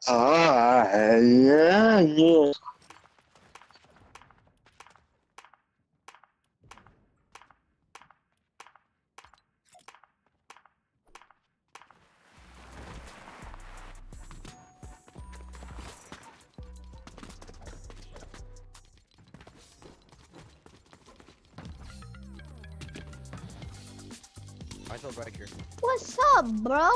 Yeah, yeah. I still back here. What's up, bro?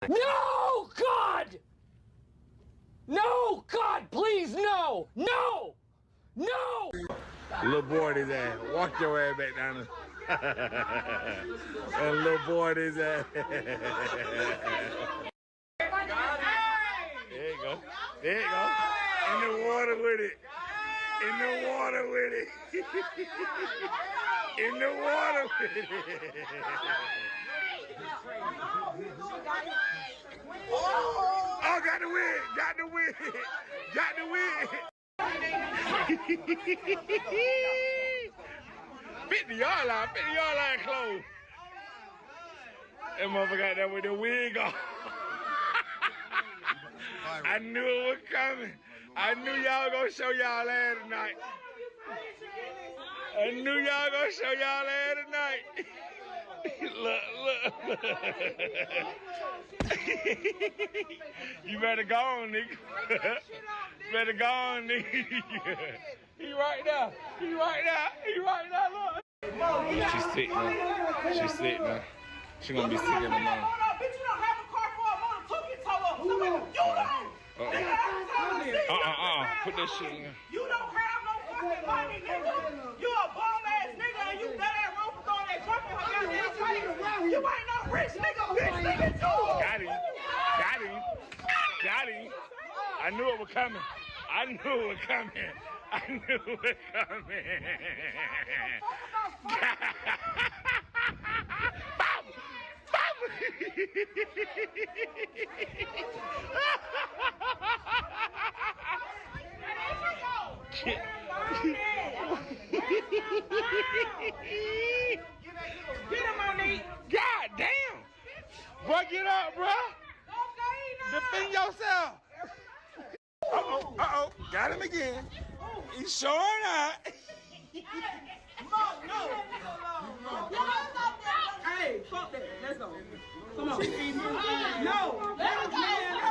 No, God! No, God, please, no! No! No! Little boy his ass. Walk your ass back down there. And little boy his ass. There you go. There you go. In the water with it. In the water with it. In the water with it. Oh, got the win. Got the win. Got the win. 50-yard line. 50-yard line close. That motherfucker got that with the wig on. I knew it was coming. I knew y'all gonna show y'all ass tonight. I knew y'all gonna show y'all ass tonight. Look. You better go on, nigga. Better go on, nigga. He right there. He right there. He right there, look. She's sick now. She's sick now. She's gonna be sick in the morning. Hold on, bitch, you don't have a car for a motor to get towed up. You don't. Put that shit in there. You don't have no fucking money, nigga. You a bum ass nigga and you got that rope throwing that truck in her goddamn face. You ain't no rich nigga, bitch nigga too. Got him. Got him. Got him. I knew it was coming. I knew it was coming. I knew it was coming. Get him on me. God damn. Bro, get up, bro. Defend yourself. Uh-oh. Got him again. He's showing up. No. Hey, fuck that. Let's go. Come on. No. Let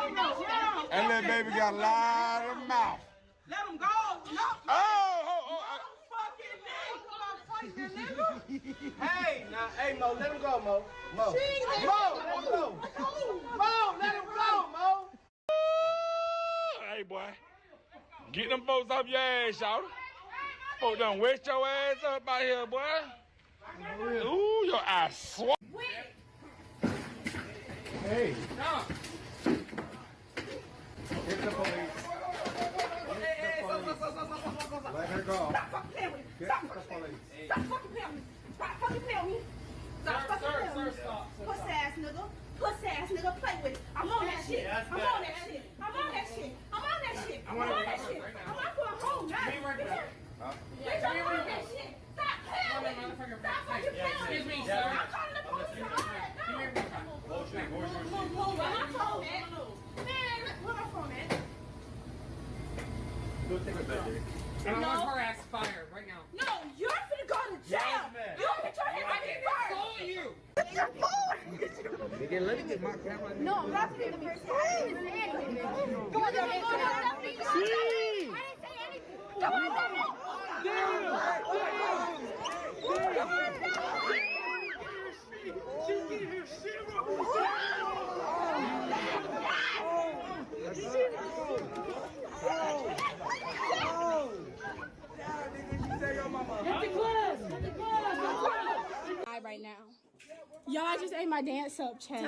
him go. And that baby got a lot of mouth. Let him go. No. Fucking nigga. Hey, now, hey, Mo, let him go, Mo. Mo, let him go. Mo, let him go, Mo. Hey, boy. Get them folks off your ass, y'all. Folks done wet your ass up out here, boy. Ooh, your ass swat. Hey. Stop. Get the police. Let her go. Stop fucking playing with me. Stop fucking playing with me. Stop fucking playing with me. Stop fucking playing with me. Stop fucking playing with me. Stop. Pussy ass nigga. Pussy ass nigga. Play with it. I'm on that shit. I'm on that shit. I'm on that shit. I'm on that shit. I'm on that shit. I'm not going home now. Bitch, I'm on that shit. Stop playing with me. Stop fucking playing with me. Excuse me, sir. I'm calling the police. I'm on that. No. Where my phone at? Man, where my phone at? Go take it back there. I want her ass fired right now. No, you're finna go to jail. You don't get your head I can call you. It's your phone. Let me get my camera. No, I'm not finna the person. I didn't say anything. Go on, go on. I didn't say anything. Go on, right now. Y'all just ate my dance up, chat.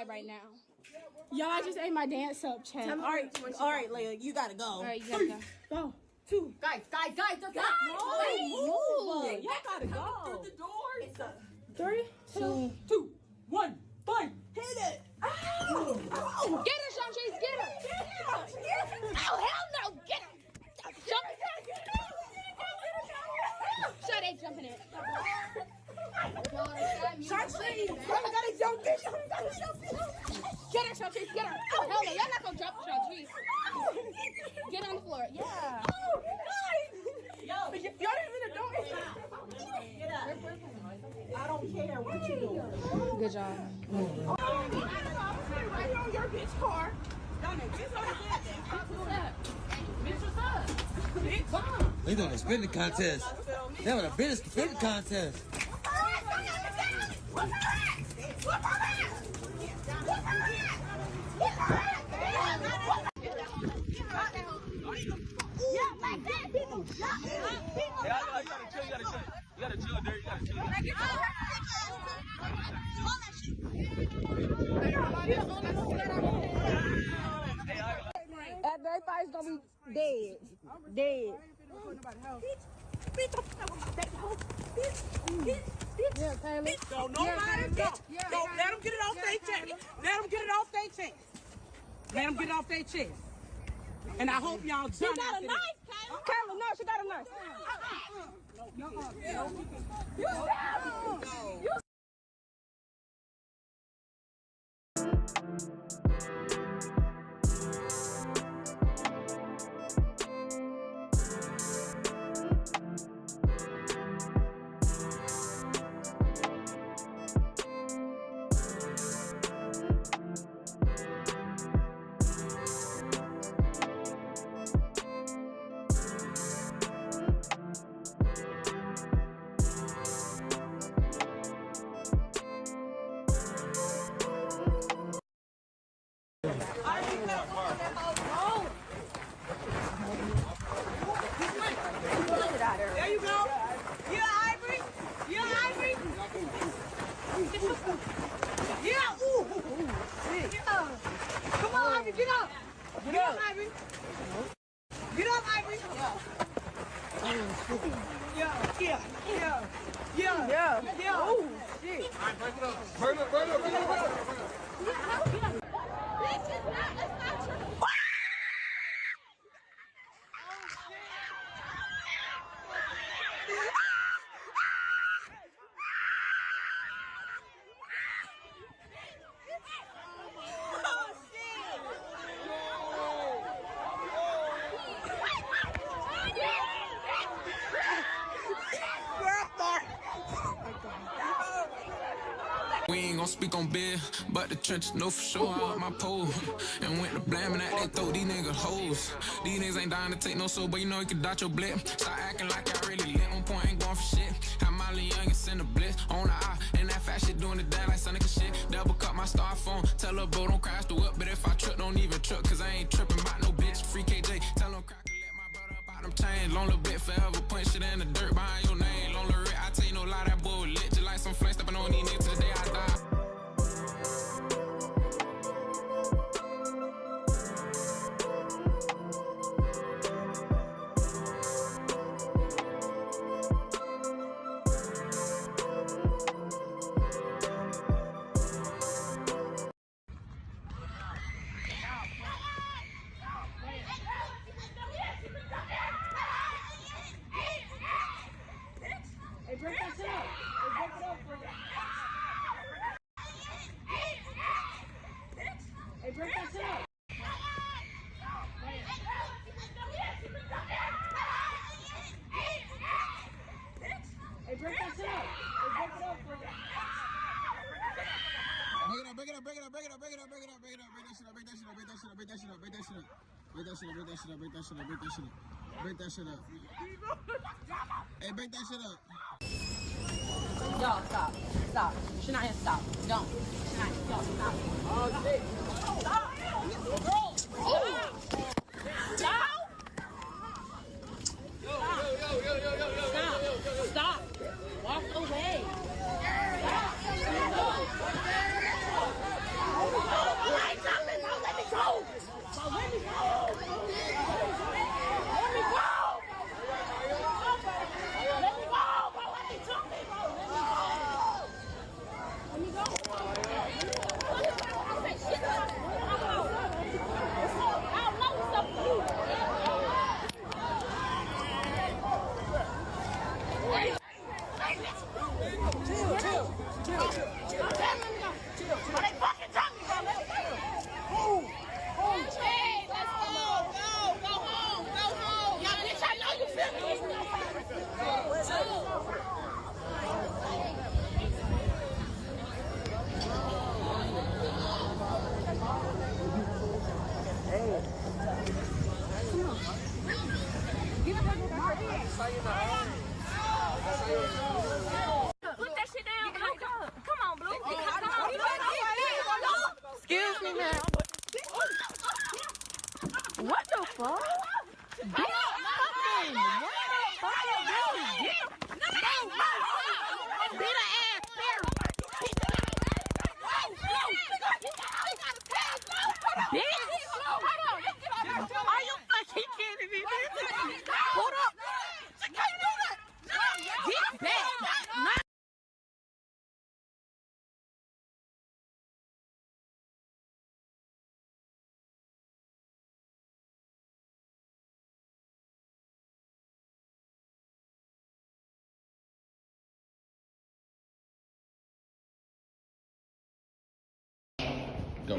Right now. Y'all just ate my dance up, chat. All right, Leia, you gotta go. All right, you gotta go. Go. 2. Guys, Y'all gotta go. the doors. 3, 2, 1, 5. Hit it. Ow. Get her, Sham-Chase, get her. Oh, hell no, get her. Jump. Shut it, jumping it. Chartreuse, you gotta jump in. Get her, Chartreuse, get her. Oh, hell no, y'all not gonna jump Chartreuse. Get on the floor, yeah. Oh, guys. Y'all didn't even know it. Get up. I don't care what you do. Good job. Right on your bitch car. They doing a spinning contest. They having a spinning contest. That very fire's gonna be dead. Dead. Yeah, Taylor. Don't nobody bitch. Don't let them get it off their chest. Let them get it off their chest. Let them get it off their chest. And I hope y'all done. She got a knife, Kayla. Kayla, no, she got a knife. You stabbed me. There you go. Yeah, Ivory. Yeah, Ivory. Yeah. Ooh. Yeah. Come on, Ivory. Get up. Get up, Ivory. Get up, Ivory. Yeah. Yeah. Yeah. Yeah. Yeah. Yeah. Oh, shit. All right, break it up. Burn up, burn up, burn up, burn up. This is not, that's not true. We ain't gon' speak on beer, but the trenches know for sure I up my pole. And went to blaming that they throw these niggas hoes. These niggas ain't dying to take no soul, but you know you can dot your blip. Start acting like I really lit, on point ain't going for shit. How Molly Young and send a blitz on the eye, and that fat shit doing the dad like Sonic and shit. Double cut my star phone, tell her bro don't crash the whip, but if I trip, don't even trip, cause I ain't tripping about no bitch. Free KJ, tell him crack and let my brother about them chains. Long little bit forever, punch shit in the dirt behind your name. Long little Rick, I tell you no lie, that boy was lit, just like some flame stepping on these niggas till the day I die. Hey, break that shit up. Hey, break it up for me. Hey, break that shit up. Hey, break that shit up. Hey, break it up for me. Break it up, break it up, break it up, break it up, break it up, break it up, break that shit up, break that shit up, break that shit up, break that shit up, break that shit up, break that shit up, break that shit up, break that shit up, break that shit up, break that shit up. Hey, break that shit up. Y'all, stop. Stop. Shania, stop. Don't. Shania, y'all, stop. Oh, shit. Stop. Stop. Stop. Stop. Walk away. Stop. I ain't stopping. Now let me go. Now let me go. Let me go. Let me go, bro. Let me jump in, bro. Let me go. Let me go. I say shit. Put that shit down, Blue. Come on, Blue. Excuse me, ma'am. What the fuck? Are you fucking kidding me? Hold up. You can't do that. Get back. Go.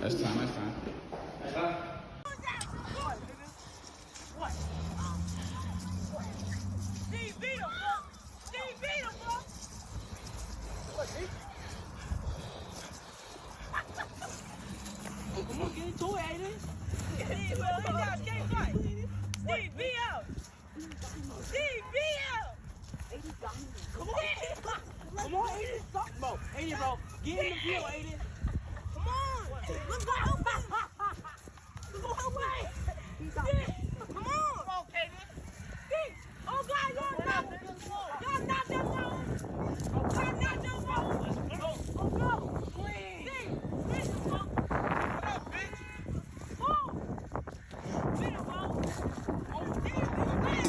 That's time, that's time. Come on, get into it, Aiden. Steve, bro, he got can't fight. Steve, be out. Steve, be out. Come on, come on, Aiden. Stop, bro. Aiden, bro. Get in the field, Aiden. Come on. Let's go help him. Let's go help him. Steve, come on. Steve. Oh, God, y'all not that phone. Y'all not that phone. Y'all not that phone. Oh, no. Steve, bitch, what up, bitch? Oh. Bitch, bro. Oh, Steve, man,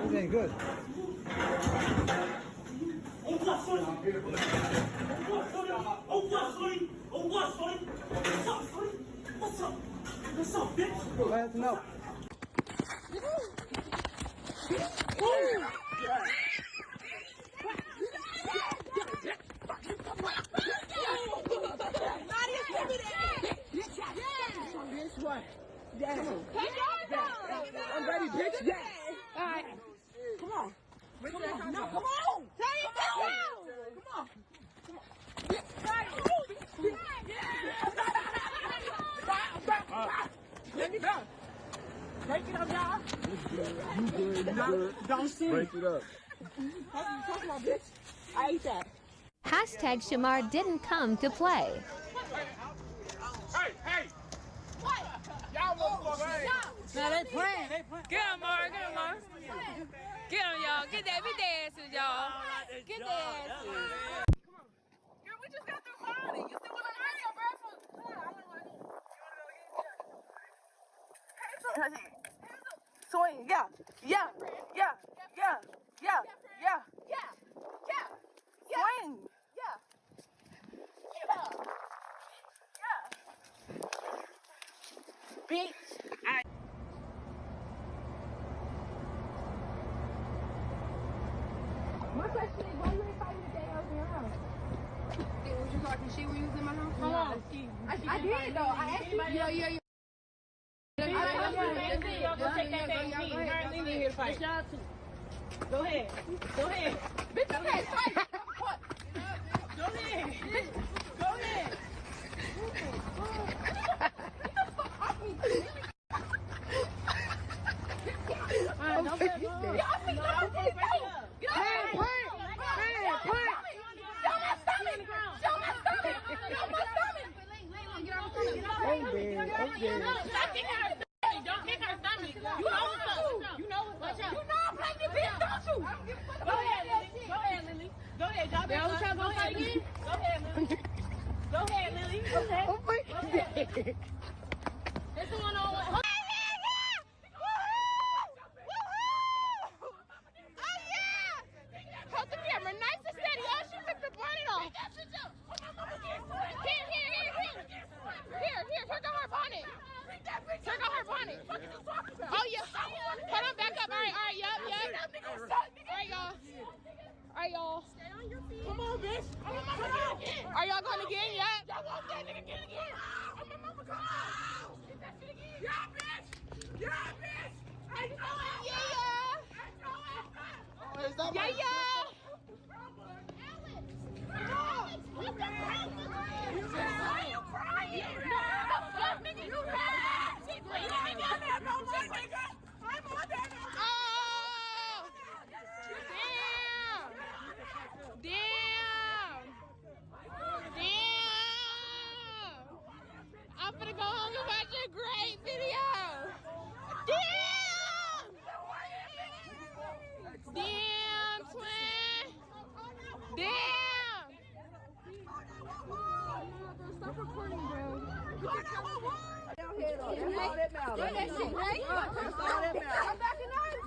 This ain't good. What's up, bitch? I'm ready, bitch. Yes. All right. Come on. No, come on. Come on. Take it up. Take it up, y'all. You good. Don't see. Break it up. Talk about, bitch. I ate that. Hashtag Shamar didn't come to play. Hey! What? Y'all motherfuckers. Now they playing. Get him, Mar. Get him, Mar. Get him, y'all. Get that big dancing, y'all. Get that ass. Come on. Girl, we just got through fighting. You still want to get your breakfast? Come on, I want to go again. Hands up. Swing. Yeah. Swing. Bitch. My question is, why you ain't fighting the day I was in your house? Was you talking shit when you was in my house? Hold on. I did though. I asked you. Yeah. Go take that baby. Here to fight. Go ahead. Bitch, you can't fight. Go ahead. Go ahead. Go ahead, Lily. Okay. Oh my God. This one on. Hold the camera nice and steady. Oh, she took the bonnet off. Here go her bonnet. Here go her bonnet. Oh, yeah. Hold on, back up. All right, yep. All right, y'all. Come on, bitch. Are y'all going again? Yep. Y'all want that nigga again? Oh, my mama, come on. Get that shit again. Yeah, bitch. I know it. Yeah. Why are you crying? Fuck, nigga, you mad? I'm on that no more, nigga. I'm on that no more. Oh! Damn! I'm gonna go home and watch a great video. Damn, twin. Damn. Stop recording, bro. That's all that matters. I'm back in line.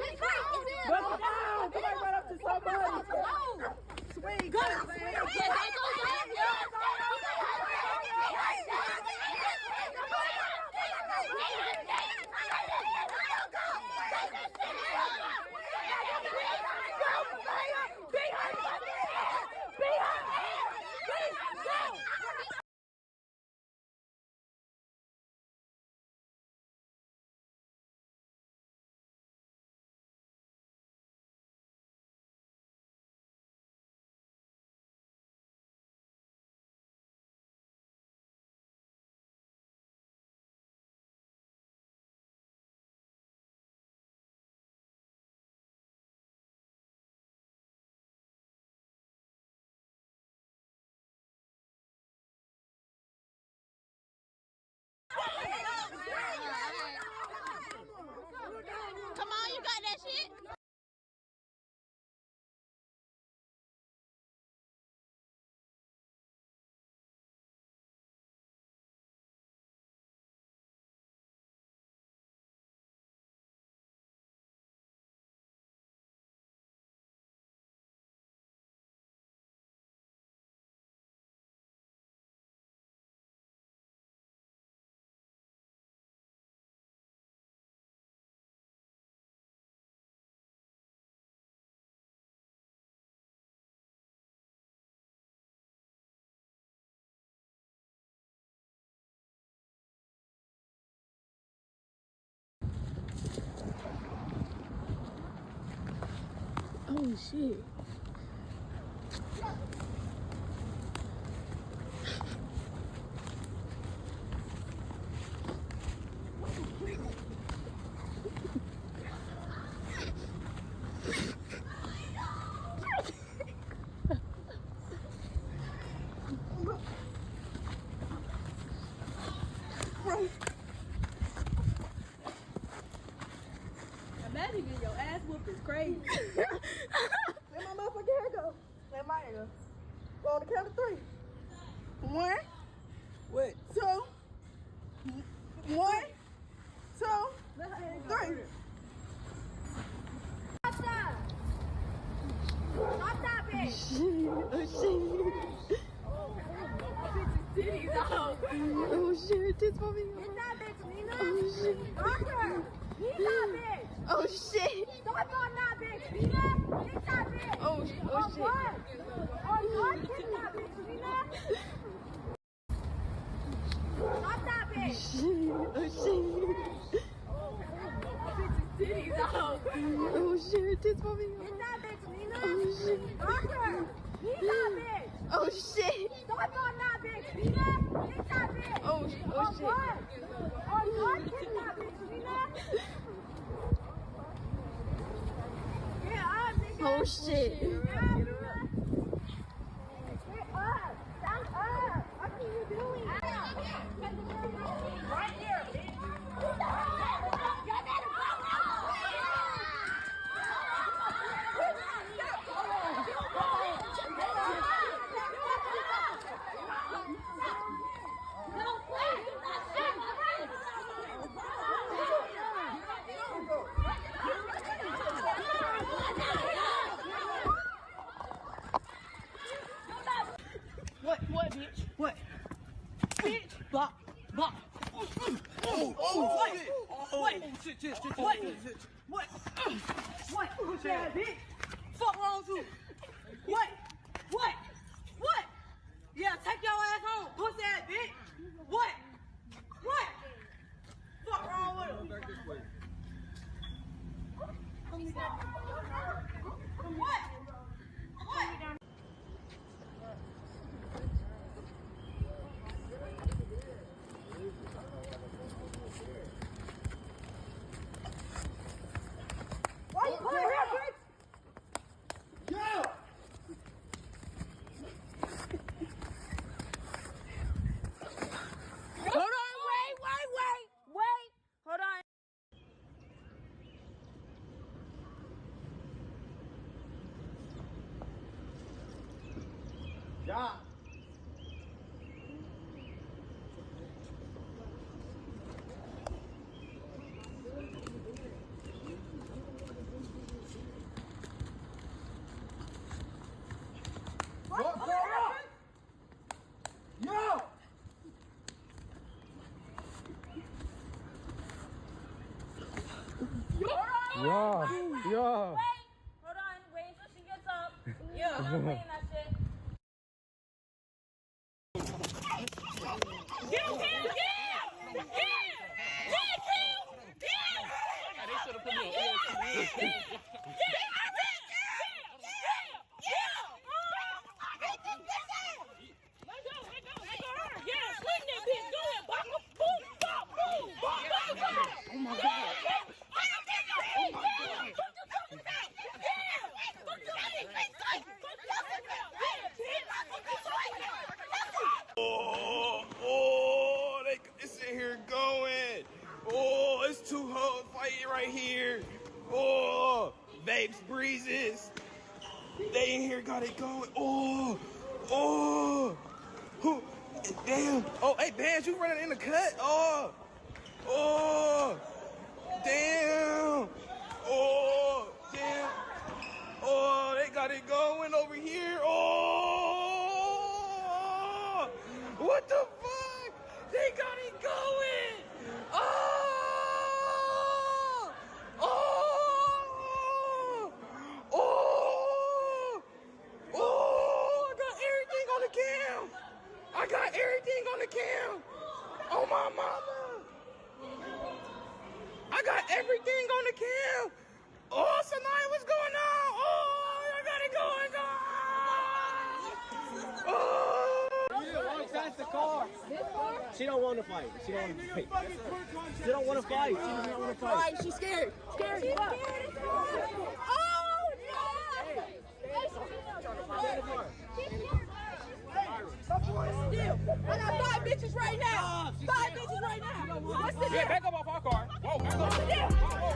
Go down. Come on, right up to somebody. Swing. Go. Come on, you got that shit? Oh shit. Imagine getting your ass whooped is crazy. Let my motherfucking hair go. Let my hair go. Go on the count of 3. 1. What? 2. 1, 2, 3. Stop that bitch! Oh shit, tits for me. Get that bitch, Nina. Oh shit. Rocker. Get that bitch. Oh shit. Stop on that bitch, Nina. Get that bitch. Oh shit. On what? Get that bitch, Nina. Titties out. Oh shit, tits popping out. Get that bitch, Nina. Oh shit. Rock her. Get that bitch. Oh shit. Stop on that bitch, Nina. Get that bitch. Oh shit. Oh shit. Oh, get that bitch, Nina. Get up, nigga. Oh shit. Get up. Stand up. What are you doing? Right here, bitch. What, bitch? What? Bitch! Bop! Bop! Oh, what? What? Shit. What? What? What? Pussy ass bitch! Fuck wrong with you? What? Yeah, take your ass home, pussy ass bitch! What? Fuck wrong with him? What? Why you put her here, bitch? Yo! Hold on, wait. Hold on. Yeah. Yeah. Hold on, wait until she gets up. Yeah, I'm not playing that shit. Oh my God. They sit here going. Oh, it's two hoes fighting right here. Oh, babes breezes. They in here got it going. Who? Damn. Oh, hey, Bands, you running in the cut? Damn. Damn. They got it going over here. What the fuck? They got it going. I got everything on the cam. Oh, my mama. I got everything on the cam. Oh, Sanaya, what's going on? Oh, I got it going on. Oh. Yeah, walk past the car. She don't want to fight. She don't want to fight. Alright, she's scared. Scared. Oh, no! I got 5 bitches right now. 5 bitches right now. What's the deal? Yeah, back up off our car. Whoa, back up. What's the deal? Whoa.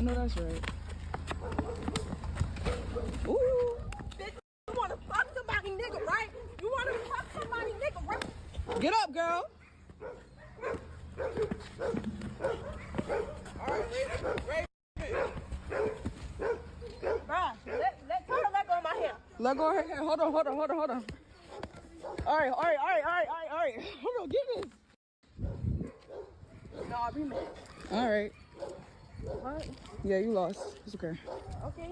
I know that's right. Ooh. Bitch, you wanna fuck somebody, nigga, right? You wanna fuck somebody, nigga, right? Get up, girl. Bruh, let go of my hair. Let go of her hair. Hold on. All right. Hold on, get this. No, I'll be mad. All right. What? Yeah, you lost. It's okay. Okay.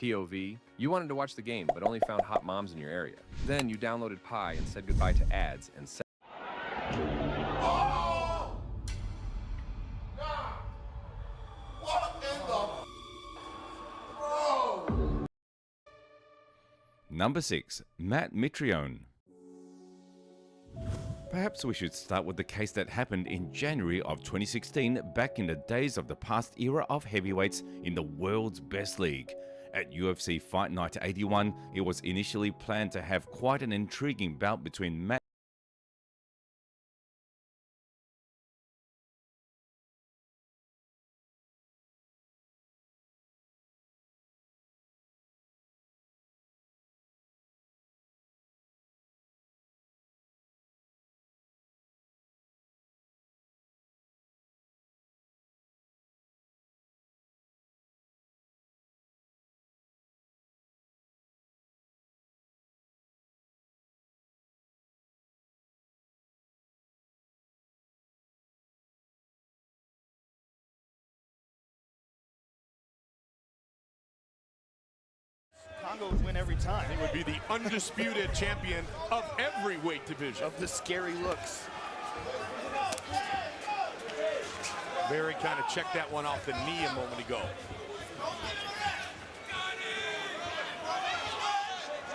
POV, you wanted to watch the game but only found hot moms in your area. Then you downloaded Pi and said goodbye to ads and set Number 6. Matt Mitrione. Perhaps we should start with the case that happened in January of 2016, back in the days of the past era of heavyweights in the world's best league. At UFC Fight Night 81, it was initially planned to have quite an intriguing bout between Matt Congo would win every time. He would be the undisputed champion of every weight division. Of the scary looks. Barry kind of checked that one off the knee a moment ago.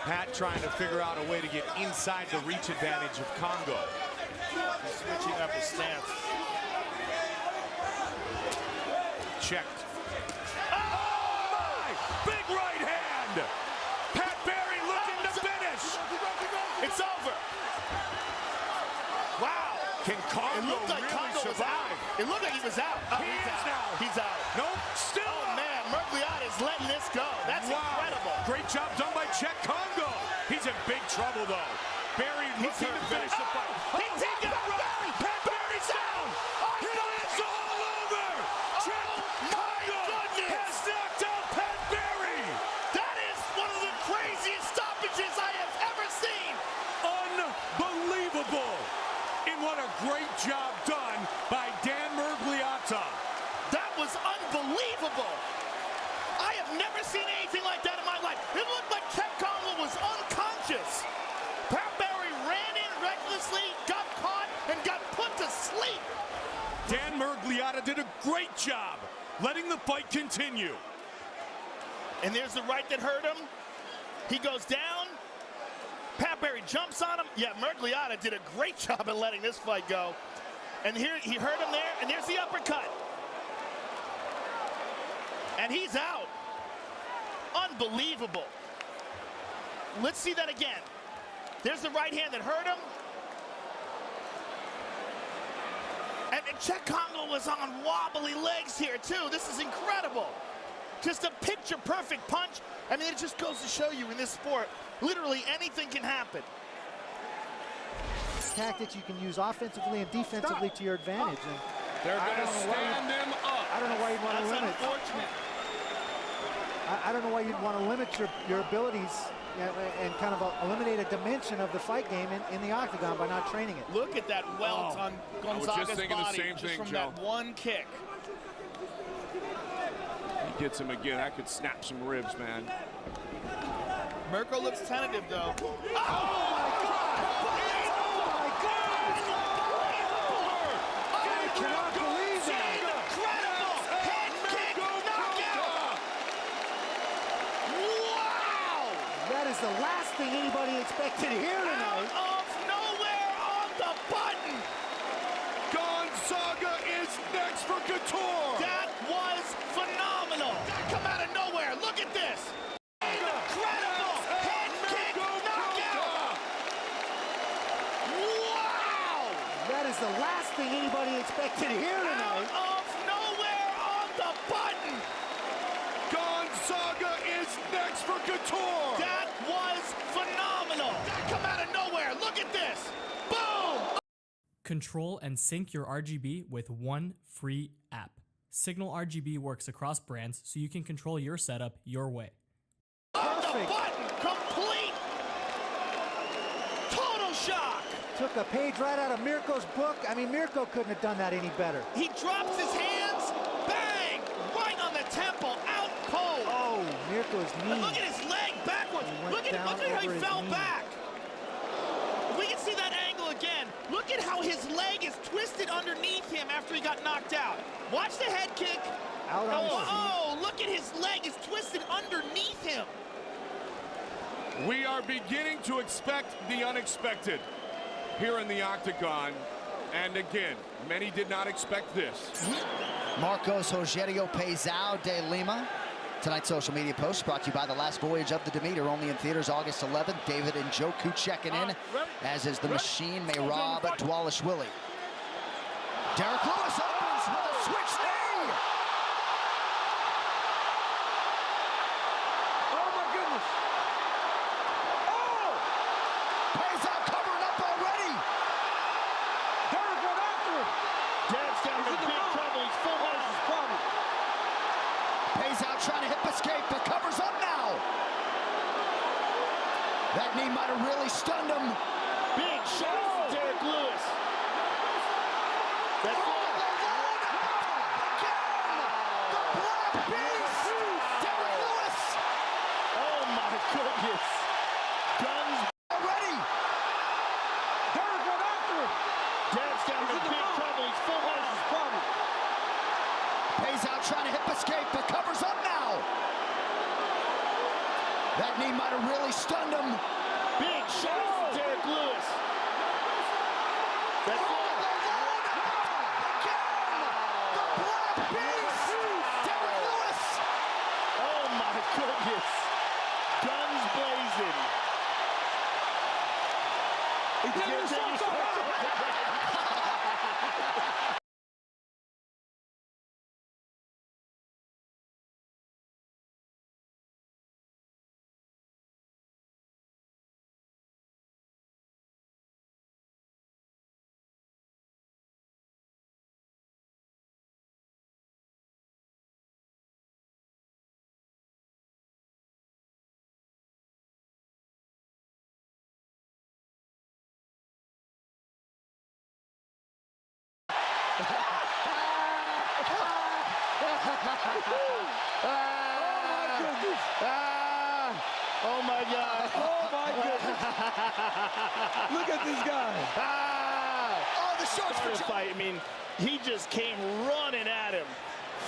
Pat trying to figure out a way to get inside the reach advantage of Congo. He's switching up his stance. Checked. Oh my! Big right hand! Pat Barry looking to finish! It's over! Wow! Can Congo it looked like really Congo survive? was out. It looked like he was out. Oh, He is out. now. He's out. Nope, still Oh up. man, Mergliata's letting this go. That's incredible. Great job done by Czech Congo. He's in big trouble though. Barry looking to finish the fight. He's taking a run. Pat Barry's down. It's all over. Czech Congo has knocked out Pat Barry. That is one of the craziest stoppages I have ever seen. Unbelievable. And what a great job done by Dan Mergliata. That was unbelievable. I have never seen anything like that in my life. It looked like Czech Congo was unconscious. Pat Barry ran in recklessly, got caught, and got put to sleep. Dan Mergliata did a great job letting the fight continue. And there's the right that hurt him. He goes down. Pat Barry jumps on him. Yeah, Mergliata did a great job at letting this fight go. And here he hurt him there, and there's the uppercut. And he's out. Unbelievable. Let's see that again. There's the right hand that hurt him. And Czech Congo was on wobbly legs here, too. This is incredible. Just a picture-perfect punch. I mean, it just goes to show you in this sport, literally anything can happen. Tactics you can use offensively and defensively to your advantage. And they're going to stand him up. I don't know why you'd want to limit. That's unfortunate. I don't know why you'd want to limit your abilities and kind of eliminate a dimension of the fight game in the octagon by not training it. Look at that welt on Gonzaga's just thinking body the same thing, from Joe. that one kick. He gets him again. That could snap some ribs, man. Mirko looks tentative, though. Oh, my God! I cannot believe that. Incredible head kick knockout! Wow! That is the last thing anybody expected here tonight. Out of nowhere on the button! Gonzaga is next for Couture! That was phenomenal! That come out of nowhere! Look at this! Incredible head kick knockout! Wow! That is the last thing anybody expected here tonight. Out of nowhere on the button! Gonzaga is next for Couture! That was phenomenal! That come out of nowhere! Look at this! Boom! Control and sync your RGB with one free app. Signal RGB works across brands so you can control your setup your way. On the button! Complete! Total shock! Took a page right out of Mirko's book. I mean, Mirko couldn't have done that any better. He drops his hands, bang! Right on the temple, out cold! Oh, Mirko's knee. And look at his leg backwards! Look at how he fell back! If we can see that angle again, look at how his leg is twisted underneath him after he got knocked out. Watch the head kick. Out on his feet. Oh, look at his leg is twisted underneath him. We are beginning to expect the unexpected here in the octagon. And again, many did not expect this. Marcos Rogerio Peizao de Lima. Tonight's social media post brought to you by The Last Voyage of the Demeter, only in theaters August 11th. David Njoku checking in, as is the machine, Merab Dwalishvili. Derek Lewis opens with a switch knee. Oh my goodness. Oh! Peizao covering up already. Derek went after him. Derek's got in big trouble. He's full versus problem. Peizao trying to hip escape, but covers up now. That knee might have really stunned him. Big shot from Derek Lewis. That's it. Derek Lewis. Oh my goodness. Guns already. Derek went after him. Derek's got in big trouble. He's full versus problem. Peizao trying to hip escape, but covers up now. That knee might have really stunned him. Big shot from Derek Lewis. That's it. Derek Lewis. Oh my goodness. Guns blazing. He did it Oh my God. Oh my goodness. Look at this guy. Oh, the shorts for fight. I mean, he just came running at him.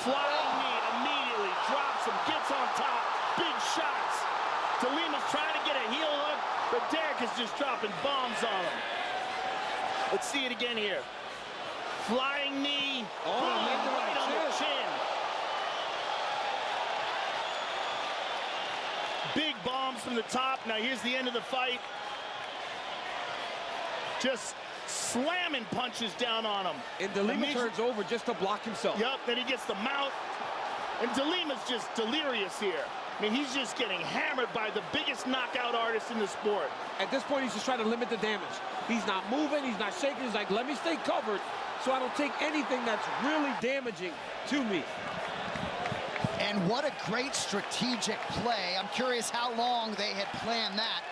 Flying knee immediately, drops him, gets on top, big shots. DeLima's trying to get a heel hook, but Derek is just dropping bombs on him. Let's see it again here. Flying knee, boom, right on the chin. Big bombs from the top. Now here's the end of the fight. Just slamming punches down on him. And De Lima turns over just to block himself. Yep, then he gets the mount. And De Lima's just delirious here. I mean, he's just getting hammered by the biggest knockout artist in the sport. At this point, he's just trying to limit the damage. He's not moving, he's not shaking. He's like, let me stay covered so I don't take anything that's really damaging to me. And what a great strategic play. I'm curious how long they had planned that.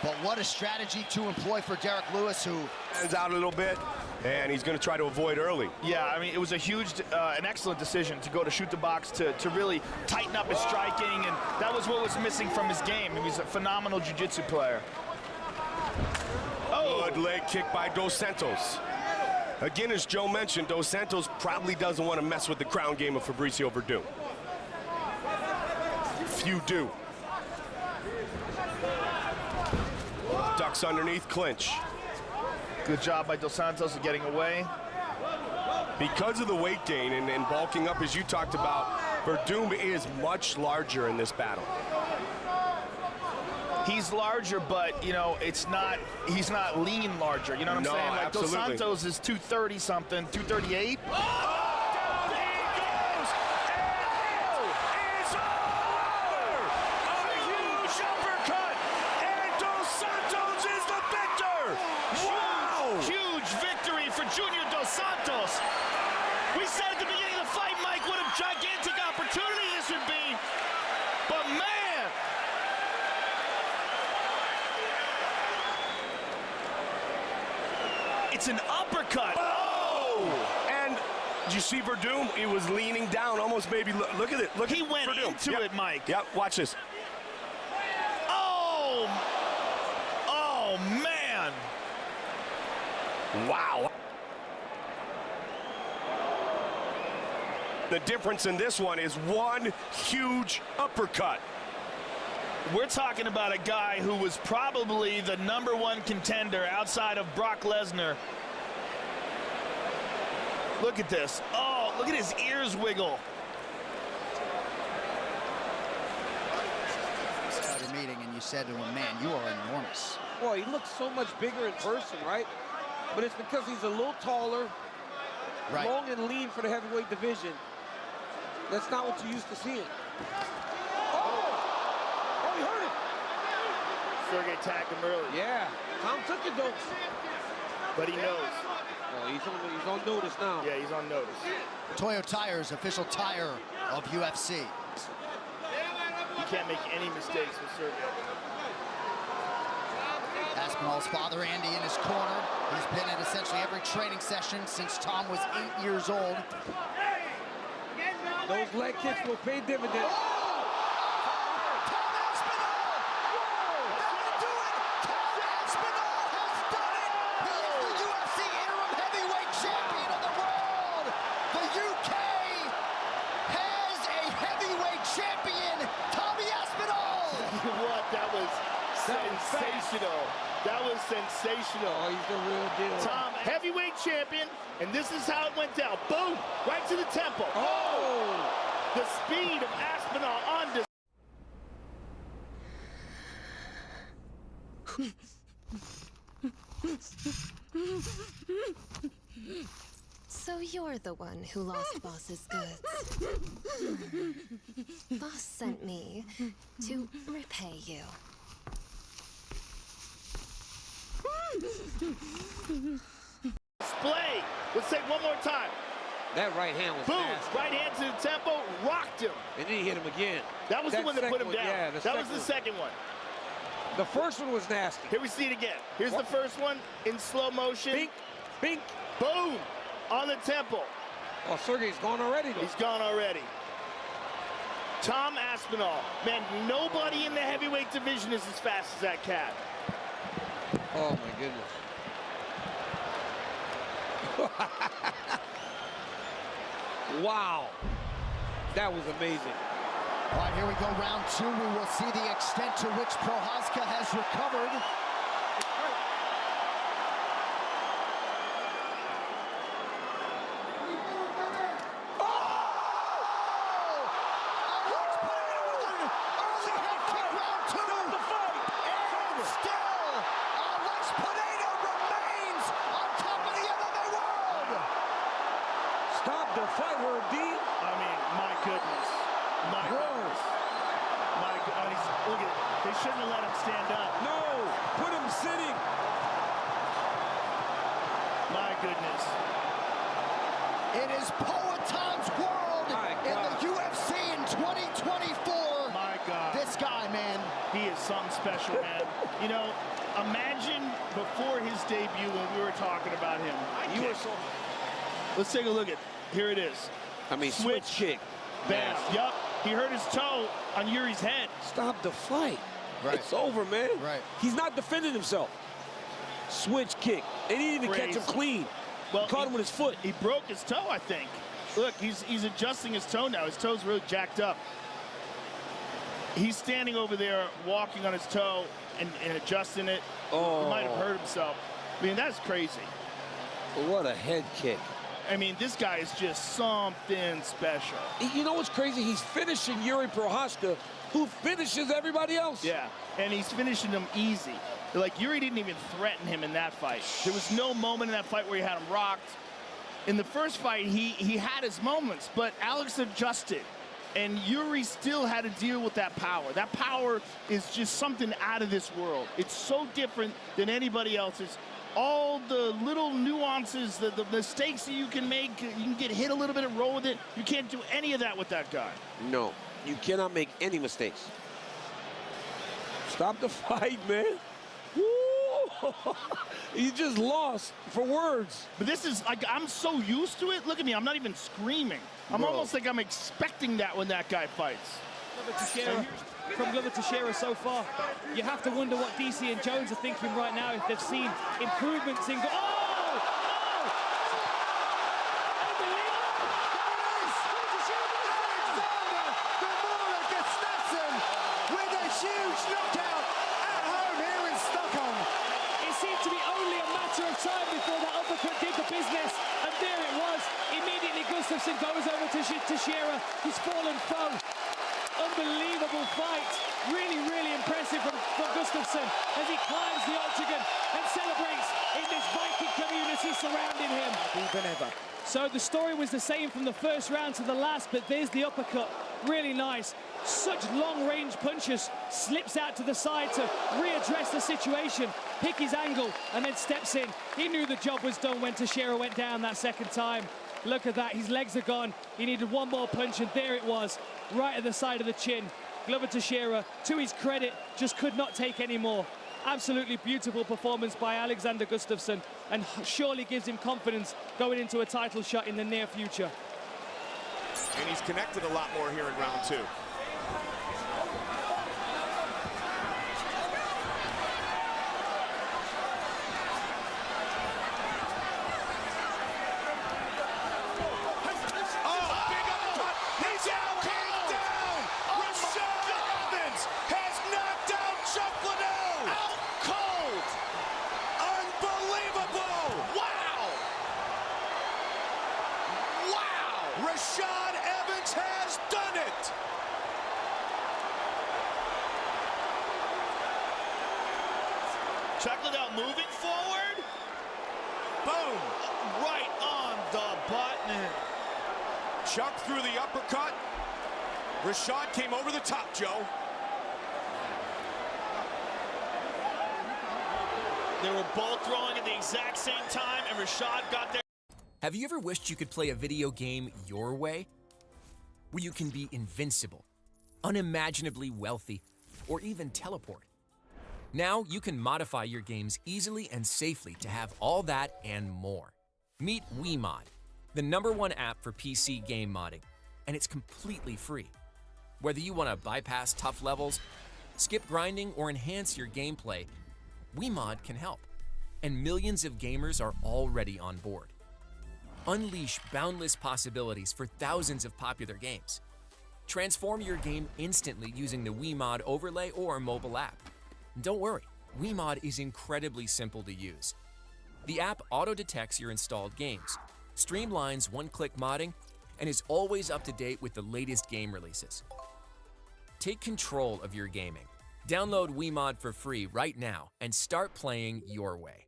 But what a strategy to employ for Derek Lewis, who hands out a little bit, and he's going to try to avoid early. Yeah, I mean, it was a huge, an excellent decision to go to shoot the box, to really tighten up his striking, and that was what was missing from his game. He was a phenomenal jiu-jitsu player. Oh. Good leg kick by Dos Santos. Again, as Joe mentioned, Dos Santos probably doesn't want to mess with the crown game of Fabricio Verdum. Few do. Ducks underneath, clinch. Good job by Dos Santos of getting away. Because of the weight gain and bulking up, as you talked about, Verdum is much larger in this battle. He's larger, but, you know, he's not lean larger. You know what I'm saying? Like absolutely. Dos Santos is 230-something, 238. Santos. We said at the beginning of the fight, Mike, what a gigantic opportunity this would be. But man, it's an uppercut. Oh! And did you see Verdum? He was leaning down, almost maybe. Look at it. Look. He went Verdum. into it, Mike. Yep. Watch this. Oh! Oh man! Wow. The difference in this one is one huge uppercut. We're talking about a guy who was probably the #1 contender outside of Brock Lesnar. Look at this. Oh, look at his ears wiggle. started meeting and you said to him, man, you are enormous. Boy, he looks so much bigger in person, right? But it's because he's a little taller, long and lean for the heavyweight division. That's not what you used to see. Oh, he hurt him. Sergey tagged him early. Yeah, Tom took it though. But he knows. Oh, he's on notice now. Yeah, he's on notice. Toyo Tires, official tire of UFC. You can't make any mistakes with Sergey. Aspinall's father, Andy, in his corner. He's been at essentially every training session since Tom was 8 years old. Those leg kicks will pay dividends. Sensational. That was sensational. Oh, he's the real deal. Tom, heavyweight champion, and this is how it went down. Boom, right to the temple. Oh! The speed of Aspinall on So you're the one who lost Boss's goods. Boss sent me to repay you. display. Let's take one more time. That right hand was boom, nasty. right hand to the temple, rocked him. And then he hit him again. That was the one that put him down. Yeah, that was the second one. The first one was nasty. Here we see it again. Here's the first one in slow motion. Bink, bink. Boom, on the temple. Oh, Sergey's gone already, though. He's gone already. Tom Aspinall. Man, nobody in the heavyweight division is as fast as that cat. Oh, my goodness. Wow. That was amazing. All right, here we go, round two. We will see the extent to which Prochazka has recovered. On the fight, Herb D. I mean, my goodness. My goodness. My goodness. Look at it. They shouldn't have let him stand up. No, put him sitting. My goodness. It is Poetan's world in the UFC in 2024. My God. This guy, man. He is something special, man. You know, imagine before his debut when we were talking about him. You were so... Let's take a look at, here it is. I mean, switch kick. Bam. Yup. He hurt his toe on Yuri's head. Stop the fight. Right. It's over, man. Right. He's not defending himself. Switch kick. And he didn't even catch him clean. Well, he caught him with his foot. He broke his toe, I think. Look, he's adjusting his toe now. His toe's really jacked up. He's standing over there walking on his toe and adjusting it. Oh. He might have hurt himself. I mean, that's crazy. What a head kick. I mean, this guy is just something special. You know what's crazy? He's finishing Yuri Prochazka, who finishes everybody else. Yeah, and he's finishing them easy. Like, Yuri didn't even threaten him in that fight. There was no moment in that fight where he had him rocked. In the first fight, he had his moments, but Alex adjusted. And Yuri still had to deal with that power. That power is just something out of this world. It's so different than anybody else's. All the little nuances, the mistakes that you can make, you can get hit a little bit and roll with it. You can't do any of that with that guy. No, you cannot make any mistakes. Stop the fight, man. Woo! You just lost for words. But this is, like, I'm so used to it. Look at me, I'm not even screaming. I'm almost like I'm expecting that when that guy fights. From Glover Teixeira so far, you have to wonder what DC and Jones are thinking right now if they've seen improvements in... With a huge knockout at home here in Stockholm. It seemed to be only a matter of time before that uppercut did the business, and there it was. Immediately Gustafsson goes over to Teixeira, his fallen foe. Unbelievable fight. Really, really impressive from Gustafsson as he climbs the octagon and celebrates in this Viking community surrounding him. Even ever. So the story was the same from the first round to the last, but there's the uppercut. Really nice. Such long-range punches. Slips out to the side to readdress the situation, pick his angle, and then steps in. He knew the job was done when Teixeira went down that second time. Look at that, his legs are gone. He needed one more punch, and there it was, right at the side of the chin. Glover Teixeira, to his credit, just could not take any more. Absolutely beautiful performance by Alexander Gustafsson, and surely gives him confidence going into a title shot in the near future. And he's connected a lot more here in round two. Rashad Evans has done it! Check it out, moving forward. Boom! Right on the button. Chuck through the uppercut. Rashad came over the top, Joe. They were both throwing at the exact same time, and Rashad got there. Have you ever wished you could play a video game your way? Where you can be invincible, unimaginably wealthy, or even teleport? Now you can modify your games easily and safely to have all that and more. Meet WeMod, the #1 app for PC game modding, and it's completely free. Whether you want to bypass tough levels, skip grinding, or enhance your gameplay, WeMod can help, and millions of gamers are already on board. Unleash boundless possibilities for thousands of popular games. Transform your game instantly using the WeMod overlay or mobile app. Don't worry, WeMod is incredibly simple to use. The app auto-detects your installed games, streamlines one-click modding, and is always up to date with the latest game releases. Take control of your gaming. Download WeMod for free right now and start playing your way.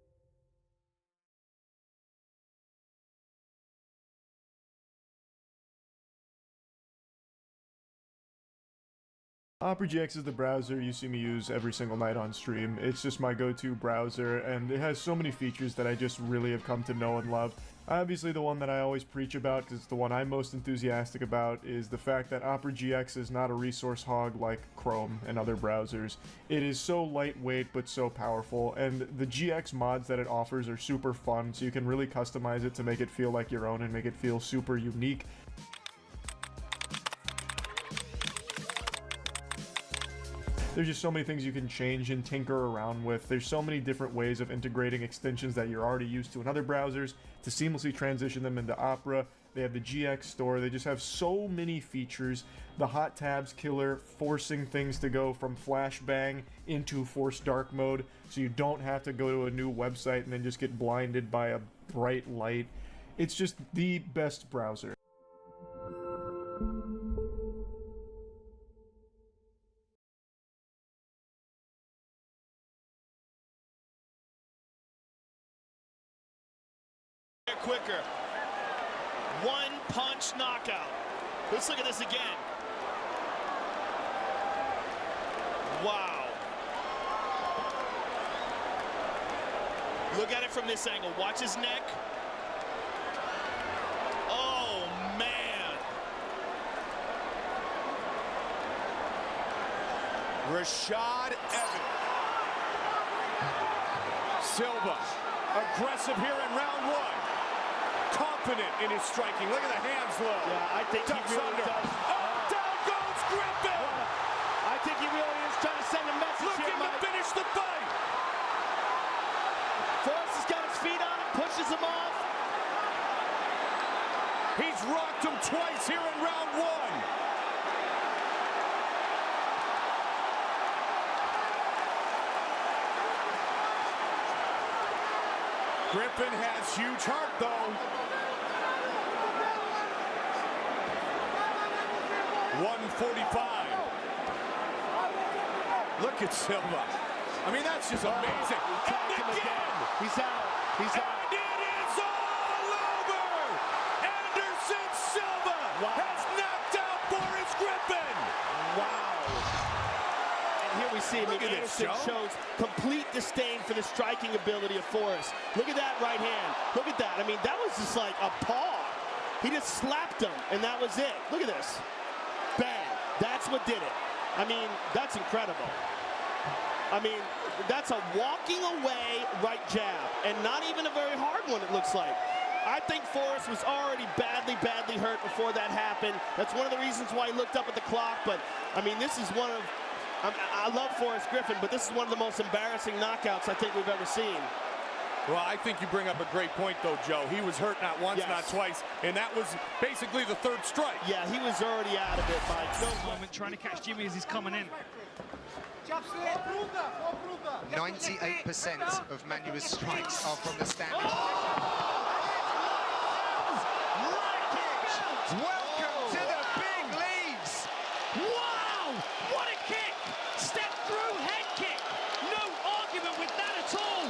Opera GX is the browser you see me use every single night on stream. It's just my go-to browser, and it has so many features that I just really have come to know and love. Obviously, the one that I always preach about, because it's the one I'm most enthusiastic about, is the fact that Opera GX is not a resource hog like Chrome and other browsers. It is so lightweight but so powerful, and the GX mods that it offers are super fun, so you can really customize it to make it feel like your own and make it feel super unique. There's just so many things you can change and tinker around with. There's so many different ways of integrating extensions that you're already used to in other browsers to seamlessly transition them into Opera. They have the GX store. They just have so many features. The hot tabs killer, forcing things to go from flashbang into forced dark mode, so you don't have to go to a new website and then just get blinded by a bright light. It's just the best browser. Quicker. One punch knockout. Let's look at this again. Wow. Look at it from this angle. Watch his neck. Oh, man. Rashad Evans. Silva, aggressive here in round one. Confident in his striking. Look at the hands low. Yeah, I think Ducks he really under. does. Down goes Griffin. I think he really is trying to send a message Looking here, to Mike. finish the fight. Forrest has got his feet on him, pushes him off. He's rocked him twice here in round one. Griffin has huge heart, though. 145. Look at Silva. I mean, that's just amazing. And again. He's out. He's out. And it is all over. Anderson Silva has knocked out Boris Griffin. Wow. And here we see him. Look at this, Anderson Joe. shows complete disdain for the striking ability of Forrest. Look at that right hand. Look at that. I mean, that was just like a paw. He just slapped him, and that was it. Look at this. Bang. That's what did it. I mean, that's incredible. I mean, that's a walking away right jab, and not even a very hard one, it looks like. I think Forrest was already badly, badly hurt before that happened. That's one of the reasons why he looked up at the clock, but, I mean, this is one of... I love Forrest Griffin, but this is one of the most embarrassing knockouts I think we've ever seen. Well, I think you bring up a great point, though, Joe. He was hurt not once, Yes. not twice, and that was basically the third strike. Yeah, he was already out of it, Mike. No moment trying to catch Jimmy as he's coming in. 98% of Manua's strikes are from the stand. Welcome to the big leagues. Wow! What a kick! Step through head kick. No argument with that at all.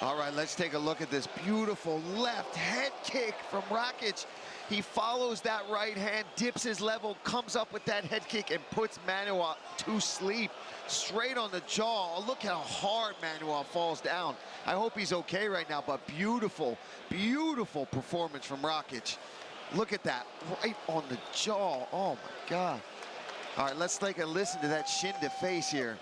All right, let's take a look at this beautiful left head kick from Rakic. He follows that right hand, dips his level, comes up with that head kick, and puts Manua to sleep. Straight on the jaw. Look how hard Manua falls down. I hope he's okay right now, but beautiful, beautiful performance from Rakic. Look at that, right on the jaw. Oh my God. All right, let's take a listen to that shin to face here.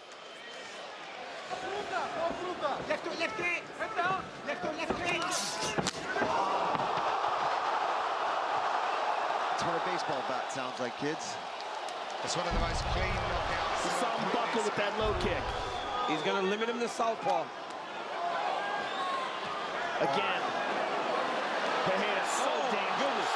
Left hook, left kick. Head down. Left hook, left kick. That's what a baseball bat sounds like, kids. It's one of the most clean knockouts. You saw him buckle with that low kick. He's going to limit him to southpaw. Again. Pereira so dangerous.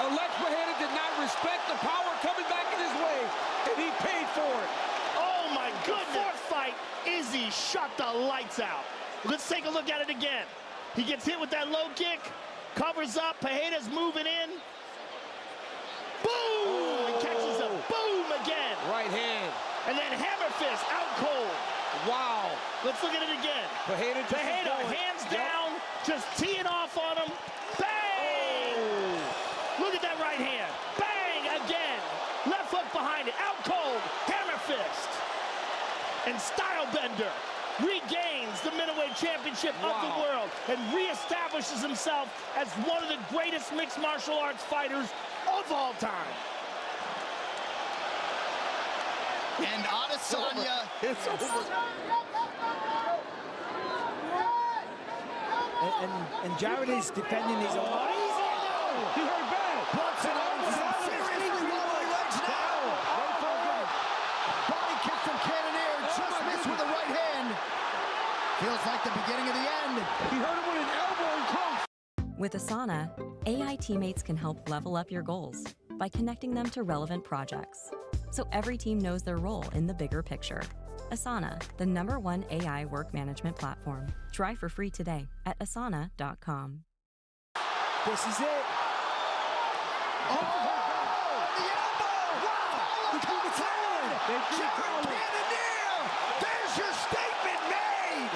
Alex Pereira did not respect the power coming back in his way, and he paid for it. Oh my goodness. Fourth fight, Izzy shut the lights out. Let's take a look at it again. He gets hit with that low kick, covers up, Pereira's moving in. Boom! And catches a boom again. Right hand. And then hammer fist, out cold. Wow. Let's look at it again. Pereira hands down, just teeing off on him. Bang! Oh. Look at that right hand. Bang again. Left hook behind it, out cold, hammer fist. And Stylebender regains the middleweight championship of the world and reestablishes himself as one of the greatest mixed martial arts fighters of all time. And Adesanya. It's over. And Jared is defending his own. He hurt bad. Brunson owns him seriously wobbly legs now. Body kick from Cannonier, just missed with the right hand. Feels like the beginning of the end. He hurt him with an elbow and close. With Asana, AI teammates can help level up your goals by connecting them to relevant projects, so every team knows their role in the bigger picture. Asana, the #1 AI work management platform. Try for free today at asana.com. This is it. The elbow! Wow! Look who it's on! Jared Cannonier! There's your statement made!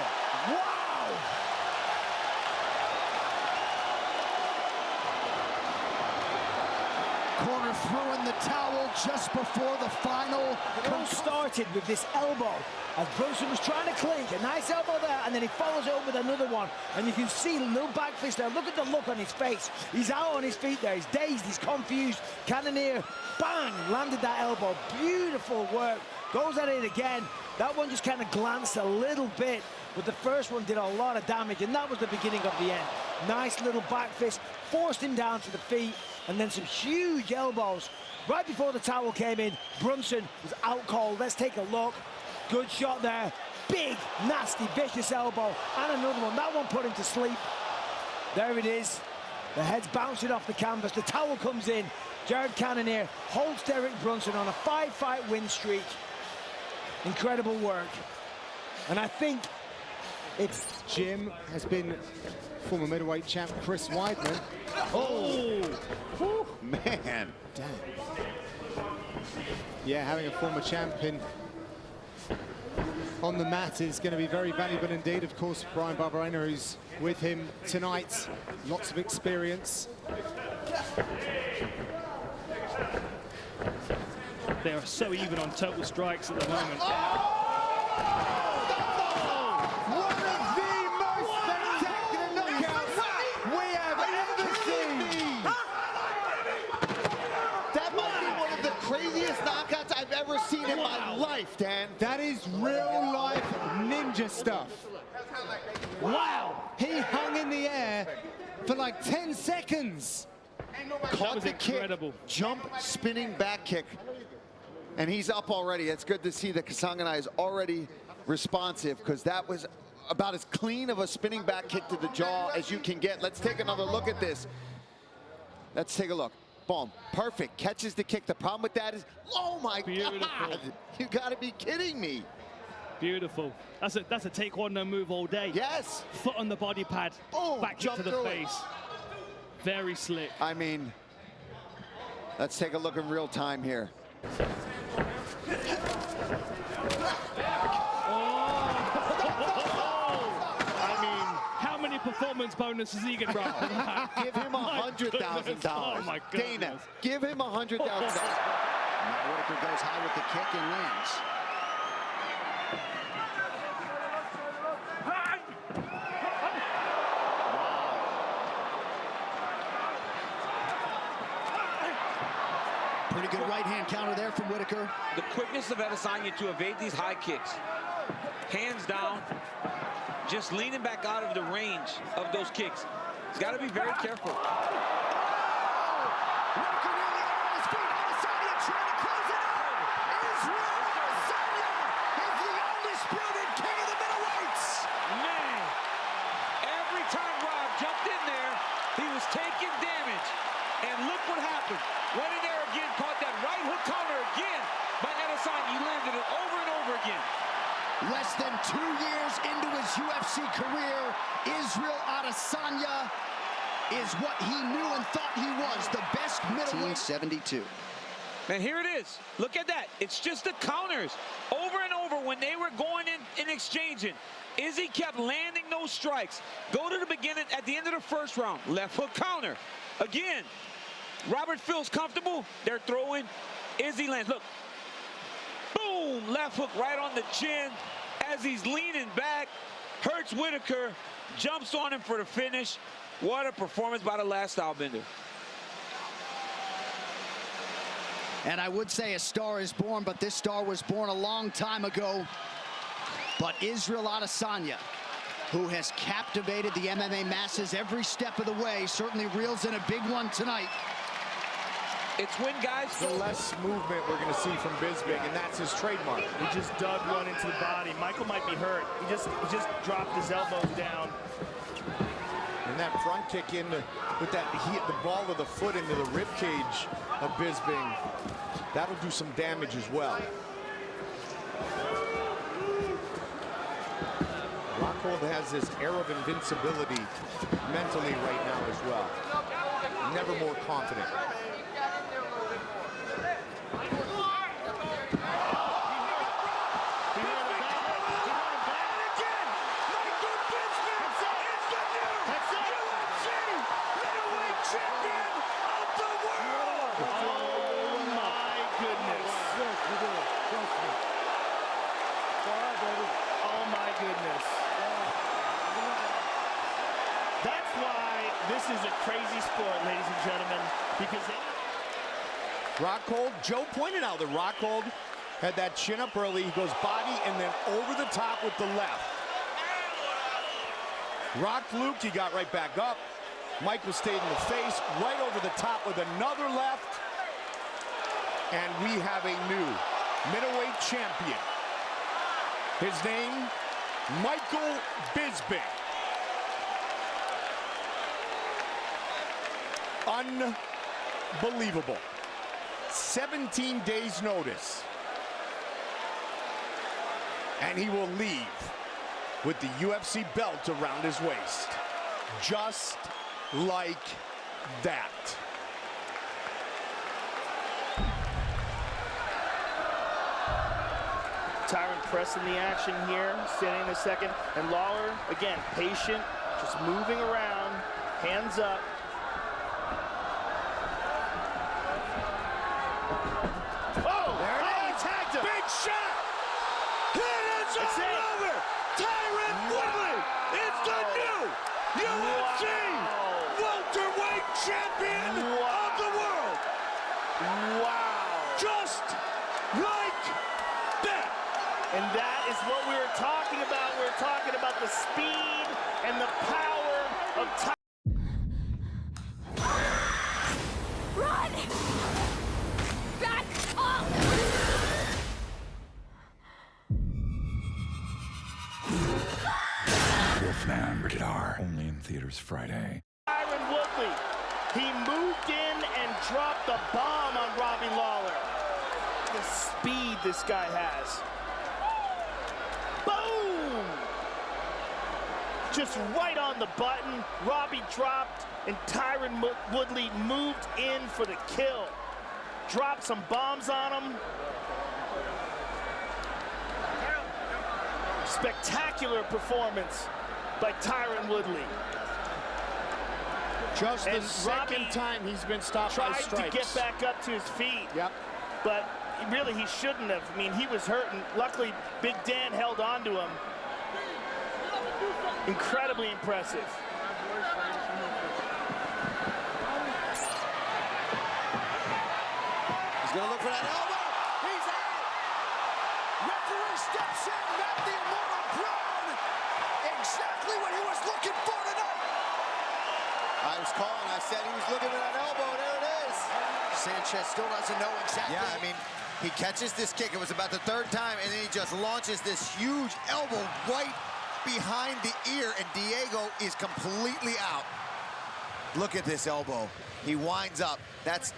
Wow! Corner threw in the towel just before the final. It all started with this elbow as Brunson was trying to clink. A nice elbow there, and then he follows it up with another one. And you can see the little back fist there. Look at the look on his face. He's out on his feet there. He's dazed. He's confused. Cannonier, bang, landed that elbow. Beautiful work. Goes at it again. That one just kind of glanced a little bit, but the first one did a lot of damage, and that was the beginning of the end. Nice little back fist, forced him down to the feet, and then some huge elbows. Right before the towel came in, Brunson was out cold. Let's take a look. Good shot there. Big, nasty, vicious elbow, and another one. That one put him to sleep. There it is. The head's bouncing off the canvas. The towel comes in. Jared Cannonier holds Derek Brunson on a 5-fight win streak. Incredible work. And I think it's Jim has been former middleweight champ Chris Weidman. Oh, man. Damn. Yeah, having a former champion on the mat is going to be very valuable indeed. Of course, Brian Barberena, who's with him tonight, lots of experience. They are so even on total strikes at the moment. One of the most spectacular knockouts we have ever seen. That might be one of the craziest knockouts I've ever seen in my life, Dan. That is real life ninja stuff. wow. He hung in the air for like 10 seconds. Caught the incredible kick, jump, spinning back kick. And he's up already. It's good to see that Kasanganay is already responsive, because that was about as clean of a spinning back kick to the jaw as you can get. Let's take another look at this. Let's take a look. Boom. Perfect. Catches the kick. The problem with that is, oh my God. You got to be kidding me. Beautiful. That's a taekwondo move all day. Yes. Foot on the body pad. Boom. Back Jump to the face. Very slick. I mean, let's take a look in real time here. I mean, how many performance bonuses he can run? Give him $100,000. Oh my goodness. Dana, give him $100,000. Now Whitaker goes high with the kick and lands. Pretty good right-hand counter there from Whitaker. The quickness of Adesanya to evade these high kicks. Hands down, just leaning back out of the range of those kicks. He's got to be very careful. Whitaker nearly on his feet. Adesanya trying to close it out. Israel Adesanya is the undisputed king of the middleweights. Man, every time Rob jumped in there, he was taking damage. And look what happened. Went in there again, caught that right hook counter again by Adesanya. He landed it over and over again. Less than 2 years into his UFC career, Israel Adesanya is what he knew and thought he was, the best middleweight. 72. Man, here it is. Look at that. It's just the counters over and over when they were going in and exchanging. Izzy kept landing those strikes. Go to the beginning, at the end of the first round, left hook counter. Again, Robert feels comfortable. They're throwing. Izzy lands. Look. Boom! Left hook right on the chin as he's leaning back. Hurts Whitaker, jumps on him for the finish. What a performance by the last stylebender. And I would say a star is born, but this star was born a long time ago. But Israel Adesanya, who has captivated the MMA masses every step of the way, certainly reels in a big one tonight. It's when guys... The less movement we're going to see from Bisping, and that's his trademark. He just dug one into the body. Michael might be hurt. He just dropped his elbows down. And that front kick in with that, he hit the ball of the foot into the rib cage of Bisping. That'll do some damage as well. Rockhold has this air of invincibility mentally right now as well. Never more confident. This is a crazy sport, ladies and gentlemen, because Rockhold, Joe pointed out that Rockhold had that chin up early. He goes body and then over the top with the left. Rocked Luke, he got right back up. Michael stayed in the face, right over the top with another left. And we have a new middleweight champion. His name, Michael Bisping. Unbelievable. 17 days notice. And he will leave with the UFC belt around his waist. Just like that. Tyron pressing the action here, standing in the second. And Lawler, again, patient, just moving around, hands up. Champion of the world. Wow. Just like that. And that is what we were talking about. We were talking about the speed and the power of time. Run! Back up! Wolfman, rated R. Only in theaters Friday. Tyron Woodley. He moved in and dropped the bomb on Robbie Lawler. The speed this guy has. Boom! Just right on the button. Robbie dropped, and Tyron Woodley moved in for the kill. Dropped some bombs on him. Spectacular performance by Tyron Woodley. Just the second time he's been stopped by strikes. Tried to get back up to his feet. Yep. But really, he shouldn't have. I mean, he was hurting. Luckily, Big Dan held on to him. Incredibly impressive. He's going to look for that elbow. He's out. Referee steps in. Matthew Immortal Brown. Exactly what he was looking for tonight. I was calling. I said he was looking for that elbow. There it is. Sanchez still doesn't know exactly. Yeah, I mean, he catches this kick. It was about the third time, and then he just launches this huge elbow right behind the ear, and Diego is completely out. Look at this elbow. He winds up. That's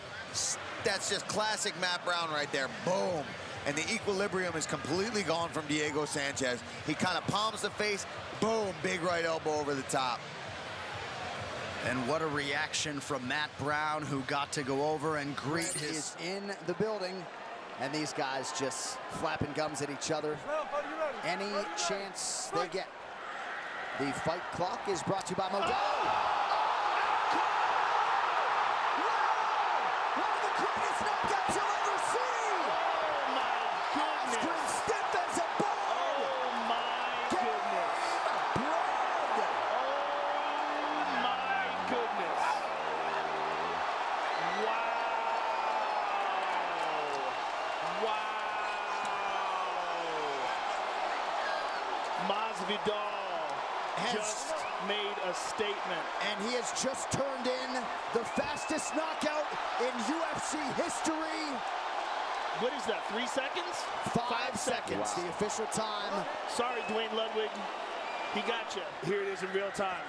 just classic Matt Brown right there. Boom. And the equilibrium is completely gone from Diego Sanchez. He kind of palms the face. Boom. Big right elbow over the top. And what a reaction from Matt Brown, who got to go over and greet his in the building. And these guys just flapping gums at each other any chance they get. The fight clock is brought to you by Modelo. One of the greatest knockouts you'll ever see. Oh my goodness. Askren stiff as a board. Oh my goodness. Blood. Oh my goodness. Wow. Wow. Masvidal just made a statement. And he has just turned in the fastest knockout in UFC history. What is that, 3 seconds? 5 seconds, the official time. Sorry, Dwayne Ludwig. He got you. Here it is in real time.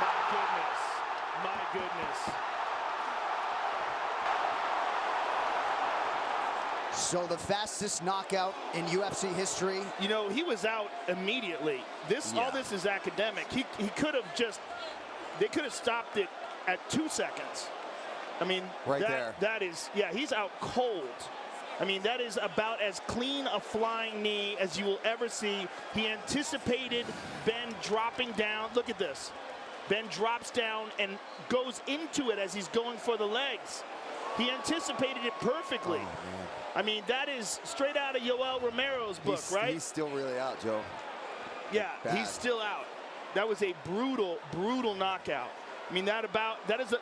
My goodness. My goodness. So the fastest knockout in UFC history. You know, he was out immediately. All this is academic. He could have just, they could have stopped it at 2 seconds. I mean, that is, yeah, he's out cold. I mean, that is about as clean a flying knee as you will ever see. He anticipated Ben dropping down. Look at this. Ben drops down and goes into it as he's going for the legs. He anticipated it perfectly. I mean, that is straight out of Yoel Romero's book, right? He's still really out, Joe. Yeah, he's still out. That was a brutal, brutal knockout. I mean,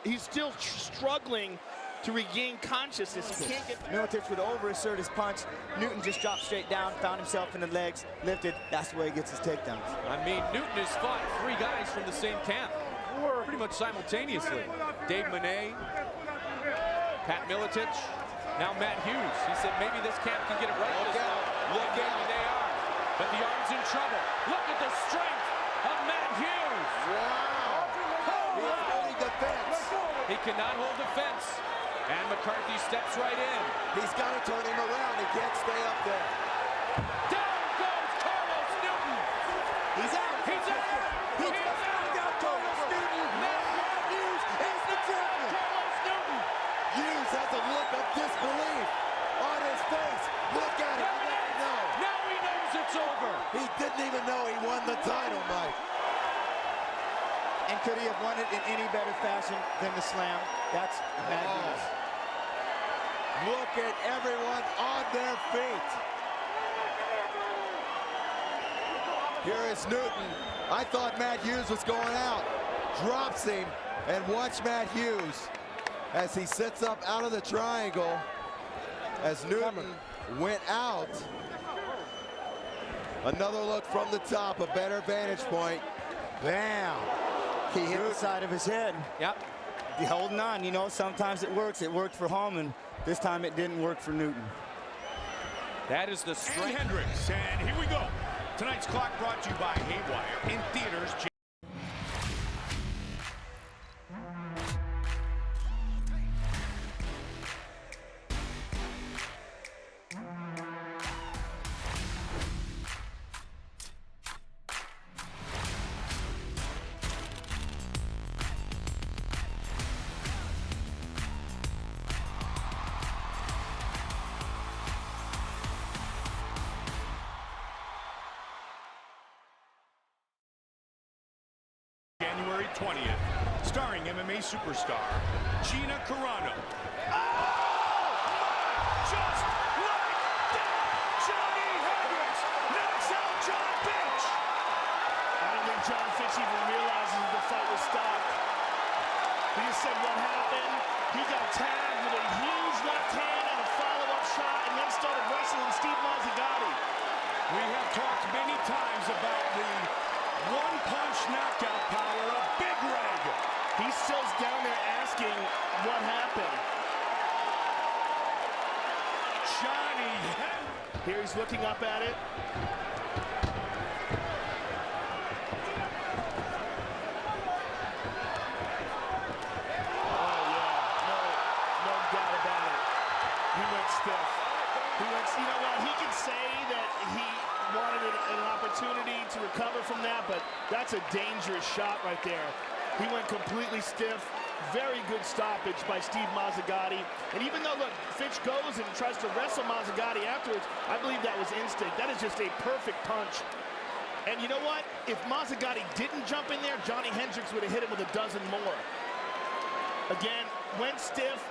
he's still struggling to regain consciousness. He can't get. Miletich would overassert his punch. Newton just dropped straight down, found himself in the legs, lifted. That's the way he gets his takedowns. I mean, Newton has fought 3 guys from the same camp, pretty much simultaneously. Dave Monet, Pat Miletich, now Matt Hughes. He said maybe this camp can get it right. Look at maybe they are. But the arm's in trouble. Look at the strength of Matt Hughes. Wow. He's holding the fence. He cannot hold the fence. And McCarthy steps right in. He's got to turn him around. He can't stay up there. Down goes Carlos Newton. He's out. He's out. He just knocked out Carlos Newton. Matt Hughes is the champion. Carlos Newton. Hughes has a look of disbelief on his face. Look at him. Now he knows it's over. He didn't even know he won the title, Mike. And could he have won it in any better fashion than the slam? That's Matt Hughes. Look at everyone on their feet. Here is Newton. I thought Matt Hughes was going out. Drops him, and watch Matt Hughes as he sits up out of the triangle as Newton went out. Another look from the top, a better vantage point. Bam! He hit the side of his head. Yep. He holding on, you know, sometimes it works. It worked for Holman. This time it didn't work for Newton. That is the strength. And Hendricks, and here we go. Tonight's clock brought to you by Haywire in theaters. January 20th, starring MMA superstar Gina Carano. Just like that, Johnny Hendricks knocks out John Fitch. I don't think John Fitch even realizes the fight was stopped. He just said what happened. He got tagged with a huge left hand and a follow-up shot and then started wrestling Steve Mazzagatti. We have talked many times about the one-punch knockout power of Big Red. He's still down there asking what happened. Johnny Hendricks. Here he's looking up at it. opportunity to recover from that, but that's a dangerous shot right there. He went completely stiff. Very good stoppage by Steve Mazzagatti. And even though, look, Fitch goes and tries to wrestle Mazzagatti afterwards, I believe that was instinct. That is just a perfect punch. And you know what? If Mazzagatti didn't jump in there, Johnny Hendricks would have hit him with a dozen more. Again, went stiff,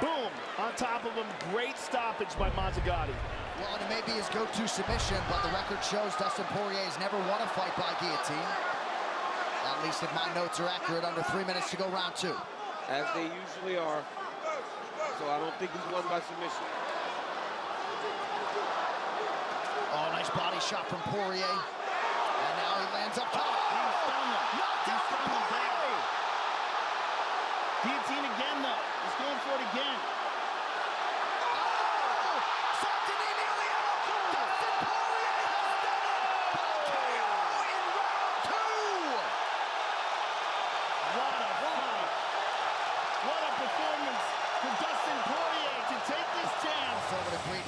boom, on top of him. Great stoppage by Mazzagatti. Well, and it may be his go-to submission, but the record shows Dustin Poirier has never won a fight by guillotine. At least if my notes are accurate, under 3 minutes to go round 2. As they usually are. So I don't think he's won by submission. Oh, nice body shot from Poirier. And now he lands up top. Knocked out from Poirier. Guillotine again, though. He's going for it again.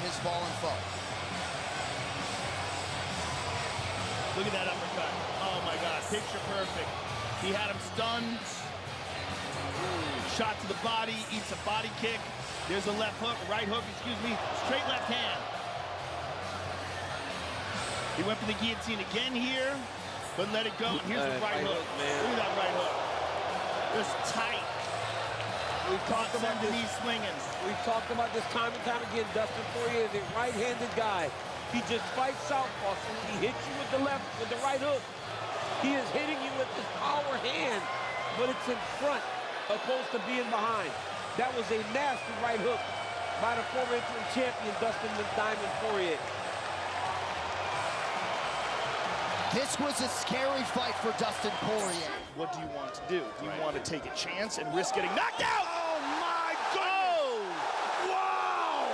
His fallen foe. Look at that uppercut. Oh my God, picture perfect. He had him stunned. Shot to the body, eats a body kick. There's a left hook, right hook, excuse me, straight left hand. He went for the guillotine again here, but let it go. Here's the right hook. Look at that right hook. Just tight. We've talked about these swinging. We've talked about this time and time again. Dustin Poirier is a right-handed guy. He just fights southpaw. So when he hits you with the left, with the right hook, he is hitting you with his power hand, but it's in front, opposed to being behind. That was a nasty right hook by the former interim champion, Dustin the Diamond Poirier. This was a scary fight for Dustin Poirier. What do you want to do? Do you want to take a chance and risk getting knocked out? Oh my goodness! Oh! Wow!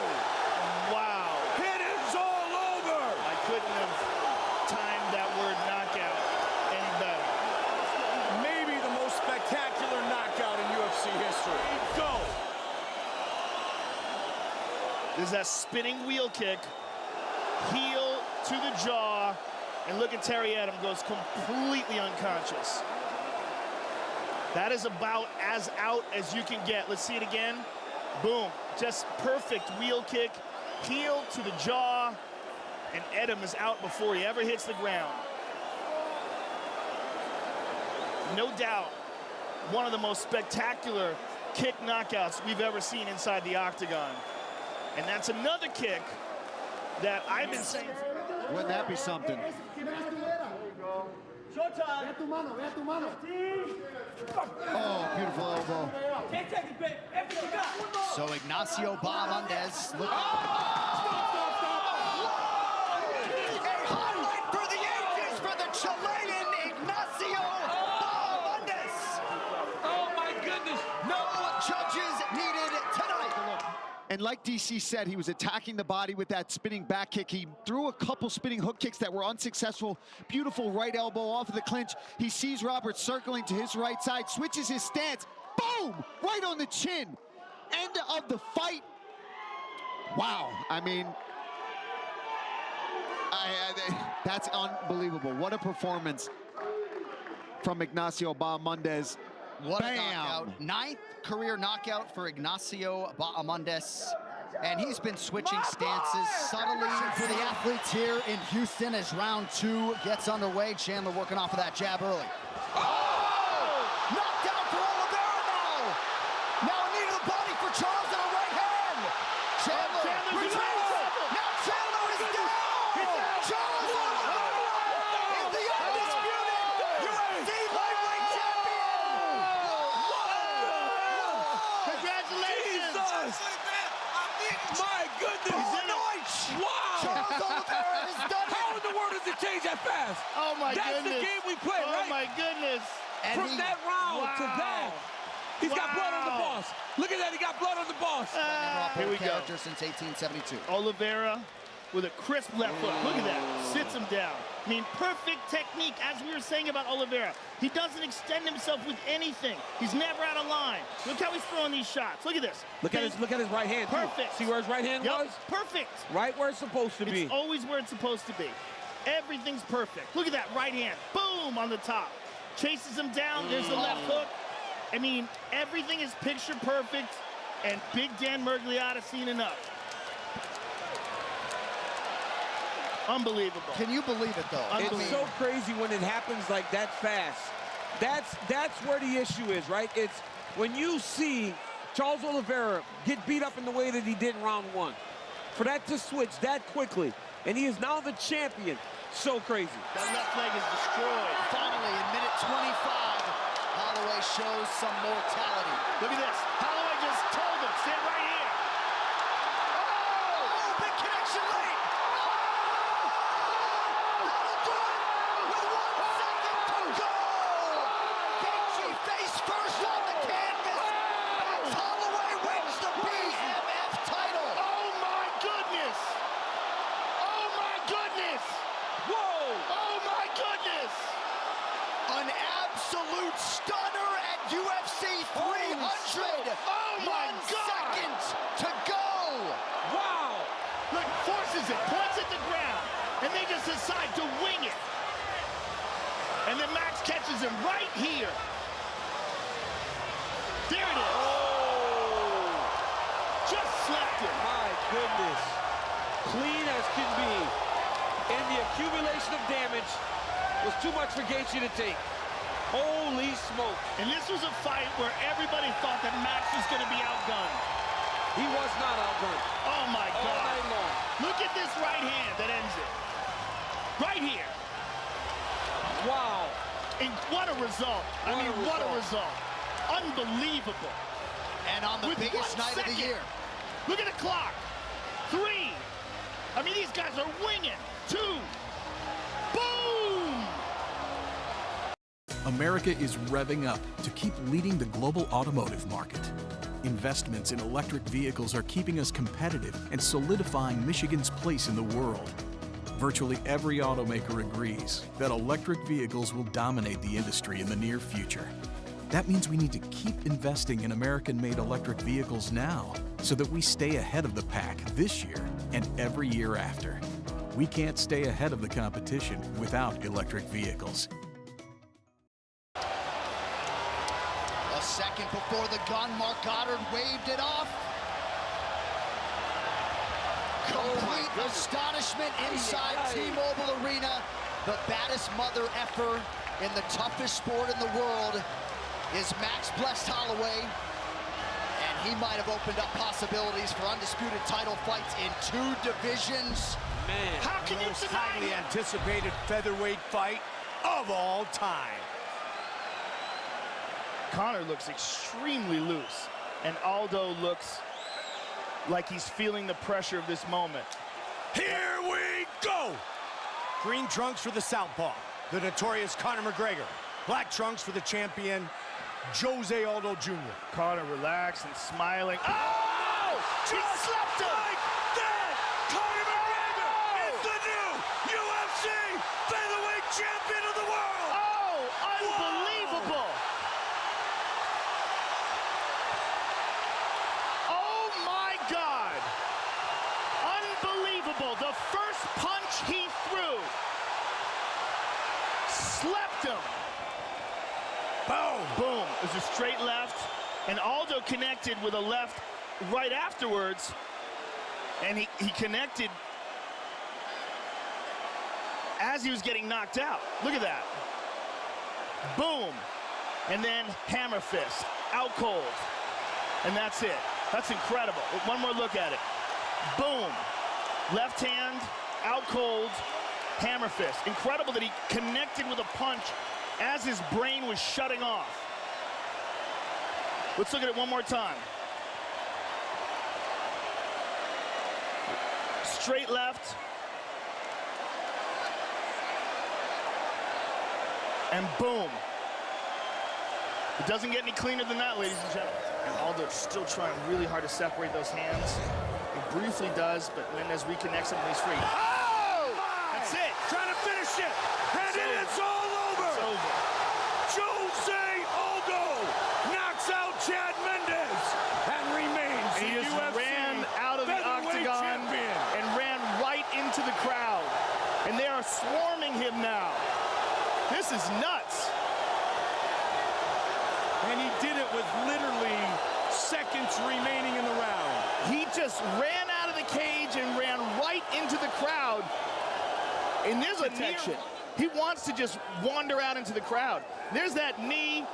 Wow. It is all over! I couldn't have timed that word knockout any better. Maybe the most spectacular knockout in UFC history. Go! There's that spinning wheel kick, heel to the jaw, and look at Terry Adam goes completely unconscious. That is about as out as you can get. Let's see it again. Boom, just perfect wheel kick, heel to the jaw, and Adam is out before he ever hits the ground. No doubt, one of the most spectacular kick knockouts we've ever seen inside the octagon. And that's another kick that I've been saying. Wouldn't that be something? Oh, beautiful elbow. So Ignacio Bahamondes looking. A highlight for the ages for the Chilean Ignacio Bahamondes. Oh my goodness. No judges needed tonight. And like DC said, he was attacking the body with that spinning back kick. He threw a couple spinning hook kicks that were unsuccessful. Beautiful right elbow off of the clinch. He sees Robert circling to his right side, switches his stance. Boom! Right on the chin. End of the fight. Wow. I mean, that's unbelievable. What a performance from Ignacio Bahamondes. What a knockout. 9th career knockout for Ignacio Bahamondes. And he's been switching stances subtly for the athletes here in Houston as round 2 gets underway. Chandler working off of that jab early. Oh! Knocked down for Oliveira now. Now a knee to the body for Charles and a right hand. Chandler retreats. Now Chandler is down. Charles Oliveira is the undisputed UFC lightweight champion. Congratulations. My goodness. Wow. Charles Oliveira has done it. How in the world does it change that fast? Oh my That's goodness. the game we play, right? Oh my goodness. From that round to that. He's got blood on the boss. Look at that, he got blood on the boss. Here we go. Character since 1872. Oliveira with a crisp left hook. Look at that. Sits him down. I mean, perfect technique, as we were saying about Oliveira. He doesn't extend himself with anything. He's never out of line. Look how he's throwing these shots. Look at this. Look at his right hand. Perfect. See where his right hand was? Perfect. Right where it's supposed to be. It's always where it's supposed to be. Everything's perfect. Look at that right hand. Boom on the top. Chases him down. There's the left hook. I mean, everything is picture perfect, and Big Dan Miragliotta seen enough. Unbelievable. Can you believe it, though? It's so crazy when it happens like that fast. That's where the issue is, right? It's when you see Charles Oliveira get beat up in the way that he did in round 1. For that to switch that quickly, and he is now the champion. So crazy. That left leg is destroyed. Finally, in minute 25, Holloway shows some mortality. Look at this. Holloway just told him, stand right here. Oh, big connection late. That'll do it with 1 second to go. Gaethje face first on the canvas. Max Holloway wins the BMF title. Oh, my goodness. Oh, my goodness. Whoa. Oh, my goodness. An absolute stunner at UFC 300. Oh, my 1 God. second to go. Wow. Look, forces it, points at the ground, and they just decide to wing it. And then Max catches him right here. There it is. Oh. Just slapped him. My goodness. Clean as can be. And the accumulation of damage was too much for Gaethje to take. Holy smoke. And this was a fight where everybody thought that Max was going to be outgunned. He was not outgunned. Oh, my All God. night long. Look at this right hand that ends it. Right here. Wow. And what a result. I mean, what a result. Unbelievable. And on the With biggest 1 night of the second. year. Look at the clock. 3. I mean, these guys are winging. 2. Boom! America is revving up to keep leading the global automotive market. Investments in electric vehicles are keeping us competitive and solidifying Michigan's place in the world. Virtually every automaker agrees that electric vehicles will dominate the industry in the near future. That means we need to keep investing in American-made electric vehicles now so that we stay ahead of the pack this year and every year after. We can't stay ahead of the competition without electric vehicles. A second before the gun, Mark Goddard waved it off. Complete astonishment inside T-Mobile Arena. The baddest mother effer in the toughest sport in the world is Max Blessed Holloway. And he might have opened up possibilities for undisputed title fights in 2 divisions. Man, how can you most deny highly it? anticipated featherweight fight of all time. Conor looks extremely loose, and Aldo looks like he's feeling the pressure of this moment. Here we go! Green trunks for the southpaw, the notorious Conor McGregor. Black trunks for the champion, Jose Aldo Jr. Conor relaxed and smiling. Oh! He slapped him! Like that! Conor McGregor is the new UFC featherweight champion of the world! Oh, unbelievable! Oh my God! Unbelievable! The first punch he threw slept him. Boom! Boom. It was a straight left, and Aldo connected with a left right afterwards, and he connected as he was getting knocked out. Look at that. Boom. And then hammer fist, out cold. And that's it. That's incredible. One more look at it. Boom. Left hand, out cold, hammer fist. Incredible that he connected with a punch as his brain was shutting off. Let's look at it one more time. Straight left. And boom. It doesn't get any cleaner than that, ladies and gentlemen. And Aldo's still trying really hard to separate those hands. It briefly does, but Mendez reconnects him and he's free. Oh! That's it. Trying to finish it. And it's all over. It's over. Jose Aldo knocks out Chad Mendez and remains And he the just UFC ran out of the featherweight octagon champion. and ran right into the crowd. And they are swarming him now. This is nuts. And he did it with literally seconds remaining in the round. He just ran out of the cage and ran right into the crowd. And there's a protection. He wants to just wander out into the crowd. There's that knee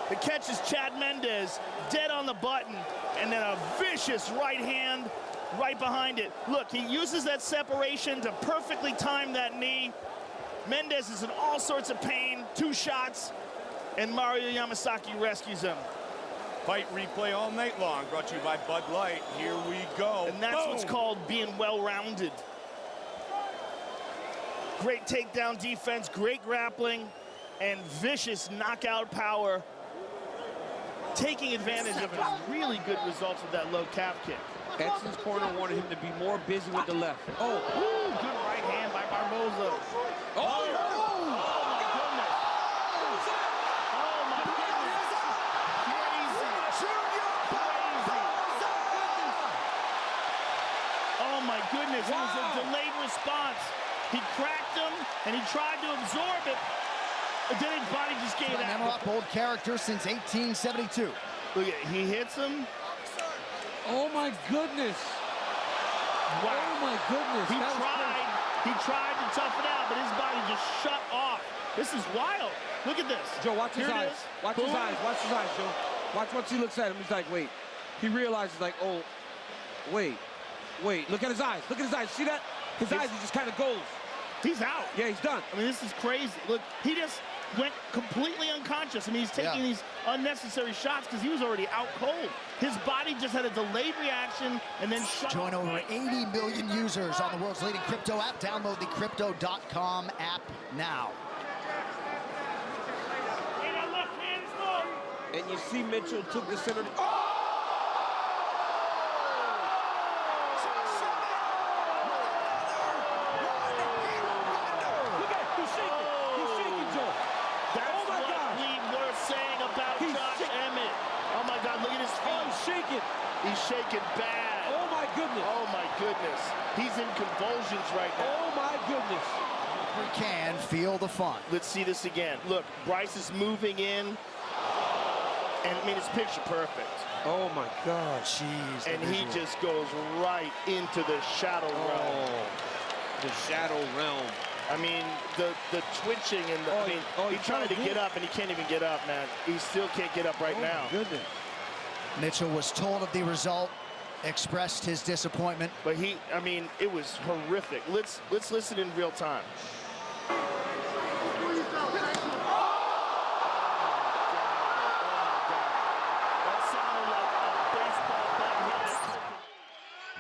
that catches Chad Mendes dead on the button, and then a vicious right hand right behind it. Look, he uses that separation to perfectly time that knee. Mendes is in all sorts of pain, 2 shots, and Mario Yamasaki rescues him. Fight replay all night long, brought to you by Bud Light. Here we go. And that's what's called being well-rounded. Great takedown defense, great grappling, and vicious knockout power. Taking advantage of a really good results with that low calf kick. Edson's corner wanted him to be more busy with the left. Oh, ooh, good right hand by Barboza. Oh, my goodness. Oh, my goodness. Crazy. Oh, my goodness. It was a delayed response. He cracked him, and he tried to absorb it. But then his body just gave out. Never old character since 1872. Look at, he hits him. Oh my goodness. Wow. Oh my goodness. He tried to tough it out, but his body just shut off. This is wild. Look at this. Joe, watch his Here eyes. it is. Watch his eyes. Watch his eyes, Joe. Watch once he looks at him. He's like, wait. He realizes, like, oh, wait. Look at his eyes. Look at his eyes. See that? His eyes, he just kind of goes. He's out. Yeah, he's done. I mean, this is crazy. Look, he just went completely unconscious. I mean, he's taking these unnecessary shots because he was already out cold. His body just had a delayed reaction and then shut off. Join over 80 million users on the world's leading crypto app. Download the Crypto.com app now. And you see Mitchell took the center. He's shaking bad. Oh, my goodness. Oh, my goodness. He's in convulsions right now. Oh, my goodness. We can feel the fun. Let's see this again. Look, Bryce is moving in. And, I mean, it's picture perfect. Oh, my God. Jeez. And he just goes right into the shadow realm. The shadow realm. I mean, the twitching and the, he tried to get up and he can't even get up, man. He still can't get up right now. My goodness. Mitchell was told of the result, expressed his disappointment. But I mean, it was horrific. Let's listen in real time.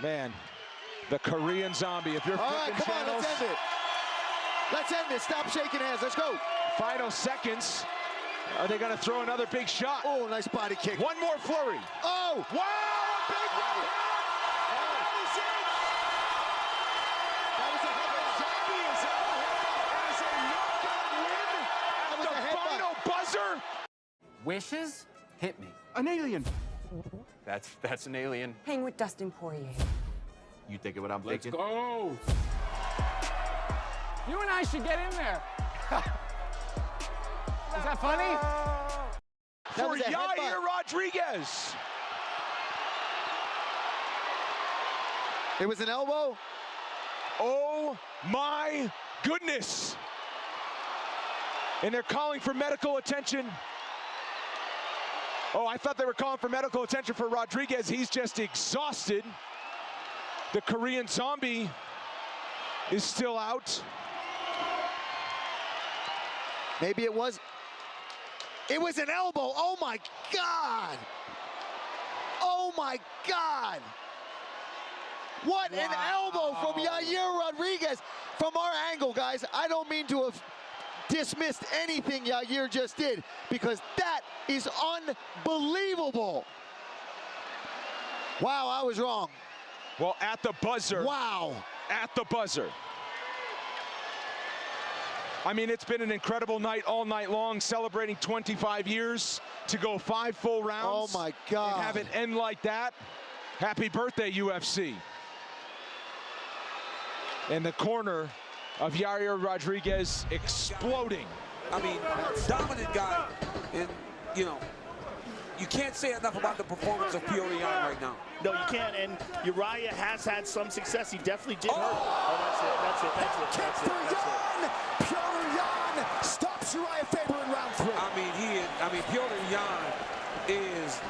Man, the Korean Zombie. If you're flipping channels, let's end it. Let's end this. Stop shaking hands. Let's go. Final seconds. Are they going to throw another big shot? Oh, nice body kick. One more flurry. Oh! Wow! A big one! That was a headbutt. Zombie is out as a knockout win. That was a headbutt. Final buzzer. Wishes? Hit me. An alien. That's an alien. Hang with Dustin Poirier. You thinking what I'm Let's thinking? go. You and I should get in there. Is that funny? For Yair Rodriguez. It was an elbow. Oh my goodness. And they're calling for medical attention. Oh, I thought they were calling for medical attention for Rodriguez. He's just exhausted. The Korean Zombie is still out. Maybe it was. It was an elbow. Oh my God. Oh my God. What an elbow from Yair Rodriguez. From our angle, guys, I don't mean to have dismissed anything Yair just did, because that is unbelievable. Wow, I was wrong. Well, at the buzzer. Wow. At the buzzer. I mean, it's been an incredible night all night long, celebrating 25 years to go 5 full rounds. Oh my God. And have it end like that. Happy birthday, UFC. In the corner of Yair Rodriguez exploding. I mean, dominant guy, and you know, you can't say enough about the performance of Piotr Jan right now. No, you can't, and Uriah has had some success. He definitely did hurt. Oh, that's it. Piotr Jan stops Uriah Faber in round 3. I mean, Piotr Jan is,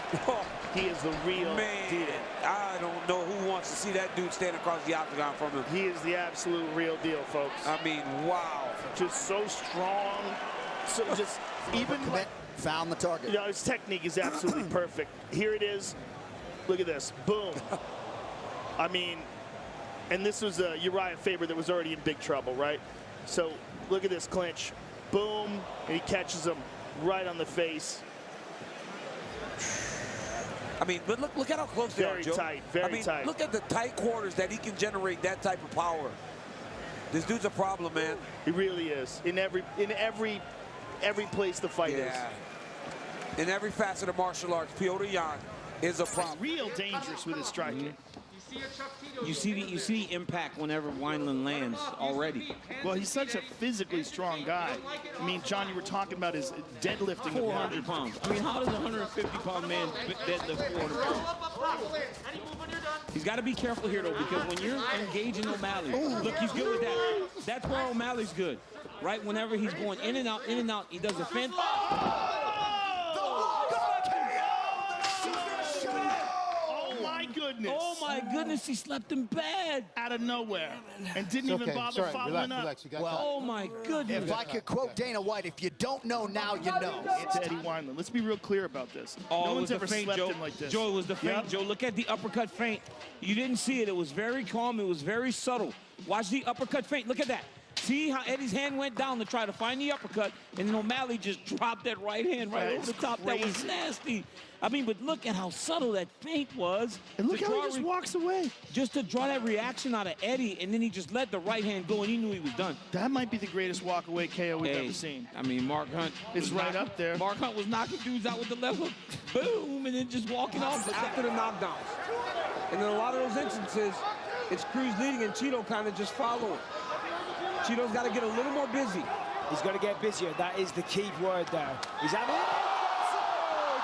he is the real deal. I don't know who wants to see that dude stand across the octagon from him. He is the absolute real deal, folks. I mean, wow. Just so strong. So just even like, found the target. You know, his technique is absolutely perfect. Here it is. Look at this. Boom. I mean, and this was Uriah Faber that was already in big trouble, right? So look at this clinch. Boom. And he catches him right on the face. I mean, but look at how close they are, Joe. Very tight. Look at the tight quarters that he can generate that type of power. This dude's a problem, man. He really is. In every place the fight is. In every facet of martial arts, Piotr Jan is a problem. Real dangerous with his striking. You see the impact whenever Wineland lands already. Well, he's such a physically strong guy. I mean, John, you were talking about his deadlifting. 400 pounds. I mean, how does a 150-pound man deadlift 400 pounds? He's got to be careful here, though, because when you're engaging O'Malley, look, he's good with that. That's where O'Malley's good, right? Whenever he's going in and out, he does a fence. Oh my goodness, he slept him bad out of nowhere and didn't even bother following up. Oh my goodness. If I could quote Dana White, if you don't know now, you know. It's Eddie Wineland. Let's be real clear about this. Oh, no one's ever feint, slept Joe. him like this. Joe, it was the feint, Joe. Look at the uppercut feint. You didn't see it. It was very calm. It was very subtle. Watch the uppercut feint. Look at that. See how Eddie's hand went down to try to find the uppercut, and then O'Malley just dropped that right hand right over the top. Crazy. That was nasty. I mean, but look at how subtle that feint was. And look how he just walks away. Just to draw that reaction out of Eddie, and then he just let the right hand go, and he knew he was done. That might be the greatest walk-away KO we've ever seen. I mean, Mark Hunt. It's right up there. Mark Hunt was knocking dudes out with the left hook. Boom, and then just walking off. After the knockdowns. And in a lot of those instances, it's Cruz leading, and Cheeto kind of just following. Cheeto's got to get a little more busy. He's got to get busier. That is the key word there. He's having it.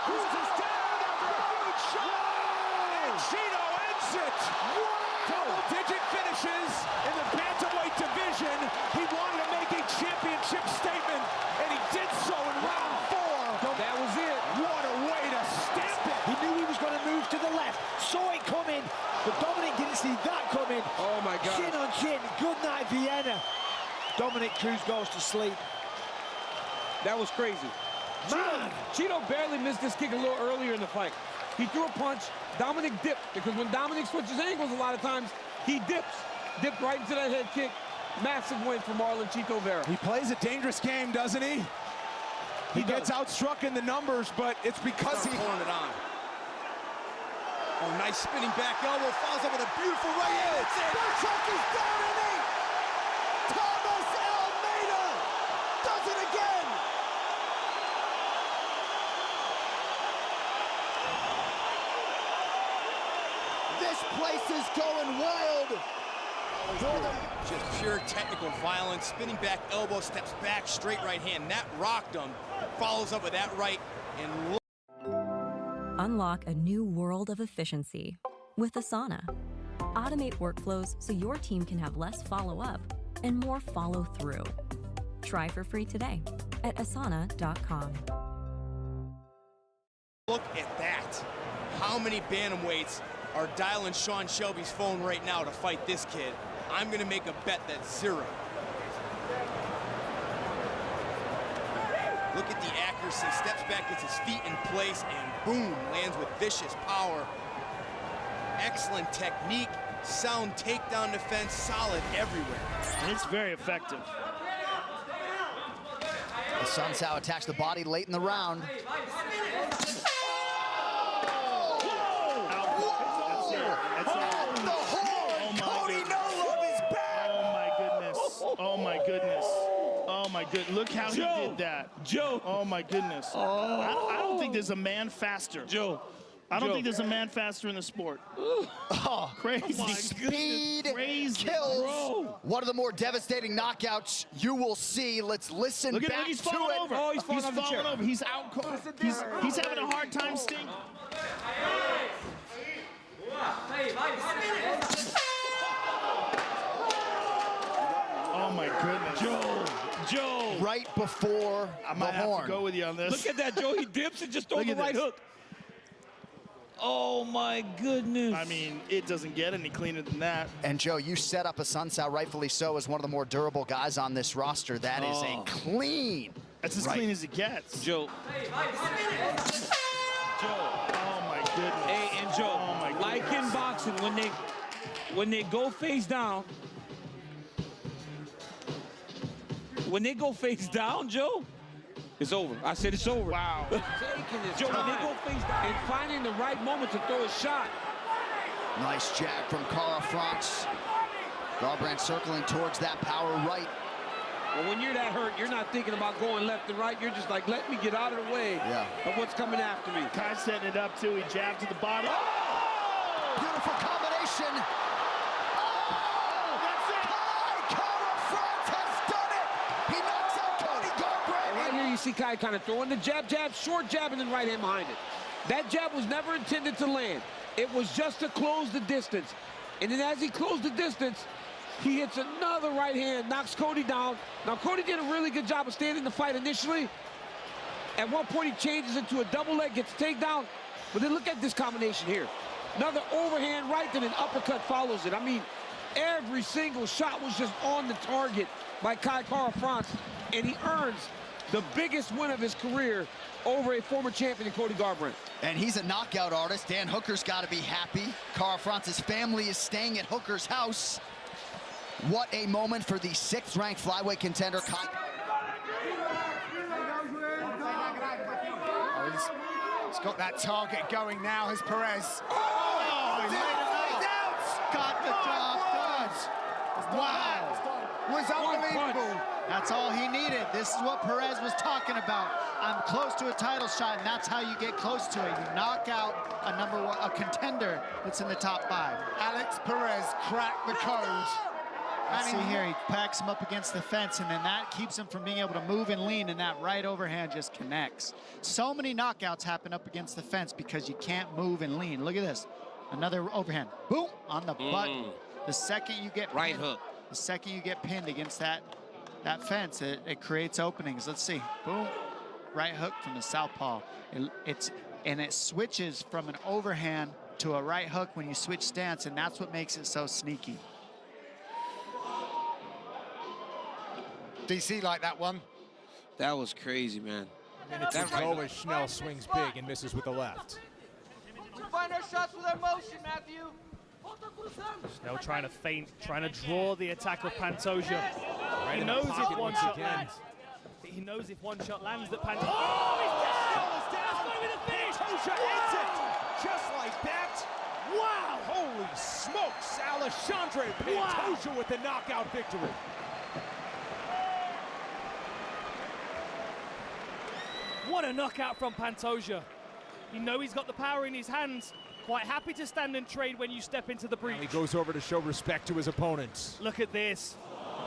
Cruz is down after the huge shot. And Cheeto ends it. Double-digit finishes in the bantamweight division. He wanted to make a championship statement, and he did so in round 4. That was it. What a way to stamp it. He knew he was going to move to the left. Saw it coming, but Dominic didn't see that coming. Oh, my God. Chin on chin. Good night, Vienna. Dominic Cruz goes to sleep. That was crazy. Cheeto barely missed this kick a little earlier in the fight. He threw a punch. Dominic dipped, because when Dominic switches angles a lot of times, he dips. Dipped right into that head kick. Massive win for Marlon Chito Vera. He plays a dangerous game, doesn't he? He gets outstruck in the numbers, but it's because he's pulling it on. Oh, nice spinning back elbow. Follows up with a beautiful right hand. Berchuk is down and 8. Thomas Almeida does it again. This place is going wild. Just pure technical violence. Spinning back elbow, steps back, straight right hand. That rocked him. Follows up with that right and Unlock a new world of efficiency with Asana. Automate workflows so your team can have less follow-up and more follow-through. Try for free today at asana.com. look at that. How many bantamweights are dialing Sean Shelby's phone right now to fight this kid? I'm going to make a bet that's 0. Look at the accuracy, steps back, gets his feet in place, and boom, lands with vicious power. Excellent technique, sound takedown defense, solid everywhere. And it's very effective. Sun Tzu attacks the body late in the round. Oh my goodness. Oh my goodness. Look how he did that. Joe. Oh my goodness. Oh. I don't think there's a man faster. Joe. I don't think there's a man faster in the sport. Oh, crazy. Speed crazy, kills. bro. One of the more devastating knockouts you will see. Let's listen Look at back him, he's to falling it. over. Oh, he's falling over. He's out. He's having a hard time staying. Oh my goodness. Joe. Right before I might the have horn. to go with you on this. Look at that, Joe. He dips and just throws the right hook. Oh my goodness. I mean, it doesn't get any cleaner than that. And Joe, you set up Assunção, rightfully so, as one of the more durable guys on this roster. That is a clean. That's as clean as it gets. Joe. Oh my goodness. Hey, and Joe, like in boxing, when they go face down, Joe, it's over. I said it's over. Wow. Joe, when they go face down and finding the right moment to throw a shot. Nice jab from Cara France. Garbrandt circling towards that power right. Well, when you're that hurt, you're not thinking about going left and right. You're just like, let me get out of the way of what's coming after me. Kai's setting it up, too. He jabbed to the bottom. Oh! Beautiful combination. Oh! That's it! Cara France has done it! He knocks out Cody Garbrandt. Right here, you see Kai kind of throwing the jab, short jab, and then right hand behind it. That jab was never intended to land. It was just to close the distance. And then as he closed the distance, he hits another right hand, knocks Cody down. Now, Cody did a really good job of standing the fight initially. At one point, he changes into a double leg, gets a takedown. But then look at this combination here. Another overhand right, then an uppercut follows it. I mean, every single shot was just on the target by Kai Cara France. And he earns the biggest win of his career over a former champion in Cody Garbrandt. And he's a knockout artist. Dan Hooker's got to be happy. Cara France's family is staying at Hooker's house. What a moment for the 6th-ranked flyweight contender, Kai. He's got that target going now, has Perez. Oh, He's got the job done. Wow. Was unbelievable. That's all he needed. This is what Perez was talking about. I'm close to a title shot, and that's how you get close to it. You knock out a contender that's in the top 5. Alex Perez cracked the code. See here, he packs him up against the fence, and then that keeps him from being able to move and lean, and that right overhand just connects. So many knockouts happen up against the fence because you can't move and lean. Look at this. Another overhand. Boom! On the button. The second you get right pinned, hook. The second you get pinned against that fence, it creates openings. Let's see. Boom. Right hook from the southpaw. It switches from an overhand to a right hook when you switch stance, and that's what makes it so sneaky. DC like that one. That was crazy, man. Minutes to go as Schnell swings big and misses with the left. We find our shots with our motion, Matthew. Schnell trying to feint, trying to draw the attack of Pantoja. Right He in knows the if pocket one once shot again. lands. He knows if one shot lands that Pantoja. Oh, he's down! He's going with the finish! Pantoja ends it! Just like that. Wow! Holy smokes! Alexandre Pantoja with the knockout victory. What a knockout from Pantoja. You know he's got the power in his hands. Quite happy to stand and trade when you step into the breach. He goes over to show respect to his opponents. Look at this.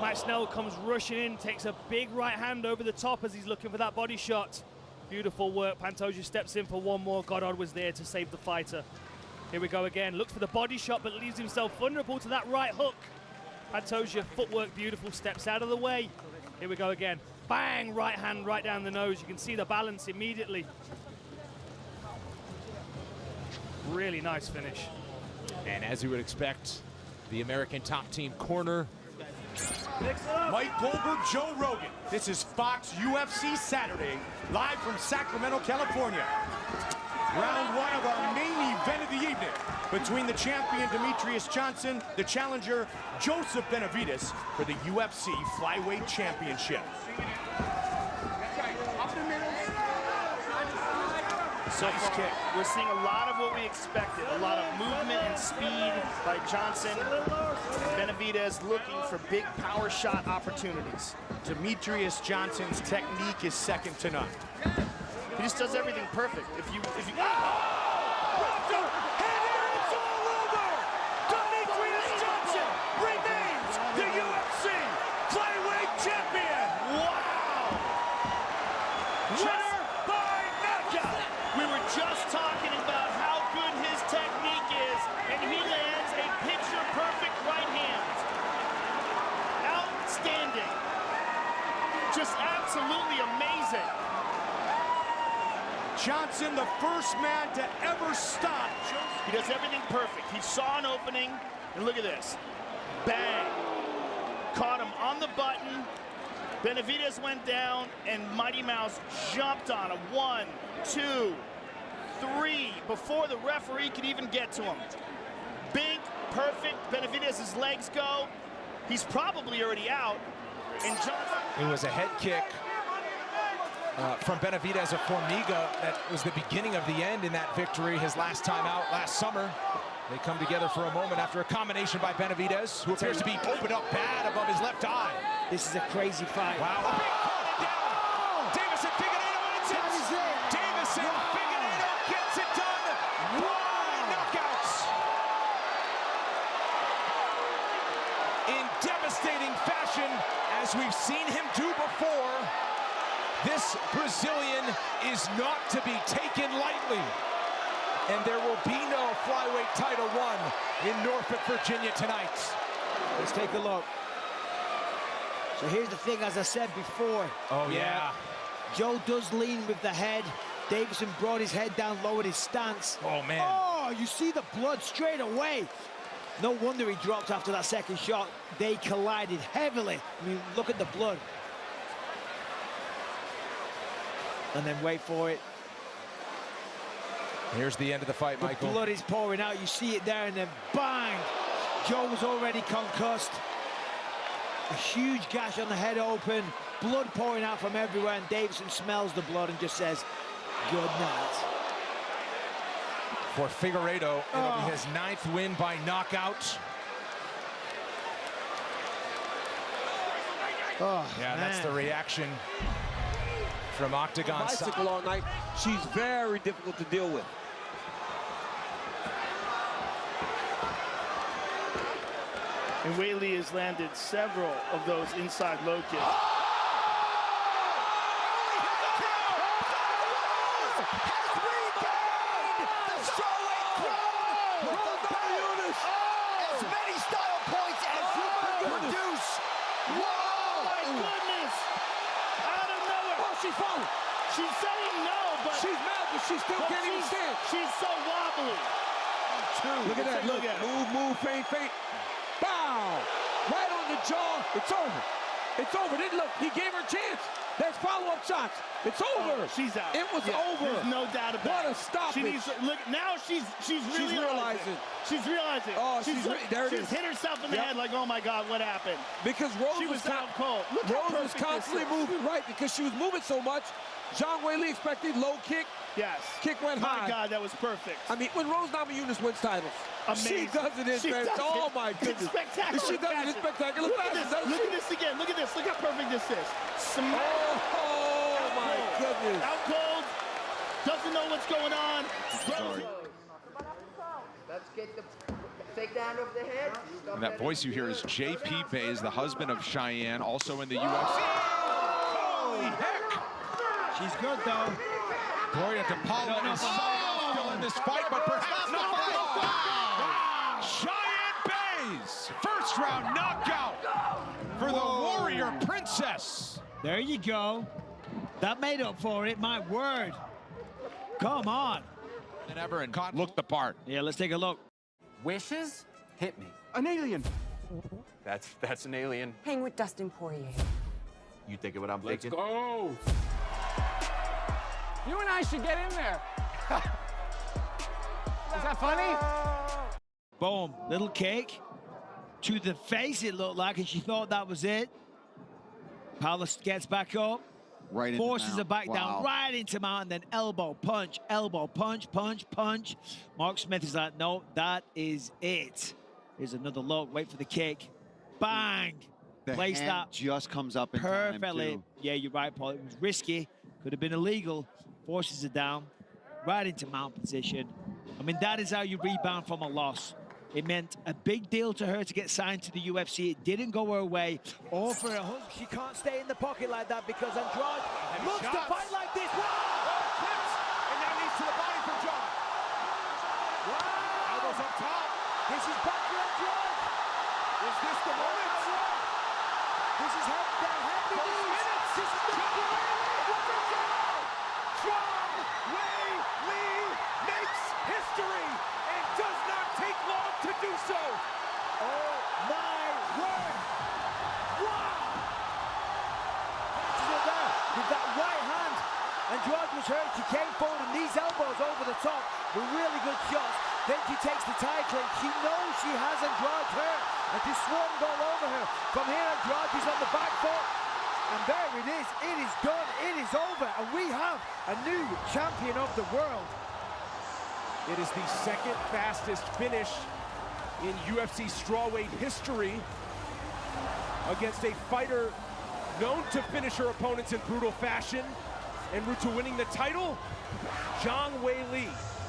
Matt Schnell comes rushing in, takes a big right hand over the top as he's looking for that body shot. Beautiful work. Pantoja steps in for one more. Goddard was there to save the fighter. Here we go again. Looks for the body shot, but leaves himself vulnerable to that right hook. Pantoja, footwork beautiful, steps out of the way. Here we go again. Bang, right hand right down the nose. You can see the balance immediately. Really nice finish. And as you would expect, the American top team corner. Mike Goldberg, Joe Rogan. This is Fox UFC Saturday, live from Sacramento, California. Round 1 of our main event of the evening between the champion Demetrius Johnson, the challenger Joseph Benavidez for the UFC Flyweight Championship. So far, we're seeing a lot of what we expected. A lot of movement and speed by Johnson. Benavidez looking for big power shot opportunities. Demetrius Johnson's technique is second to none. He just does everything perfect. If you And it's all over! Demetrius Johnson remains the UFC flyweight champion! Wow! Winner by knockout! We were just talking about how good his technique is, and he lands a picture-perfect right hand. Outstanding. Just absolutely amazing. Johnson, the first man to ever stop. He does everything perfect. He saw an opening, and look at this. Bang. Caught him on the button. Benavidez went down, and Mighty Mouse jumped on him. 1, 2, 3, before the referee could even get to him. Big, perfect. Benavidez's legs go. He's probably already out. And Johnson. It was a head kick from Benavidez of Formiga. That was the beginning of the end in that victory, his last time out last summer. They come together for a moment after a combination by Benavidez, who appears to be opened up bad above his left eye. This is a crazy fight. Wow. Down. Davison Figueiredo wins it. Davison Figueiredo gets it done. 1 knockouts. In devastating fashion, as we've seen him do before, this Brazilian is not to be taken lightly. And there will be no flyweight title won in Norfolk, Virginia tonight. Let's take a look. So here's the thing, as I said before. Oh, yeah. Joe does lean with the head. Davison brought his head down, lowered his stance. Oh, man. Oh, you see the blood straight away. No wonder he dropped after that second shot. They collided heavily. I mean, look at the blood. And then wait for it. Here's the end of the fight, Michael. The blood is pouring out. You see it there, and then bang! Joe was already concussed. A huge gash on the head open. Blood pouring out from everywhere, and Davison smells the blood and just says, good night. For Figueiredo, it'll be his 9th win by knockout. Oh, yeah, man. That's the reaction from Octagon. Bicycle all night. She's very difficult to deal with. And Weili has landed several of those inside low kicks. As many style points as you can produce. Oh my goodness! Out of nowhere. Oh, she's falling. She's saying no, but she's mad, but she still can't even stand. She's so wobbly. Look at that. Look. Move, feint. Bow! Right on the jaw. It's over. It's over. Look, he gave her a chance. There's follow-up shots. It's over. She's out. It was over. There's no doubt about it. What a stoppage. She needs to, look, now she's really realizing. She's realizing. Oh, there it is. She's hit herself in the head like, oh my God, what happened? Because Rose was out cold. Look how Rose was perfect constantly this is. moving right because she was moving so much. Zhang Weili expected low kick. Yes. Kick went high. My God, that was perfect. I mean, when Rose Namajunas wins titles, Amazing. she does it in fashion. Oh my goodness. It's spectacular. She does it in spectacular fashion. Look at this again. Look at this. Look how perfect this is. Smack. Oh my goodness. Out cold. Doesn't know what's going on. Let's get the takedown of the head. And that voice you hear is J.P. Bays, the husband of Cheyenne, also in the UFC. Holy heck! She's good, though. Gloria DePaula is still in this fight, but perhaps not. Cheyenne Bays, first round knockout for the Warrior Princess. There you go. That made up for it, my word. Come on. And Everett looked the part. Yeah, let's take a look. Wishes? Hit me. An alien. That's an alien. Hang with Dustin Poirier. You thinking what I'm Let's thinking? go. You and I should get in there. Is that funny? Boom. Little kick. To the face, it looked like, and she thought that was it. Paula gets back up. Right forces her back down, right into Mount, and then elbow, punch, punch. Mark Smith is like, no, that is it. Here's another look. Wait for the kick. Bang. The Place hand that just comes up in perfectly. time, too. Yeah, you're right, Paul. It was risky. Could have been illegal. Forces it down. Right into mount position. I mean, that is how you rebound from a loss. It meant a big deal to her to get signed to the UFC. It didn't go her way. Or for her husband, she can't stay in the pocket like that because Andrade looks to fight like this. Wow! And that leads to the body from John. Wow! Elbows up top. This is back to Andrade. Is this the moment? This is the heavy news. This is the Zhang Weili makes history and does not take long to do so. Oh my word! Wow! With that right hand, Andrade was hurt. She came forward, and these elbows over the top were really good shots. Then she takes the tie clinch. She knows she has Andrade hurt, and she swarmed all over her. From here, Andrade is on the back foot. And there it is. It is done. It is over. And we have a new champion of the world. It is the second fastest finish in UFC strawweight history against a fighter known to finish her opponents in brutal fashion. En route to winning the title, Zhang Weili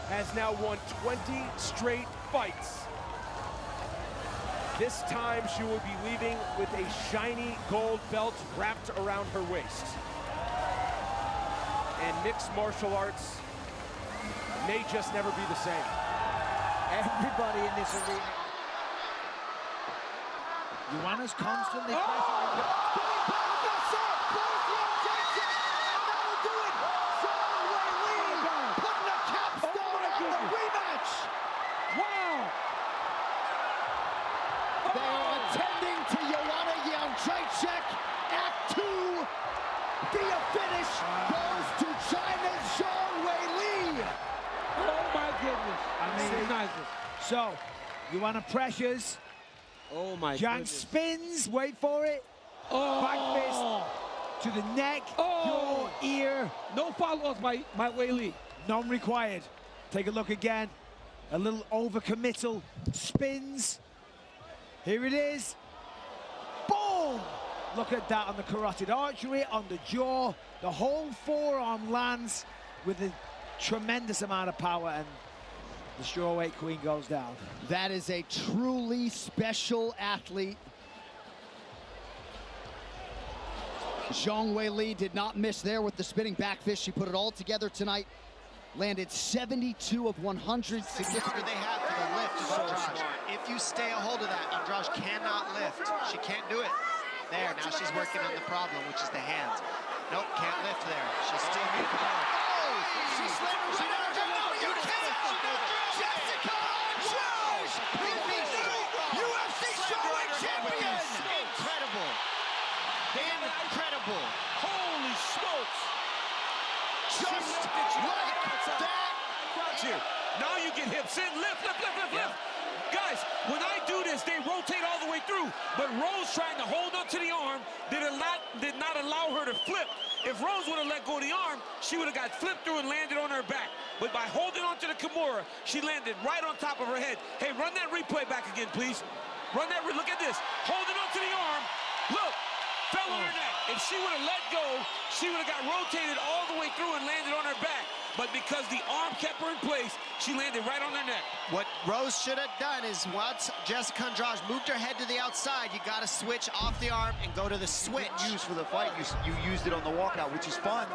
has now won 20 straight fights. This time she will be leaving with a shiny gold belt wrapped around her waist. And mixed martial arts may just never be the same. Everybody in this arena. Joanna's constantly pressuring. Act 2 via finish goes to China's Zhang Weili. Oh my goodness. I mean, so, Joanna pressures. Oh my Zhang goodness. spins, wait for it. Oh. Back fist to the neck, Oh. your ear. No follow-ups by Weili. None required. Take a look again. A little overcommittal. Spins. Here it is. Boom! Look at that on the carotid artery, on the jaw. The whole forearm lands with a tremendous amount of power, and the strawweight queen goes down. That is a truly special athlete. Zhang Weili did not miss there with the spinning back fist. She put it all together tonight. Landed 72 of 100. Significant they have for the lift is Andrade. If you stay a hold of that, Andrade cannot lift. She can't do it. There, now she's working on the problem, which is the hands. Nope, can't lift there. She'll still be power. Oh! She slammed her right out. No, you can't! Jessica Andrade! UFC strawweight champion! Incredible. Incredible. Holy smokes! Just like that. Here. Now you get hips in, lift. Guys, when I do this, they rotate all the way through. But Rose trying to hold on to the arm did not allow her to flip. If Rose would have let go of the arm, she would have got flipped through and landed on her back. But by holding on to the Kimura, she landed right on top of her head. Hey, run that replay back again, please. Look at this. Holding on to the arm. Look, fell on her neck. If she would have let go, she would have got rotated all the way through and landed on her back. But because the arm kept her in place, she landed right on her neck. What Rose should have done is once Jessica Andrade moved her head to the outside, you got to switch off the arm and go to the switch. Used for the fight, you used it on the walkout, which is fun,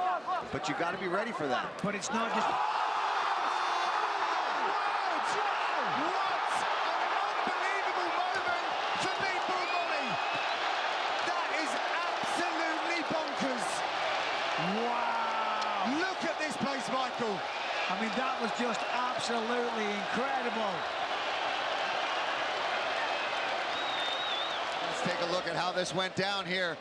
but you got to be ready for that. But it's not just... Michael. I mean, that was just absolutely incredible. Let's take a look at how this went down here.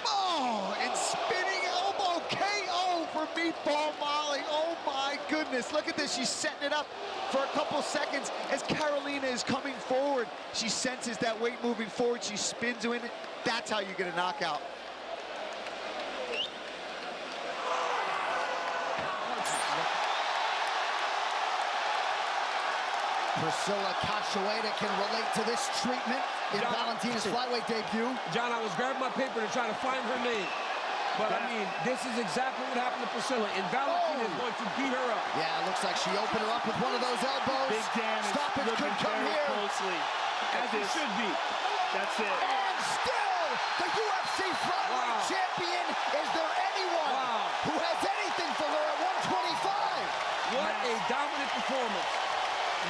Oh, and spinning elbow KO for Meatball Molly. Oh my goodness, look at this. She's setting it up for a couple seconds as Carolina is coming forward. She senses that weight moving forward. She spins in it. That's how you get a knockout. Priscilla Cachoeira can relate to this treatment in Valentina's flyweight debut. John, I was grabbing my paper to try to find her name. But, I mean, this is exactly what happened to Priscilla, and Valentina is going to beat her up. Yeah, it looks like she opened her up with one of those elbows. Big Dan Stoppage could come here. Closely. As it should be. That's it. And still, the UFC flyweight champion. Is there anyone who has anything for her at 125? What a dominant performance.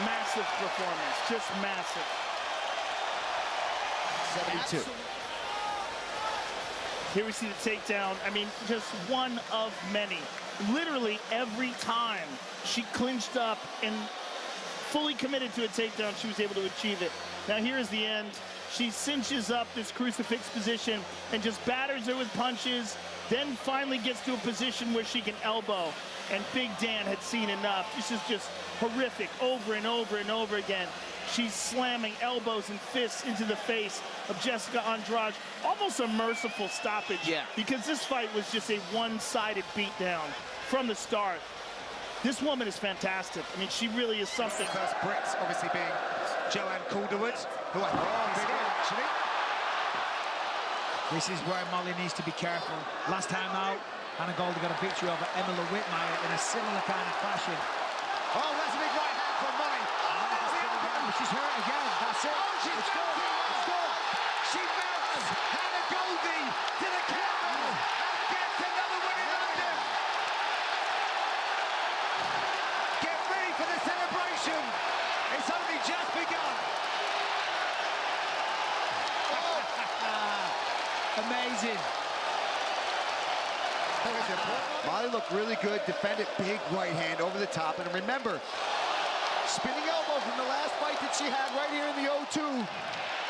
Massive performance. Just massive. 72. Here we see the takedown. I mean, just one of many. Literally every time she clinched up and fully committed to a takedown, she was able to achieve it. Now here is the end. She cinches up this crucifix position and just batters her with punches, then finally gets to a position where she can elbow. And Big Dan had seen enough. This is just horrific over and over and over again. She's slamming elbows and fists into the face of Jessica Andrade. Almost a merciful stoppage. Yeah. Because this fight was just a one-sided beatdown from the start. This woman is fantastic. I mean, she really is something. First bricks, obviously being Joanne Calderwood, who I think is good, actually. This is where Molly needs to be careful. Last time out, Hannah Golder got a victory over Emily Whitmire in a similar kind of fashion. Oh, that's a big right hand from Molly. She's hurt again. That's it. Oh, she's good. It's good. She mounts Hannah Goldie to the counter and gets another win in London. Get ready for the celebration. It's only just begun. Amazing. Molly looked really good, defended big right hand over the top. And remember, spinning elbow from the last fight that she had right here in the O2.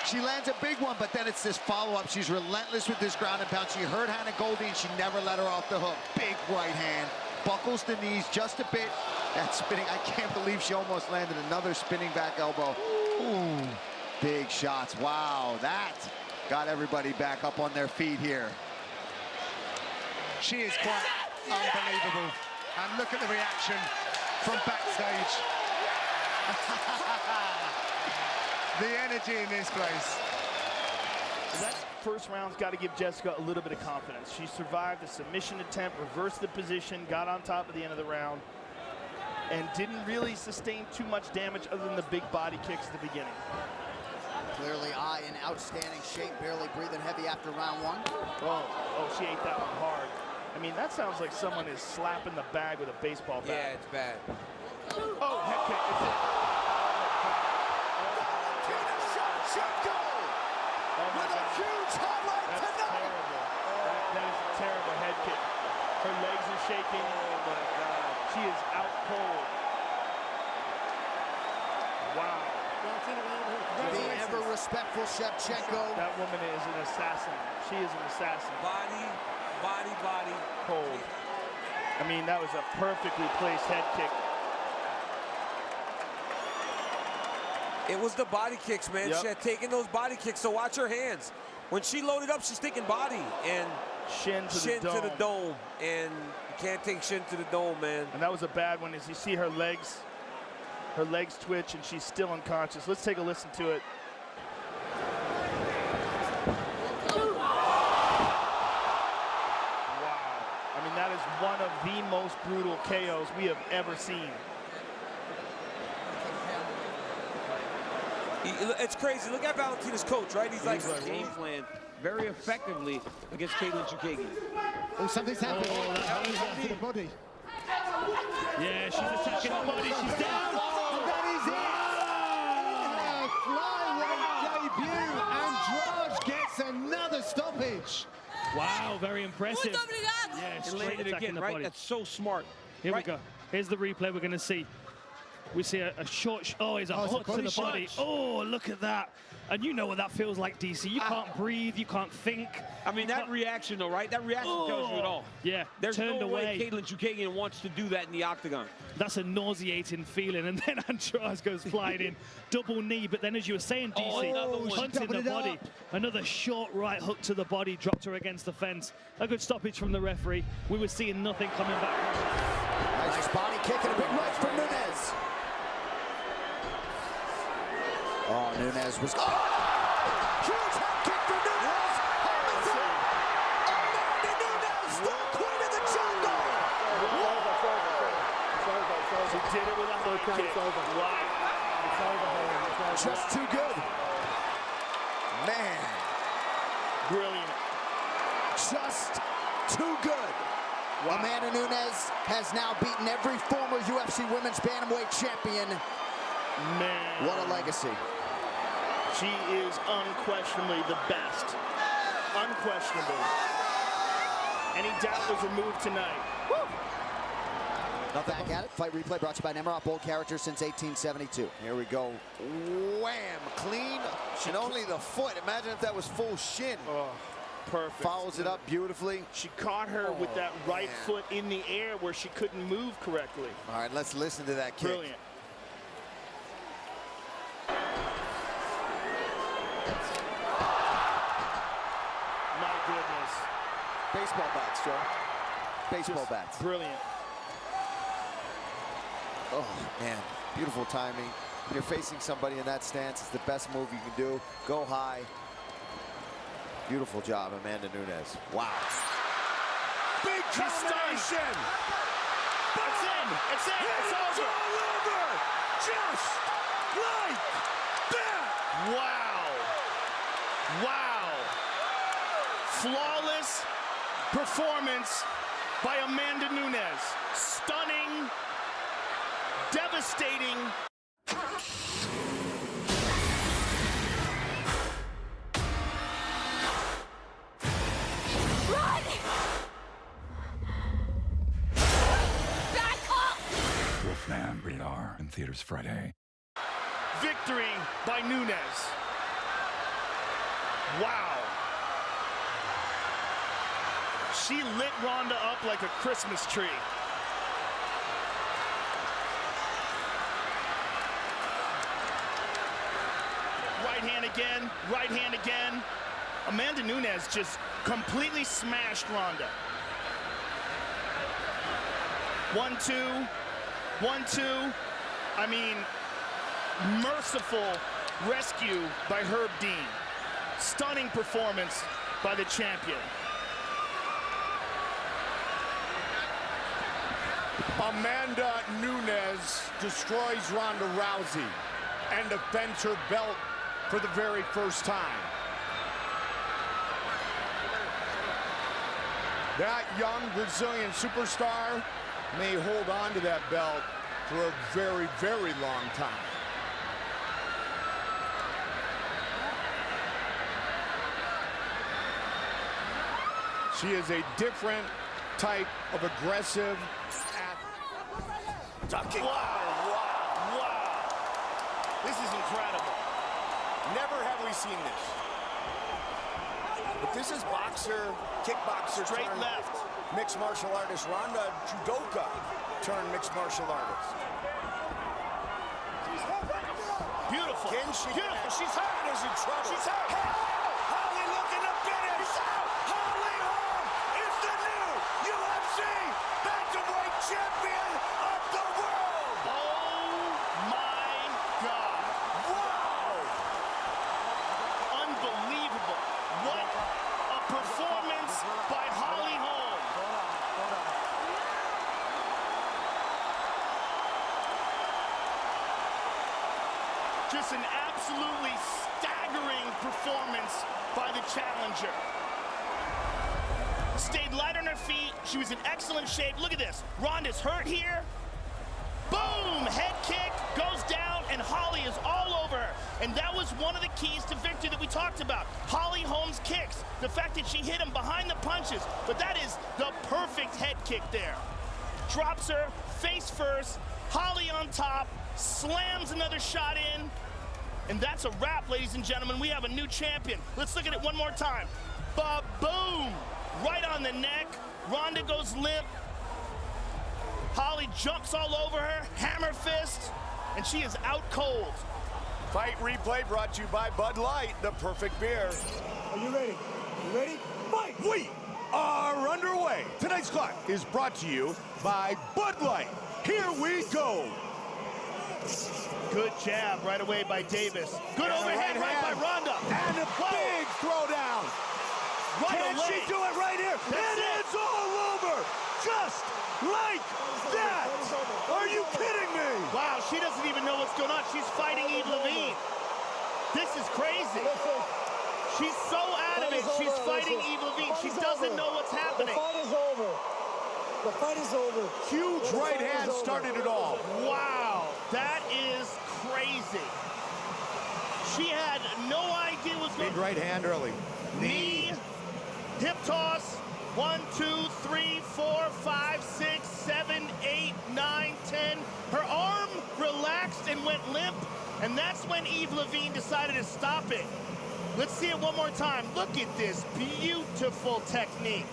She lands a big one, but then it's this follow-up. She's relentless with this ground and pound. She hurt Hannah Goldie, and she never let her off the hook. Big right hand, buckles the knees just a bit. That spinning, I can't believe she almost landed another spinning back elbow. Ooh, big shots. Wow, that got everybody back up on their feet here. She is quite unbelievable. And look at the reaction from backstage. The energy in this place. That first round's got to give Jessica a little bit of confidence. She survived the submission attempt, reversed the position, got on top at the end of the round, and didn't really sustain too much damage other than the big body kicks at the beginning. Clearly, Eye in outstanding shape, barely breathing heavy after round one. Oh, she ate that one hard. I mean, that sounds like someone is slapping the bag with a baseball bat. Yeah, it's bad. Oh, head kick. It's it. With a huge highlight That's terrible. That is a terrible head kick. Her legs are shaking. Oh, my God. She is out cold. Wow. The ever-respectful Shevchenko. That woman is an assassin. She is an assassin. Body. Cold. I mean, that was a perfectly placed head kick. It was the body kicks, man. Yep. She had taken those body kicks, so watch her hands. When she loaded up, she's thinking body and shin to the dome. And you can't take shin to the dome, man. And that was a bad one. As you see her legs twitch, and she's still unconscious. Let's take a listen to it. I mean, that is one of the most brutal KOs we have ever seen. It's crazy. Look at Valentina's coach, right? He's like game plan very effectively against Katlyn Chookagian. Oh, something's happened. To the body. Yeah, she's attacking the body. She's down. And that is it. Her flyweight debut. Andrade gets another stoppage. Wow, very impressive. Yeah, straight landed attacking again, the right? body. That's so smart. Here we go. Here's the replay we're going to see. We see a short, it's a hook to the body. Oh, look at that. And you know what that feels like, DC. You can't breathe, you can't think. I mean, that reaction, though, right? That reaction tells you it all. Yeah, There's turned no away. way Katlyn Chookagian wants to do that in the octagon. That's a nauseating feeling. And then Andrade goes flying in, double knee. But then, as you were saying, DC, punching the body. Another short right hook to the body, dropped her against the fence. A good stoppage from the referee. We were seeing nothing coming back. Nice body kick and a big right from Nunes. Oh, Nunes was... Oh! Huge head kick for Nunes! Amanda Nunes kick. Wow. Just too good. Man. Brilliant. Just too good. Wow. Amanda Nunes has now beaten every former UFC Women's Bantamweight champion. Man. What a legacy. She is unquestionably the best. Unquestionably. Any doubt was removed tonight. Woo! Back at it. Fight replay brought to you by Nemerov, bold character since 1872. Here we go. Wham! Clean and only the foot. Imagine if that was full shin. Oh, perfect. Follows it up beautifully. She caught her with that right foot in the air where she couldn't move correctly. All right, let's listen to that kick. Brilliant. My goodness. Baseball bats, Joe. Baseball bats. Brilliant. Oh, man. Beautiful timing. When you're facing somebody in that stance, it's the best move you can do. Go high. Beautiful job, Amanda Nunes. Wow. Big combination. It's in. It's in. It's over. All over. Just like that. Wow. Wow. Flawless performance by Amanda Nunes. Stunning. Devastating. Run! Back up! Wolfman, rated R, in theaters Friday. Victory by Nunes. Wow. She lit Ronda up like a Christmas tree. Right hand again, right hand again. Amanda Nunes just completely smashed Ronda. 1-2, 1-2. I mean, merciful rescue by Herb Dean. Stunning performance by the champion. Amanda Nunes destroys Ronda Rousey and defends her belt for the very first time. That young Brazilian superstar may hold on to that belt for a very, very long time. She is a different type of aggressive Ducking. Wow. This is incredible. Never have we seen this. But this is boxer, kickboxer, Straight left. Mixed martial artist Ronda judoka turned mixed martial artist. Beautiful. Beautiful. She's hurt. Is in trouble. She's hurt. Holly looking to finish. Holly Holm is the new UFC bantamweight champion of the world. Oh my God. Wow. Unbelievable. What a performance by Holly Holm. Just an absolutely staggering performance by the challenger. Stayed light on her feet. She was in excellent shape. Look at this. Ronda's hurt here. Boom! Head kick goes down, and Holly is all over her. And that was one of the keys to victory that we talked about. Holly Holm's kicks. The fact that she hit him behind the punches. But that is the perfect head kick there. Drops her face first. Holly on top. Slams another shot in. And that's a wrap, ladies and gentlemen. We have a new champion. Let's look at it one more time. Ba-boom! Right on the neck. Ronda goes limp. Holly jumps all over her, hammer fist, and she is out cold. Fight replay brought to you by Bud Light, the perfect beer. Are you ready? You ready? Fight! We are underway. Tonight's clock is brought to you by Bud Light. Here we go. Good jab right away by Davis. Good overhead right by Ronda. And a big throwdown. Can she do it right here? It's all over. Just like that. Are you kidding me? Wow, she doesn't even know what's going on. She's fighting Eve Levine. This is crazy. She's so adamant she's fighting Eve Levine. She doesn't know what's happening. The fight is over. The fight is over. Huge right hand started it all. Wow, that is crazy. She had no idea what's going on. Big right hand early. Knee, hip toss. 1, 2, 3, 4, 5, 6, 7, 8, 9, 10. Her arm relaxed and went limp, and that's when Eve Levine decided to stop it. Let's see it one more time. Look at this beautiful technique.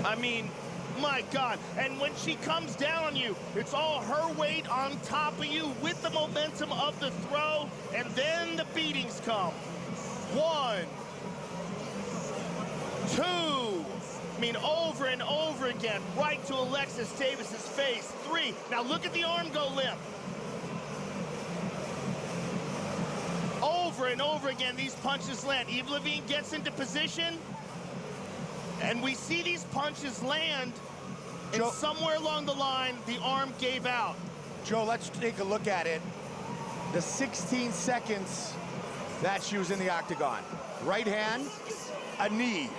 I mean, my God. And when she comes down on you, it's all her weight on top of you with the momentum of the throw, and then the beatings come. 1, 2. I mean, over and over again, right to Alexis Davis's face. 3. Now look at the arm go limp. Over and over again, these punches land. Eve Levine gets into position, and we see these punches land, and somewhere along the line, the arm gave out. Joe, let's take a look at it. The 16 seconds that she was in the octagon. Right hand, a knee.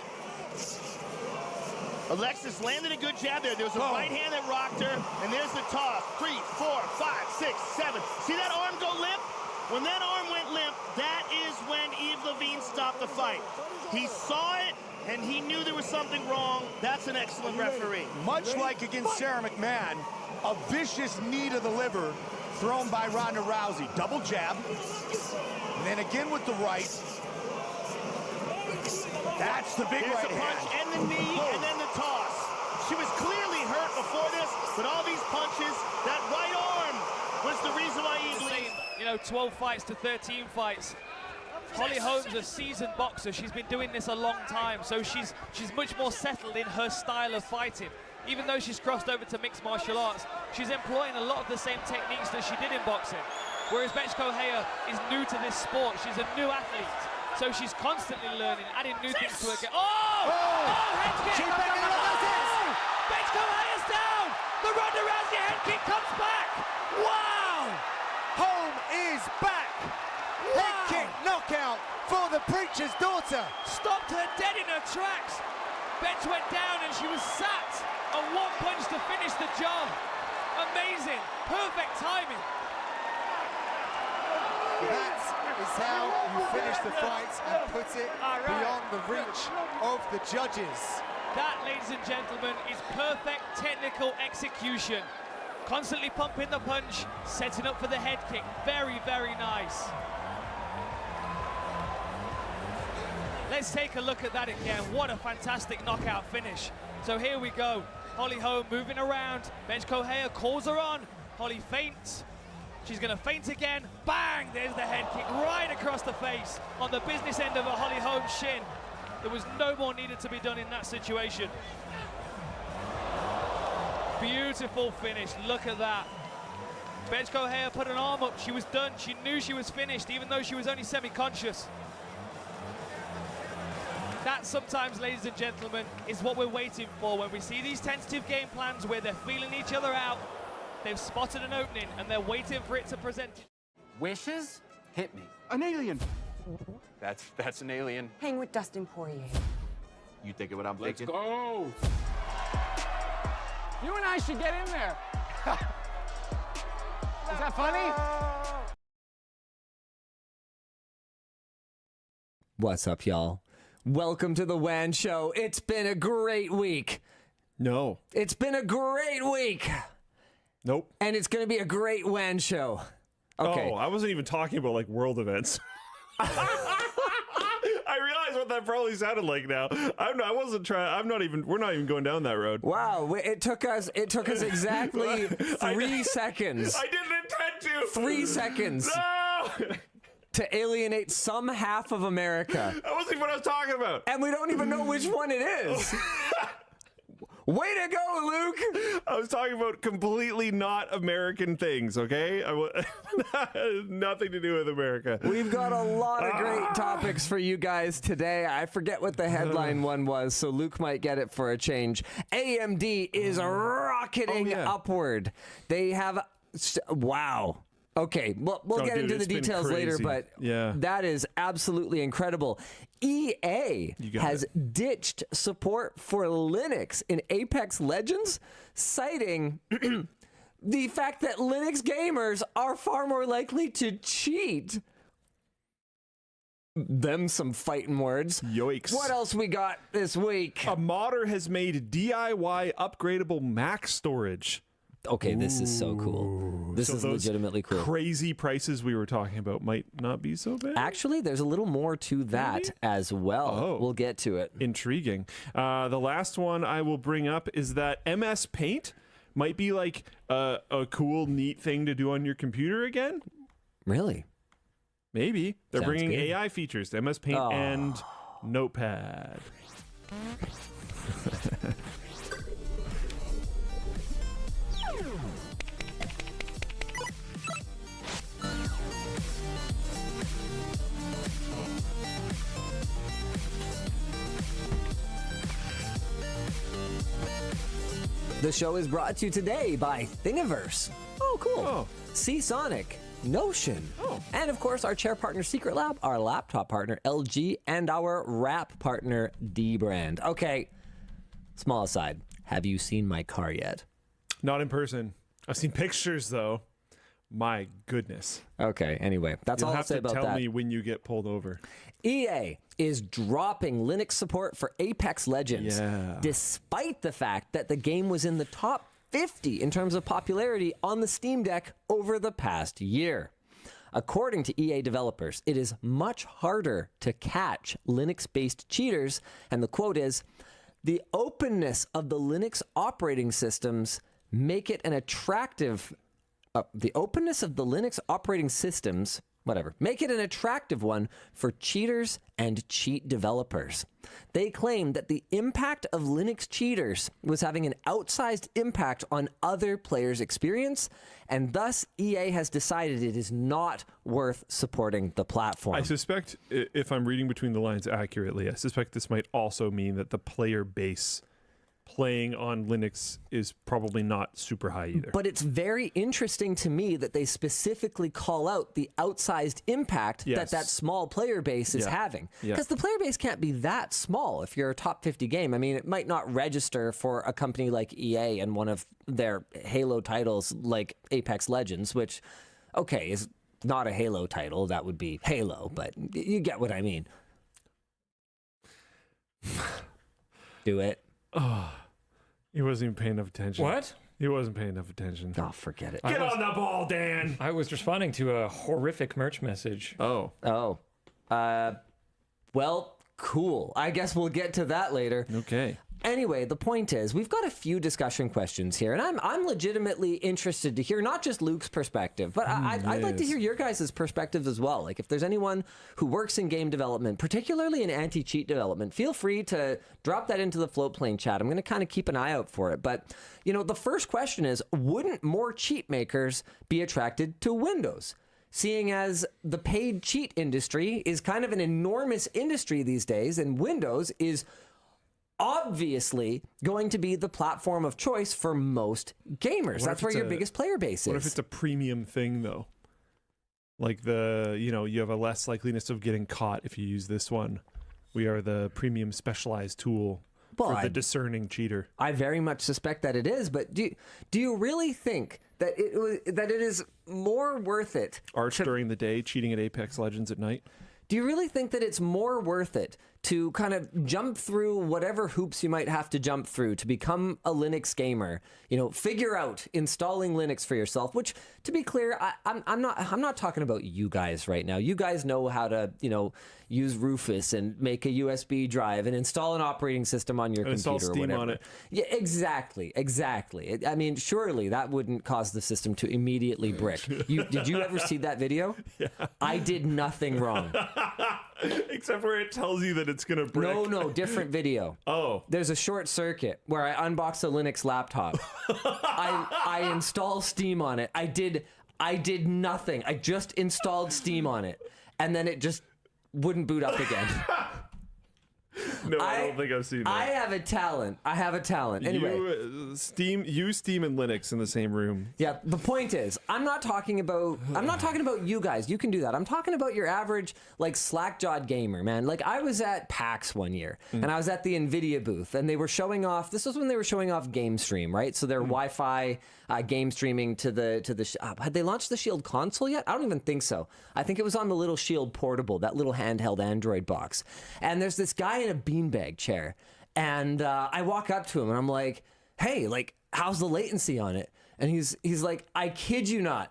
Alexis landed a good jab there. There was a right hand that rocked her, and there's the toss. 3, 4, 5, 6, 7. See that arm go limp? When that arm went limp, that is when Eve Levine stopped the fight. He saw it, and he knew there was something wrong. That's an excellent referee. Much like against Sarah McMahon, a vicious knee to the liver thrown by Ronda Rousey. Double jab, and then again with the right. That's the big right hand. Punch and the knee, and then the toss. She was clearly hurt before this, but all these punches, that right arm was the reason why Eve Levine. You know, 12 fights to 13 fights. Holly Holm's a seasoned boxer. She's been doing this a long time, so she's much more settled in her style of fighting. Even though she's crossed over to mixed martial arts, she's employing a lot of the same techniques that she did in boxing. Whereas Bethe Correia is new to this sport. She's a new athlete, so she's constantly learning, adding new things to her game. Head kick! Bethe Correia's down! The Ronda Rousey head kick comes back! Wow! Home is back! Wow. Head kick knockout for the preacher's daughter. Stopped her dead in her tracks. Bethe went down and she was sat on one punch to finish the job. Amazing, perfect timing. That is how you finish the fight and put it beyond the reach of the judges. That, ladies and gentlemen, is perfect technical execution. Constantly pumping the punch, setting up for the head kick. Very, very nice. Let's take a look at that again. What a fantastic knockout finish. So here we go. Holly Holm moving around. Bethe Correia calls her on. Holly feints. She's going to feint again. Bang! There's the head kick right across the face on the business end of a Holly Holm shin. There was no more needed to be done in that situation. Beautiful finish, look at that. Bethe Correia put an arm up, she was done. She knew she was finished, even though she was only semi-conscious. That sometimes, ladies and gentlemen, is what we're waiting for when we see these tentative game plans where they're feeling each other out. They've spotted an opening and they're waiting for it to present. Wishes? Hit me. An alien. That's an alien. Hang with Dustin Poirier. You thinking what I'm thinking? Let's go. You and I should get in there. Is that funny? What's up, y'all? Welcome to the WAN Show. It's been a great week. No. It's been a great week. Nope. And it's going to be a great WAN Show. Okay. Oh, I wasn't even talking about like world events. I realize what that probably sounded like now. I wasn't trying. We're not even going down that road. Wow, it took us exactly 3 seconds. I didn't intend to. 3 seconds. No! To alienate some half of America. That wasn't even what I was talking about. And we don't even know which one it is. Way to go, Luke! I was talking about completely not American things, okay? Nothing to do with America. We've got a lot of great topics for you guys today. I forget what the headline one was, so Luke might get it for a change. AMD is rocketing upward. They have Wow. Okay, well, we'll get into the details later, but that is absolutely incredible. EA has ditched support for Linux in Apex Legends, citing the fact that Linux gamers are far more likely to cheat. Them some fighting words. Yoicks. What else we got this week? A modder has made DIY upgradable Mac storage. Okay, this is so cool. This is legitimately cool. Crazy prices we were talking about might not be so bad. Actually, there's a little more to that as well. Oh. We'll get to it. Intriguing. The last one I will bring up is that MS Paint might be like a cool, neat thing to do on your computer again. Really? Maybe. They're Sounds bringing good. AI features to MS Paint and Notepad. The show is brought to you today by Thingiverse. Oh, cool. Seasonic, Notion, and of course our chair partner Secret Lab, our laptop partner LG, and our wrap partner D-Brand. Okay, small aside, have you seen my car yet? Not in person. I've seen pictures though. My goodness. Okay, anyway, that's all I'll say about that. Tell me when you get pulled over. EA is dropping Linux support for Apex Legends, despite the fact that the game was in the top 50 in terms of popularity on the Steam Deck over the past year. According to EA developers, it is much harder to catch Linux-based cheaters, and the quote is, "The openness of the Linux operating systems make it an attractive the openness of the Linux operating systems, make it an attractive one for cheaters and cheat developers." They claim that the impact of Linux cheaters was having an outsized impact on other players' experience, and thus EA has decided it is not worth supporting the platform. I suspect, if I'm reading between the lines accurately, I suspect this might also mean that the player base playing on Linux is probably not super high either. But it's very interesting to me that they specifically call out the outsized impact that small player base is having. Because the player base can't be that small if you're a top 50 game. I mean, it might not register for a company like EA and one of their Halo titles like Apex Legends, which, okay, is not a Halo title. That would be Halo, but you get what I mean. Do it. Oh, he wasn't even paying enough attention. What? He wasn't paying enough attention. Oh, forget it. Get on the ball, Dan. I was responding to a horrific merch message. Oh. Well, cool. I guess we'll get to that later. Okay. Anyway, the point is, we've got a few discussion questions here, and I'm legitimately interested to hear not just Luke's perspective, but I'd like to hear your guys' perspectives as well. Like, if there's anyone who works in game development, particularly in anti-cheat development, feel free to drop that into the Floatplane chat. I'm going to kind of keep an eye out for it. But, you know, the first question is, wouldn't more cheat makers be attracted to Windows? Seeing as the paid cheat industry is kind of an enormous industry these days, and Windows is obviously going to be the platform of choice for most gamers. That's where your biggest player base is. What if it's a premium thing, though? Like you have a less likeliness of getting caught if you use this one. We are the premium specialized tool for the discerning cheater. I very much suspect that it is, but do you really think that it is more worth it? Arch during the day, cheating at Apex Legends at night? Do you really think that it's more worth it to kind of jump through whatever hoops you might have to jump through to become a Linux gamer? You know, figure out installing Linux for yourself, which, to be clear, I'm not talking about you guys right now. You guys know how to, use Rufus and make a USB drive and install an operating system on your computer install Steam or whatever. On it. Yeah, exactly. I mean, surely that wouldn't cause the system to immediately brick. Did you ever see that video? Yeah. I did nothing wrong. Except where it tells you that it's going to brick. No, different video. Oh. There's a short circuit where I unbox a Linux laptop. I install Steam on it. I did nothing. I just installed Steam on it. And then it just wouldn't boot up again. No, I don't think I've seen that. I have a talent. Anyway. Steam and Linux in the same room. Yeah, the point is, I'm not talking about you guys. You can do that. I'm talking about your average, like, slack-jawed gamer, man. Like, I was at PAX one year, and I was at the NVIDIA booth, and they were showing off, this was when they were showing off Game Stream, right? So their Wi-Fi game streaming to the had they launched the Shield console yet? I don't even think so. I think it was on the little Shield Portable, that little handheld Android box. And there's this guy in a beanbag chair, and I walk up to him and I'm like, hey, like, how's the latency on it? And he's like, I kid you not.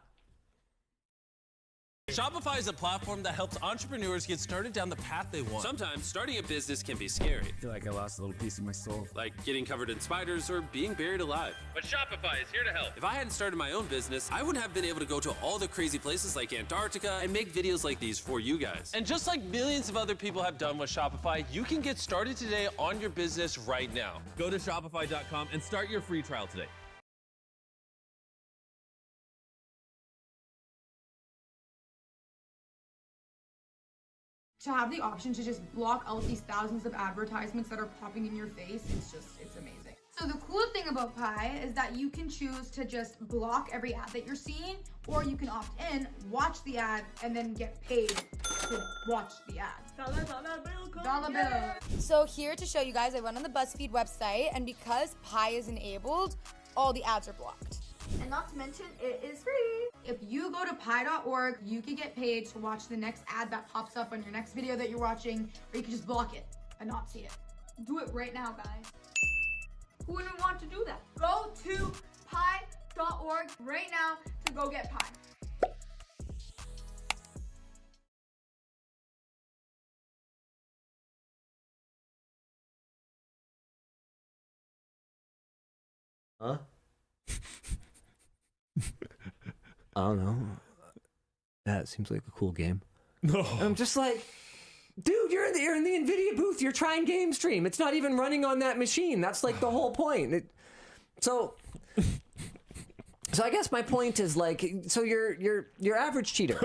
Shopify is a platform that helps entrepreneurs get started down the path they want. Sometimes starting a business can be scary. I feel like I lost a little piece of my soul. Like getting covered in spiders or being buried alive. But Shopify is here to help. If I hadn't started my own business, I wouldn't have been able to go to all the crazy places like Antarctica and make videos like these for you guys. And just like millions of other people have done with Shopify, you can get started today on your business right now. Go to Shopify.com and start your free trial today. To have the option to just block out these thousands of advertisements that are popping in your face, it's amazing. So the cool thing about Pi is that you can choose to just block every ad that you're seeing, or you can opt in, watch the ad, and then get paid to watch the ad. Dollar bill. So here to show you guys, I went on the BuzzFeed website, and because Pi is enabled, all the ads are blocked. And not to mention, it is free. If you go to pi.org, you can get paid to watch the next ad that pops up on your next video that you're watching, or you can just block it and not see it. Do it right now, guys. Who wouldn't want to do that? Go to pi.org right now to go get Pi. Huh? I don't know. That seems like a cool game. No. I'm just like, dude, you're in the NVIDIA booth. You're trying Game Stream. It's not even running on that machine. That's like the whole point. So I guess my point is, like, so your average cheater.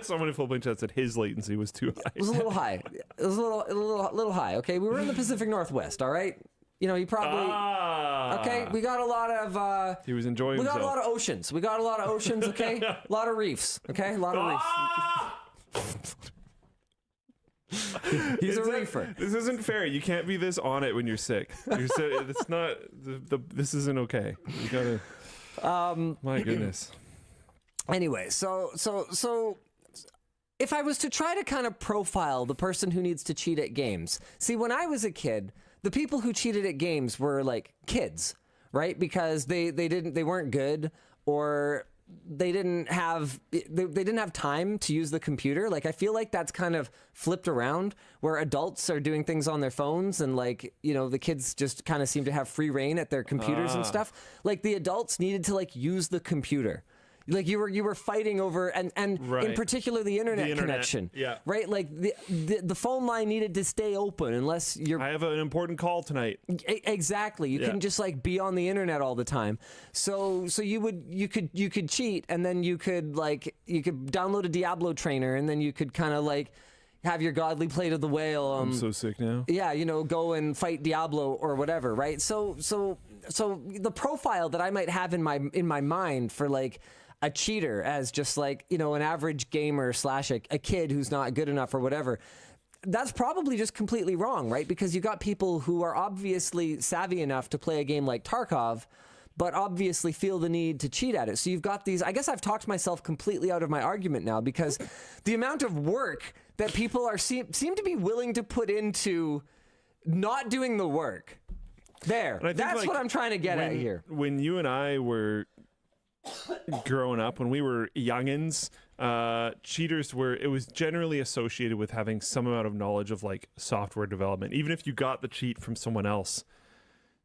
Someone in full blink chat said his latency was too high. It was a little high. It was a little high. Okay, we were in the Pacific Northwest. All right. You know, you probably okay. We got a lot of. He was enjoying. We got himself. a lot of oceans. We got a lot of oceans. Okay, a lot of reefs. Okay, a lot of reefs. He's a reefer. This isn't fair. You can't be this on it when you're sick. It's not. This isn't okay. You gotta. My goodness. Anyway, so if I was to try to kind of profile the person who needs to cheat at games, see, when I was a kid, the people who cheated at games were like kids, right? Because they weren't good, or they didn't have time to use the computer. Like, I feel like that's kind of flipped around, where adults are doing things on their phones, and, like, you know, the kids just kind of seem to have free reign at their computers and stuff. Like, the adults needed to, like, use the computer. Like, you were fighting over, and right. In particular the internet connection. Yeah. Right? Like, the phone line needed to stay open unless you're... I have an important call tonight. Exactly. You couldn't just, like, be on the internet all the time. So you could cheat, and then you could download a Diablo trainer, and then you could kind of, like, have your godly plate of the whale. I'm so sick now. Yeah, you know, go and fight Diablo or whatever, right? So the profile that I might have in my mind for, like, a cheater as just, like, you know, an average gamer / a kid who's not good enough or whatever, that's probably just completely wrong, right? Because you got people who are obviously savvy enough to play a game like Tarkov, but obviously feel the need to cheat at it. So you've got these, I guess I've talked myself completely out of my argument now, because the amount of work that people seem to be willing to put into not doing the work. That's, like, what I'm trying to get at here. When you and I were growing up, when we were youngins, cheaters it was generally associated with having some amount of knowledge of, like, software development. Even if you got the cheat from someone else,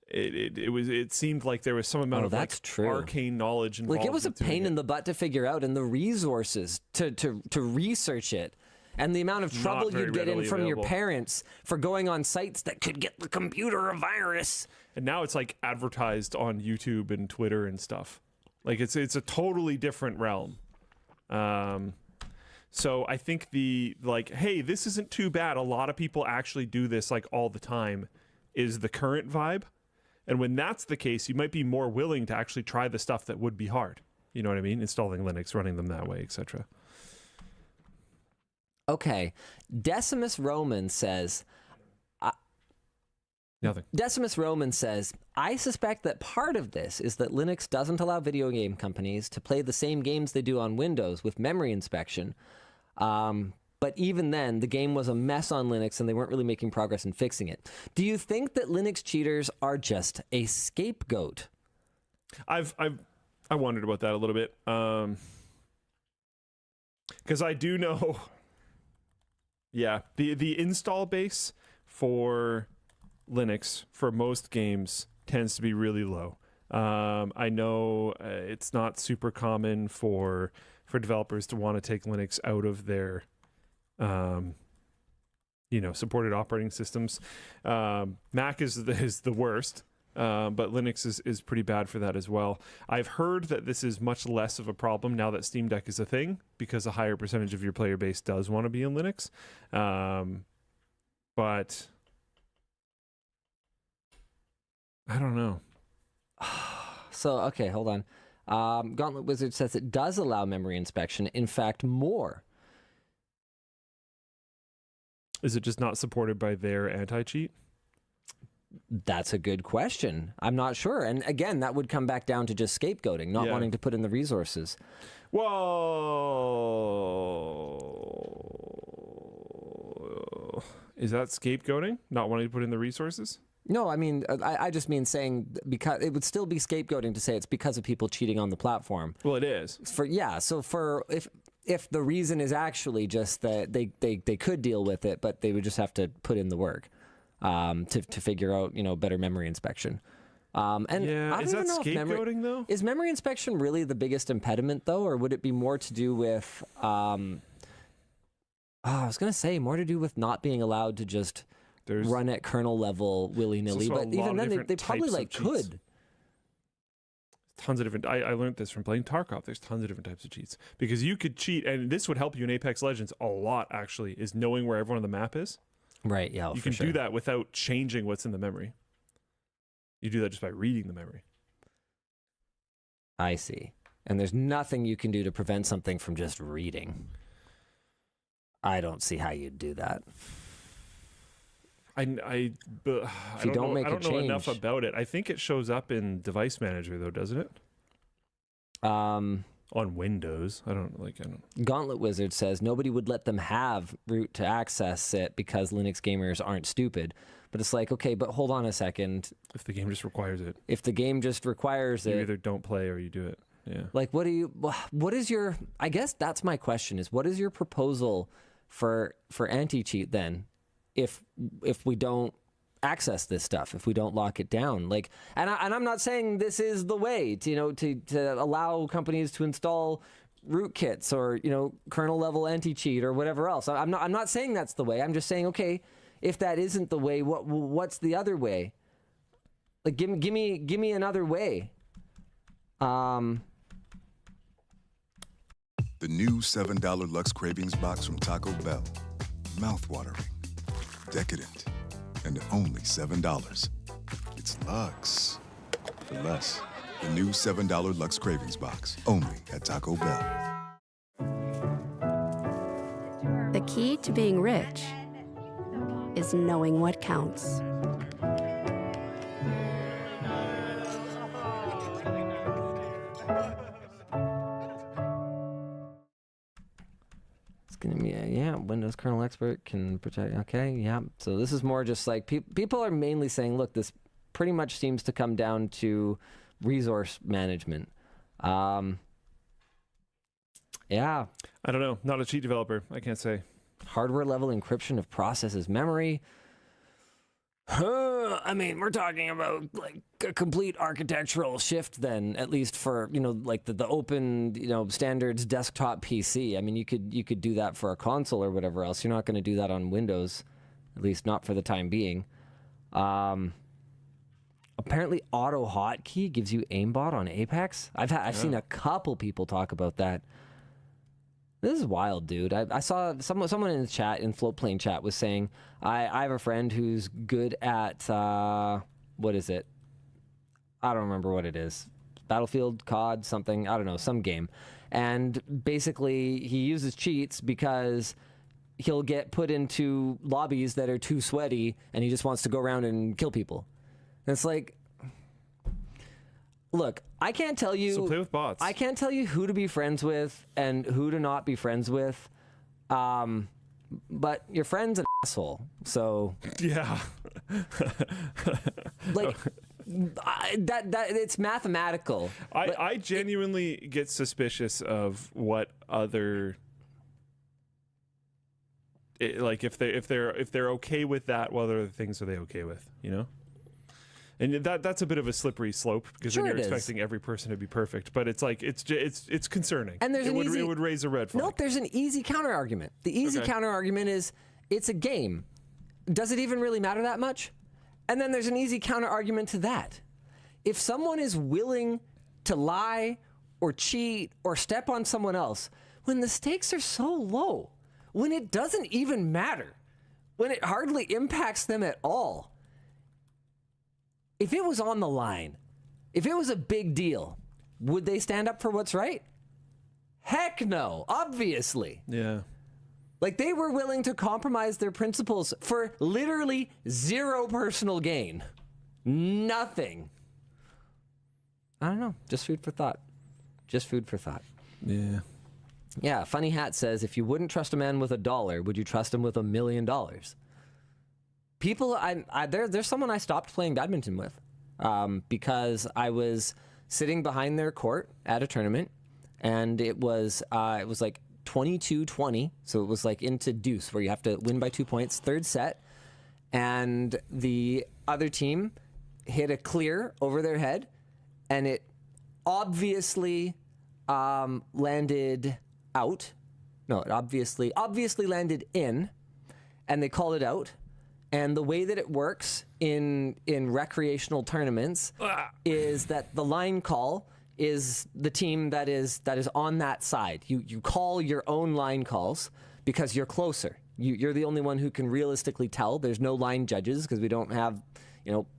it seemed like there was some amount of, like, arcane knowledge involved. Like, it was a pain in the butt to figure out, and the resources to research it, and the amount of trouble you'd get in from your parents for going on sites that could get the computer a virus. And now it's, like, advertised on YouTube and Twitter and stuff. Like, it's a totally different realm. So I think the like, hey, this isn't too bad. A lot of people actually do this like all the time is the current vibe. And when that's the case, you might be more willing to actually try the stuff that would be hard. You know what I mean? Installing Linux, running them that way, etc. Okay. Decimus Roman says... Nothing. Decimus Roman says, I suspect that part of this is that Linux doesn't allow video game companies to play the same games they do on Windows with memory inspection. But even then, the game was a mess on Linux and they weren't really making progress in fixing it. Do you think that Linux cheaters are just a scapegoat? I wondered about that a little bit. Because I do know, yeah, the install base for Linux for most games tends to be really low. I know it's not super common for developers to want to take Linux out of their supported operating systems. Mac is the worst, but Linux is pretty bad for that as well. I've heard that this is much less of a problem now that Steam Deck is a thing, because a higher percentage of your player base does want to be in Linux. But I don't know. So, okay, hold on. Gauntlet Wizard says it does allow memory inspection. In fact, more. Is it just not supported by their anti-cheat? That's a good question. I'm not sure. And again, that would come back down to just scapegoating, not wanting to put in the resources. Whoa. Is that scapegoating? Not wanting to put in the resources? No, I mean, I just mean saying, because it would still be scapegoating to say it's because of people cheating on the platform. Well, it is. So if the reason is actually just that they could deal with it, but they would just have to put in the work to figure out, better memory inspection. And I is don't that even know scapegoating though? Is memory inspection really the biggest impediment though, or would it be more to do with? I was gonna say more to do with not being allowed to just run at kernel level willy-nilly, but even then they probably could. Tons of different. I learned this from playing Tarkov. There's tons of different types of cheats, because you could cheat, and this would help you in Apex Legends a lot. Actually, is knowing where everyone on the map is. Right. Yeah. You can do that without changing what's in the memory. You do that just by reading the memory. I see. And there's nothing you can do to prevent something from just reading. I don't see how you'd do that. I don't know enough about it. I think it shows up in Device Manager though, doesn't it? On Windows. I don't. Gauntlet Wizard says nobody would let them have root to access it because Linux gamers aren't stupid. But it's like, okay, but hold on a second. If the game just requires it. If the game just requires it. You either don't play or you do it. Yeah. Like, what is your, I guess that's my question, is what is your proposal for anti-cheat then? If we don't access this stuff, if we don't lock it down, like, and I'm not saying this is the way to allow companies to install rootkits or kernel level anti-cheat or whatever else. I'm not saying that's the way. I'm just saying, okay, if that isn't the way, what's the other way? Like, give me another way. The new $7 Lux Cravings box from Taco Bell. Mouth-watering, decadent, and only $7. It's Lux for less. The new $7 Lux Cravings box, only at Taco Bell. The key to being rich is knowing what counts. Windows kernel expert can protect. Okay, yeah. So this is more just like people are mainly saying, look, this pretty much seems to come down to resource management. Yeah. I don't know. Not a cheat developer. I can't say. Hardware level encryption of processes memory. I mean, we're talking about like a complete architectural shift then, at least for, like the open, standards desktop PC. I mean, you could do that for a console or whatever else. You're not going to do that on Windows, at least not for the time being. Apparently auto hotkey gives you aimbot on Apex. I've seen a couple people talk about that. This is wild, dude. I saw someone in the chat, in Floatplane chat, was saying, I have a friend who's good at, what is it? I don't remember what it is. Battlefield, COD, something, I don't know, some game. And basically, he uses cheats because he'll get put into lobbies that are too sweaty, and he just wants to go around and kill people. And it's like, look, I can't tell you. So play with bots. I can't tell you who to be friends with and who to not be friends with. But your friend's an asshole. So yeah, like that it's mathematical. I genuinely get suspicious of what other. Like if they're okay with that, what other things are they okay with? You know. And that's a bit of a slippery slope because then you're expecting every person to be perfect. But it's like it's concerning. And there's it would raise a red flag. Nope, there's an easy counter argument. The easy counter argument is it's a game. Does it even really matter that much? And then there's an easy counter argument to that. If someone is willing to lie or cheat or step on someone else when the stakes are so low, when it doesn't even matter, when it hardly impacts them at all. If it was on the line, if it was a big deal, would they stand up for what's right? Heck no, obviously. Yeah. Like, they were willing to compromise their principles for literally zero personal gain. Nothing. I don't know. Just food for thought. Just food for thought. Yeah. Yeah, Funny Hat says, if you wouldn't trust a man with $1, would you trust him with $1 million? People, there's someone I stopped playing badminton with because I was sitting behind their court at a tournament, and it was like 22-20, so it was like into deuce where you have to win by 2 points, third set, and the other team hit a clear over their head, and it obviously landed out. No, it obviously landed in, and they called it out. And the way that it works in recreational tournaments is that the line call is the team that is on that side. You call your own line calls because you're closer. You're the only one who can realistically tell. There's no line judges because we don't have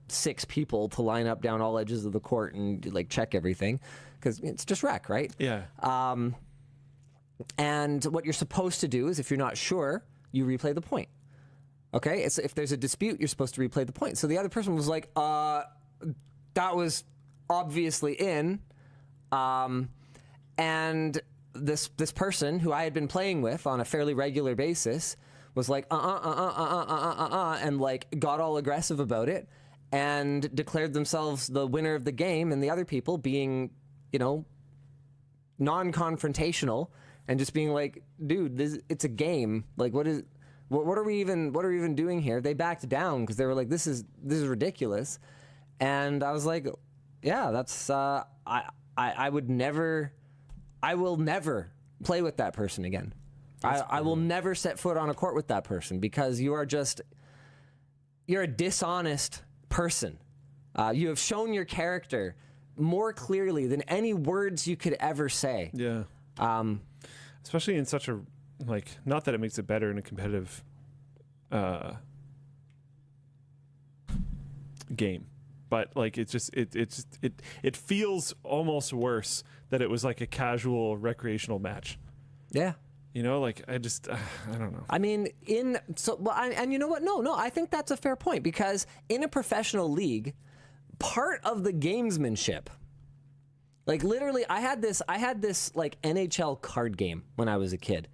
6 people to line up down all edges of the court and like check everything because it's just rec, right? Yeah. And what you're supposed to do is, if you're not sure, you replay the point. Okay, so if there's a dispute, you're supposed to replay the point. So the other person was like, that was obviously in. And this person who I had been playing with on a fairly regular basis was like, and like got all aggressive about it and declared themselves the winner of the game, and the other people being, non-confrontational and just being like, dude, it's a game. Like, what are we even doing here? They backed down because they were like, this is ridiculous. And I was like, yeah, that's I will never play with that person again. I will never set foot on a court with that person because you're a dishonest person. You have shown your character more clearly than any words you could ever say. Yeah. Especially in such a, not that it makes it better in a competitive game, but like it feels almost worse that it was like a casual recreational match. Yeah. I don't know. I mean, and you know what? No, I think that's a fair point because in a professional league, part of the gamesmanship, like literally, I had this like NHL card game when I was a kid.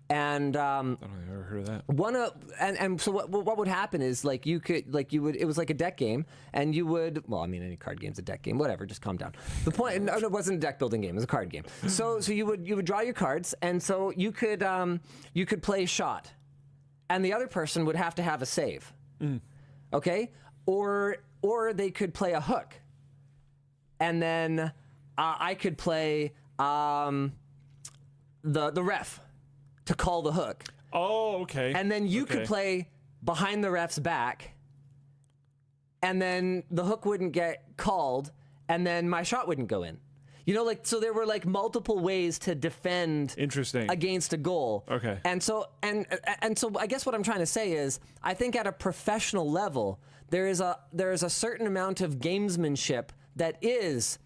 And I don't think I've ever heard of that. So what would happen is it was like a deck game, and you would, well, I mean, any card game's a deck game, whatever, just calm down. The point, no, it wasn't a deck building game, it was a card game. So you would draw your cards, and so you could play shot, and the other person would have to have a save. Okay? Or they could play a hook, and then I could play the ref to call the hook. Oh, okay. And then you could play behind the ref's back, and then the hook wouldn't get called, and then my shot wouldn't go in. You know, like, so there were like multiple ways to defend against a goal. Okay. And so I guess what I'm trying to say is, I think at a professional level, there is a certain amount of gamesmanship that is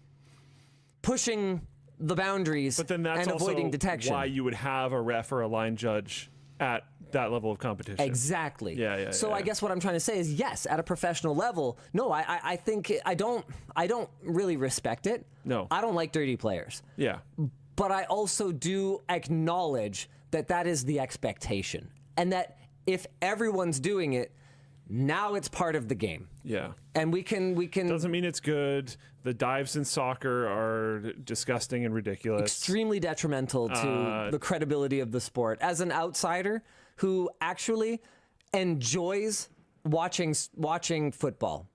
pushing the boundaries But then that's and avoiding also detection. why you would have a ref or a line judge at that level of competition. Exactly. Yeah. So I guess what I'm trying to say is, yes, at a professional level, no, I think I don't really respect it. No. I don't like dirty players. Yeah. But I also do acknowledge that is the expectation, and that if everyone's doing it, now it's part of the game. Yeah. And we can doesn't mean it's good. The dives in soccer are disgusting and ridiculous. Extremely detrimental to the credibility of the sport. As an outsider who actually enjoys watching football.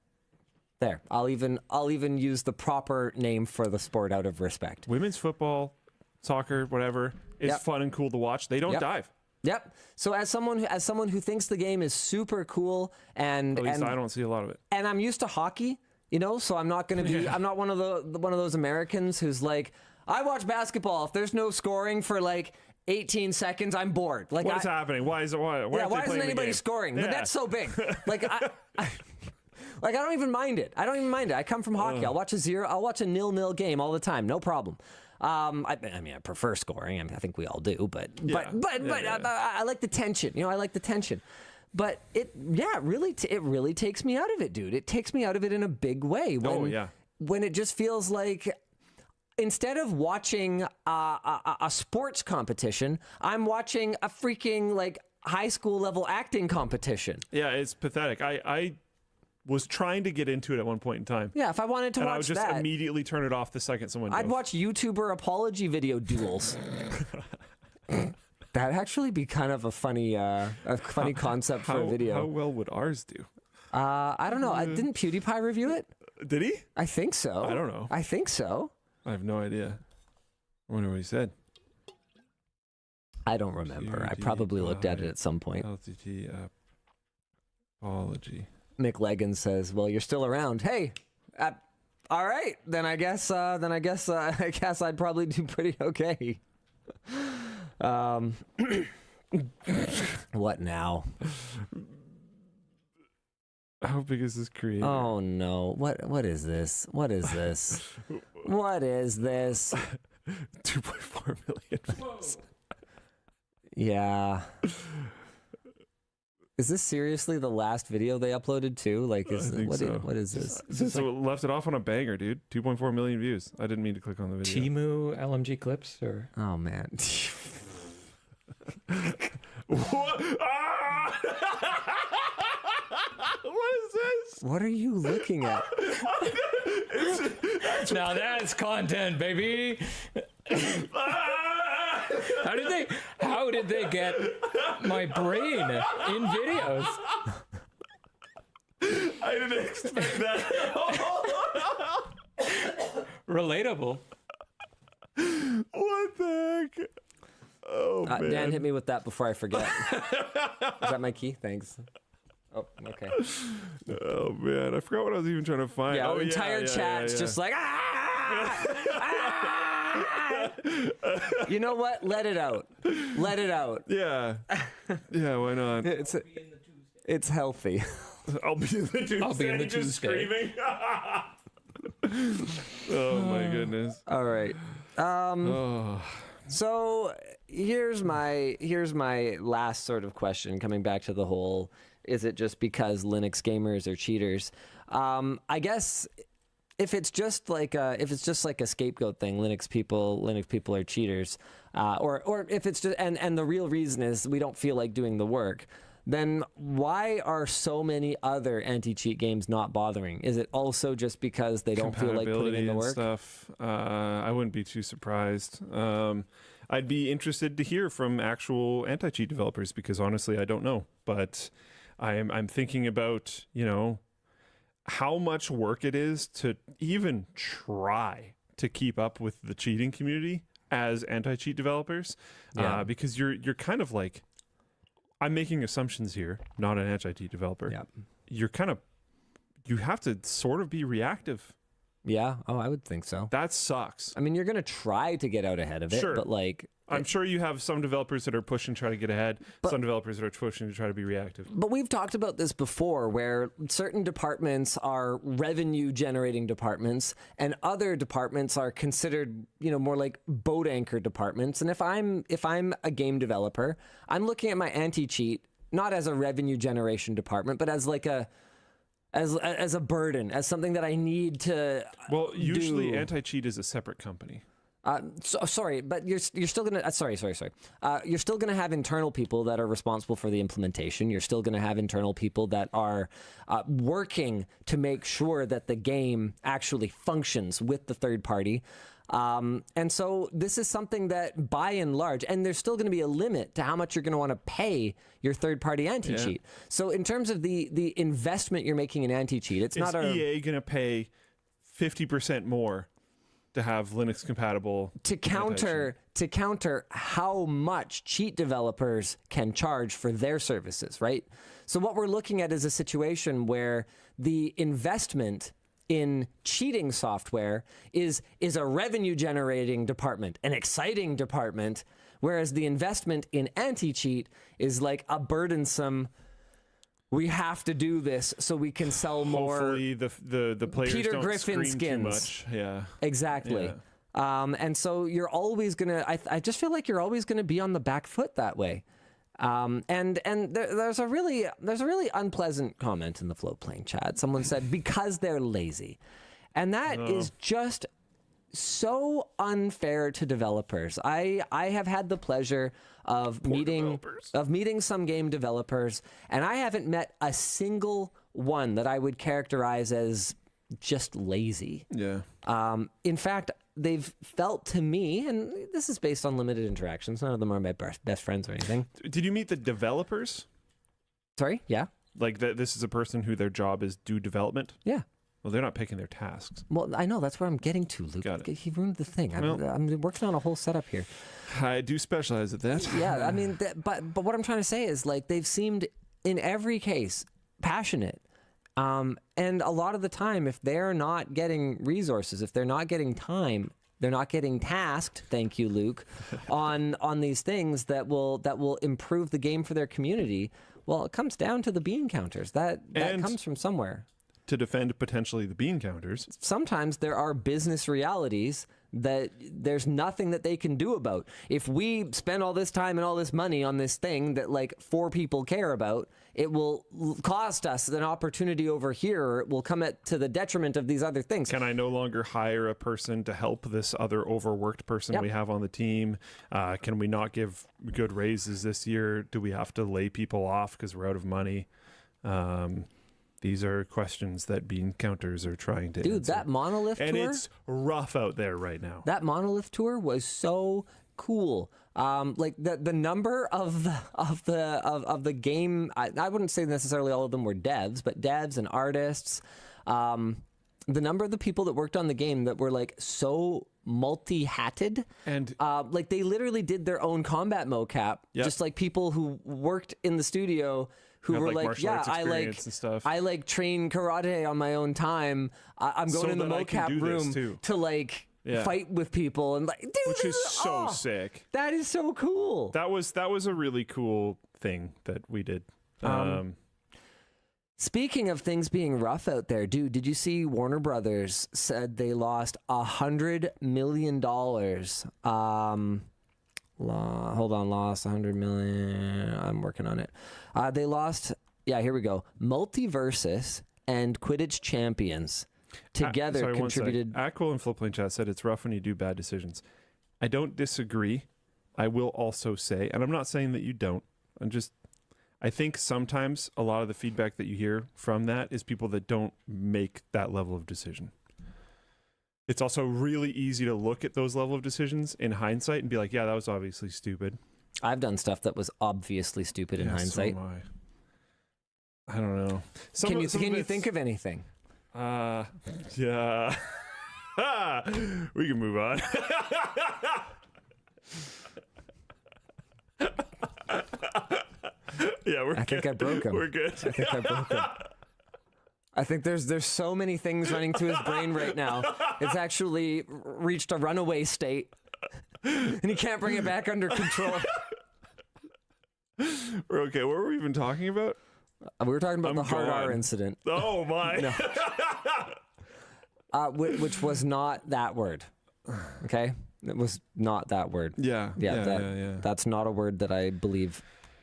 There. I'll even use the proper name for the sport out of respect. Women's football, soccer, whatever, is fun and cool to watch. They don't dive. Yep. So as someone who thinks the game is super cool, and at least I don't see a lot of it. And I'm used to hockey, you know, so I'm not going to be I'm not one of those Americans who's like, I watch basketball. If there's no scoring for like 18 seconds, I'm bored. Like, what's happening? Why isn't anybody scoring? The net's so big. Like I don't even mind it. I come from hockey. I'll watch a 0-0 game all the time. No problem. I prefer scoring. I think we all do, but I like the tension. You know, I like the tension. But it really takes me out of it, dude. It takes me out of it in a big way. When it just feels like, instead of watching a sports competition, I'm watching a freaking like high school level acting competition. Yeah, it's pathetic. I was trying to get into it at one point in time. Yeah, if I wanted to watch that, I would just immediately turn it off the second someone I'd watch YouTuber apology video duels. That'd actually be kind of a funny concept for a video. How well would ours do? I don't know. Didn't PewDiePie review it? Did he? I think so. I don't know. I think so. I have no idea. I wonder what he said. I don't remember. I probably looked at it at some point. LTT apology. Mick Leggins says, "Well, you're still around. Hey, all right. Then I guess I'd probably do pretty okay." What now? How big is this creator? Oh no! What is this? What is this? What is this? 2.4 million views. Yeah. Is this seriously the last video they uploaded too? Like, what is this? So it left it off on a banger, dude. 2.4 million views. I didn't mean to click on the video. Timu LMG clips, or oh man. What? What is this? What are you looking at? Now that's content, baby. How did they get my brain in videos? I didn't expect that. Relatable. What the heck? Oh, man. Dan, hit me with that before I forget. Is that my key? Thanks. Oh, okay. Oh, man. I forgot what I was even trying to find. Yeah, entire chat's just like, You know what? Let it out. Let it out. Yeah. Yeah, why not? It's healthy. I'll be in the Tuesday. I'll be in the just Tuesday. Screaming. Oh, my goodness. All right. So here's my last sort of question, coming back to the whole, is it just because Linux gamers are cheaters? I guess if it's just like a scapegoat thing, Linux people are cheaters, or if it's just and the real reason is we don't feel like doing the work, then why are so many other anti-cheat games not bothering? Is it also just because they don't feel like putting in the work? Stuff. I wouldn't be too surprised. I'd be interested to hear from actual anti-cheat developers, because honestly, I don't know. But I'm thinking about, how much work it is to even try to keep up with the cheating community as anti-cheat developers. Yeah. Because you're kind of like, I'm making assumptions here, not an anti-cheat developer. Yeah. You have to sort of be reactive Yeah. Oh, I would think so. That sucks. I mean, you're going to try to get out ahead of it, Sure. but like... I'm sure you have some developers that are pushing to try to get ahead, some developers that are pushing to try to be reactive. But we've talked about this before, where certain departments are revenue-generating departments, and other departments are considered, more like boat anchor departments. And if I'm a game developer, I'm looking at my anti-cheat not as a revenue generation department, but as like as a burden, as something that I need to. Well, usually anti-cheat is a separate company. Sorry, but you're still gonna. Sorry. You're still gonna have internal people that are responsible for the implementation. You're still gonna have internal people that are working to make sure that the game actually functions with the third party. And so this is something that, by and large, and there's still going to be a limit to how much you're going to want to pay your third-party anti-cheat. Yeah. So in terms of the investment you're making in anti-cheat, it's not EA going to pay 50% more to have Linux compatible to counter how much cheat developers can charge for their services, right? So what we're looking at is a situation where the investment in cheating software is a revenue generating department, an exciting department, whereas the investment in anti-cheat is like a burdensome, we have to do this so we can sell more. Hopefully the players Peter don't Griffin scream skins. too much. Yeah. Exactly. Yeah. And so you're always gonna, I just feel like you're always gonna be on the back foot that way. And there's a really unpleasant comment in the Floatplane chat. Someone said, because they're lazy. And that is just so unfair to developers. I have had the pleasure of meeting some game developers, and I haven't met a single one that I would characterize as just lazy. Yeah. In fact, they've felt to me, and this is based on limited interactions, none of them are my best friends or anything. Did you meet the developers? Sorry? Yeah. Like this is a person who their job is do development? Yeah. Well, they're not picking their tasks. Well, I know. That's where I'm getting to, Luke. Got it. He ruined the thing. I'm working on a whole setter here. I do specialize at that. Yeah, I mean, but what I'm trying to say is, like, they've seemed, in every case, passionate. And a lot of the time, if they're not getting resources, if they're not getting time, they're not getting tasked, thank you, Luke, on these things that will improve the game for their community. Well, it comes down to the bean counters. That comes from somewhere. To defend potentially the bean counters. Sometimes there are business realities that there's nothing that they can do about. If we spend all this time and all this money on this thing that like 4 people care about, it will cost us an opportunity over here, or it will come to the detriment of these other things. Can I no longer hire a person to help this other overworked person we have on the team? Can we not give good raises this year? Do we have to lay people off because we're out of money? These are questions that bean counters are trying to answer. That Monolith tour, and it's rough out there right now. That Monolith tour was so cool. Like the number of the game, I wouldn't say necessarily all of them were devs, but devs and artists. The number of the people that worked on the game that were like so multi-hatted, and like they literally did their own combat mocap, just like people who worked in the studio. Who were like, yeah, I like train karate on my own time. I'm going in the mocap room to like fight with people and like, dude, which is so sick. That is so cool. That was a really cool thing that we did. Speaking of things being rough out there, dude, did you see Warner Brothers said they lost $100 million? Lost 100 million. I'm working on it. They lost, here we go. Multiversus and Quidditch Champions together contributed. Aquil and Floatplane Chat said it's rough when you do bad decisions. I don't disagree. I will also say, and I'm not saying that you don't, I think sometimes a lot of the feedback that you hear from that is people that don't make that level of decision. It's also really easy to look at those level of decisions in hindsight and be like, yeah, that was obviously stupid. I've done stuff that was obviously stupid in hindsight. So am I don't know. Can you think of anything? Yeah. We can move on. Yeah, I think I broke him. We're good. I think I broke him. I think there's so many things running through his brain right now. It's actually reached a runaway state, and he can't bring it back under control. Okay, what were we even talking about? We were talking about the hard R incident. Oh my! Which was not that word. Okay, it was not that word. Yeah. That's not a word that I believe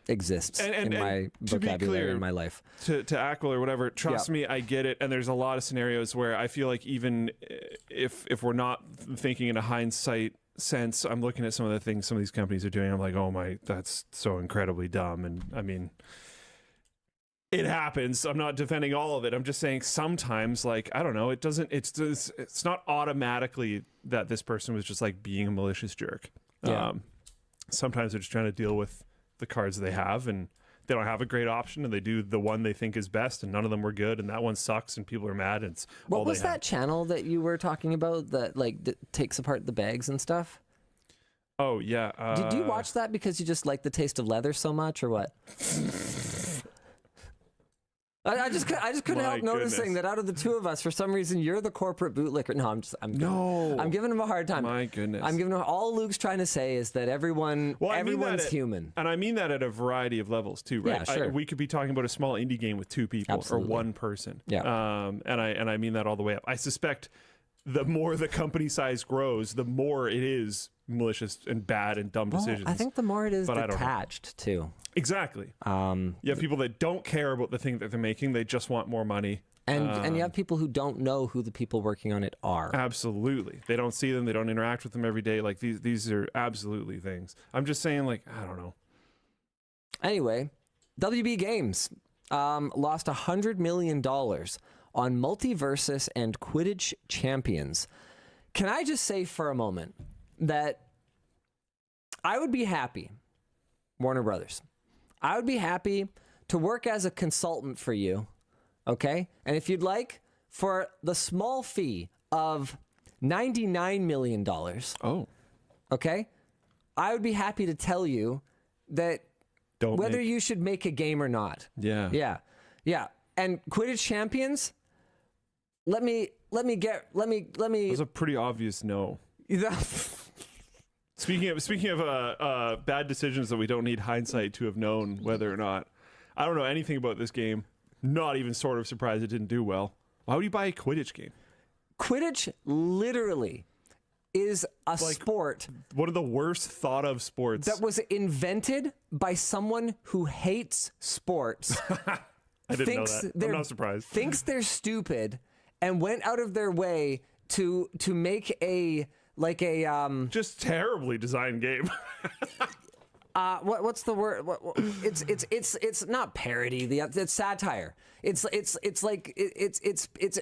exists in my vocabulary in my life. To Ackle or whatever, trust me, I get it. And there's a lot of scenarios where I feel like even if we're not thinking in a hindsight sense, I'm looking at some of the things some of these companies are doing. I'm like, oh my, that's so incredibly dumb. And I mean, it happens. I'm not defending all of it. I'm just saying sometimes, like, I don't know, it's not automatically that this person was just like being a malicious jerk. Yeah. Sometimes they're just trying to deal with the cards they have, and they don't have a great option, and they do the one they think is best, and none of them were good, and that one sucks, and people are mad. And it's what was that channel that you were talking about that takes apart the bags and stuff? Oh yeah. Did you watch that because you just like the taste of leather so much, or what? I just couldn't help noticing that out of the two of us, for some reason, you're the corporate bootlicker. No, I'm giving him a hard time. My goodness. I'm giving him all Luke's trying to say is that everyone's human. And I mean that at a variety of levels too, right? Yeah, sure. We could be talking about a small indie game with two people Absolutely. or one person. Yeah. And I mean that all the way up. I suspect the more the company size grows, the more it is malicious and bad and dumb decisions. I think the more it is detached too. Exactly. You have people that don't care about the thing that they're making; they just want more money. And you have people who don't know who the people working on it are. Absolutely, they don't see them; they don't interact with them every day. Like these are absolutely things. I'm just saying, like, I don't know. Anyway, WB Games lost $100 million on Multiversus and Quidditch Champions. Can I just say for a moment that I would be happy, Warner Brothers, I would be happy to work as a consultant for you, okay? And if you'd like, for the small fee of $99 million, okay, I would be happy to tell you that whether you should make a game or not. Yeah. It And Quidditch Champions, let me. That was a pretty obvious no. Speaking of bad decisions that we don't need hindsight to have known whether or not. I don't know anything about this game. Not even sort of surprised it didn't do well. Why would you buy a Quidditch game? Quidditch literally is a sport. One of the worst thought of sports. That was invented by someone who hates sports. I didn't know that. I'm not surprised. Thinks they're stupid and went out of their way to make a just terribly designed game. What's the word? It's not parody. It's satire. It's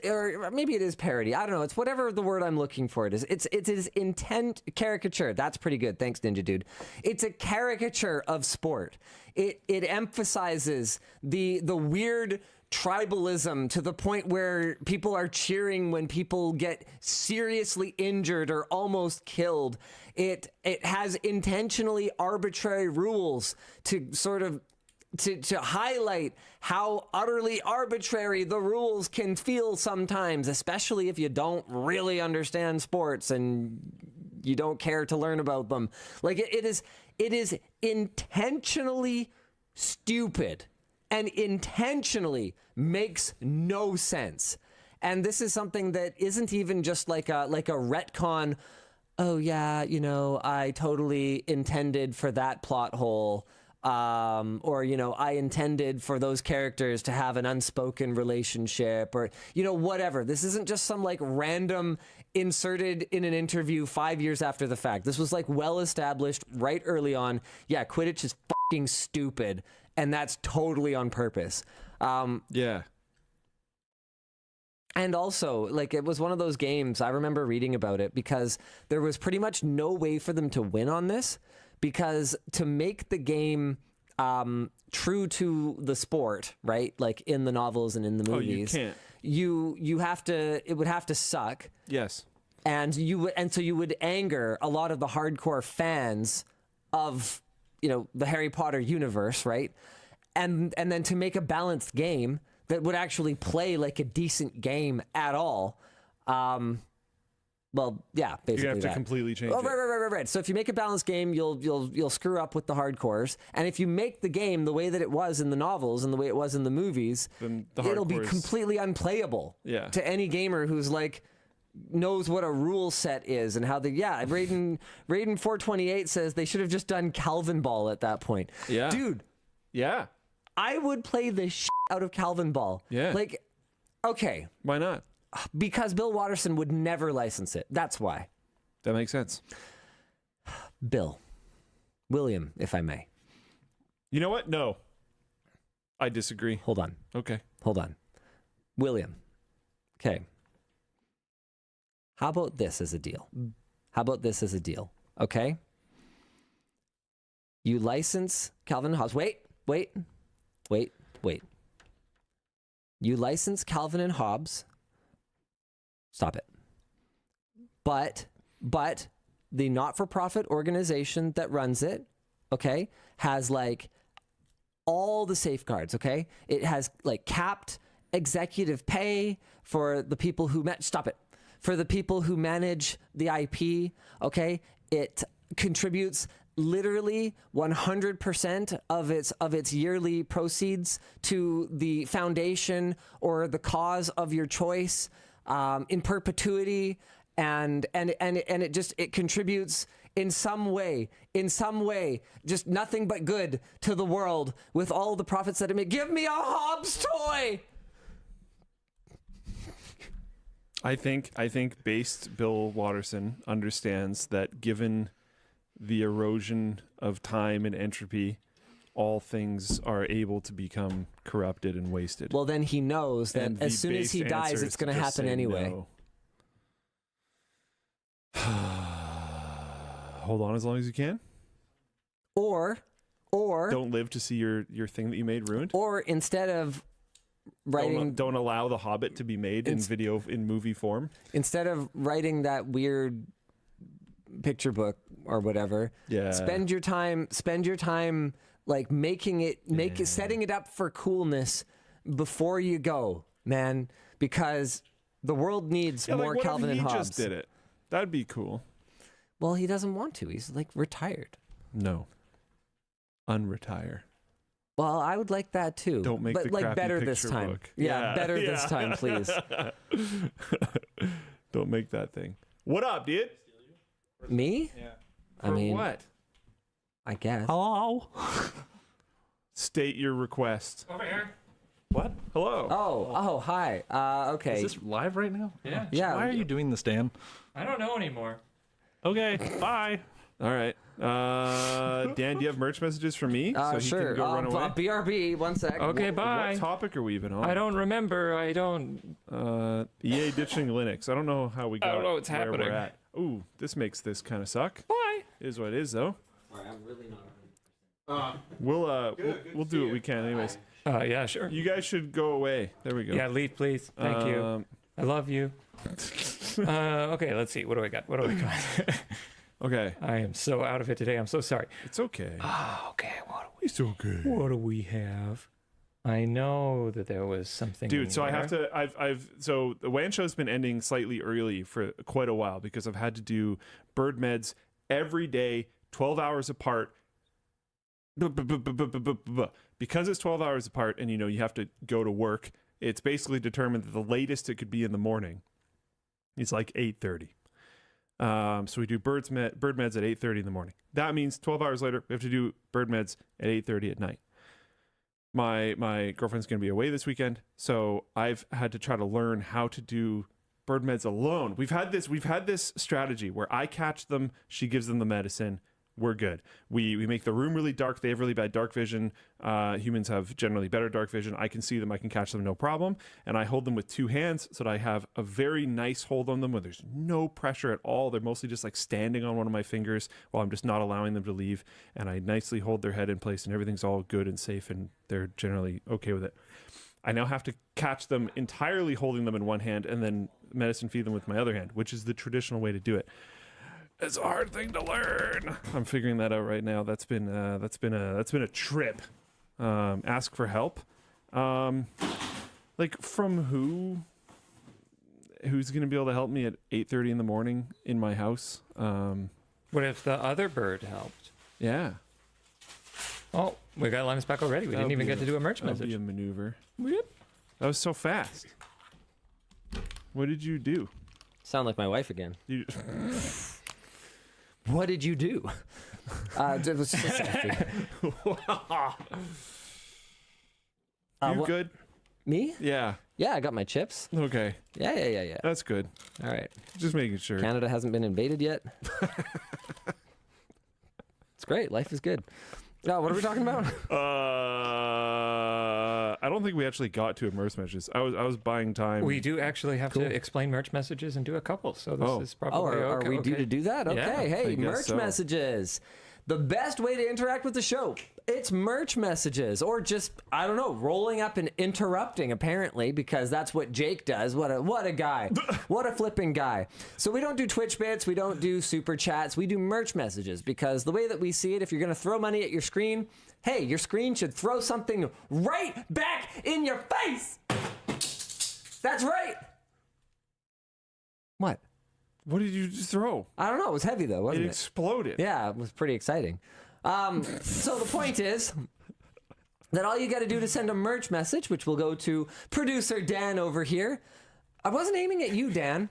or maybe it is parody. I don't know. It's whatever the word I'm looking for it is. It is intent caricature. That's pretty good. Thanks, Ninja Dude. It's a caricature of sport. It emphasizes the weird tribalism to the point where people are cheering when people get seriously injured or almost killed. It has intentionally arbitrary rules to sort of to highlight how utterly arbitrary the rules can feel sometimes, especially if you don't really understand sports and you don't care to learn about them. Like it is intentionally stupid and intentionally makes no sense. And this is something that isn't even just like a retcon. Oh yeah, I totally intended for that plot hole. Or I intended for those characters to have an unspoken relationship, or whatever. This isn't just some like random inserted in an interview 5 years after the fact. This was like well established right early on. Yeah, Quidditch is fucking stupid, and that's totally on purpose. Yeah. And also, like, it was one of those games, I remember reading about it, because there was pretty much no way for them to win on this, because to make the game true to the sport, right, like in the novels and in the movies, you have to, it would have to suck. Yes. And so you would anger a lot of the hardcore fans of, the Harry Potter universe, right? And then to make a balanced game that would actually play like a decent game at all. Well, yeah, basically You have to that. completely change Oh, it. right. So if you make a balanced game, you'll screw up with the hardcores, and if you make the game the way that it was in the novels and the way it was in the movies, Then the it'll be hardcores- completely unplayable Yeah. to any gamer who's like knows what a rule set is and how Raiden 428 says they should have just done Calvin Ball at that point. Yeah. Dude. Yeah. I would play the shit out of Calvin Ball. Yeah. Like, okay. Why not? Because Bill Watterson would never license it. That's why. That makes sense. William, if I may. You know what? No. I disagree. Hold on. Okay. Hold on. William. Okay. How about this as a deal? Okay? You license Calvin and Hobbes. Wait. You license Calvin and Hobbes. Stop it. But the not-for-profit organization that runs it, okay, has like all the safeguards, okay? It has like capped executive pay for the people who for the people who manage the IP, okay? It contributes literally 100% of its yearly proceeds to the foundation or the cause of your choice in perpetuity, and it contributes in some way, just nothing but good to the world with all the profits that it makes. Give me a Hobbs toy. I think based Bill Watterson understands that given the erosion of time and entropy, all things are able to become corrupted and wasted. Well, then he knows that And as the soon as he base dies, answer it's is going to just happen say anyway. no. Hold on as long as you can. Or don't live to see your thing that you made ruined. Or instead of writing, don't allow The Hobbit to be made in movie form. Instead of writing that weird picture book or whatever, spend your time like setting it up for coolness before you go, man, because the world needs more like, Calvin and he Hobbes. just did it. That'd be cool. Well, he doesn't want to. He's like retired. No. Unretire. Well, I would like that too. Don't make but the like crappy better this picture time. book. Yeah, better this time, please. Don't make that thing. What up, dude? Me? Yeah. I mean, what? I guess. Hello. State your request. Over here. What? Hello. Oh, hi. Okay. Is this live right now? Yeah. Yeah. Why are you doing this, Dan? I don't know anymore. Okay, bye. All right. Dan, do you have merch messages for me? So he Sure. can go run away? BRB, one sec. Okay, bye. What topic are we even on? I don't remember. I don't. EA ditching Linux. I don't know how we got I don't know what's where happening. we're at. Ooh, this makes this kind of suck. Why? It is what it is, though. All right, I'm really not. We'll do what we can, anyways. Yeah, sure. You guys should go away. There we go. Yeah, leave, please. Thank you. I love you. Okay, let's see. What do I got? Okay. I am so out of it today. I'm so sorry. It's okay. Okay. It's okay. What do we have? I know that there was something. Dude, so I there. have to. So the WAN show's been ending slightly early for quite a while because I've had to do bird meds every day, 12 hours apart. Because it's 12 hours apart, and you have to go to work. It's basically determined that the latest it could be in the morning is like 8:30. So we do bird meds at 8:30 in the morning. That means 12 hours later, we have to do bird meds at 8:30 at night. My girlfriend's going to be away this weekend, so I've had to try to learn how to do bird meds alone. We've had this strategy where I catch them, she gives them the medicine. We're good. We make the room really dark. They have really bad dark vision. Humans have generally better dark vision. I can see them. I can catch them, no problem. And I hold them with two hands so that I have a very nice hold on them where there's no pressure at all. They're mostly just like standing on one of my fingers while I'm just not allowing them to leave. And I nicely hold their head in place and everything's all good and safe and they're generally okay with it. I now have to catch them entirely holding them in one hand and then medicine feed them with my other hand, which is the traditional way to do it. It's a hard thing to learn. I'm figuring that out right now. That's been a trip. Ask for help. Like, from who? Who's going to be able to help me at 8:30 in the morning in my house? What if the other bird helped? Yeah. Oh, we got Linus back already. We didn't even get to do a merch That'll message. be a maneuver. Yep. That was so fast. What did you do? Sound like my wife again. You... What did you do? It was just a selfie. You good? Me? Yeah. Yeah, I got my chips. Okay. Yeah. That's good. All right. Just making sure. Canada hasn't been invaded yet. It's great. Life is good. Oh, what are we talking about? I don't think we actually got to a merch messages. I was buying time. We do actually have to explain merch messages and do a couple, so this is probably are we due to do that? Okay. Yeah, Hey, merch messages. The best way to interact with the show, it's merch messages, or just, I don't know, rolling up and interrupting, apparently, because that's what Jake does. What a guy. What a flipping guy. So we don't do Twitch bits, we don't do super chats, we do merch messages, because the way that we see it, if you're going to throw money at your screen, hey, your screen should throw something right back in your face. That's right. What? What did you just throw? I don't know. It was heavy, though, wasn't it? It exploded. Yeah, it was pretty exciting. So the point is that all you got to do to send a merch message, which will go to producer Dan over here. I wasn't aiming at you, Dan.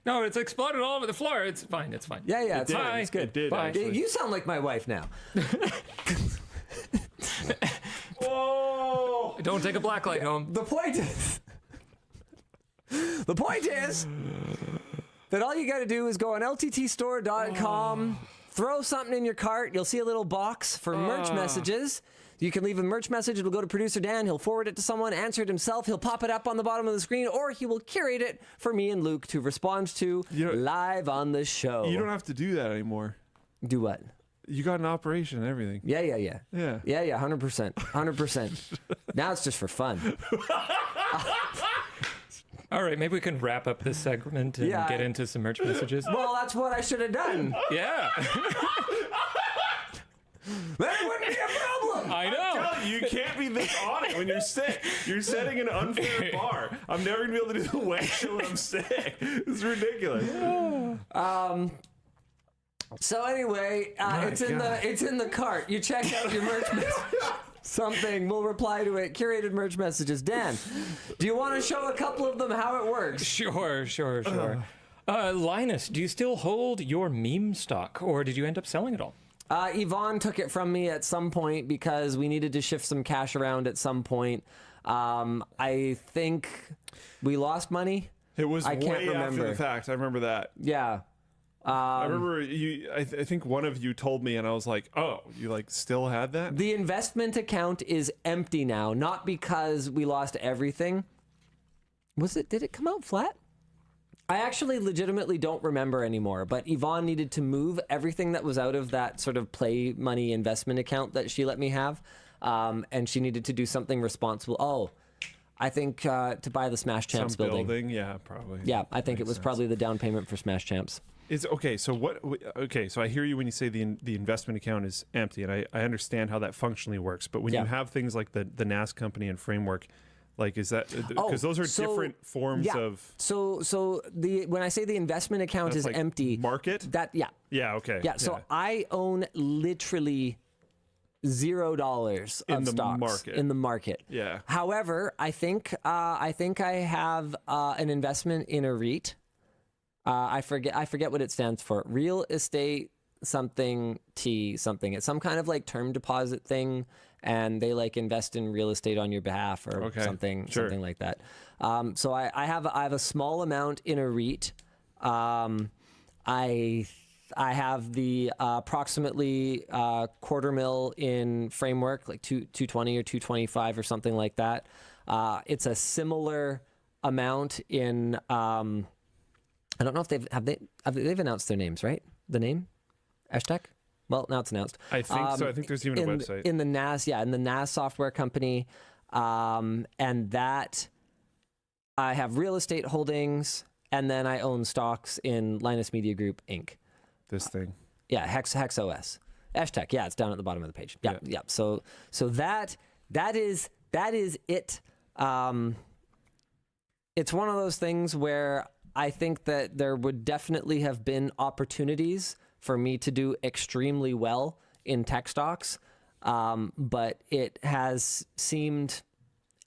No, it's exploded all over the floor. It's fine. It's fine. Yeah, it's fine. It's good. It did, Bye. actually. You sound like my wife now. Whoa! Don't take a blacklight home. The point is that all you got to do is go on lttstore.com, throw something in your cart. You'll see a little box for merch messages. You can leave a merch message. It'll go to producer Dan. He'll forward it to someone, answer it himself. He'll pop it up on the bottom of the screen, or he will curate it for me and Luke to respond to live on the show. You don't have to do that anymore. Do what? You got an operation and everything. Yeah. Yeah. 100%. Now it's just for fun. All right, maybe we can wrap up this segment and get into some merch messages. Well, that's what I should have done. Yeah. That wouldn't be a problem. I know. I'm telling you, you can't be this on it when you're sick. You're setting an unfair bar. I'm never going to be able to do the wag show when I'm sick. It's ridiculous. So anyway, it's in the cart. You check out your merch message. Something. We'll reply to it. Curated merch messages. Dan, do you want to show a couple of them how it works? Sure. Linus, do you still hold your meme stock, or did you end up selling it all? Yvonne took it from me at some point because we needed to shift some cash around at some point. I think we lost money. It was I can't way remember. after the fact. I remember that. Yeah. I remember you. I think one of you told me, and I was like, "Oh, you like still had that?" The investment account is empty now, not because we lost everything. Did it come out flat? I actually legitimately don't remember anymore, but Yvonne needed to move everything that was out of that sort of play money investment account that she let me have, and she needed to do something responsible. Oh, I think to buy the Smash Champs building. Yeah, probably. Yeah, I think it was probably the down payment for Smash Champs. Is okay. So what? Okay, so I hear you when you say the investment account is empty, and I understand how that functionally works. But when you have things like the NAS company and framework, like is that because those are different forms of. So when I say the investment account is like empty, market. Yeah. Okay. Yeah. So I own literally $0 of stocks in the market. Yeah. However, I think I have an investment in a REIT. I forget what it stands for. Real estate something T something. It's some kind of like term deposit thing, and they like invest in real estate on your behalf or something like that. So I have a small amount in a REIT. I have the approximately $250,000 in framework, like 220 or 225 or something like that. It's a similar amount in. I don't know if they've announced their names, right? The name, Hashtag. Well, now it's announced. I think so. I think there's even a website in the NAS. Yeah, in the NAS software company, and that I have real estate holdings, and then I own stocks in Linus Media Group Inc. This thing. Yeah, Hex OS. Hashtag. Yeah, it's down at the bottom of the page. Yeah. So that is it. it's one of those things where I think that there would definitely have been opportunities for me to do extremely well in tech stocks, but it has seemed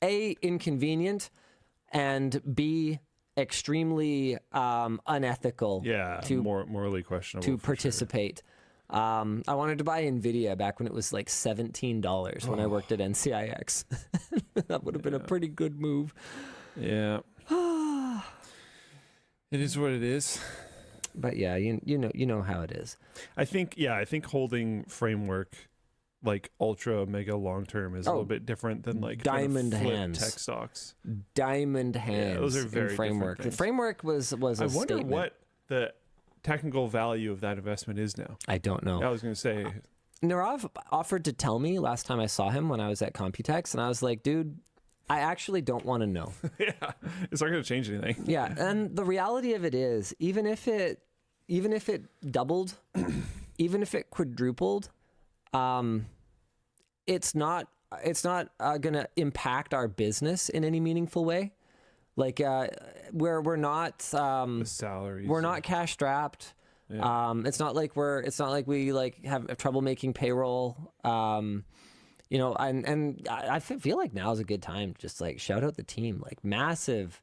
A, inconvenient, and B, extremely unethical to morally questionable to participate. I wanted to buy NVIDIA back when it was like $17 when I worked at NCIX. That would have been a pretty good move. Yeah. It is what it is. But yeah, you know how it is. I think holding framework like ultra mega long term is a little bit different than like diamond kind of hands tech stocks. Diamond hands. Yeah, those are very framework. different The framework was a I wonder statement. what the technical value of that investment is now. I don't know. I was going to say Narav offered to tell me last time I saw him when I was at Computex, and I was like, dude, I actually don't want to know. yeah, it's not going to change anything. Yeah, and the reality of it is, even if it doubled, even if it quadrupled, it's not going to impact our business in any meaningful way. Like we're not the salaries. We're not cash strapped. Yeah. It's not like we like have trouble making payroll. You know, and I feel like now is a good time to just like shout out the team, like massive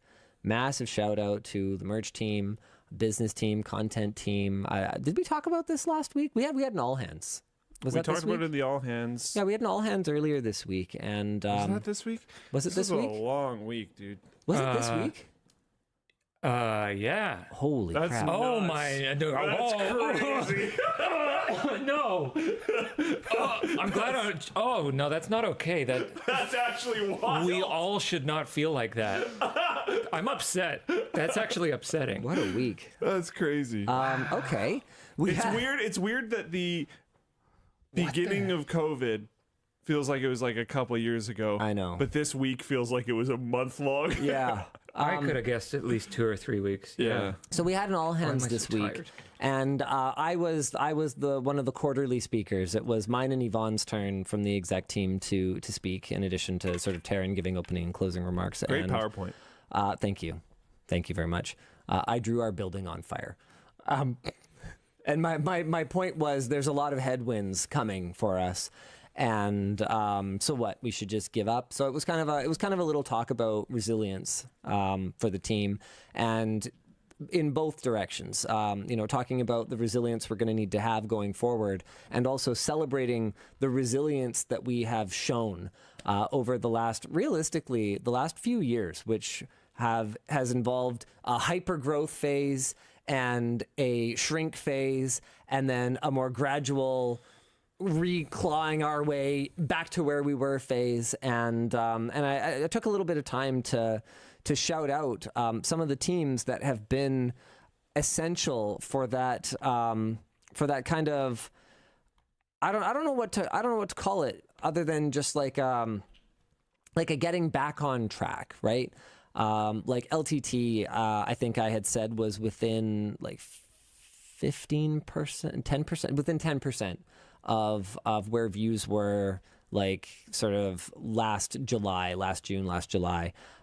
shout out to the merch team, business team, content team. Did we talk about this last week? We had an all hands. We talked about it in the all hands. Yeah, we had an all hands earlier this week, and was that this week? Was it this week? This was a long week, dude. Was it this week? Yeah. Holy That's crap! nuts. Oh my! That's crazy. No. I'm glad. Oh no, that's not okay. That's actually wild. We all should not feel like that. I'm upset. That's actually upsetting. What a week. That's crazy. Okay. Weird. It's weird that the beginning of COVID feels like it was like a couple years ago. I know. But this week feels like it was a month long. Yeah. I could have guessed at least 2 or 3 weeks. Yeah. So we had an all hands this week, and I was the one of the quarterly speakers. It was mine and Yvonne's turn from the exec team to speak, in addition to sort of Taryn giving opening and closing remarks. Great PowerPoint. Thank you very much. I drew our building on fire. And my point was, there's a lot of headwinds coming for us. And so what? We should just give up. So it was kind of a little talk about resilience for the team, and in both directions. You know, talking about the resilience we're going to need to have going forward, and also celebrating the resilience that we have shown over the last few years, which has involved a hyper growth phase and a shrink phase, and then a more gradual reclawing our way back to where we were phase. And I took a little bit of time to shout out some of the teams that have been essential for that kind of, I don't know what to call it, other than just like a getting back on track, right? Like LTT, I think I had said was within like 15%, 10%, within 10% of where views were, like sort of last July.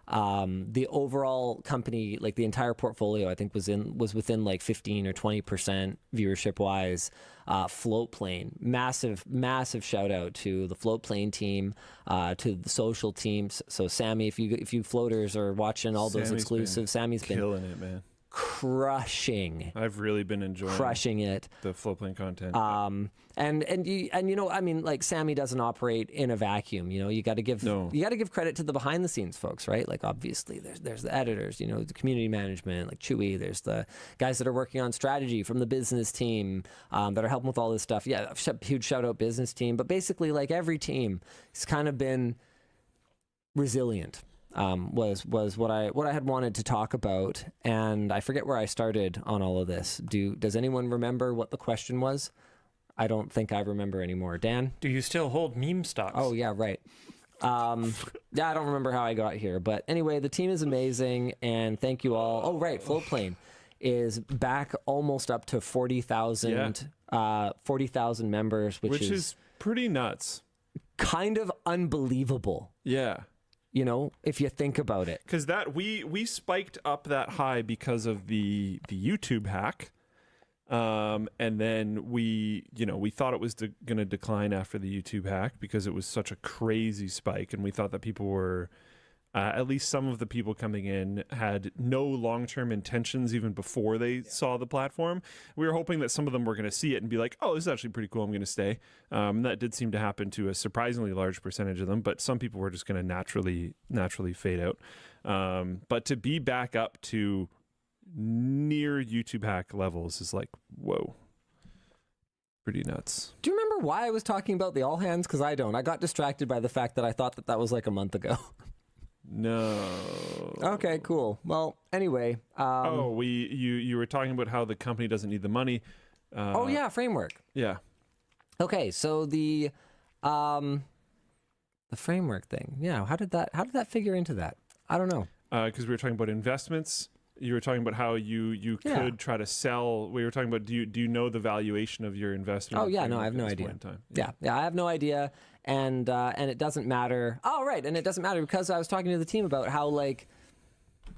The overall company, like the entire portfolio, I think was within like 15 or 20% viewership wise. Floatplane, massive shout out to the Floatplane team, to the social teams. So Sammy, if you floaters are watching all those exclusives, Sammy's been killing it, man. Crushing. I've really been enjoying it. The Floatplane content. And you know, I mean, like Sammy doesn't operate in a vacuum. You know, you got to give credit to the behind the scenes folks, right? Like obviously there's the editors, you know, the community management, like Chewy. There's the guys that are working on strategy from the business team that are helping with all this stuff. Yeah, huge shout out business team. But basically, like every team has kind of been resilient. Was what I had wanted to talk about, and I forget where I started on all of this. Does anyone remember what the question was? I don't think I remember anymore. Dan? Do you still hold meme stocks? Oh yeah, right. Yeah, I don't remember how I got here, but anyway, the team is amazing, and thank you all. Oh right, Floatplane is back almost up to 40,000 members, which is pretty nuts. Kind of unbelievable. Yeah. You know, if you think about it, because that we spiked up that high because of the YouTube hack, and then we thought it was going to decline after the YouTube hack because it was such a crazy spike, and we thought that people were at least some of the people coming in had no long-term intentions even before they saw the platform. We were hoping that some of them were going to see it and be like, oh, this is actually pretty cool, I'm going to stay. That did seem to happen to a surprisingly large percentage of them, but some people were just going to naturally fade out. But to be back up to near YouTube hack levels is like, whoa. Pretty nuts. Do you remember why I was talking about the all hands? Because I don't. I got distracted by the fact that I thought that was like a month ago. No. Okay, cool. Well, anyway. You were talking about how the company doesn't need the money. Oh yeah, framework. Yeah. Okay, so the framework thing. Yeah, how did that figure into that? I don't know. Because we were talking about investments. You were talking about how you could try to sell. We were talking about do you know the valuation of your investment? Oh yeah, no, I have no idea. Yeah, I have no idea. And it doesn't matter. Oh, right. And it doesn't matter because I was talking to the team about how, like,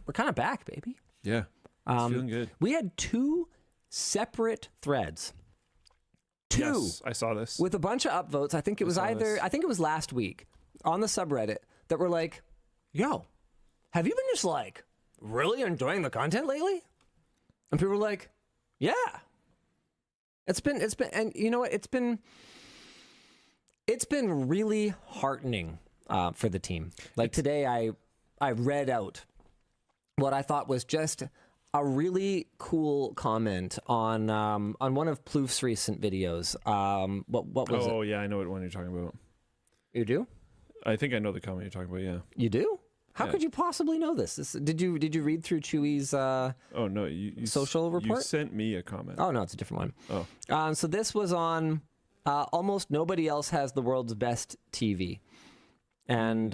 we're kind of back, baby. Yeah. It's feeling good. We had 2 separate threads. 2. Yes, I saw this. With a bunch of upvotes. I think it was last week on the subreddit that were like, yo, have you been just, like, really enjoying the content lately? And people were like, yeah. It's been, and you know what? It's been really heartening for the team. Like today, I read out what I thought was just a really cool comment on one of Plouf's recent videos. What was it? Oh yeah, I know what one you're talking about. You do? I think I know the comment you're talking about. Yeah. You do? How could you possibly know this? Did you read through Chewy's oh no, you social report? You sent me a comment. Oh no, it's a different one. Oh. So this was on almost nobody else has the world's best TV. And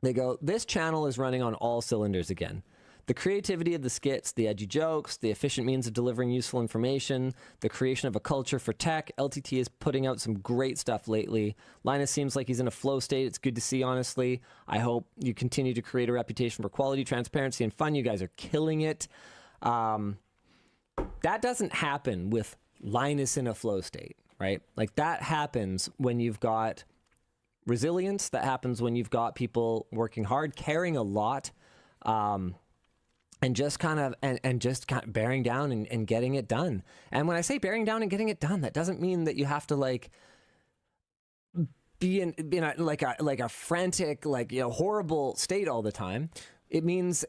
they go, this channel is running on all cylinders again. The creativity of the skits, the edgy jokes, the efficient means of delivering useful information, the creation of a culture for tech. LTT is putting out some great stuff lately. Linus seems like he's in a flow state. It's good to see, honestly. I hope you continue to create a reputation for quality, transparency, and fun. You guys are killing it. That doesn't happen with Linus in a flow state, right? Like that happens when you've got resilience. That happens when you've got people working hard, caring a lot, and just kind of bearing down and getting it done. And when I say bearing down and getting it done, that doesn't mean that you have to like be in a frantic, like, you know, horrible state all the time. It means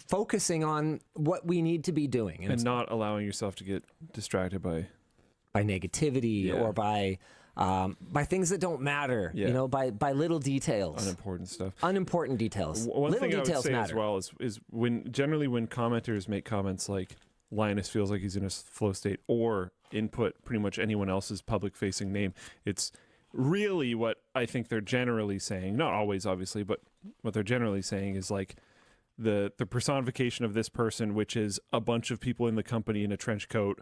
focusing on what we need to be doing and not allowing yourself to get distracted by negativity or by things that don't matter, you know, by little details. Unimportant details. One little thing details I would say matter. as well is when commenters make comments like Linus feels like he's in a flow state or input pretty much anyone else's public facing name, it's really what I think they're generally saying, not always obviously, but what they're generally saying is like the personification of this person, which is a bunch of people in the company in a trench coat,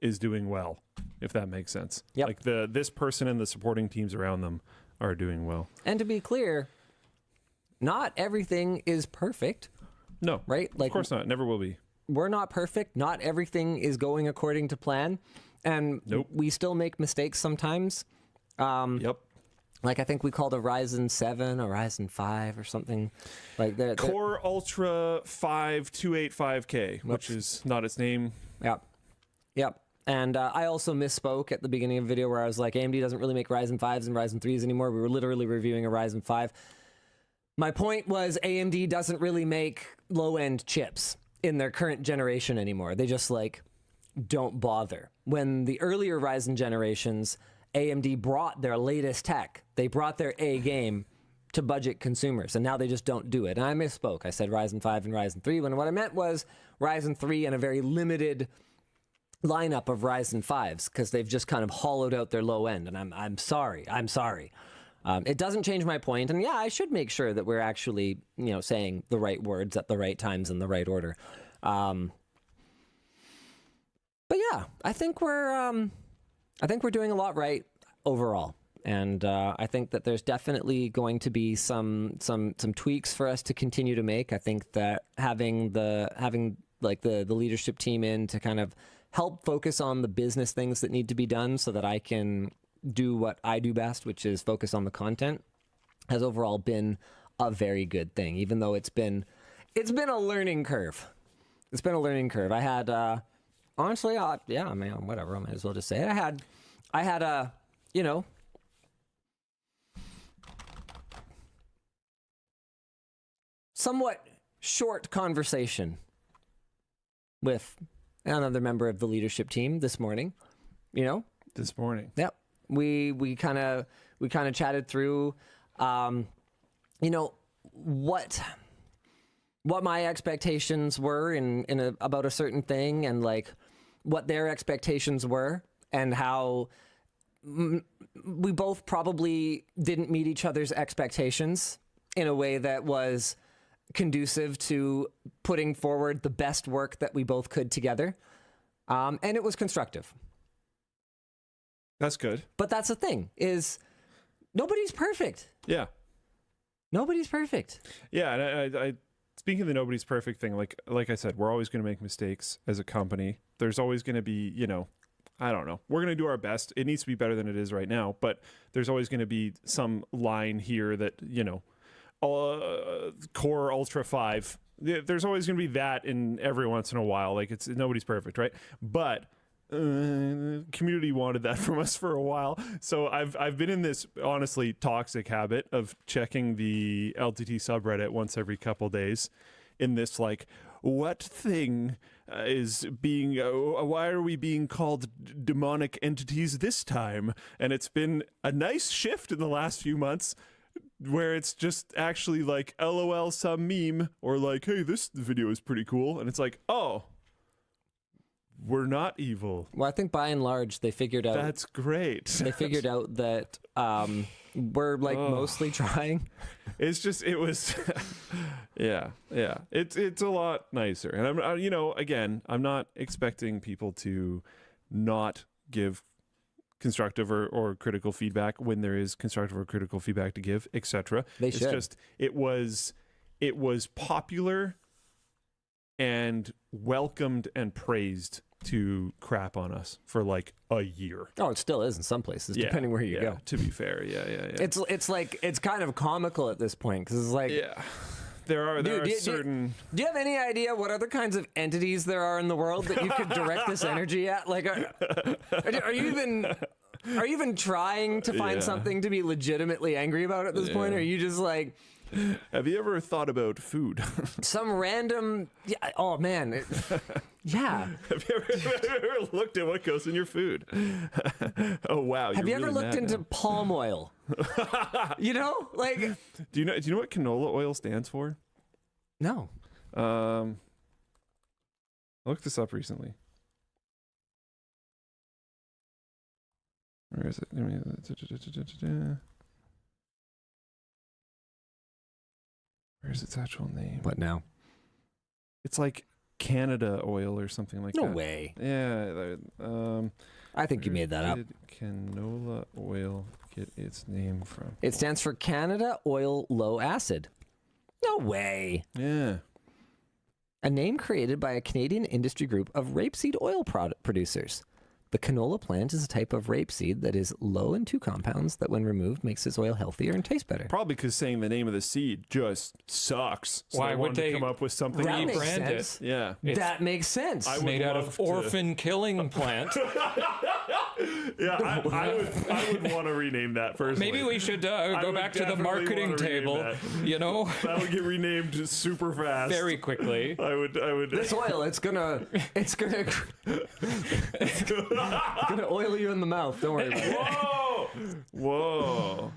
is doing well, if that makes sense. Yep. Like this person and the supporting teams around them are doing well. And to be clear, not everything is perfect. No. Right? Like, of course not. Never will be. We're not perfect. Not everything is going according to plan. And we still make mistakes sometimes. Yep. Like I think we called a Ryzen 7 a Ryzen 5 or something like that. Core Ultra 5285K, which is not its name. Yep. And I also misspoke at the beginning of the video where I was like, AMD doesn't really make Ryzen 5s and Ryzen 3s anymore. We were literally reviewing a Ryzen 5. My point was AMD doesn't really make low-end chips in their current generation anymore. They just like don't bother. When the earlier Ryzen generations, AMD brought their latest tech. They brought their A game to budget consumers, and now they just don't do it. And I misspoke. I said Ryzen 5 and Ryzen 3, when what I meant was Ryzen 3 and a very limited lineup of Ryzen 5s, because they've just kind of hollowed out their low end, and I'm sorry. It doesn't change my point, and yeah, I should make sure that we're actually, you know, saying the right words at the right times in the right order. But yeah, I think we're doing a lot right overall. And I think that there's definitely going to be some tweaks for us to continue to make. I think that having the leadership team in to kind of help focus on the business things that need to be done so that I can do what I do best, which is focus on the content, has overall been a very good thing, even though it's been a learning curve. It's been a learning curve. I had honestly, yeah, I mean, whatever, I might as well just say it. I had a, somewhat short conversation with another member of the leadership team this morning. This morning. Yep. We kind of chatted through, what my expectations were about a certain thing, and like what their expectations were, and how we both probably didn't meet each other's expectations in a way that was conducive to putting forward the best work that we both could together. And it was constructive. That's good. But that's the thing, is nobody's perfect. Yeah. Nobody's perfect. Yeah, and I speaking of the nobody's perfect thing, like I said, we're always going to make mistakes as a company. There's always going to be, I don't know. We're going to do our best. It needs to be better than it is right now, but there's always going to be some line here that, Core Ultra 5. There's always going to be that in every once in a while. Like, nobody's perfect, right? But community wanted that from us for a while, so I've been in this honestly toxic habit of checking the LTT subreddit once every couple days, in this like, what thing is being why are we being called demonic entities this time? And it's been a nice shift in the last few months, where it's just actually like LOL some meme, or like, hey, this video is pretty cool, and it's like, oh, we're not evil. Well, I think by and large they figured out. That's great. They figured out that we're like mostly trying. It's just, it was, yeah. It's a lot nicer, and again, I'm not expecting people to not give constructive or critical feedback when there is constructive or critical feedback to give, etc. It's just it was popular and welcomed and praised to crap on us for like a year. Oh, it still is in some places, depending where you go. To be fair, yeah. It's like, it's kind of comical at this point, because it's like, there are certain. Do you have any idea what other kinds of entities there are in the world that you could direct this energy at? Like, are you even trying to find something to be legitimately angry about at this point? Or are you just like, have you ever thought about food? Some random, oh man, yeah. Have you ever looked at what goes in your food? Oh wow. Have you ever looked into palm oil? Like, do you know what canola oil stands for? No. I looked this up recently. Where is it? Where's its actual name? What now? It's like Canada oil or something like that. No way. Yeah. I think you made that up. Where did canola oil get its name from? It stands for Canada Oil Low Acid. No way. Yeah. A name created by a Canadian industry group of rapeseed oil producers. The canola plant is a type of rapeseed that is low in two compounds that, when removed, makes its oil healthier and taste better. Probably because saying the name of the seed just sucks. So why would they come up with something rebrand it? Yeah, that makes sense. It's made out of orphan killing plant. Yeah, I would want to rename that personally. Maybe we should go back to the marketing table. That would get renamed super fast, very quickly. I would. This oil, it's gonna oil you in the mouth. Don't worry about it. Whoa.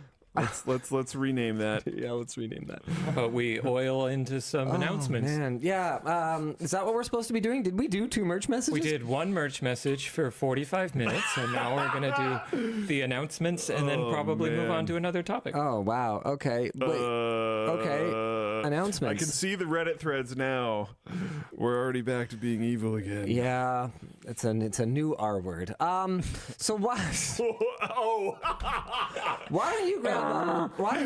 Let's rename that. Yeah, let's rename that. How about we oil into some announcements? Man, yeah. Is that what we're supposed to be doing? Did we do 2 merch messages? We did 1 merch message for 45 minutes, and now we're gonna do the announcements and then probably move on to another topic. Oh wow. Okay. Wait. Okay. announcements. I can see the Reddit threads now. We're already back to being evil again. Yeah, it's a new R word. So why? Oh. Why don't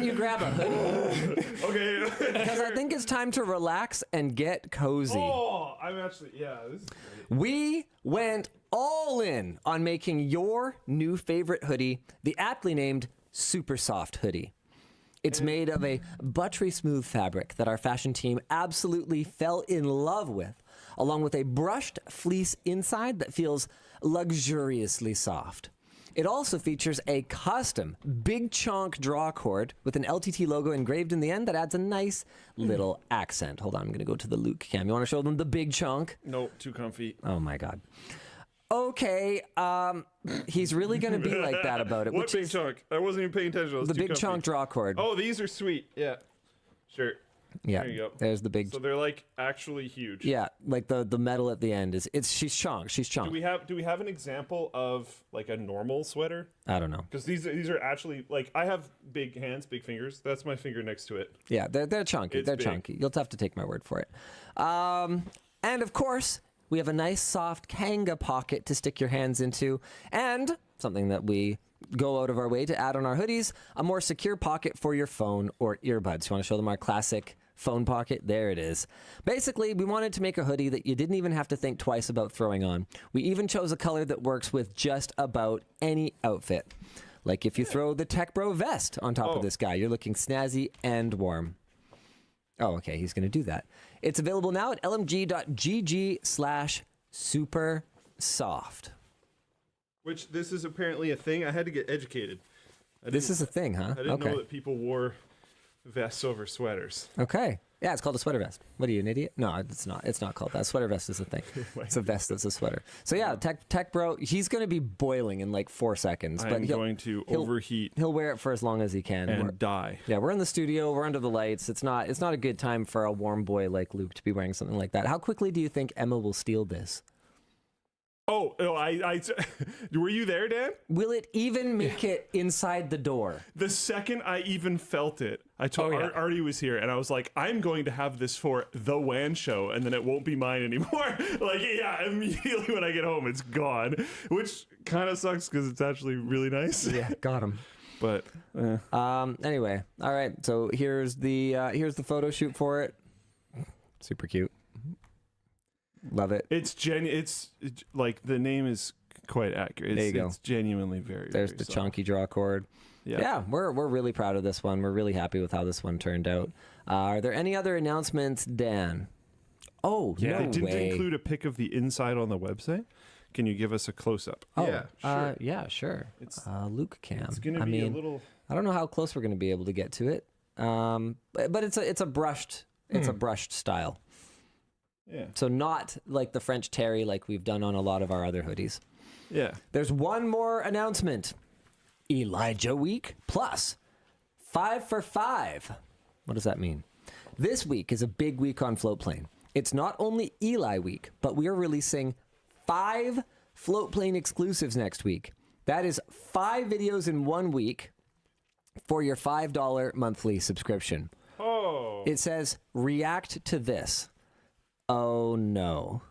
you grab a hoodie? Okay. Because I think it's time to relax and get cozy. Oh, I'm actually, yeah, this is great. We went all in on making your new favorite hoodie, the aptly named Super Soft hoodie. It's made of a buttery smooth fabric that our fashion team absolutely fell in love with, along with a brushed fleece inside that feels luxuriously soft. It also features a custom big chonk draw cord with an LTT logo engraved in the end that adds a nice little accent. Hold on, I'm going to go to the Luke cam. You want to show them the big chunk? Nope, too comfy. Oh my God. Okay, he's really going to be like that about it. What big chunk? I wasn't even paying attention. It was The too big comfy. chunk draw cord. Oh, these are sweet. Yeah. Sure. Yeah, There you go. there's the big. So they're like actually huge. Yeah, like the metal at the end she's chonk. She's chonk. Do we have an example of like a normal sweater? I don't know. Because these are actually like I have big hands, big fingers. That's my finger next to it. Yeah, they're chunky. It's they're big. chunky. You'll have to take my word for it. And of course, we have a nice soft Kanga pocket to stick your hands into, and something that we go out of our way to add on our hoodies, a more secure pocket for your phone or earbuds. You want to show them our classic phone pocket? There it is. Basically, we wanted to make a hoodie that you didn't even have to think twice about throwing on. We even chose a color that works with just about any outfit. Like if you throw the Tech Bro vest on top of this guy, you're looking snazzy and warm. Oh, okay, he's going to do that. It's available now at lmg.gg/supersoft. Which this is apparently a thing. I had to get educated. This is a thing, huh? I didn't know that people wore vests over sweaters. Okay. Yeah, it's called a sweater vest. What are you, an idiot? No, it's not. It's not called that. Sweater vest is a thing. It's a vest that's a sweater. So yeah, Tech Bro, he's going to be boiling in like 4 seconds. I'm going to overheat. He'll wear it for as long as he can. And die. Yeah, we're in the studio. We're under the lights. It's not a good time for a warm boy like Luke to be wearing something like that. How quickly do you think Emma will steal this? Oh, I were you there, Dan? Will it even make it inside the door? The second I even felt it, I told Artie was here, and I was like, I'm going to have this for the WAN show, and then it won't be mine anymore. Like, yeah, immediately when I get home, it's gone, which kind of sucks because it's actually really nice. Yeah, got him. But anyway, all right. So here's the photo shoot for it. Super cute. Love it. It's like the name is quite accurate. There you go. It's genuinely very. There's very the soft. chunky draw cord. Yeah, we're really proud of this one. We're really happy with how this one turned out. Are there any other announcements, Dan? Oh, yeah. no They didn't way. include a pic of the inside on the website. Can you give us a close up? Oh, yeah, sure. Yeah, sure. It's Luke cam. It's gonna be a little. I don't know how close we're going to be able to get to it. But it's a brushed style. Yeah. So not like the French terry like we've done on a lot of our other hoodies. Yeah. There's one more announcement. Elijah Week plus 5 for 5. What does that mean? This week is a big week on Floatplane. It's not only Eli Week, but we are releasing 5 Floatplane exclusives next week. That is 5 videos in 1 week for your $5 monthly subscription. Oh. It says, react to this. Oh, no.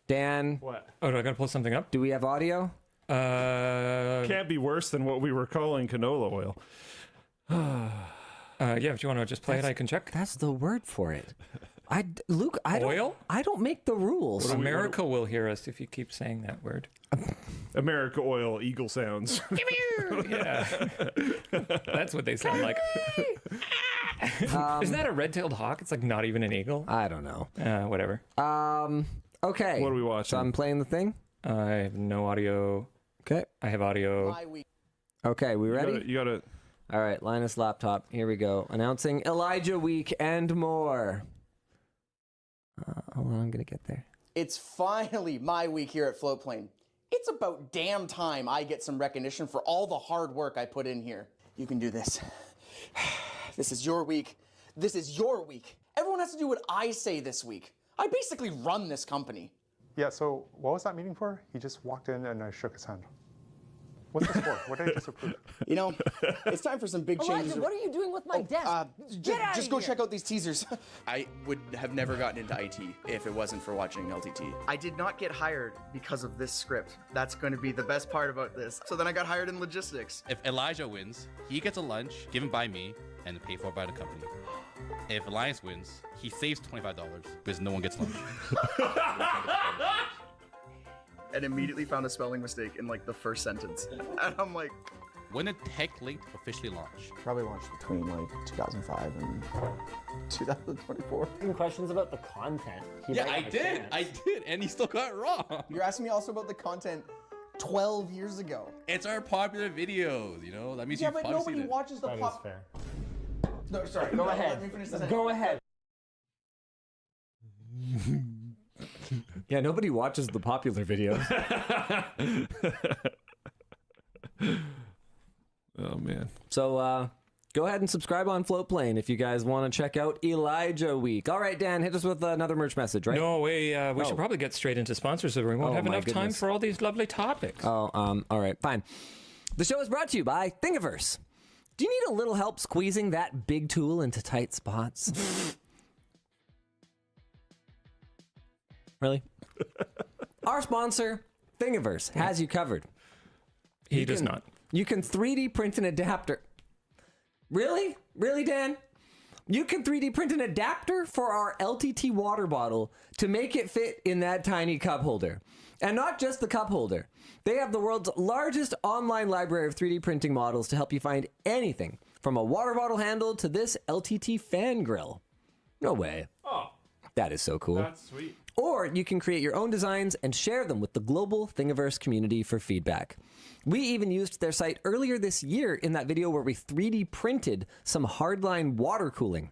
Dan? What? Oh, do I got to pull something up? Do we have audio? Can't be worse than what we were calling canola oil. Yeah, if you want to just play it, I can check. That's the word for it. Luke, I don't make the rules. America will hear us if you keep saying that word. America oil, eagle sounds. Yeah. That's what they sound like. Isn't that a red-tailed hawk? It's like not even an eagle. I don't know. Whatever. Okay. What are we watching? So I'm playing the thing. I have no audio. Okay. I have audio. Okay, we ready? You gotta. All right, Linus laptop. Here we go. Announcing Elijah Week and more. Hold on, I'm gonna get there. It's finally my week here at Floatplane. It's about damn time I get some recognition for all the hard work I put in here. You can do this. This is your week. This is your week. Everyone has to do what I say this week. I basically run this company. Yeah, so what was that meeting for? He just walked in and I shook his hand. What's the score? What did I just approve? You know, it's time for some big changes. Elijah, what are you doing with my desk? Get out Just of go here. check out these teasers. I would have never gotten into IT if it wasn't for watching LTT. I did not get hired because of this script. That's going to be the best part about this. So then I got hired in logistics. If Elijah wins, he gets a lunch given by me and paid for by the company. If Elias wins, he saves $25 because no one gets lunch. And immediately found a spelling mistake in like the first sentence. And I'm like, when did TechLink officially launch? Probably launched between like 2005 and 2024. Asking questions about the content. Yeah, I did, and he still got it wrong. You're asking me also about the content 12 years ago. It's our popular videos, you know? That means Yeah, you've but probably nobody seen it. watches the That is fair. No, sorry. Go no, ahead. Let me finish this. Go ahead. Yeah, nobody watches the popular videos. Oh, man. So go ahead and subscribe on Floatplane if you guys want to check out Elijah Week. All right, Dan, hit us with another merch message, right? No, we should probably get straight into sponsors or we won't have my enough time goodness. for all these lovely topics. Oh, all right, fine. The show is brought to you by Thingiverse. Do you need a little help squeezing that big tool into tight spots? Really? Our sponsor, Thingiverse, has you covered. He does not. You can 3D print an adapter. Really? Really, Dan? You can 3D print an adapter for our LTT water bottle to make it fit in that tiny cup holder. And not just the cup holder. They have the world's largest online library of 3D printing models to help you find anything from a water bottle handle to this LTT fan grill. No way. Oh, that is so cool. That's sweet. Or you can create your own designs and share them with the global Thingiverse community for feedback. We even used their site earlier this year in that video where we 3D printed some hardline water cooling.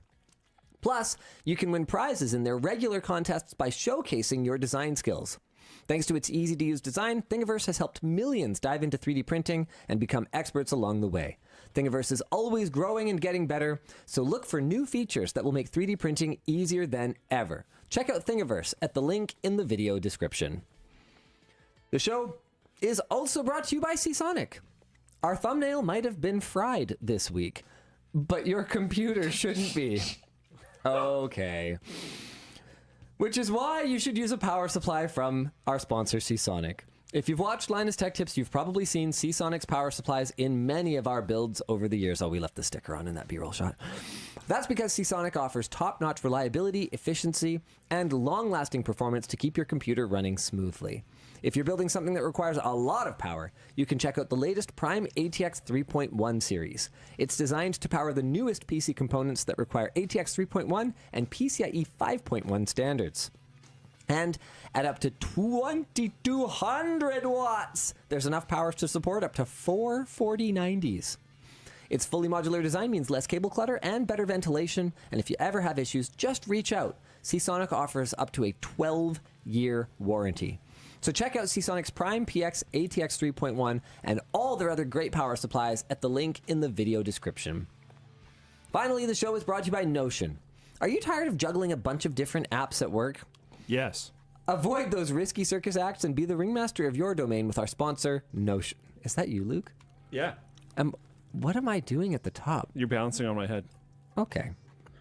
Plus, you can win prizes in their regular contests by showcasing your design skills. Thanks to its easy-to-use design, Thingiverse has helped millions dive into 3D printing and become experts along the way. Thingiverse is always growing and getting better, so look for new features that will make 3D printing easier than ever. Check out Thingiverse at the link in the video description. The show is also brought to you by Seasonic. Our thumbnail might have been fried this week, but your computer shouldn't be. Okay. Which is why you should use a power supply from our sponsor, Seasonic. If you've watched Linus Tech Tips, you've probably seen Seasonic's power supplies in many of our builds over the years. Oh, we left the sticker on in that B-roll shot. That's because Seasonic offers top-notch reliability, efficiency, and long-lasting performance to keep your computer running smoothly. If you're building something that requires a lot of power, you can check out the latest Prime ATX 3.1 series. It's designed to power the newest PC components that require ATX 3.1 and PCIe 5.1 standards. And at up to 2200 watts, there's enough power to support up to 4 4090s. Its fully modular design means less cable clutter and better ventilation, and if you ever have issues, just reach out. Seasonic offers up to a 12-year warranty. So check out Seasonic's Prime PX ATX 3.1 and all their other great power supplies at the link in the video description. Finally, the show is brought to you by Notion. Are you tired of juggling a bunch of different apps at work? Yes. Avoid those risky circus acts and be the ringmaster of your domain with our sponsor, Notion. Is that you, Luke? Yeah. What am I doing at the top? You're bouncing on my head. Okay.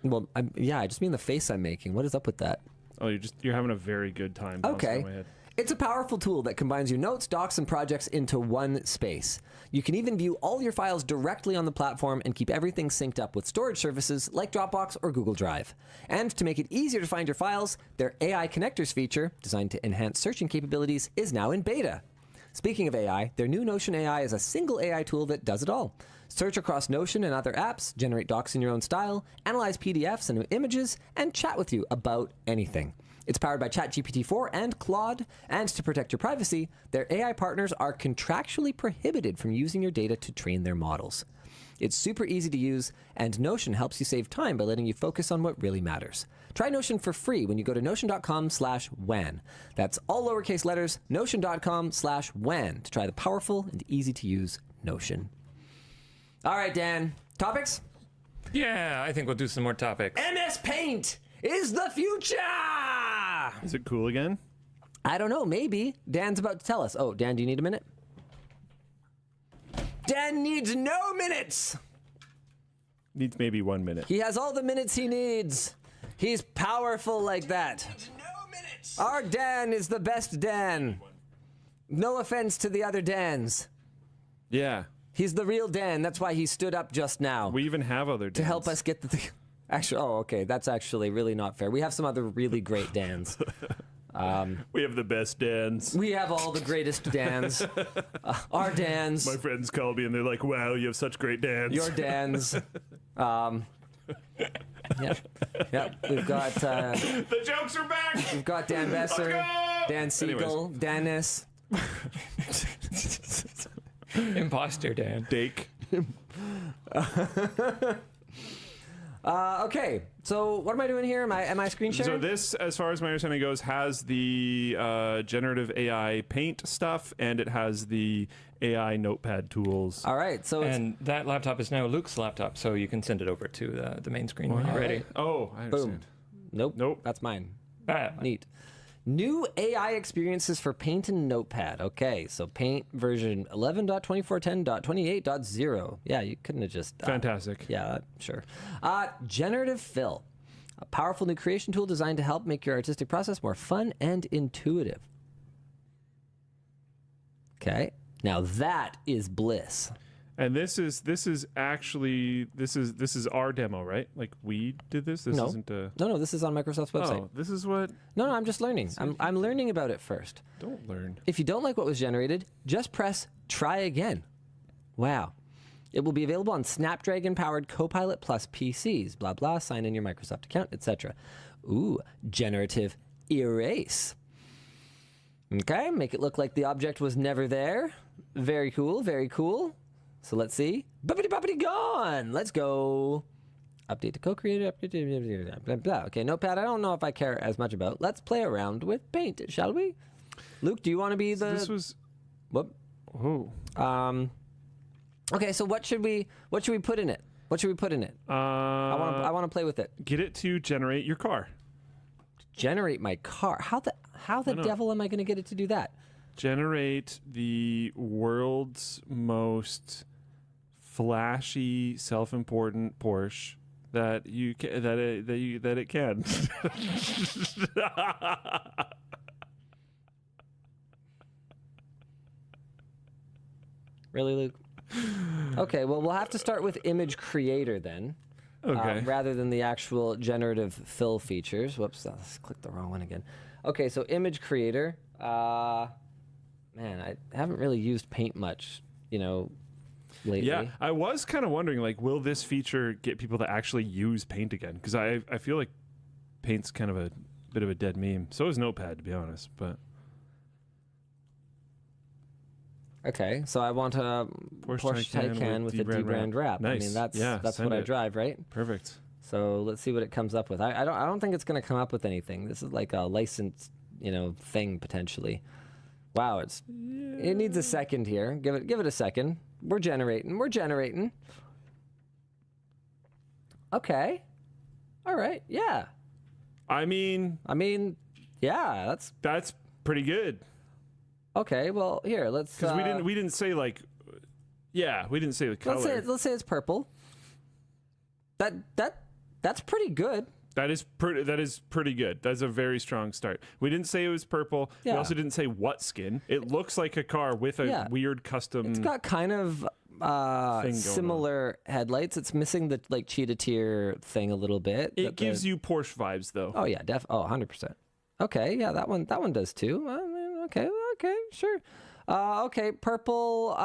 Well, I just mean the face I'm making. What is up with that? Oh, you're having a very good time bouncing on my head. It's a powerful tool that combines your notes, docs, and projects into one space. You can even view all your files directly on the platform and keep everything synced up with storage services like Dropbox or Google Drive. And to make it easier to find your files, their AI Connectors feature, designed to enhance searching capabilities, is now in beta. Speaking of AI, their new Notion AI is a single AI tool that does it all. Search across Notion and other apps, generate docs in your own style, analyze PDFs and images, and chat with you about anything. It's powered by ChatGPT-4 and Claude, and to protect your privacy, their AI partners are contractually prohibited from using your data to train their models. It's super easy to use, and Notion helps you save time by letting you focus on what really matters. Try Notion for free when you go to notion.com/WAN. That's all lowercase letters, notion.com/WAN to try the powerful and easy to use Notion. All right, Dan. Topics? Yeah, I think we'll do some more topics. MS Paint is the future! Is it cool again? I don't know, maybe. Dan's about to tell us. Oh, Dan, do you need a minute? Dan needs no minutes. Needs maybe 1 minute. He has all the minutes he needs. He's powerful like that. Our Dan is the best Dan. No offense to the other Dans. Yeah. He's the real Dan. That's why he stood up just now. We even have other Dans. To help us get the... Actually, oh, okay. That's actually really not fair. We have some other really great Dans. We have the best Dans. We have all the greatest Dans. Our Dans. My friends call me and they're like, wow, you have such great Dans. Your Dans. Yeah. We've got... the jokes are back! We've got Dan Besser, Dan Siegel, Dennis. Imposter Dan. Dake. Okay, so what am I doing here? Am I screen sharing? So this, as far as my understanding goes, has the generative AI paint stuff, and it has the AI notepad tools. All right, so and that laptop is now Luke's laptop, so you can send it over to the main screen when you're ready. Oh, I understand. Boom. Nope. That's mine. Neat. New AI experiences for Paint and Notepad. Okay, so Paint version 11.2410.28.0. Yeah, you couldn't have just... Fantastic. Yeah, sure. Generative Fill. A powerful new creation tool designed to help make your artistic process more fun and intuitive. Okay, now that is bliss. And this is actually our demo, right? Like we did this. This isn't a... No, this is on Microsoft's website. Oh, this is what... No, I'm just learning. I'm learning about it first. Don't learn. If you don't like what was generated, just press try again. Wow. It will be available on Snapdragon-powered Copilot Plus PCs. Blah blah. Sign in your Microsoft account, etc. Ooh, generative erase. Okay, make it look like the object was never there. Very cool. Very cool. So let's see. Bubbity gone. Let's go. Update to co-creator. Update blah, blah. Okay, Notepad, I don't know if I care as much about. Let's play around with Paint, shall we? Luke, do you want to be the... This was... What? Oh. Okay, so what should we put in it? What should we put in it? I want to play with it. Get it to generate your car. Generate my car? How the devil am I going to get it to do that? Generate the world's most flashy, self-important Porsche that it can. Really, Luke? Okay, well, we'll have to start with image creator then. Okay. Rather than the actual generative fill features. Whoops, I clicked the wrong one again. Okay, so image creator. Man, I haven't really used Paint much, lately. Yeah, I was kind of wondering, like, will this feature get people to actually use Paint again? Because I feel like Paint's kind of a bit of a dead meme. So is Notepad, to be honest, but... Okay, so I want a Porsche Taycan with a D-brand wrap. Nice. I mean, that's what I drive, right? Perfect. So let's see what it comes up with. I don't think it's going to come up with anything. This is like a licensed, thing potentially. Wow, it needs a second here. Give it a second. We're generating. Okay. All right. Yeah. I mean, yeah, that's pretty good. Okay, well, here, let's... Because we didn't say, like... Yeah, we didn't say the color. Let's say it's purple. That's pretty good. That is pretty good. That's a very strong start. We didn't say it was purple. Yeah. We also didn't say what skin. It looks like a car with a weird custom... It's got kind of similar headlights. It's missing the, cheetah tier thing a little bit. It gives you Porsche vibes, though. Oh, yeah, 100%. Okay, yeah, that one does, too. I mean, okay, sure. Okay, purple,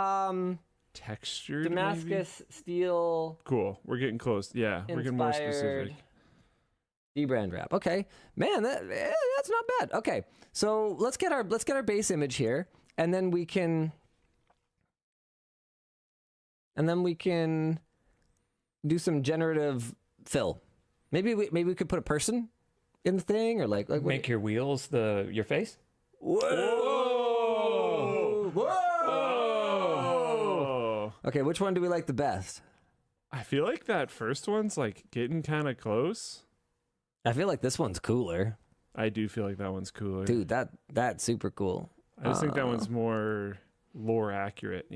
textured, Damascus steel. Cool. We're getting close. Yeah, we're getting more specific. D-brand wrap. Okay, man, that's not bad. Okay, so let's get our base image here, and then we can do some generative fill. Maybe we could put a person in the thing, or like make your wheels your face. Whoa! Okay, which one do we like the best? I feel like that first one's getting kind of close. I feel like this one's cooler. I do feel like that one's cooler. Dude, that's super cool. I just think that one's more lore accurate,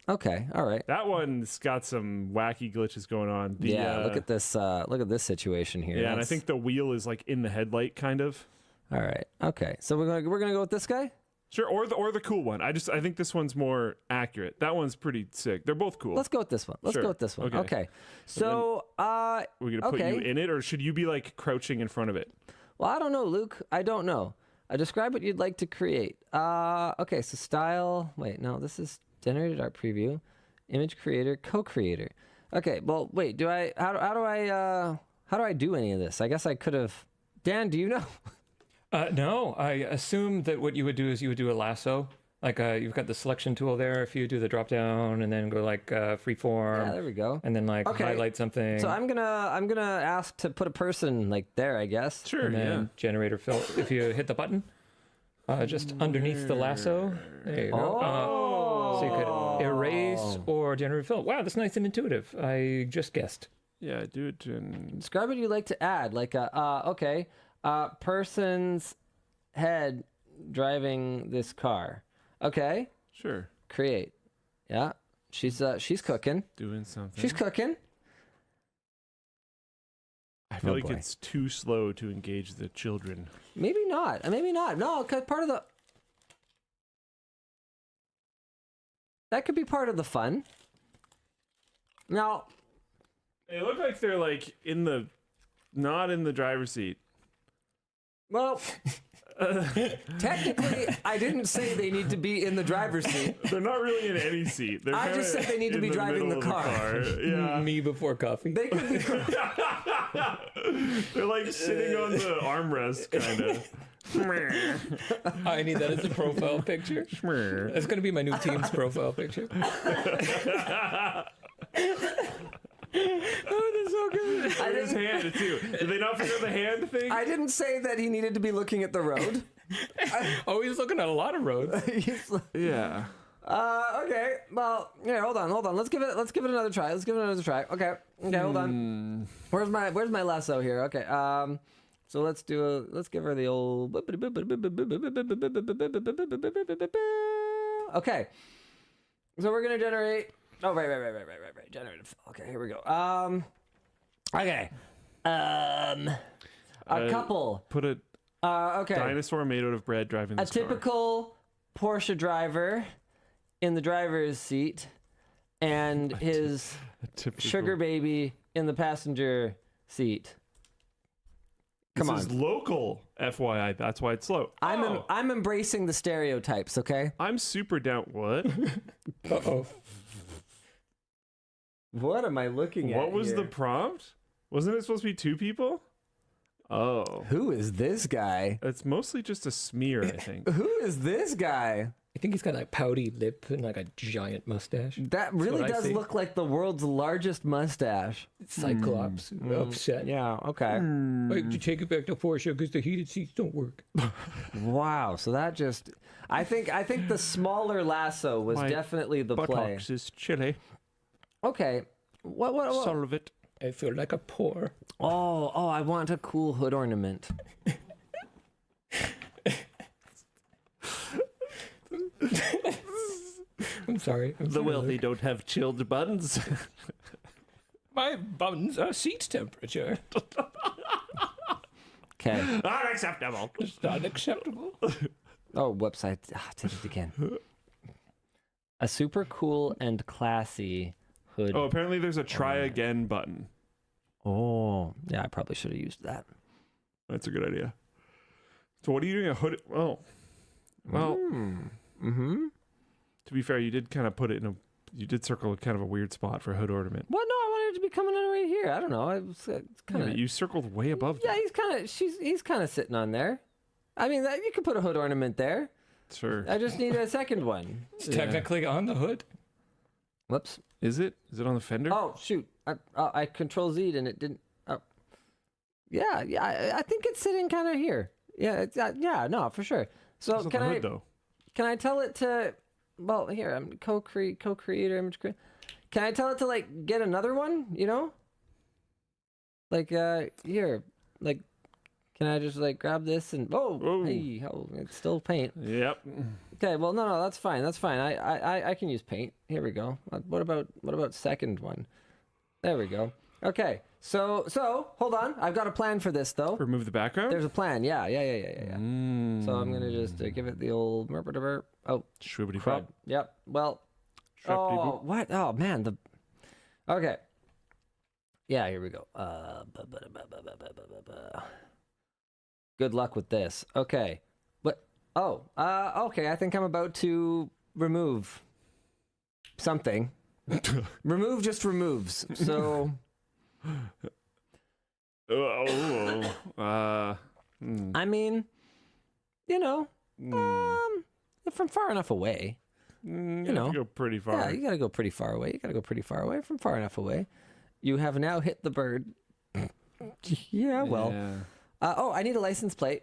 Okay, all right. That one's got some wacky glitches going on. Look at this. Look at this situation here. Yeah, and I think the wheel is like in the headlight, kind of. All right. Okay. So we're gonna go with this guy. Sure, or the cool one. I think this one's more accurate. That one's pretty sick. They're both cool. Let's go with this one. Let's go with this one. Okay. So we're gonna put you in it, or should you be like crouching in front of it? Well, I don't know, Luke. I don't know. Describe what you'd like to create. Okay. So style. Wait, no. This is generated art preview, image creator, co-creator. Okay. Well, wait. How do I do any of this? I guess I could have. Dan, do you know? No, I assume that what you would do is you would do a lasso. Like you've got the selection tool there. If you do the drop down and then go like freeform. Yeah, there we go. And then like highlight something. So I'm gonna ask to put a person like there, I guess. Sure. And then generator fill. If you hit the button, just underneath the lasso, there you go. So you could erase or generate fill. Wow, that's nice and intuitive. I just guessed. Yeah, do it. Describe what you'd like to add. Like okay. Person's head driving this car. Okay. Sure. Create. Yeah. She's cooking. Doing something. She's cooking. I feel like it's too slow to engage the children. Maybe not. Maybe not. No, because that could be part of the fun. Now, they look like they're like not in the driver's seat. Well, technically, I didn't say they need to be in the driver's seat. They're not really in any seat. I just said they need to be driving the car. Yeah. Me before coffee. They could be. They're like sitting on the armrest, kind of. I need that as a profile picture. That's going to be my new team's profile picture. Oh, that's so good. His hand too. Did they not figure out the hand thing? I didn't say that he needed to be looking at the road. He's looking at a lot of roads. Yeah. Okay. Well, here, hold on. Let's give it another try. Okay. Hold on. Where's my lasso here? Okay. So let's give her the old. Okay. So we're gonna generate. Oh, right. Generative. Okay, here we go. Okay. A couple. Put a okay. dinosaur made out of bread driving this car. A typical Porsche driver in the driver's seat and his sugar baby in the passenger seat. Come on. This is local, FYI. That's why it's slow. I'm embracing the stereotypes, okay? I'm super down. What? Uh-oh. What am I looking at? What was the prompt? Wasn't it supposed to be two people? Oh. Who is this guy? It's mostly just a smear, I think. Who is this guy? I think he's got like pouty lip and like a giant mustache. That really does look like the world's largest mustache. Cyclops. Upset. Yeah, okay. Wait, you take it back to Porsche because the heated seats don't work. Wow, so that just... I think the smaller lasso was definitely the play. Buttocks is chilly. Okay. What? Solve it. I feel like a pour. Oh, I want a cool hood ornament. I'm sorry. The wealthy don't have chilled buns. My buns are seat temperature. Okay. Unacceptable. It's not acceptable. Oh, whoops. I did it again. A super cool and classy hood. Oh, apparently there's a try again button. Oh, yeah, I probably should have used that. That's a good idea. So what are you doing a hood? Oh. Well. To be fair, you did kind of put it in you did circle kind of a weird spot for a hood ornament. What? No, I wanted it to be coming in right here. I don't know. It's kind of. You circled way above. Yeah, he's kind of sitting on there. I mean, you could put a hood ornament there. Sure. I just need a second one. It's technically on the hood. Whoops. Is it? Is it on the fender? Oh shoot! I Control Z'd and it didn't. Oh. Yeah. I think it's sitting kind of here. Yeah. No, for sure. So can I? Though? Can I tell it to? Well, here I'm co-creator image creator. Can I tell it to like get another one? You know. Like here, like. Can I just like grab this and hey, it's still paint. Yep. Okay, well, no, that's fine. That's fine. I can use paint. Here we go. What about second one? There we go. Okay, so hold on. I've got a plan for this though. Remove the background. There's a plan. Yeah. So I'm gonna just give it the old burp. Oh, shribbity crud. Yep. Well. Oh, what? Oh man. Okay. Yeah. Here we go. Good luck with this. Okay. Okay. I think I'm about to remove something. Remove just removes. So. I mean, from far enough away. You know, go pretty far. Yeah, you gotta go pretty far away. From far enough away. You have now hit the bird. Yeah, well. Yeah. I need a license plate.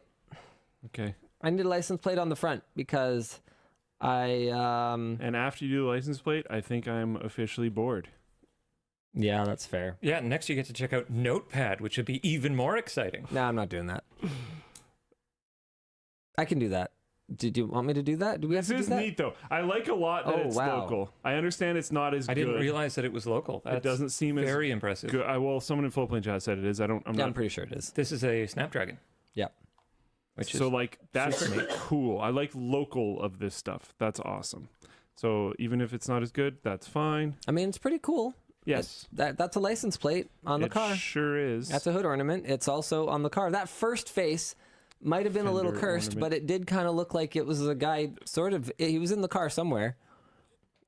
Okay. I need a license plate on the front because And after you do the license plate, I think I'm officially bored. Yeah, that's fair. Yeah, next you get to check out Notepad, which would be even more exciting. No, I'm not doing that. I can do that. Do you want me to do that? Do we have to do that? This is neat, though. I like a lot that it's wow. local. I understand it's not as good. I didn't realize that it was local. That it doesn't seem as very impressive. Good. Well, someone in Flowplane chat said it is. I'm pretty sure it is. This is a Snapdragon. Yeah. Which so is like that's cool. I like local of this stuff. That's awesome. So even if it's not as good, that's fine. I mean, it's pretty cool. Yes. That's a license plate on the car. Sure is. That's a hood ornament. It's also on the car. That first face might have been a little cursed, but it did kind of look like it was a guy he was in the car somewhere.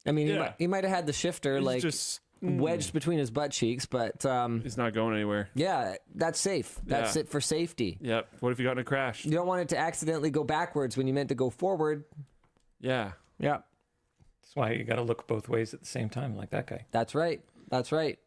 I mean, he might have had the shifter He's just wedged between his butt cheeks, but it's not going anywhere. Yeah, that's safe. That's it for safety. Yep. What if you got in a crash? You don't want it to accidentally go backwards when you meant to go forward. Yeah. Yeah. That's why you got to look both ways at the same time, like that guy. That's right. That's right.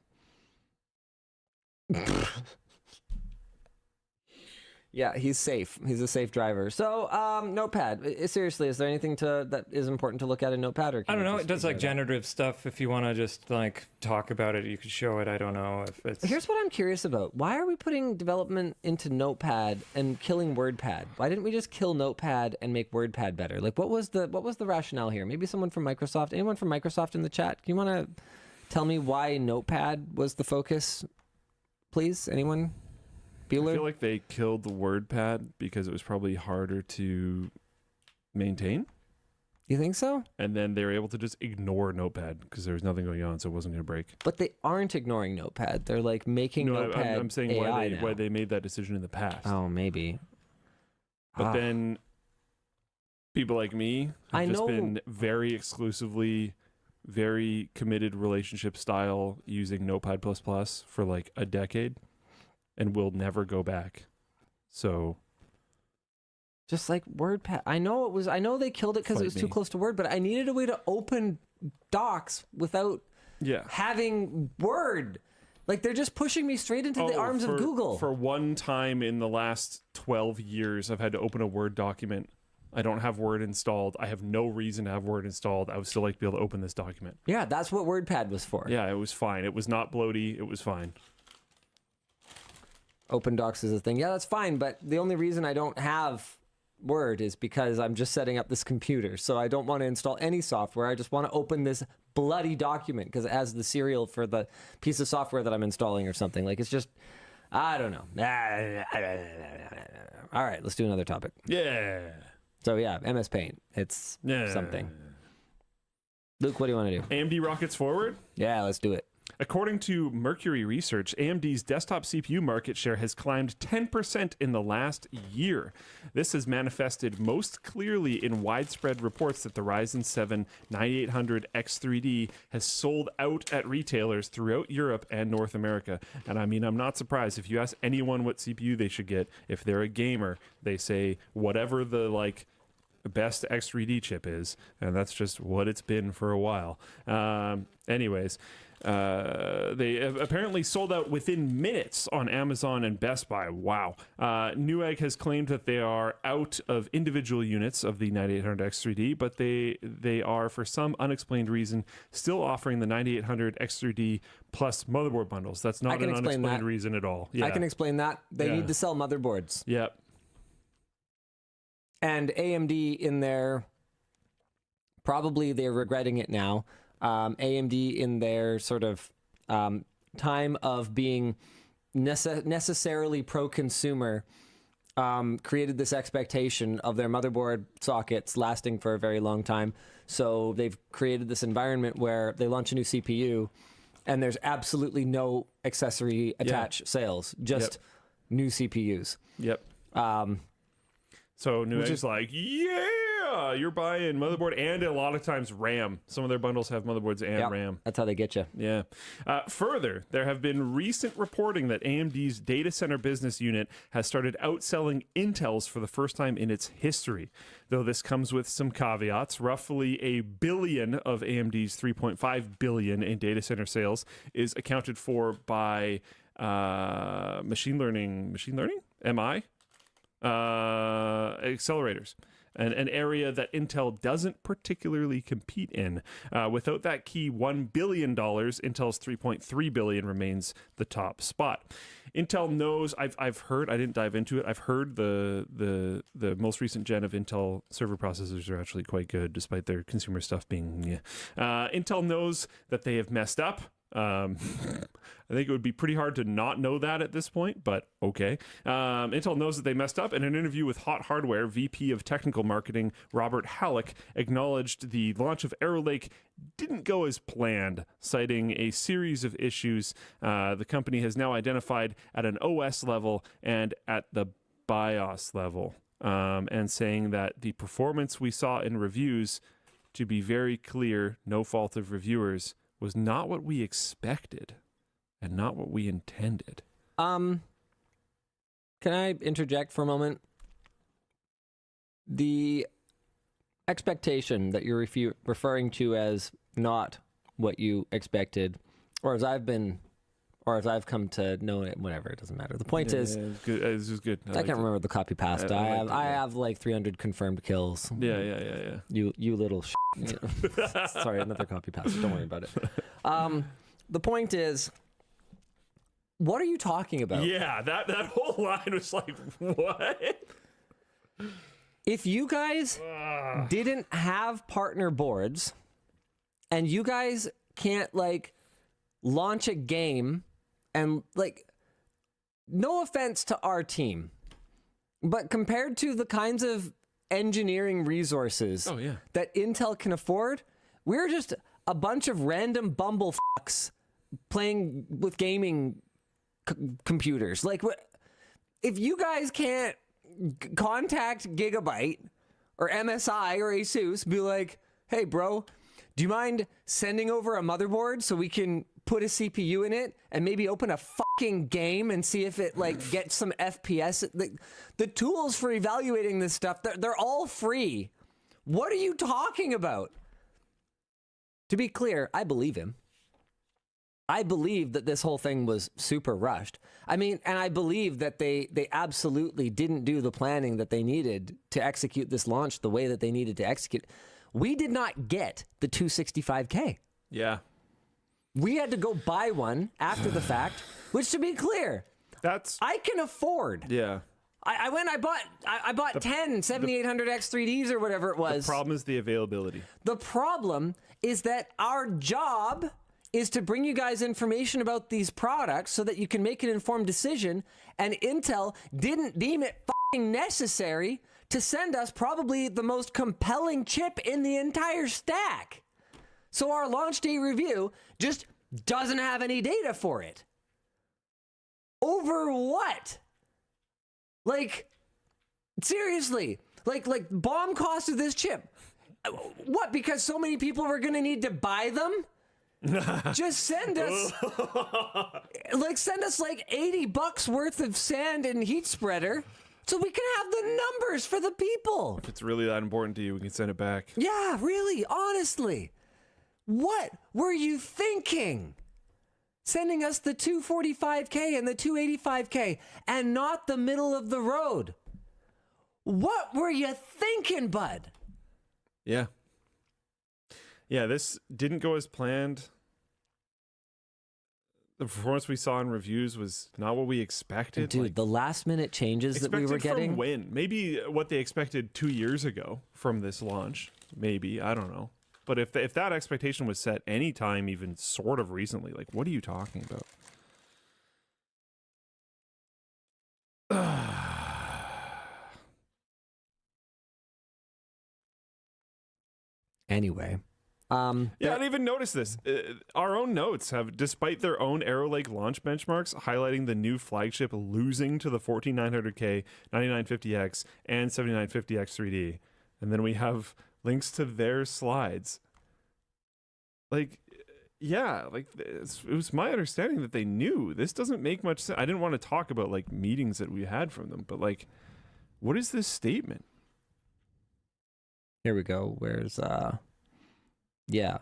Yeah, he's safe. He's a safe driver. So, Notepad. Seriously, is there anything that is important to look at in Notepad? Or I don't know. It does like generative stuff. If you want to just like talk about it, you could show it. I don't know if it's. Here's what I'm curious about. Why are we putting development into Notepad and killing WordPad? Why didn't we just kill Notepad and make WordPad better? Like, what was the rationale here? Maybe someone from Microsoft. Anyone from Microsoft in the chat? You want to tell me why Notepad was the focus, please? Anyone? Bueller? I feel like they killed the WordPad because it was probably harder to maintain. You think so? And then they were able to just ignore Notepad because there was nothing going on, so it wasn't going to break. But they aren't ignoring Notepad. They're like making Notepad I'm saying AI why they made that decision in the past. Oh, maybe. But then people like me have just been very exclusively, very committed relationship style using Notepad++ for like a decade. And will never go back. So, just like WordPad, I know they killed it because it was too close to Word, but I needed a way to open docs without having Word. Like they're just pushing me straight into the arms of Google. For one time in the last 12 years, I've had to open a Word document. I don't have Word installed. I have no reason to have Word installed. I would still like to be able to open this document. Yeah, that's what WordPad was for. Yeah, it was fine. It was not bloaty. It was fine. Open Docs is a thing. Yeah, that's fine. But the only reason I don't have Word is because I'm just setting up this computer. So I don't want to install any software. I just want to open this bloody document because it has the serial for the piece of software that I'm installing or something. Like it's just, I don't know. All right, let's do another topic. Yeah. So yeah, MS Paint. It's something. Luke, what do you want to do? AMD rockets forward? Yeah, let's do it. According to Mercury Research, AMD's desktop CPU market share has climbed 10% in the last year. This has manifested most clearly in widespread reports that the Ryzen 7 9800 X3D has sold out at retailers throughout Europe and North America. And I mean, I'm not surprised. If you ask anyone what CPU they should get, if they're a gamer, they say whatever the best X3D chip is, and that's just what it's been for a while. Anyways, they apparently sold out within minutes on Amazon and Best Buy. Wow. Newegg has claimed that they are out of individual units of the 9800 X3D, but they are, for some unexplained reason, still offering the 9800 X3D plus motherboard bundles. That's not an unexplained reason at all. Yeah. I can explain that. They need to sell motherboards. Yep. And AMD in their Probably they're regretting it now. AMD, in their sort of time of being necessarily pro-consumer, created this expectation of their motherboard sockets lasting for a very long time. So they've created this environment where they launch a new CPU and there's absolutely no accessory attach sales, just new CPUs. Yep. So Newegg's like, yeah, you're buying motherboard and a lot of times RAM. Some of their bundles have motherboards and RAM. That's how they get you. Yeah. Further, there have been recent reporting that AMD's data center business unit has started outselling Intel's for the first time in its history. Though this comes with some caveats, roughly $1 billion of AMD's $3.5 billion in data center sales is accounted for by machine learning, MI? Accelerators, an area that Intel doesn't particularly compete in. Without that key $1 billion, Intel's $3.3 billion remains the top spot. Intel knows, I've heard, I didn't dive into it, I've heard the most recent gen of Intel server processors are actually quite good, despite their consumer stuff being, Intel knows that they have messed up. I think it would be pretty hard to not know that at this point, but okay. Intel knows that they messed up. In an interview with Hot Hardware, VP of Technical Marketing Robert Halleck acknowledged the launch of Arrow Lake didn't go as planned, citing a series of issues the company has now identified at an OS level and at the BIOS level, and saying that the performance we saw in reviews, to be very clear, no fault of reviewers, was not what we expected and not what we intended. Can I interject for a moment? The expectation that you're referring to as not what you expected, or as I've come to know it, whatever, it doesn't matter. The point is, it's good. This is good. I can't remember the copy past. I have like 300 confirmed kills. Yeah. You little sorry, another copy past. Don't worry about it. The point is, what are you talking about? Yeah, that whole line was like, what? If you guys didn't have partner boards and you guys can't like launch a game and like, no offense to our team, but compared to the kinds of engineering resources that Intel can afford, we're just a bunch of random bumblefucks playing with gaming computers. Like, if you guys can't contact Gigabyte or MSI or Asus, be like, hey bro, do you mind sending over a motherboard so we can put a CPU in it and maybe open a fucking game and see if it like gets some FPS? The tools for evaluating this stuff, they're all free. What are you talking about? To be clear, I believe him. I believe that this whole thing was super rushed. I mean, and I believe that they absolutely didn't do the planning that they needed to execute this launch the way that they needed to execute. We did not get the 265K. Yeah. We had to go buy one after the fact, which, to be clear, I can afford. Yeah. I bought 10 7800X3Ds or whatever it was. The problem is the availability. The problem is that our job is to bring you guys information about these products so that you can make an informed decision, and Intel didn't deem it fucking necessary to send us probably the most compelling chip in the entire stack. So our launch day review just doesn't have any data for it. Over what? Like, seriously, like BOM cost of this chip. What, because so many people were going to need to buy them? Just send us like $80 worth of sand and heat spreader so we can have the numbers for the people. If it's really that important to you, we can send it back. Yeah, really, honestly. What were you thinking? Sending us the 245K and the 285K and not the middle of the road. What were you thinking, bud? Yeah. Yeah, this didn't go as planned. The performance we saw in reviews was not what we expected. Dude, the last minute changes that we were getting. From when? Maybe what they expected 2 years ago from this launch. maybe, I don't know. But if that expectation was set any time, even sort of recently, like, what are you talking about? Anyway. I didn't even notice this. Our own notes have, despite their own Arrow Lake launch benchmarks, highlighting the new flagship losing to the 14900K, 9950X, and 7950X 3D. And then we have links to their slides. Like, yeah, like it was my understanding that they knew. This doesn't make much sense. I didn't want to talk about like meetings that we had from them, but like, what is this statement? Here we go. Where's yeah,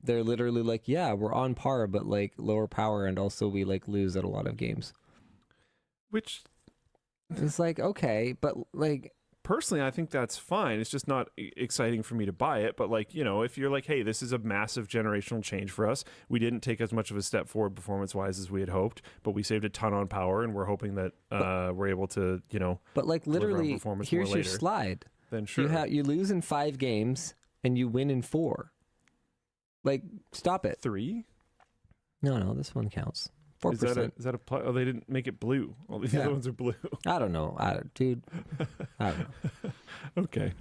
they're literally like, yeah, we're on par, but like lower power, and also we like lose at a lot of games. Which it's like, okay, but like personally, I think that's fine. It's just not exciting for me to buy it. But like, you know, if you're like, hey, this is a massive generational change for us. We didn't take as much of a step forward performance-wise as we had hoped, but we saved a ton on power, and we're hoping that we're able to, you know. But like literally, here's your slide. Then sure, you lose in 5 games and you win in 4. Like, stop it. 3? No, this one counts. 4%. Is that a oh, they didn't make it blue. All these other ones are blue. I don't know. Dude. I don't know. Okay.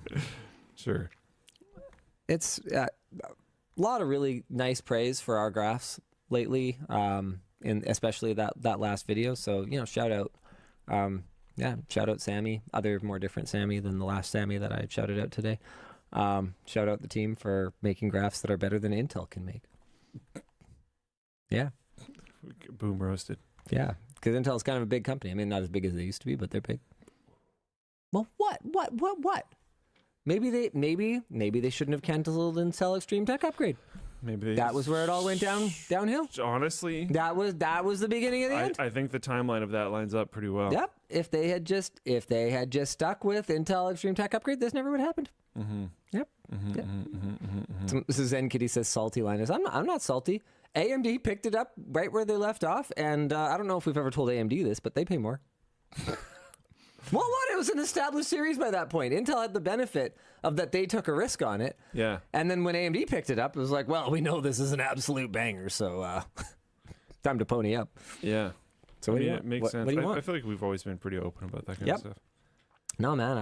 Sure. It's a lot of really nice praise for our graphs lately, and especially that last video. So, you know, shout out. Shout out Sammy. Other more different Sammy than the last Sammy that I shouted out today. Shout out the team for making graphs that are better than Intel can make. Yeah. Boom roasted. Yeah, because Intel's kind of a big company. I mean, not as big as they used to be, but they're big. Well, what? Maybe they shouldn't have canceled Intel Extreme Tech Upgrade. Maybe that was where it all went downhill. Honestly, that was the beginning of the end. I think the timeline of that lines up pretty well. Yep. If they had just stuck with Intel Extreme Tech Upgrade, this never would have happened. Mm-hmm. Yep. Mm-hmm, yep. Mm-hmm. This is Zen Kitty says salty Linus. I'm not salty. AMD picked it up right where they left off, and I don't know if we've ever told AMD this, but they pay more. Well, what? It was an established series by that point. Intel had the benefit of that they took a risk on it. Yeah. And then when AMD picked it up, it was like, well, we know this is an absolute banger, so time to pony up. Yeah. So what do you want? It makes sense. What do you want? I feel like we've always been pretty open about that kind of stuff. No, man,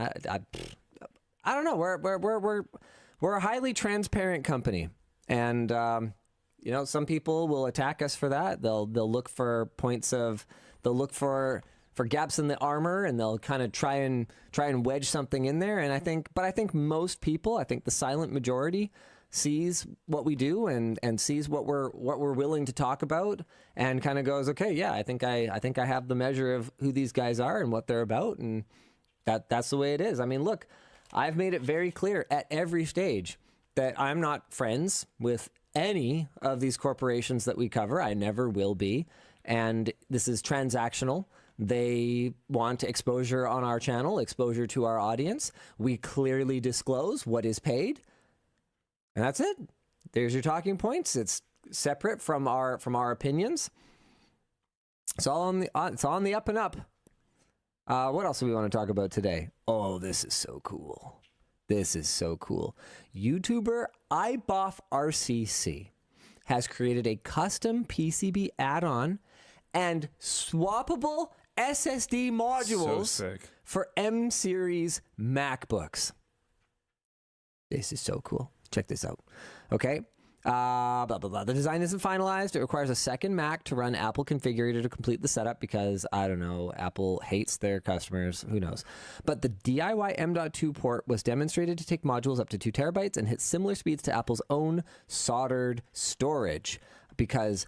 I don't know. We're a highly transparent company, and you know, some people will attack us for that. They'll look for they'll look for gaps in the armor, and they'll kind of try and wedge something in there. And I think most people, I think the silent majority, sees what we do and sees what we're willing to talk about, and kind of goes, okay, yeah, I think I have the measure of who these guys are and what they're about, and that's the way it is. I mean, look, I've made it very clear at every stage that I'm not friends with any of these corporations that we cover. I never will be, and this is transactional. They want exposure on our channel, exposure to our audience. We clearly disclose what is paid, and that's it. There's your talking points. It's separate from our opinions. It's all on the up and up. What else do we want to talk about today? Oh, this is so cool. This is so cool. YouTuber iBoff RCC has created a custom PCB add-on and swappable SSD modules for M series MacBooks. This is so cool. Check this out. Okay. Blah, blah, blah. The design isn't finalized. It requires a second Mac to run Apple Configurator to complete the setup because, I don't know, Apple hates their customers. Who knows? But the DIY M.2 port was demonstrated to take modules up to 2 terabytes and hit similar speeds to Apple's own soldered storage. Because,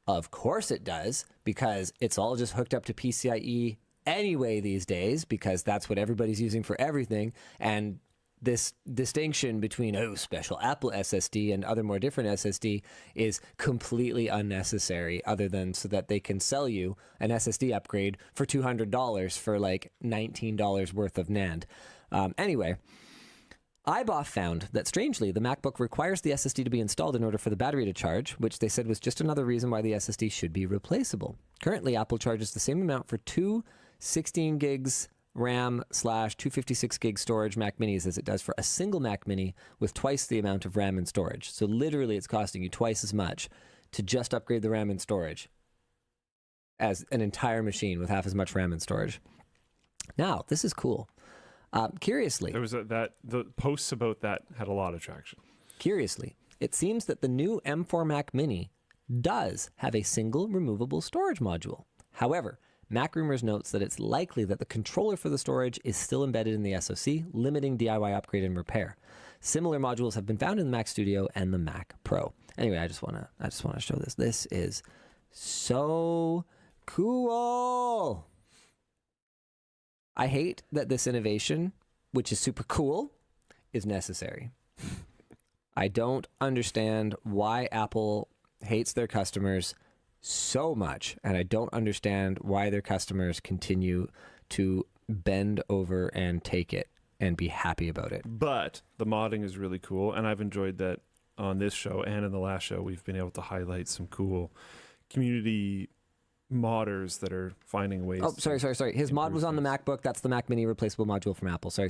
of course it does, because it's all just hooked up to PCIe anyway these days, because that's what everybody's using for everything. And this distinction between, special Apple SSD and other more different SSD is completely unnecessary, other than so that they can sell you an SSD upgrade for $200 for like $19 worth of NAND. Anyway, iBoff found that, strangely, the MacBook requires the SSD to be installed in order for the battery to charge, which they said was just another reason why the SSD should be replaceable. Currently, Apple charges the same amount for two 16 gigs RAM/256 gig storage Mac Minis as it does for a single Mac Mini with twice the amount of RAM and storage. So literally it's costing you twice as much to just upgrade the RAM and storage as an entire machine with half as much RAM and storage. Now, this is cool. Curiously, there was the posts about that had a lot of traction. Curiously, it seems that the new M4 Mac Mini does have a single removable storage module. However, Mac Rumors notes that it's likely that the controller for the storage is still embedded in the SoC, limiting DIY upgrade and repair. Similar modules have been found in the Mac Studio and the Mac Pro. Anyway, I just want to show this. This is so cool. I hate that this innovation, which is super cool, is necessary. I don't understand why Apple hates their customers so much, and I don't understand why their customers continue to bend over and take it and be happy about it. But the modding is really cool, and I've enjoyed that on this show and in the last show. We've been able to highlight some cool community modders that are finding ways. Oh, sorry. His mod was on the MacBook. That's the Mac Mini replaceable module from Apple. Sorry.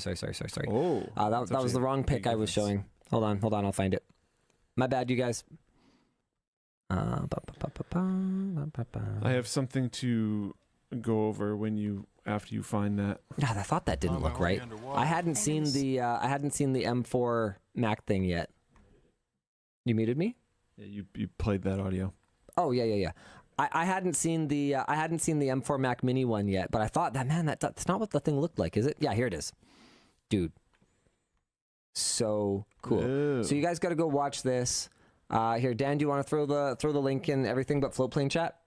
Oh, that was the wrong pic I was showing. Hold on, I'll find it. My bad, you guys. I have something to go over after you find that. God, I thought that didn't look right. I hadn't seen the M4 Mac thing yet. You muted me? Yeah, you played that audio. Oh yeah. I hadn't seen the M4 Mac Mini one yet, but I thought that's not what the thing looked like, is it? Yeah, here it is, dude. So cool. Ew. So you guys got to go watch this. Here, Dan, do you want to throw the link in everything but Floatplane chat?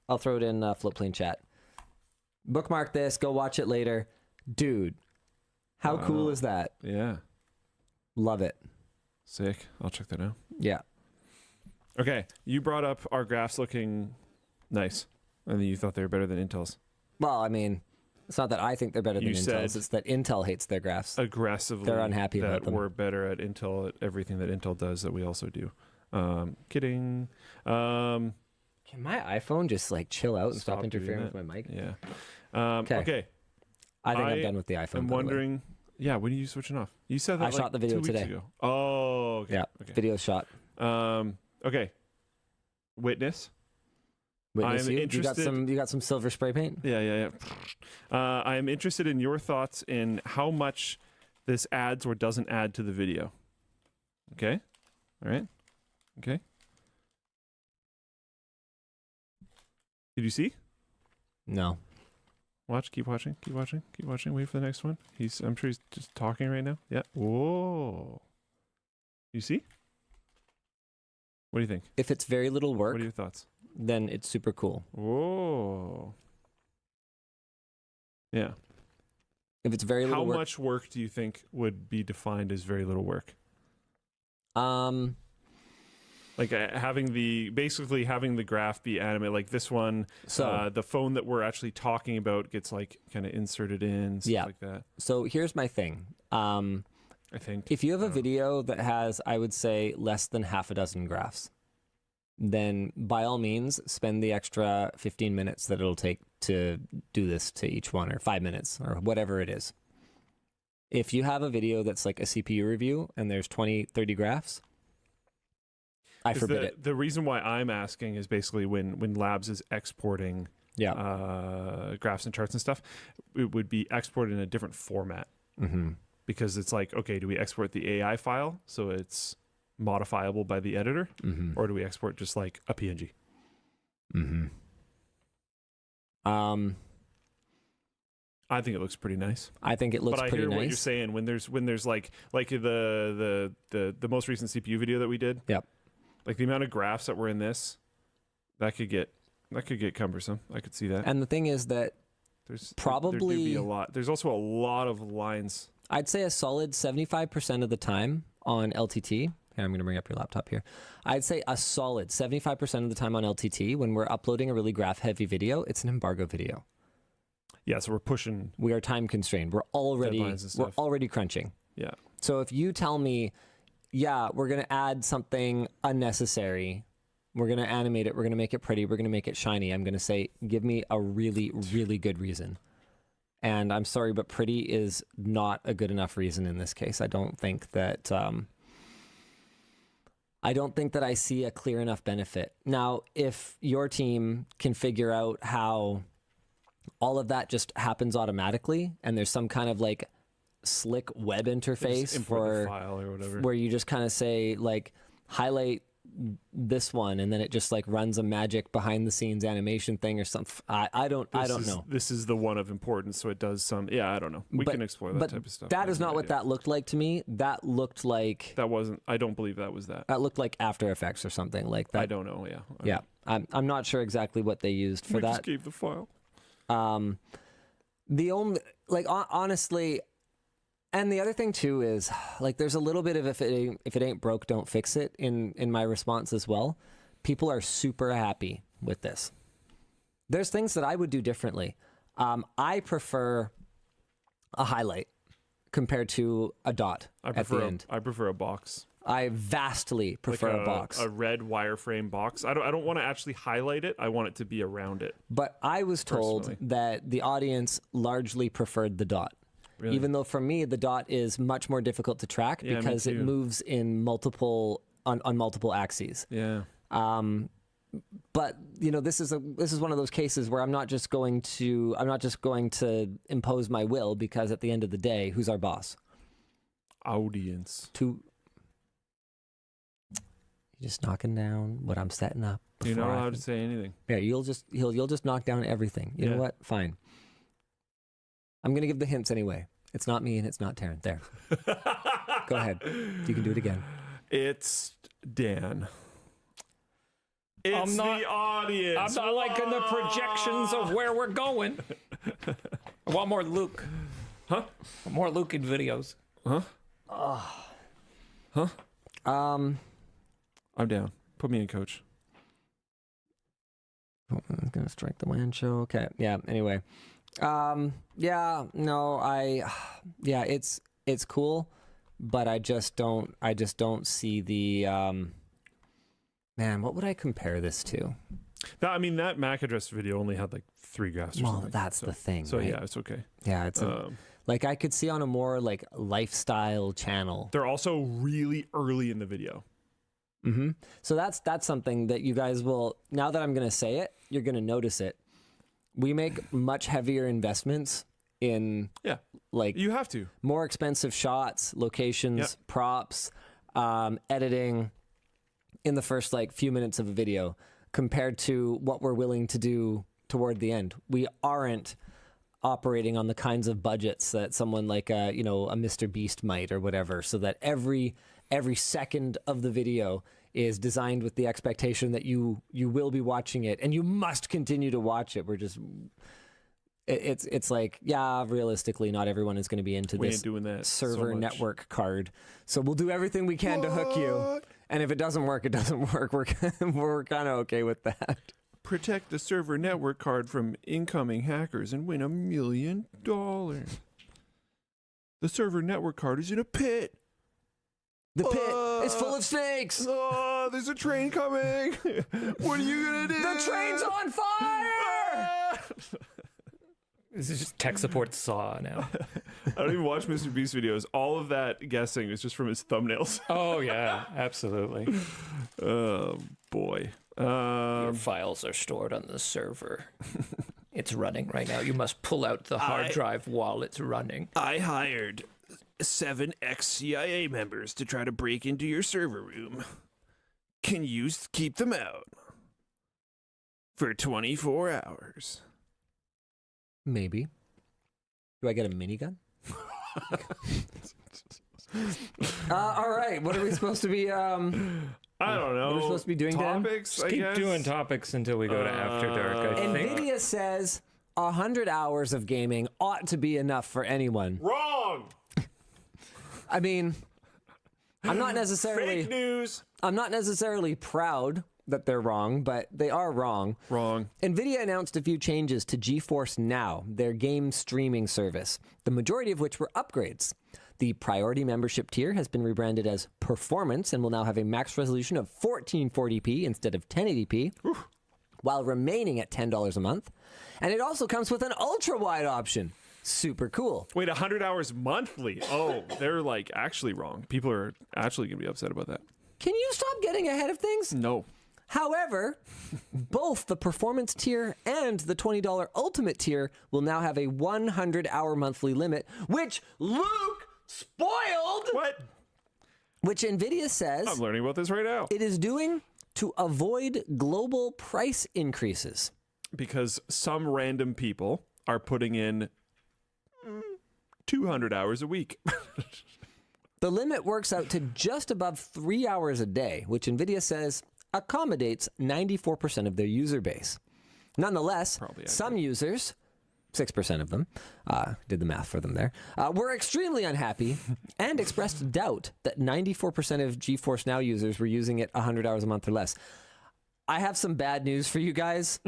I'll throw it in Floatplane chat. Bookmark this. Go watch it later, dude. How cool is that? Yeah, love it. Sick. I'll check that out. Yeah. Okay, you brought up our graphs looking nice, and then you thought they were better than Intel's. Well, I mean, it's not that I think they're better than Intel's. It's that Intel hates their graphs Aggressively. They're unhappy about them. That we're better at Intel at everything that Intel does that we also do. Kidding. Can my iPhone just like chill out and stop interfering with my mic? Yeah. Okay. I think I'm done with the iPhone. I'm wondering. Yeah, when are you switching off? You said that I shot the video 2 weeks today. ago. Oh, okay. Yeah. Okay. Video shot. Okay. Witness. Witness I'm you? interested. You got some silver spray paint? Yeah. I am interested in your thoughts in how much this adds or doesn't add to the video. Okay. All right. Okay. Did you see? No. Watch. Keep watching. Wait for the next one. I'm sure he's just talking right now. Yeah. Whoa. You see? What do you think? If it's very little work, What are your thoughts? then it's super cool. Whoa. Yeah. If it's very little How work, much work do you think would be defined as very little work? Like having the graph be animated, like this one. So the phone that we're actually talking about gets like kind of inserted in, stuff like that. So here's my thing. I think if you have a video that has, I would say, less than half a dozen graphs, then by all means spend the extra 15 minutes that it'll take to do this to each one, or 5 minutes, or whatever it is. If you have a video that's like a CPU review and there's 20, 30 graphs, I forbid it. The reason why I'm asking is basically when Labs is exporting graphs and charts and stuff, it would be exported in a different format. Mm-hmm. Because it's like, okay, do we export the AI file so it's modifiable by the editor? Mm-hmm. Or do we export just like a PNG? Mm-hmm. I think it looks pretty nice. I think it looks pretty nice. But I hear what you're saying when there's like the most recent CPU video that we did. Yep. Like the amount of graphs that were in this, that could get cumbersome. I could see that. And the thing is that there's probably there'd be a lot. There's also a lot of lines. I'd say a solid 75% of the time on LTT. Here, I'm going to bring up your laptop here. I'd say a solid 75% of the time on LTT, when we're uploading a really graph-heavy video, it's an embargo video. Yeah, so we're pushing. We are time constrained. We're already crunching. Yeah. So if you tell me, yeah, we're going to add something unnecessary, we're going to animate it, we're going to make it pretty, we're going to make it shiny, I'm going to say, give me a really, really good reason. And I'm sorry, but pretty is not a good enough reason in this case. I don't think that I see a clear enough benefit. Now, if your team can figure out how all of that just happens automatically, and there's some kind of like slick web interface for the file or whatever, where you just kind of say like highlight this one, and then it just like runs a magic behind the scenes animation thing or something. I don't know. This is the one of importance, so it does some. Yeah, I don't know. We can explore that type of stuff. That is not what that looked like to me. That looked like that wasn't. I don't believe that was that. That looked like After Effects or something like that. I don't know. Yeah. Yeah. I'm not sure exactly what they used for we that. Just gave the file. The only honestly. And the other thing too is like there's a little bit of if it ain't broke, don't fix it in my response as well. People are super happy with this. There's things that I would do differently. I prefer a highlight compared to a dot at the end. I prefer a box. I vastly prefer like a box. A red wireframe box. I don't want to actually highlight it. I want it to be around it. But I was told that the audience largely preferred the dot. Really? Even though for me the dot is much more difficult to track because it moves in multiple on multiple axes. Yeah. But you know, this is one of those cases where I'm not just going to impose my will, because at the end of the day, who's our boss? Audience. You're just knocking down what I'm setting up. You're not allowed to say anything. Yeah, you'll just knock down everything. You know what? Fine. I'm going to give the hints anyway. It's not me and it's not Taryn. There. Go ahead. You can do it again. It's Dan. It's the audience. I'm not liking the projections of where we're going. I want more Luke. Huh? More Luke in videos. Huh? Huh? I'm down. Put me in, coach. I'm going to strike the land show. Okay. Yeah. Anyway. It's cool, but I just don't see the, man, what would I compare this to? That MAC address video only had like 3 graphs or something. Well, that's the thing. So right? yeah, it's okay. Yeah, it's like I could see on a more like lifestyle channel. They're also really early in the video. Mm-hmm. So that's something that you guys will, now that I'm going to say it, you're going to notice it. We make much heavier investments in like you have to more expensive shots, locations, props, editing in the first like few minutes of a video compared to what we're willing to do toward the end. We aren't operating on the kinds of budgets that someone like a Mr. Beast might or whatever, so that every second of the video is designed with the expectation that you will be watching it and you must continue to watch it. We're just it's like, yeah, realistically not everyone is going to be into this server network card, so we'll do everything we can to hook you, and if it doesn't work, it doesn't work. We're kind of okay with that. Protect the server network card from incoming hackers and win $1 million. The server network card is in a pit. The pit is full of snakes. Oh, there's a train coming. What are you going to do? The train's on fire. This is just tech support Saw now. I don't even watch Mr. Beast videos. All of that guessing is just from his thumbnails. Oh, yeah, absolutely. Oh, boy. Your files are stored on the server. It's running right now. You must pull out the hard drive while it's running. I hired 7 ex-CIA members to try to break into your server room. Can you keep them out for 24 hours? Maybe. Do I get a minigun? All right. What are we supposed to be? I don't know. What are we supposed to be doing, topics? Just keep doing topics until we go to After Dark. I think. NVIDIA says 100 hours of gaming ought to be enough for anyone. Wrong. I mean, I'm not necessarily fake news. I'm not necessarily proud that they're wrong, but they are wrong. Wrong. NVIDIA announced a few changes to GeForce Now, their game streaming service, the majority of which were upgrades. The priority membership tier has been rebranded as Performance and will now have a max resolution of 1440p instead of 1080p, while remaining at $10 a month. And it also comes with an ultra-wide option. Super cool. Wait, 100 hours monthly? Oh, they're like actually wrong. People are actually going to be upset about that. Can you stop getting ahead of things? No. However, both the performance tier and the $20 ultimate tier will now have a 100-hour monthly limit, which Luke spoiled. What? Which NVIDIA says I'm learning about this right now. It is doing to avoid global price increases. Because some random people are putting in 200 hours a week. The limit works out to just above 3 hours a day, which NVIDIA says accommodates 94% of their user base. Nonetheless, some users, 6% of them, did the math for them there, were extremely unhappy and expressed doubt that 94% of GeForce Now users were using it 100 hours a month or less. I have some bad news for you guys.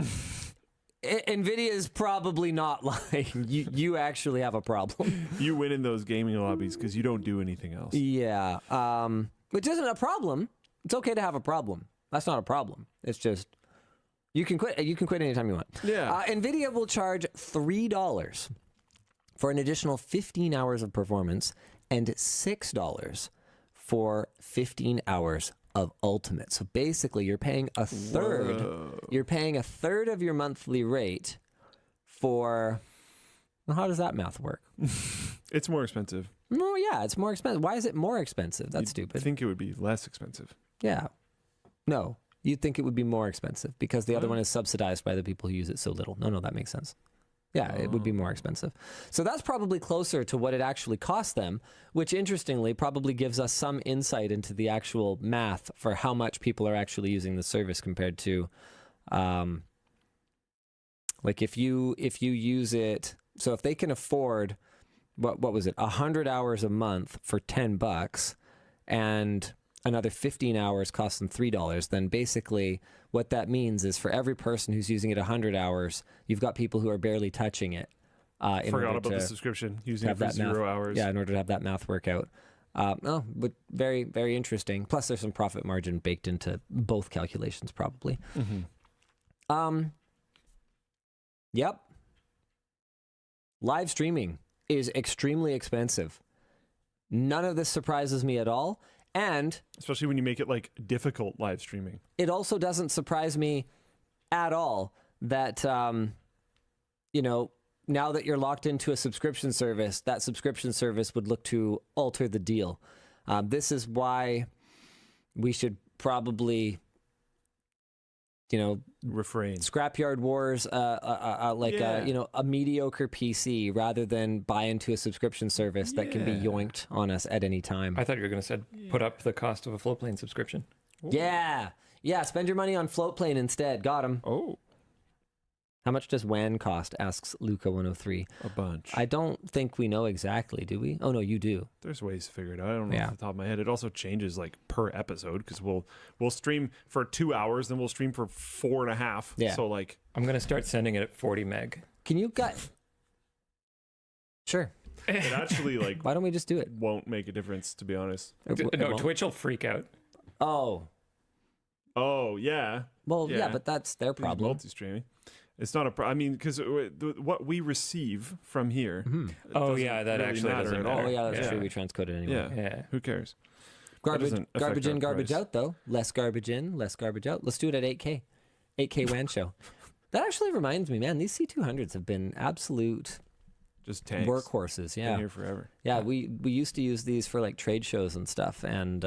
NVIDIA is probably not lying. You actually have a problem. You win in those gaming lobbies because you don't do anything else. Yeah. Which isn't a problem. It's okay to have a problem. That's not a problem. It's just you can quit. You can quit anytime you want. Yeah. NVIDIA will charge $3 for an additional 15 hours of performance and $6 for 15 hours of ultimate. So basically, you're paying a third. Whoa. You're paying a third of your monthly rate for. Well, how does that math work? It's more expensive. No, yeah, it's more expensive. Why is it more expensive? That's stupid. I think it would be less expensive. Yeah. No, you'd think it would be more expensive because the other one is subsidized by the people who use it so little. No, that makes sense. Yeah, it would be more expensive. So that's probably closer to what it actually cost them, which interestingly probably gives us some insight into the actual math for how much people are actually using the service compared to, like if you use it, so if they can afford, what was it, 100 hours a month for $10 and another 15 hours costs them $3, then basically what that means is for every person who's using it 100 hours, you've got people who are barely touching it. Forgot about the subscription, using it for 0 hours. Yeah, in order to have that math work out. But very, very interesting. Plus, there's some profit margin baked into both calculations, probably. Mm-hmm. Yep. Live streaming is extremely expensive. None of this surprises me at all. And especially when you make it like difficult live streaming. It also doesn't surprise me at all that, now that you're locked into a subscription service, that subscription service would look to alter the deal. This is why we should probably, refrain. Scrapyard Wars, a mediocre PC rather than buy into a subscription service that can be yoinked on us at any time. I thought you were going to say put up the cost of a Floatplane subscription. Yeah. Spend your money on Floatplane instead. Got him. Oh. How much does WAN cost? Asks Luca103. A bunch. I don't think we know exactly, do we? Oh no, you do. There's ways to figure it out. I don't know off the top of my head. It also changes like per episode because we'll stream for 2 hours, then we'll stream for 4.5. Yeah. So like I'm gonna start sending it at 40 meg. Can you Sure. It actually like why don't we just do it? Won't make a difference, to be honest. No, Twitch will freak out. Oh yeah. Well, yeah, but that's their problem. Multi-streaming. It's not a problem. I mean, because what we receive from here. Oh yeah, that really actually matter doesn't at matter. all. Oh yeah, that's true. We transcode it anyway. Yeah. Who cares? Garbage That doesn't affect in, our garbage price. out, though. Less garbage in, less garbage out. Let's do it at 8K. 8K WAN show. That actually reminds me, man, these C200s have been absolute just tanks. Workhorses. Yeah. Been here forever. Yeah, we used to use these for like trade shows and stuff, and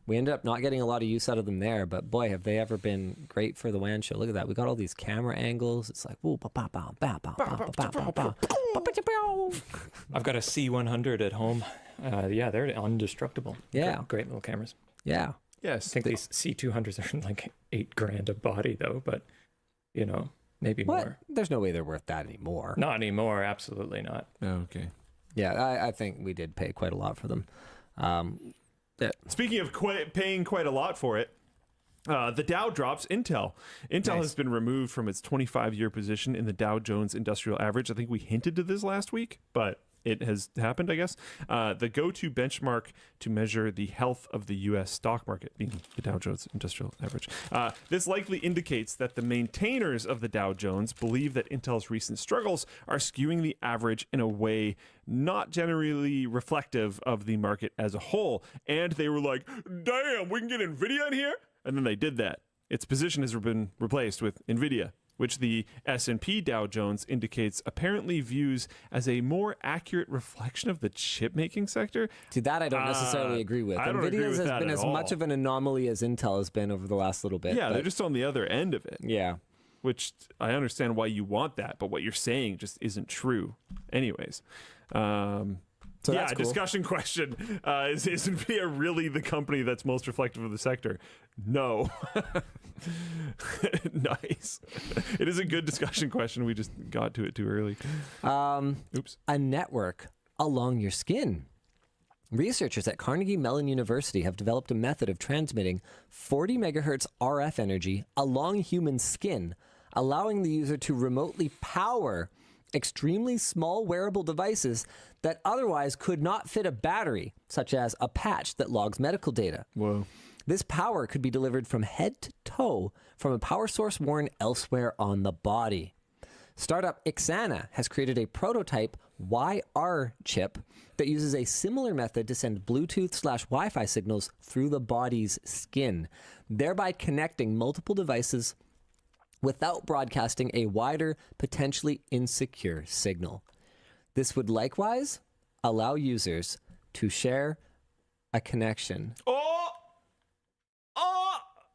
we ended up not getting a lot of use out of them there, but boy, have they ever been great for the WAN show. Look at that. We got all these camera angles. It's like, woo, I've got a C100 at home. Yeah, they're indestructible. Yeah. Great little cameras. Yeah. Yes. I think these C200s are like $8,000 a body though, but maybe more. There's no way they're worth that anymore. Not anymore. Absolutely not. Oh, okay. Yeah, I think we did pay quite a lot for them. Speaking of paying quite a lot for it, the Dow drops Intel. Intel has been removed from its 25-year position in the Dow Jones Industrial Average. I think we hinted to this last week, but it has happened, I guess. The go-to benchmark to measure the health of the U.S. stock market, being the Dow Jones Industrial Average. This likely indicates that the maintainers of the Dow Jones believe that Intel's recent struggles are skewing the average in a way not generally reflective of the market as a whole. And they were like, damn, we can get NVIDIA in here? And then they did that. Its position has been replaced with NVIDIA, which the S&P Dow Jones indicates apparently views as a more accurate reflection of the chip-making sector. To that, I don't necessarily agree with. I don't agree with has that been at as all. much of an anomaly as Intel has been over the last little bit. Yeah, but they're just on the other end of it. Yeah. Which I understand why you want that, but what you're saying just isn't true. Anyways. So yeah, that's cool. discussion question. Is NVIDIA really the company that's most reflective of the sector? No. Nice. It is a good discussion question. We just got to it too early. Oops. A network along your skin. Researchers at Carnegie Mellon University have developed a method of transmitting 40 megahertz RF energy along human skin, allowing the user to remotely power extremely small wearable devices that otherwise could not fit a battery, such as a patch that logs medical data. Whoa. This power could be delivered from head to toe from a power source worn elsewhere on the body. Startup Ixana has created a prototype YR chip that uses a similar method to send Bluetooth/Wi-Fi signals through the body's skin, thereby connecting multiple devices without broadcasting a wider, potentially insecure signal. This would likewise allow users to share a connection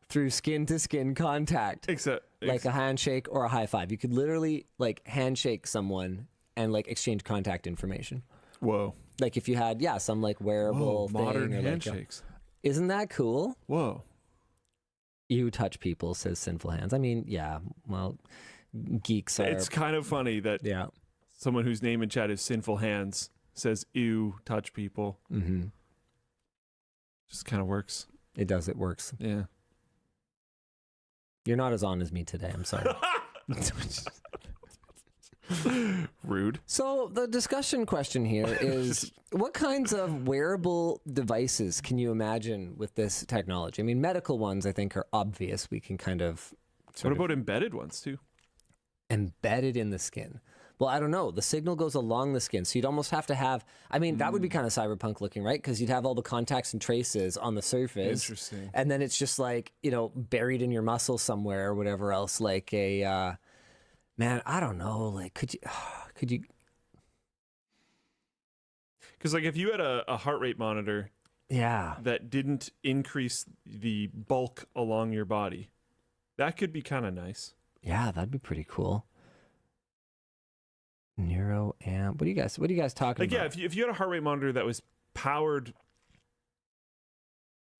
through skin-to-skin contact, like a handshake or a high five. You could literally like handshake someone and like exchange contact information. Whoa! Like if you had some like wearable thing modern or handshakes. Isn't that cool? Whoa! You touch people, says Sinful Hands. I mean, yeah. Well, geeks are. It's kind of funny that someone whose name in chat is Sinful Hands says "ew, touch people." Mm-hmm. Just kind of works. It does. It works. Yeah. You're not as on as me today. I'm sorry. Rude. So the discussion question here is, what kinds of wearable devices can you imagine with this technology? I mean, medical ones, I think, are obvious. We can kind of... What about embedded ones, too? Embedded in the skin. Well, I don't know. The signal goes along the skin, so you'd almost have to have... I mean, that would be kind of cyberpunk looking, right? Because you'd have all the contacts and traces on the surface. Interesting. And then it's just like, buried in your muscle somewhere or whatever else, like a... man, I don't know. Like, could you... Because, like, if you had a heart rate monitor that didn't increase the bulk along your body, that could be kind of nice. Yeah, that'd be pretty cool. Neuroamp. What are you guys talking about? Yeah, if you had a heart rate monitor that was powered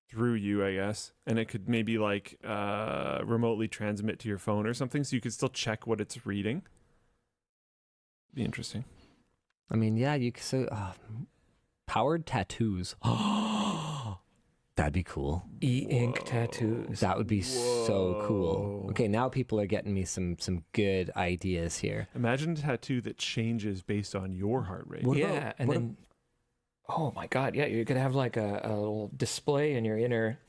through you, I guess, and it could maybe like remotely transmit to your phone or something, so you could still check what it's reading. Be interesting. I mean, yeah, you could say powered tattoos. That'd be cool. E-ink tattoos. That would be so cool. Okay, now people are getting me some good ideas here. Imagine a tattoo that changes based on your heart rate. Oh my God! Yeah, you could have like a little display in your inner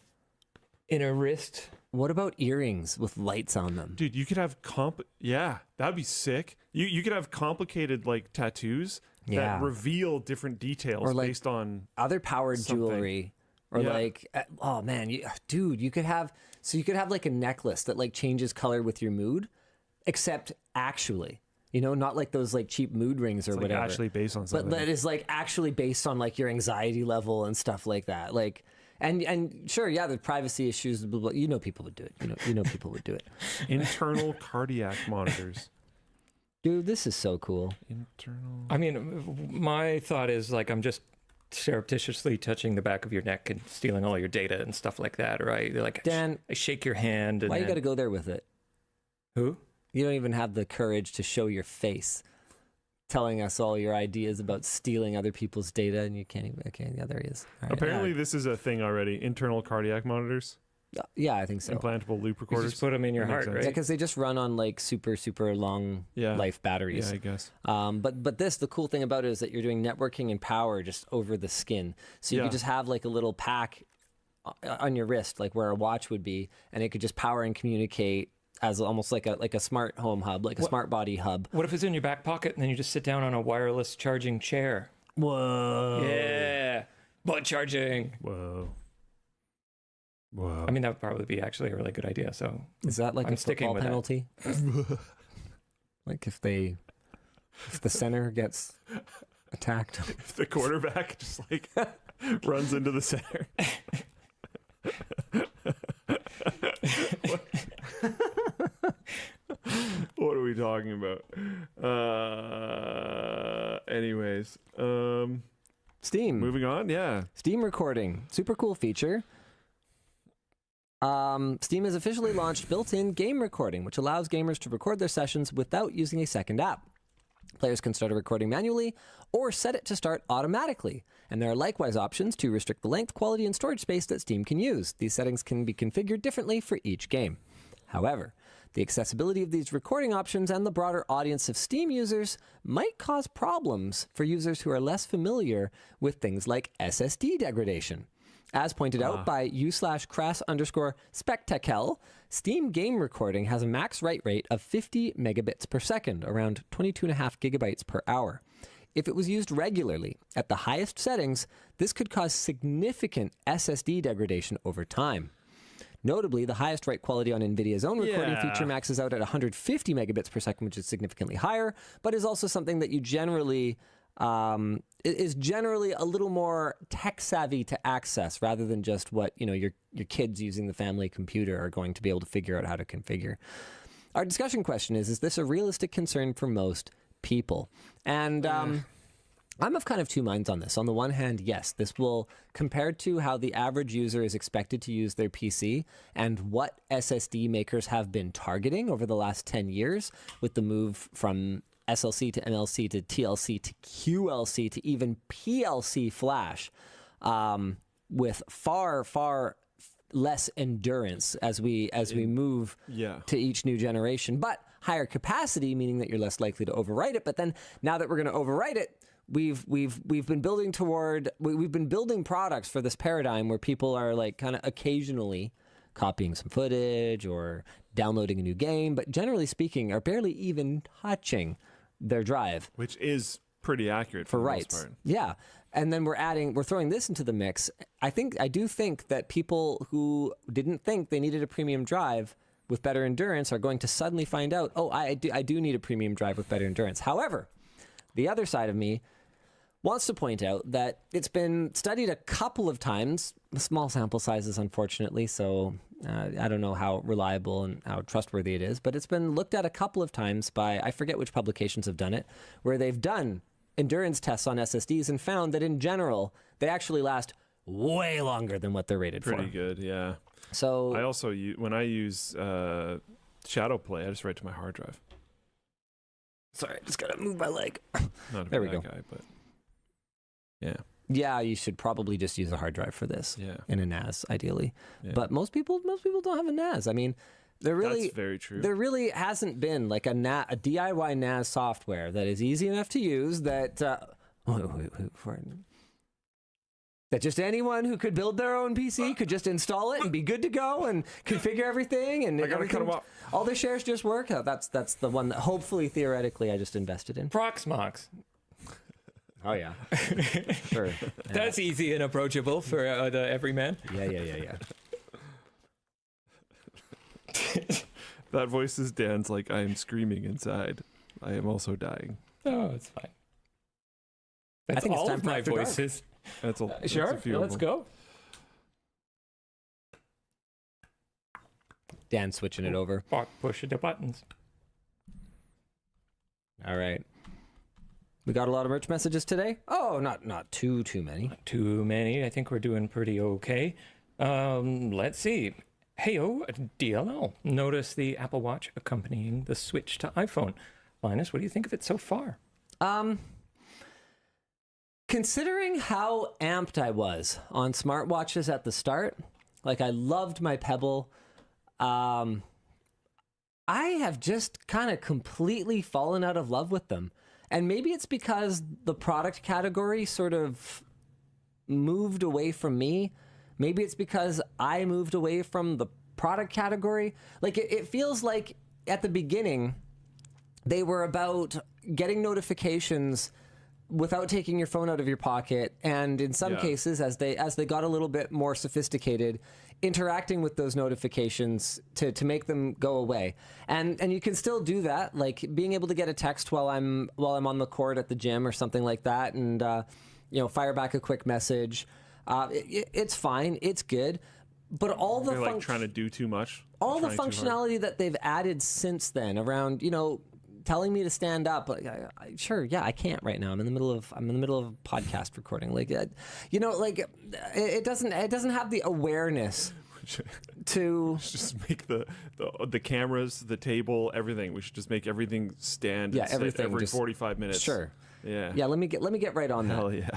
wrist. What about earrings with lights on them? Dude, you could have that'd be sick. You could have complicated like tattoos that reveal different details or like based on other powered something. jewelry. Or like, oh man, you could have like a necklace that like changes color with your mood, except actually, not like those like cheap mood rings or whatever. Actually based on something. But that is like actually based on like your anxiety level and stuff like that. Like, and sure, the privacy issues, blah, blah, people would do it. People would do it. Internal cardiac monitors. Dude, this is so cool. Internal. I mean, my thought is like I'm just surreptitiously touching the back of your neck and stealing all your data and stuff like that, right? Like, Dan, I shake your hand. And why you got to go there with it? Who? You don't even have the courage to show your face, telling us all your ideas about stealing other people's data, and you can't even. Okay, yeah, there he is. All right, Apparently, this is a thing already. Internal cardiac monitors. Yeah, I think so. Implantable loop recorders. just put them in your heart, right? Yeah, because they just run on like super long life batteries. Yeah, I guess. But the cool thing about it is that you're doing networking and power just over the skin. So you could just have like a little pack on your wrist, like where a watch would be, and it could just power and communicate as almost like a smart home hub, like a smart body hub. What if it's in your back pocket and then you just sit down on a wireless charging chair? Whoa. Yeah. Butt charging. Whoa. I mean, that would probably be actually a really good idea. So is that like I'm a football penalty? Like if the center gets attacked, if the quarterback just like runs into the center. What are we talking about? Anyways, Steam. Moving on, yeah. Steam recording, super cool feature. Steam has officially launched built-in game recording, which allows gamers to record their sessions without using a second app. Players can start a recording manually or set it to start automatically. And there are likewise options to restrict the length, quality, and storage space that Steam can use. These settings can be configured differently for each game. However, the accessibility of these recording options and the broader audience of Steam users might cause problems for users who are less familiar with things like SSD degradation. As pointed out by u/crass_spectacle, Steam game recording has a max write rate of 50 megabits per second, around 22.5 gigabytes per hour. If it was used regularly at the highest settings, this could cause significant SSD degradation over time. Notably, the highest write quality on NVIDIA's own recording feature maxes out at 150 megabits per second, which is significantly higher, but is also something that you generally is generally a little more tech savvy to access, rather than just what your kids using the family computer are going to be able to figure out how to configure. Our discussion question is this a realistic concern for most people? And I'm of kind of two minds on this. On the one hand, yes, this will, compared to how the average user is expected to use their PC and what SSD makers have been targeting over the last 10 years with the move from SLC to MLC to TLC to QLC to even PLC flash, with far less endurance as we move to each new generation, but higher capacity, meaning that you're less likely to overwrite it. But then now that we're going to overwrite it, we've been building products for this paradigm where people are like kind of occasionally copying some footage or downloading a new game, but generally speaking are barely even touching their drive, which is pretty accurate for the writes. most part. Yeah, and then we're throwing this into the mix. I do think that people who didn't think they needed a premium drive with better endurance are going to suddenly find out, oh, I do need a premium drive with better endurance. However, the other side of me wants to point out that it's been studied a couple of times, small sample sizes, unfortunately, so I don't know how reliable and how trustworthy it is, but it's been looked at a couple of times by, I forget which publications have done it, where they've done endurance tests on SSDs and found that in general, they actually last way longer than what they're rated for. Pretty good, yeah. So I also, when I use Shadowplay, I just write to my hard drive. Sorry, I just gotta move my leg. Not a there we bad go. guy, but yeah. Yeah, you should probably just use a hard drive for this. Yeah. In a NAS, ideally. Yeah. But most people don't have a NAS. I mean, That's very true. There really hasn't been like a DIY NAS software that is easy enough to use that that just anyone who could build their own PC could just install it and be good to go and configure everything and all the shares just work. That's the one that hopefully theoretically I just invested in. Proxmox. Oh yeah, sure. That's easy and approachable for the everyman. Yeah. That voice is Dan's like, I am screaming inside. I am also dying. Oh, it's fine. That's I think all it's time of for my After Dark. voices. That's a Sure, that's a few of let's them. go. Dan's switching it over. Push the buttons. All right. We got a lot of merch messages today. Oh, not too many. Not too many. I think we're doing pretty okay. Let's see. Heyo, DLL. Notice the Apple Watch accompanying the switch to iPhone. Linus, what do you think of it so far? Considering how amped I was on smartwatches at the start, Like, I loved my Pebble. I have just kind of completely fallen out of love with them. And maybe it's because the product category sort of moved away from me. Maybe it's because I moved away from the product category. Like, it feels like at the beginning, they were about getting notifications without taking your phone out of your pocket, and in some cases, as they got a little bit more sophisticated, interacting with those notifications to make them go away. And you can still do that, like being able to get a text while I'm on the court at the gym or something like that, and fire back a quick message. It's fine, it's good, but all the like trying to do too much. All the functionality that they've added since then around telling me to stand up. Like, sure, yeah, I can't right now. I'm in the middle of a podcast recording. Like, it doesn't have the awareness to just make the cameras, the table, everything. We should just make everything stand. Yeah, and everything every just, 45 minutes. Sure. Yeah. Yeah. Let me get right on that. Hell yeah.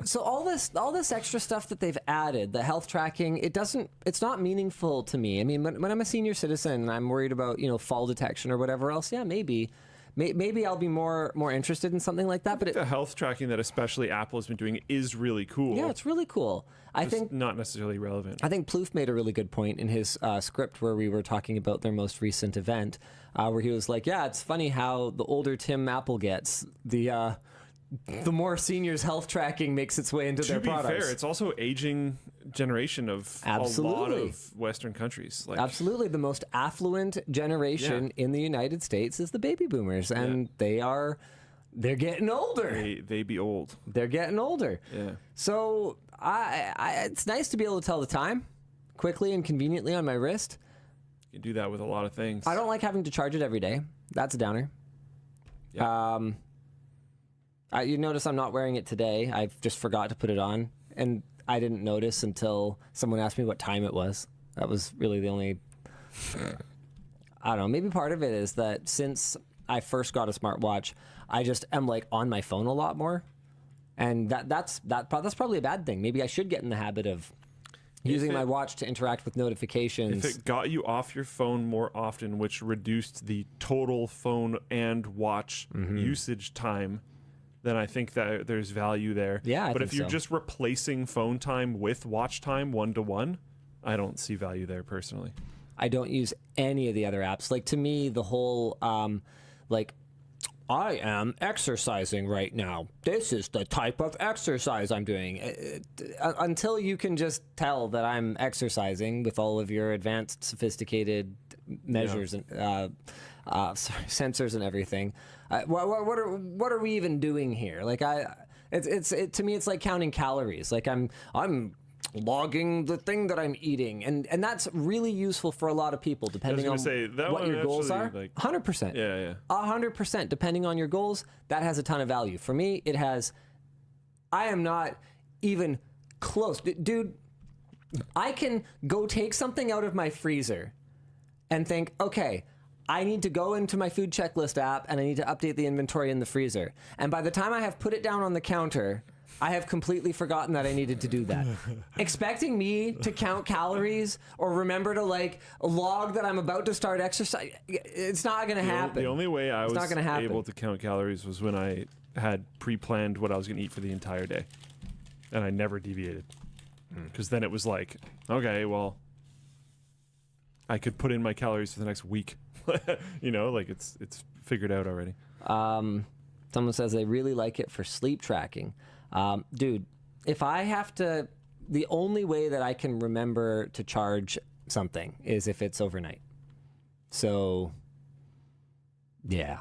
So all this extra stuff that they've added, the health tracking, it's not meaningful to me. I mean, when I'm a senior citizen and I'm worried about fall detection or whatever else, yeah, maybe I'll be more interested in something like that. But the health tracking that especially Apple has been doing is really cool. Yeah, it's really cool. I think not necessarily relevant. I think Plouffe made a really good point in his script where we were talking about their most recent event, where he was like, "Yeah, it's funny how the older Tim Apple gets, the more seniors' health tracking makes its way into their products." To be fair, it's also aging generation of a lot of Western countries. Like, absolutely, the most affluent generation in the United States is the baby boomers, and they're getting older. They be old. They're getting older. Yeah. So it's nice to be able to tell the time quickly and conveniently on my wrist. You do that with a lot of things. I don't like having to charge it every day. That's a downer. Yeah. You notice I'm not wearing it today. I just forgot to put it on, and I didn't notice until someone asked me what time it was. That was really the only... I don't know. Maybe part of it is that since I first got a smartwatch, I just am like on my phone a lot more, and that's probably a bad thing. Maybe I should get in the habit of using my watch to interact with notifications. If it got you off your phone more often, which reduced the total phone and watch usage time, then I think that there's value there. Yeah, but if you're just replacing phone time with watch time 1-to-1, I don't see value there personally. I don't use any of the other apps. Like, to me, the whole I am exercising right now. This is the type of exercise I'm doing. Until you can just tell that I'm exercising with all of your advanced, sophisticated measures and sensors and everything, what are we even doing here? Like, to me, it's like counting calories. Like, I'm logging the thing that I'm eating, and that's really useful for a lot of people, depending on what your goals are. 100%. Yeah. 100%. Depending on your goals, that has a ton of value. For me, it has. I am not even close, dude. I can go take something out of my freezer and think, okay, I need to go into my food checklist app and I need to update the inventory in the freezer. And by the time I have put it down on the counter, I have completely forgotten that I needed to do that. Expecting me to count calories or remember to log that I'm about to start exercise, it's not going to happen. The only way I was able to count calories was when I had pre-planned what I was going to eat for the entire day. And I never deviated. Because then it was like, okay, well, I could put in my calories for the next week. It's figured out already. Someone says they really like it for sleep tracking. Dude, if I have to, the only way that I can remember to charge something is if it's overnight. So, yeah.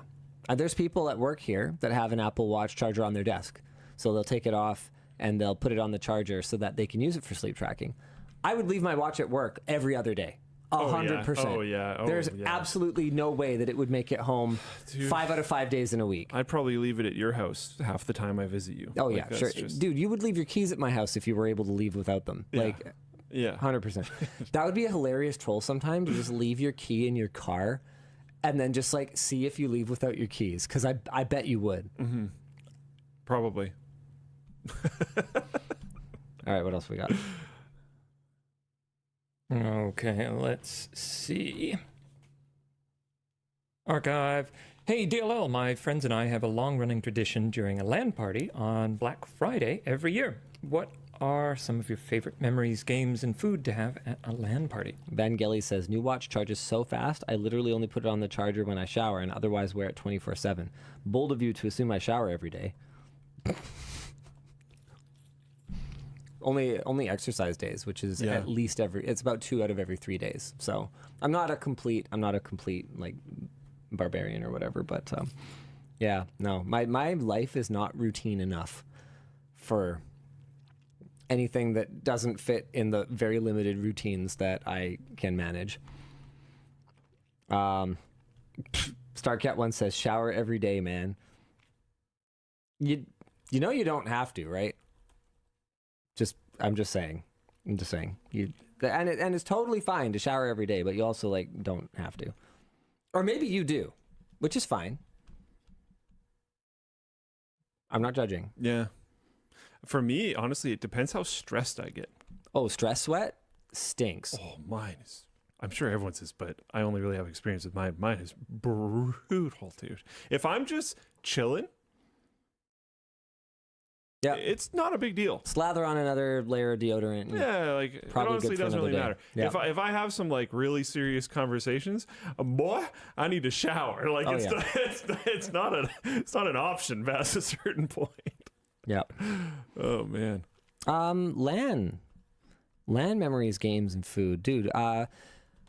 There's people at work here that have an Apple Watch charger on their desk. So they'll take it off and they'll put it on the charger so that they can use it for sleep tracking. I would leave my watch at work every other day. 100%. Oh, yeah. There's absolutely no way that it would make it home 5 out of 5 days in a week. I'd probably leave it at your house half the time I visit you. Oh, yeah, sure. Dude, you would leave your keys at my house if you were able to leave without them. Yeah. 100%. That would be a hilarious troll sometime, to just leave your key in your car and then just see if you leave without your keys. Because I bet you would. Mm-hmm. Probably. All right, what else we got? Okay, let's see. Archive. Hey, DLL, my friends and I have a long-running tradition during a LAN party on Black Friday every year. What are some of your favorite memories, games, and food to have at a LAN party? Van Gelly says, new watch charges so fast, I literally only put it on the charger when I shower and otherwise wear it 24/7. Bold of you to assume I shower every day. Only exercise days, which is at least it's about 2 out of every 3 days. So I'm not a complete like barbarian or whatever, but yeah, no, my life is not routine enough for anything that doesn't fit in the very limited routines that I can manage. Starcat1 says, shower every day, man. You know you don't have to, right? I'm just saying. And it's totally fine to shower every day, but you also like don't have to. Or maybe you do, which is fine. I'm not judging. Yeah. For me, honestly, it depends how stressed I get. Oh, stress sweat stinks. Oh, mine is. I'm sure everyone's is, but I only really have experience with mine. Mine is brutal, dude. If I'm just chilling, yeah, it's not a big deal. Slather on another layer of deodorant. Yeah, like it honestly doesn't really matter. Yeah. If I have some like really serious conversations, boy, I need to shower. Like it's not an option past a certain point. Yeah. Oh man. LAN memories, games, and food, dude. I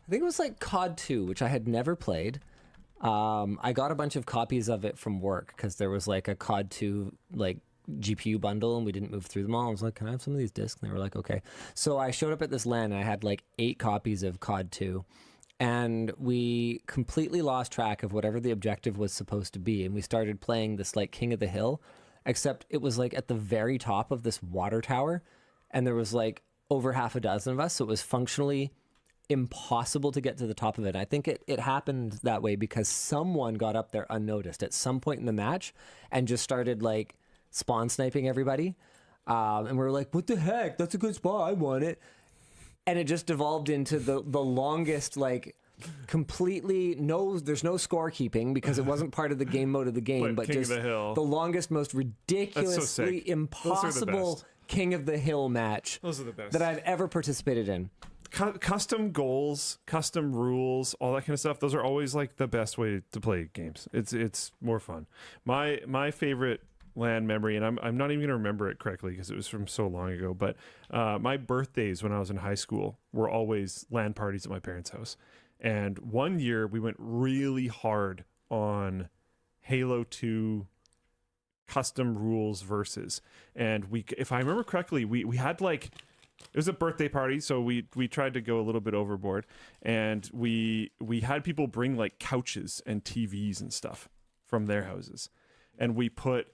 think it was like COD 2, which I had never played. I got a bunch of copies of it from work because there was like a COD 2 like GPU bundle and we didn't move through them all. I was like, can I have some of these discs? And they were like, okay. So I showed up at this LAN and I had like 8 copies of COD 2 and we completely lost track of whatever the objective was supposed to be. And we started playing this like King of the Hill, except it was like at the very top of this water tower and there was like over half a dozen of us. So it was functionally impossible to get to the top of it. I think it happened that way because someone got up there unnoticed at some point in the match and just started like spawn sniping everybody. And we were like, what the heck? That's a good spot. I want it. And it just devolved into the longest, like, completely there's no scorekeeping because it wasn't part of the game mode of the game, but just the longest, most ridiculously impossible King of the Hill match that I've ever participated in. Custom goals, custom rules, all that kind of stuff. Those are always like the best way to play games. It's more fun. My favorite LAN memory, and I'm not even going to remember it correctly because it was from so long ago, but my birthdays when I was in high school were always LAN parties at my parents' house. And one year we went really hard on Halo 2 custom rules versus. And if I remember correctly, we had like, it was a birthday party, so we tried to go a little bit overboard, and we had people bring like couches and TVs and stuff from their houses, and we put,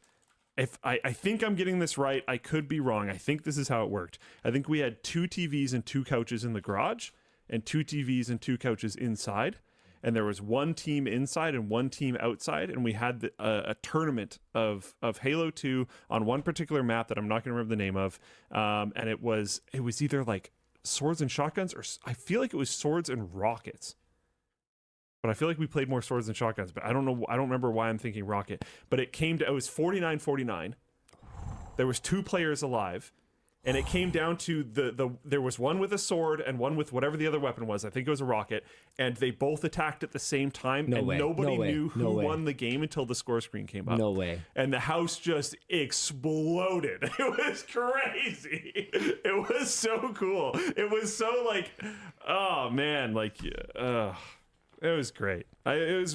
if I think I'm getting this right, I could be wrong. I think this is how it worked. I think we had 2 TVs and 2 couches in the garage, and 2 TVs and 2 couches inside, and there was 1 team inside and 1 team outside, and we had a tournament of Halo 2 on one particular map that I'm not going to remember the name of, and it was either like swords and shotguns, or I feel like it was swords and rockets. But I feel like we played more swords than shotguns, but I don't know. I don't remember why I'm thinking rocket. But it was 49-49. There was 2 players alive, and it came down to there was one with a sword and one with whatever the other weapon was. I think it was a rocket, and they both attacked at the same time, nobody knew who won the game until the score screen came up. No way. And the house just exploded. It was crazy. It was so cool. It was so like, oh man, like, it was great. It was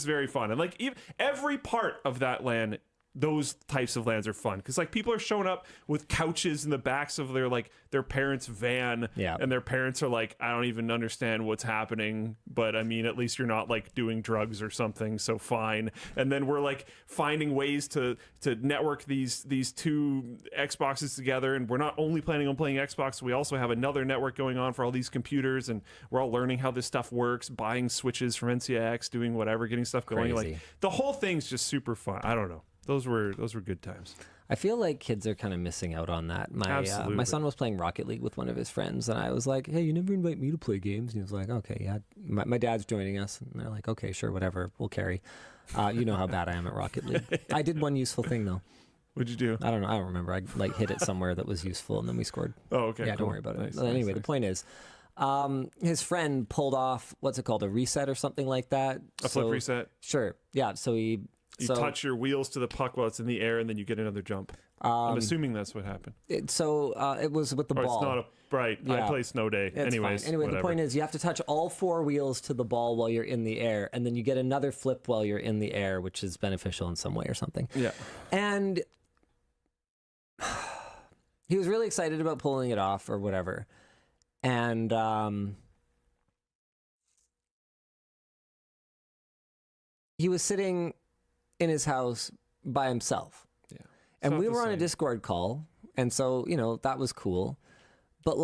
very fun. And like every part of that LAN, those types of LANs are fun because like people are showing up with couches in the backs of their parents' van, and their parents are like, I don't even understand what's happening, but I mean, at least you're not like doing drugs or something, so fine. And then we're like finding ways to network these 2 Xboxes together, and we're not only planning on playing Xbox, we also have another network going on for all these computers, and we're all learning how this stuff works, buying switches from NCIX, doing whatever, getting stuff going. Crazy. Like the whole thing's just super fun. I don't know. those were good times. I feel like kids are kind of missing out on that. My son was playing Rocket League with one of his friends, and I was like, hey, you never invite me to play games. And he was like, okay, yeah. My dad's joining us. And they're like, okay, sure, whatever. We'll carry. You know how bad I am at Rocket League. I did one useful thing, though. What'd you do? I don't know. I don't remember. I hit it somewhere that was useful, and then we scored. Oh, okay. Yeah, cool. don't worry about it. Nice, But anyway, nice. the point is, his friend pulled off, what's it called, a reset or something like that? A flip reset? Sure. Yeah, so he... You touch your wheels to the puck while it's in the air, and then you get another jump. I'm assuming that's what happened. It was with the or ball. It's not right. Yeah. I play snow day. It's Anyways, fine. Anyway, whatever. the point is you have to touch all 4 wheels to the ball while you're in the air, and then you get another flip while you're in the air, which is beneficial in some way or something. Yeah. And he was really excited about pulling it off or whatever. And he was sitting in his house by himself. Yeah. And we were on a Discord call, and so, that was cool. But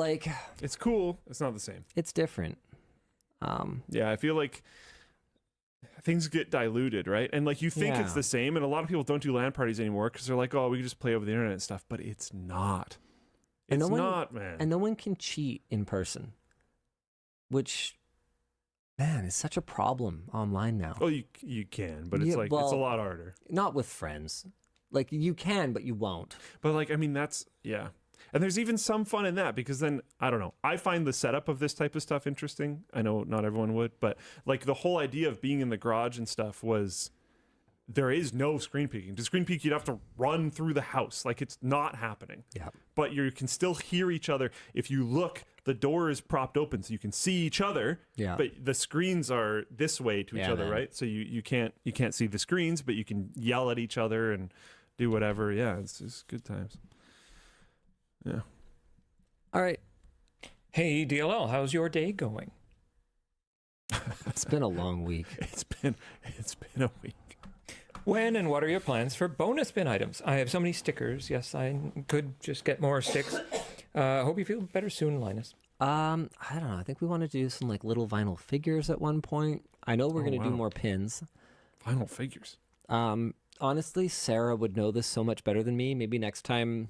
it's cool. It's not the same. It's different. Yeah, I feel like things get diluted, right? And you think it's the same, and a lot of people don't do LAN parties anymore because they're like, oh, we can just play over the internet and stuff, but it's not. It's not, man. And no one can cheat in person, which, man, is such a problem online now. Oh, you can, but it's it's a lot harder. Not with friends. You can, but you won't. But that's, yeah. And there's even some fun in that because then, I don't know, I find the setup of this type of stuff interesting. I know not everyone would, but the whole idea of being in the garage and stuff was there is no screen peeking. To screen peek, you'd have to run through the house. It's not happening. Yeah. But you can still hear each other. If you look, the door is propped open so you can see each other. Yeah. But the screens are this way to each other, man. right? So you can't see the screens, but you can yell at each other and do whatever. Yeah, it's good times. Yeah. All right. Hey, DLL, how's your day going? It's been a long week. It's been a week. When and what are your plans for bonus bin items? I have so many stickers. Yes, I could just get more sticks. Hope you feel better soon, Linus. I don't know. I think we want to do some little vinyl figures at one point. I know we're going to do more pins. Vinyl figures. Honestly, Sarah would know this so much better than me. Maybe next time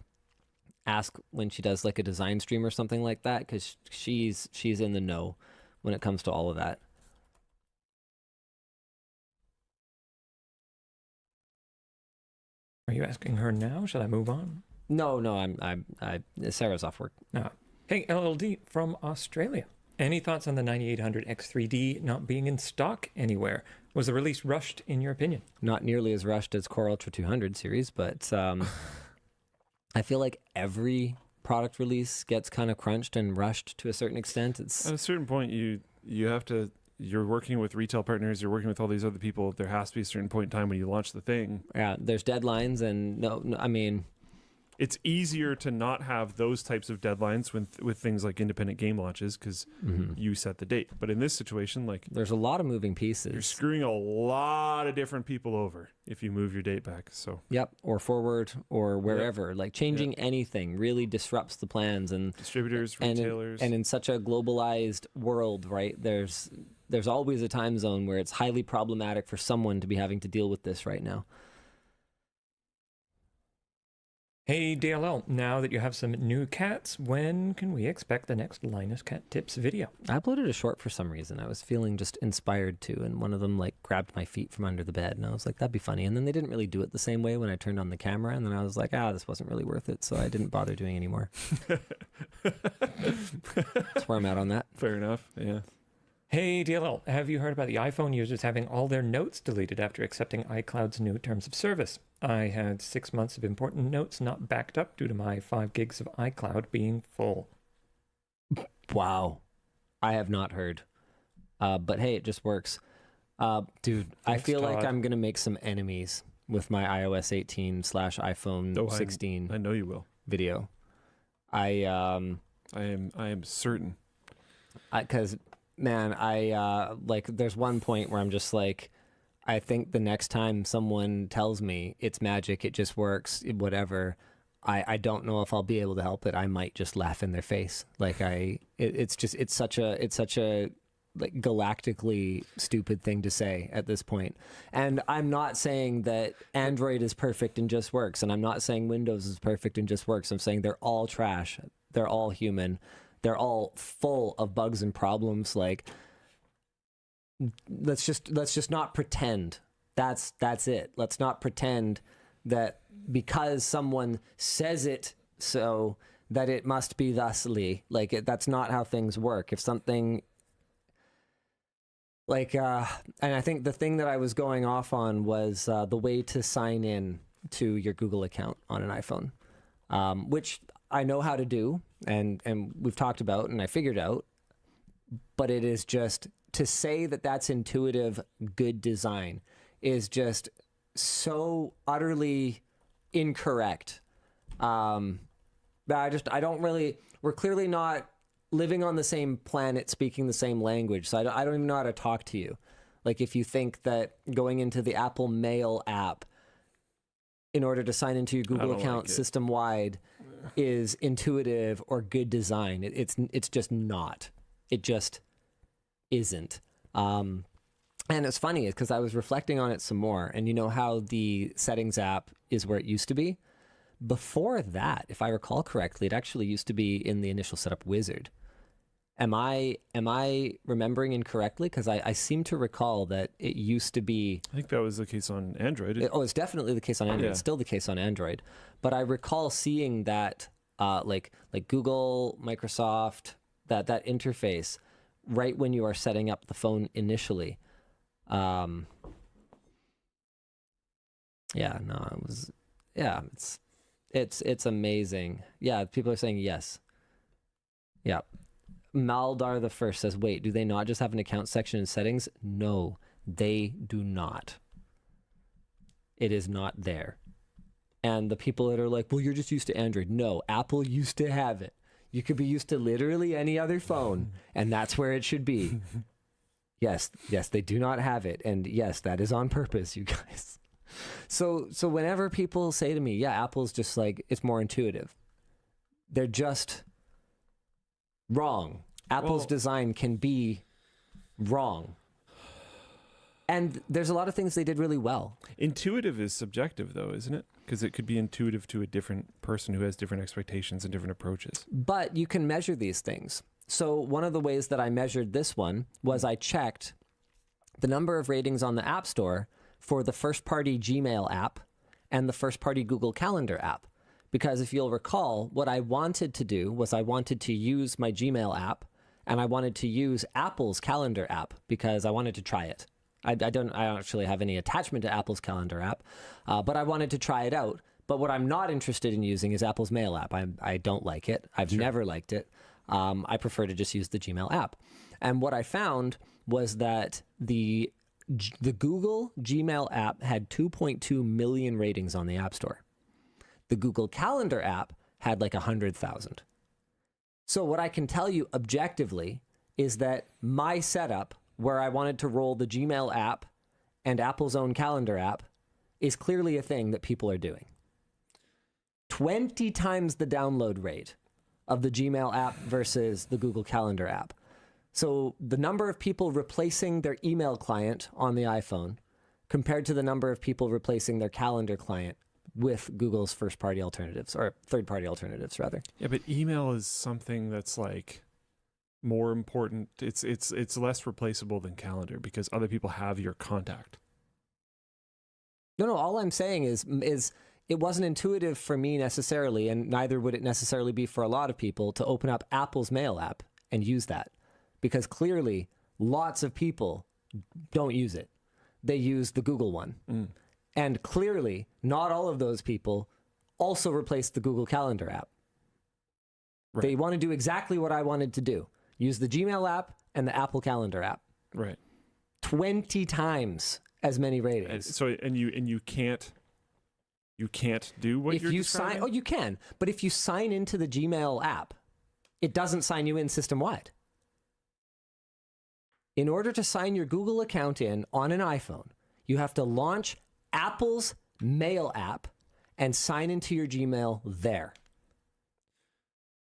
ask when she does a design stream or something like that, because she's in the know when it comes to all of that. Are you asking her now? Should I move on? No, Sarah's off work. Ah. Hey, LLD from Australia. Any thoughts on the 9800 X3D not being in stock anywhere? Was the release rushed in your opinion? Not nearly as rushed as Core Ultra 200 series, but I feel like every product release gets kind of crunched and rushed to a certain extent. It's at a certain point you have to. You're working with retail partners. You're working with all these other people. There has to be a certain point in time when you launch the thing. Yeah, there's deadlines, and no, I mean, it's easier to not have those types of deadlines with things like independent game launches because you set the date. But in this situation, there's a lot of moving pieces. You're screwing a lot of different people over if you move your date back. So yep, or forward or wherever. Changing anything really disrupts the plans and distributors, retailers, and in such a globalized world, right? There's always a time zone where it's highly problematic for someone to be having to deal with this right now. Hey, DLL, now that you have some new cats, when can we expect the next Linus Cat Tips video? I uploaded a short for some reason. I was feeling just inspired to, and one of them grabbed my feet from under the bed, and I was like, that'd be funny. And then they didn't really do it the same way when I turned on the camera, and then I was like, this wasn't really worth it, so I didn't bother doing any more. That's where I'm at on that. Fair enough, yeah. Hey, DLL, have you heard about the iPhone users having all their notes deleted after accepting iCloud's new terms of service? I had 6 months of important notes not backed up due to my 5 gigs of iCloud being full. Wow. I have not heard. But hey, it just works. Dude, I feel like I'm going to make some enemies with my iOS 18/iPhone 16. I know you will. Video. I am certain. Because... Man, there's one point where I'm just I think the next time someone tells me it's magic, it just works, whatever, I don't know if I'll be able to help it. I might just laugh in their face. It's such a like galactically stupid thing to say at this point. And I'm not saying that Android is perfect and just works, and I'm not saying Windows is perfect and just works. I'm saying they're all trash. They're all human. They're all full of bugs and problems. Like, let's just not pretend. That's it. Let's not pretend that because someone says it so that it must be thusly. Like, that's not how things work. If something like and I think the thing that I was going off on was the way to sign in to your Google account on an iPhone, which I know how to do, and we've talked about, and I figured out. But it is just, to say that that's intuitive, good design is just so utterly incorrect. I don't really, we're clearly not living on the same planet, speaking the same language. So I don't even know how to talk to you. Like, if you think that going into the Apple Mail app in order to sign into your Google account system-wide is intuitive or good design, it's just not. It just isn't. And it's funny because I was reflecting on it some more, and you know how the settings app is where it used to be? Before that, if I recall correctly, it actually used to be in the initial setup wizard. Am I remembering incorrectly? Because I seem to recall that it used to be... I think that was the case on Android. It's definitely the case on Android. Yeah. It's still the case on Android. But I recall seeing that, like Google, Microsoft, that interface right when you are setting up the phone initially. It's amazing. Yeah, people are saying yes. Yeah. Maldar the First says, wait, do they not just have an account section in settings? No, they do not. It is not there. And the people that are like, well, you're just used to Android. No, Apple used to have it. You could be used to literally any other phone, and that's where it should be. Yes, they do not have it. And yes, that is on purpose, you guys. So whenever people say to me, yeah, Apple's just like, it's more intuitive, they're just wrong. Apple's design can be wrong. And there's a lot of things they did really well. Intuitive is subjective, though, isn't it? Because it could be intuitive to a different person who has different expectations and different approaches. But you can measure these things. So one of the ways that I measured this one was I checked the number of ratings on the App Store for the first-party Gmail app and the first-party Google Calendar app. Because if you'll recall, what I wanted to do was I wanted to use my Gmail app and I wanted to use Apple's Calendar app because I wanted to try it. I don't actually have any attachment to Apple's Calendar app, but I wanted to try it out. But what I'm not interested in using is Apple's Mail app. I don't like it. I've never liked it. I prefer to just use the Gmail app. And what I found was that the Google Gmail app had 2.2 million ratings on the App Store. The Google Calendar app had like 100,000. So what I can tell you objectively is that my setup, where I wanted to roll the Gmail app and Apple's own calendar app, is clearly a thing that people are doing. 20 times the download rate of the Gmail app versus the Google Calendar app. So the number of people replacing their email client on the iPhone compared to the number of people replacing their calendar client with Google's first-party alternatives, or third-party alternatives, rather. Yeah, but email is something that's like more important. It's less replaceable than calendar because other people have your contact. No, all I'm saying is it wasn't intuitive for me necessarily, and neither would it necessarily be for a lot of people to open up Apple's Mail app and use that. Because clearly, lots of people don't use it. They use the Google one. And clearly, not all of those people also replaced the Google Calendar app. Right. They want to do exactly what I wanted to do. Use the Gmail app and the Apple Calendar app. Right. 20 times as many ratings. And you can't do what you're describing? You can. But if you sign into the Gmail app, it doesn't sign you in system-wide. In order to sign your Google account in on an iPhone, you have to launch Apple's Mail app and sign into your Gmail there.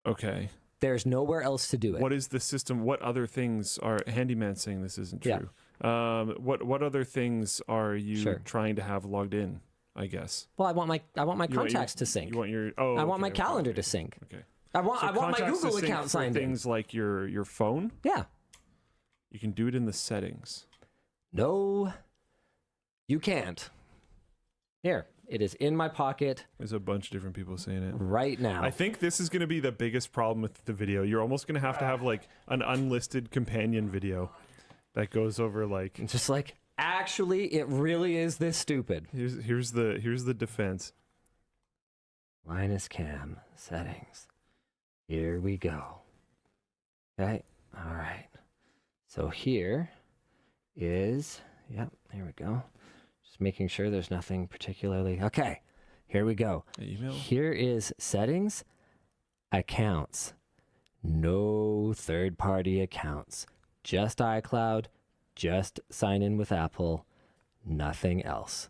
Okay. There's nowhere else to do it. What is the system? What other things are Handyman saying this isn't true? What other things are you trying to have logged in? I guess. Well, I want my contacts to sync. You want your I want my calendar to sync. Okay. I want my contacts Google to sync account for signed in. things like your phone. Yeah. You can do it in the settings. No, you can't. Here, it is in my pocket. There's a bunch of different people saying it right now. I think this is going to be the biggest problem with the video. You're almost going to have like an unlisted companion video that goes over like just like actually it really is this stupid. Here's the defense. Linus Cam settings. Here we go. Okay. All right. So here is, yep, there we go. Just making sure there's nothing particularly. Okay. Here we go. Email. Here is settings, accounts. No third-party accounts. Just iCloud, just sign in with Apple, nothing else.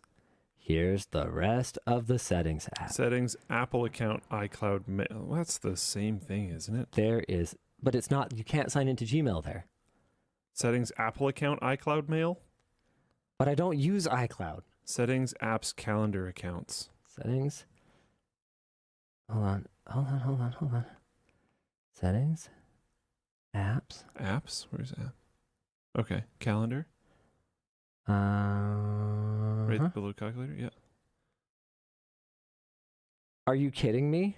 Here's the rest of the settings app. Settings, Apple account, iCloud mail. Well, that's the same thing, isn't it? There is, but it's not, you can't sign into Gmail there. Settings, Apple account, iCloud mail. But I don't use iCloud. Settings, apps, calendar accounts. Settings. Hold on. Settings. Apps. Apps? Where's app? Okay. Calendar. Right below calculator? Yeah. Are you kidding me?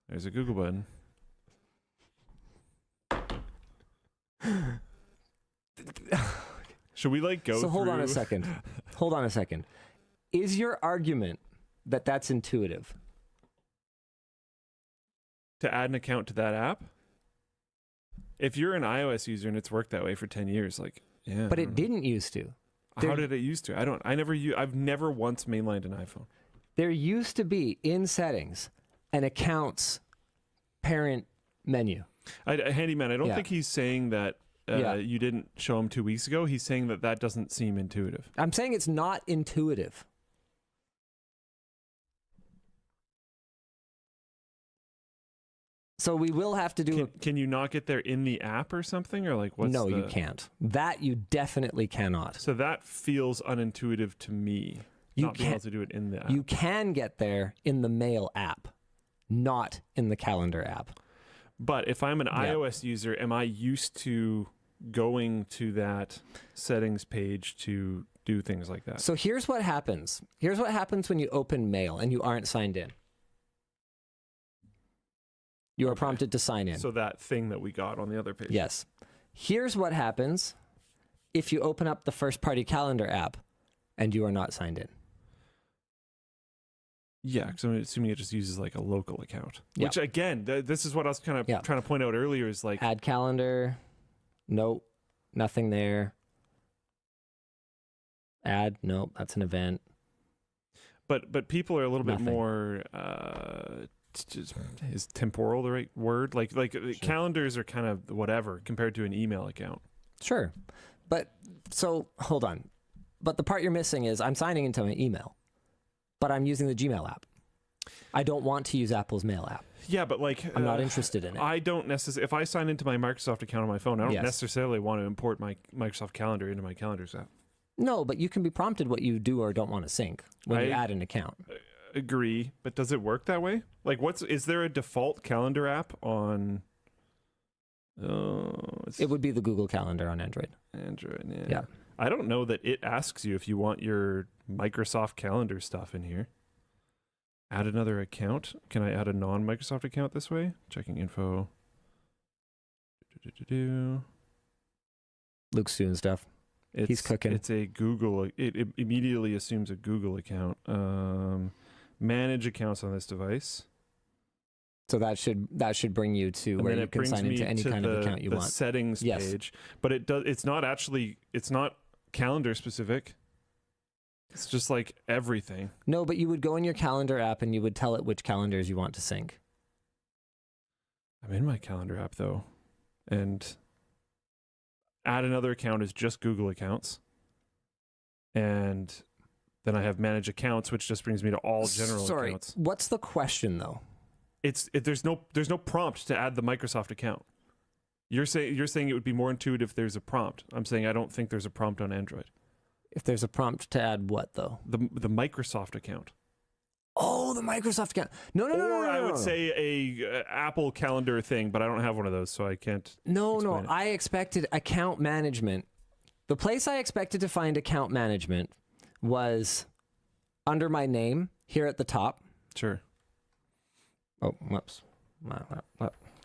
There's a Google button. Should we like go So hold on a through- second. Hold on a second. Is your argument that that's intuitive? To add an account to that app? If you're an iOS user and it's worked that way for 10 years, like, yeah. But it didn't used to. How did it used to? I've never once mainlined an iPhone. There used to be in settings an accounts parent menu. Handyman, I don't Yeah. think he's saying that you didn't show him 2 weeks ago. He's saying that doesn't seem intuitive. I'm saying it's not intuitive. So we will have to do. Can you not get there in the app or something, or like what's No, you can't. That you definitely cannot. So that feels unintuitive to me. You not being able can't- to do it in the app. You can get there in the Mail app, not in the Calendar app. But if I'm an iOS user, am I used to going to that settings page to do things like that? So here's what happens. Here's what happens when you open Mail and you aren't signed in. You are prompted to sign in. So that thing that we got on the other page. Yes. Here's what happens if you open up the first-party calendar app and you are not signed in. Yeah, because I'm assuming it just uses like a local account. Yeah. Which again, this is what I was kind of trying to point out earlier is like Add calendar. Nope. Nothing there. Add. Nope. That's an event. But people are a little Nothing. bit more is temporal the right word? Like calendars are kind of whatever compared to an email account. Sure. But so hold on. But the part you're missing is I'm signing into my email, but I'm using the Gmail app. I don't want to use Apple's Mail app. Yeah, but like I'm not interested in it. I don't necessarily. If I sign into my Microsoft account on my phone, I don't Yes. necessarily want to import my Microsoft Calendar into my Calendars app. No, but you can be prompted what you do or don't want to sync when you add an account. Agree, but does it work that way? Like, is there a default calendar app on? It would be the Google Calendar on Android. Android, yeah. Yeah. I don't know that it asks you if you want your Microsoft Calendar stuff in here. Add another account. Can I add a non-Microsoft account this way? Checking info. Luke's doing stuff. He's cooking. It's a Google. It immediately assumes a Google account. Manage accounts on this device. So that should bring you to And where then you it can brings sign me into any to kind of account you the want. settings Yes. page, but it's not calendar specific. It's just like everything. No, but you would go in your calendar app and you would tell it which calendars you want to sync. I'm in my calendar app though, and add another account is just Google accounts, and then I have manage accounts, which just brings me to all general Sorry, accounts. what's the question though? there's no prompt to add the Microsoft account. You're saying it would be more intuitive if there's a prompt. I'm saying I don't think there's a prompt on Android. If there's a prompt to add what though? The Microsoft account. Oh, the Microsoft account. No. I would say a Apple Calendar thing, but I don't have one of those, so I can't. No. I expected account management. The place I expected to find account management was under my name here at the top. Sure. Oh, whoops.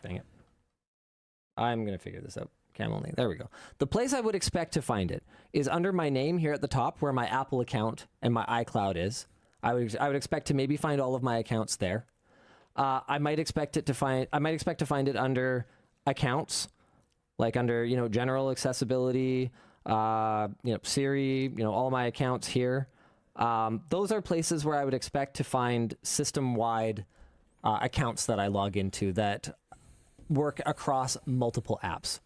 Dang it. I'm going to figure this out. Cam only. There we go. The place I would expect to find it is under my name here at the top where my Apple account and my iCloud is. I would expect to maybe find all of my accounts there. I might expect to find it under accounts, like under, general accessibility, Siri, all my accounts here. Those are places where I would expect to find system-wide accounts that I log into that work across multiple apps.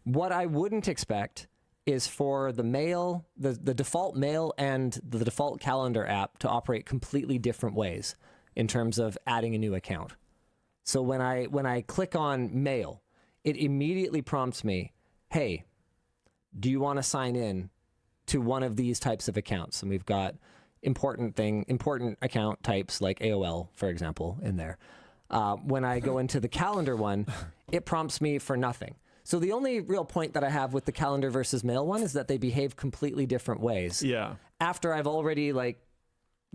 What I wouldn't expect is for the mail, the default mail and the default calendar app to operate completely different ways in terms of adding a new account. So when I click on mail, it immediately prompts me, hey, do you want to sign in to one of these types of accounts? And we've got important account types like AOL, for example, in there. When I go into the calendar one, it prompts me for nothing. So the only real point that I have with the calendar versus mail one is that they behave completely different ways. Yeah. After I've already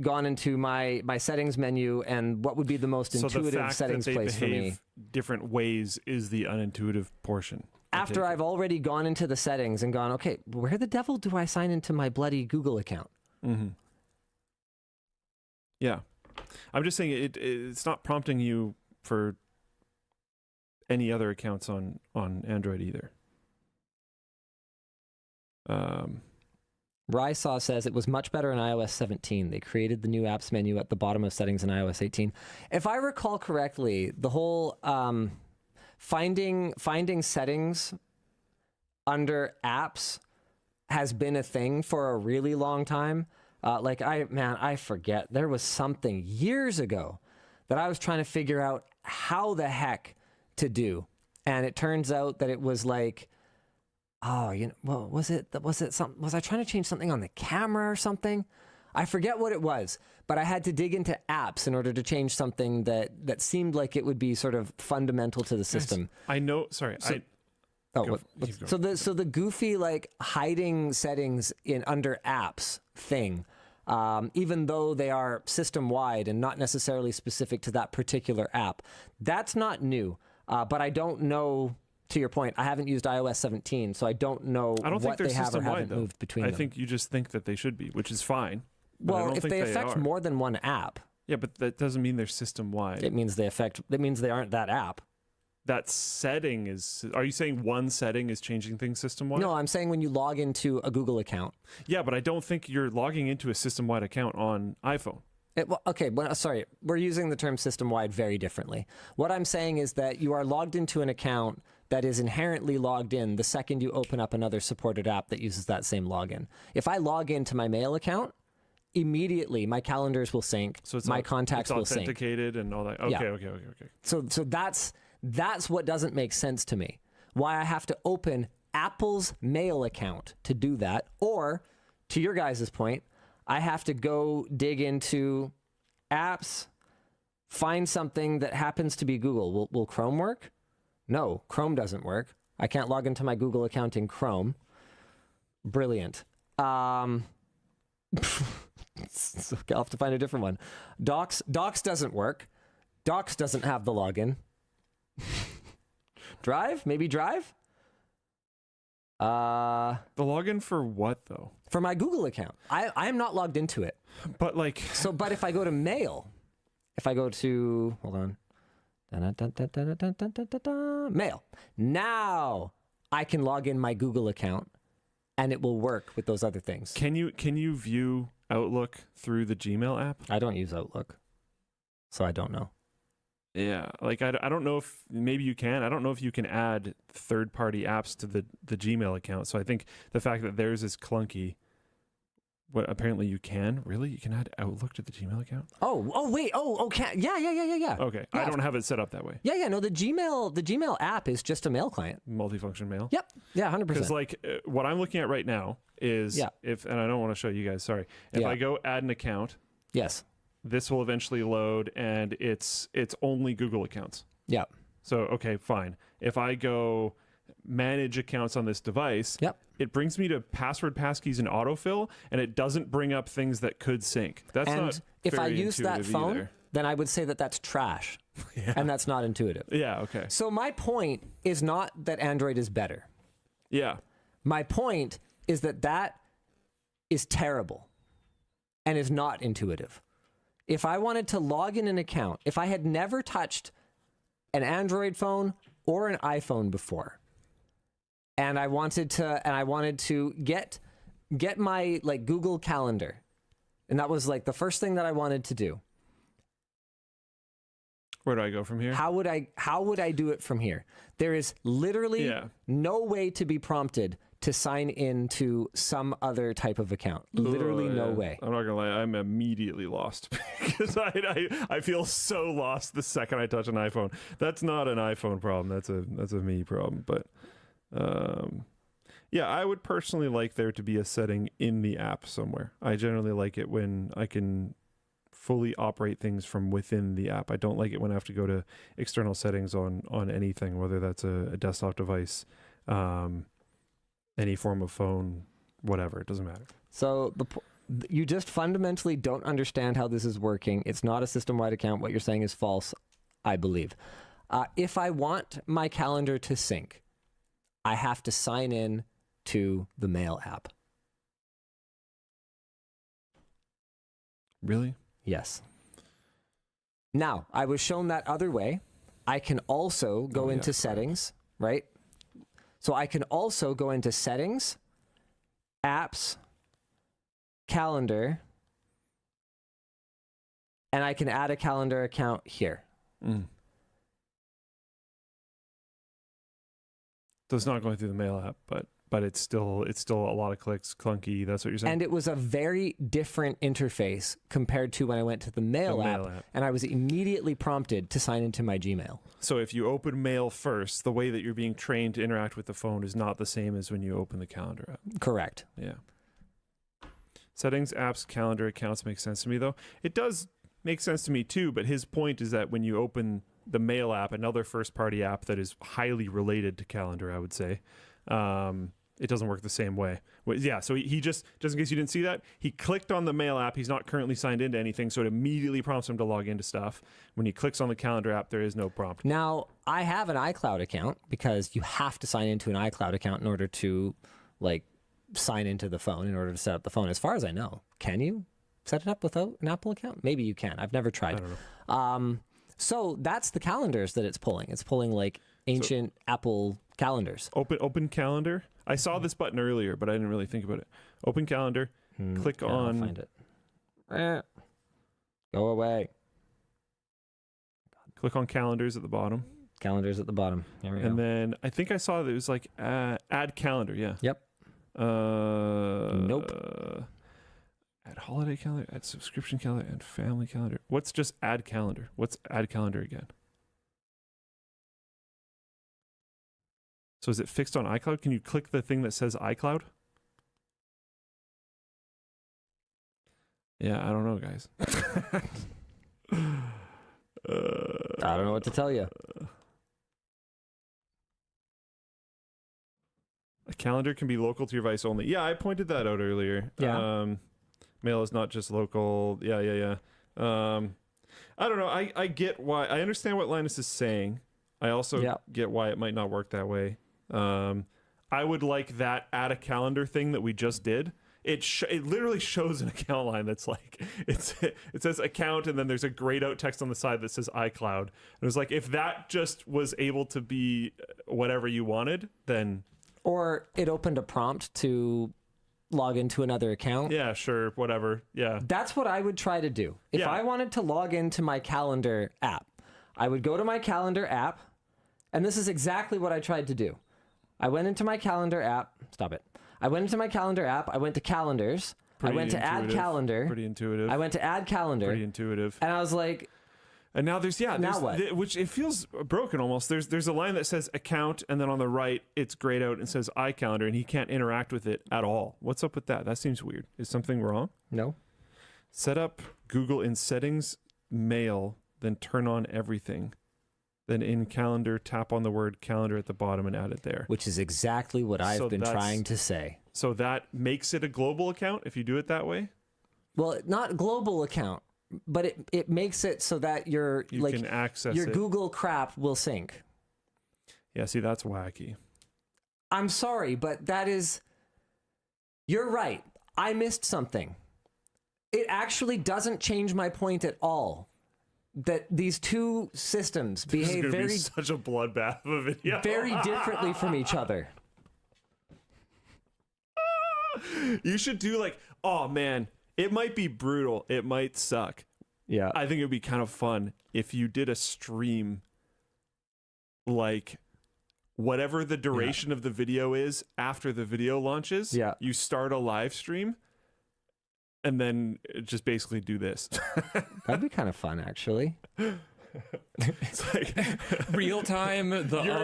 gone into my settings menu and what would be the most intuitive settings place for me. Different ways is the unintuitive portion. After I've already gone into the settings and gone, okay, where the devil do I sign into my bloody Google account? Mm-hmm. Yeah. I'm just saying it's not prompting you for any other accounts on Android either. Rysaw says it was much better in iOS 17. They created the new apps menu at the bottom of settings in iOS 18. If I recall correctly, the whole finding settings under apps has been a thing for a really long time. I forget. There was something years ago that I was trying to figure out how the heck to do, and it turns out that it was like, was I trying to change something on the camera or something? I forget what it was, but I had to dig into apps in order to change something that seemed like it would be sort of fundamental to the system. I know. Sorry. So the goofy hiding settings under apps thing, even though they are system wide and not necessarily specific to that particular app, that's not new. But I don't know. To your point, I haven't used iOS 17, so I don't know what they have or haven't moved between them. I think you just think that they should be, which is fine. Well, if they affect more than one app, yeah, but that doesn't mean they're system wide. It means they aren't that app. That setting is. Are you saying one setting is changing things system wide? No, I'm saying when you log into a Google account. Yeah, but I don't think you're logging into a system wide account on iPhone. Sorry, we're using the term system-wide very differently. What I'm saying is that you are logged into an account that is inherently logged in the second you open up another supported app that uses that same login. If I log into my mail account, immediately my calendars will sync, so my contacts will sync. It's authenticated and all that. Okay, yeah. Okay. So that's what doesn't make sense to me. Why I have to open Apple's mail account to do that, or, to your guys' point, I have to go dig into apps, find something that happens to be Google. Will Chrome work? No, Chrome doesn't work. I can't log into my Google account in Chrome. Brilliant. So I'll have to find a different one. Docs doesn't work. Docs doesn't have the login. Drive? Maybe Drive? The login for what though? For my Google account. I am not logged into it. But but if I go to mail, hold on. Mail. Now I can log in my Google account and it will work with those other things. Can you view Outlook through the Gmail app? I don't use Outlook, so I don't know. Yeah, I don't know if maybe you can. I don't know if you can add third-party apps to the Gmail account. So I think the fact that theirs is clunky What apparently you can. Really? You can add Outlook to the Gmail account? Wait. Okay. Yeah. Okay. I don't have it set up that way. Yeah. No, the Gmail app is just a mail client. Multifunction mail? Yep. Yeah, 100%. Because what I'm looking at right now is and I don't want to show you guys, sorry. If I go add an account. Yes. This will eventually load and it's only Google accounts. Yeah. So, okay, fine. If I go manage accounts on this device, it brings me to password, passkeys, and autofill, and it doesn't bring up things that could sync. That's not if I very use that intuitive phone, either. then I would say that that's trash, and that's not intuitive. Yeah, okay. So my point is not that Android is better. Yeah. My point is that is terrible and is not intuitive. If I wanted to log in an account, if I had never touched an Android phone or an iPhone before, and I wanted to get my Google Calendar, and that was the first thing that I wanted to do. Where do I go from here? How would I do it from here? There is literally no way to be prompted to sign into some other type of account. Literally no way. I'm not gonna lie, I'm immediately lost because I feel so lost the second I touch an iPhone. That's not an iPhone problem. That's a me problem. But yeah, I would personally like there to be a setting in the app somewhere. I generally like it when I can fully operate things from within the app. I don't like it when I have to go to external settings on anything, whether that's a desktop device, any form of phone, whatever. It doesn't matter. So you just fundamentally don't understand how this is working. It's not a system-wide account. What you're saying is false, I believe. If I want my calendar to sync, I have to sign in to the Mail app. Really? Yes. Now, I was shown that other way. I can also go into settings, right? So I can also go into settings, apps, calendar, and I can add a calendar account here. So it's not going through the Mail app, but it's still a lot of clicks, clunky. That's what you're saying. And it was a very different interface compared to when I went to the Mail app, and I was immediately prompted to sign into my Gmail. So if you open Mail first, the way that you're being trained to interact with the phone is not the same as when you open the calendar app. Correct. Yeah. Settings, apps, calendar, accounts makes sense to me, though. It does make sense to me, too, but his point is that when you open the Mail app, another first-party app that is highly related to calendar, I would say, it doesn't work the same way. Yeah, so he just in case you didn't see that, he clicked on the Mail app. He's not currently signed into anything, so it immediately prompts him to log into stuff. When he clicks on the calendar app, there is no prompt. Now, I have an iCloud account because you have to sign into an iCloud account in order to, sign into the phone, in order to set up the phone. As far as I know, can you set it up without an Apple account? Maybe you can. I've never tried. I don't know. So that's the calendars that it's pulling. It's pulling ancient Apple calendars. Open calendar. I saw this button earlier, but I didn't really think about it. Open calendar. Click on. I'll find it. Go away. Click on calendars at the bottom. Calendars at the bottom. Here we go. And then I think I saw that it was add calendar. Yeah. Yep. Nope. Add holiday calendar, add subscription calendar, and family calendar. What's just add calendar? What's add calendar again? So is it fixed on iCloud? Can you click the thing that says iCloud? Yeah, I don't know, guys. I don't know what to tell you. A calendar can be local to your device only. Yeah, I pointed that out earlier. Yeah. Mail is not just local. Yeah. I don't know. I get why. I understand what Linus is saying. I also get why it might not work that way. I would like that add a calendar thing that we just did. It literally shows an account line that's it says account and then there's a grayed out text on the side that says iCloud. And it was if that just was able to be whatever you wanted, then. Or it opened a prompt to log into another account. Yeah, sure, whatever. Yeah. That's what I would try to do. If I wanted to log into my calendar app, I would go to my calendar app, and this is exactly what I tried to do. I went into my calendar app. Stop it. I went into my calendar app. I went to calendars. I went to add calendar. Pretty intuitive. I went to add calendar. Pretty intuitive. And I was like, and now there's what? Which it feels broken almost. There's a line that says account, and then on the right it's grayed out and says iCalendar, and he can't interact with it at all. What's up with that? That seems weird. Is something wrong? No. Set up Google in settings, mail, then turn on everything. Then in calendar, tap on the word calendar at the bottom and add it there. Which is exactly what I've been trying to say. So that makes it a global account if you do it that way? Well, not global account, but it makes it so that you can access your it. Google crap will sync. Yeah, see, that's wacky. I'm sorry, but you're right. I missed something. It actually doesn't change my point at all. That these two systems behave This is gonna be such a bloodbath of a video. very differently from each other. You should do oh man, it might be brutal. It might suck. Yeah. I think it would be kind of fun if you did a stream whatever the duration of the video is after the video launches. Yeah. You start a live stream and then just basically do this. That'd be kind of fun, actually. It's like real time.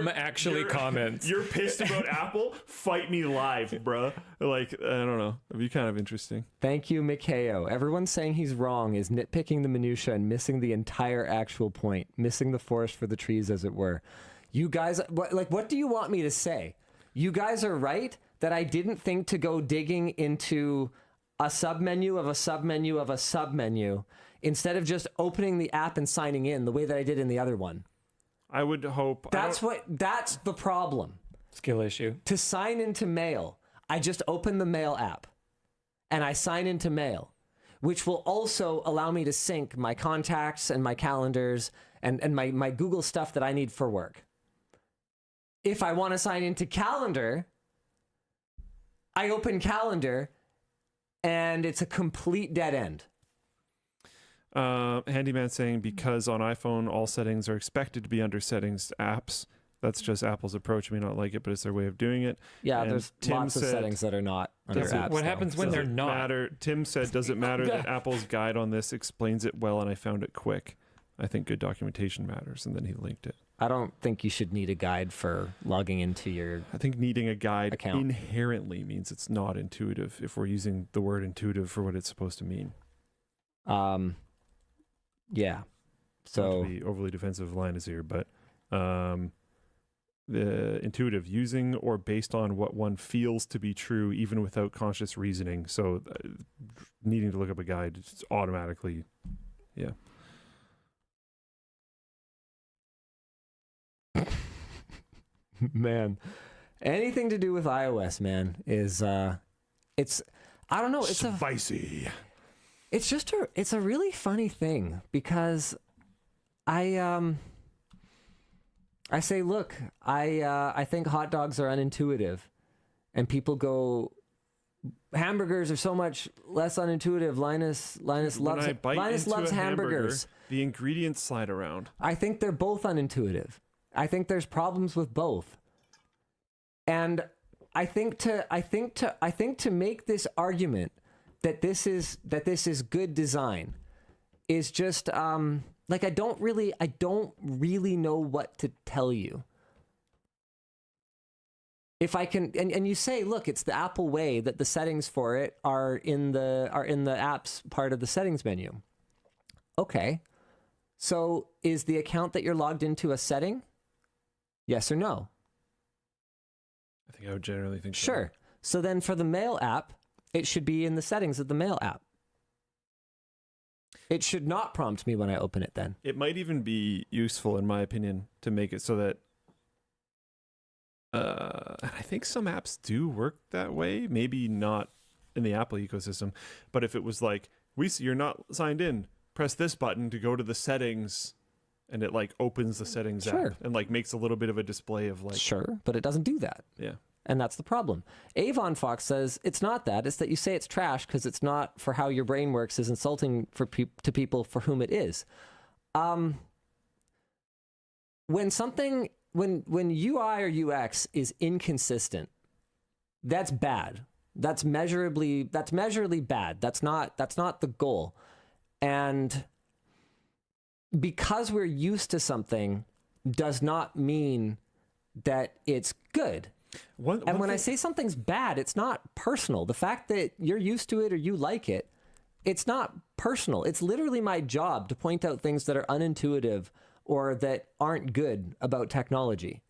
Actually comments. You're pissed about Apple. Fight me live, bruh. I don't know. It'd be kind of interesting. Thank you, Mikhayo. Everyone saying he's wrong is nitpicking the minutia and missing the entire actual point, missing the forest for the trees, as it were. You guys, what do you want me to say? You guys are right that I didn't think to go digging into a submenu of a submenu of a submenu instead of just opening the app and signing in the way that I did in the other one. I would hope. That's the problem. Skill issue. To sign into Mail, I just open the Mail app and I sign into Mail, which will also allow me to sync my contacts and my calendars and my Google stuff that I need for work. If I want to sign into Calendar, I open Calendar and it's a complete dead end. Handyman saying because on iPhone all settings are expected to be under settings apps. That's just Apple's approach. I may not like it, but it's their way of doing it. Yeah, and there's lots of settings that are not under apps. What happens when they're not? Tim said, does it matter that Apple's guide on this explains it well and I found it quick? I think good documentation matters, and then he linked it. I don't think you should need a guide for logging into your I think needing a guide account inherently means it's not intuitive if we're using the word intuitive for what it's supposed to mean. Yeah. So not to be overly defensive of Linus here, but the intuitive, using or based on what one feels to be true, even without conscious reasoning. So needing to look up a guide just automatically, yeah. Man, anything to do with iOS, man, is it's I don't know, it's spicy. It's a really funny thing because I say, look, I think hot dogs are unintuitive, and people go, hamburgers are so much less unintuitive. Linus loves hamburgers. The ingredients slide around. I think they're both unintuitive. I think there's problems with both. And I think to make this argument that this is good design is just I don't really know what to tell you. If I can, and you say, look, it's the Apple way that the settings for it are in the apps part of the settings menu. Okay. So is the account that you're logged into a setting? Yes or no? I think I would generally think sure. So then for the Mail app, it should be in the settings of the Mail app. It should not prompt me when I open it then. It might even be useful, in my opinion, to make it so that I think some apps do work that way. Maybe not in the Apple ecosystem, but if it was like, you're not signed in, press this button to go to the settings, and it opens the settings app and makes a little bit of a display of Sure, but it doesn't do that. Yeah. And that's the problem. Avon Fox says it's not that. It's that you say it's trash because it's not for how your brain works is insulting to people for whom it is. When UI or UX is inconsistent, that's bad. That's measurably bad. That's not the goal. And because we're used to something does not mean that it's good. When I say something's bad, it's not personal. The fact that you're used to it or you like it, it's not personal. It's literally my job to point out things that are unintuitive or that aren't good about technology.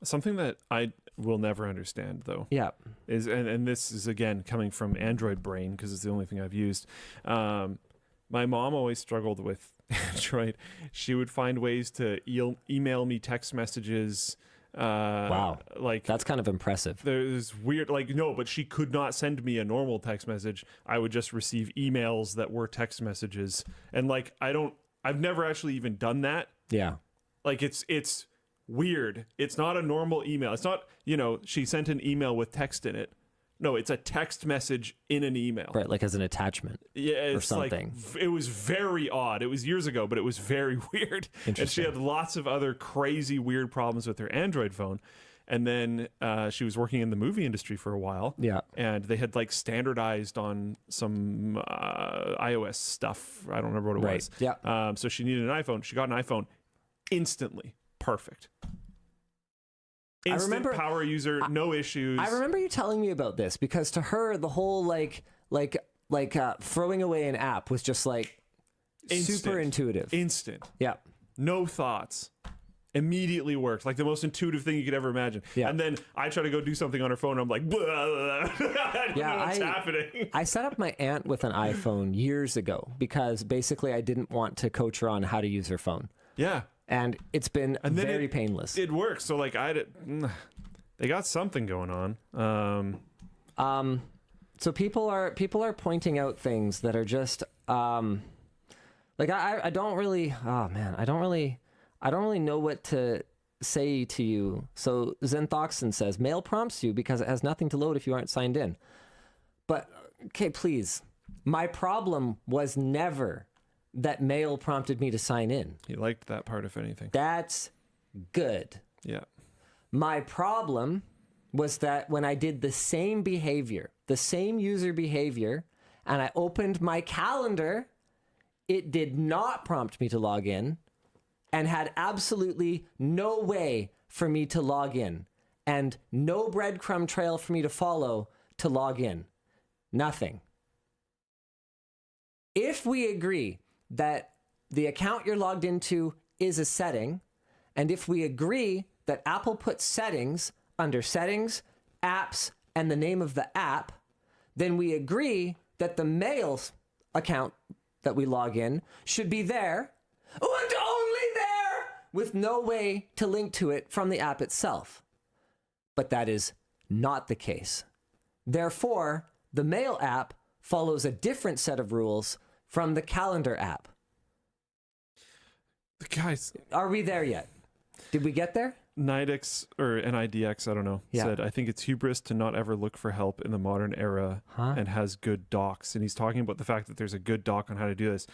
Something that I will never understand, though, is, and this is, again, coming from Android brain, because it's the only thing I've used. My mom always struggled with Android. She would find ways to email me text messages. Wow. Like, that's kind of impressive. There's weird, no, but she could not send me a normal text message. I would just receive emails that were text messages. And I've never actually even done that. Yeah. Like, it's weird. It's not a normal email. It's not, she sent an email with text in it. No, it's a text message in an email. Right, like as an attachment. Yeah, it's or something. It was very odd. It was years ago, but it was very weird. And she had lots of other crazy, weird problems with her Android phone. And then she was working in the movie industry for a while. Yeah. And they had standardized on some iOS stuff. I don't remember what it was. Yeah. So she needed an iPhone. She got an iPhone instantly. Perfect. Instant power user, no issues. I remember you telling me about this because to her, the whole throwing away an app was just super intuitive. Instant. Yeah. No thoughts. Immediately works. Like the most intuitive thing you could ever imagine. Yeah. And then I try to go do something on her phone. And I'm like, blah, blah, blah. I don't know what's happening. I set up my aunt with an iPhone years ago because basically I didn't want to coach her on how to use her phone. Yeah. And it's been very painless. It works. So they got something going on. So people are pointing out things that are just I don't really I don't really know what to say to you. So Zenthoxin says mail prompts you because it has nothing to load if you aren't signed in. But okay, please. My problem was never that mail prompted me to sign in. He liked that part, if anything. That's good. Yeah. My problem was that when I did the same behavior, the same user behavior, and I opened my calendar, it did not prompt me to log in and had absolutely no way for me to log in and no breadcrumb trail for me to follow to log in. Nothing. If we agree that the account you're logged into is a setting, and if we agree that Apple puts settings under settings, apps, and the name of the app, then we agree that the mail account that we log in should be there, and only there, with no way to link to it from the app itself. But that is not the case. Therefore, the mail app follows a different set of rules from the calendar app. Guys, are we there yet? Did we get there? Nidx or NIDX, I don't know, said, I think it's hubris to not ever look for help in the modern era and has good docs. And he's talking about the fact that there's a good doc on how to do this.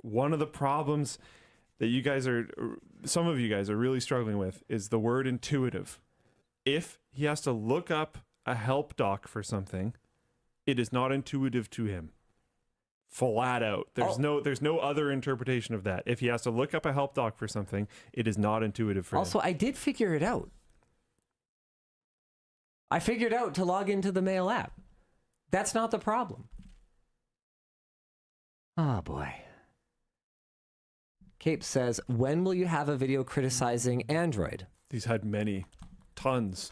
One of the problems that some of you guys are really struggling with is the word intuitive. If he has to look up a help doc for something, it is not intuitive to him. Flat out. There's no other interpretation of that. If he has to look up a help doc for something, it is not intuitive for him. Also, I did figure it out. I figured out to log into the mail app. That's not the problem. Oh boy. Cape says, when will you have a video criticizing Android? He's had many. Tons.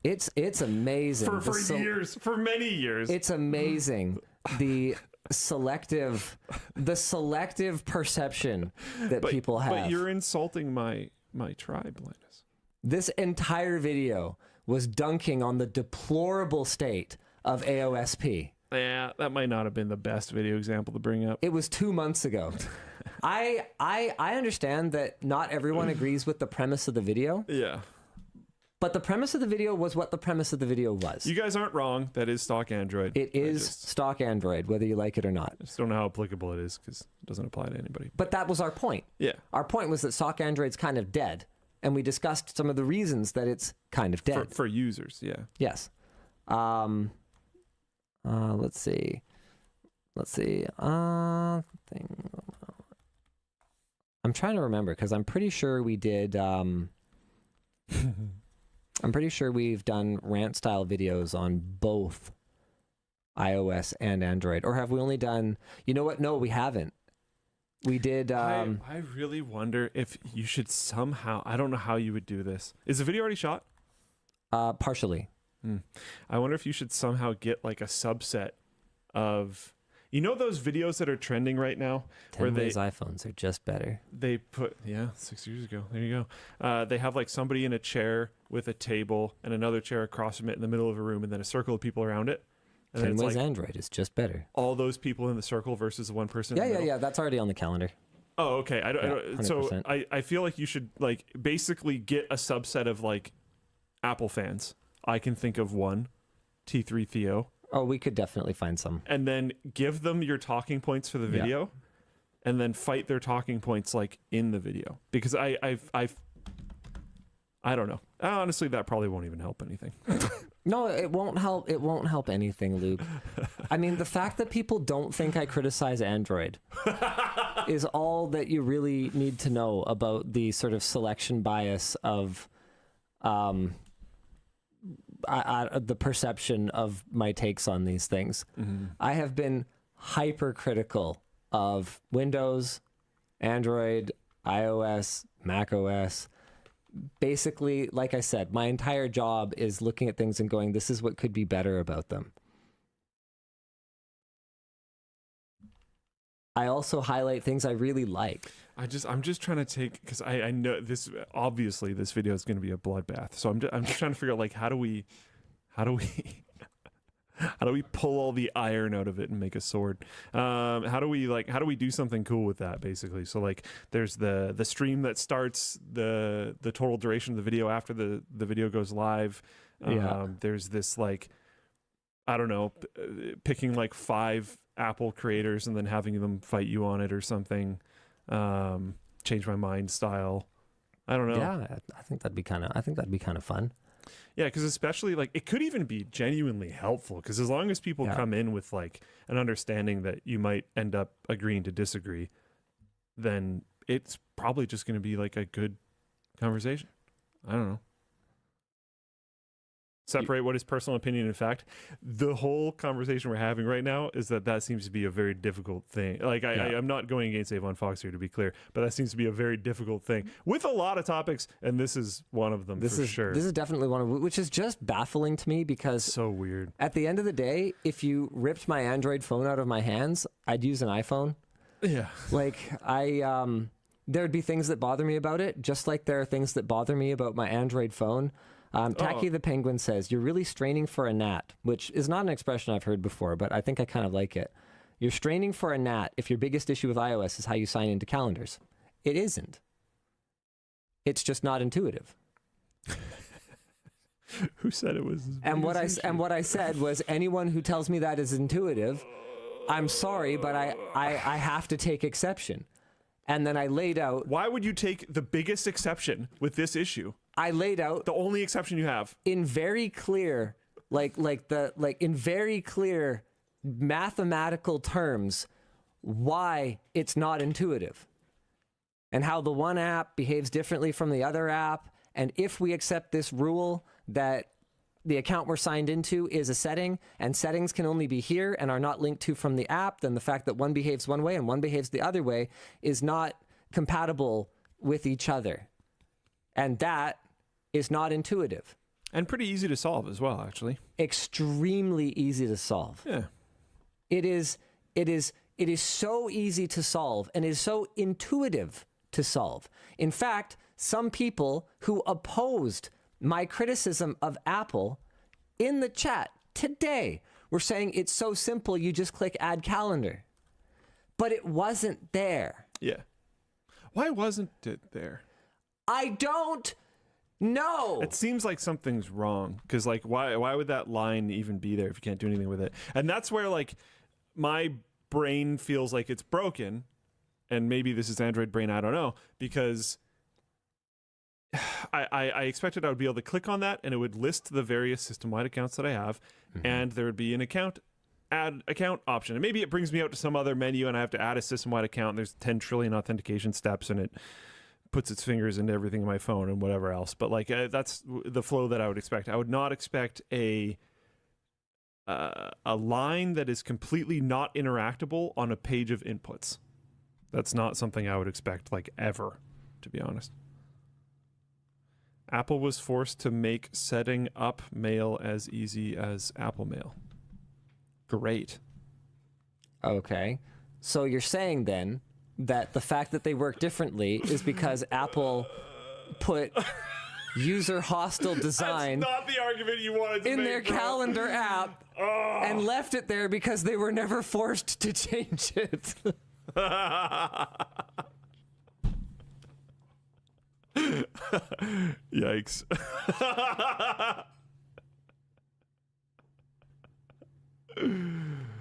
It's amazing. For many years. It's amazing. The selective perception that people have. But you're insulting my tribe, Linus. This entire video was dunking on the deplorable state of AOSP. Yeah, that might not have been the best video example to bring up. It was 2 months ago. I understand that not everyone agrees with the premise of the video. Yeah. But the premise of the video was what the premise of the video was. You guys aren't wrong. That is stock Android. It is stock Android, whether you like it or not. I just don't know how applicable it is because it doesn't apply to anybody. But that was our point. Yeah. Our point was that stock Android's kind of dead. And we discussed some of the reasons that it's kind of dead. For users, yeah. Yes. Let's see. I'm trying to remember because I'm pretty sure we did. I'm pretty sure we've done rant style videos on both iOS and Android. Or have we only done? You know what? No, we haven't. We did. I really wonder if you should somehow. I don't know how you would do this. Is the video already shot? Partially. I wonder if you should somehow get like a subset of. You know those videos that are trending right now? 10 ways iPhones are just better. They put, 6 years ago. There you go. They have like somebody in a chair with a table and another chair across from it in the middle of a room and then a circle of people around it. And 10 then ways like Android is just better. all those people in the circle versus the one person in the middle. Yeah. That's already on the calendar. Oh, okay. I don't. So 100%. I feel like you should like basically get a subset of like Apple fans. I can think of one, T3 Theo. Oh, we could definitely find some. And then give them your talking points for the video, and then fight their talking points like in the video. Because I don't know. Honestly, that probably won't even help anything. No, it won't help. It won't help anything, Luke. I mean, the fact that people don't think I criticize Android is all that you really need to know about the sort of selection bias of the perception of my takes on these things. I have been hypercritical of Windows, Android, iOS, Mac OS. Basically, like I said, my entire job is looking at things and going, this is what could be better about them. I also highlight things I really like. I'm just trying to take, because I know this, obviously this video is going to be a bloodbath. So I'm just trying to figure out like how do we pull all the iron out of it and make a sword? How do we do something cool with that basically? So like there's the stream that starts the total duration of the video after the video goes live. There's this like, I don't know, picking like 5 Apple creators and then having them fight you on it or something. Change my mind style. I don't know. Yeah, I think that'd be kind of fun. Yeah, because especially like it could even be genuinely helpful because as long as people come in with like an understanding that you might end up agreeing to disagree, then it's probably just going to be like a good conversation. I don't know. Separate what is personal opinion and fact. The whole conversation we're having right now is that seems to be a very difficult thing. Like I'm not going against Avon Fox here to be clear, but that seems to be a very difficult thing with a lot of topics, and this is one of them for sure. This is definitely one of them, which is just baffling to me because so weird. At the end of the day, if you ripped my Android phone out of my hands, I'd use an iPhone. Yeah. Like there'd be things that bother me about it, just like there are things that bother me about my Android phone. Tacky the Penguin says, you're really straining for a gnat, which is not an expression I've heard before, but I think I kind of like it. You're straining for a gnat if your biggest issue with iOS is how you sign into calendars. It isn't. It's just not intuitive. Who said it was? And what I said was, anyone who tells me that is intuitive, I'm sorry, but I have to take exception. And then I laid out. Why would you take the biggest exception with this issue? I laid out the only exception you have in very clear, in very clear mathematical terms, why it's not intuitive, and how the one app behaves differently from the other app. And if we accept this rule that the account we're signed into is a setting, and settings can only be here and are not linked to from the app, then the fact that one behaves one way and one behaves the other way is not compatible with each other. And that is not intuitive. And pretty easy to solve as well, actually. Extremely easy to solve. Yeah. It is so easy to solve and is so intuitive to solve. In fact, some people who opposed my criticism of Apple in the chat today were saying it's so simple, you just click add calendar. But it wasn't there. Yeah. Why wasn't it there? I don't know. It seems like something's wrong because like why would that line even be there if you can't do anything with it? And that's where like my brain feels like it's broken, and maybe this is Android brain, I don't know, because I expected I would be able to click on that and it would list the various system-wide accounts that I have, and there would be an account add account option. And maybe it brings me out to some other menu and I have to add a system-wide account. There's 10 trillion authentication steps and it puts its fingers into everything in my phone and whatever else. But like that's the flow that I would expect. I would not expect a line that is completely not interactable on a page of inputs. That's not something I would expect, like, ever, to be honest. Apple was forced to make setting up Mail as easy as Apple Mail. Great. Okay. So you're saying then that the fact that they work differently is because Apple put user hostile design That's not the argument you wanted to in make, their bro. calendar app and left it there because they were never forced to change it. Yikes.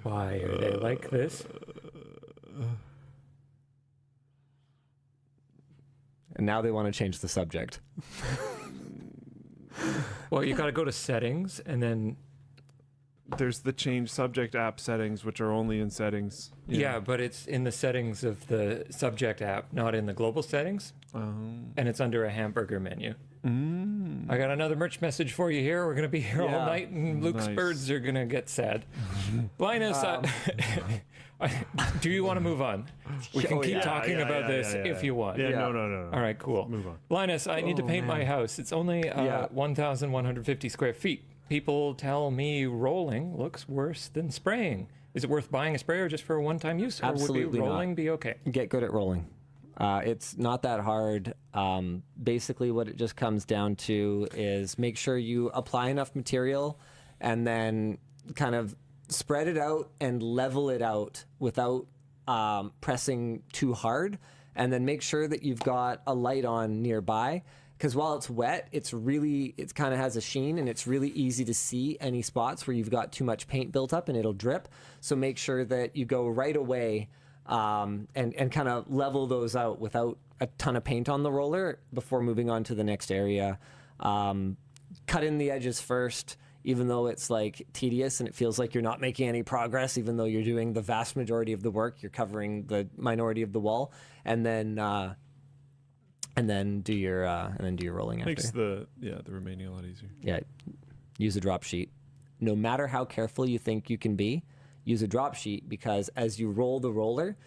Why are they like this? And now they want to change the subject. Well, you got to go to settings and then. There's the change subject app settings, which are only in settings. Yeah, but it's in the settings of the subject app, not in the global settings. And it's under a hamburger menu. I got another merch message for you here. We're going to be here all night, and Luke's birds are going to get sad. Linus, do you want to move on? We can keep talking about this if you want. Yeah, no. All right, cool. Move on. Linus, I need to paint my house. It's only 1,150 square feet. People tell me rolling looks worse than spraying. Is it worth buying a sprayer just for a one-time use, or Absolutely would rolling not. be okay? Get good at rolling. It's not that hard. Basically, what it just comes down to is make sure you apply enough material and then kind of spread it out and level it out without pressing too hard. And then make sure that you've got a light on nearby. Because while it's wet, it kind of has a sheen, and it's really easy to see any spots where you've got too much paint built up and it'll drip. So make sure that you go right away and kind of level those out without a ton of paint on the roller before moving on to the next area. Cut in the edges first, even though it's like tedious and it feels like you're not making any progress, even though you're doing the vast majority of the work, you're covering the minority of the wall, and then do your rolling after. Makes the remaining a lot easier. Yeah, use a drop sheet. No matter how careful you think you can be, use a drop sheet, because as you roll the roller,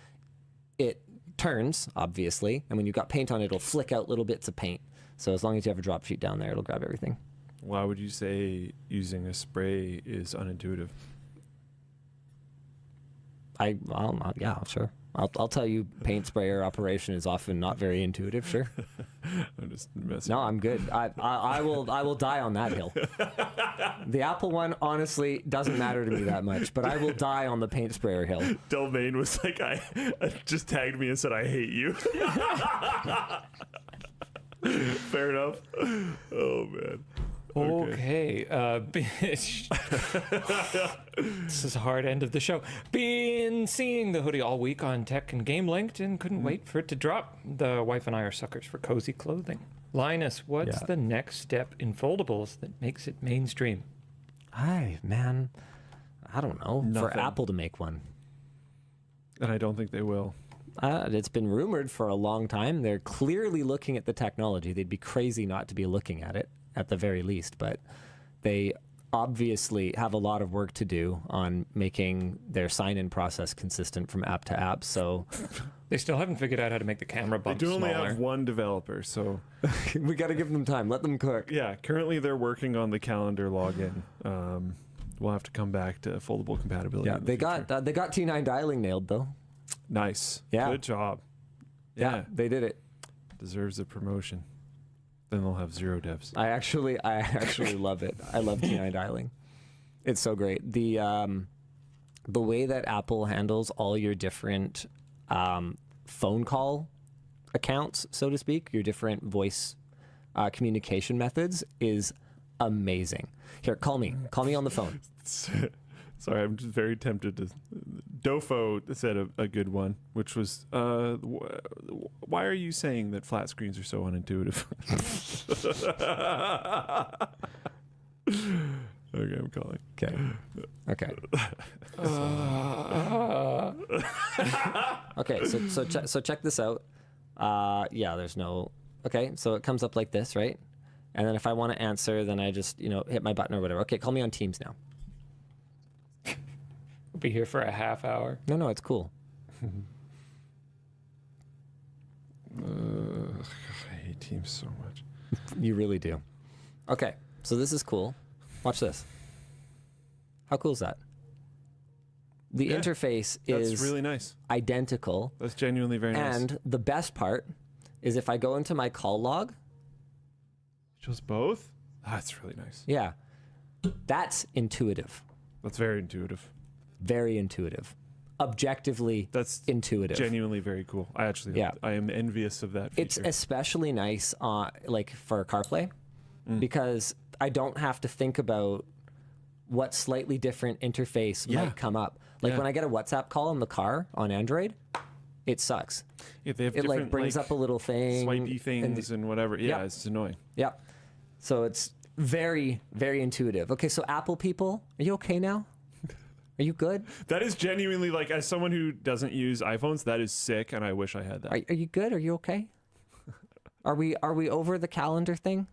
it turns, obviously, and when you've got paint on it, it'll flick out little bits of paint. So as long as you have a drop sheet down there, it'll grab everything. Why would you say using a spray is unintuitive? Yeah, sure. I'll tell you, paint sprayer operation is often not very intuitive. Sure. I'm just messing. No, I'm good. I will die on that hill. The Apple one, honestly, doesn't matter to me that much, but I will die on the paint sprayer hill. Delmain was like, I just tagged me and said, I hate you. Fair enough. Oh, man. Okay. This is a hard end of the show. Been seeing the hoodie all week on Tech and Game Linked and couldn't wait for it to drop. The wife and I are suckers for cozy clothing. Linus, what's the next step in foldables that makes it mainstream? I don't know. Nothing. For Apple to make one. And I don't think they will. It's been rumored for a long time. They're clearly looking at the technology. They'd be crazy not to be looking at it, at the very least, but they obviously have a lot of work to do on making their sign-in process consistent from app to app. So they still haven't figured out how to make the camera bump smaller. They do only have one developer, so we got to give them time. Let them cook. Yeah, currently they're working on the calendar login. We'll have to come back to foldable compatibility. Yeah, they got T9 dialing nailed though. Nice. Yeah. Good job. Yeah, they did it. Deserves a promotion. Then they'll have zero devs. I actually love it. I love T9 dialing. It's so great. The way that Apple handles all your different phone call accounts, so to speak, your different voice communication methods is amazing. Here, call me on the phone. Sorry, I'm just very tempted to. Dofo said a good one, which was, why are you saying that flat screens are so unintuitive? Okay, I'm calling. Okay. Okay, so check this out. Yeah, there's no... Okay, so it comes up like this, right? And then if I want to answer, then I just, hit my button or whatever. Okay, call me on Teams now. We'll be here for a half hour. No, it's cool. I hate Teams so much. You really do. Okay, so this is cool. Watch this. How cool is that? The interface is That's really nice. Identical. That's genuinely very nice. And the best part is if I go into my call log. Shows both? That's really nice. Yeah. That's intuitive. That's very intuitive. Very intuitive. Objectively, that's intuitive. Genuinely very cool. I am envious of that feature. It's especially nice like for CarPlay because I don't have to think about what slightly different interface might come up. Like when I get a WhatsApp call in the car on Android, it sucks. Yeah, they have it like brings up a little thing, swipey things and whatever. Yeah, it's annoying. Yeah. So it's very, very intuitive. Okay, so Apple people, are you okay now? Are you good? That is genuinely, like, as someone who doesn't use iPhones, that is sick, and I wish I had that. Are you good? Are you okay? Are we over the calendar thing?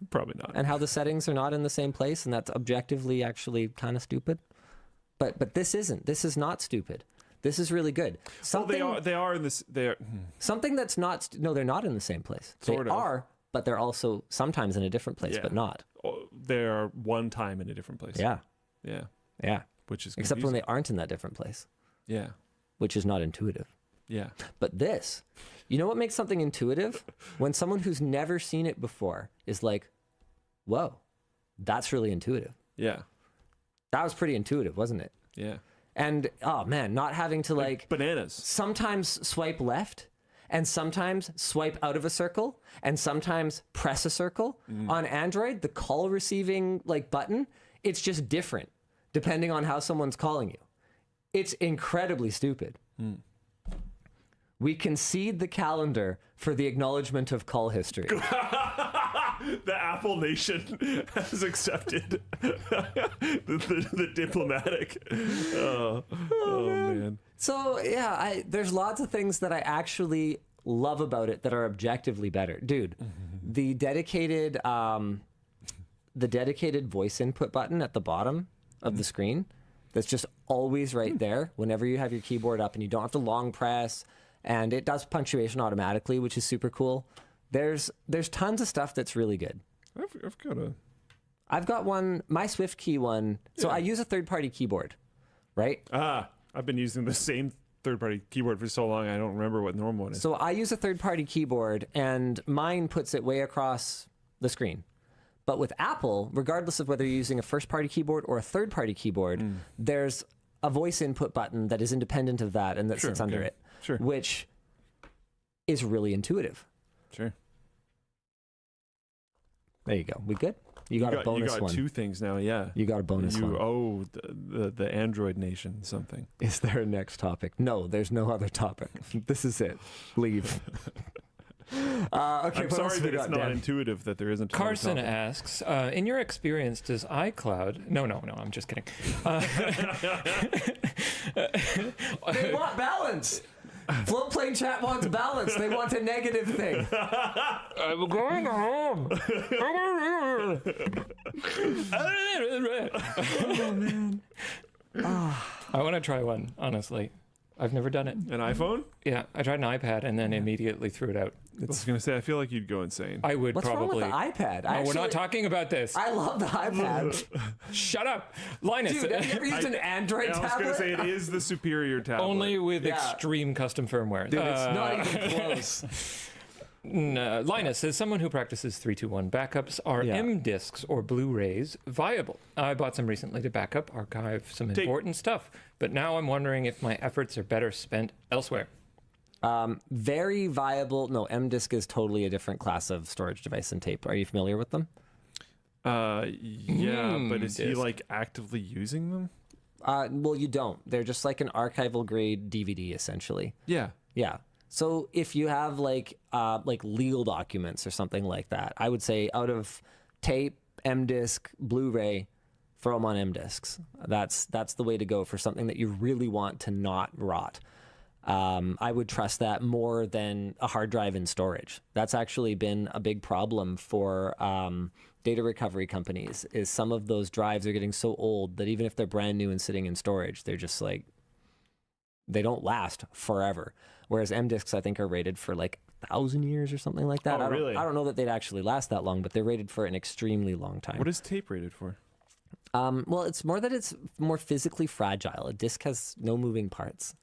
Probably not. And how the settings are not in the same place, and that's objectively actually kind of stupid. But this isn't. This is not stupid. This is really good. Something, well, they are in this. They are something that's not. No, they're not in the same place. They are, but they're also sometimes in a different place, but not. They are one time in a different place. Yeah. Yeah. Yeah. Which is except when they aren't in that different place. Yeah. Which is not intuitive. Yeah. But this, you know what makes something intuitive? When someone who's never seen it before is like, whoa, that's really intuitive. Yeah. That was pretty intuitive, wasn't it? Yeah. And, oh man, not having to like bananas. Sometimes swipe left and sometimes swipe out of a circle and sometimes press a circle. On Android, the call receiving like button, it's just different depending on how someone's calling you. It's incredibly stupid. We concede the calendar for the acknowledgement of call history. The Apple Nation has accepted the diplomatic. Oh man. So yeah, there's lots of things that I actually love about it that are objectively better, dude. The dedicated voice input button at the bottom of the screen, that's just always right there whenever you have your keyboard up, and you don't have to long press, and it does punctuation automatically, which is super cool. There's tons of stuff that's really good. I've got one, my SwiftKey one. So I use a third-party keyboard, right? I've been using the same third-party keyboard for so long I don't remember what the normal one is. So I use a third-party keyboard, and mine puts it way across the screen. But with Apple, regardless of whether you're using a first-party keyboard or a third-party keyboard, there's a voice input button that is independent of that and that sits under it, which is really intuitive. Sure. There you go. We good? You got a bonus one. You got two things now, yeah. You got a bonus one. You owe the Android Nation something. Is there a next topic? No, there's no other topic. This is it. Leave. Okay, I'm sorry that it's not intuitive that there isn't. Carson asks, in your experience, does iCloud... No, I'm just kidding. They want balance. Floatplane chat wants balance. They want a negative thing. I'm going home. Oh, man. I want to try one, honestly. I've never done it. An iPhone? Yeah, I tried an iPad and then immediately threw it out. I was going to say, I feel like you'd go insane. I would probably. What's wrong with the iPad? No, we're not talking about this. I love the iPad. Shut up. Linus. Dude, have you ever used an Android tablet? I was going to say, it is the superior tablet. Only with extreme custom firmware. Dude, it's not even close. No, Linus, as someone who practices 3-2-1 backups, are M discs or Blu-rays viable? I bought some recently to backup, archive some important stuff, but now I'm wondering if my efforts are better spent elsewhere. Very viable. No, M disc is totally a different class of storage device than tape. Are you familiar with them? Yeah, but is he like actively using them? Well, you don't. They're just like an archival grade DVD, essentially. Yeah. Yeah. So if you have like legal documents or something like that, I would say out of tape, M disc, Blu-ray, throw them on M disks. That's the way to go for something that you really want to not rot. I would trust that more than a hard drive in storage. That's actually been a big problem for data recovery companies, is some of those drives are getting so old that even if they're brand new and sitting in storage, they're just like, they don't last forever. Whereas M disks, I think, are rated for like 1,000 years or something like that. Oh, really? I don't know that they'd actually last that long, but they're rated for an extremely long time. What is tape rated for? Well, it's more that it's more physically fragile. A disk has no moving parts.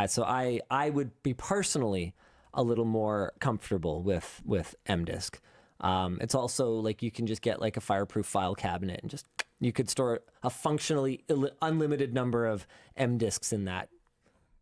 So I would be personally a little more comfortable with M disk. It's also like you can just get like a fireproof file cabinet and just you could store a functionally unlimited number of M disks in that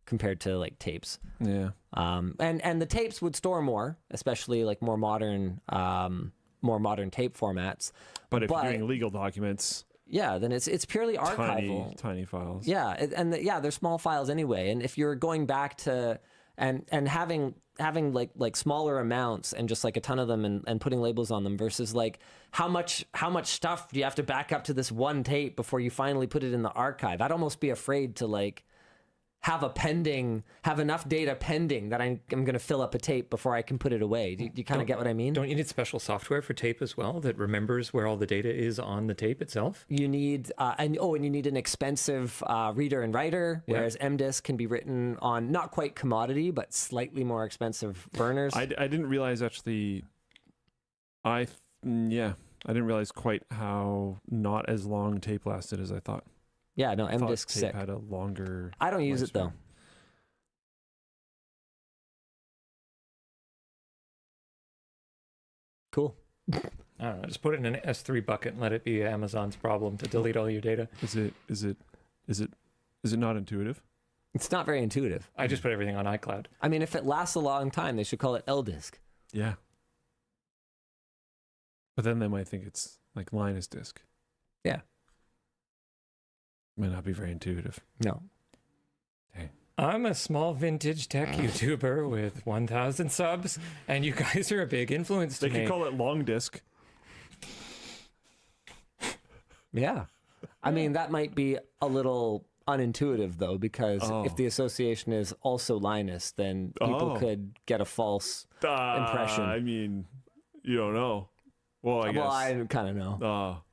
compared to like tapes. Yeah. And the tapes would store more, especially like more modern tape formats. But if you're doing legal documents, yeah, then it's purely archival. Tiny files. Yeah, they're small files anyway. And if you're going back to and having like smaller amounts and just like a ton of them and putting labels on them versus like how much stuff do you have to back up to this one tape before you finally put it in the archive? I'd almost be afraid to like have enough data pending that I'm going to fill up a tape before I can put it away. Do you kind of get what I mean? Don't you need special software for tape as well that remembers where all the data is on the tape itself? You need, and you need an expensive reader and writer, whereas MDisk can be written on not quite commodity, but slightly more expensive burners. I didn't realize actually, I didn't realize quite how not as long tape lasted as I thought. Yeah, no, I thought MDisk's tape sick. had a longer. I don't use it though. Cool. I don't know. Just put it in an S3 bucket and let it be Amazon's problem to delete all your data. Is it not intuitive? It's not very intuitive. I just put everything on iCloud. I mean, if it lasts a long time, they should call it LDisk. Yeah. But then they might think it's like Linus disk. Yeah. Might not be very intuitive. No. Dang. I'm a small vintage tech YouTuber with 1,000 subs, and you guys are a big influence to They me. could call it long disk. Yeah. I mean, that might be a little unintuitive, though, because if the association is also Linus, then people could get a false impression. I mean, you don't know. Well, I guess. Well, I kind of know.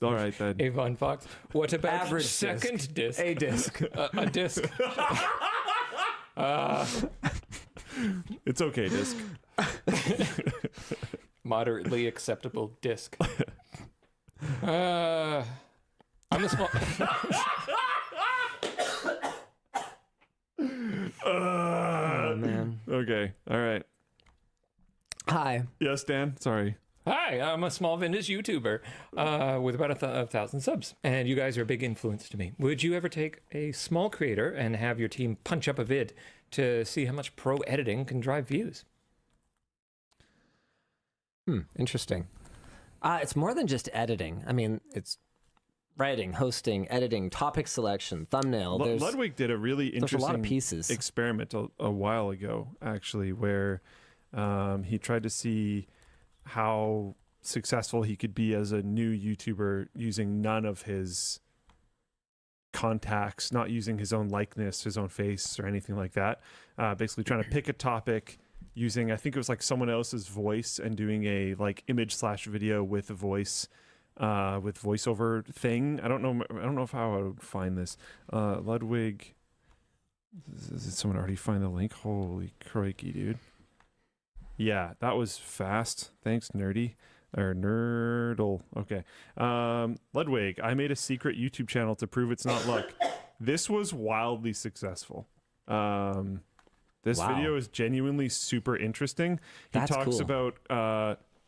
All right, then. Avon Fox. What about Average second disc? A disc. A disc. It's okay, disc. Moderately acceptable disc. I'm a small... Oh, man. Okay. All right. Hi. Yes, Dan. Sorry. Hi, I'm a small vintage YouTuber with about 1,000 subs, and you guys are a big influence to me. Would you ever take a small creator and have your team punch up a vid to see how much pro editing can drive views? Interesting. It's more than just editing. I mean, it's writing, hosting, editing, topic selection, thumbnail. Ludwig did a really interesting a lot of pieces. experiment a while ago, actually, where he tried to see how successful he could be as a new YouTuber using none of his contacts, not using his own likeness, his own face, or anything like that. Basically trying to pick a topic using, I think it was like someone else's voice, and doing a like image/video with a voice, with voiceover thing. I don't know if how I would find this. Ludwig, did someone already find the link? Holy crikey, dude. Yeah, that was fast. Thanks, nerdy. Or nerdle. Okay. Ludwig, I made a secret YouTube channel to prove it's not luck. This was wildly successful. This video is genuinely super interesting. He talks about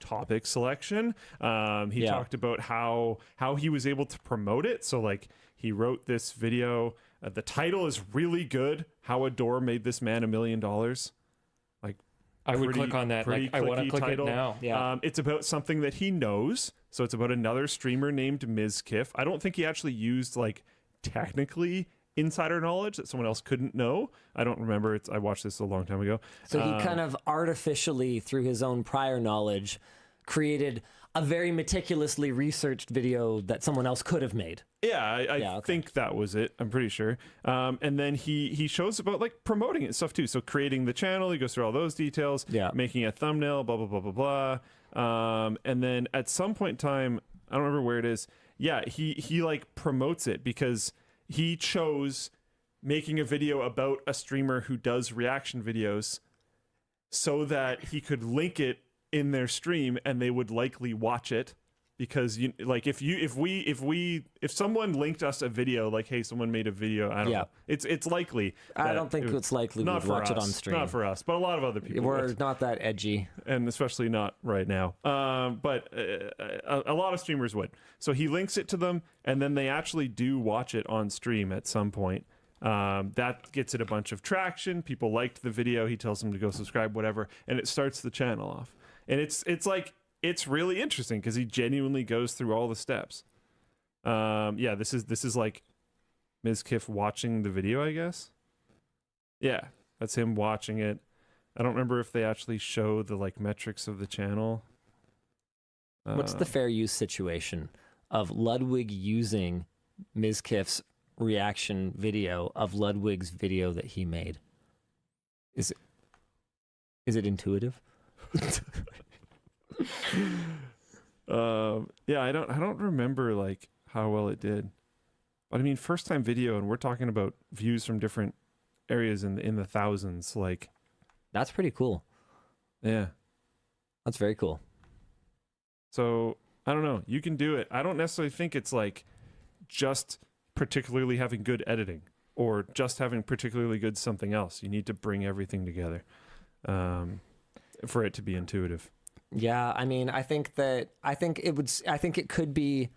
topic selection. He talked about how he was able to promote it. So like he wrote this video. The title is really good. How a door made this man $1 million. Like, I would click on that. Like, I want to click it now. Yeah. It's about something that he knows. So it's about another streamer named Ms. Kiff. I don't think he actually used like technically insider knowledge that someone else couldn't know. I don't remember. I watched this a long time ago. So he kind of artificially, through his own prior knowledge, created a very meticulously researched video that someone else could have made. Yeah, I think that was it. I'm pretty sure. And then he shows about like promoting it and stuff too. So creating the channel, he goes through all those details. Yeah, making a thumbnail, blah blah blah blah blah. And then at some point in time, I don't remember where it is. Yeah, he like promotes it because he chose making a video about a streamer who does reaction videos, so that he could link it in their stream and they would likely watch it, because you like if someone linked us a video like, hey, someone made a video, I don't know, it's likely. I don't think it's likely we'd watch it on stream. Not for us, but a lot of other people. We're not that edgy, and especially not right now. But a lot of streamers would. So he links it to them, and then they actually do watch it on stream at some point. That gets it a bunch of traction. People liked the video. He tells them to go subscribe, whatever, and it starts the channel off. And it's really interesting because he genuinely goes through all the steps. Yeah, this is like Mizkif watching the video, I guess. Yeah, that's him watching it. I don't remember if they actually show the like metrics of the channel. What's the fair use situation of Ludwig using Mizkif's reaction video of Ludwig's video that he made? Is it intuitive? Yeah, I don't remember like how well it did, but I mean, first time video, and we're talking about views from different areas in the thousands. Like, that's pretty cool. Yeah, that's very cool. So I don't know, you can do it. I don't necessarily think it's like just particularly having good editing or just having particularly good something else. You need to bring everything together for it to be intuitive. Yeah, I mean, I think it could be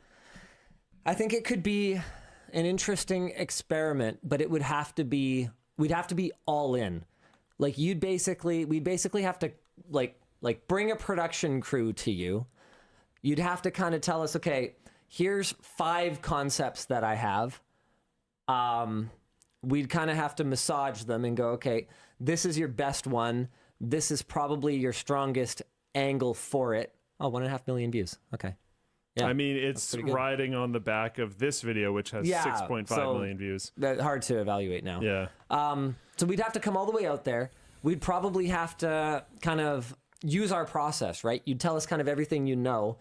an interesting experiment, but it would have to be, we'd have to be all in. Like we'd basically have to like bring a production crew to you. You'd have to kind of tell us, okay, here's 5 concepts that I have. We'd kind of have to massage them and go, okay, this is your best one. This is probably your strongest angle for it. Oh, 1.5 million views. Okay. Yeah, I mean, it's riding on the back of this video, which has 6.5 million views. That's hard to evaluate now. Yeah. So we'd have to come all the way out there. We'd probably have to kind of use our process, right? You'd tell us kind of everything you know,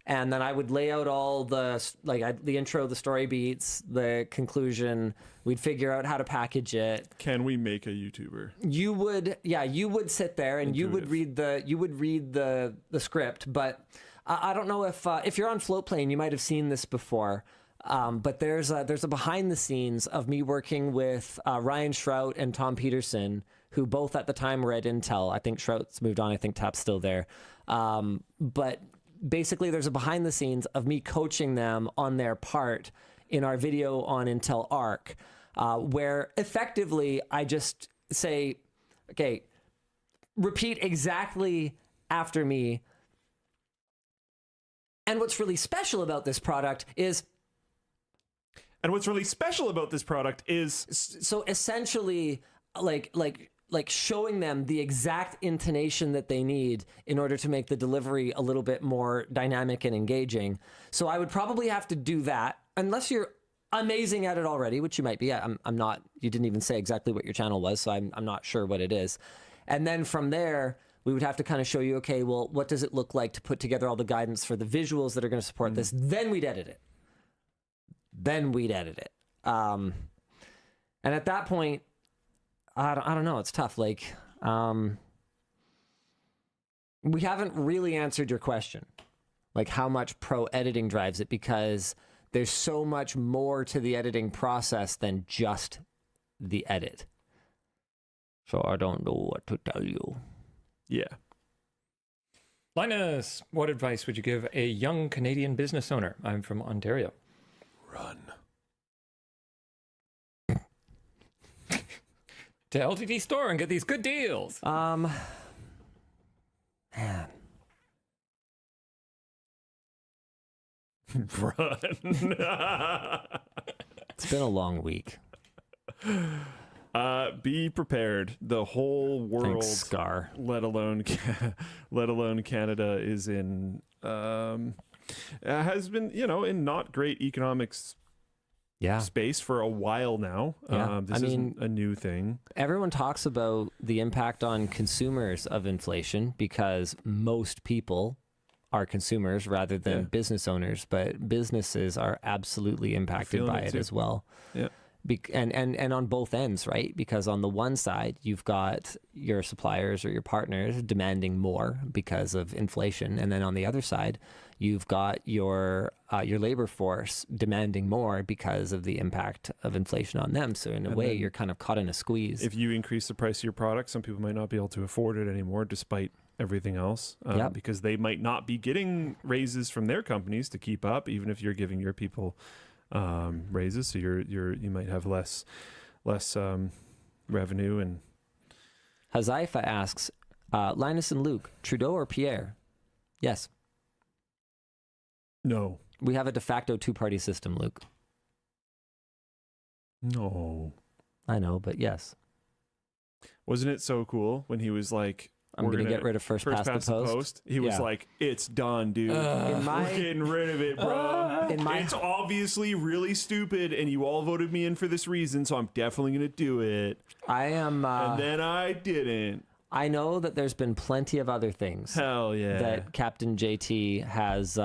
and then I would lay out all the the intro, the story beats, the conclusion. We'd figure out how to package it. Can we make a YouTuber? You would sit there and you would read the script. But I don't know if you're on Floatplane, you might have seen this before. But there's a behind the scenes of me working with Ryan Shrout and Tom Peterson, who both at the time were at Intel. I think Shrout's moved on. I think Tap's still there. But basically, there's a behind the scenes of me coaching them on their part in our video on Intel Arc, where effectively I just say, okay, repeat exactly after me. And what's really special about this product is... So essentially, like showing them the exact intonation that they need in order to make the delivery a little bit more dynamic and engaging. So I would probably have to do that, unless you're amazing at it already, which you might be. I'm not. You didn't even say exactly what your channel was, so I'm not sure what it is. And then from there, we would have to kind of show you, okay, well, what does it look like to put together all the guidance for the visuals that are going to support this? Then we'd edit it. And at that point, I don't know. It's tough. Like, we haven't really answered your question, like how much pro editing drives it, because there's so much more to the editing process than just the edit. So I don't know what to tell you. Yeah. Linus, what advice would you give a young Canadian business owner? I'm from Ontario. Run. To LTD store and get these good deals. Man. Run. It's been a long week. Be prepared. The whole world, Thanks, Scar. let alone Canada, is in has been in not great economics space for a while now. This isn't a new thing. Everyone talks about the impact on consumers of inflation because most people are consumers rather than business owners, but businesses are absolutely impacted by it as well. Yeah. And on both ends, right? Because on the one side, you've got your suppliers or your partners demanding more because of inflation, and then on the other side, you've got your labor force demanding more because of the impact of inflation on them. So in a way, you're kind of caught in a squeeze. If you increase the price of your product, some people might not be able to afford it anymore, despite everything else, because they might not be getting raises from their companies to keep up, even if you're giving your people raises, so you might have less revenue. And Hazaifa asks, Linus and Luke, Trudeau or Pierre? Yes. No. We have a de facto two-party system, Luke. No. I know, but yes. Wasn't it so cool when he was like, I'm going to get rid of first past the post. He was like, it's done, dude. We're getting rid of it, bro. It's obviously really stupid, and you all voted me in for this reason, so I'm definitely going to do it. And then I didn't. I know that there's been plenty of other things. Hell yeah. That Captain JT has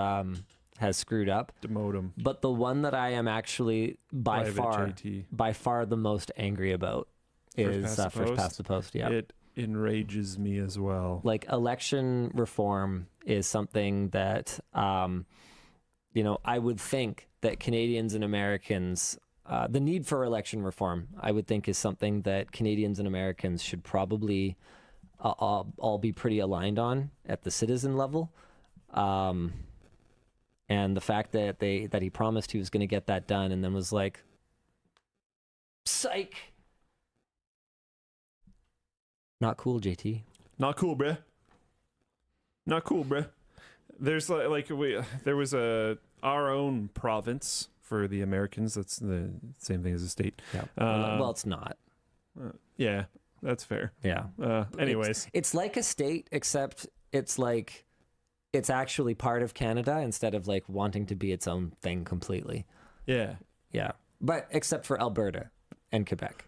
screwed up. Demote him. But the one that I am actually by far the most angry about is first past the post. Yeah. It enrages me as well. Like, election reform is something that I would think that Canadians and Americans, the need for election reform, I would think, is something that Canadians and Americans should probably all be pretty aligned on at the citizen level. And the fact that he promised he was going to get that done and then was like, psych. Not cool, JT. Not cool, bruh. Not cool, bruh. There's there was our own province for the Americans. That's the same thing as a state. Yeah. Well, it's not. Yeah, that's fair. Yeah. Anyways, it's like a state, except it's like it's actually part of Canada instead of like wanting to be its own thing completely. Yeah. Yeah. But except for Alberta and Quebec.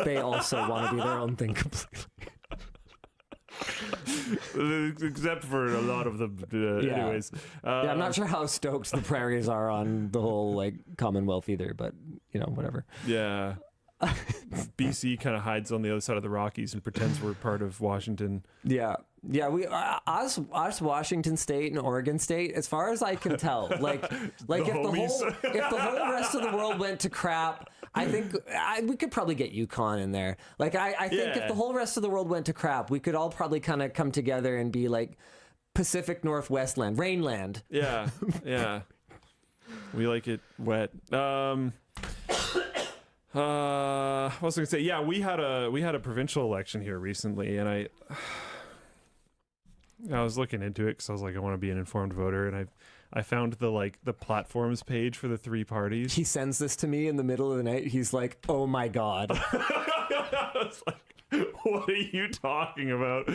They also want to be their own thing completely. Except for a lot of them. Anyways. I'm not sure how stoked the prairies are on the whole Commonwealth either, but whatever. Yeah. BC kind of hides on the other side of the Rockies and pretends we're part of Washington. Yeah. We us Washington State and Oregon State, as far as I can tell, if the whole rest of the world went to crap, I think we could probably get Yukon in there. I think if the whole rest of the world went to crap, we could all probably kind of come together and be like Pacific Northwest land, Rainland. Yeah. Yeah. We like it wet. What was I gonna say? Yeah, we had a provincial election here recently, and I was looking into it because I was like, I want to be an informed voter, and I found the platforms page for the three parties. He sends this to me in the middle of the night. He's like, "Oh my god." I was like, what are you talking about?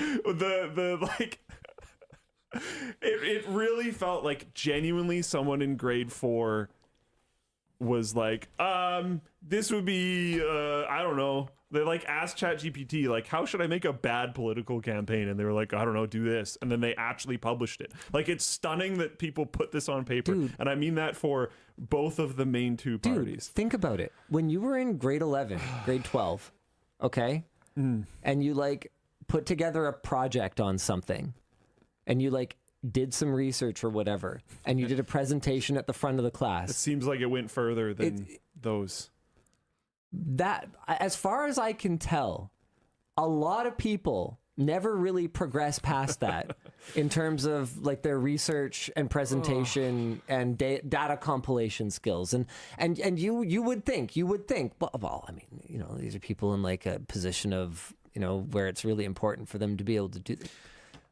It really felt like genuinely someone in grade 4 was like, this would be, I don't know. They asked ChatGPT, how should I make a bad political campaign? And they were like, I don't know, do this. And then they actually published it. It's stunning that people put this on paper. Dude. And I mean that for both of the main two parties. Dude, think about it. When you were in grade 11, grade 12, okay? And you put together a project on something and you did some research or whatever, and you did a presentation at the front of the class. It seems like it went further than those. That, as far as I can tell, a lot of people never really progress past that in terms of their research and presentation and data compilation skills. And you would think, well, I mean, these are people in a position of, where it's really important for them to be able to do this.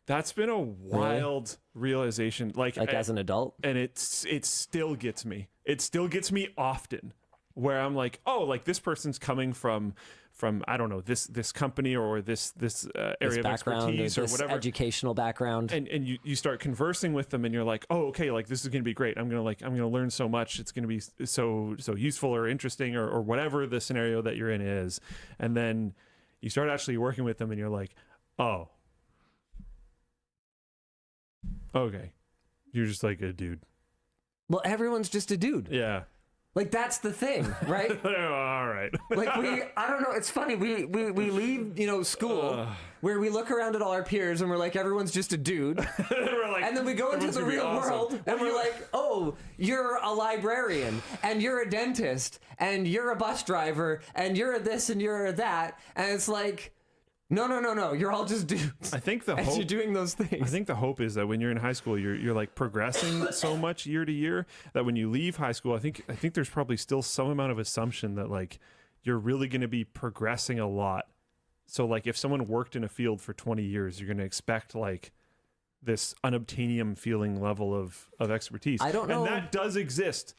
That's been a wild realization. As an adult? And it still gets me. It still gets me often. where I'm like, oh, like this person's coming from I don't know, this company or this area of expertise or this whatever educational background, and you start conversing with them, and you're like, oh, okay, like this is gonna be great. I'm gonna learn so much. It's gonna be so useful or interesting or whatever the scenario that you're in is, and then you start actually working with them, and you're like, oh, okay, you're just like a dude. Well, everyone's just a dude. Yeah. Like, that's the thing, right? All right. Like, I don't know, it's funny, we leave, school, where we look around at all our peers and we're like, everyone's just a dude. And then we go into the real world and we're like, oh, you're a librarian, and you're a dentist, and you're a bus driver, and you're a this and you're a that. And it's like, no, you're all just dudes. I think the and hope, you're doing those things. I think the hope is that when you're in high school, you're like progressing so much year to year that when you leave high school, I think there's probably still some amount of assumption that like you're really going to be progressing a lot. So like if someone worked in a field for 20 years, you're going to expect like this unobtainium feeling level of expertise. I don't know. And that does exist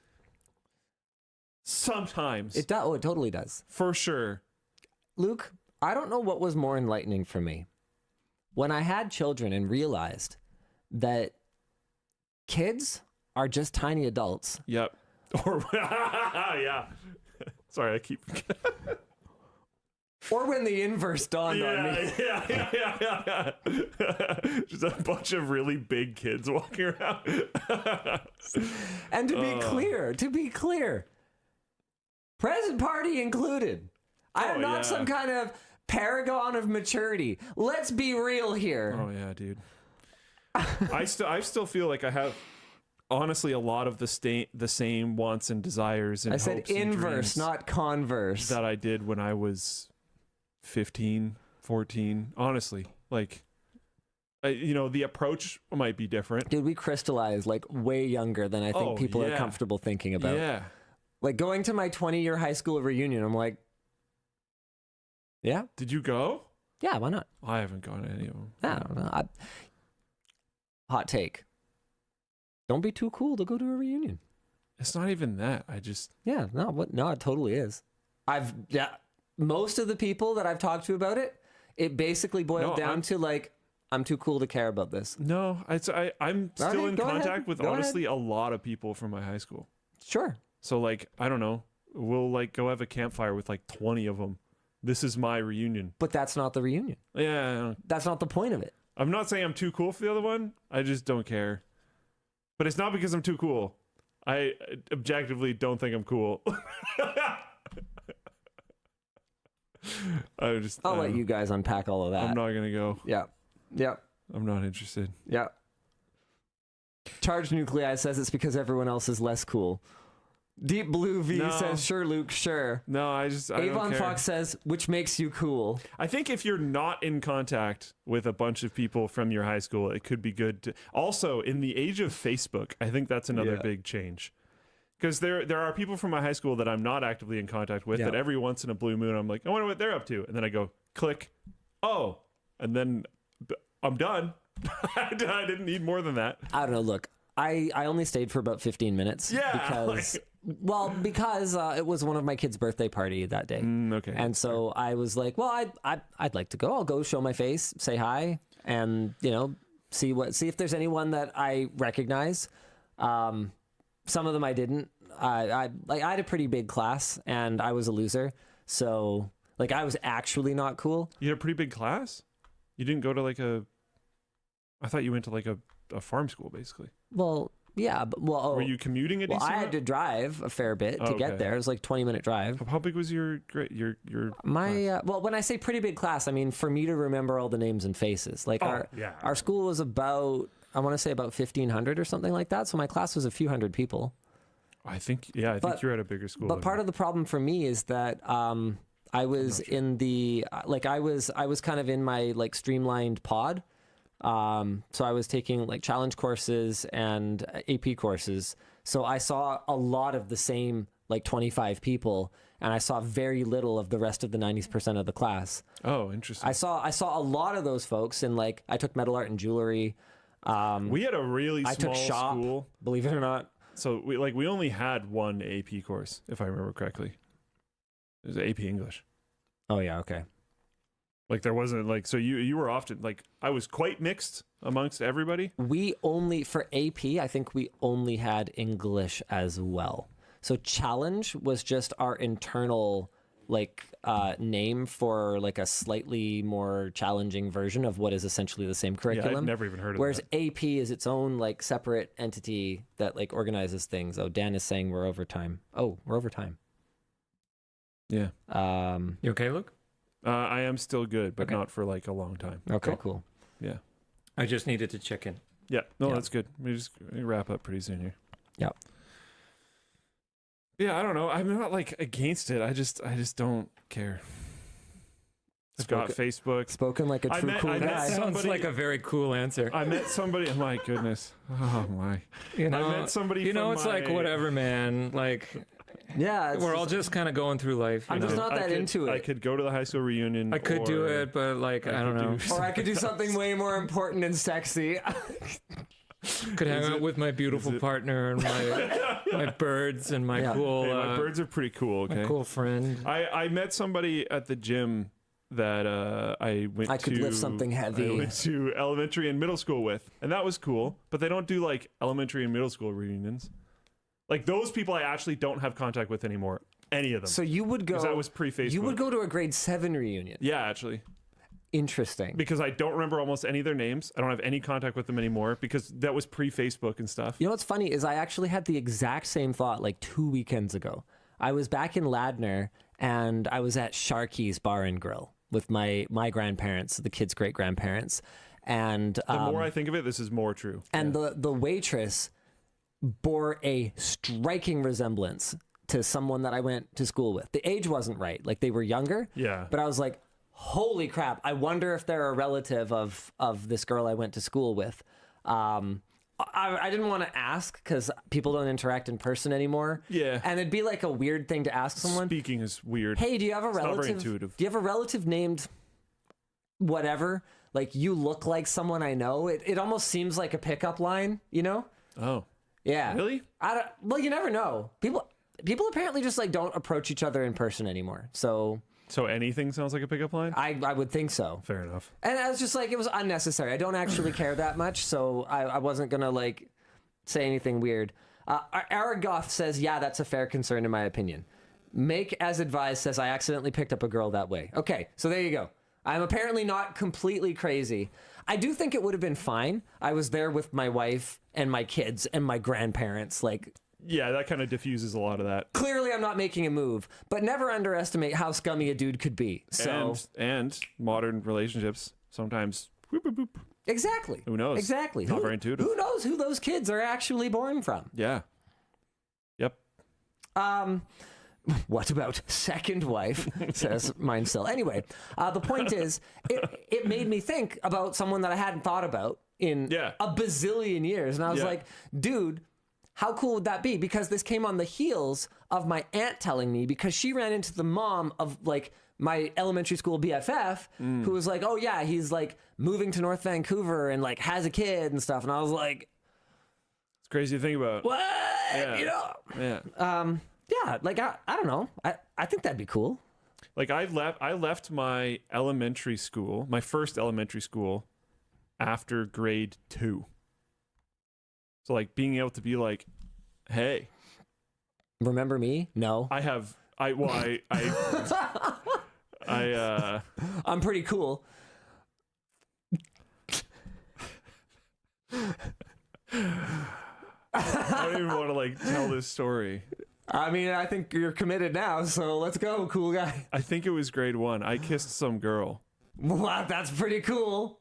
sometimes. It does. Oh, it totally does. For sure. Luke, I don't know what was more enlightening for me. When I had children and realized that kids are just tiny adults. Yep. Or yeah. Sorry, I keep Or when the inverse dawned on me. Yeah. Just a bunch of really big kids walking around. And to be clear, present party included. I am not some kind of paragon of maturity. Let's be real here. Oh yeah, dude. I still feel like I have honestly a lot of the same wants and desires and I said hopes and inverse, dreams not converse. that I did when I was 15, 14. Honestly, like the approach might be different. Dude, we crystallized like way younger than I think people are comfortable thinking about. Yeah. Like going to my 20-year high school reunion, I'm like, yeah. Did you go? Yeah, why not? I haven't gone to any of them. I don't know. Hot take. Don't be too cool to go to a reunion. It's not even that. I just... Yeah, no, it totally is. Most of the people that I've talked to about it, it basically boiled down to like, I'm too cool to care about this. No, I'm still in contact with honestly a lot of people from my high school. Sure. So like, I don't know, we'll like go have a campfire with like 20 of them. This is my reunion. But that's not the reunion. Yeah. That's not the point of it. I'm not saying I'm too cool for the other one. I just don't care. But it's not because I'm too cool. I objectively don't think I'm cool. I'll let you guys unpack all of that. I'm not going to go. Yeah. I'm not interested. Yeah. Charged Nuclei says it's because everyone else is less cool. Deep Blue V says, sure, Luke, sure. No, I Avon don't care. Fox says, which makes you cool. I think if you're not in contact with a bunch of people from your high school, it could be good to... Also, in the age of Facebook, I think that's another big change. Because there are people from my high school that I'm not actively in contact with that every once in a blue moon, I'm like, I wonder what they're up to. And then I go, click, oh, and then I'm done. I didn't need more than that. I don't know, look. I only stayed for about 15 minutes. Yeah. Because it was one of my kids' birthday party that day. Okay. And so I was like, well, I'd like to go. I'll go show my face, say hi, and see if there's anyone that I recognize. Some of them I didn't. I had a pretty big class, and I was a loser. So like I was actually not cool. You had a pretty big class? You didn't go to like I thought you went to like a farm school, basically. Well, yeah, but were you commuting a decent I had to drive a fair bit to get there. It was like 20-minute drive. How big was your my well, when I say pretty big class, I mean for me to remember all the names and faces. Like our school was about, I want to say about 1,500 or something like that. So my class was a few hundred people. I think you're at a bigger school. But part of the problem for me is that I was in the I was kind of in my like streamlined pod. So I was taking like challenge courses and AP courses. So I saw a lot of the same like 25 people, and I saw very little of the rest of the 90% of the class. Oh, interesting. I saw a lot of those folks in like, I took metal art and jewelry. We had a really small I took shop, school. believe it or not. So we only had one AP course, if I remember correctly. It was AP English. Oh yeah, okay. Like there wasn't like, so you were often like, I was quite mixed amongst everybody. We only, for AP, I think we only had English as well. So challenge was just our internal name for like a slightly more challenging version of what is essentially the same curriculum. Yeah, I've never even heard of Whereas that. AP is its own like separate entity that like organizes things. Oh, Dan is saying we're over time. Oh, we're over time. Yeah. You okay, Luke? I am still good, but not for like a long time. Okay, cool. Yeah. I just needed to check in. Yeah. No, that's good. We wrap up pretty soon here. Yeah. Yeah, I don't know. I'm not like against it. I just don't care. I've got Facebook. Spoken like a true cool guy. Sounds like a very cool answer. I met somebody. My goodness. Oh my. You know, I met somebody. You know, from it's like my- whatever, man. Like, yeah, we're all just kind of going through life. I'm just not that into it. I could go to the high school reunion. I could do it, but like I don't know. Or I could do something way more important and sexy. Could hang out with my beautiful partner and my birds and my cool. Hey, my birds are pretty cool. Okay. My cool friend. I met somebody at the gym that I went to. I could lift something heavy. I went to elementary and middle school with, and that was cool. But they don't do like elementary and middle school reunions. Like those people, I actually don't have contact with anymore. Any of them. So you would go. 'Cause that was pre-Facebook. You would go to a grade 7 reunion. Yeah, actually. Interesting. Because I don't remember almost any of their names. I don't have any contact with them anymore because that was pre-Facebook and stuff. You know what's funny is I actually had the exact same thought like 2 weekends ago. I was back in Ladner and I was at Sharky's Bar and Grill with my grandparents, the kids' great grandparents, and The more I think of it, this is more true. And the waitress bore a striking resemblance to someone that I went to school with. The age wasn't right, like they were younger. Yeah. But I was like, holy crap! I wonder if they're a relative of this girl I went to school with. I didn't want to ask because people don't interact in person anymore. Yeah. And it'd be like a weird thing to ask someone. Speaking is weird. Hey, do you have a It's not relative? very intuitive. Do you have a relative named whatever? Like you look like someone I know. It almost seems like a pickup line, you know? Oh. Yeah. Really? Well, you never know. People apparently just like don't approach each other in person anymore. So anything sounds like a pickup line? I would think so. Fair enough. And I was just like, it was unnecessary. I don't actually care that much, so I wasn't gonna like say anything weird. Aragoth says, yeah, that's a fair concern in my opinion. Make as advised says, I accidentally picked up a girl that way. Okay, so there you go. I'm apparently not completely crazy. I do think it would have been fine. I was there with my wife and my kids and my grandparents, like. Yeah, that kind of diffuses a lot of that. Clearly, I'm not making a move, but never underestimate how scummy a dude could be. So and modern relationships sometimes. Whoop, whoop, whoop. Exactly. Who knows? Exactly. Not very intuitive. Who knows who those kids are actually born from? Yeah. Yep. What about second wife? Says mine still. Anyway, the point is, it made me think about someone that I hadn't thought about in a bazillion years, and I was like, dude. How cool would that be? Because this came on the heels of my aunt telling me, because she ran into the mom of like my elementary school BFF, who was like, oh yeah, he's like moving to North Vancouver and like has a kid and stuff. And I was like, it's crazy to think about. What? Yeah. You know? Yeah. Yeah, like I don't know. I think that'd be cool. Like I left my elementary school, my first elementary school, after grade 2. So like being able to be like, hey, remember me? No. I'm pretty cool. I don't even want to like tell this story. I mean, I think you're committed now, so let's go, cool guy. I think it was grade 1. I kissed some girl. Wow, that's pretty cool.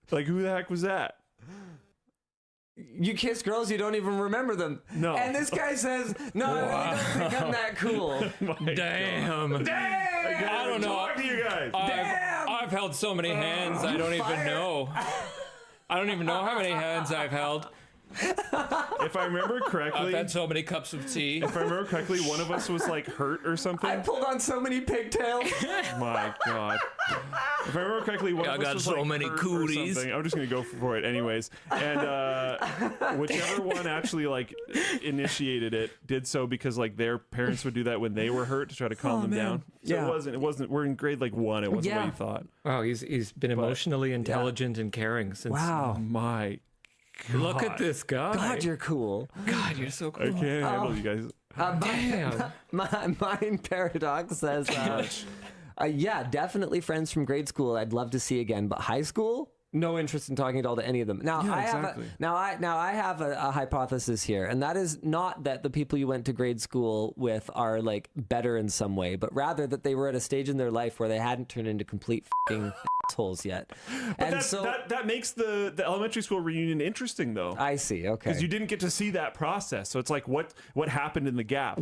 Like who the heck was that? You kiss girls, you don't even remember them. No. And this guy says, no, I really don't think I'm that cool. Damn. Damn. I don't know. Talk to you guys. I've held so many hands, I don't even know. I don't even know how many hands I've held. If I remember correctly, I've had so many cups of tea. If I remember correctly, one of us was like hurt or something. I pulled on so many pigtails. My God. If I remember correctly, one of us was like many hurt or cooties. something. I'm just gonna go for it anyways. And whichever one actually like initiated it did so because like their parents would do that when they were hurt to try to calm them down. So Yeah. it wasn't. We're in grade like 1. It wasn't what you thought. Wow, he's been emotionally intelligent and caring since. Wow. My God. Look at this guy. God, you're cool. God, you're so cool. I can't handle you guys. Damn. Mine Paradox says, yeah, definitely friends from grade school I'd love to see again, but high school, no interest in talking at all to any of them. Now, Yeah, I exactly. have a hypothesis here, and that is not that the people you went to grade school with are like better in some way, but rather that they were at a stage in their life where they hadn't turned into complete fucking assholes yet. But that makes the elementary school reunion interesting, though. I see. Okay. Because you didn't get to see that process, so it's like what happened in the gap.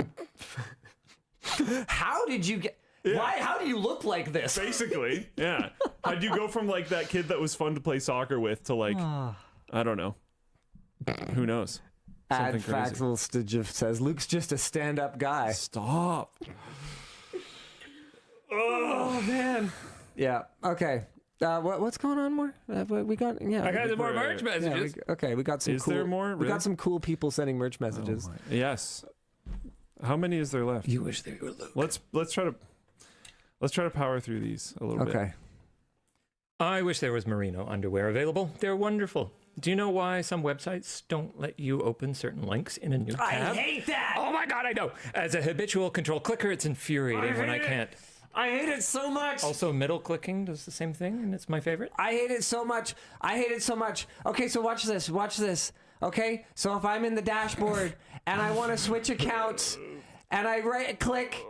How did you get? Yeah. Why? How do you look like this? Basically, yeah. How'd you go from like that kid that was fun to play soccer with to like, I don't know. Who knows? Something crazy. Adfaxel Stidgev says Luke's just a stand-up guy. Stop. Oh man. Yeah. Okay. What's going on more? We got I got some more merch messages. We got some. Is cool, there more? We Really? got some cool people sending merch messages. Yes. How many is there left? You wish they were Luke. Let's try to power through these a little bit. Okay. I wish there was merino underwear available. They're wonderful. Do you know why some websites don't let you open certain links in a new tab? I hate that. Oh my God, I know. As a habitual control clicker, it's infuriating when I can't. I hate it so much. Also, middle clicking does the same thing, and it's my favorite. I hate it so much. Okay, so watch this. Okay, so if I'm in the dashboard and I want to switch accounts, and I right click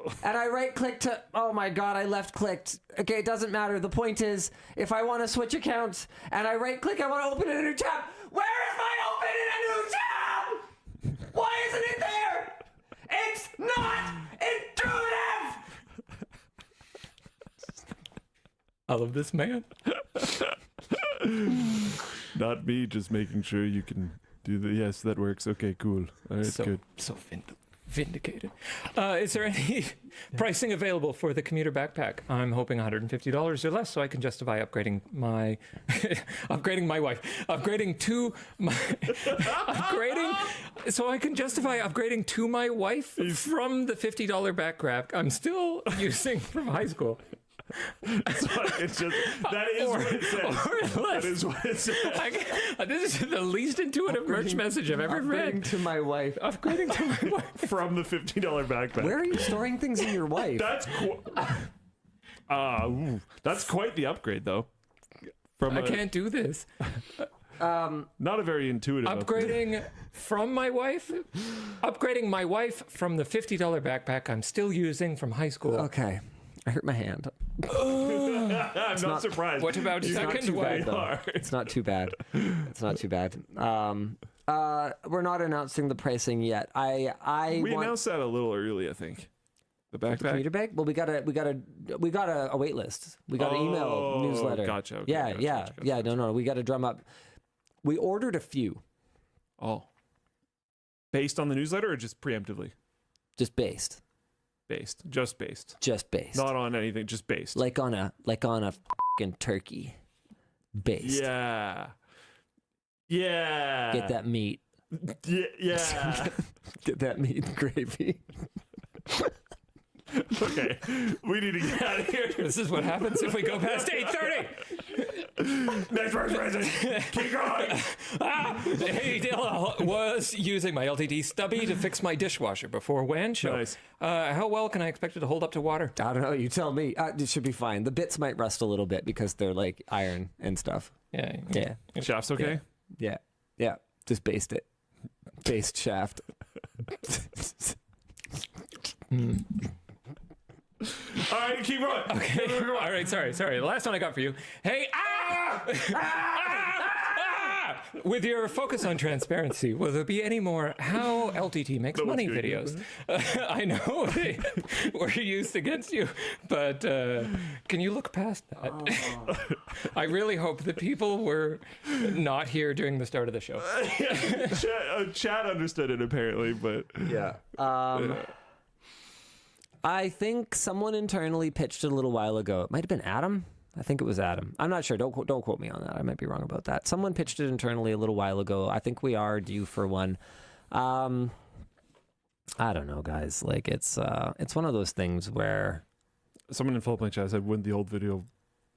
to, oh my God, I left clicked. Okay, it doesn't matter. The point is, if I want to switch accounts and I right click, I want to open a new tab. Where is my open in a new tab? Why isn't it there? It's not intuitive. I love this man. Not me, just making sure you can do the. Yes, that works. Okay, cool. All right, good. So vindicated. Is there any pricing available for the commuter backpack? I'm hoping $150 or less, so I can justify upgrading my so I can justify upgrading to my wife from the $50 backpack I'm still using from high school. It's just that is what it says. That is what it says. This is the least intuitive merch message I've ever read. Upgrading to my wife. Upgrading to my wife from the $50 backpack. Where are you storing things in your wife? That's quite the upgrade, though. I can't do this. Not a very intuitive upgrading from my wife. Upgrading my wife from the $50 backpack I'm still using from high school. Okay. I hurt my hand. I'm not surprised. What about second wife? It's not too bad. It's not too bad. We're not announcing the pricing yet. We announced that a little early, I think. The backpack. The commuter bag? Well, we got a wait list. We got an email newsletter. Gotcha. Okay, Yeah. No. We got to drum up. We ordered a few. Oh. Based on the newsletter or just preemptively? Just based. Just based. Not on anything, just based. Like on a fucking turkey. Based. Yeah. Get that meat. Yeah. Get that meat and gravy. Okay, we need to get out of here. This is what happens if we go past 8:30. Next person, keep going. Hey, Dale was using my LTD stubby to fix my dishwasher before WAN show. Nice. How well can I expect it to hold up to water? I don't know. You tell me. It should be fine. The bits might rust a little bit because they're like iron and stuff. Yeah. Shaft's okay? Yeah. Just based it. Based shaft. All right, keep going. Okay. All right, sorry. The last one I got for you. Hey, With your focus on transparency, will there be any more how LTT makes money videos? I know they were used against you, but can you look past that? I really hope that people were not here during the start of the show. Chad understood it apparently, but yeah. I think someone internally pitched it a little while ago. It might have been Adam. I think it was Adam. I'm not sure. Don't quote me on that. I might be wrong about that. Someone pitched it internally a little while ago. I think we are due for one. I don't know, guys. Like it's one of those things where someone in Floatplane chat said, "Wouldn't the old video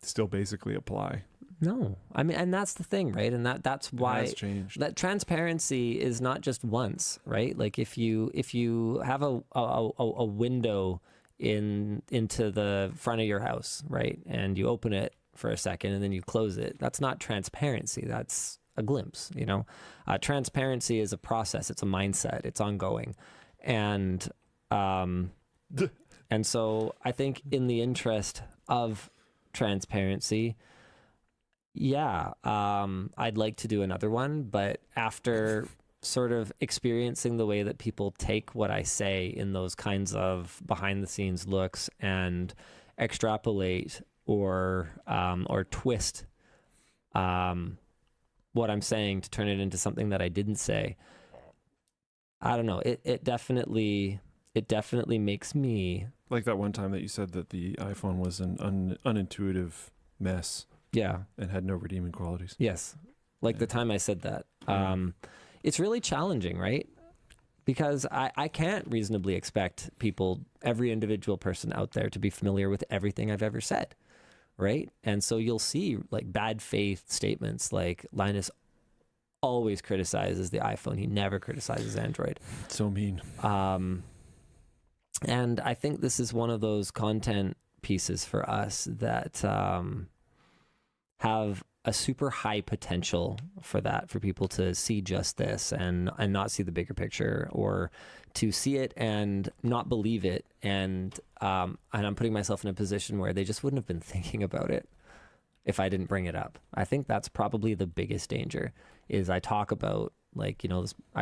still basically apply?" No, I mean, and that's the thing, right? And that's why it has changed. That transparency is not just once, right? Like if you have a window into the front of your house, right, and you open it for a second and then you close it, that's not transparency. That's a glimpse, you know. Transparency is a process. It's a mindset. It's ongoing, and so I think in the interest of transparency, yeah, I'd like to do another one, but after sort of experiencing the way that people take what I say in those kinds of behind the scenes looks and extrapolate or twist what I'm saying to turn it into something that I didn't say, I don't know. It definitely makes me like that one time that you said that the iPhone was an unintuitive mess. Yeah. And had no redeeming qualities. Yes. Like the time I said that. It's really challenging, right? Because I can't reasonably expect people, every individual person out there, to be familiar with everything I've ever said, right? And so you'll see like bad faith statements like Linus always criticizes the iPhone. He never criticizes Android. So mean. And I think this is one of those content pieces for us that have a super high potential for people to see just this and not see the bigger picture, or to see it and not believe it. And I'm putting myself in a position where they just wouldn't have been thinking about it if I didn't bring it up. I think that's probably the biggest danger. Is I talk about I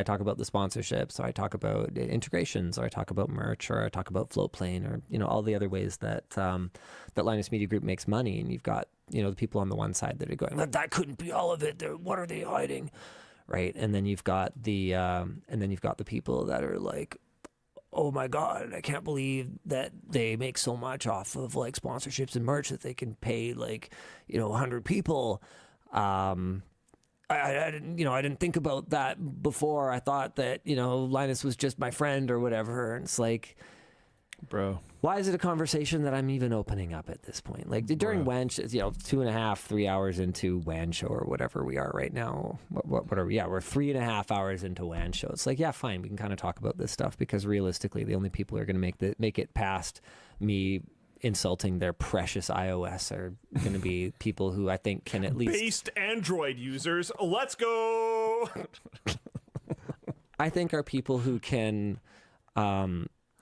talk about the sponsorships, or I talk about integrations, or I talk about merch, or I talk about Floatplane, or all the other ways that that Linus Media Group makes money. And you've got the people on the one side that are going, that couldn't be all of it. What are they hiding, right? And then you've got the people that are like, oh my God, I can't believe that they make so much off of like sponsorships and merch that they can pay 100 people. I didn't think about that before. I thought that, Linus was just my friend or whatever. And it's like, bro, why is it a conversation that I'm even opening up at this point? Like during Wench, 2.5, 3 hours into WAN show or whatever we are right now. What are we? Yeah, we're 3.5 hours into WAN show. It's like, yeah, fine. We can kind of talk about this stuff, because realistically, the only people who are going to make it past me insulting their precious iOS are going to be people who I think can at least based Android users. Let's go. I think are people who can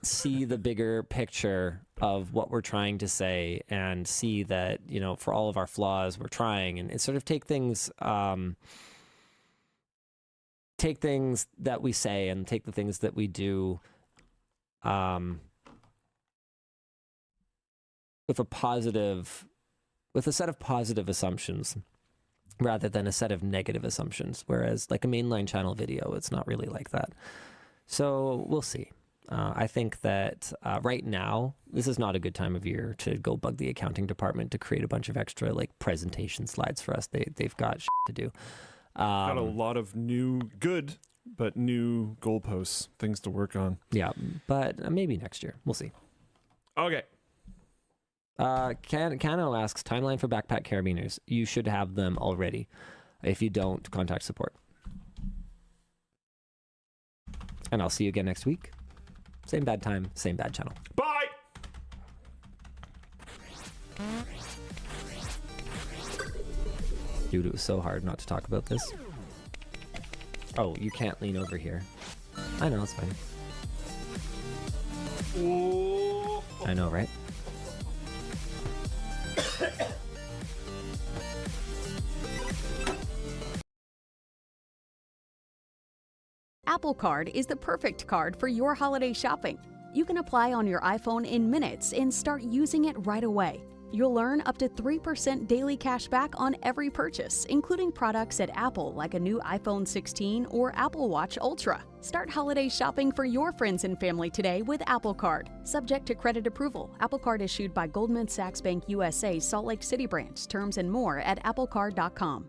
see the bigger picture of what we're trying to say, and see that for all of our flaws we're trying, and sort of take things that we say and take the things that we do with a set of positive assumptions rather than a set of negative assumptions. Whereas like a mainline channel video, it's not really like that. So we'll see. I think that right now, this is not a good time of year to go bug the accounting department to create a bunch of extra like presentation slides for us. They've got shit to do. Got a lot of new goalposts, things to work on. Yeah, but maybe next year. We'll see. Okay. Cano asks, timeline for backpack carabiners. You should have them already. If you don't, contact support. And I'll see you again next week. Same bad time, same bad channel. Bye! Dude, it was so hard not to talk about this. Oh, you can't lean over here. I know, it's fine. Ooh. I know, right? Apple Card is the perfect card for your holiday shopping. You can apply on your iPhone in minutes and start using it right away. You'll earn up to 3% daily cash back on every purchase, including products at Apple like a new iPhone 16 or Apple Watch Ultra. Start holiday shopping for your friends and family today with Apple Card. Subject to credit approval. Apple Card issued by Goldman Sachs Bank USA, Salt Lake City branch. Terms and more at applecard.com.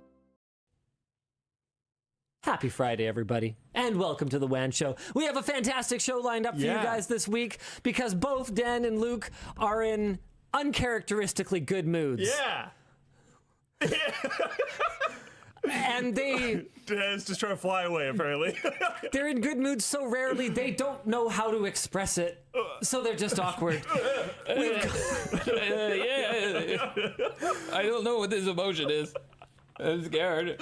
Happy Friday, everybody, and welcome to The WAN Show. We have a fantastic show lined up for you guys this week because both Dan and Luke are in uncharacteristically good moods. Yeah. And Dan's just trying to fly away, apparently. They're in good moods so rarely they don't know how to express it, so they're just awkward. I don't know what this emotion is. I'm scared.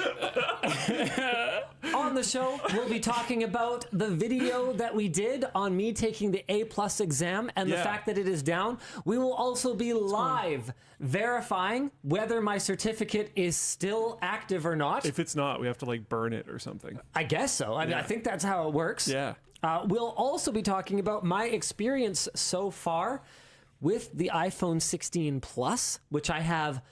On the show, we'll be talking about the video that we did on me taking the A+ exam and the fact that it is down. We will also be live verifying whether my certificate is still active or not. If it's not, we have to like burn it or something. I guess so. I mean, I think that's how it works. Yeah. We'll also be talking about my experience so far with the iPhone 16 Plus, which I have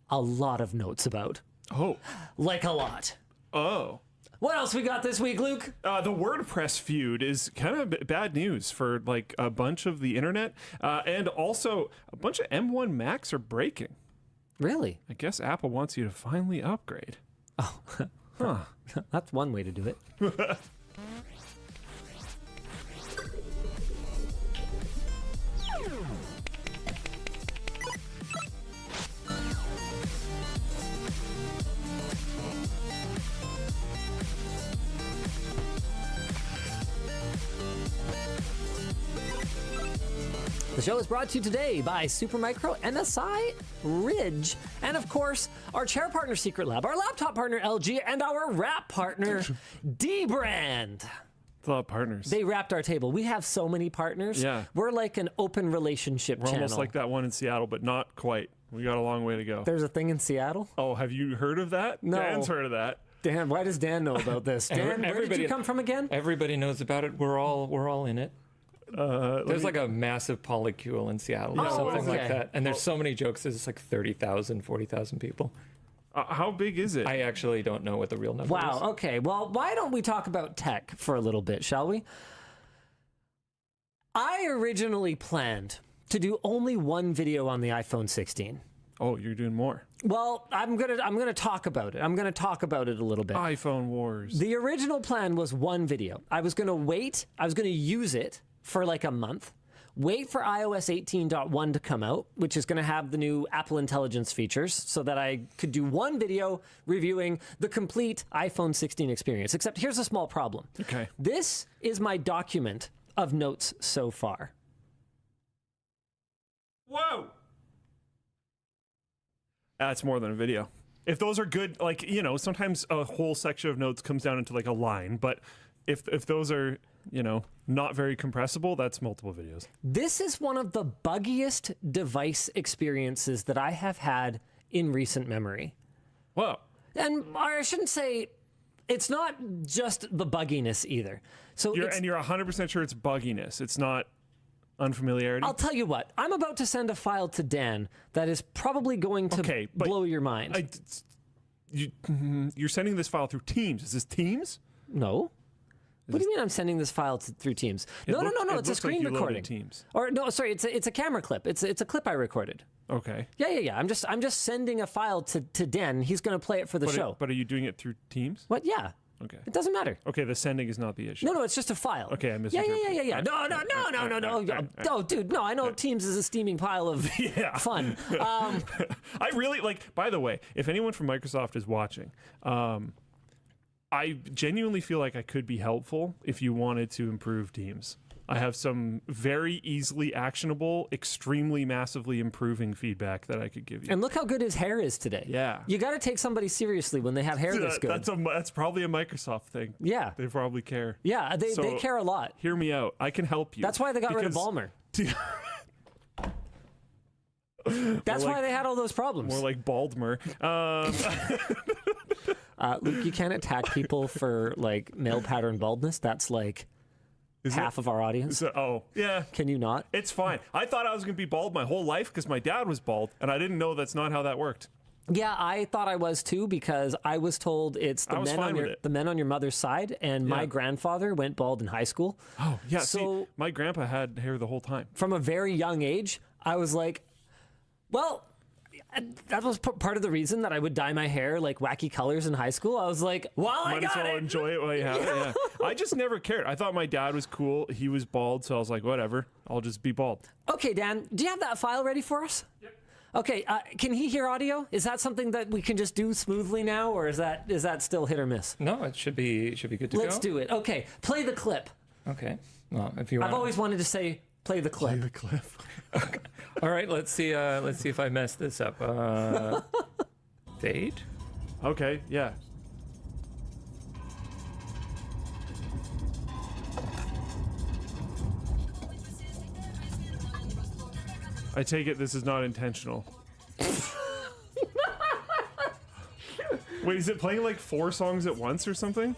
a lot of notes about. Oh. Like a lot. Oh. What else we got this week, Luke? The WordPress feud is kind of bad news for like a bunch of the internet. And also a bunch of M1 Macs are breaking. Really? I guess Apple wants you to finally upgrade. Oh. Huh. That's one way to do it. The show is brought to you today by Supermicro, MSI, Ridge, and of course, our chair partner Secret Lab, our laptop partner LG, and our wrap partner D-Brand. It's a lot of partners. They wrapped our table. We have so many partners. Yeah. We're like an open relationship We're channel. almost like that one in Seattle, but not quite. We got a long way to go. There's a thing in Seattle? Oh, have you heard of that? No. Dan's heard of that. Dan, why does Dan know about this? Dan, where did you come from again? Everybody knows about it. We're all in it. There's like a massive polycule in Seattle or something like that. And there's so many jokes. There's like 30,000, 40,000 people. How big is it? I actually don't know what the real number is. Wow, okay. Well, why don't we talk about tech for a little bit, shall we? I originally planned to do only one video on the iPhone 16. Oh, you're doing more. Well, I'm gonna talk about it. I'm gonna talk about it a little bit. iPhone wars. The original plan was one video. I was gonna wait. I was gonna use it for like a month. Wait for iOS 18.1 to come out, which is going to have the new Apple Intelligence features, so that I could do one video reviewing the complete iPhone 16 experience. Except here's a small problem. Okay. This is my document of notes so far. Whoa! That's more than a video. If those are good, like, you know, sometimes a whole section of notes comes down into like a line, but if those are, you know, not very compressible, that's multiple videos. This is one of the buggiest device experiences that I have had in recent memory. Whoa. And I shouldn't say, it's not just the bugginess either. So you're 100% sure it's bugginess. It's not unfamiliarity. I'll tell you what. I'm about to send a file to Dan that is probably going to blow your mind. You're sending this file through Teams. Is this Teams? No. What do you mean I'm sending this file through Teams? No. It's a screen recording. Teams. Or no, sorry, it's a camera clip. It's a clip I recorded. Okay. Yeah. I'm just sending a file to Dan. He's going to play it for the show. But are you doing it through Teams? What? Yeah. Okay. It doesn't matter. Okay, the sending is not the issue. No, it's just a file. Okay, I misinterpreted. Yeah. No. Oh, dude, no. I know Teams is a steaming pile of fun. I really like. By the way, if anyone from Microsoft is watching, I genuinely feel like I could be helpful if you wanted to improve Teams. I have some very easily actionable, extremely massively improving feedback that I could give you. And look how good his hair is today. Yeah. You got to take somebody seriously when they have hair this good. That's probably a Microsoft thing. Yeah. They probably care. Yeah, they care a lot. Hear me out. I can help you. That's why they got rid of Ballmer. That's why they had all those problems. More like Baldmer. Luke, you can't attack people for like male pattern baldness. That's like half of our audience. Oh, yeah. Can you not? It's fine. I thought I was going to be bald my whole life because my dad was bald, and I didn't know that's not how that worked. Yeah, I thought I was too because I was told it's the men on your mother's side, and my grandfather went bald in high school. Oh, yeah. So see, my grandpa had hair the whole time. From a very young age, I was like, well, that was part of the reason that I would dye my hair like wacky colors in high school. I was like, well, Might as well enjoy it while you have it. Yeah. I just never cared. I thought my dad was cool. He was bald, so I was like, whatever. I'll just be bald. Okay, Dan, do you have that file ready for us? Yep. Okay, can he hear audio? Is that something that we can just do smoothly now, or is that still hit or miss? No, it should be good to go. Let's do it. Okay, play the clip. Okay. Well, if you want. I've always wanted to say play the clip. Play the clip. Okay. All right, let's see if I mess this up. Fade. Okay, yeah. I take it this is not intentional. Wait, is it playing like 4 songs at once or something?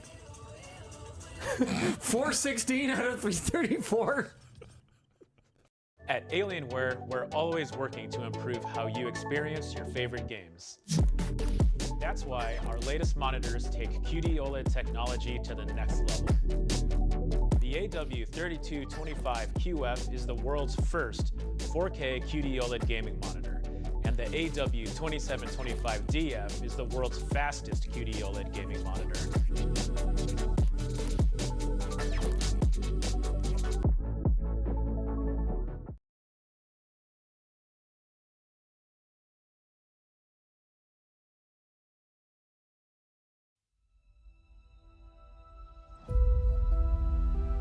416 out of 334. At Alienware, we're always working to improve how you experience your favorite games. That's why our latest monitors take QD OLED technology to the next level. The AW3225QF is the world's first 4K QD OLED gaming monitor, and the AW2725DF is the world's fastest QD OLED gaming monitor.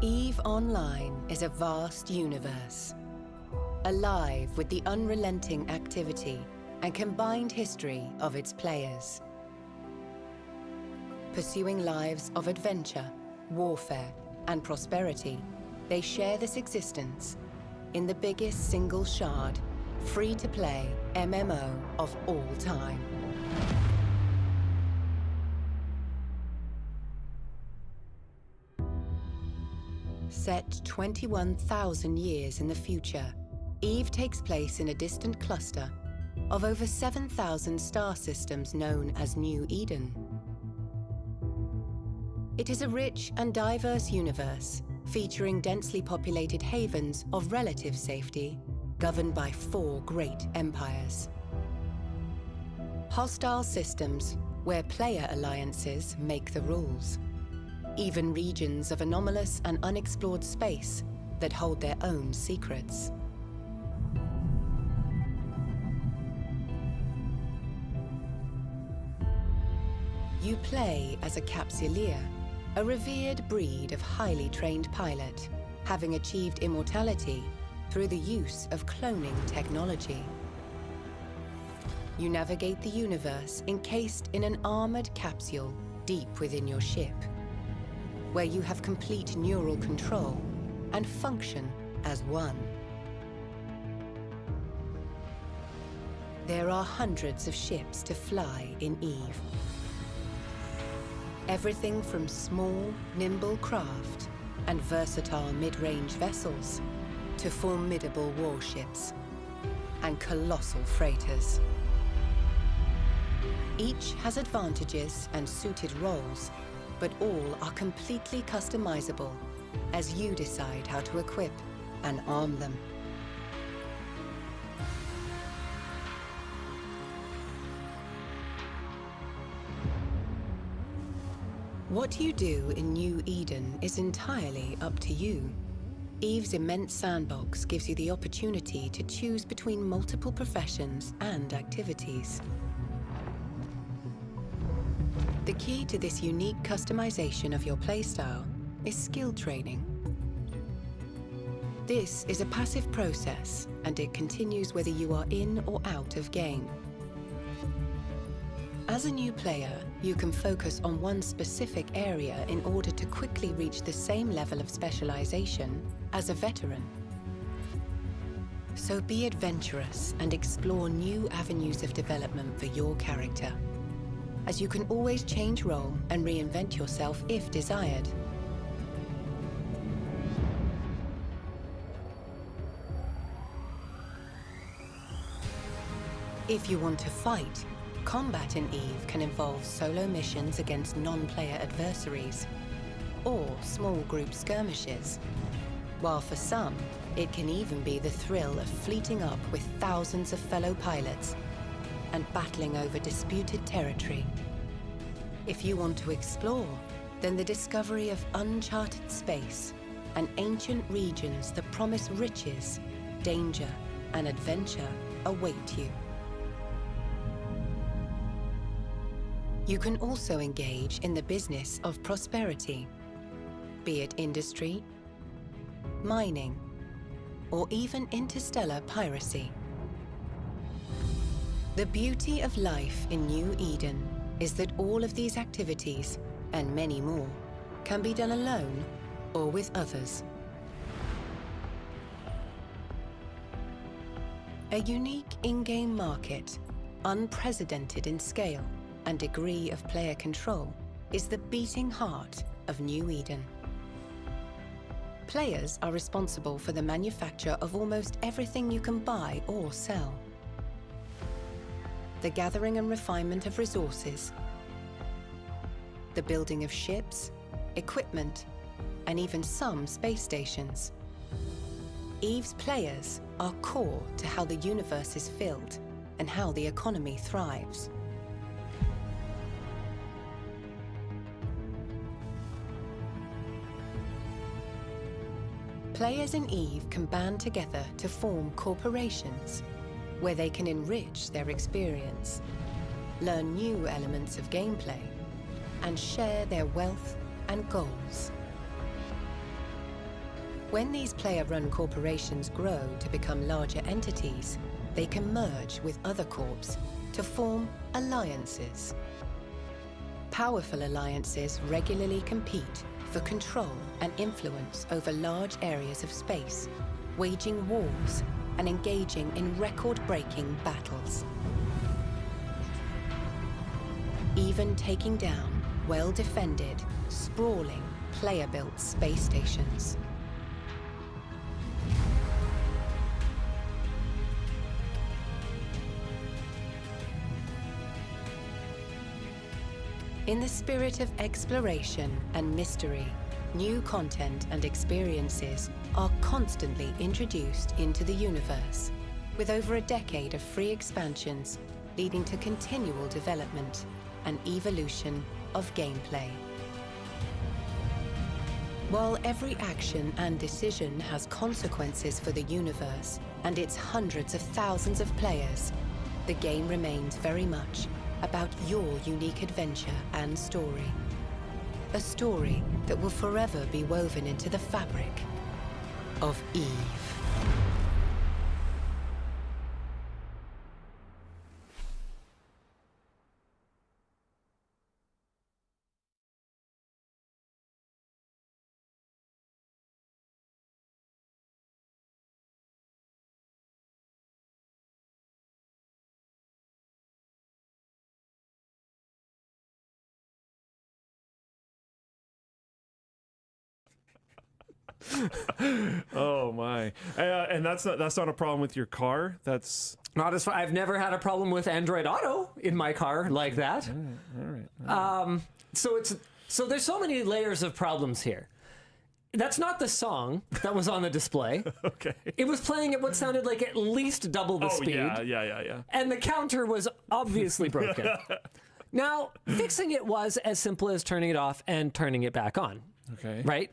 EVE Online is a vast universe, alive with the unrelenting activity and combined history of its players. Pursuing lives of adventure, warfare, and prosperity, they share this existence in the biggest single shard, free-to-play MMO of all time. Set 21,000 years in the future, EVE takes place in a distant cluster of over 7,000 star systems known as New Eden. It is a rich and diverse universe featuring densely populated havens of relative safety governed by 4 great empires. Hostile systems where player alliances make the rules. Even regions of anomalous and unexplored space that hold their own secrets. You play as a Capsuleer, a revered breed of highly trained pilot, having achieved immortality through the use of cloning technology. You navigate the universe encased in an armored capsule deep within your ship, where you have complete neural control and function as one. There are hundreds of ships to fly in EVE. Everything from small, nimble craft and versatile mid-range vessels to formidable warships and colossal freighters. Each has advantages and suited roles, but all are completely customizable as you decide how to equip and arm them. What you do in New Eden is entirely up to you. EVE's immense sandbox gives you the opportunity to choose between multiple professions and activities. The key to this unique customization of your playstyle is skill training. This is a passive process, and it continues whether you are in or out of game. As a new player, you can focus on one specific area in order to quickly reach the same level of specialization as a veteran. So be adventurous and explore new avenues of development for your character. as you can always change role and reinvent yourself if desired. If you want to fight, combat in EVE can involve solo missions against non-player adversaries, or small group skirmishes, while for some, it can even be the thrill of fleeting up with thousands of fellow pilots and battling over disputed territory. If you want to explore, then the discovery of uncharted space and ancient regions that promise riches, danger, and adventure await you. You can also engage in the business of prosperity, be it industry, mining, or even interstellar piracy. The beauty of life in New Eden is that all of these activities, and many more, can be done alone or with others. A unique in-game market, unprecedented in scale and degree of player control, is the beating heart of New Eden. Players are responsible for the manufacture of almost everything you can buy or sell. The gathering and refinement of resources, the building of ships, equipment, and even some space stations. EVE's players are core to how the universe is filled and how the economy thrives. Players in EVE can band together to form corporations where they can enrich their experience, learn new elements of gameplay, and share their wealth and goals. When these player-run corporations grow to become larger entities, they can merge with other corps to form alliances. Powerful alliances regularly compete for control and influence over large areas of space, waging wars and engaging in record-breaking battles. Even taking down well-defended, sprawling, player-built space stations. In the spirit of exploration and mystery, new content and experiences are constantly introduced into the universe, with over a decade of free expansions leading to continual development and evolution of gameplay. While every action and decision has consequences for the universe and its hundreds of thousands of players, the game remains very much about your unique adventure and story. A story that will forever be woven into the fabric of EVE. Oh my! And that's not a problem with your car. That's not as far. I've never had a problem with Android Auto in my car like that. All right. So there's so many layers of problems here. That's not the song that was on the display. Okay. It was playing at what sounded like at least double the speed. Yeah. And the counter was obviously broken. Now, fixing it was as simple as turning it off and turning it back on. Okay. Right?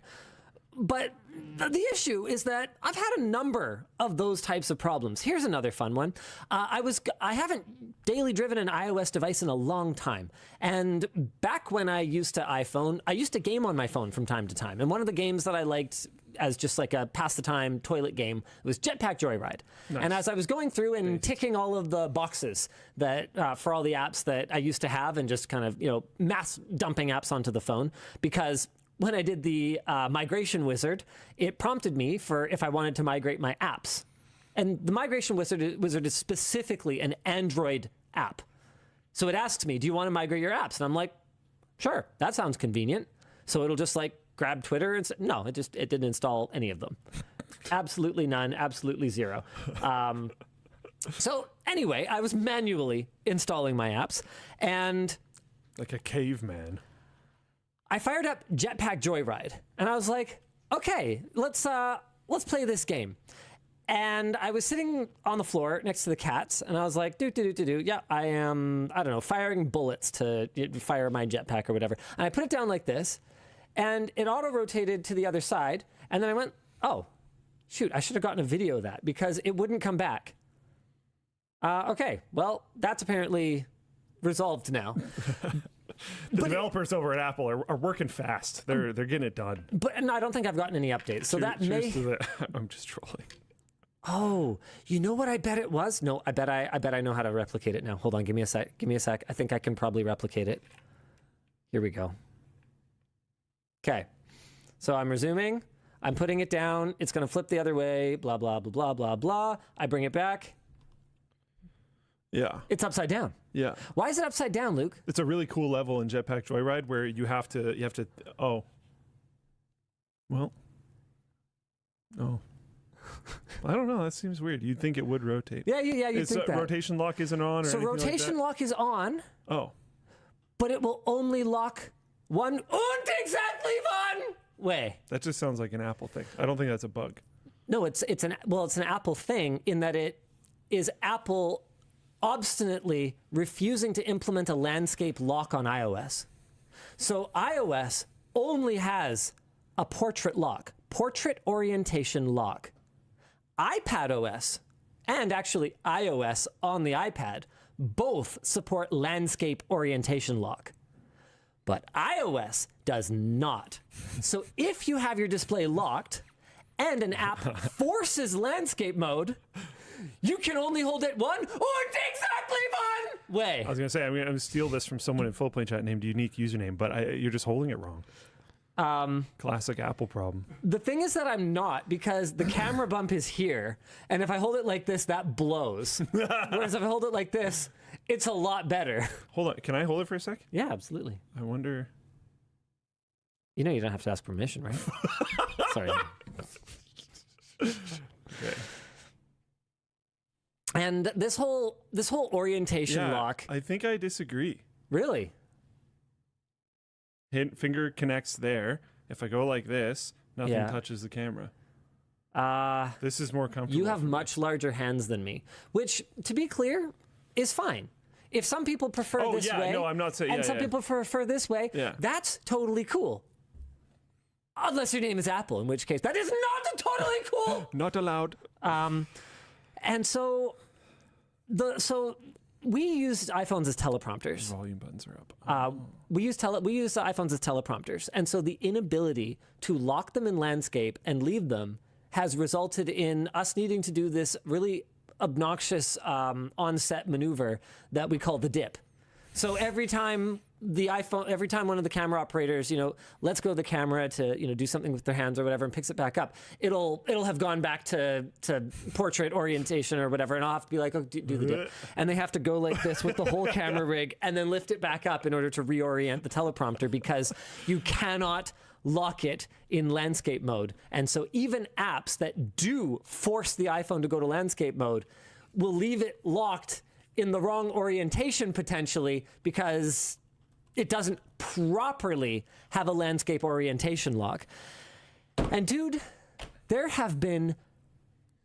But the issue is that I've had a number of those types of problems. Here's another fun one. I haven't daily driven an iOS device in a long time. And back when I used to game on my phone from time to time. And one of the games that I liked as just like a pass the time toilet game was Jetpack Joyride. Nice. And as I was going through and ticking all of the boxes that for all the apps that I used to have and just kind of, mass dumping apps onto the phone, because when I did the migration wizard, it prompted me for if I wanted to migrate my apps. And the migration wizard is specifically an Android app. So it asks me, do you want to migrate your apps? And I'm like, sure, that sounds convenient. So it'll just like grab Twitter and say, no, it didn't install any of them. Absolutely none, absolutely zero. So anyway, I was manually installing my apps, and like a caveman. I fired up Jetpack Joyride, and I was like, okay, let's play this game. And I was sitting on the floor next to the cats, and I was like, yeah, I am, I don't know, firing bullets to fire my jetpack or whatever. And I put it down like this, and it auto-rotated to the other side, and then I went, oh, shoot, I should have gotten a video of that, because it wouldn't come back. Okay, well, that's apparently resolved now. The developers over at Apple are working fast. They're getting it done. But and I don't think I've gotten any updates. So that may. I'm just trolling. Oh, you know what I bet it was? No, I bet I know how to replicate it now. Hold on, give me a sec. I think I can probably replicate it. Here we go. Okay, so I'm resuming. I'm putting it down. It's going to flip the other way. Blah blah blah blah blah blah. I bring it back. Yeah. It's upside down. Yeah. Why is it upside down, Luke? It's a really cool level in Jetpack Joyride where you have to oh. Well. Oh. I don't know. That seems weird. You'd think it would rotate. Yeah, you'd think that. Rotation lock isn't on or so anything rotation like lock is on. Oh. But it will only lock one und exactly one way. That just sounds like an Apple thing. I don't think that's a bug. No, it's an Apple thing in that it is Apple obstinately refusing to implement a landscape lock on iOS. So iOS only has a portrait lock, portrait orientation lock. iPadOS and actually iOS on the iPad both support landscape orientation lock. But iOS does not. So if you have your display locked and an app forces landscape mode, you can only hold it one exactly one way. I was going to say, I'm going to steal this from someone in Full Plane Chat named Unique Username, but you're just holding it wrong. Classic Apple problem. The thing is that I'm not, because the camera bump is here, and if I hold it like this, that blows. Whereas if I hold it like this, it's a lot better. Hold on. Can I hold it for a sec? Yeah, absolutely. I wonder... You know you don't have to ask permission, right? Sorry. Okay. And this whole orientation lock. I think I disagree. Really? Finger connects there. If I go like this, nothing touches the camera. This is more comfortable. You have much larger hands than me, which, to be clear, is fine. If some people prefer this way, no, I'm not saying, and some people prefer this way, that's totally cool. Unless your name is Apple, in which case that is not totally cool. Not allowed. And so we used iPhones as teleprompters. Volume buttons are up. We use iPhones as teleprompters, and so the inability to lock them in landscape and leave them has resulted in us needing to do this really obnoxious on-set maneuver that we call the dip. So every time one of the camera operators, lets go of the camera to, do something with their hands or whatever and picks it back up, it'll have gone back to portrait orientation or whatever, and I'll have to be like, oh, do the dip. And they have to go like this with the whole camera rig and then lift it back up in order to reorient the teleprompter, because you cannot lock it in landscape mode. And so even apps that do force the iPhone to go to landscape mode will leave it locked in the wrong orientation potentially, because it doesn't properly have a landscape orientation lock. And dude, there have been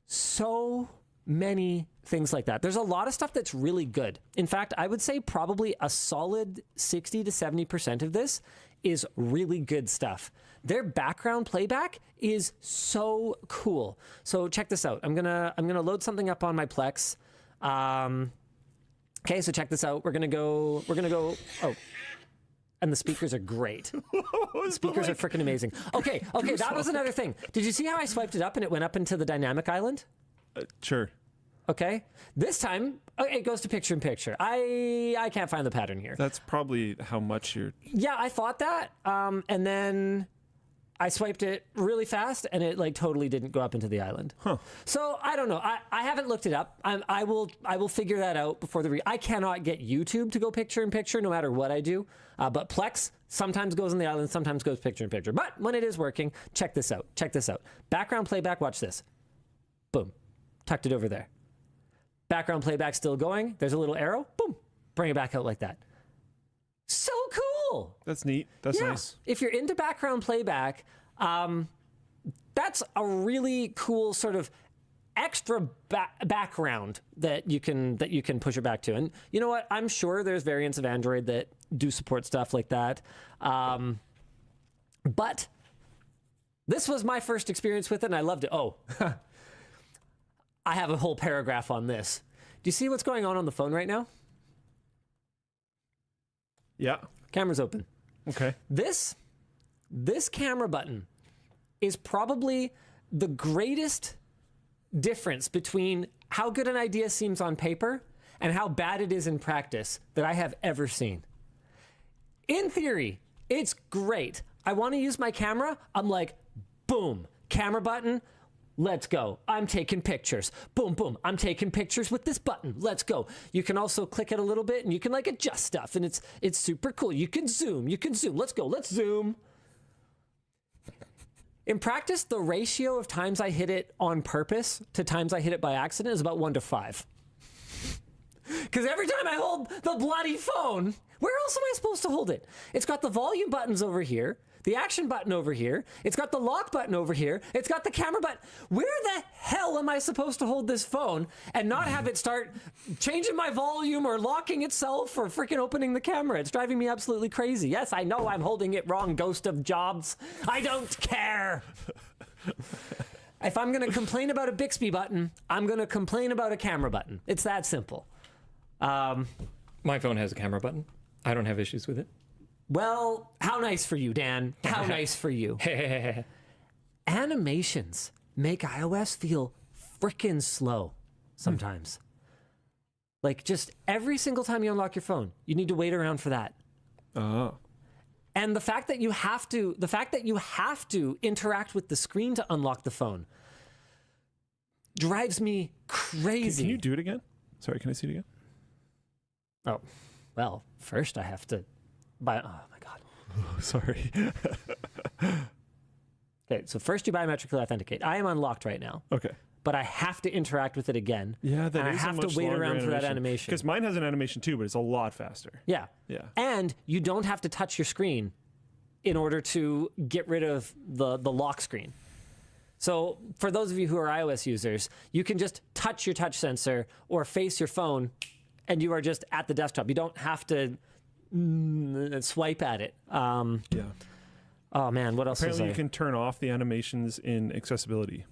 so many things like that. There's a lot of stuff that's really good. In fact, I would say probably a solid 60 to 70% of this is really good stuff. Their background playback is so cool. So check this out. I'm gonna load something up on my Plex. Okay, so check this out. We're gonna go. Oh, and the speakers are great. The speakers are freaking amazing. Okay, that was another thing. Did you see how I swiped it up and it went up into the dynamic island? Sure. Okay. This time, it goes to picture-in-picture. I can't find the pattern here. That's probably how much you're... Yeah, I thought that. And then I swiped it really fast, and it like totally didn't go up into the island. So I don't know. I haven't looked it up. I will figure that out before I cannot get YouTube to go picture in picture no matter what I do. But Plex sometimes goes on the island, sometimes goes picture in picture. But when it is working, check this out. Check this out. Background playback. Watch this. Boom. Tucked it over there. Background playback still going. There's a little arrow. Boom. Bring it back out like that. So cool. That's neat. That's nice. If you're into background playback, that's a really cool sort of extra background that you can push it back to. And you know what? I'm sure there's variants of Android that do support stuff like that. But this was my first experience with it, and I loved it. Oh, I have a whole paragraph on this. Do you see what's going on the phone right now? Yeah. Camera's open. Okay. This camera button is probably the greatest difference between how good an idea seems on paper and how bad it is in practice that I have ever seen. In theory, it's great. I want to use my camera. I'm like, boom, camera button. Let's go. I'm taking pictures. Boom, boom. I'm taking pictures with this button. Let's go. You can also click it a little bit and you can like adjust stuff, and it's super cool. You can zoom. Let's go. Let's zoom. In practice, the ratio of times I hit it on purpose to times I hit it by accident is about 1 to 5. Because every time I hold the bloody phone, where else am I supposed to hold it? It's got the volume buttons over here, the action button over here, it's got the lock button over here, it's got the camera button. Where the hell am I supposed to hold this phone and not have it start changing my volume or locking itself or freaking opening the camera? It's driving me absolutely crazy. Yes, I know I'm holding it wrong, Ghost of Jobs. I don't care. If I'm going to complain about a Bixby button, I'm going to complain about a camera button. It's that simple. My phone has a camera button. I don't have issues with it. Well, how nice for you, Dan. How nice for you. Animations make iOS feel frickin' slow sometimes. Like just every single time you unlock your phone, you need to wait around for that. Oh. And the fact that you have to interact with the screen to unlock the phone drives me crazy. Can you do it again? Sorry, can I see it again? Oh, well, first I have to buy. Oh my God. Sorry. Okay, so first you biometrically authenticate. I am unlocked right now. Okay. But I have to interact with it again. Yeah, that and is I have a much to wait longer around for that animation. Because mine has an animation too, but it's a lot faster. Yeah. Yeah. And you don't have to touch your screen in order to get rid of the lock screen. So for those of you who are iOS users, you can just touch your touch sensor or face your phone and you are just at the desktop. You don't have to swipe at it. Yeah. Oh man, what else? Apparently, you can turn off the animations in accessibility.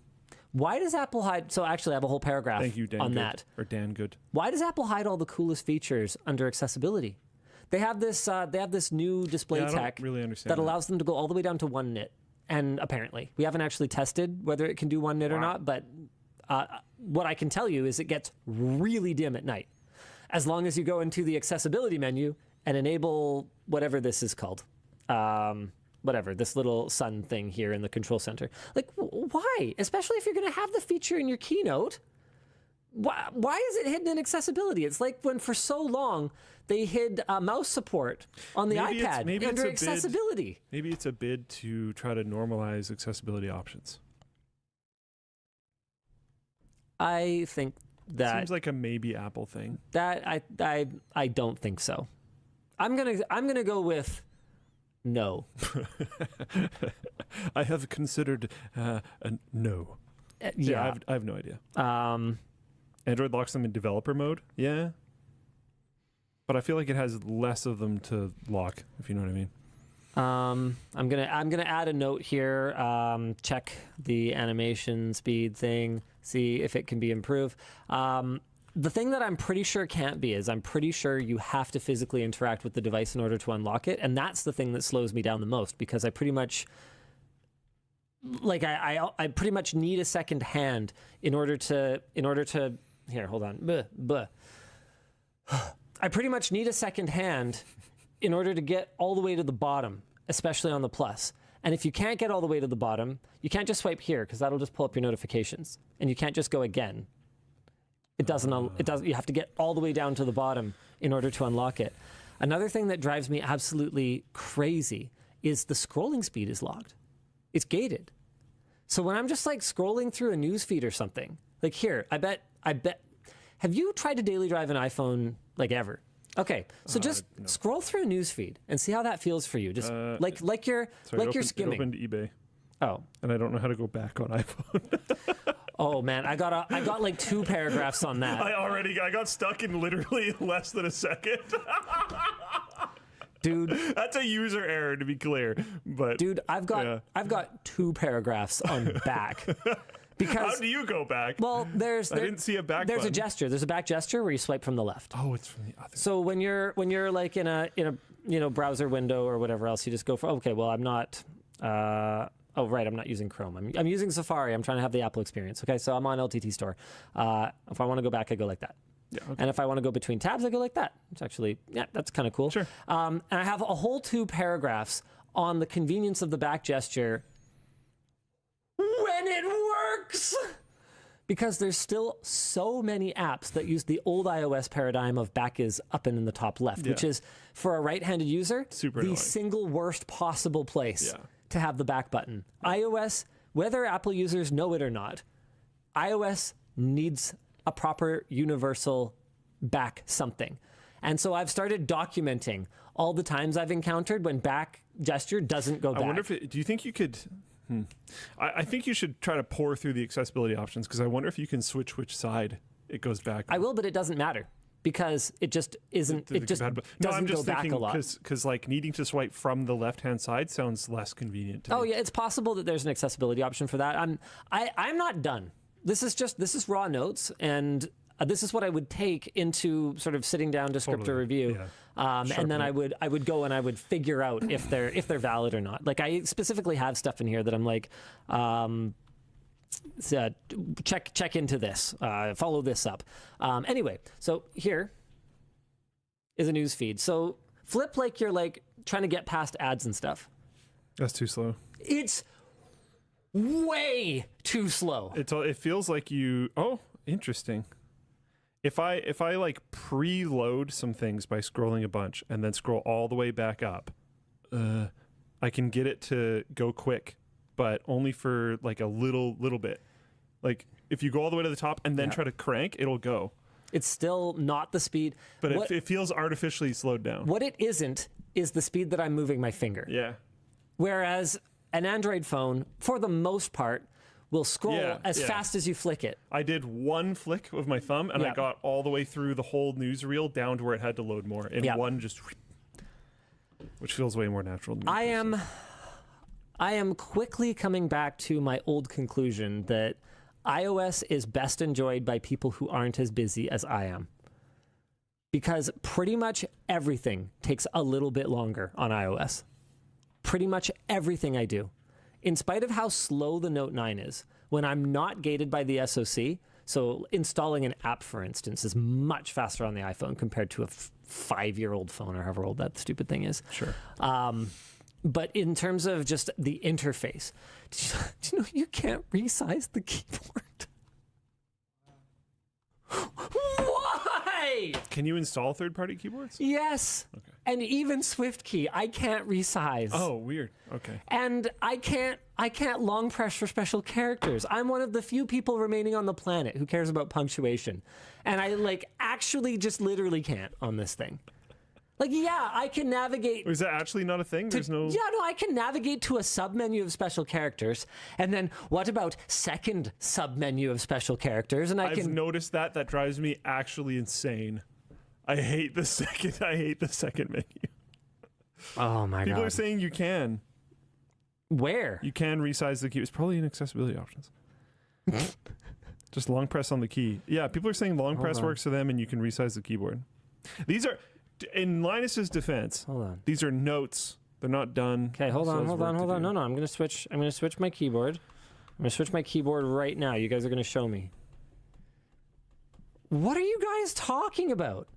Why does Apple hide? So actually, I have a whole paragraph Thank you, Dan on Good, that. or Dan Good. Why does Apple hide all the coolest features under accessibility? They have this. They have this new display Yeah, I don't tech really understand that that. allows them to go all the way down to 1 nit. And apparently, we haven't actually tested whether it can do 1 nit or not. But what I can tell you is it gets really dim at night, as long as you go into the accessibility menu and enable whatever this is called. Whatever, this little sun thing here in the control center. Like, why? Especially if you're going to have the feature in your keynote. Why is it hidden in accessibility? It's like when for so long they hid mouse support on the iPad under accessibility. Maybe it's a bid to try to normalize accessibility options. I think that seems like a maybe Apple thing. That I don't think so. I'm gonna go with no. I have considered a no. Yeah, I have no idea. Android locks them in developer mode. Yeah, but I feel like it has less of them to lock, if you know what I mean. I'm gonna add a note here. Check the animation speed thing. See if it can be improved. The thing that I'm pretty sure can't be is I'm pretty sure you have to physically interact with the device in order to unlock it, and that's the thing that slows me down the most, because I pretty much I pretty much need a second hand in order to here, hold on. I pretty much need a second hand in order to get all the way to the bottom, especially on the Plus. And if you can't get all the way to the bottom, you can't just swipe here because that'll just pull up your notifications. And you can't just go again. It doesn't. You have to get all the way down to the bottom in order to unlock it. Another thing that drives me absolutely crazy is the scrolling speed is locked. It's gated. So when I'm just like scrolling through a news feed or something, like here, I bet. Have you tried to daily drive an iPhone like ever? Okay, so just scroll through a news feed and see how that feels for you. Just like you're skimming. It opened eBay. Oh, and I don't know how to go back on iPhone. Oh man, I got like 2 paragraphs on that. I got stuck in literally less than a second. Dude, that's a user error to be clear. But dude, I've got 2 paragraphs on back. Because how do you go back? Well, I didn't see a back. There's button. a gesture. There's a back gesture where you swipe from the left. Oh, it's from the other. So when you're like in a browser window or whatever else, you just go for okay. Well, I'm not. Oh right, I'm not using Chrome. I'm using Safari. I'm trying to have the Apple experience. Okay, so I'm on LTT Store. If I want to go back, I go like that. Yeah, okay. And if I want to go between tabs, I go like that. It's actually that's kind of cool. Sure. And I have a whole 2 paragraphs on the convenience of the back gesture when it works. Because there's still so many apps that use the old iOS paradigm of back is up and in the top left, which is, for a right-handed user, super the annoying. Single worst possible place to have the back button. iOS, whether Apple users know it or not, iOS needs a proper universal back something. And so I've started documenting all the times I've encountered when back gesture doesn't go back. I wonder if do you think you could... I think you should try to pour through the accessibility options because I wonder if you can switch which side it goes back. I will, but it doesn't matter because it just isn't. It just doesn't go back a lot. Because like needing to swipe from the left-hand side sounds less convenient to me. Oh yeah, it's possible that there's an accessibility option for that. I'm not done. This is raw notes, and this is what I would take into sort of sitting down descriptor review. Yeah. And then I would go and I would figure out if they're valid or not. Like I specifically have stuff in here that I'm like, check into this, follow this up. Anyway, so here is a news feed. So flip like you're like trying to get past ads and stuff. That's too slow. It's way too slow. It feels like you. Oh, interesting. If I like preload some things by scrolling a bunch and then scroll all the way back up, I can get it to go quick, but only for like a little bit. Like if you go all the way to the top and then try to crank, it'll go. It's still not the speed. But it feels artificially slowed down. What it isn't is the speed that I'm moving my finger. Yeah. Whereas an Android phone, for the most part, will scroll as fast as you flick it. I did one flick of my thumb and I got all the way through the whole newsreel down to where it had to load more. And one just, which feels way more natural to me. I am quickly coming back to my old conclusion that iOS is best enjoyed by people who aren't as busy as I am. Because pretty much everything takes a little bit longer on iOS. Pretty much everything I do. In spite of how slow the Note 9 is, when I'm not gated by the SoC, so installing an app, for instance, is much faster on the iPhone compared to a 5-year-old phone or however old that stupid thing is. Sure. But in terms of just the interface, do you know you can't resize the keyboard? Why? Can you install third-party keyboards? Yes. Okay. And even SwiftKey, I can't resize. Oh, weird. Okay. And I can't long press for special characters. I'm one of the few people remaining on the planet who cares about punctuation. And I actually just literally can't on this thing. I can navigate. Is that actually not a thing? There's no. Yeah, no, I can navigate to a submenu of special characters, and then what about second submenu of special characters? And I've noticed that drives me actually insane. I hate the second menu. Oh my god! People are saying you can. Where? You can resize the key. It's probably in accessibility options. Just long press on the key. Yeah, people are saying long press works for them, and you can resize the keyboard. These are. In Linus's defense, hold on. These are notes. They're not done. Okay, hold on. No, I'm gonna switch my keyboard. I'm gonna switch my keyboard right now. You guys are gonna show me. What are you guys talking about?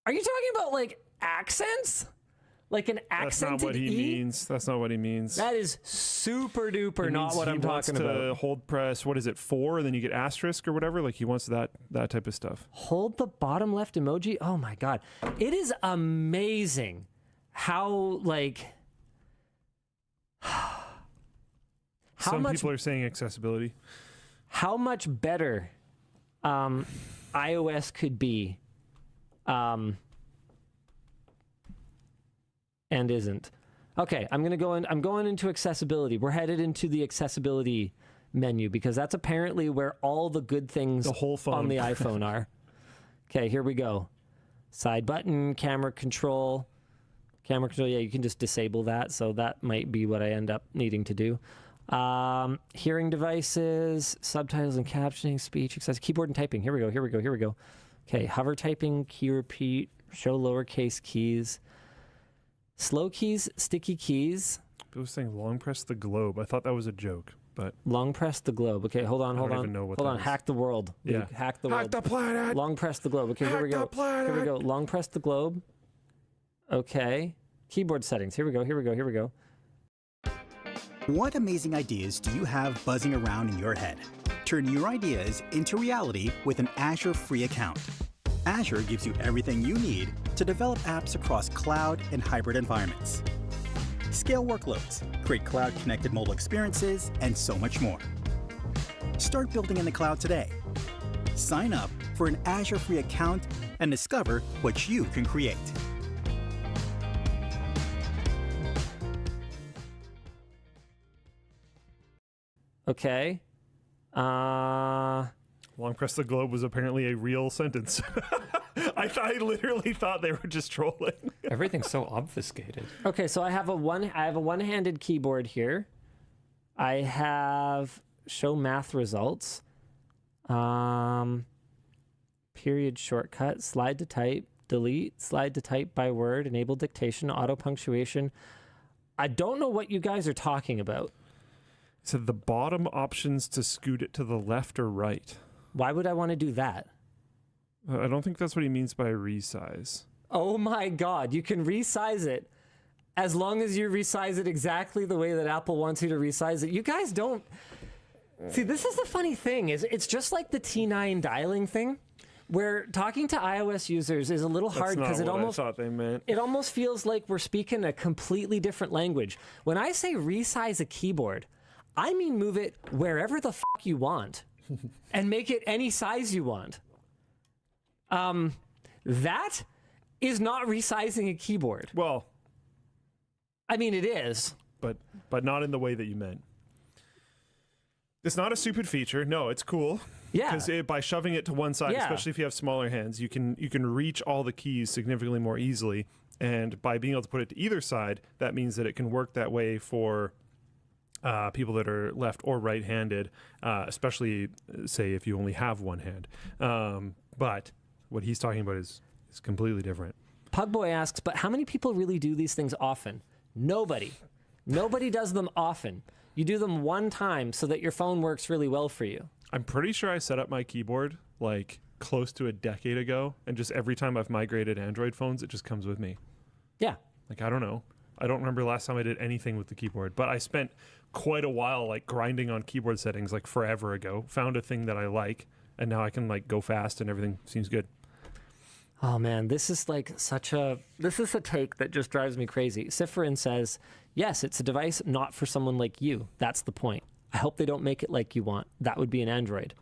Are you talking about accents? Like an accented That's not what he means. That's not what he means. That is super duper not what I'm talking about. He wants to hold press, what is it, 4, and then you get asterisk or whatever? Like he wants that type of stuff. Hold the bottom left emoji? Oh my God. It is amazing how, like... Some people are saying accessibility. How much better iOS could be and isn't. Okay, I'm going into accessibility. We're headed into the accessibility menu because that's apparently where all the good things the whole phone. On the iPhone are. Okay, here we go. Side button, camera control. Camera control, yeah, you can just disable that, so that might be what I end up needing to do. Hearing devices, subtitles and captioning, speech, access, keyboard and typing. Here we go. Okay, hover typing, key repeat, show lowercase keys. Slow keys, sticky keys. It was saying long press the globe. I thought that was a joke, but long press the globe. Okay, hold on. Even know what hold on. is. Hack the world. Yeah. Hack the world. Hack the planet. Long press the globe. Okay, here we go. Here we go. Long press the globe. Okay. Keyboard settings. Here we go. What amazing ideas do you have buzzing around in your head? Turn your ideas into reality with an Azure free account. Azure gives you everything you need to develop apps across cloud and hybrid environments. Scale workloads, create cloud-connected mobile experiences, and so much more. Start building in the cloud today. Sign up for an Azure free account and discover what you can create. Okay. Long press the globe was apparently a real sentence. I literally thought they were just trolling. Everything's so obfuscated. Okay, so I have a one-handed keyboard here. I have show math results. Period shortcut, slide to type, delete, slide to type by word, enable dictation, auto punctuation. I don't know what you guys are talking about. So the bottom options to scoot it to the left or right. Why would I want to do that? I don't think that's what he means by resize. Oh my God, you can resize it as long as you resize it exactly the way that Apple wants you to resize it. You guys don't... See, this is the funny thing, is it's just like the T9 dialing thing, where talking to iOS users is a little hard because I thought they meant. It almost feels like we're speaking a completely different language. When I say resize a keyboard, I mean move it wherever the fuck you want and make it any size you want. That is not resizing a keyboard. Well, I mean, it is. But not in the way that you meant. It's not a stupid feature. No, it's cool. Yeah. Because by shoving it to one side, Yeah. especially if you have smaller hands, you can reach all the keys significantly more easily. And by being able to put it to either side, that means that it can work that way for people that are left or right-handed, especially, say, if you only have one hand. But what he's talking about is completely different. Pugboy asks, but how many people really do these things often? Nobody. Nobody does them often. You do them one time so that your phone works really well for you. I'm pretty sure I set up my keyboard like close to a decade ago, and just every time I've migrated Android phones, it just comes with me. Yeah. Like, I don't know. I don't remember last time I did anything with the keyboard, but I spent quite a while like grinding on keyboard settings like forever ago, found a thing that I like, and now I can like go fast and everything seems good. Oh man, this is a take that just drives me crazy. Sifrin says, yes, it's a device not for someone like you. That's the point. I hope they don't make it like you want. That would be an Android.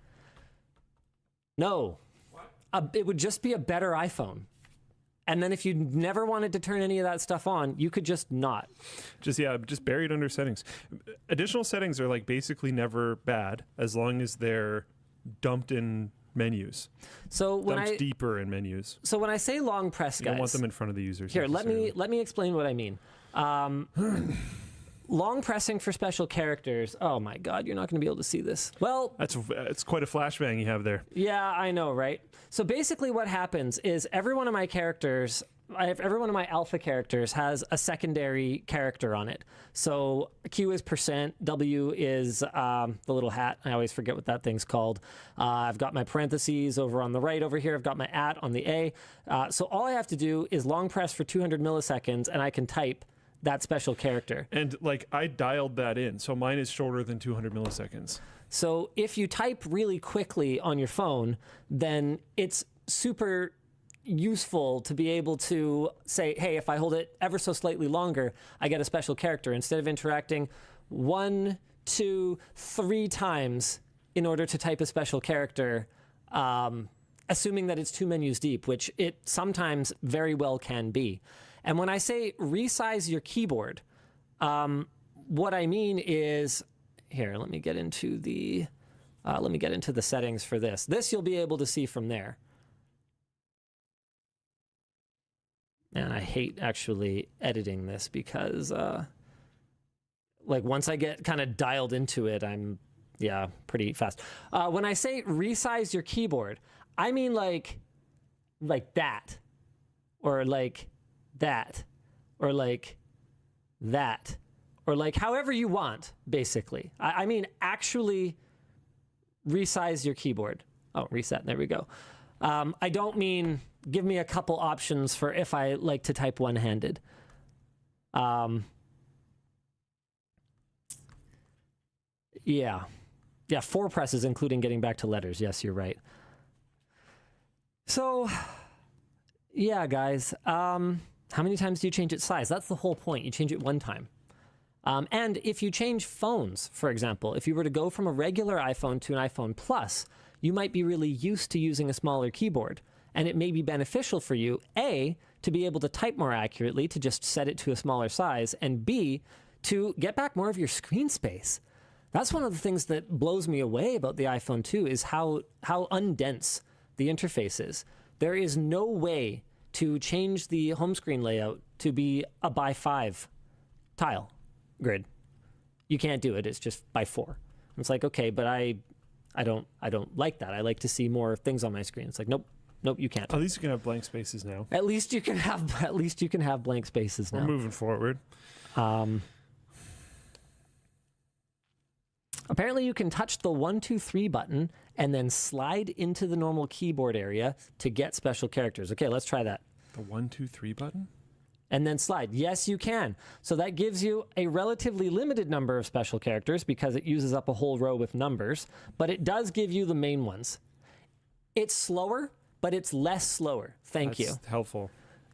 No. It would just be a better iPhone. And then if you never wanted to turn any of that stuff on, you could just not. Just buried under settings. Additional settings are like basically never bad as long as they're dumped in menus. So when deeper in menus. So when I say long press, guys, you don't want them in front of the users. Here, let me explain what I mean. Long pressing for special characters. Oh my God, you're not going to be able to see this. Well, it's quite a flashbang you have there. Yeah, I know, right? So basically what happens is every one of my characters every one of my alpha characters has a secondary character on it. So Q is %, W is the little hat. I always forget what that thing's called. I've got my parentheses over on the right over here. I've got my @ on the A. So all I have to do is long press for 200 milliseconds, and I can type that special character. And like I dialed that in, so mine is shorter than 200 milliseconds. So if you type really quickly on your phone, then it's super useful to be able to say, hey, if I hold it ever so slightly longer, I get a special character instead of interacting 1, 2, 3 times in order to type a special character, assuming that it's 2 menus deep, which it sometimes very well can be. And when I say resize your keyboard, what I mean is, here, let me get into the settings for this. This you'll be able to see from there. And I hate actually editing this because, like, once I get kind of dialed into it, I'm, pretty fast. When I say resize your keyboard, I mean like that, or like that, or like that, or like however you want, basically. I mean actually resize your keyboard. Oh, reset, there we go. I don't mean give me a couple options for if I like to type one-handed. Yeah, 4 presses, including getting back to letters. Yes, you're right. So, yeah, guys, how many times do you change its size? That's the whole point. You change it 1 time. And if you change phones, for example, if you were to go from a regular iPhone to an iPhone Plus, you might be really used to using a smaller keyboard. And it may be beneficial for you, A, to be able to type more accurately, to just set it to a smaller size, and B, to get back more of your screen space. That's one of the things that blows me away about the iPhone 2 is how undense the interface is. There is no way to change the home screen layout to be a by 5 tile grid. You can't do it. It's just by 4. It's like, okay, but I don't like that. I like to see more things on my screen. It's like, nope, you can't. At least you can have blank spaces now. At least you can have blank spaces now. We're moving forward. Apparently you can touch the 1, 2, 3 button and then slide into the normal keyboard area to get special characters. Okay, let's try that. The 1, 2, 3 button? And then slide. Yes, you can. So that gives you a relatively limited number of special characters because it uses up a whole row with numbers, but it does give you the main ones. It's slower, but it's less slower. Thank you. That's helpful.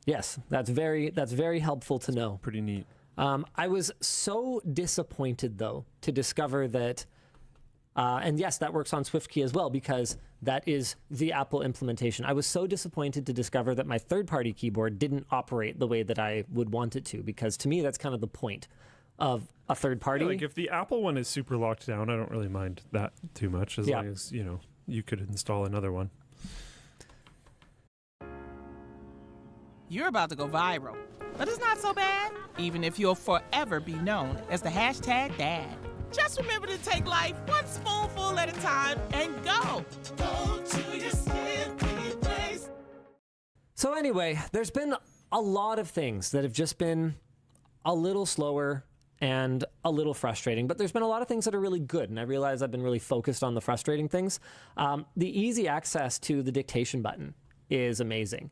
Yes, that's very helpful to know. Pretty neat. I was so disappointed, though, to discover that, and yes, that works on SwiftKey as well, because that is the Apple implementation. I was so disappointed to discover that my third-party keyboard didn't operate the way that I would want it to, because to me, that's kind of the point of a third party. Yeah, like if the Apple one is super locked down, I don't really mind that too much, as long as, you could install another one. You're about to go viral, but it's not so bad, even if you'll forever be known as the #dad. Just remember to take life one spoonful at a time and go. Go to your simply place. So anyway, there's been a lot of things that have just been a little slower and a little frustrating, but there's been a lot of things that are really good, and I realize I've been really focused on the frustrating things. The easy access to the dictation button is amazing.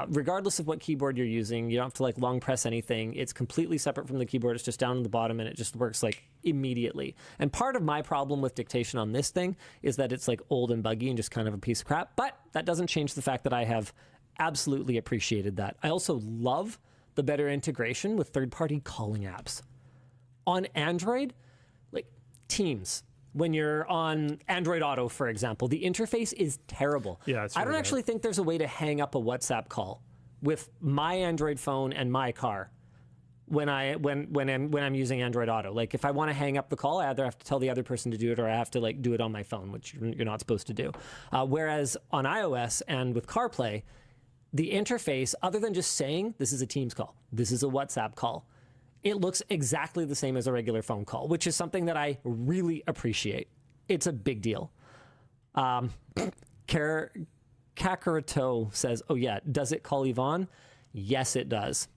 Regardless of what keyboard you're using, you don't have to long press anything. It's completely separate from the keyboard. It's just down at the bottom and it just works immediately. And part of my problem with dictation on this thing is that it's old and buggy and just kind of a piece of crap, but that doesn't change the fact that I have absolutely appreciated that. I also love the better integration with third-party calling apps. On Android, Teams, when you're on Android Auto, for example, the interface is terrible. Yeah, it's I don't actually think there's a way to hang up a WhatsApp call with my Android phone and my car when I'm using Android Auto. If I want to hang up the call, I either have to tell the other person to do it or I have to do it on my phone, which you're not supposed to do. Whereas on iOS and with CarPlay, the interface, other than just saying this is a Teams call, this is a WhatsApp call, it looks exactly the same as a regular phone call, which is something that I really appreciate. It's a big deal. Kakarito says, oh yeah, does it call Yvonne? Yes, it does.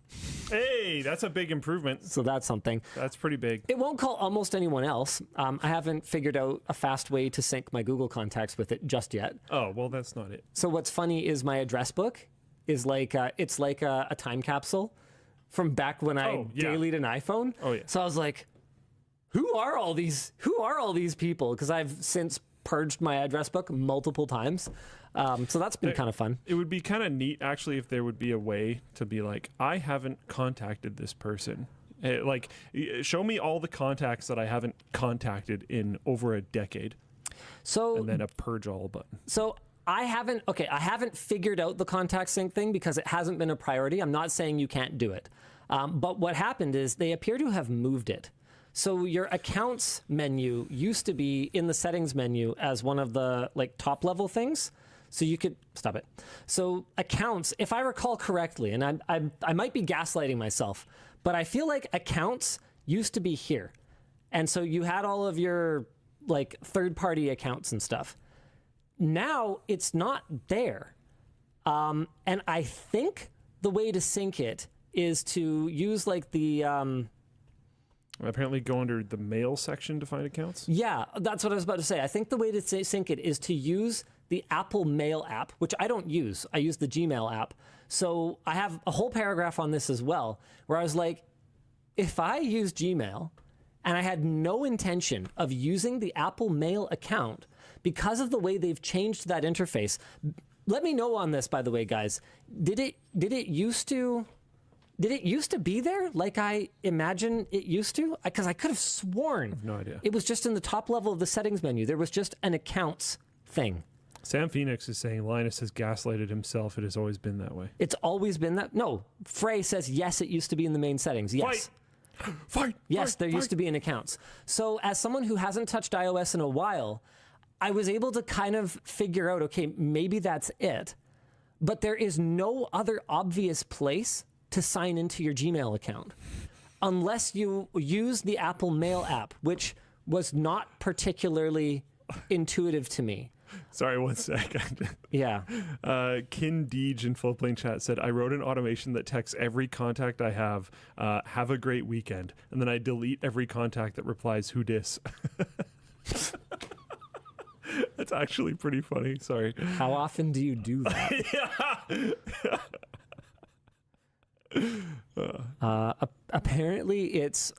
Hey, that's a big improvement. So that's something. That's pretty big. It won't call almost anyone else. I haven't figured out a fast way to sync my Google contacts with it just yet. Oh, well, that's not it. So what's funny is my address book is like it's like a time capsule from back when I dailied an iPhone. Oh yeah. So I was like, who are all these people? Because I've since purged my address book multiple times. So that's been kind of fun. It would be kind of neat, actually, if there would be a way to be like, I haven't contacted this person. Like, show me all the contacts that I haven't contacted in over a decade. So and then a purge all button. So I haven't figured out the contact sync thing because it hasn't been a priority. I'm not saying you can't do it. But what happened is they appear to have moved it. So your accounts menu used to be in the settings menu as one of the like top level things. So you could stop it. So accounts, if I recall correctly, and I might be gaslighting myself, but I feel like accounts used to be here. And so you had all of your like third-party accounts and stuff. Now it's not there. And I think the way to sync it is to use like the... apparently go under the mail section to find accounts? Yeah, that's what I was about to say. I think the way to sync it is to use the Apple Mail app, which I don't use. I use the Gmail app. So I have a whole paragraph on this as well, where I was like, if I use Gmail and I had no intention of using the Apple Mail account because of the way they've changed that interface, let me know on this, by the way, guys. Did it used to be there like I imagine it used to? Because I could have sworn I have no idea. It was just in the top level of the settings menu. There was just an accounts thing. Sam Phoenix is saying Linus has gaslighted himself. It has always been that way. It's always been that? No. Frey says, yes, it used to be in the main settings. Yes. Fight! Yes, there used to be in accounts. So as someone who hasn't touched iOS in a while, I was able to kind of figure out, okay, maybe that's it. But there is no other obvious place to sign into your Gmail account unless you use the Apple Mail app, which was not particularly intuitive to me. Sorry, one second. Yeah. Kin Deej in Full Plane Chat said, I wrote an automation that texts every contact I have a great weekend. And then I delete every contact that replies, who dis? That's actually pretty funny. Sorry. How often do you do that? Apparently it's,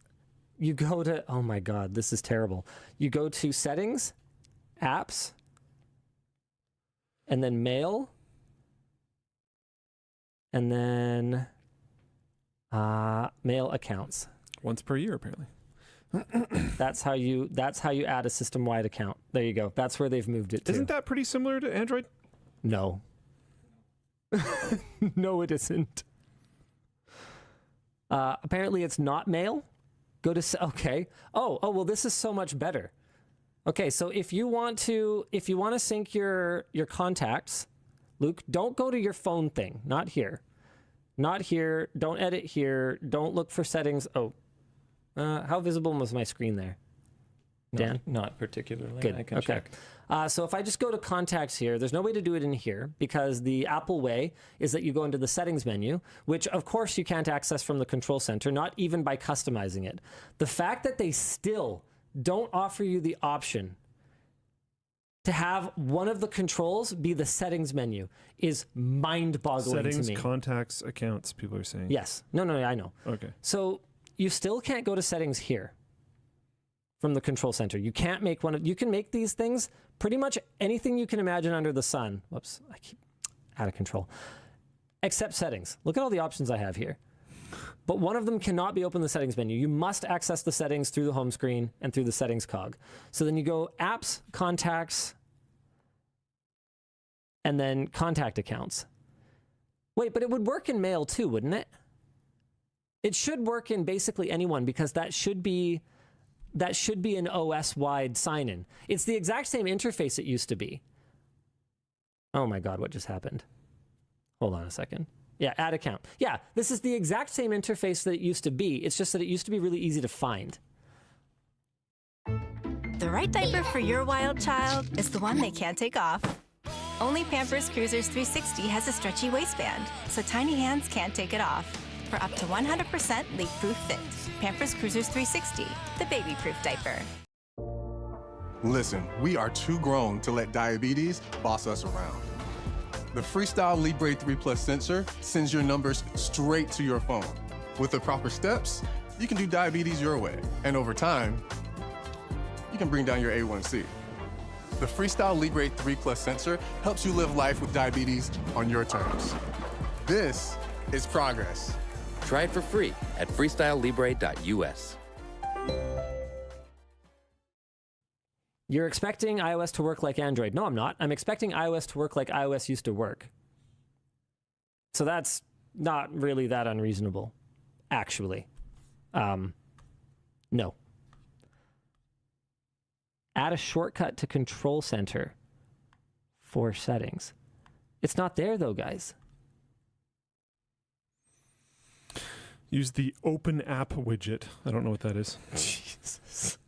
you go to, oh my God, this is terrible. You go to settings, apps, and then mail, and then mail accounts. Once per year, apparently. That's how you add a system-wide account. There you go. That's where they've moved it to. Isn't that pretty similar to Android? No. No, it isn't. Apparently it's not mail. Go to, okay. Oh, well, this is so much better. Okay, so if you want to sync your contacts, Luke, don't go to your phone thing. Not here. Not here. Don't edit here. Don't look for settings. Oh, how visible was my screen there? Dan? Not particularly. Good. I can check. So if I just go to contacts here, there's no way to do it in here because the Apple way is that you go into the settings menu, which of course you can't access from the control center, not even by customizing it. The fact that they still don't offer you the option to have one of the controls be the settings menu is mind-boggling to me. Settings, contacts, accounts, people are saying. Yes. No, I know. Okay. So you still can't go to settings here from the control center. You can't make you can make these things pretty much anything you can imagine under the sun. Whoops, I keep out of control. Except settings. Look at all the options I have here. But one of them cannot be open in the settings menu. You must access the settings through the home screen and through the settings cog. So then you go apps, contacts, and then contact accounts. Wait, but it would work in mail too, wouldn't it? It should work in basically anyone because that should be an OS-wide sign-in. It's the exact same interface it used to be. Oh my God, what just happened? Hold on a second. Yeah, add account. Yeah, this is the exact same interface that it used to be. It's just that it used to be really easy to find. The right diaper for your wild child is the one they can't take off. Only Pampers Cruisers 360 has a stretchy waistband, so tiny hands can't take it off. For up to 100% leak-proof fit. Pampers Cruisers 360, the baby-proof diaper. Listen, we are too grown to let diabetes boss us around. The Freestyle Libre 3 Plus sensor sends your numbers straight to your phone. With the proper steps, you can do diabetes your way. And over time, you can bring down your A1C. The Freestyle Libre 3 Plus sensor helps you live life with diabetes on your terms. This is progress. Try it for free at freestylelibre.us. You're expecting iOS to work like Android. No, I'm not. I'm expecting iOS to work like iOS used to work. So that's not really that unreasonable, actually. No. Add a shortcut to Control Center for settings. It's not there, though, guys. Use the Open App widget. I don't know what that is. Jesus.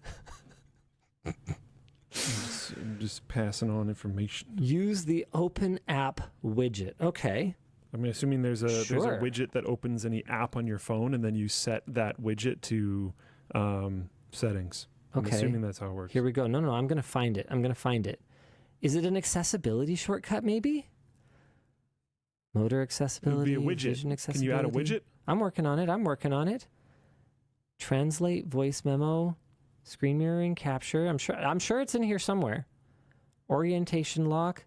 I'm just passing on information. Use the Open App widget. Okay. I mean, assuming there's a Sure. widget that opens any app on your phone, and then you set that widget to settings. I'm Okay. assuming that's how it works. Here we go. No, I'm going to find it. I'm going to find it. Is it an accessibility shortcut, maybe? Motor accessibility, It would be a widget. vision Can accessibility. you add a widget? I'm working on it. Translate voice memo, screen mirroring, capture. I'm sure it's in here somewhere. Orientation lock.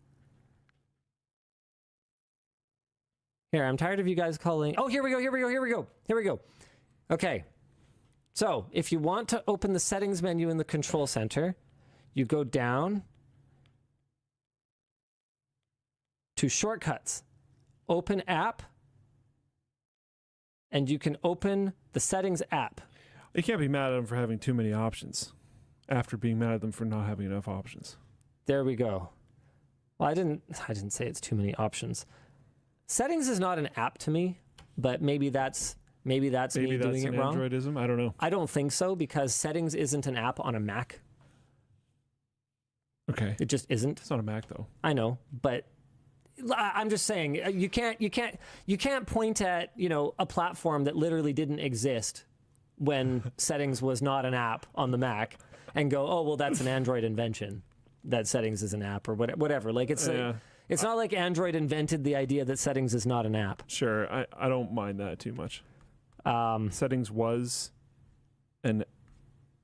Here, I'm tired of you guys calling. Oh, here we go. Okay. So, if you want to open the settings menu in the control center, you go down to shortcuts, open app, and you can open the settings app. You can't be mad at them for having too many options after being mad at them for not having enough options. There we go. Well, I didn't say it's too many options. Settings is not an app to me, but maybe that's me doing it wrong. Androidism? I don't know. I don't think so, because settings isn't an app on a Mac. Okay. It just isn't. It's not a Mac though. I know, but I'm just saying you can't point at, a platform that literally didn't exist when settings was not an app on the Mac and go, oh, well, that's an Android invention, that settings is an app or whatever. Like it's not like Android invented the idea that settings is not an app. Sure, I don't mind that too much. Settings was an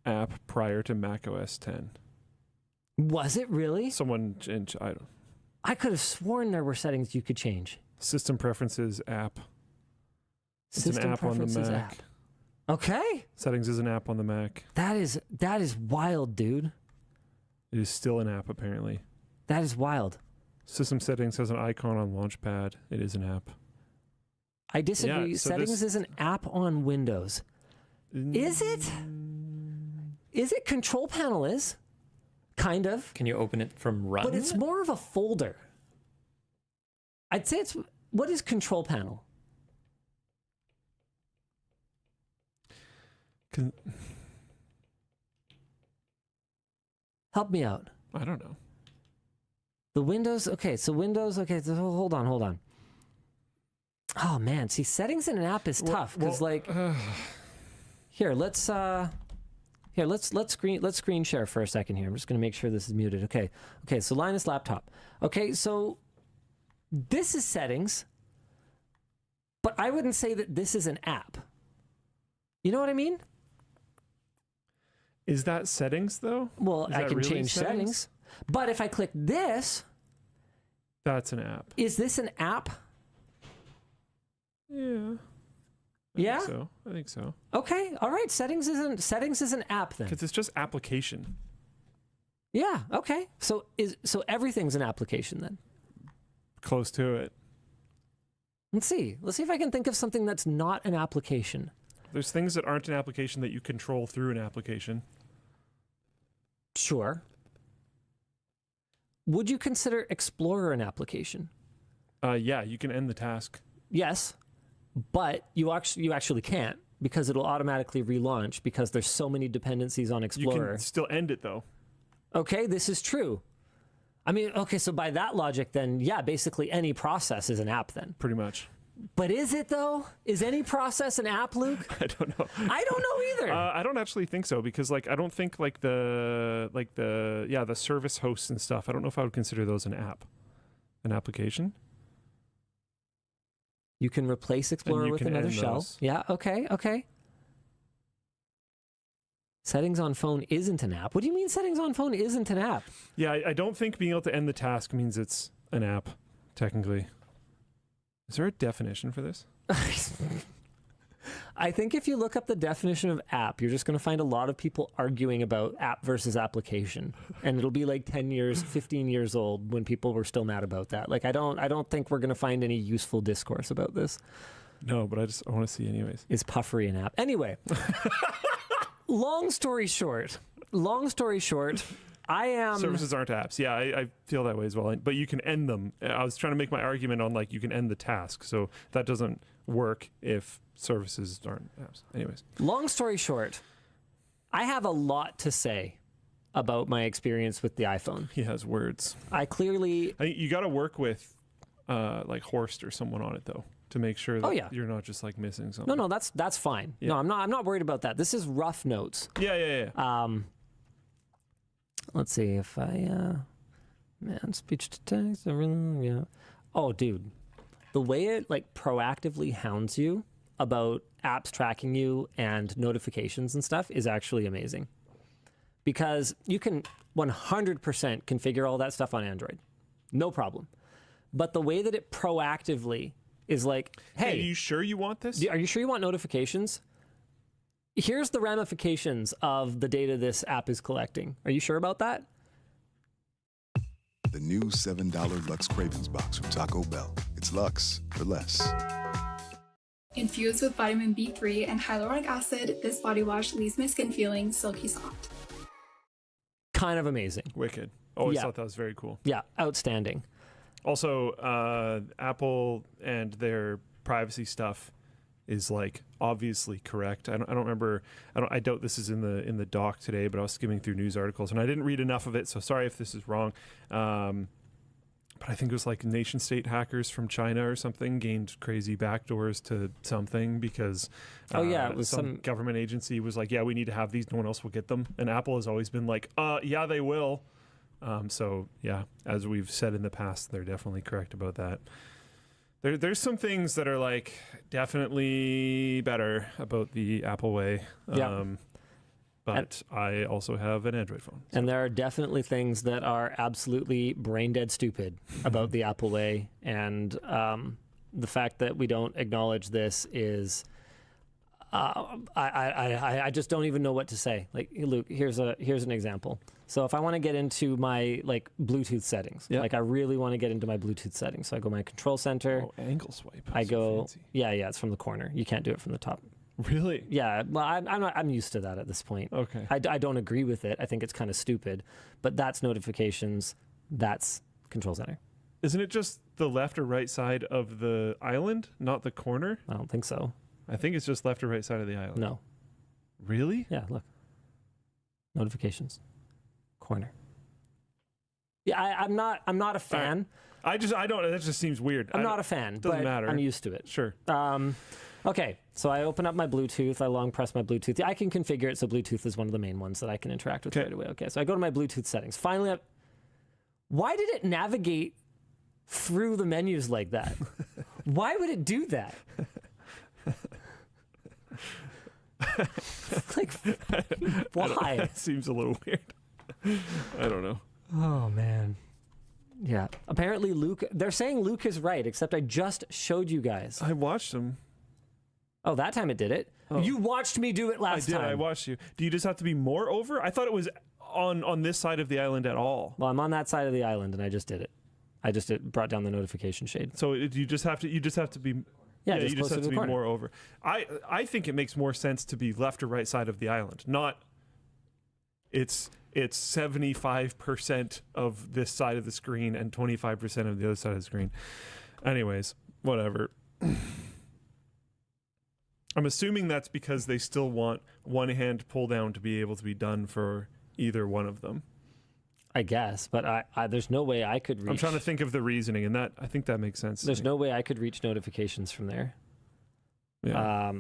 app prior to Mac OS 10. Was it really? Someone changed. I could have sworn there were settings you could change. System preferences app. It's System an app on the preferences Mac. app. Okay. Settings is an app on the Mac. That is wild, dude. It is still an app apparently. That is wild. System settings has an icon on Launchpad. It is an app. I disagree. Yeah, so settings is an app on Windows. Is it? Is it? Control Panel is. Kind of. Can you open it from Run? But it's more of a folder. I'd say it's... What is Control Panel? Help me out. I don't know. The Windows... Okay, so Windows... Okay, so hold on. Oh, man. See, settings in an app is tough, because, Here, let's screen share for a second here. I'm just going to make sure this is muted. Okay, so Linus laptop. Okay, so this is settings, but I wouldn't say that this is an app. You know what I mean? Is that settings though? Well, Is I that can really change settings, but if I click this, that's an app. Is this an app? Yeah. Yeah? I think so. Okay, all right. Settings is an app then. Because it's just application. Yeah. Okay. So everything's an application then. Close to it. Let's see if I can think of something that's not an application. There's things that aren't an application that you control through an application. Sure. Would you consider Explorer an application? Yeah, you can end the task. Yes, but you actually can't, because it'll automatically relaunch because there's so many dependencies on Explorer. You can still end it though. Okay, this is true. I mean, okay, so by that logic, then, yeah, basically any process is an app then. Pretty much. But is it, though? Is any process an app, Luke? I don't know. I don't know either. I don't actually think so, because like I don't think like the service hosts and stuff, I don't know if I would consider those an app, an application. You can replace Explorer with another shell. Those. Yeah, okay. Settings on phone isn't an app. What do you mean settings on phone isn't an app? Yeah, I don't think being able to end the task means it's an app, technically. Is there a definition for this? I think if you look up the definition of app, you're just going to find a lot of people arguing about app versus application. And it'll be like 10 years, 15 years old when people were still mad about that. Like, I don't think we're going to find any useful discourse about this. No, but I want to see anyways. Is puffery an app? Anyway. Long story short, I am... Services aren't apps. Yeah, I feel that way as well. But you can end them. I was trying to make my argument on, like, you can end the task. So that doesn't work if services aren't apps. Anyways. Long story short, I have a lot to say about my experience with the iPhone. He has words. I think you got to work with, like, Horst or someone on it, though, to make sure that you're not just, like, missing something. No, that's fine. Yeah. No, I'm not worried about that. This is rough notes. Yeah. Let's see if I, speech to text, everything, yeah. Oh, dude, the way it, like, proactively hounds you about apps tracking you and notifications and stuff is actually amazing. Because you can 100% configure all that stuff on Android. No problem. But the way that it proactively is like, hey, are you sure you want this? Are you sure you want notifications? Here's the ramifications of the data this app is collecting. Are you sure about that? The new $7 Lux Cravings Box from Taco Bell. It's Lux for less. Infused with vitamin B3 and hyaluronic acid, this body wash leaves my skin feeling silky soft. Kind of amazing. Wicked. Always thought that was very cool. Yeah, outstanding. Also, Apple and their privacy stuff is, like, obviously correct. I don't remember. I doubt this is in the doc today, but I was skimming through news articles and I didn't read enough of it, so sorry if this is wrong. But I think it was like nation state hackers from China or something gained crazy backdoors to something because it was some government agency was like, yeah, we need to have these. No one else will get them. And Apple has always been like, yeah, they will. So yeah, as we've said in the past, they're definitely correct about that. There's some things that are, like, definitely better about the Apple way. But I also have an Android phone. And there are definitely things that are absolutely brain dead stupid about the Apple way. And the fact that we don't acknowledge this is, I just don't even know what to say. Like, Luke, here's an example. So if I want to get into my, like, Bluetooth settings, like I really want to get into my Bluetooth settings. So I go my control center. Oh, angle swipe. I go, yeah, it's from the corner. You can't do it from the top. Really? Yeah. Well, I'm used to that at this point. Okay. I don't agree with it. I think it's kind of stupid, but that's notifications. That's control center. Isn't it just the left or right side of the island, not the corner? I don't think so. I think it's just left or right side of the island. No. Really? Yeah, look. Notifications. Corner. Yeah, I'm not a fan. I don't. That just seems weird. I'm not a fan. Doesn't matter. I'm used to it. Sure. Okay, so I open up my Bluetooth. I long press my Bluetooth. I can configure it so Bluetooth is one of the main ones that I can interact with right away. Okay, so I go to my Bluetooth settings. Finally, why did it navigate through the menus like that? Why would it do that? Like, why? It seems a little weird. I don't know. Oh, man. Yeah. Apparently, they're saying Luke is right, except I just showed you guys. I watched him. Oh, that time it did it. Oh. You watched me do it last time. I watched you. Do you just have to be more over? I thought it was on this side of the island at all. Well, I'm on that side of the island, and I just did it. Brought down the notification shade. So you just have to be. Yeah, you just have to be corner. more over. I think it makes more sense to be left or right side of the island. Not. It's 75% of this side of the screen and 25% of the other side of the screen. Anyways, whatever. I'm assuming that's because they still want one hand pull down to be able to be done for either one of them. I guess, but I there's no way I could reach. I'm trying to think of the reasoning, and I think that makes sense. There's no way I could reach notifications from there. Yeah.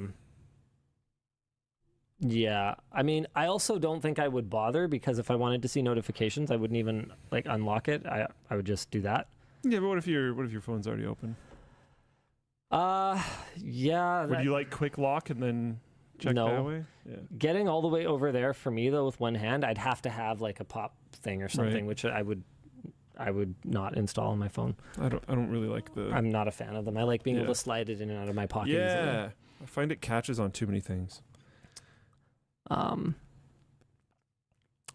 Yeah. I mean, I also don't think I would bother, because if I wanted to see notifications, I wouldn't even like unlock it. I would just do that. Yeah, but what if your phone's already open? Yeah. Would you like quick lock and then check that way? Yeah. Getting all the way over there for me though with one hand, I'd have to have like a pop thing or something, Right. which I would not install on my phone. I don't really like the. I'm not a fan of them. I like being able to slide it in and out of my pocket easily. Yeah, I find it catches on too many things.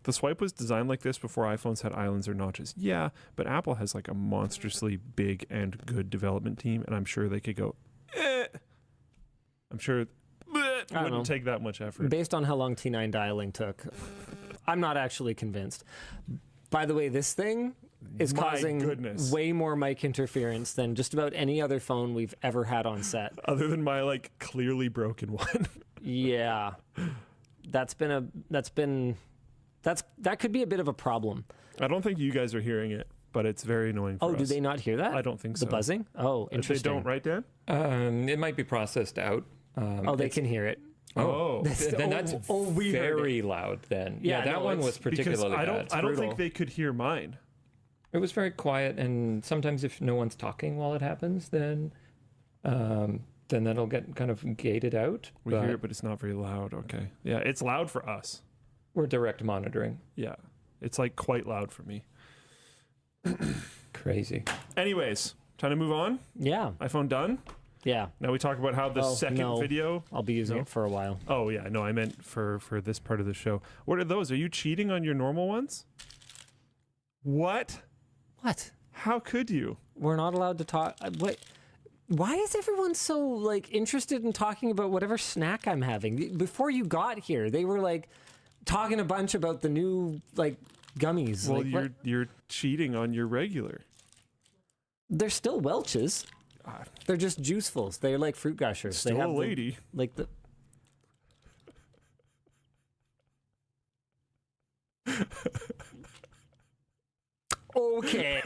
The swipe was designed like this before iPhones had islands or notches. Yeah, but Apple has like a monstrously big and good development team, and I'm sure they could go. I'm sure it wouldn't take that much effort. Based on how long T9 dialing took, I'm not actually convinced. By the way, this thing is My causing goodness. way more mic interference than just about any other phone we've ever had on set. Other than my like clearly broken one. Yeah. That could be a bit of a problem. I don't think you guys are hearing it, but it's very annoying for us. Do they not hear that? I don't think so. The buzzing? Oh, interesting. They don't, right, Dan? It might be processed out. They can hear it. Oh, then that's we heard very loud. Then Yeah, that no, one it's- was particularly because bad. I don't think they could hear mine. It was very quiet, and sometimes if no one's talking while it happens, then that'll get kind of gated out. We hear it, but it's not very loud. Okay, yeah, it's loud for us. We're direct monitoring. Yeah, it's like quite loud for me. Crazy. Anyways, time to move on. Yeah. iPhone done. Yeah. Now we talk about how the second video. I'll be using it for a while. Oh yeah, no, I meant for this part of the show. What are those? Are you cheating on your normal ones? What? What? How could you? We're not allowed to talk. What? Why is everyone so like interested in talking about whatever snack I'm having? Before you got here, they were like talking a bunch about the new like gummies. Well, like, you're cheating on your regular. They're still Welch's. They're just juicefuls. They're like fruit gushers. Still they have a lady. Like the. Okay.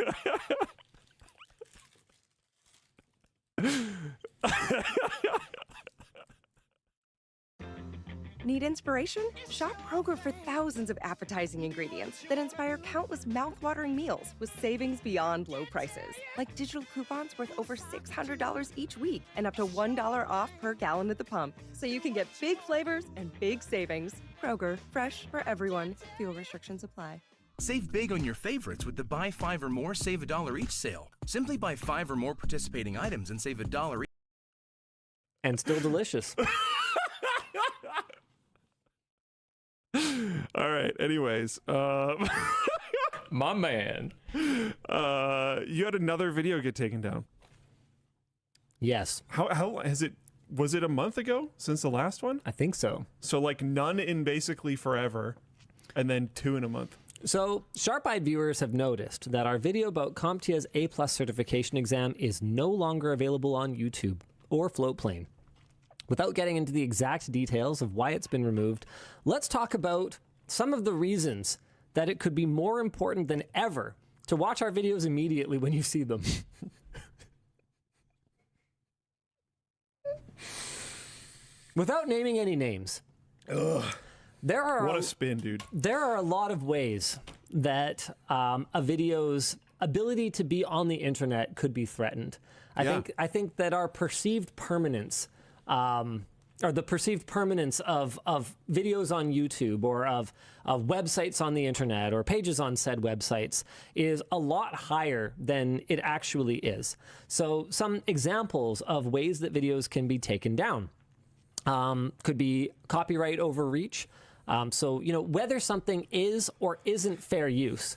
Need inspiration? Shop Kroger for thousands of appetizing ingredients that inspire countless mouth-watering meals with savings beyond low prices. Like digital coupons worth over $600 each week and up to $1 off per gallon at the pump. So you can get big flavors and big savings. Kroger, fresh for everyone. Fuel restrictions apply. Save big on your favorites with the Buy 5 or More, Save $1 each sale. Simply buy 5 or more participating items and save $1 each. And still delicious. All right. Anyways, my man, you had another video get taken down. Yes. How has it? Was it a month ago since the last one? I think so. So like none in basically forever, and then 2 in a month. So, sharp-eyed viewers have noticed that our video about CompTIA's A+ certification exam is no longer available on YouTube or Floatplane. Without getting into the exact details of why it's been removed, let's talk about some of the reasons that it could be more important than ever to watch our videos immediately when you see them. Without naming any names. Ugh. There are What a spin, dude. There are a lot of ways that a video's ability to be on the internet could be threatened. I think that our perceived permanence, or the perceived permanence of videos on YouTube or of websites on the internet or pages on said websites is a lot higher than it actually is. So some examples of ways that videos can be taken down could be copyright overreach. So, you know, whether something is or isn't fair use,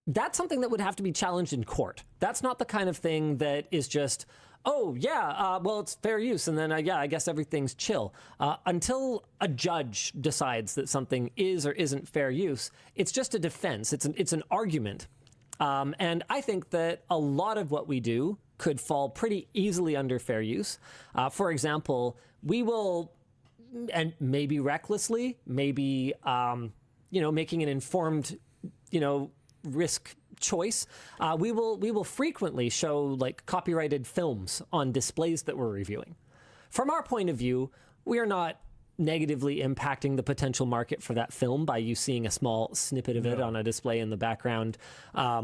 that's something that would have to be challenged in court. That's not the kind of thing that is just, oh, yeah, well, it's fair use, and then, yeah, I guess everything's chill. Until a judge decides that something is or isn't fair use, it's just a defense. It's an argument. And I think that a lot of what we do could fall pretty easily under fair use. For example, we will, and maybe recklessly, maybe making an informed, risk choice, we will frequently show like copyrighted films on displays that we're reviewing. From our point of view, we are not negatively impacting the potential market for that film by you seeing a small snippet of it on a display in the background.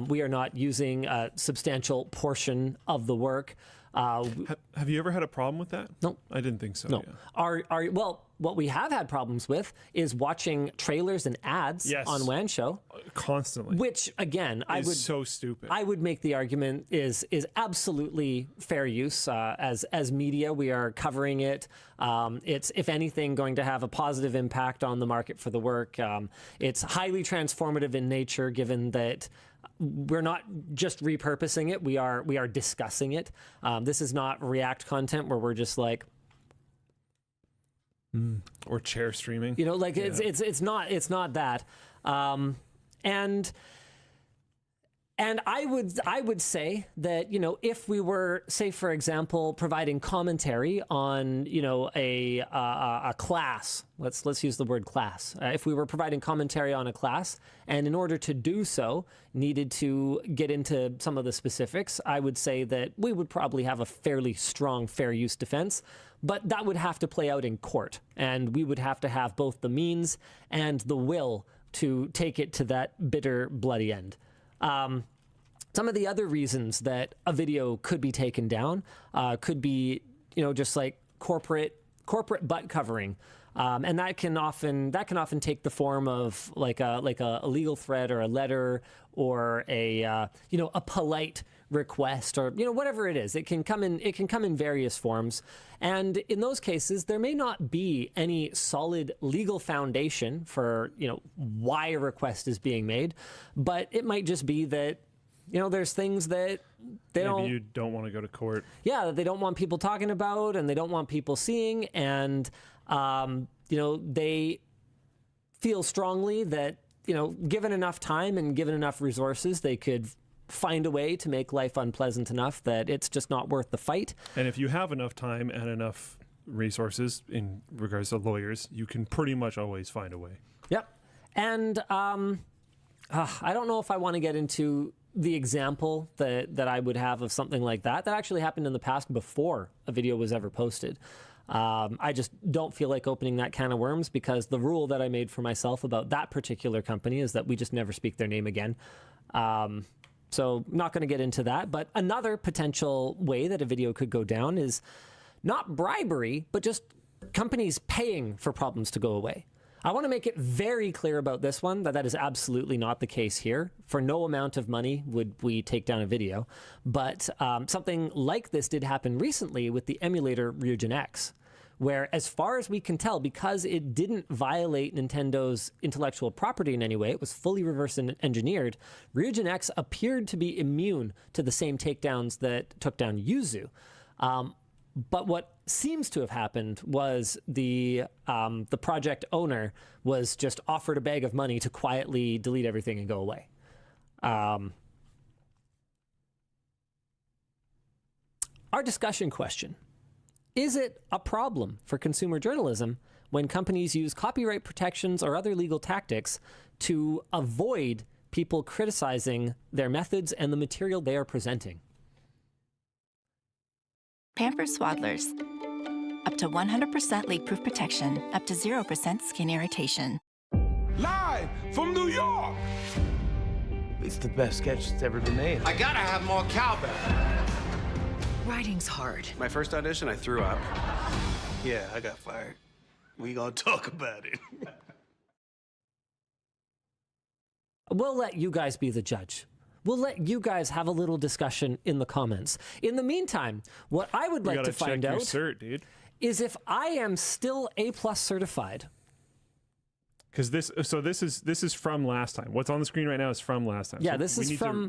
We are not using a substantial portion of the work. Have you ever had a problem with that? No. I didn't think so. No. Yeah. Well, what we have had problems with is watching trailers and ads on WAN Show. Constantly. Which, again, so stupid. I would make the argument is absolutely fair use. As media, we are covering it. It's, if anything, going to have a positive impact on the market for the work. It's highly transformative in nature, given that we're not just repurposing it, we are discussing it. This is not React content where we're just like, or chair streaming. It's not that. And I would say that, if we were, say, for example, providing commentary on, a class, let's use the word class. If we were providing commentary on a class, and in order to do so, needed to get into some of the specifics, I would say that we would probably have a fairly strong fair use defense, but that would have to play out in court, and we would have to have both the means and the will to take it to that bitter, bloody end. Some of the other reasons that a video could be taken down could be, just like corporate butt covering, and that can often take the form of like a legal threat or a letter or a polite request or whatever it is. It can come in various forms, and in those cases there may not be any solid legal foundation for why a request is being made, but it might just be that there's things that Maybe you don't want to go to court. Yeah, that they don't want people talking about and they don't want people seeing, and they feel strongly that given enough time and given enough resources, they could find a way to make life unpleasant enough that it's just not worth the fight. And if you have enough time and enough resources in regards to lawyers, you can pretty much always find a way. Yep. And I don't know if I want to get into the example that I would have of something like that. That actually happened in the past before a video was ever posted. I just don't feel like opening that can of worms, because the rule that I made for myself about that particular company is that we just never speak their name again. So not going to get into that. But another potential way that a video could go down is not bribery, but just companies paying for problems to go away. I want to make it very clear about this one that is absolutely not the case here. For no amount of money would we take down a video. But something like this did happen recently with the emulator Ryujin X, where, as far as we can tell, because it didn't violate Nintendo's intellectual property in any way, it was fully reverse engineered, Ryujin X appeared to be immune to the same takedowns that took down Yuzu. But what seems to have happened was the project owner was just offered a bag of money to quietly delete everything and go away. Our discussion question: is it a problem for consumer journalism when companies use copyright protections or other legal tactics to avoid people criticizing their methods and the material they are presenting? Pampers Swaddlers. Up to 100% leak-proof protection, up to 0% skin irritation. Live from New York! It's the best sketch that's ever been made. I gotta have more cowbell. Writing's hard. My first audition, I threw up. Yeah, I got fired. We gonna talk about it. We'll let you guys be the judge. We'll let you guys have a little discussion in the comments. In the meantime, what I would like to find out is if I am still A+ certified. Because this is from last time. What's on the screen right now is from last time. Yeah, so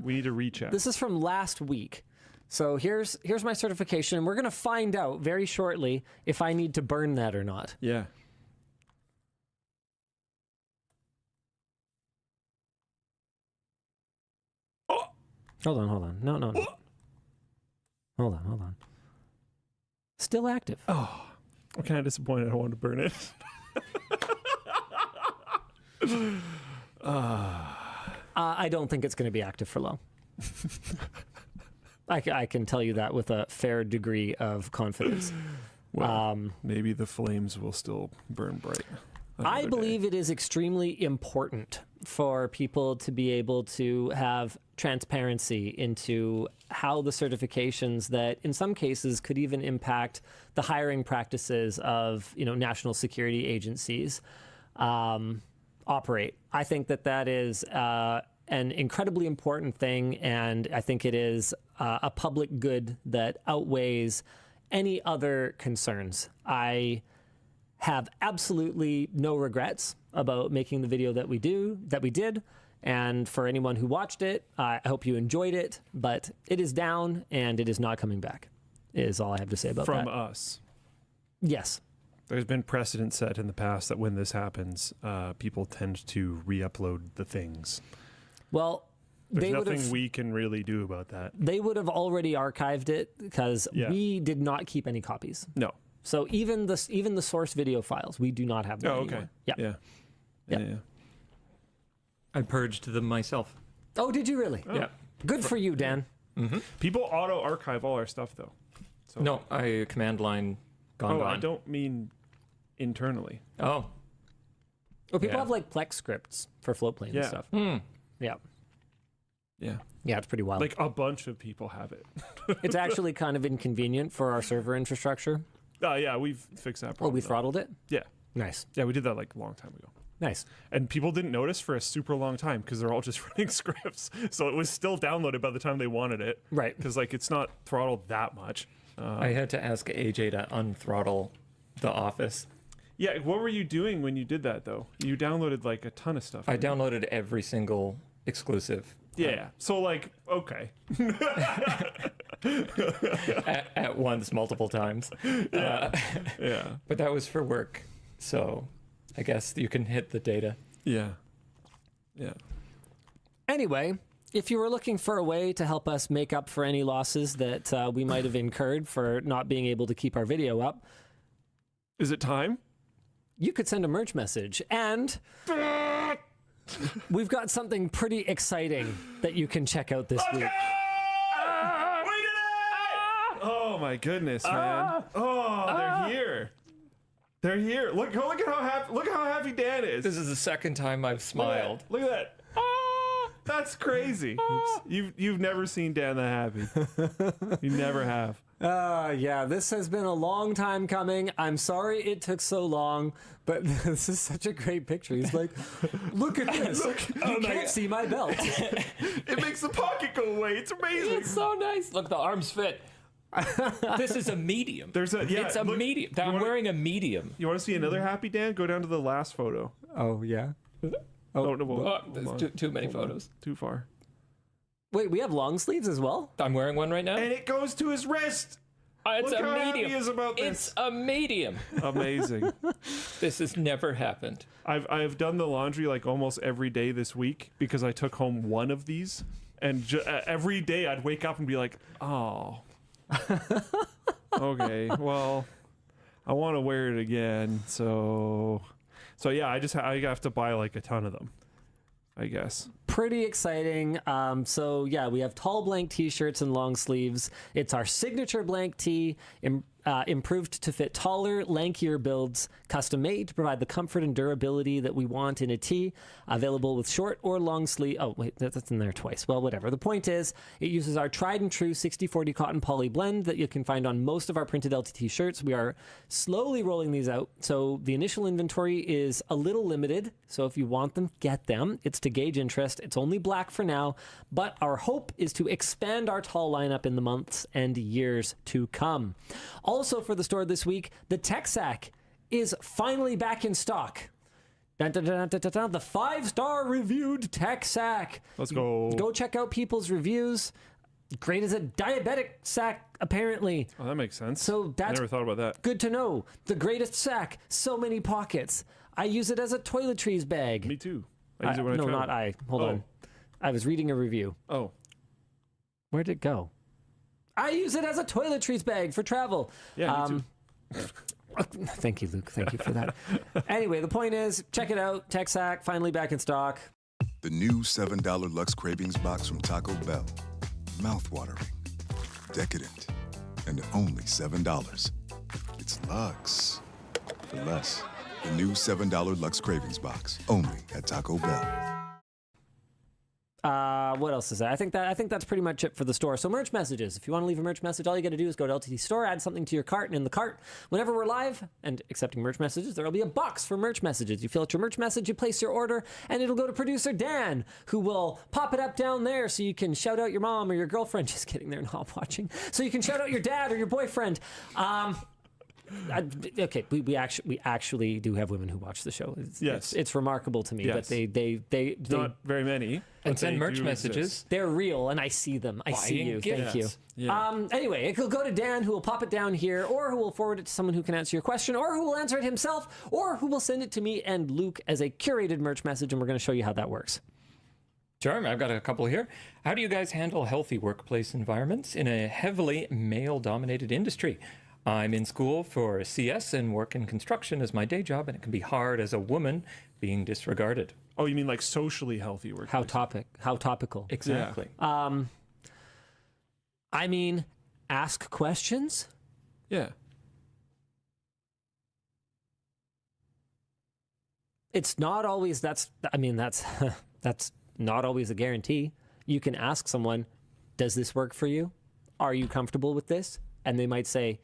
we need to recheck. This is from last week. So here's my certification, and we're going to find out very shortly if I need to burn that or not. Yeah. Hold on. No. Hold on. Still active. Oh, I'm kind of disappointed. I wanted to burn it. I don't think it's going to be active for long. I can tell you that with a fair degree of confidence. Well, maybe the flames will still burn bright. I believe it is extremely important for people to be able to have transparency into how the certifications that in some cases could even impact the hiring practices of national security agencies operate. I think that is an incredibly important thing, and I think it is a public good that outweighs any other concerns. I have absolutely no regrets about making the video that we did. And for anyone who watched it, I hope you enjoyed it, but it is down and it is not coming back, is all I have to say about that. From us. Yes. There's been precedent set in the past that when this happens, people tend to re-upload the things. Well, there's nothing we can really do about that. They would have already archived it because we did not keep any copies. No. So even the source video files, we do not have them anymore. Yeah. I purged them myself. Oh, did you really? Yeah. Good for you, Dan. Mm-hmm. People auto-archive all our stuff, though. So. No, I command line gone. I don't mean internally. Oh. Well, people have like Plex scripts for Floatplane and stuff. Yeah. Yeah. Yeah, it's pretty wild. Like a bunch of people have it. It's actually kind of inconvenient for our server infrastructure. Oh, yeah, we've fixed that problem. Oh, we throttled it? Yeah. Nice. Yeah, we did that like a long time ago. Nice. And people didn't notice for a super long time because they're all just running scripts. So it was still downloaded by the time they wanted it. Right. Because like it's not throttled that much. I had to ask AJ to unthrottle The Office. Yeah, what were you doing when you did that though? You downloaded like a ton of stuff. I downloaded every single exclusive. Yeah. So like, okay. at once, multiple times. Yeah. But that was for work. So I guess you can hit the data. Yeah. Anyway, if you were looking for a way to help us make up for any losses that we might have incurred for not being able to keep our video up, is it time? You could send a merch message, and we've got something pretty exciting that you can check out this week. Oh my goodness, man! Oh, they're here. They're here. Look how happy Dan is. This is the second time I've smiled. Look at that. That's crazy. You've never seen Dan that happy. You never have. Yeah, this has been a long time coming. I'm sorry it took so long, but this is such a great picture. He's like, look at this. You can't see my belt. It makes the pocket go away. It's amazing. It's so nice. Look, the arms fit. This is a medium. It's a medium. I'm wearing a medium. You want to see another happy Dan? Go down to the last photo. Oh, yeah? Oh, no, there's too many photos. Too far. Wait, we have long sleeves as well? I'm wearing one right now. And it goes to his wrist. It's Look a how medium. happy he is about this. It's a medium. Amazing. This has never happened. I've done the laundry like almost every day this week because I took home one of these, and every day I'd wake up and be like, oh, okay, well, I want to wear it again, so yeah, I have to buy like a ton of them, I guess. Pretty exciting. So yeah, we have tall blank t-shirts and long sleeves. It's our signature blank tee, improved to fit taller, lankier builds, custom made to provide the comfort and durability that we want in a tee. Available with short or long sleeve. Oh wait, that's in there twice. Well, whatever. The point is, it uses our tried and true 60/40 cotton poly blend that you can find on most of our printed LTT shirts. We are slowly rolling these out, so the initial inventory is a little limited. So if you want them, get them. It's to gauge interest. It's only black for now, but our hope is to expand our tall lineup in the months and years to come. Also for the store this week, the Tech Sack is finally back in stock. Dun, dun, dun, dun, dun, dun, the 5-star reviewed Tech Sack. Let's go. Go check out people's reviews. Great as a diabetic sack, apparently. Oh, that makes sense. So that's I never thought about that. Good to know. The greatest sack, so many pockets. I use it as a toiletries bag. Me too. I use it when I no, travel. not I. Hold on. I was reading a review. Oh. Where'd it go? I use it as a toiletries bag for travel. Yeah, me too. Thank you, Luke. Thank you for that. Anyway, the point is, check it out. Tech Sack, finally back in stock. The new $7 Lux Cravings Box from Taco Bell. Mouth-watering, decadent, and only $7. It's Lux for less. The new $7 Lux Cravings Box, only at Taco Bell. What else is there? I think that's pretty much it for the store. So merch messages. If you want to leave a merch message, all you got to do is go to LTD Store, add something to your cart, and in the cart, whenever we're live and accepting merch messages, there will be a box for merch messages. You fill out your merch message, you place your order, and it'll go to producer Dan, who will pop it up down there so you can shout out your mom or your girlfriend. Just kidding, they're not watching. So you can shout out your dad or your boyfriend. Okay, we actually do have women who watch the show. It's remarkable to me, but they not very many. And send merch messages. They're real, and I see them. I see you. Thank you. Yeah. Anyway, it will go to Dan, who will pop it down here, or who will forward it to someone who can answer your question, or who will answer it himself, or who will send it to me and Luke as a curated merch message, and we're going to show you how that works. Sure, I've got a couple here. How do you guys handle healthy workplace environments in a heavily male-dominated industry? I'm in school for CS and work in construction as my day job, and it can be hard as a woman being disregarded. Oh, you mean like socially healthy work? How topical. Exactly. I mean, ask questions. Yeah. It's not always that's not always a guarantee. You can ask someone, does this work for you? Are you comfortable with this? And they might say,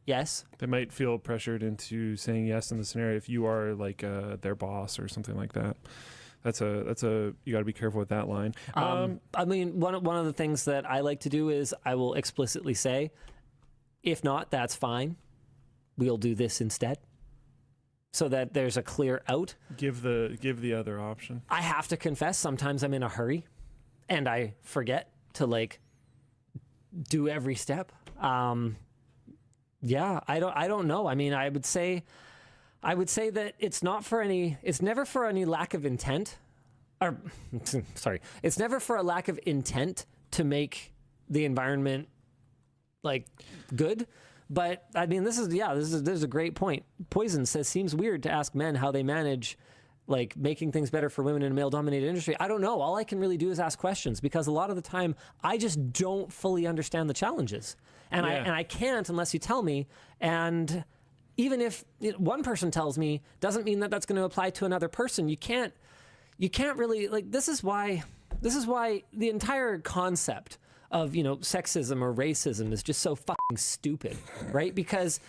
yes. They might feel pressured into saying yes in the scenario if you are like their boss or something like that. That's a you got to be careful with that line. I mean, one of the things that I like to do is I will explicitly say, if not, that's fine. We'll do this instead, so that there's a clear out. Give the other option. I have to confess, sometimes I'm in a hurry, and I forget to like do every step. Yeah, I don't know. I mean, I would say that it's never for any lack of intent, or sorry, it's never for a lack of intent to make the environment like good. But I mean, this is a great point. Poison says, seems weird to ask men how they manage like making things better for women in a male-dominated industry. I don't know. All I can really do is ask questions, because a lot of the time I just don't fully understand the challenges. And I can't unless you tell me. And even if one person tells me, doesn't mean that that's going to apply to another person. You can't really, like, this is why the entire concept of, sexism or racism is just so fucking stupid, right? Because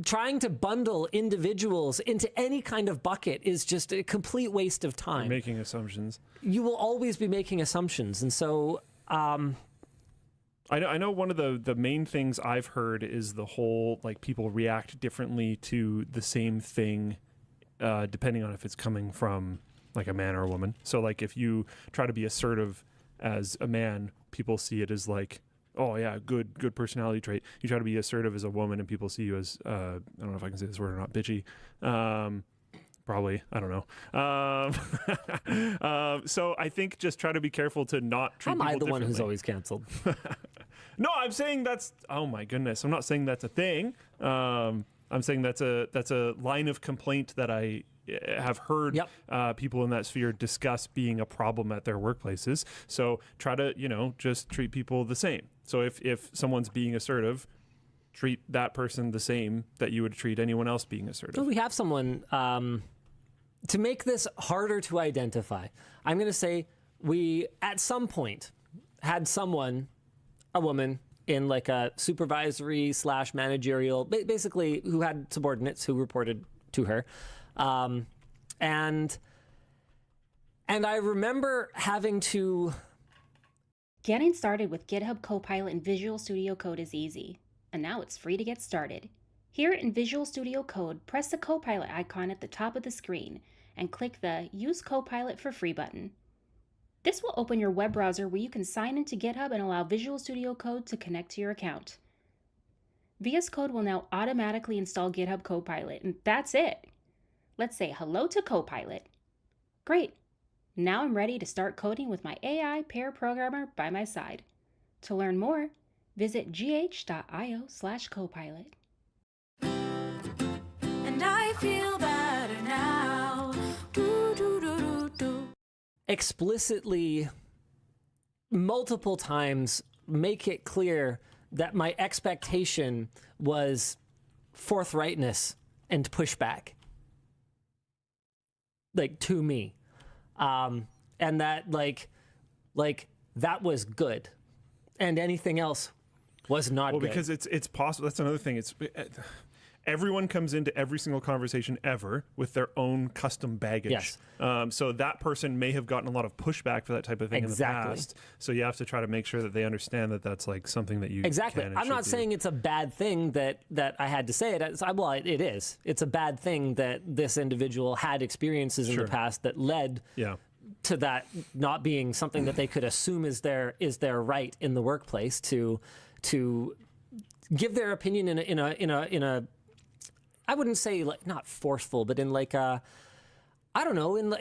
trying to bundle individuals into any kind of bucket is just a complete waste of time. You're making assumptions. You will always be making assumptions. And so, I know one of the main things I've heard is the whole, like, people react differently to the same thing depending on if it's coming from, like, a man or a woman. So, like, if you try to be assertive as a man, people see it as, like, oh, yeah, good personality trait. You try to be assertive as a woman, and people see you as, I don't know if I can say this word or not, bitchy. Probably. I don't know. So I think just try to be careful to not treat people differently. Am I the one who's always canceled? No, I'm saying that's, oh my goodness. I'm not saying that's a thing. I'm saying that's a line of complaint that I have heard people in that sphere discuss being a problem at their workplaces. So try to, just treat people the same. So if someone's being assertive, treat that person the same that you would treat anyone else being assertive. So we have someone, to make this harder to identify, I'm going to say we, at some point, had someone, a woman, in like a supervisory / managerial, basically who had subordinates who reported to her. And I remember having to... Getting started with GitHub Copilot and Visual Studio Code is easy. And now it's free to get started. Here in Visual Studio Code, press the Copilot icon at the top of the screen and click the Use Copilot for Free button. This will open your web browser where you can sign into GitHub and allow Visual Studio Code to connect to your account. VS Code will now automatically install GitHub Copilot, and that's it. Let's say hello to Copilot. Great. Now I'm ready to start coding with my AI pair programmer by my side. To learn more, visit gh.io/copilot. And I feel better now. explicitly multiple times make it clear that my expectation was forthrightness and pushback, like, to me, and that like that was good, and anything else was not good. Well, because it's possible. That's another thing. It's everyone comes into every single conversation ever with their own custom baggage. Yes. So that person may have gotten a lot of pushback for that type of thing in the past. So you have to try to make sure that they understand that that's like something that you exactly. can and I'm not should saying it's a bad thing that I had to say it. Well, it is. It's a bad thing that this individual had experiences in the past that led to that not being something that they could assume is their right in the workplace to give their opinion in a I wouldn't say like not forceful, but in like a, I don't know, in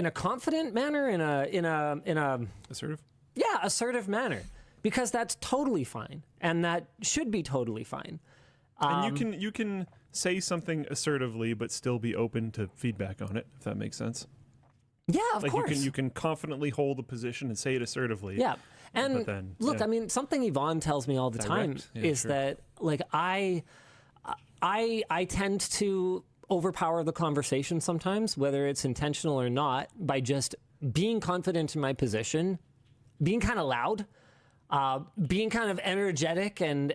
a confident manner, in a assertive. Yeah, assertive manner, because that's totally fine, and that should be totally fine. And you can say something assertively, but still be open to feedback on it, if that makes sense. Yeah, of course. You can confidently hold a position and say it assertively. Yeah, and but then, look, I mean, something Yvonne tells me all the time is that like I tend to overpower the conversation sometimes, whether it's intentional or not, by just being confident in my position, being kind of loud, being kind of energetic and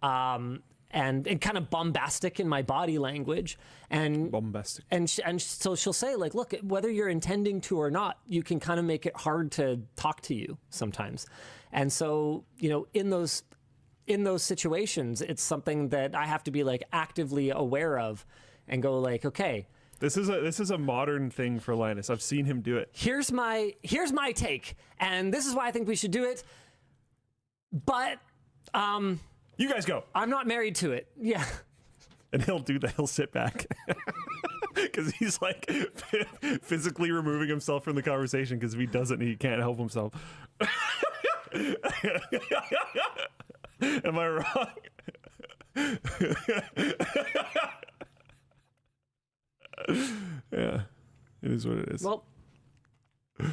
kind of bombastic in my body language, and bombastic. And so she'll say, like, look, whether you're intending to or not, you can kind of make it hard to talk to you sometimes. And so, you know, in those situations, it's something that I have to be like actively aware of and go like, okay, this is a modern thing for Linus. I've seen him do it. Here's my take, and this is why I think we should do it. But you guys go. I'm not married to it. Yeah. And he'll do that. He'll sit back because he's like physically removing himself from the conversation because if he doesn't, he can't help himself. Am I wrong? Yeah, it is what it is. Well,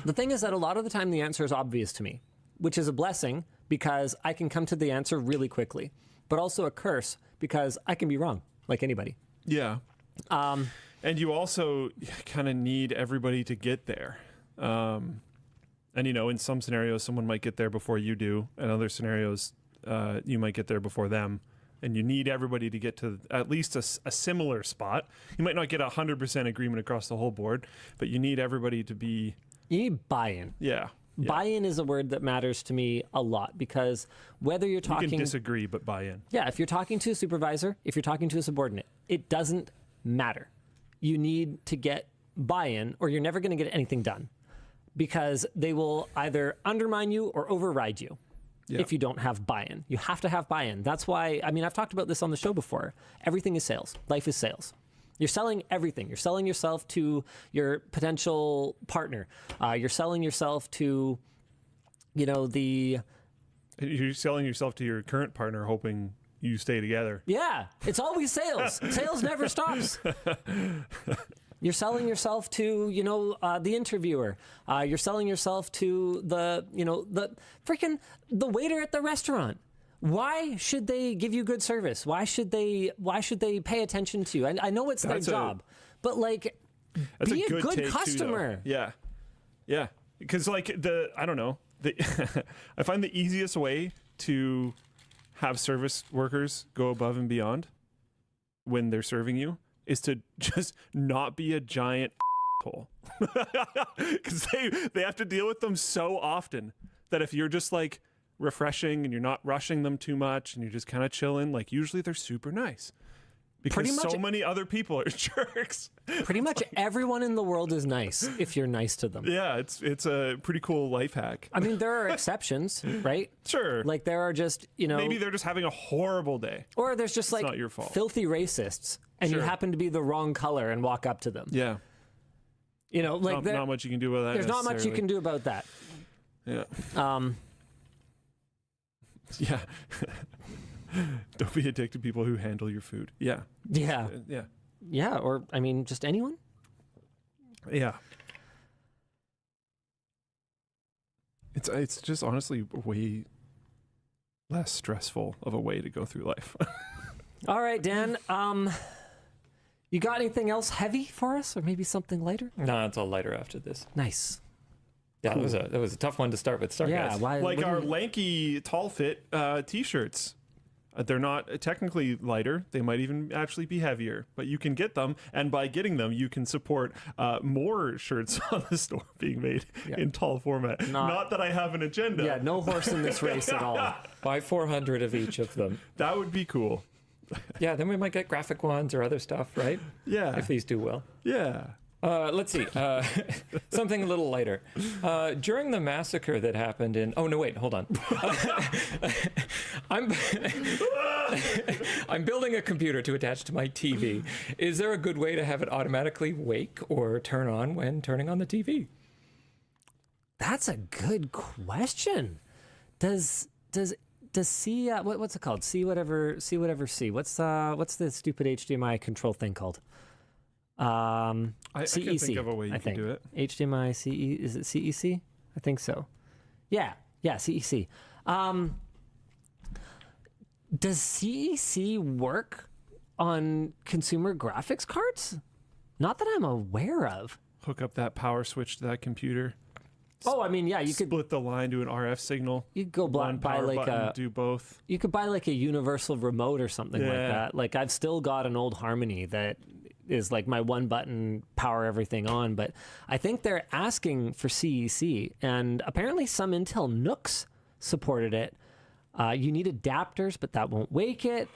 the thing is that a lot of the time the answer is obvious to me, which is a blessing because I can come to the answer really quickly, but also a curse because I can be wrong, like anybody. Yeah. And you also kind of need everybody to get there. And, you know, in some scenarios, someone might get there before you do. In other scenarios, you might get there before them. And you need everybody to get to at least a similar spot. You might not get 100% agreement across the whole board, but you need everybody to be... You need buy-in. Yeah. Buy-in is a word that matters to me a lot because whether you're talking... You can disagree, but buy in. Yeah, if you're talking to a supervisor, if you're talking to a subordinate, it doesn't matter. You need to get buy-in or you're never going to get anything done because they will either undermine you or override you. Yeah. If you don't have buy-in. You have to have buy-in. That's why, I mean, I've talked about this on the show before. Everything is sales. Life is sales. You're selling everything. You're selling yourself to your potential partner. You're selling yourself to, you know, You're selling yourself to your current partner hoping you stay together. Yeah, it's always sales. Sales never stops. You're selling yourself to, you know, the interviewer. You're selling yourself to the waiter at the restaurant. Why should they give you good service? Why should they pay attention to you? I know it's their job, but like, be a good customer. Yeah. Because like I don't know. I find the easiest way to have service workers go above and beyond when they're serving you is to just not be a giant asshole. Because they have to deal with them so often that if you're just like refreshing and you're not rushing them too much and you're just kind of chilling, like usually they're super nice. Because so many other people are jerks. Pretty much everyone in the world is nice if you're nice to them. Yeah, it's a pretty cool life hack. I mean, there are exceptions, right? Sure. Like there are just, you know... Maybe they're just having a horrible day. Or there's just like not your fault. Filthy racists and you happen to be the wrong color and walk up to them. Yeah. You know, like... Not much you can do about that. There's not much you can do about that. Yeah. Yeah. Don't be a dick to people who handle your food. Yeah. Yeah. Yeah, or, I mean, just anyone? Yeah. It's just honestly way less stressful of a way to go through life. All right, Dan. You got anything else heavy for us, or maybe something lighter? No, it's all lighter after this. Nice. Yeah, Cool. that was a tough one to start with. Sorry, guys. Like our lanky tall fit t-shirts. They're not technically lighter. They might even actually be heavier, but you can get them. And by getting them, you can support more shirts on the store being made in tall format. Not that I have an agenda. Yeah, no horse in this race at all. Buy 400 of each of them. That would be cool. Yeah, then we might get graphic ones or other stuff, right? Yeah. If these do well. Yeah. Let's see. Something a little lighter. During the massacre that happened in... Oh, no, wait, hold on. I'm building a computer to attach to my TV. Is there a good way to have it automatically wake or turn on when turning on the TV? That's a good question. Does C what's it called? C. What's the stupid HDMI control thing called? I can think of a way you can do it. HDMI CE, is it CEC? I think so. Yeah, CEC. Does CEC work on consumer graphics cards? Not that I'm aware of. Hook up that power switch to that computer. Oh, I mean, yeah, you could split the line to an RF signal. You could go buy like do both. You could buy like a universal remote or something like that. Like I've still got an old Harmony that is like my one button power everything on, but I think they're asking for CEC, and apparently some Intel NUCs supported it. You need adapters, but that won't wake it.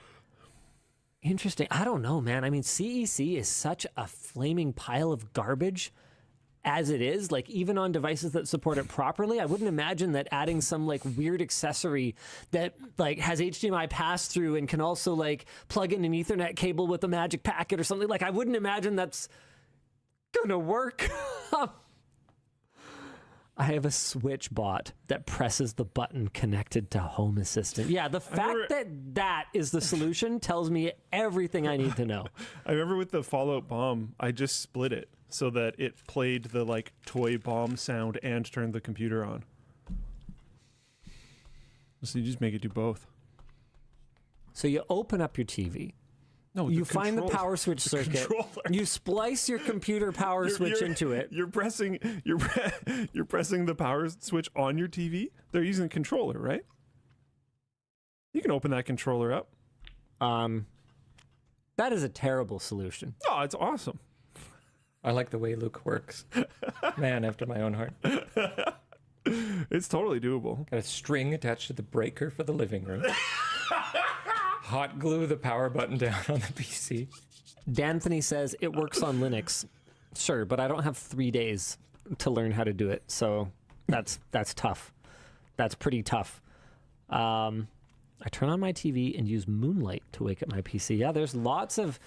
Interesting. I don't know, man. I mean, CEC is such a flaming pile of garbage as it is. Like, even on devices that support it properly, I wouldn't imagine that adding some like weird accessory that like has HDMI pass through and can also like plug in an Ethernet cable with a magic packet or something. Like, I wouldn't imagine that's gonna work. I have a Switch bot that presses the button connected to Home Assistant. Yeah, the fact that is the solution tells me everything I need to know. I remember with the Fallout bomb, I just split it so that it played the like toy bomb sound and turned the computer on. So you just make it do both. So you open up your TV. No, you find the power switch circuit. You splice your computer power switch into it. You're pressing the power switch on your TV. They're using a controller, right? You can open that controller up. That is a terrible solution. Oh, it's awesome. I like the way Luke works. Man after my own heart. It's totally doable. Got a string attached to the breaker for the living room. Hot glue the power button down on the PC. D'Anthony says it works on Linux. Sure, but I don't have 3 days to learn how to do it, so that's tough. That's pretty tough. I turn on my TV and use Moonlight to wake up my PC. Yeah, there's lots of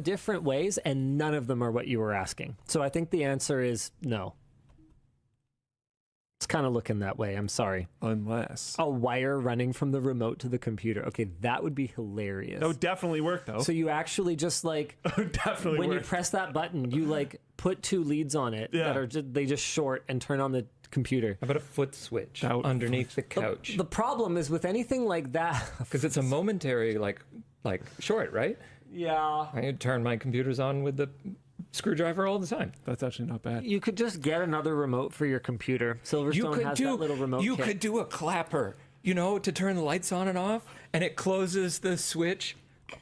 different ways, and none of them are what you were asking. So I think the answer is no. It's kind of looking that way. I'm sorry. Unless a wire running from the remote to the computer. Okay, that would be hilarious. That would definitely work, though. So you actually just like when you press that button, you like put two leads on it that are they just short and turn on the computer. How about a foot switch underneath the couch? The problem is with anything like that, because it's a momentary like short, right? Yeah. I turn my computers on with the screwdriver all the time. That's actually not bad. You could just get another remote for your computer. Silverstone has that little remote You kit. could do a clapper, to turn the lights on and off, and it closes the switch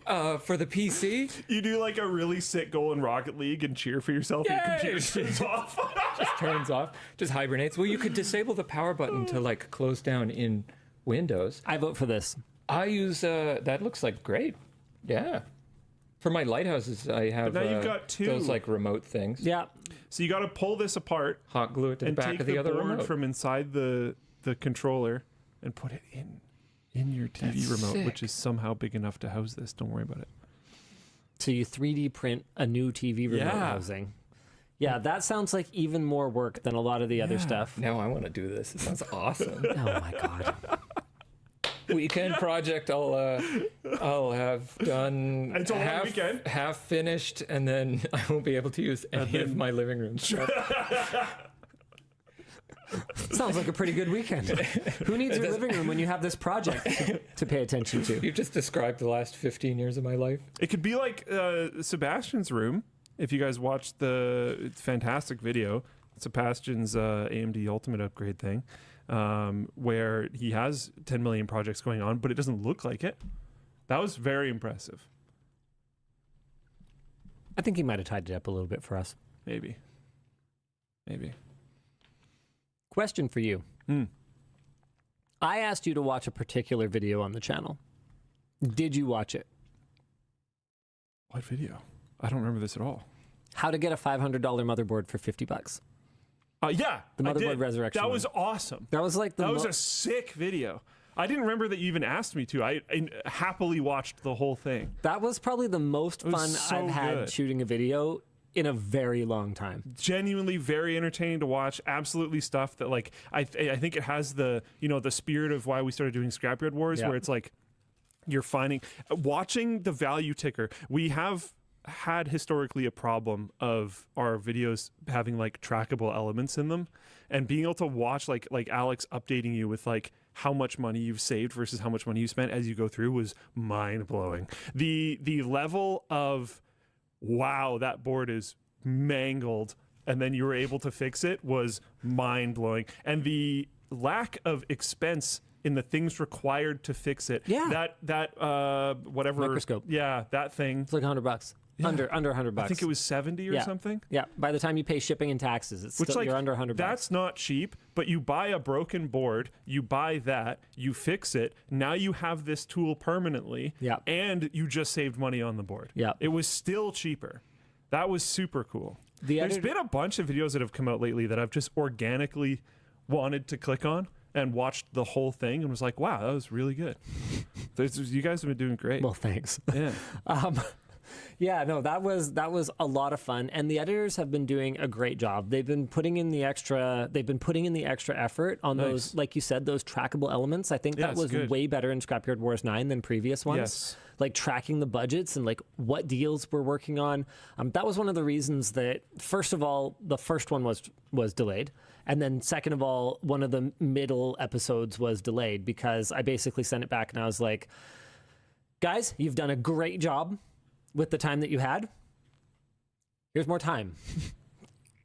for the PC. You do like a really sick goal in Rocket League and cheer for yourself. And your computer turns off. Just turns off. Just hibernates. Well, you could disable the power button to like close down in Windows. I vote for this. I use that looks like great. Yeah. For my lighthouses, I have but now you've got two. Those like remote things. Yeah. So you got to pull this apart, hot glue it to the back of the other remote from inside the controller and put it in your TV remote, which is somehow big enough to house this. Don't worry about it. So you 3D print a new TV remote housing. Yeah, that sounds like even more work than a lot of the other stuff. Now I want to do this. It sounds awesome. Oh my god. Weekend project I'll have done half finished, and then I won't be able to use any of my living room stuff. Sounds like a pretty good weekend. Who needs your living room when you have this project to pay attention to? You just described the last 15 years of my life. It could be like Sebastian's room. If you guys watched the fantastic video, Sebastian's AMD Ultimate upgrade thing, where he has 10 million projects going on, but it doesn't look like it. That was very impressive. I think he might have tied it up a little bit for us. Maybe. Question for you. I asked you to watch a particular video on the channel. Did you watch it? What video? I don't remember this at all. How to get a $500 motherboard for $50. Yeah, the I motherboard did. resurrection. That was awesome. That was like that was a sick video. I didn't remember that you even asked me to. I happily watched the whole thing. That was probably the most fun so I've had good. shooting a video in a very long time. Genuinely very entertaining to watch. Absolutely stuff that like I think it has the the spirit of why we started doing Scrapyard Wars, where it's like you're finding watching the value ticker. We have had historically a problem of our videos having like trackable elements in them, and being able to watch like Alex updating you with like how much money you've saved versus how much money you spent as you go through was mind-blowing. The level of wow, that board is mangled and then you were able to fix it was mind-blowing, and the lack of expense in the things required to fix it. That whatever microscope. Yeah, that thing. It's like $100. Yeah. Under $100. I think it was 70 or something. Yeah. By the time you pay shipping and taxes, it's still, you're under $100. That's not cheap, but you buy a broken board, you buy that, you fix it. Now you have this tool permanently, and you just saved money on the board. Yeah. It was still cheaper. That was super cool. There's been a bunch of videos that have come out lately that I've just organically wanted to click on and watched the whole thing and was like, wow, that was really good. You guys have been doing great. Well, thanks. Yeah. Yeah, no, that was a lot of fun, and the editors have been doing a great job. They've been putting in the extra effort on those, like you said, those trackable elements. I think that was way better in Scrapyard Wars 9 than previous ones. Yes. Like tracking the budgets and like what deals we're working on. That was one of the reasons that, first of all, the first one was delayed, and then second of all, one of the middle episodes was delayed because I basically sent it back and I was like, guys, you've done a great job with the time that you had. Here's more time.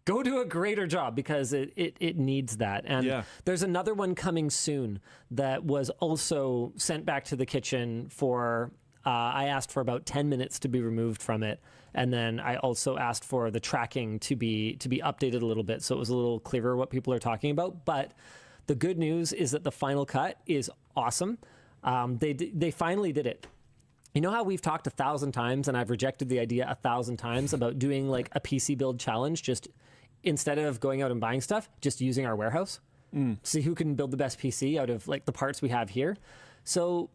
Go do a greater job because it needs that. And there's another one coming soon that was also sent back to the kitchen for, I asked for about 10 minutes to be removed from it. And then I also asked for the tracking to be updated a little bit, so it was a little clearer what people are talking about. But the good news is that the final cut is awesome. They finally did it. You know how we've talked 1,000 times and I've rejected the idea 1,000 times about doing like a PC build challenge, just instead of going out and buying stuff, just using our warehouse, see who can build the best PC out of like the parts we have here. So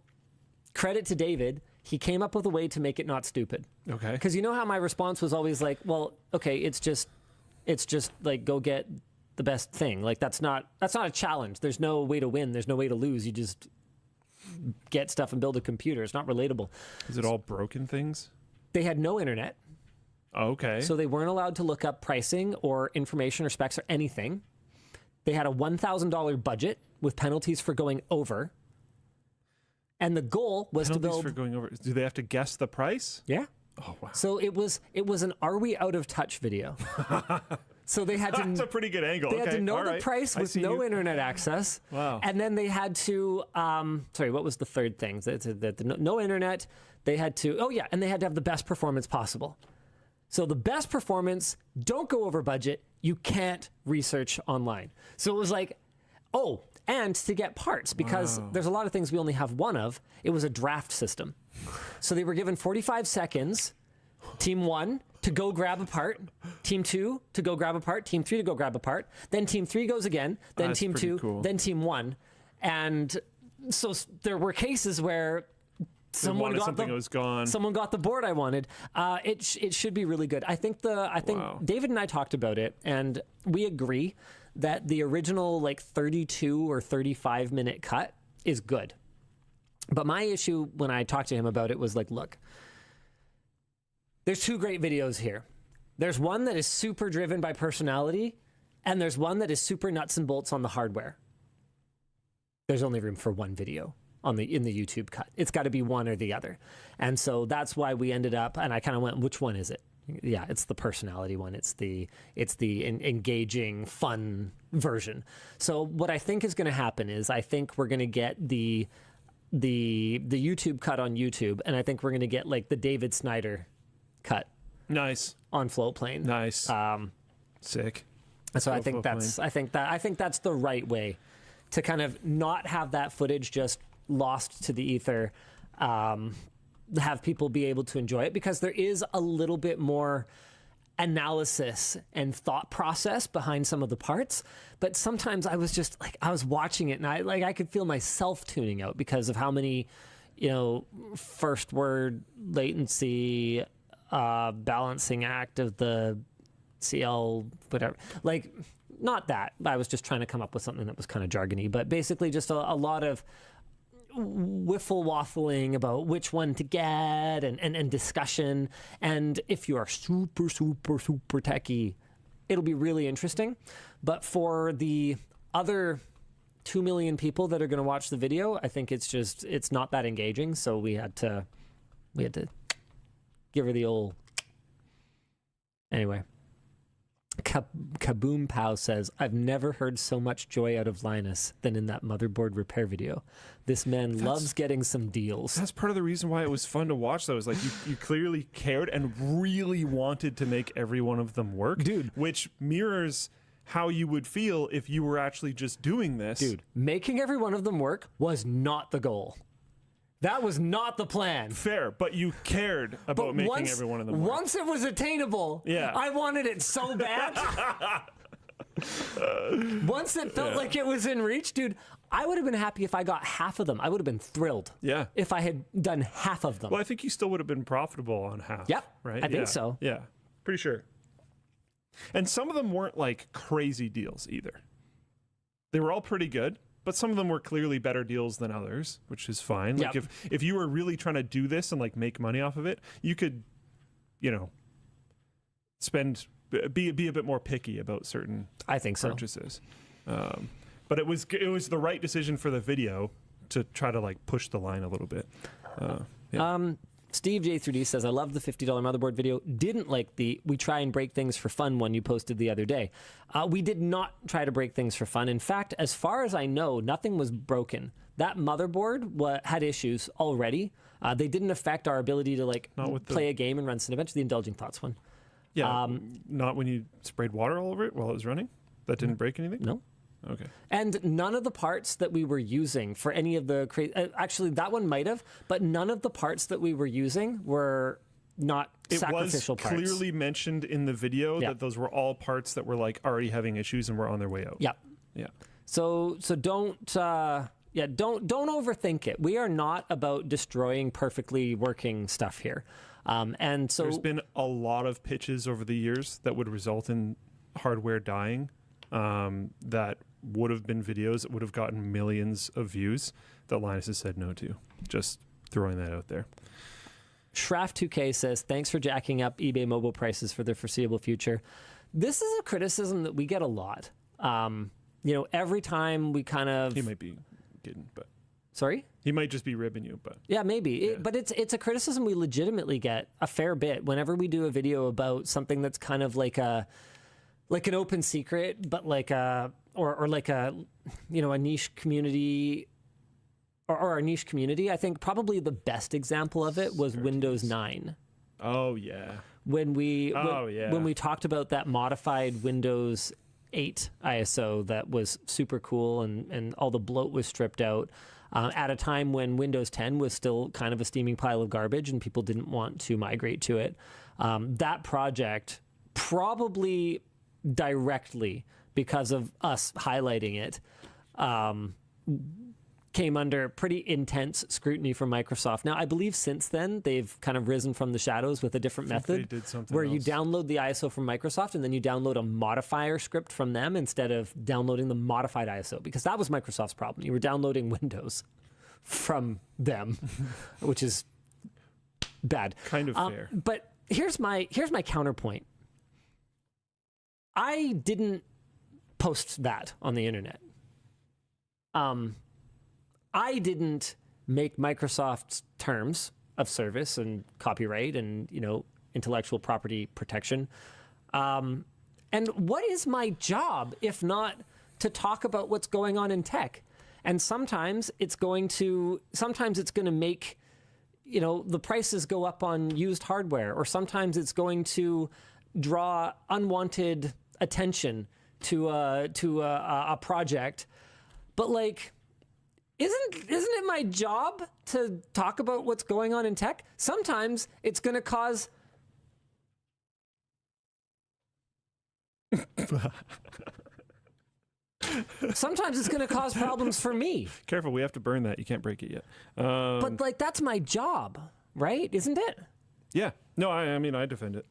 credit to David. He came up with a way to make it not stupid. Okay. Because you know how my response was always like, well, okay, it's just like go get the best thing. Like that's not a challenge. There's no way to win. There's no way to lose. You just get stuff and build a computer. It's not relatable. Is it all broken things? They had no internet. Okay. So they weren't allowed to look up pricing or information or specs or anything. They had a $1,000 budget with penalties for going over. And the goal was to build... for going over. Do they have to guess the price? Yeah. Oh, wow. So it was an "Are we out of touch" video. So they had to... That's a pretty good angle. They had to know all the right. price with no internet access. Wow. And then they had to... sorry, what was the third thing? No internet. They had to... Oh, yeah. And they had to have the best performance possible. So the best performance, don't go over budget. You can't research online. So it was like, oh... And to get parts, because there's a lot of things we only have one of, it was a draft system. So they were given 45 seconds, team 1 to go grab a part, team 2 to go grab a part, team 3 to go grab a part, then team 3 goes again, then team 2, then team 1. And so there were cases where someone got the board I wanted. It should be really good. I think David and I talked about it, and we agree that the original like 32 or 35 minute cut is good. But my issue when I talked to him about it was like, look, there's two great videos here. There's one that is super driven by personality, and there's one that is super nuts and bolts on the hardware. There's only room for one video in the YouTube cut. It's got to be one or the other. And so that's why we ended up, and I kind of went, which one is it? Yeah, it's the personality one. It's the engaging, fun version. So what I think is going to happen is I think we're going to get the YouTube cut on YouTube, and I think we're going to get like the David Snyder cut. Nice. On Floatplane. Nice. Sick. So I think that's the right way to kind of not have that footage just lost to the ether. Have people be able to enjoy it, because there is a little bit more analysis and thought process behind some of the parts. But sometimes I was just like, I was watching it and I could feel myself tuning out because of how many, first word latency, balancing act of the CL, whatever. Like, not that. I was just trying to come up with something that was kind of jargony, but basically just a lot of wiffle waffling about which one to get and discussion. And if you are super techie, it'll be really interesting. But for the other 2 million people that are going to watch the video, I think it's not that engaging. So we had to give her the old. Anyway. Kaboom Pow says, I've never heard so much joy out of Linus than in that motherboard repair video. This man loves getting some deals. That's part of the reason why it was fun to watch, though, is like you clearly cared and really wanted to make every one of them work. Dude. Which mirrors how you would feel if you were actually just doing this. Dude, making every one of them work was not the goal. That was not the plan. Fair, but you cared about making every one of them work. Once it was attainable, yeah. I wanted it so bad. Once it felt like it was in reach, dude, I would have been happy if I got half of them. I would have been thrilled. Yeah. If I had done half of them. Well, I think you still would have been profitable on half. Yep. Right? I think so. Yeah. Pretty sure. And some of them weren't like crazy deals either. They were all pretty good. But some of them were clearly better deals than others, which is fine. Like if you were really trying to do this and like make money off of it, you could, be a bit more picky about certain purchases. But it was the right decision for the video to try to like push the line a little bit. Steve J3D says, I love the $50 motherboard video. Didn't like the we try and break things for fun one you posted the other day. We did not try to break things for fun. In fact, as far as I know, nothing was broken. That motherboard had issues already. They didn't affect our ability to play a game and run Cinebench, the Indulging Thoughts one. Yeah, not when you sprayed water all over it while it was running? That didn't break anything? No. Okay. And none of the parts that we were using for any of the actually that one might have, but none of the parts that we were using were not sacrificial parts. It was clearly mentioned in the video that those were all parts that were like already having issues and were on their way out. Yeah. Yeah. So don't overthink it. We are not about destroying perfectly working stuff here. And so there's been a lot of pitches over the years that would result in hardware dying. That would have been videos that would have gotten millions of views that Linus has said no to. Just throwing that out there. Shraff2K says, thanks for jacking up eBay mobile prices for the foreseeable future. This is a criticism that we get a lot. Every time we kind of... He might be kidding, but... Sorry? He might just be ribbing you, but... Yeah, maybe. But it's a criticism we legitimately get a fair bit whenever we do a video about something that's kind of like an open secret, but like a niche community or a niche community. I think probably the best example of it was Windows 9. Oh yeah. When we talked about that modified Windows 8 ISO that was super cool and all the bloat was stripped out at a time when Windows 10 was still kind of a steaming pile of garbage and people didn't want to migrate to it. That project probably directly because of us highlighting it came under pretty intense scrutiny from Microsoft. Now, I believe since then they've kind of risen from the shadows with a different method where you download the ISO from Microsoft and then you download a modifier script from them instead of downloading the modified ISO, because that was Microsoft's problem. You were downloading Windows from them, which is bad. Kind of fair. But here's my counterpoint. I didn't post that on the internet. I didn't make Microsoft's terms of service and copyright and, intellectual property protection. And what is my job if not to talk about what's going on in tech? And sometimes it's going to make, the prices go up on used hardware, or sometimes it's going to draw unwanted attention to a project. But like, isn't it my job to talk about what's going on in tech? Sometimes it's going to cause problems for me. Careful, we have to burn that. You can't break it yet. But like, that's my job, right? Isn't it? Yeah. No, I mean, I defend it.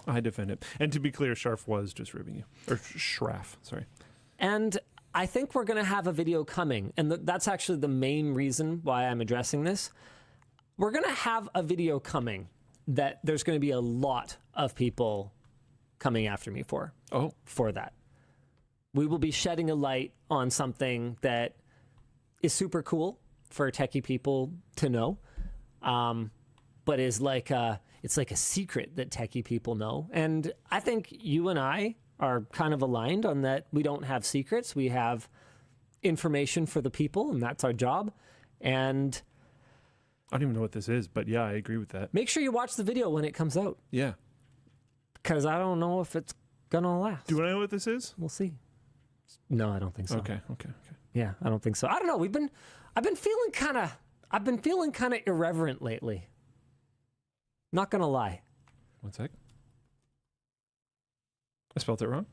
And to be clear, Sharf was just ribbing you. Or Schraff, sorry. And I think we're going to have a video coming. And that's actually the main reason why I'm addressing this. We're going to have a video coming that there's going to be a lot of people coming after me for that. We will be shedding a light on something that is super cool for techie people to know, but is it's like a secret that techie people know. And I think you and I are kind of aligned on that. We don't have secrets. We have information for the people, and that's our job. And I don't even know what this is, but yeah, I agree with that. Make sure you watch the video when it comes out. Yeah. Because I don't know if it's gonna last. Do I know what this is? We'll see. No, I don't think so. Okay. Yeah, I don't think so. I don't know. I've been feeling kind of irreverent lately. Not gonna lie. 1 sec. I spelled it wrong.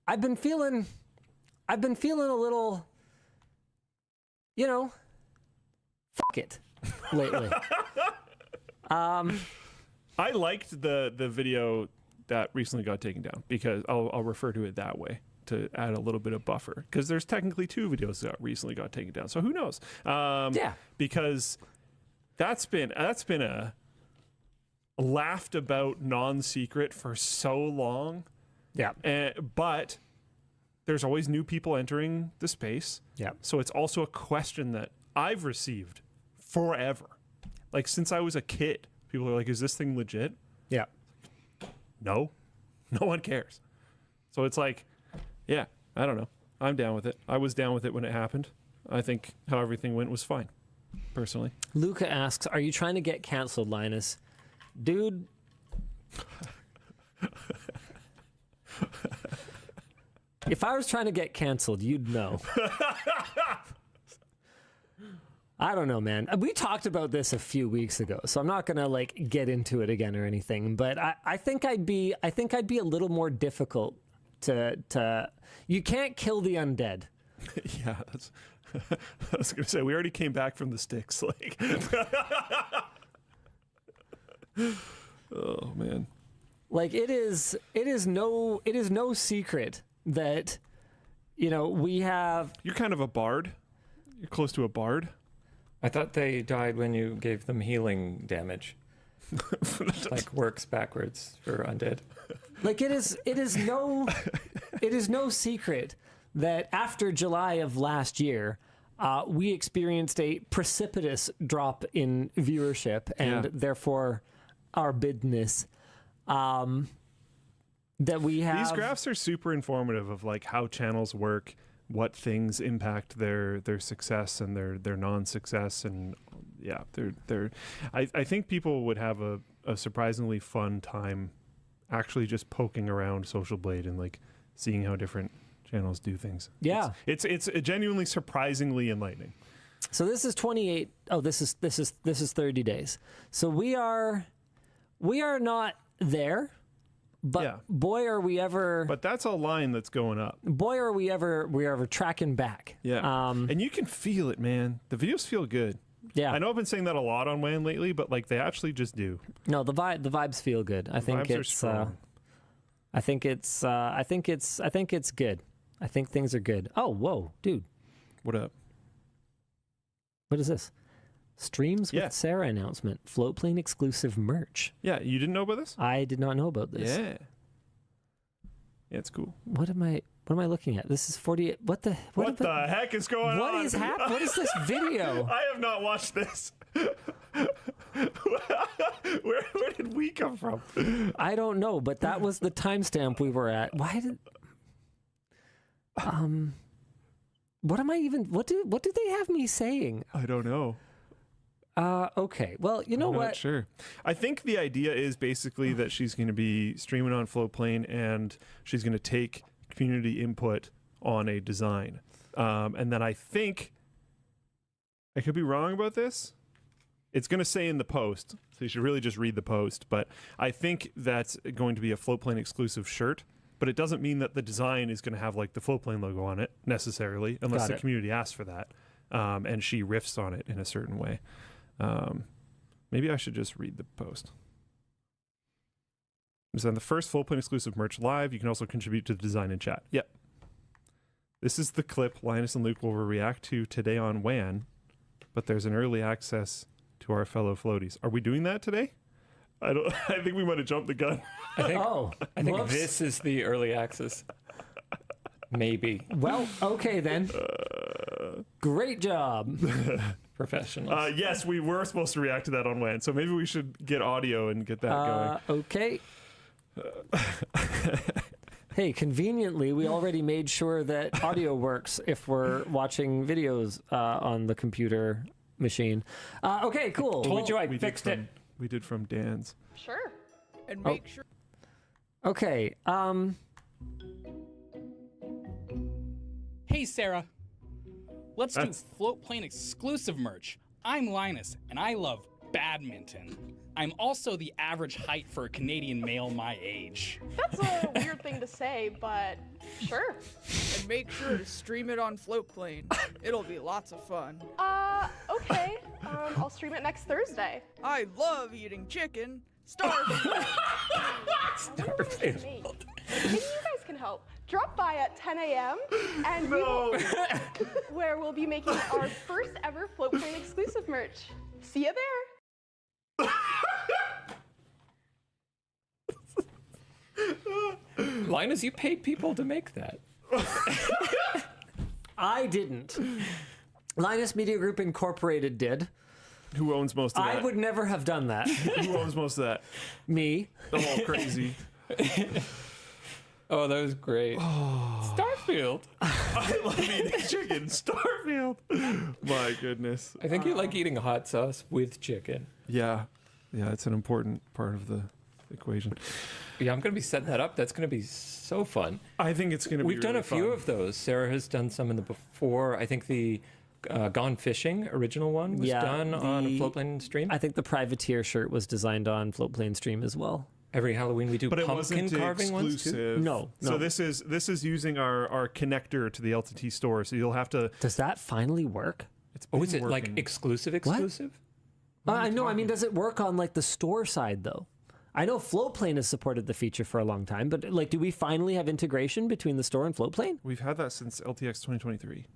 I've been feeling a little, fuck it lately. I liked the video that recently got taken down, because I'll refer to it that way to add a little bit of buffer, because there's technically 2 videos that recently got taken down. So who knows? Yeah. Because that's been a laughed about non-secret for so long. Yeah. But there's always new people entering the space. Yeah. So it's also a question that I've received forever. Like, since I was a kid, people are like, is this thing legit? Yeah. No one cares. So it's like, yeah, I don't know. I'm down with it. I was down with it when it happened. I think how everything went was fine, personally. Luca asks, are you trying to get canceled, Linus? Dude. If I was trying to get canceled, you'd know. I don't know, man. We talked about this a few weeks ago, so I'm not gonna get into it again or anything. But I think I'd be a little more difficult to. You can't kill the undead. Yeah, that's. I was gonna say, we already came back from the sticks. Like, oh man. Like, it is no secret that, we have. You're kind of a bard. You're close to a bard. I thought they died when you gave them healing damage. Like, works backwards for undead. Like, it is no secret that after July of last year, we experienced a precipitous drop in viewership and therefore our bidness. That we have. These graphs are super informative of how channels work, what things impact their success and their non-success, and yeah, they're. I think people would have a surprisingly fun time actually just poking around Social Blade and seeing how different channels do things. Yeah, it's genuinely surprisingly enlightening. So this is 28. Oh, this is 30 days. So we are not there. But yeah. Boy, are we ever! But that's a line that's going up. Boy, are we ever tracking back. Yeah, and you can feel it, man. The videos feel good. Yeah, I know I've been saying that a lot on WAN lately, but they actually just do. No, the vibes feel good. I think it's good. I think things are good. Oh, whoa, dude! What up? What is this? Streams with Sarah announcement. Floatplane exclusive merch. Yeah, you didn't know about this? I did not know about this. Yeah. Yeah, it's cool. What am I looking at? This is 48. What the heck is going on? What is happening? What is this video? I have not watched this. Where did we come from? I don't know, but that was the timestamp we were at. Why did what am I even what do they have me saying? I don't know. Okay. Well, you know I'm what? not sure. I think the idea is basically that she's going to be streaming on Floatplane and she's going to take community input on a design. And then I think, I could be wrong about this. It's going to say in the post, so you should really just read the post. But I think that's going to be a Floatplane exclusive shirt. But it doesn't mean that the design is going to have like the Floatplane logo on it necessarily, unless the community asks for that. And she riffs on it in a certain way. Maybe I should just read the post. It's on the first Floatplane exclusive merch live. You can also contribute to the design in chat. Yep. This is the clip Linus and Luke will react to today on WAN, but there's an early access to our fellow floaties. Are we doing that today? I think we might have jumped the gun. I think this is the early access. Maybe. Well, okay then. Great job. Professionals. Yes, we were supposed to react to that on WAN, so maybe we should get audio and get that going. Okay. Hey, conveniently, we already made sure that audio works if we're watching videos on the computer machine. Okay, cool. Told you I fixed it. We did from Dan's. Sure. And make sure. Okay. Hey, Sarah. Let's do Floatplane exclusive merch. I'm Linus, and I love badminton. I'm also the average height for a Canadian male my age. That's a weird thing to say, but sure. And make sure to stream it on Floatplane. It'll be lots of fun. Okay. I'll stream it next Thursday. I love eating chicken. Starfield. Starfield. Maybe you guys can help. Drop by at 10 a.m. and where we'll be making our first ever Floatplane exclusive merch. See you there. Linus, you paid people to make that. I didn't. Linus Media Group Incorporated did. Who owns most of that? I would never have done that. Who owns most of that? Me. Oh, crazy. Oh, that was great. Starfield. I love eating chicken. Starfield. My goodness. I think you like eating hot sauce with chicken. Yeah. Yeah, it's an important part of the equation. Yeah, I'm going to be setting that up. That's going to be so fun. I think it's going to be We've done a few of those. Sarah has done some in the before. I think the Gone Fishing original one was done on a Floatplane stream. I think the Privateer shirt was designed on Floatplane stream as well. Every Halloween we do pumpkin carving ones too? No. So this is using our connector to the LTT store. So you'll have to. Does that finally work? Is it like exclusive? I know. I mean, does it work on like the store side though? I know Floatplane has supported the feature for a long time, but like, do we finally have integration between the store and Floatplane? We've had that since LTX 2023.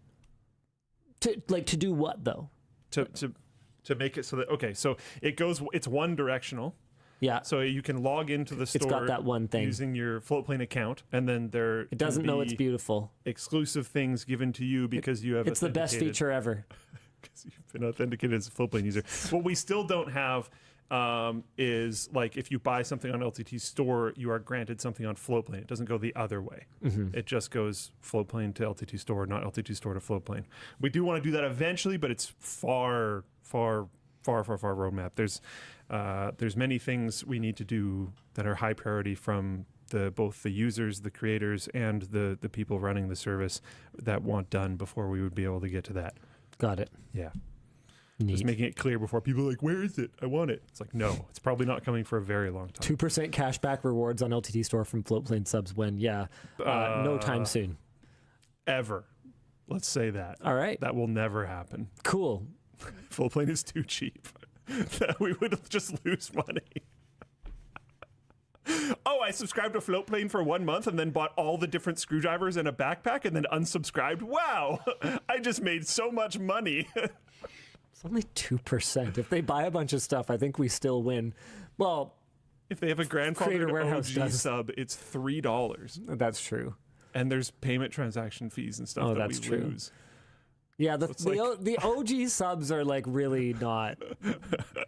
To do what though? To make it so that so it's one directional. Yeah. So you can log into the store. It's got that one thing using your Floatplane account, and then it doesn't know it's beautiful. Exclusive things given to you because you have. It's the best feature ever. Because you've been authenticated as a Floatplane user. What we still don't have is like if you buy something on LTT store, you are granted something on Floatplane. It doesn't go the other way. Mm-hmm. It just goes Floatplane to LTT store, not LTT store to Floatplane. We do want to do that eventually, but it's far roadmap. There's many things we need to do that are high priority from both the users, the creators, and the people running the service that want done before we would be able to get to that. Got it. Yeah. Neat. Just making it clear before people are like, where is it? I want it. It's like, no, it's probably not coming for a very long time. 2% cashback rewards on LTT store from Floatplane subs when, no time soon. Ever. Let's say that. All right. That will never happen. Cool. Floatplane is too cheap. That we would just lose money. Oh, I subscribed to Floatplane for 1 month and then bought all the different screwdrivers in a backpack and then unsubscribed. Wow, I just made so much money. It's only 2%. If they buy a bunch of stuff, I think we still win. Well, if they have a grandfathered Warehouse OG sub, it's $3. That's true. And there's payment transaction fees and stuff that we lose. Yeah, the OG subs are like really not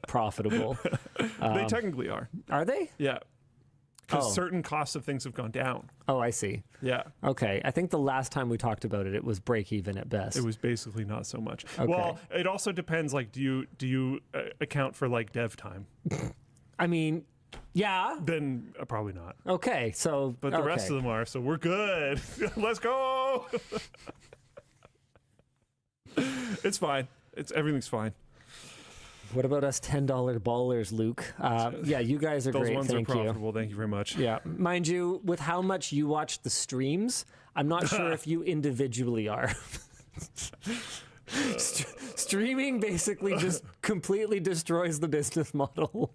profitable. They technically are. Are they? Yeah. Because certain costs of things have gone down. Oh, I see. Yeah. Okay. I think the last time we talked about it, it was break even at best. It was basically not so much. Okay. Well, it also depends. Like, do you account for like dev time? I mean, yeah. Then probably not. Okay. So, but the rest of them are. So we're good. Let's go. It's fine. Everything's fine. What about us $10 ballers, Luke? Yeah, you guys are Those great. Those ones Thank are profitable. Thank you very much. Yeah. Mind you, with how much you watch the streams, I'm not sure if you individually are. Streaming basically just completely destroys the business model.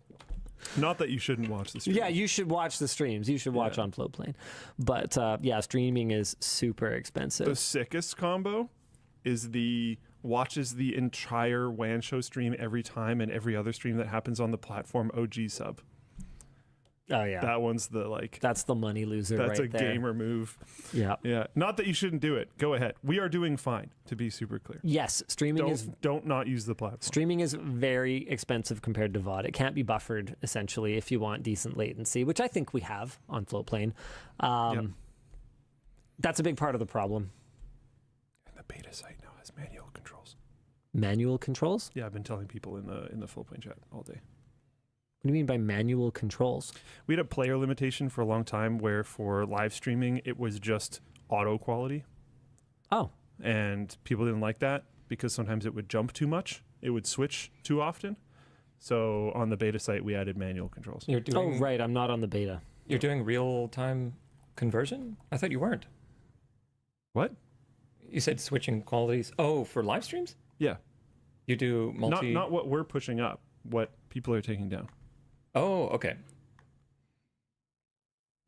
Not that you shouldn't watch the streams. Yeah, you should watch the streams. You should watch on Floatplane. But yeah, streaming is super expensive. The sickest combo is watches the entire WAN show stream every time and every other stream that happens on the platform OG sub. Oh yeah. That one's that's the money loser that's right a there. gamer move. Yeah. Yeah. Not that you shouldn't do it. Go ahead. We are doing fine, to be super clear. Yes, streaming don't not use the platform. Streaming is very expensive compared to VOD. It can't be buffered essentially if you want decent latency, which I think we have on Floatplane. That's a big part of the problem. And the beta site now has manual controls. Manual controls? Yeah, I've been telling people in the Floatplane chat all day. What do you mean by manual controls? We had a player limitation for a long time where for live streaming, it was just auto quality. Oh. And people didn't like that because sometimes it would jump too much. It would switch too often. So on the beta site, we added manual controls. Oh, right. I'm not on the beta. You're doing real-time conversion? I thought you weren't. What? You said switching qualities. Oh, for live streams? Yeah. You do multi... Not what we're pushing up, what people are taking down. Oh, okay.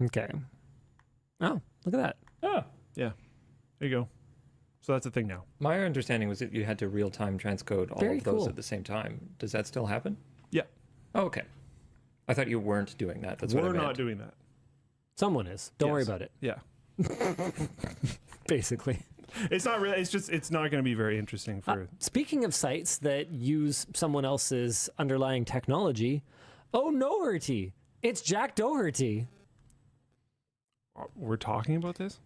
Okay. Oh, look at that. Oh. Yeah. There you go. So that's a thing now. My understanding was that you had to real-time transcode all Very of those cool. at the same time. Does that still happen? Yeah. Oh, okay. I thought you weren't doing that. That's what I We're meant. not doing that. Someone is. Don't worry about it. Yeah. Basically. It's not really, it's not going to be very interesting for... Speaking of sites that use someone else's underlying technology, oh, Doherty. It's Jack Doherty. We're talking about this?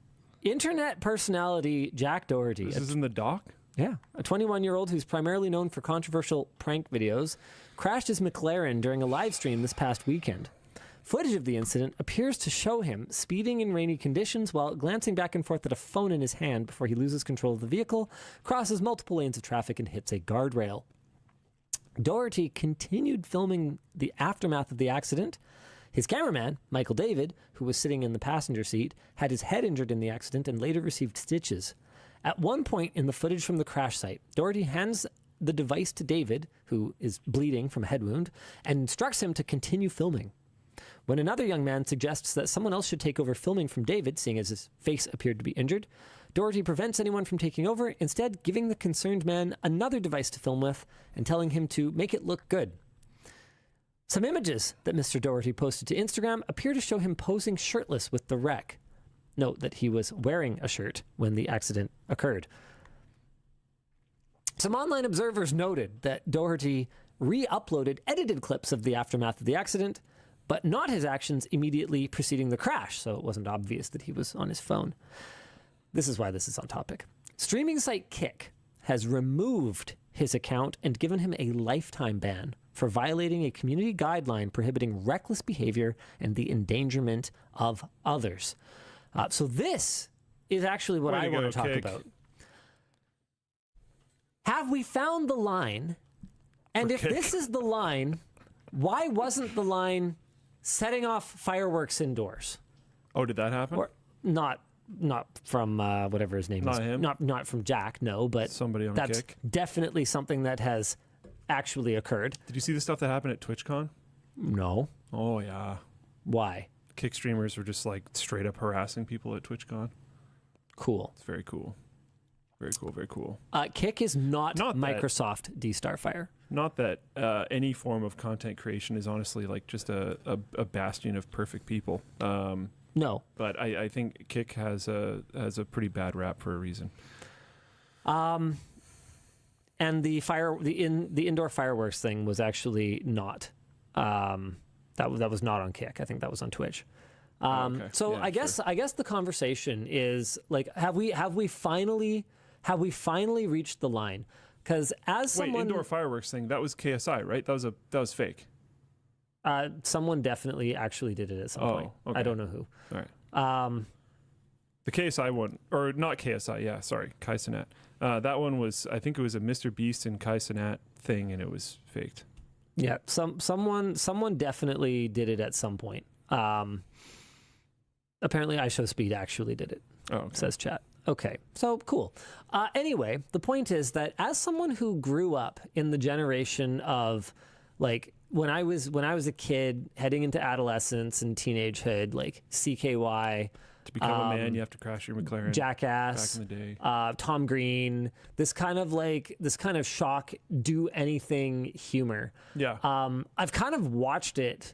Internet personality Jack Doherty. This is in the doc? Yeah. A 21-year-old who's primarily known for controversial prank videos crashed his McLaren during a live stream this past weekend. Footage of the incident appears to show him speeding in rainy conditions while glancing back and forth at a phone in his hand before he loses control of the vehicle, crosses multiple lanes of traffic, and hits a guardrail. Doherty continued filming the aftermath of the accident. His cameraman, Michael David, who was sitting in the passenger seat, had his head injured in the accident and later received stitches. At one point in the footage from the crash site, Doherty hands the device to David, who is bleeding from a head wound, and instructs him to continue filming. When another young man suggests that someone else should take over filming from David, seeing as his face appeared to be injured, Doherty prevents anyone from taking over, instead giving the concerned man another device to film with and telling him to make it look good. Some images that Mr. Doherty posted to Instagram appear to show him posing shirtless with the wreck. Note that he was wearing a shirt when the accident occurred. Some online observers noted that Doherty re-uploaded edited clips of the aftermath of the accident, but not his actions immediately preceding the crash, so it wasn't obvious that he was on his phone. This is why this is on topic. Streaming site Kick has removed his account and given him a lifetime ban for violating a community guideline prohibiting reckless behavior and the endangerment of others. So this is actually what I want to talk about. Have we found the line? And if this is the line, why wasn't the line setting off fireworks indoors? Oh, did that happen? Or not from whatever his name is. Not him? Not from Jack, no, but somebody on that's Kick. Definitely something that has actually occurred. Did you see the stuff that happened at TwitchCon? No. Oh, yeah. Why? Kick streamers were just like straight up harassing people at TwitchCon. Cool. It's very cool. Very cool. Very cool. Kick is not Not that- Microsoft D Starfire. Not that any form of content creation is honestly like just a bastion of perfect people. No, but I think Kick has a pretty bad rap for a reason. And the indoor fireworks thing was actually not. That was not on Kick. I think that was on Twitch. Okay. So Yeah, I guess the conversation is like, have we finally reached the line? Because as Wait, someone, indoor fireworks thing, that was KSI, right? That was fake. someone definitely actually did it at some point. Okay. I don't know who. All right. The KSI one, or not KSI, yeah, sorry, Kai Cenat. That one was, I think it was a Mr. Beast and Kai Cenat thing, and it was faked. Yeah, someone definitely did it at some point. Apparently, iShowSpeed actually did it. Oh, okay. Says chat. Okay, so cool. Anyway, the point is that as someone who grew up in the generation of, like, when I was a kid heading into adolescence and teenagehood, like CKY. To become a man, you have to crash your McLaren. Jackass. Back in the day. Tom Green. This kind of shock, do anything humor. Yeah. I've kind of watched it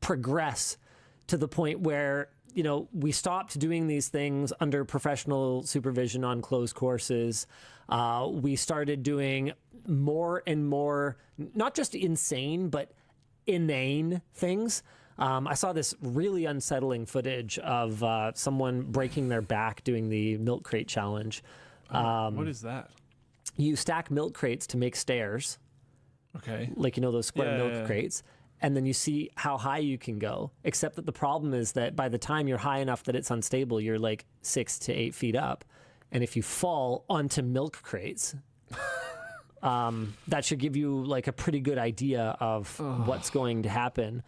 progress to the point where, you know, we stopped doing these things under professional supervision on closed courses. We started doing more and more, not just insane, but inane things. I saw this really unsettling footage of someone breaking their back doing the milk crate challenge. What is that? You stack milk crates to make stairs. Okay. Like, you know, those square milk Yeah. crates. And then you see how high you can go. Except that the problem is that by the time you're high enough that it's unstable, you're like 6 to 8 feet up. And if you fall onto milk crates, that should give you like a pretty good idea of what's going to happen.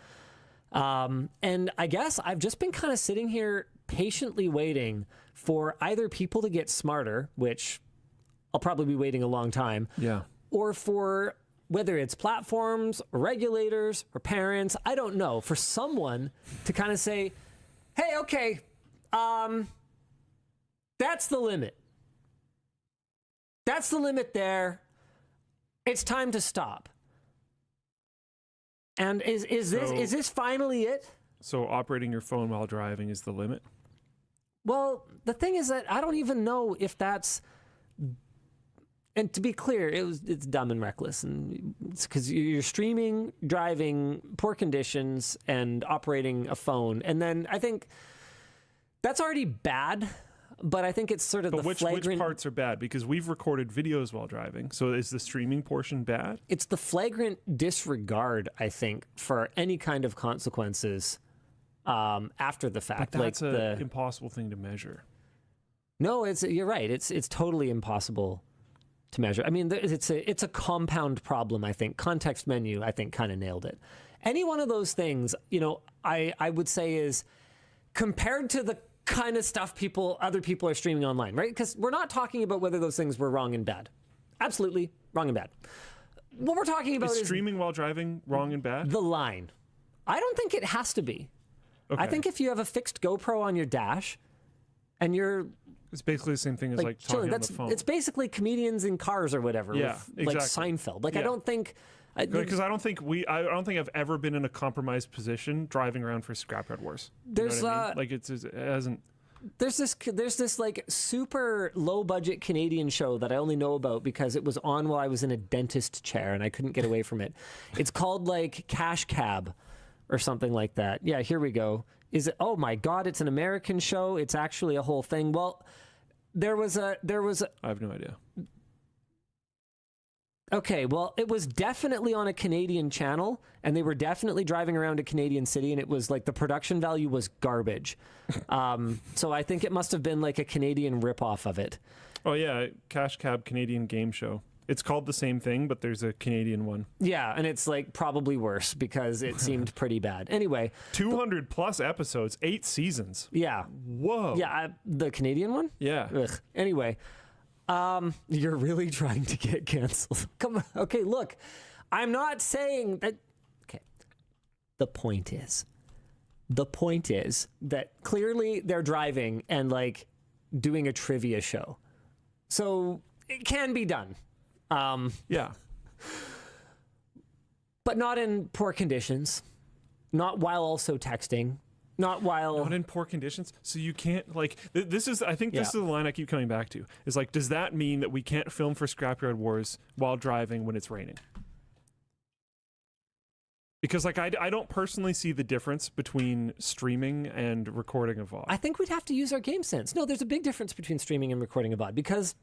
And I guess I've just been kind of sitting here patiently waiting for either people to get smarter, which I'll probably be waiting a long time. Yeah. Or for whether it's platforms, or regulators, or parents, I don't know, for someone to kind of say, hey, okay, that's the limit. That's the limit there. It's time to stop. And is this finally it? So operating your phone while driving is the limit? Well, the thing is that I don't even know if that's. And to be clear, it's dumb and reckless, and it's because you're streaming, driving, poor conditions, and operating a phone. And then I think that's already bad, but I think it's sort of which parts are bad? Because we've recorded videos while driving. So is the streaming portion bad? It's the flagrant disregard, I think, for any kind of consequences after the fact. But that's like an impossible thing to measure. No, you're right. It's totally impossible to measure. I mean, it's a compound problem, I think. Context menu, I think, kind of nailed it. Any one of those things, you know, I would say is compared to the kind of stuff other people are streaming online, right? Because we're not talking about whether those things were wrong and bad. Absolutely wrong and bad. What we're talking about is streaming while driving wrong and bad? The line. I don't think it has to be. Okay. I think if you have a fixed GoPro on your dash and you're... It's basically the same thing as like talking on the phone. It's basically comedians in cars or whatever. Yeah, with, like Seinfeld. Like, I don't think... Because I don't think I've ever been in a compromised position driving around for Scrapyard Wars. There's you know what I mean? Like it hasn't. There's this like super low budget Canadian show that I only know about because it was on while I was in a dentist chair and I couldn't get away from it. It's called like Cash Cab or something like that. Yeah, here we go. Is it? Oh my God! It's an American show. It's actually a whole thing. Well, there was a. I have no idea. Okay, well, it was definitely on a Canadian channel, and they were definitely driving around a Canadian city, and it was like the production value was garbage. So I think it must have been like a Canadian ripoff of it. Oh yeah, Cash Cab Canadian game show. It's called the same thing, but there's a Canadian one. Yeah, and it's like probably worse because it seemed pretty bad. Anyway, 200 plus episodes, 8 seasons. Yeah. Whoa. Yeah, the Canadian one? Yeah. Ugh. Anyway, you're really trying to get canceled. Come on. Okay, look, I'm not saying that. Okay. The point is that clearly they're driving and like doing a trivia show. So it can be done. Yeah. But not in poor conditions. Not while also texting. Not in poor conditions. So you can't like this is I think this is the line I keep coming back to. Is like, does that mean that we can't film for Scrapyard Wars while driving when it's raining? Because like I don't personally see the difference between streaming and recording a VOD. I think we'd have to use our game sense. No, there's a big difference between streaming and recording a VOD, because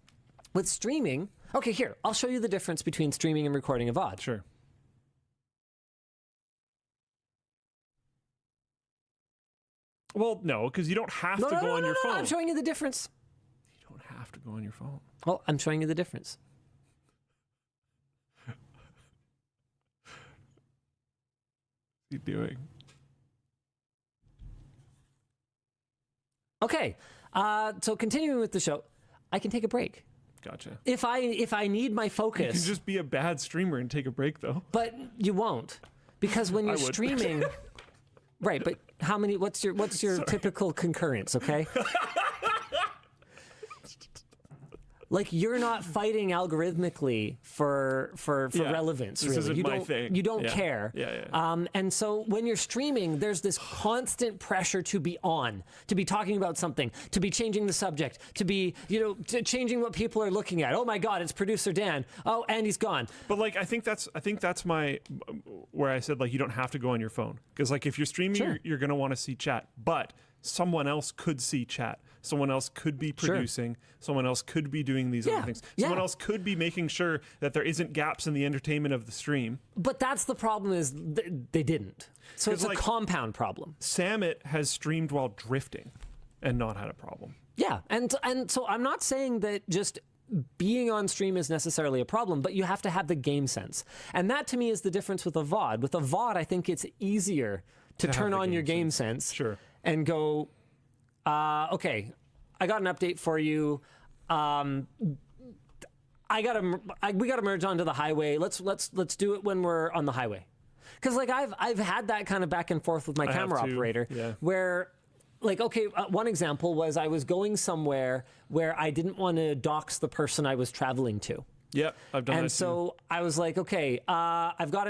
with streaming, okay, here, I'll show you the difference between streaming and recording a VOD. Sure. Well, no, because you don't have to go on your phone. I'm showing you the difference. You don't have to go on your phone. Well, I'm showing you the difference. What's he doing? Okay, so continuing with the show, I can take a break. Gotcha. If I need my focus, you can just be a bad streamer and take a break, though. But you won't, because when you're streaming, right? But how many? What's your typical concurrence? Okay. Like, you're not fighting algorithmically for relevance. This really. isn't my thing. You don't care. Yeah. And so when you're streaming, there's this constant pressure to be on, to be talking about something, to be changing the subject, to be changing what people are looking at. Oh my God, it's producer Dan. Oh, and he's gone. But like, I think that's my where I said like you don't have to go on your phone, because like if you're streaming, you're gonna want to see chat, but someone else could see chat. Someone else could be producing. Someone else could be doing these other things. Someone else could be making sure that there isn't gaps in the entertainment of the stream. But that's the problem, is they didn't. So it's like, a compound problem. Samet has streamed while drifting and not had a problem. Yeah, and so I'm not saying that just being on stream is necessarily a problem, but you have to have the game sense. And that to me is the difference with a VOD. With a VOD, I think it's easier to turn on your game sense. Sure. And go, okay, I got an update for you. We gotta merge onto the highway. Let's do it when we're on the highway. Because like I've had that kind of back and forth with my camera operator, where like, okay, one example was I was going somewhere where I didn't want to dox the person I was traveling to. Yep, I've done that. And so I was like, okay, I've got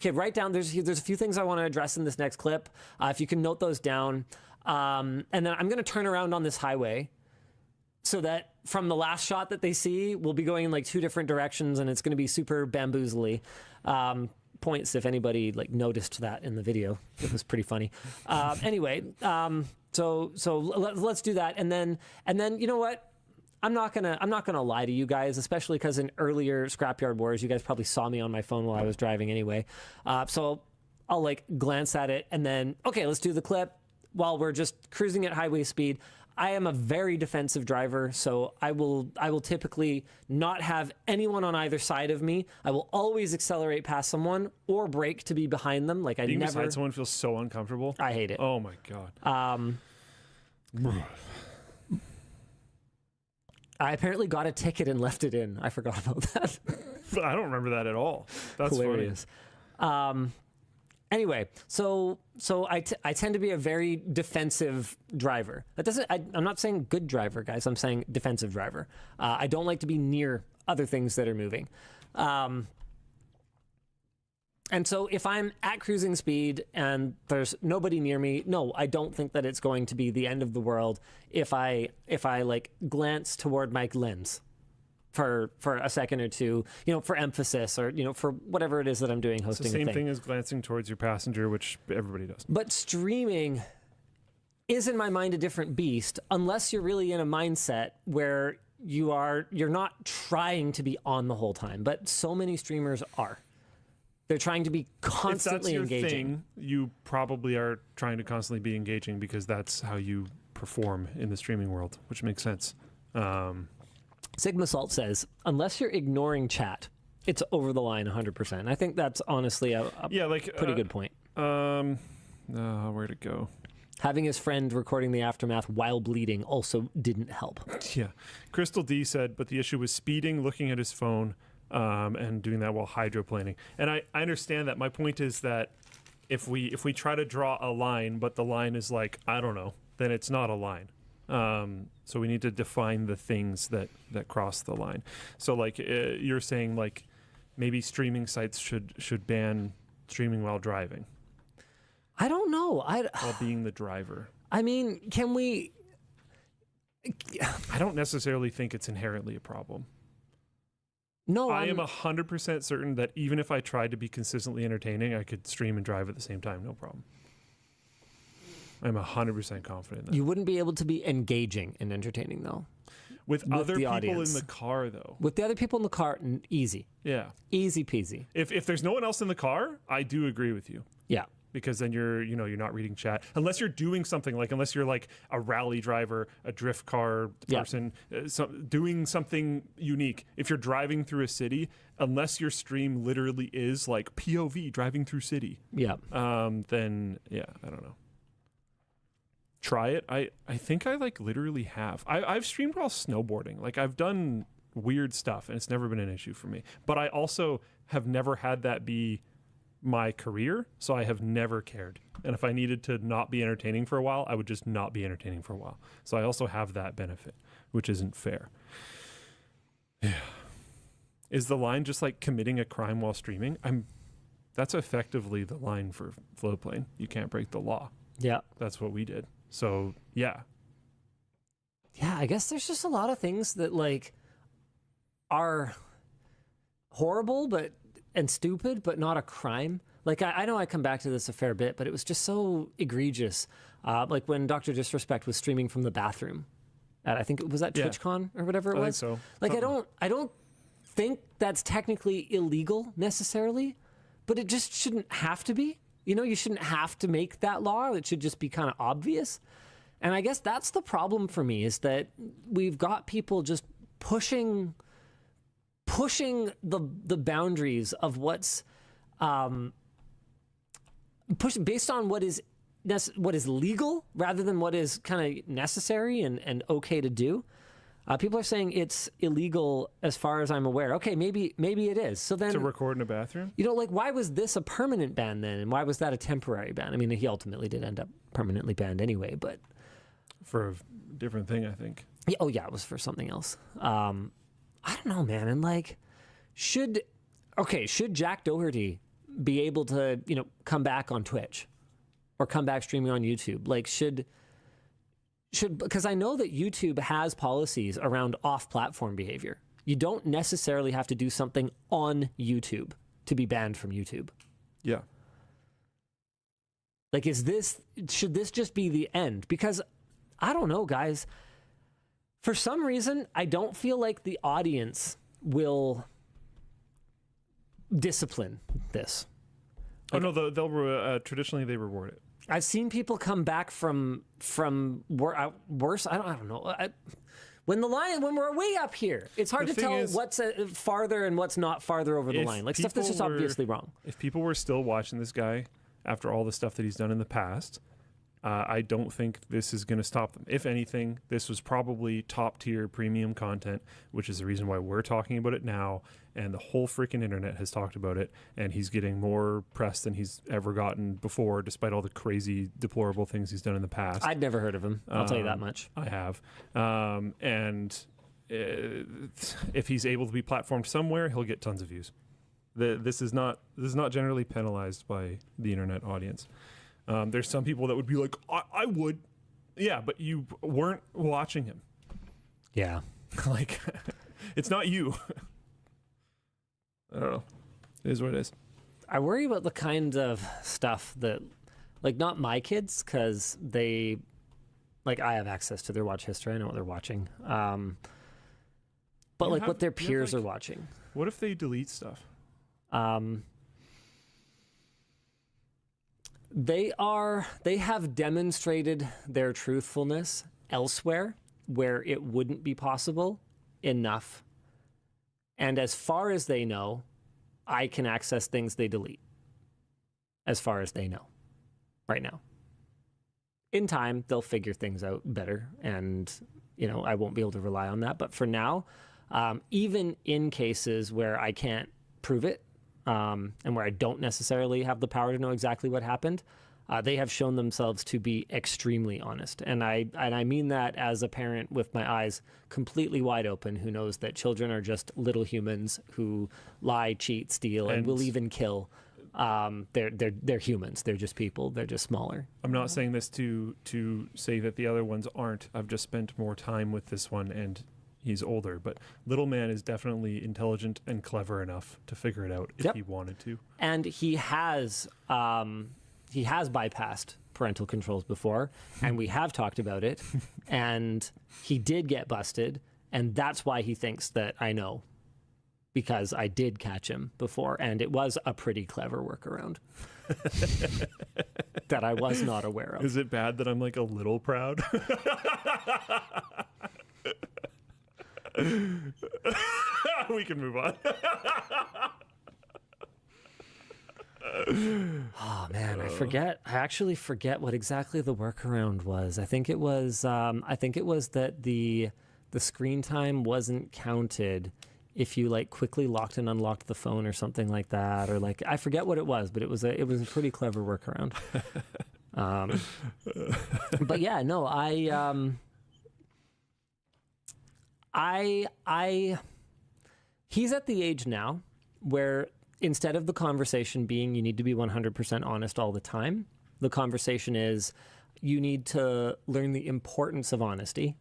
to write down. There's a few things I want to address in this next clip. If you can note those down, and then I'm going to turn around on this highway, so that from the last shot that they see, we'll be going in like two different directions, and it's going to be super bamboozly. Points if anybody like noticed that in the video. It was pretty funny. Anyway, so let's do that, and then you know what? I'm not gonna lie to you guys, especially because in earlier Scrapyard Wars, you guys probably saw me on my phone while I was driving anyway. So I'll like glance at it, and then okay, let's do the clip while we're just cruising at highway speed. I am a very defensive driver, so I will typically not have anyone on either side of me. I will always accelerate past someone or brake to be behind them. Like Being beside someone feels so uncomfortable. I hate it. Oh my God. I apparently got a ticket and left it in. I forgot about that. I don't remember that at all. That's hilarious. Funny. Anyway, so I tend to be a very defensive driver. That doesn't. I'm not saying good driver, guys. I'm saying defensive driver. I don't like to be near other things that are moving. And so if I'm at cruising speed and there's nobody near me, no, I don't think that it's going to be the end of the world if I like glance toward my lens for a second or two, for emphasis or, for whatever it is that I'm doing, hosting it's the a same thing. thing as glancing towards your passenger, which everybody does. But streaming is in my mind a different beast unless you're really in a mindset where you're not trying to be on the whole time. But so many streamers are. They're trying to be constantly if that's your engaging. Thing, you probably are trying to constantly be engaging because that's how you perform in the streaming world, which makes sense. Sigma Salt says, unless you're ignoring chat, it's over the line 100%. I think that's honestly a pretty good point. Where'd it go? Having his friend recording the aftermath while bleeding also didn't help. Yeah. Crystal D said, but the issue was speeding, looking at his phone, and doing that while hydroplaning. And I understand that. My point is that if we try to draw a line, but the line is like, I don't know, then it's not a line. So we need to define the things that cross the line. So like you're saying, like maybe streaming sites should ban streaming while driving. I don't know. While being the driver. I mean, can we? I don't necessarily think it's inherently a problem. No, I am 100% certain that even if I tried to be consistently entertaining, I could stream and drive at the same time, no problem. I'm 100% confident in that. You wouldn't be able to be engaging and entertaining, though. With other people in the car, though. With the other people in the car, easy. Yeah. Easy peasy. If there's no one else in the car, I do agree with you. Yeah. Because then you're not reading chat. Unless you're doing something, like unless you're like a rally driver, a drift car person, doing something unique. If you're driving through a city, unless your stream literally is like POV driving through city. Yeah. Then I don't know. Try it. I think I like literally have. I've streamed while snowboarding. Like I've done weird stuff and it's never been an issue for me. But I also have never had that be my career, so I have never cared. And if I needed to not be entertaining for a while, I would just not be entertaining for a while. So I also have that benefit, which isn't fair. Yeah. Is the line just like committing a crime while streaming? That's effectively the line for Flowplane. You can't break the law. Yeah. That's what we did. So, yeah. Yeah, I guess there's just a lot of things that like are horrible and stupid, but not a crime. Like, I know I come back to this a fair bit, but it was just so egregious. Like when Dr. Disrespect was streaming from the bathroom at, I think it was at TwitchCon or whatever it was. I think so. Like, I don't think that's technically illegal necessarily, but it just shouldn't have to be. You know, you shouldn't have to make that law. It should just be kind of obvious. And I guess that's the problem for me, is that we've got people just pushing the boundaries of what's based on what is legal rather than what is kind of necessary and okay to do. People are saying it's illegal as far as I'm aware. Okay, maybe it is. So then to record in a bathroom? You know, like, why was this a permanent ban then? And why was that a temporary ban? I mean, he ultimately did end up permanently banned anyway, but for a different thing, I think. Yeah, oh yeah, it was for something else. I don't know, man. And like, should Jack Doherty be able to, come back on Twitch or come back streaming on YouTube? Like, should, because I know that YouTube has policies around off-platform behavior. You don't necessarily have to do something on YouTube to be banned from YouTube. Yeah. Like, should this just be the end? Because I don't know, guys. For some reason, I don't feel like the audience will discipline this. Like, they'll traditionally they reward it. I've seen people come back from worse. I don't know. When we're way up here, it's hard to tell what's farther and what's not farther over the line. Like stuff that's just obviously wrong. If people were still watching this guy after all the stuff that he's done in the past, I don't think this is going to stop them. If anything, this was probably top tier premium content, which is the reason why we're talking about it now. And the whole freaking internet has talked about it. And he's getting more press than he's ever gotten before, despite all the crazy, deplorable things he's done in the past. I'd never heard of him. I'll tell you that much. I have. And if he's able to be platformed somewhere, he'll get tons of views. This is not generally penalized by the internet audience. There's some people that would be like, I would. Yeah, but you weren't watching him. Yeah. Like, it's not you. I don't know. It is what it is. I worry about the kind of stuff that, like, not my kids, because they, like, I have access to their watch history. I know what they're watching. But, what their peers are watching. What if they delete stuff? They have demonstrated their truthfulness elsewhere where it wouldn't be possible enough. And as far as they know, I can access things they delete. As far as they know right now. In time, they'll figure things out better. And, I won't be able to rely on that. But for now, even in cases where I can't prove it, and where I don't necessarily have the power to know exactly what happened, They have shown themselves to be extremely honest. And I mean that as a parent with my eyes completely wide open, who knows that children are just little humans who lie, cheat, steal, and will even kill. They're humans. They're just people. They're just smaller. I'm not saying this to say that the other ones aren't. I've just spent more time with this one, and he's older. But little man is definitely intelligent and clever enough to figure it out if he wanted to. And he has bypassed parental controls before, and we have talked about it. And he did get busted, and that's why he thinks that I know. Because I did catch him before, and it was a pretty clever workaround that I was not aware of. Is it bad that I'm like a little proud? We can move on. Oh man, I actually forget what exactly the workaround was. I think it was that the screen time wasn't counted if you like quickly locked and unlocked the phone or something like that, or like I forget what it was, but it was a pretty clever workaround. But yeah, no, he's at the age now where instead of the conversation being you need to be 100% honest all the time, the conversation is you need to learn the importance of honesty,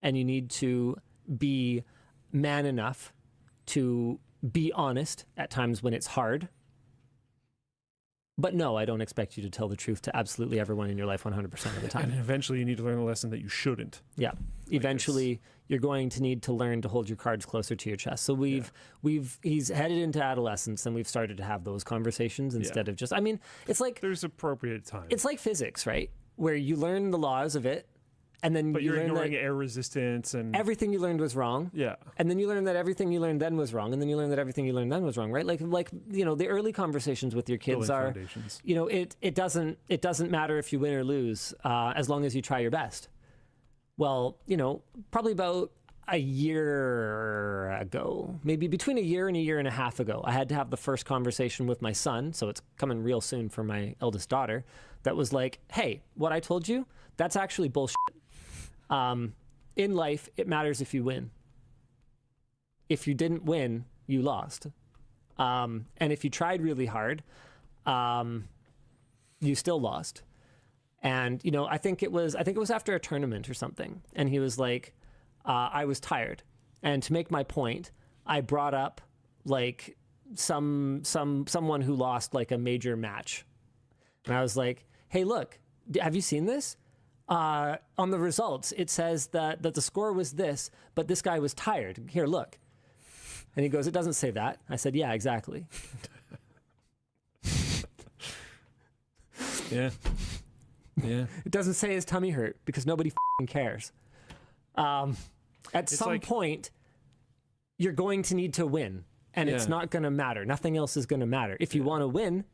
and you need to be man enough to be honest at times when it's hard. But no, I don't expect you to tell the truth to absolutely everyone in your life 100% of the time. And eventually you need to learn the lesson that you shouldn't. Yeah. Eventually you're going to need to learn to hold your cards closer to your chest. So he's headed into adolescence, and we've started to have those conversations instead of just, I mean, it's like there's appropriate time. It's like physics, right? Where you learn the laws of it, and then you're ignoring air resistance and everything you learned was wrong. Yeah. And then you learn that everything you learned then was wrong, and then you learn that everything you learned then was wrong, right? Like the early conversations with your kids are, it doesn't matter if you win or lose, as long as you try your best. Well, probably about a year ago, maybe between a year and a half ago, I had to have the first conversation with my son, so it's coming real soon for my eldest daughter, that was like, hey, what I told you, that's actually bullshit. In life, it matters if you win. If you didn't win, you lost. And if you tried really hard, you still lost. And, I think it was after a tournament or something. And he was like, I was tired. And to make my point, I brought up like someone who lost like a major match. And I was like, hey, look, have you seen this? On the results, it says that the score was this, but this guy was tired. Here, look. And he goes, it doesn't say that. I said, yeah, exactly. Yeah. It doesn't say his tummy hurt because nobody cares. At some point, you're going to need to win, and it's not going to matter. Nothing else is going to matter. If you want to win,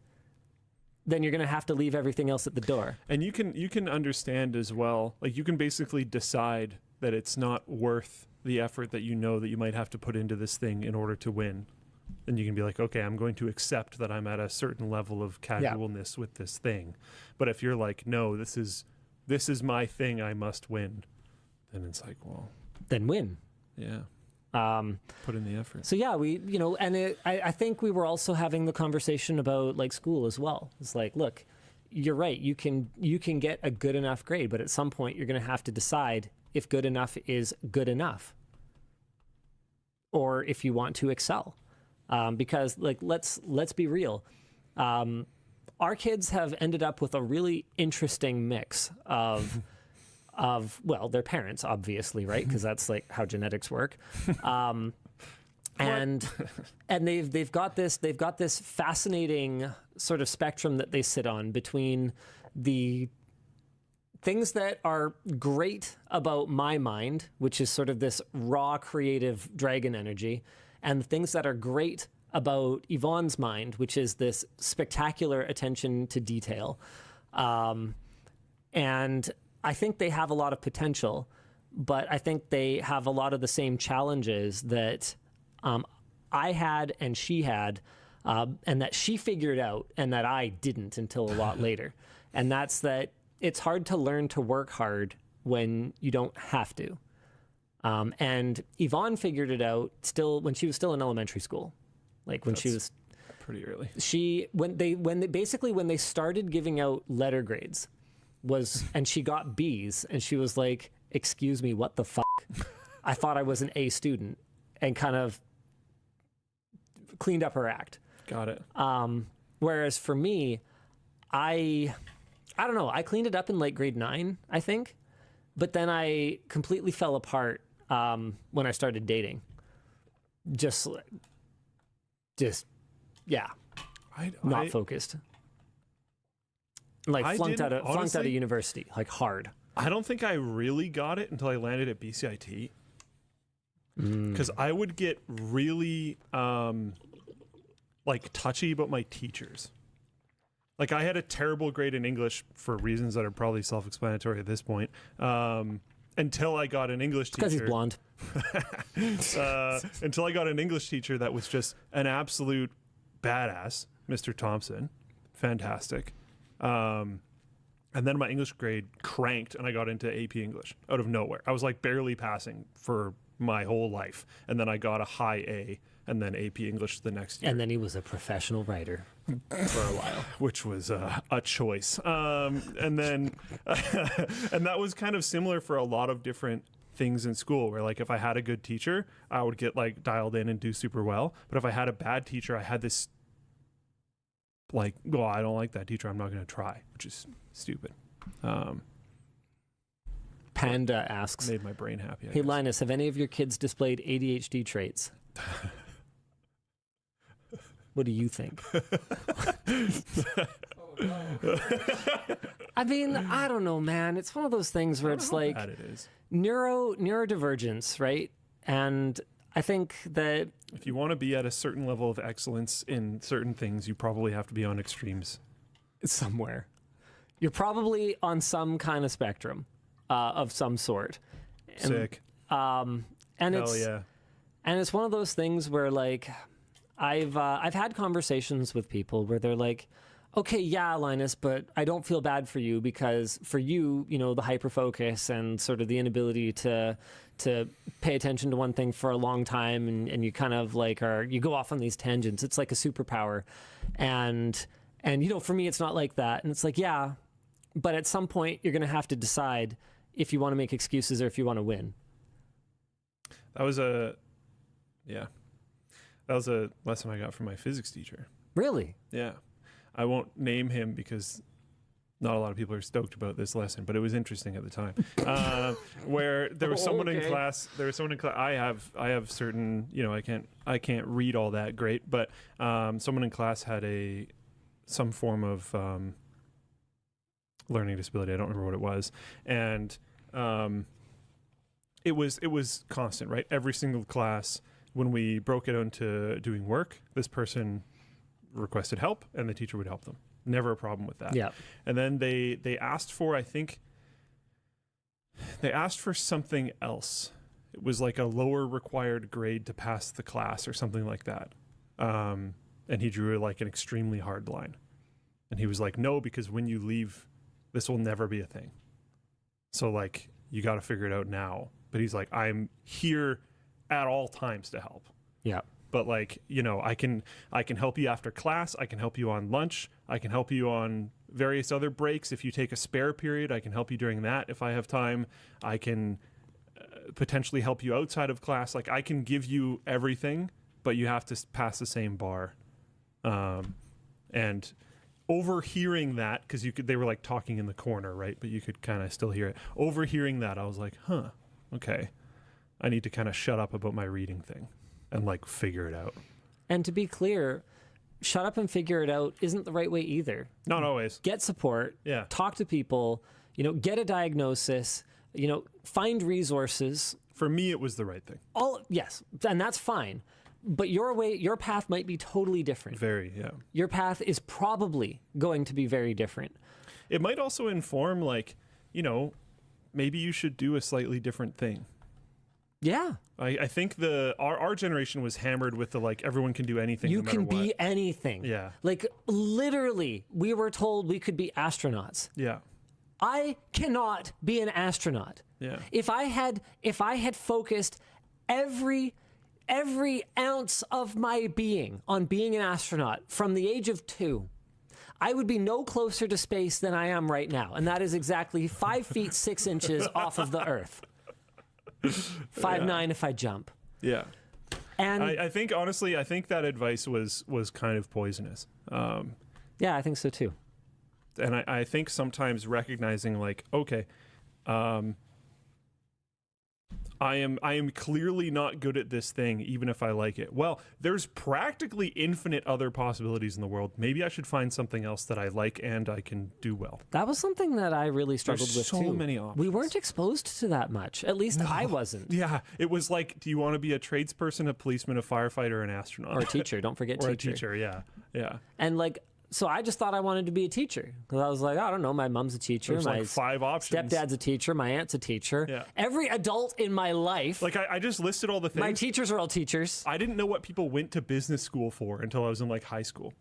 then you're going to have to leave everything else at the door. And you can understand as well, like you can basically decide that it's not worth the effort that you know that you might have to put into this thing in order to win. Then you can be like, okay, I'm going to accept that I'm at a certain level of casualness with this thing. But if you're like, no, this is my thing, I must win, then it's like, well, then win. Yeah. Put in the effort. So yeah, I think we were also having the conversation about like school as well. It's like, look, you're right. You can get a good enough grade, but at some point you're going to have to decide if good enough is good enough, or if you want to excel. Because like let's be real, our kids have ended up with a really interesting mix of their parents, obviously, right? Because that's like how genetics work. And they've got this fascinating sort of spectrum that they sit on between the things that are great about my mind, which is sort of this raw creative dragon energy, and the things that are great about Yvonne's mind, which is this spectacular attention to detail. And I think they have a lot of potential, but I think they have a lot of the same challenges that I had and she had and that she figured out and that I didn't until a lot later. And that's that it's hard to learn to work hard when you don't have to. And Yvonne figured it out when she was still in elementary school, like when she was pretty early. When they started giving out letter grades and she got B's and she was like, "Excuse me, what the fuck?" I thought I was an A student, and kind of cleaned up her act. Got it. Whereas for me, I don't know. I cleaned it up in like grade 9, I think, but then I completely fell apart when I started dating. Not focused. Like flunked out of university, like hard. I don't think I really got it until I landed at BCIT. Because I would get really like touchy about my teachers. Like I had a terrible grade in English for reasons that are probably self-explanatory at this point. Until I got an English teacher. Because he's blonde. Until I got an English teacher that was just an absolute badass, Mr. Thompson. Fantastic. And then my English grade cranked and I got into AP English out of nowhere. I was like barely passing for my whole life. And then I got a high A and then AP English the next year. And then he was a professional writer for a while. Which was a choice. And then, and that was kind of similar for a lot of different things in school where like if I had a good teacher, I would get like dialed in and do super well. But if I had a bad teacher, I had this like, well, I don't like that teacher, I'm not going to try, which is stupid. Panda asks, made my brain happy. Hey Linus, have any of your kids displayed ADHD traits? What do you think? I mean, I don't know, man. It's one of those things where it's like it is. neurodivergence, right? And I think that if you want to be at a certain level of excellence in certain things, you probably have to be on extremes. Somewhere. You're probably on some kind of spectrum of some sort. Sick. And Hell yeah. And it's one of those things where like I've had conversations with people where they're like, okay, yeah, Linus, but I don't feel bad for you because for you, you know, the hyperfocus and sort of the inability to pay attention to one thing for a long time and you kind of like you go off on these tangents. It's like a superpower. And you know, for me, it's not like that. And it's like, yeah, but at some point you're going to have to decide if you want to make excuses or if you want to win. That was a lesson I got from my physics teacher. Really? Yeah. I won't name him because not a lot of people are stoked about this lesson, but it was interesting at the time. Where there was someone in class. I have certain, you know, I can't read all that great, but someone in class had some form of learning disability. I don't remember what it was, and it was constant, right? Every single class, when we broke it into doing work, this person requested help and the teacher would help them. Never a problem with that. Yeah. And then they asked for, they asked for something else. It was like a lower required grade to pass the class or something like that. And he drew like an extremely hard line. And he was like, no, because when you leave, this will never be a thing. So like, you got to figure it out now. But he's like, I'm here at all times to help. Yeah. But like, you know, I can help you after class. I can help you on lunch. I can help you on various other breaks. If you take a spare period, I can help you during that. If I have time, I can potentially help you outside of class. Like I can give you everything, but you have to pass the same bar. And overhearing that, because they were like talking in the corner, right? But you could kind of still hear it. Overhearing that, I was like, huh, okay. I need to kind of shut up about my reading thing and like figure it out. And to be clear, shut up and figure it out isn't the right way either. Not always. Get support. Yeah. Talk to people, you know, get a diagnosis, you know, find resources. For me, it was the right thing. Yes, and that's fine. But your path might be totally different. Very, yeah. Your path is probably going to be very different. It might also inform, like, you know, maybe you should do a slightly different thing. Yeah. I think our generation was hammered with the like everyone can do anything. You no matter can be what. anything. Yeah. Like literally, we were told we could be astronauts. Yeah. I cannot be an astronaut. Yeah. If I had focused every ounce of my being on being an astronaut from the age of 2, I would be no closer to space than I am right now. And that is exactly 5 feet 6 inches off of the Earth. 5'9" if I jump. Yeah. And I think honestly, I think that advice was kind of poisonous. Yeah, I think so too. And I think sometimes recognizing like, okay, I am clearly not good at this thing, even if I like it. Well, there's practically infinite other possibilities in the world. Maybe I should find something else that I like and I can do well. That was something that I really struggled with so too. many options. We weren't exposed to that much. At least I wasn't. Yeah, it was like, do you want to be a tradesperson, a policeman, a firefighter, an astronaut, Or a teacher? Don't forget or teacher. a teacher. Yeah, yeah. And like, so I just thought I wanted to be a teacher because I was like, I don't know, my mom's a teacher, There's my like 5 options. stepdad's a teacher, my aunt's a teacher. Yeah. Every adult in my life, Like I just listed all the things. my teachers are all teachers. I didn't know what people went to business school for until I was in like high school.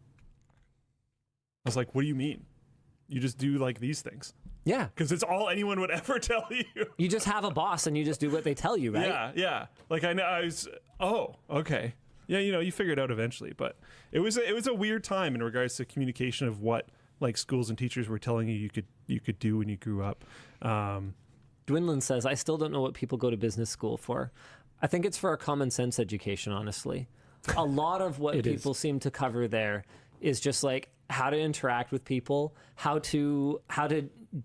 I was like, what do you mean? You just do like these things. Yeah. Because it's all anyone would ever tell you. You just have a boss and you just do what they tell you, right? Yeah, yeah. Like I was, oh, okay. Yeah, you figure it out eventually. But it was a weird time in regards to communication of what like schools and teachers were telling you could do when you grew up. Dwinlin says, I still don't know what people go to business school for. I think it's for a common sense education, honestly. A lot of what people seem to cover there is just like how to interact with people, how to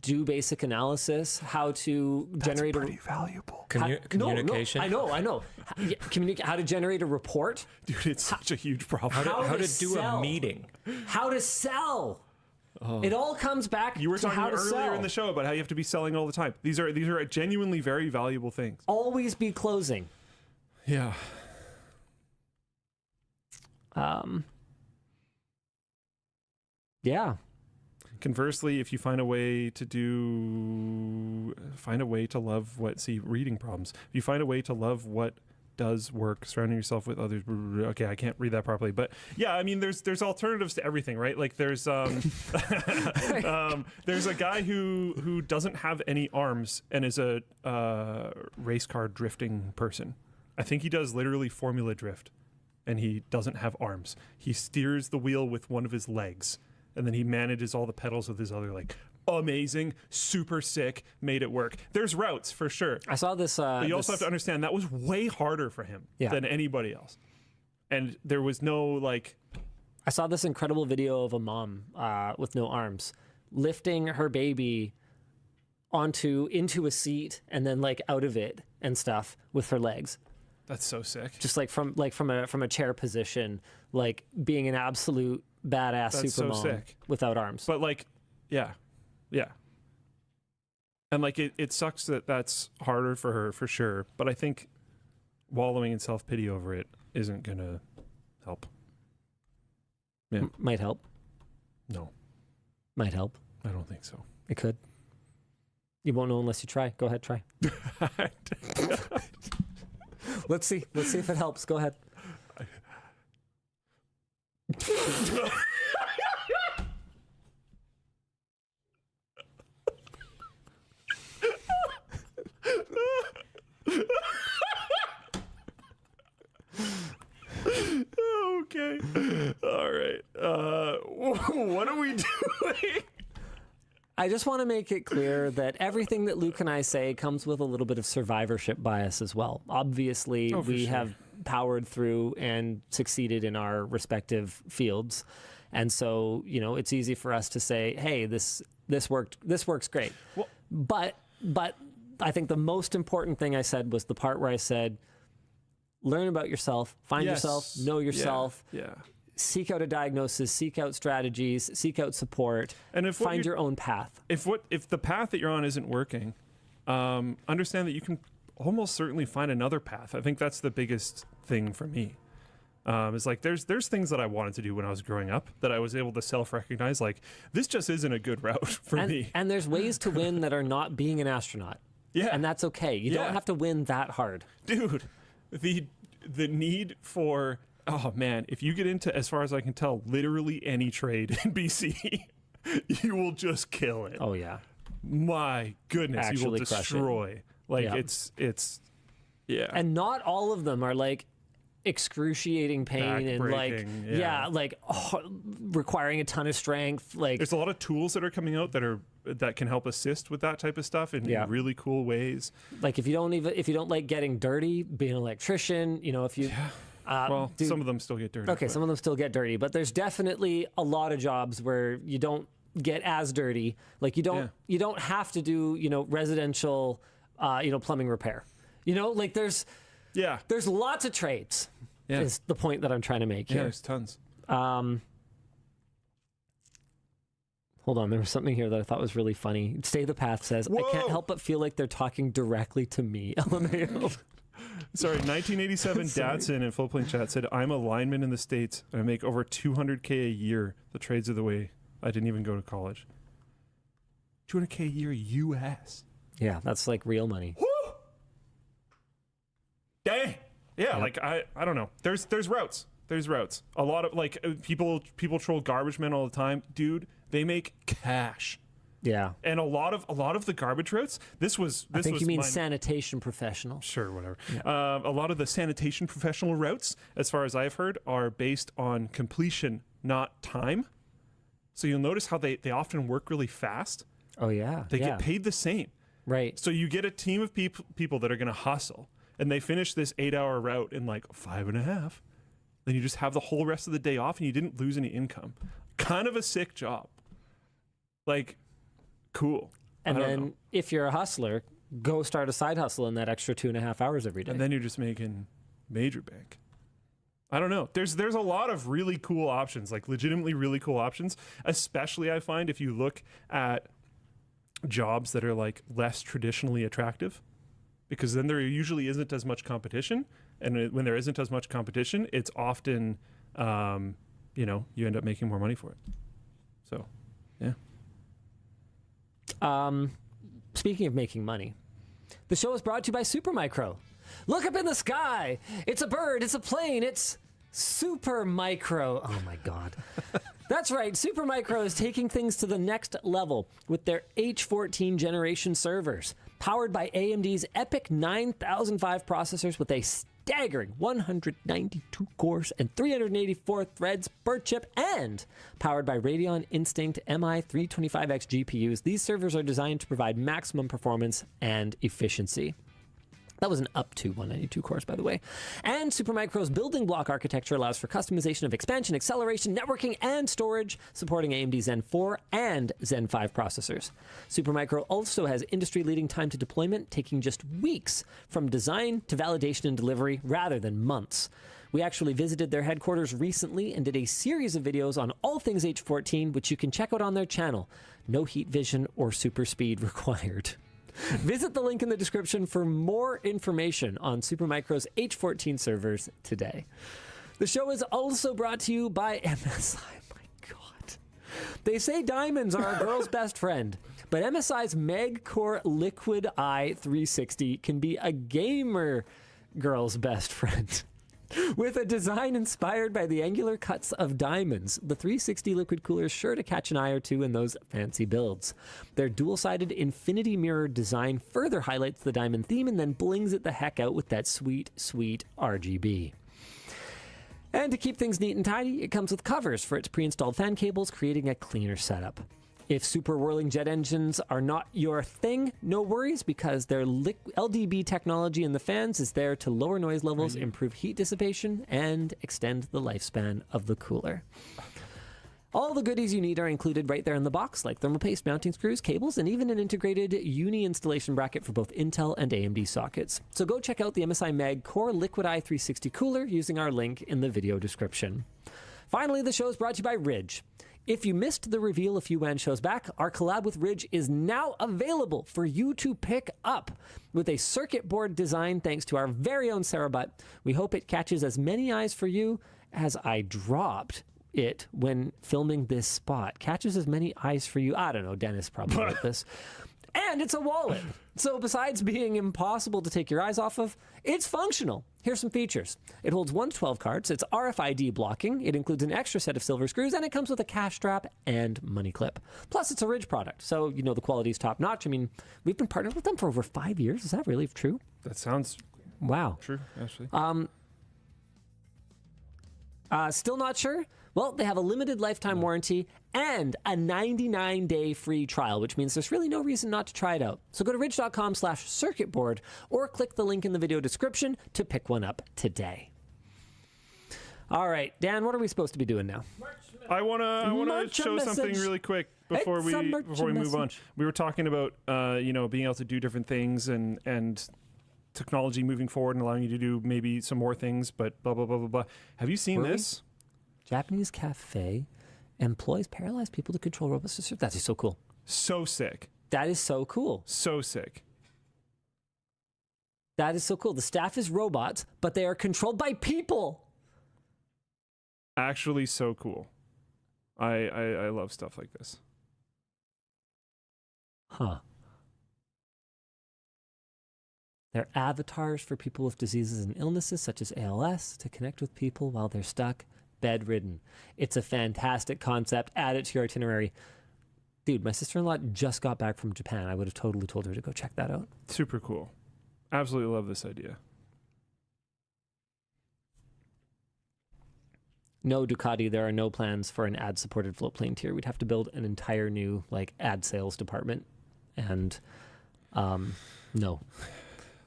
do basic analysis, how to generate pretty valuable. Communication. No, I know. How to generate a report. Dude, it's such a huge problem. How to do a meeting. How to sell. It all comes back You were to talking how to earlier sell. in the show about how you have to be selling all the time. These are genuinely very valuable things. Always be closing. Yeah. Yeah. Conversely, if you find a way to love reading problems. If you find a way to love what does work, surrounding yourself with others. Okay, I can't read that properly, but yeah, I mean, there's alternatives to everything, right? Like there's there's a guy who doesn't have any arms and is a race car drifting person. I think he does literally Formula Drift, and he doesn't have arms. He steers the wheel with one of his legs, and then he manages all the pedals with his other leg. Amazing, super sick, made it work. There's routes for sure. I saw this. But you also have to understand that was way harder for him than anybody else. And there was no like. I saw this incredible video of a mom with no arms lifting her baby into a seat and then like out of it and stuff with her legs. That's so sick. Just like from a chair position, like being an absolute badass That's super so mom sick. without arms. But like, yeah. And like it sucks that that's harder for her for sure. But I think wallowing in self-pity over it isn't gonna help. Yeah. Might help. No. Might help. I don't think so. It could. You won't know unless you try. Go ahead, try. Let's see if it helps. Go ahead. Okay. All right. What are we doing? I just want to make it clear that everything that Luke and I say comes with a little bit of survivorship bias as well. Obviously, we have powered through and succeeded in our respective fields. And so, it's easy for us to say, hey, this works great. Well, but I think the most important thing I said was the part where I said, learn about yourself, find yourself, know yourself. Yeah. Seek out a diagnosis, seek out strategies, seek out support, and find your own path. If the path that you're on isn't working, understand that you can almost certainly find another path. I think that's the biggest thing for me. Is like there's things that I wanted to do when I was growing up that I was able to self-recognize, like this just isn't a good route for me. And there's ways to win that are not being an astronaut. Yeah. And that's okay. You don't have to win that hard. Dude, the need for, oh man, if you get into, as far as I can tell, literally any trade in BC, you will just kill it. Oh yeah. My goodness, you will Actually crush it. destroy. Like Yep. it's yeah. And not all of them are like excruciating pain and like requiring a ton of strength. Like there's a lot of tools that are coming out that can help assist with that type of stuff in really cool ways. Like if you don't like getting dirty, be an electrician, if you some of them still get dirty. Okay, some of them still get dirty, but there's definitely a lot of jobs where you don't get as dirty. Like you don't have to do, residential plumbing repair. Like there's lots of trades. Yeah. Is the point that I'm trying to make here. Yeah, there's tons. Hold on, there was something here that I thought was really funny. Stay the Path says, I can't help but feel like they're talking directly to me. LMAO. Sorry, 1987 Datsun in Floatplane Chat said, I'm a lineman in the States and I make over $200K a year. The trades are the way. I didn't even go to college. $200K a year US. Yeah, that's like real money. Woo! Dang. Yeah, like I don't know. There's routes. There's routes. A lot of like people troll garbage men all the time. Dude, they make cash. Yeah. And a lot of the garbage routes, I think you mean sanitation professional. Sure, whatever. Yeah. A lot of the sanitation professional routes, as far as I've heard, are based on completion, not time. So you'll notice how they often work really fast. Oh yeah. They get paid the same. Right. So you get a team of people that are going to hustle, and they finish this 8-hour route in like 5.5. Then you just have the whole rest of the day off, and you didn't lose any income. Kind of a sick job. Like, cool. And then if you're a hustler, go start a side hustle in that extra 2.5 hours every day. And then you're just making major bank. I don't know. There's a lot of really cool options, like legitimately really cool options, especially I find if you look at jobs that are like less traditionally attractive, because then there usually isn't as much competition. And when there isn't as much competition, it's often, you end up making more money for it. So, yeah. Speaking of making money, the show is brought to you by Supermicro. Look up in the sky. It's a bird. It's a plane. It's Supermicro. Oh my God. That's right. Supermicro is taking things to the next level with their H14 generation servers, powered by AMD's EPYC 9005 processors with a staggering 192 cores and 384 threads per chip, and powered by Radeon Instinct MI325X GPUs. These servers are designed to provide maximum performance and efficiency. That was an up to 192 cores, by the way. And Supermicro's building block architecture allows for customization of expansion, acceleration, networking, and storage, supporting AMD Zen 4 and Zen 5 processors. Supermicro also has industry-leading time to deployment, taking just weeks from design to validation and delivery, rather than months. We actually visited their headquarters recently and did a series of videos on all things H14, which you can check out on their channel. No heat vision or super speed required. Visit the link in the description for more information on Supermicro's H14 servers today. The show is also brought to you by MSI. My God. They say diamonds are a girl's best friend, but MSI's MagCore Liquid Eye 360 can be a gamer girl's best friend. With a design inspired by the angular cuts of diamonds, the 360 liquid cooler is sure to catch an eye or two in those fancy builds. Their dual-sided infinity mirror design further highlights the diamond theme and then blings it the heck out with that sweet, sweet RGB. And to keep things neat and tidy, it comes with covers for its pre-installed fan cables, creating a cleaner setup. If super whirling jet engines are not your thing, no worries, because their LDB technology in the fans is there to lower noise levels, improve heat dissipation, and extend the lifespan of the cooler. All the goodies you need are included right there in the box, like thermal paste, mounting screws, cables, and even an integrated uni installation bracket for both Intel and AMD sockets. So go check out the MSI MagCore Liquid Eye 360 cooler using our link in the video description. Finally, the show is brought to you by Ridge. If you missed the reveal a few WAN shows back, our collab with Ridge is now available for you to pick up. With a circuit board design thanks to our very own Sarah Butt, we hope it catches as many eyes for you as I dropped it when filming this spot. Catches as many eyes for you. I don't know, Dennis probably wrote this. And it's a wallet. So besides being impossible to take your eyes off of, it's functional. Here's some features. It holds 1 to 12 cards. It's RFID blocking. It includes an extra set of silver screws, and it comes with a cash strap and money clip. Plus, it's a Ridge product, so you know the quality is top notch. I mean, we've been partnered with them for over 5 years. Is that really true? That sounds wow. True, actually. Still not sure? Well, they have a limited lifetime warranty and a 99-day free trial, which means there's really no reason not to try it out. So go to ridge.com/circuitboard or click the link in the video description to pick one up today. All right, Dan, what are we supposed to be doing now? I want to show something really quick before we move on. We were talking about being able to do different things and technology moving forward and allowing you to do maybe some more things, but blah blah blah blah blah. Have you seen this? Japanese cafe employs paralyzed people to control robots to serve. That is so cool. So sick. That is so cool. So sick. That is so cool. The staff is robots, but they are controlled by people. Actually, so cool. I love stuff like this. Huh. They're avatars for people with diseases and illnesses such as ALS to connect with people while they're stuck, bedridden. It's a fantastic concept. Add it to your itinerary. Dude, my sister-in-law just got back from Japan. I would have totally told her to go check that out. Super cool. Absolutely love this idea. No, Ducati, there are no plans for an ad-supported float plane tier. We'd have to build an entire new ad sales department. And no.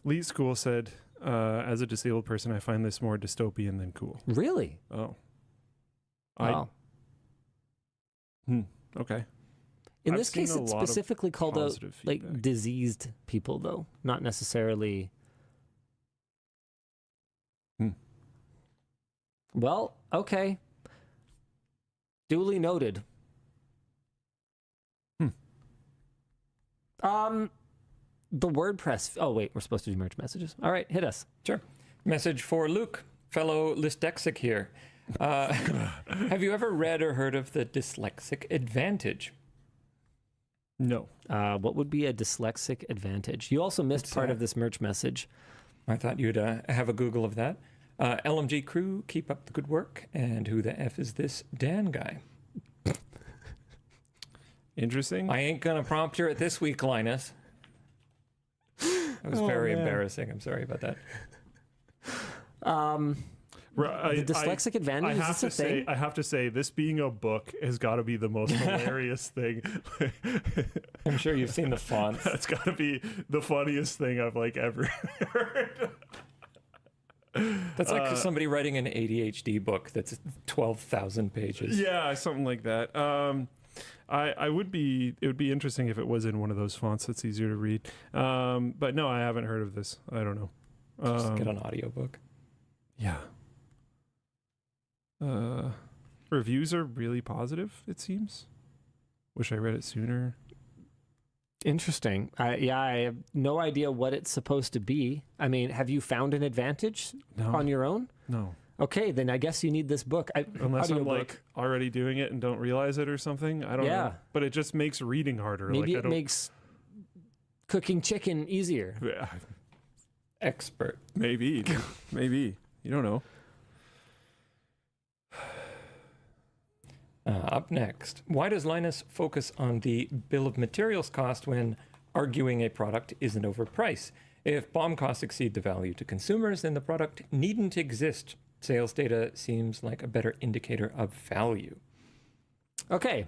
Lee School said, as a disabled person, I find this more dystopian than cool. Really? Oh. Wow. Okay. In this case, it's specifically called out diseased people, though, not necessarily. Well, okay. Duly noted. The WordPress. Oh, wait, we're supposed to do merch messages. All right, hit us. Sure. Message for Luke, fellow dyslexic here. Have you ever read or heard of the dyslexic advantage? No. What would be a dyslexic advantage? You also missed part of this merch message. I thought you'd have a Google of that. LMG crew, keep up the good work. And who the F is this Dan guy? Interesting. I ain't going to prompt you at this week, Linus. That was very embarrassing. I'm sorry about that. The dyslexic advantage, is this a thing? I have to say, this being a book has got to be the most hilarious thing. I'm sure you've seen the fonts. That's got to be the funniest thing I've ever heard. That's like somebody writing an ADHD book that's 12,000 pages. Yeah, something like that. It would be interesting if it was in one of those fonts that's easier to read. But no, I haven't heard of this. I don't know. Just get an audiobook. Yeah. Reviews are really positive, it seems. Wish I read it sooner. Interesting. I have no idea what it's supposed to be. I mean, have you found an advantage on your own? No. Okay, then I guess you need this book. Unless I'm already doing it and don't realize it or something. I don't know. But it just makes reading harder. Maybe it makes cooking chicken easier. Yeah. Expert. Maybe. Maybe. You don't know. Up next, why does Linus focus on the bill of materials cost when arguing a product isn't overpriced? If BOM costs exceed the value to consumers, then the product needn't exist. Sales data seems like a better indicator of value. Okay.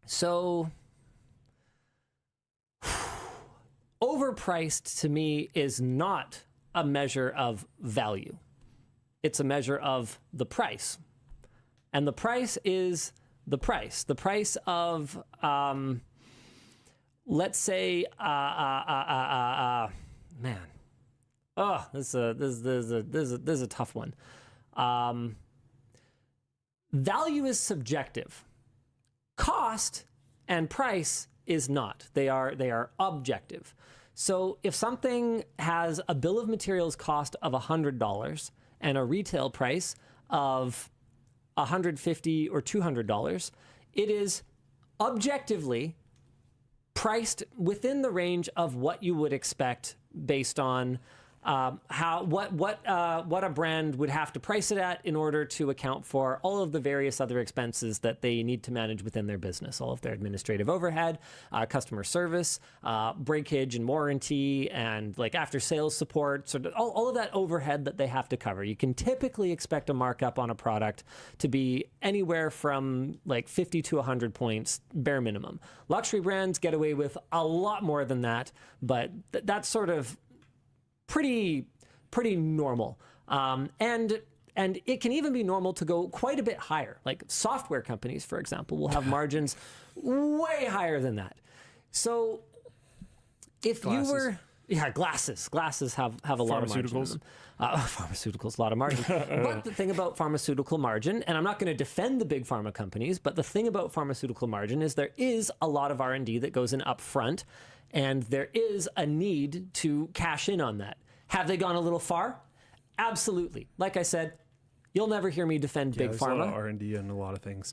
So, overpriced to me is not a measure of value. It's a measure of the price. And the price is the price. The price of, let's say, man. Oh, this is a tough one. Value is subjective. Cost and price is not. They are objective. So if something has a bill of materials cost of $100 and a retail price of $150 or $200, it is objectively priced within the range of what you would expect based on what a brand would have to price it at in order to account for all of the various other expenses that they need to manage within their business, all of their administrative overhead, customer service, breakage and warranty, and like after sales support, sort of all of that overhead that they have to cover. You can typically expect a markup on a product to be anywhere from like 50 to 100 points bare minimum. Luxury brands get away with a lot more than that, but that's sort of pretty normal. And it can even be normal to go quite a bit higher. Like software companies, for example, will have margins way higher than that. So if you were... Yeah, glasses have a lot of margin in them. Pharmaceuticals, a lot of margin. But the thing about pharmaceutical margin, and I'm not going to defend the big pharma companies, but the thing about pharmaceutical margin is there is a lot of R&D that goes in up front, and there is a need to cash in on that. Have they gone a little far? Absolutely. Like I said, you'll never hear me defend big pharma. A lot of R&D and a lot of things.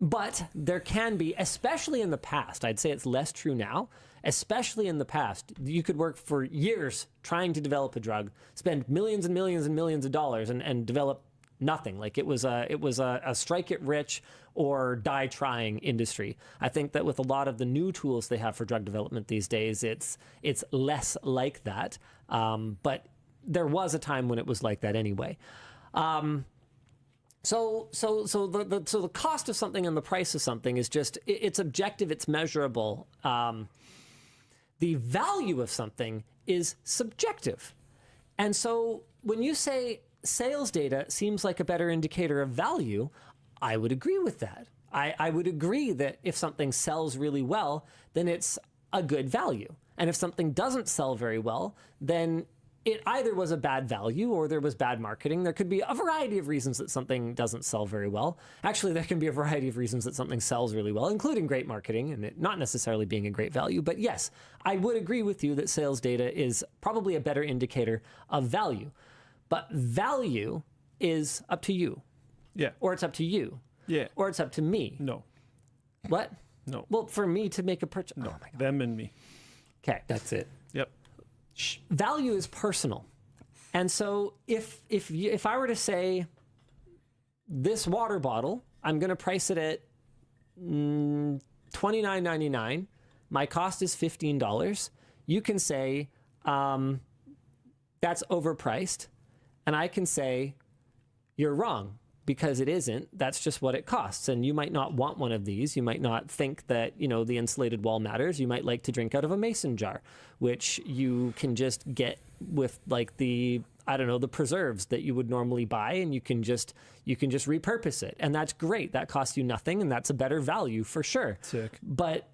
But there can be, especially in the past, I'd say it's less true now, especially in the past, you could work for years trying to develop a drug, spend millions and millions and millions of dollars and develop nothing. Like it was a strike it rich or die trying industry. I think that with a lot of the new tools they have for drug development these days, it's less like that. But there was a time when it was like that anyway. So the cost of something and the price of something is just, it's objective, it's measurable. The value of something is subjective. And so when you say sales data seems like a better indicator of value, I would agree with that. I would agree that if something sells really well, then it's a good value. And if something doesn't sell very well, then it either was a bad value or there was bad marketing. There could be a variety of reasons that something doesn't sell very well. Actually, there can be a variety of reasons that something sells really well, including great marketing and it not necessarily being a great value. But yes, I would agree with you that sales data is probably a better indicator of value. But value is up to you. Yeah. Or it's up to you. Yeah. Or it's up to me. No. What? No. Well, for me to make a purchase. No. Oh, them and me. Okay. That's it. Yep. Value is personal. And so if I were to say this water bottle, I'm going to price it at $29.99. My cost is $15. You can say that's overpriced. And I can say you're wrong because it isn't. That's just what it costs. And you might not want one of these. You might not think that, the insulated wall matters. You might like to drink out of a mason jar, which you can just get with like the preserves that you would normally buy, and you can just repurpose it. And that's great. That costs you nothing, and that's a better value for sure. Sick. But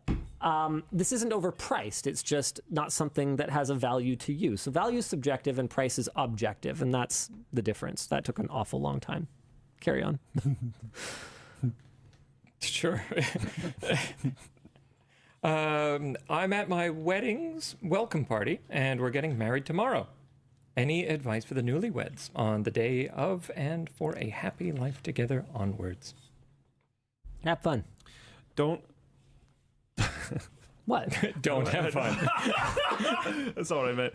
this isn't overpriced. It's just not something that has a value to you. So value is subjective and price is objective, and that's the difference. That took an awful long time. Carry on. Sure. I'm at my wedding's welcome party, and we're getting married tomorrow. Any advice for the newlyweds on the day of and for a happy life together onwards? Have fun. Don't. What? Don't have fun. That's not what I meant.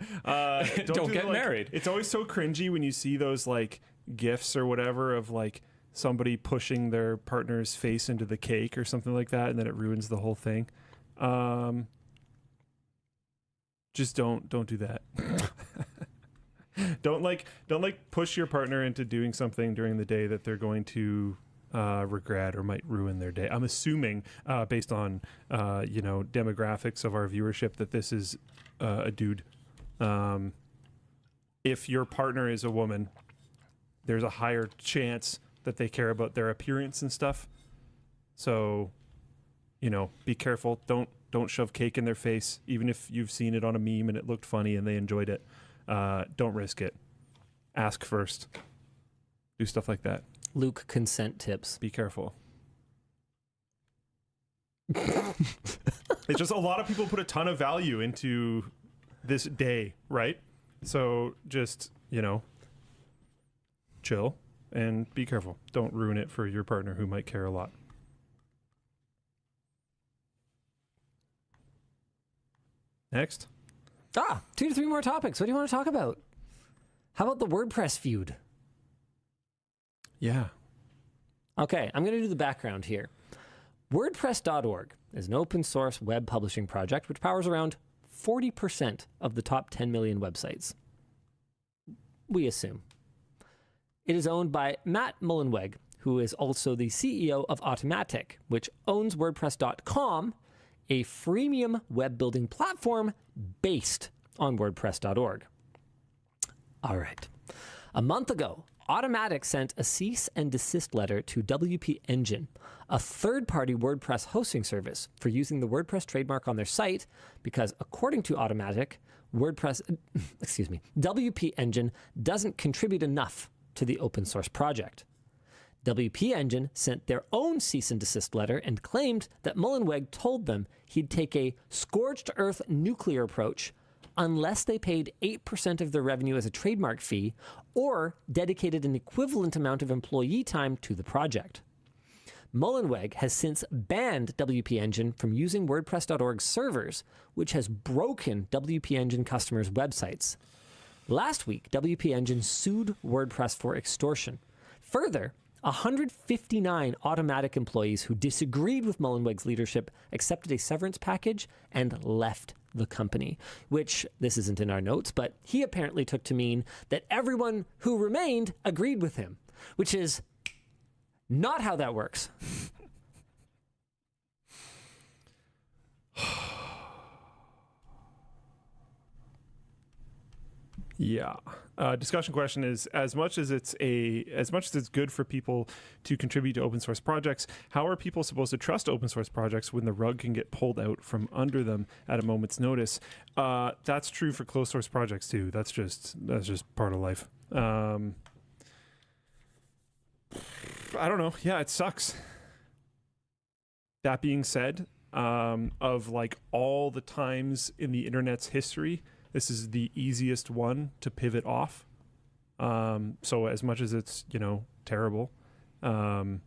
Don't get married. It's always so cringy when you see those like GIFs or whatever of like somebody pushing their partner's face into the cake or something like that, and then it ruins the whole thing. Just don't do that. Don't push your partner into doing something during the day that they're going to regret or might ruin their day. I'm assuming, based on demographics of our viewership, that this is a dude. If your partner is a woman, there's a higher chance that they care about their appearance and stuff. So, be careful. Don't shove cake in their face, even if you've seen it on a meme and it looked funny and they enjoyed it. Don't risk it. Ask first. Do stuff like that. Luke, consent tips. Be careful. It's just a lot of people put a ton of value into this day, right? So just, chill and be careful. Don't ruin it for your partner who might care a lot. Next. 2 to 3 more topics. What do you want to talk about? How about the WordPress feud? Yeah. Okay, I'm going to do the background here. WordPress.org is an open source web publishing project which powers around 40% of the top 10 million websites. We assume. It is owned by Matt Mullenweg, who is also the CEO of Automatic, which owns WordPress.com, a freemium web building platform based on WordPress.org. All right. A month ago, Automatic sent a cease and desist letter to WP Engine, a third-party WordPress hosting service, for using the WordPress trademark on their site because, according to Automatic, WP Engine doesn't contribute enough to the open source project. WP Engine sent their own cease and desist letter and claimed that Mullenweg told them he'd take a scorched earth nuclear approach unless they paid 8% of their revenue as a trademark fee or dedicated an equivalent amount of employee time to the project. Mullenweg has since banned WP Engine from using WordPress.org servers, which has broken WP Engine customers' websites. Last week, WP Engine sued WordPress for extortion. Further, 159 Automatic employees who disagreed with Mullenweg's leadership accepted a severance package and left the company, which, this isn't in our notes, but he apparently took to mean that everyone who remained agreed with him, which is not how that works. Yeah. Discussion question is, as much as it's good for people to contribute to open source projects, how are people supposed to trust open source projects when the rug can get pulled out from under them at a moment's notice? That's true for closed source projects too. That's just part of life. I don't know. Yeah, it sucks. That being said, of like all the times in the internet's history, this is the easiest one to pivot off. So as much as it's, terrible, I'm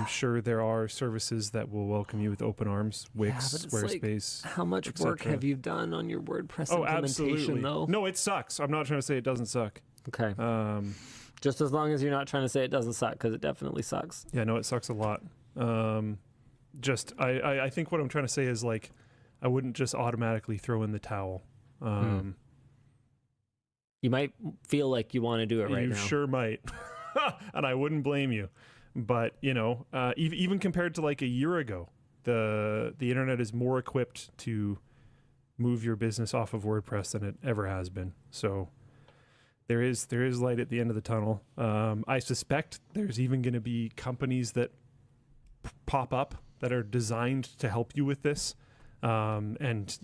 sure there are services that will welcome you with open arms, Wix, Squarespace. Like, how much work have you done on your WordPress implementation, absolutely. though? No, it sucks. I'm not trying to say it doesn't suck. Okay. Just as long as you're not trying to say it doesn't suck, because it definitely sucks. Yeah, no, it sucks a lot. I think what I'm trying to say is, like, I wouldn't just automatically throw in the towel. You might feel like you want to do it right now. You sure might. And I wouldn't blame you. But, even compared to like a year ago, the internet is more equipped to move your business off of WordPress than it ever has been. So there is light at the end of the tunnel. I suspect there's even going to be companies that pop up that are designed to help you with this. And,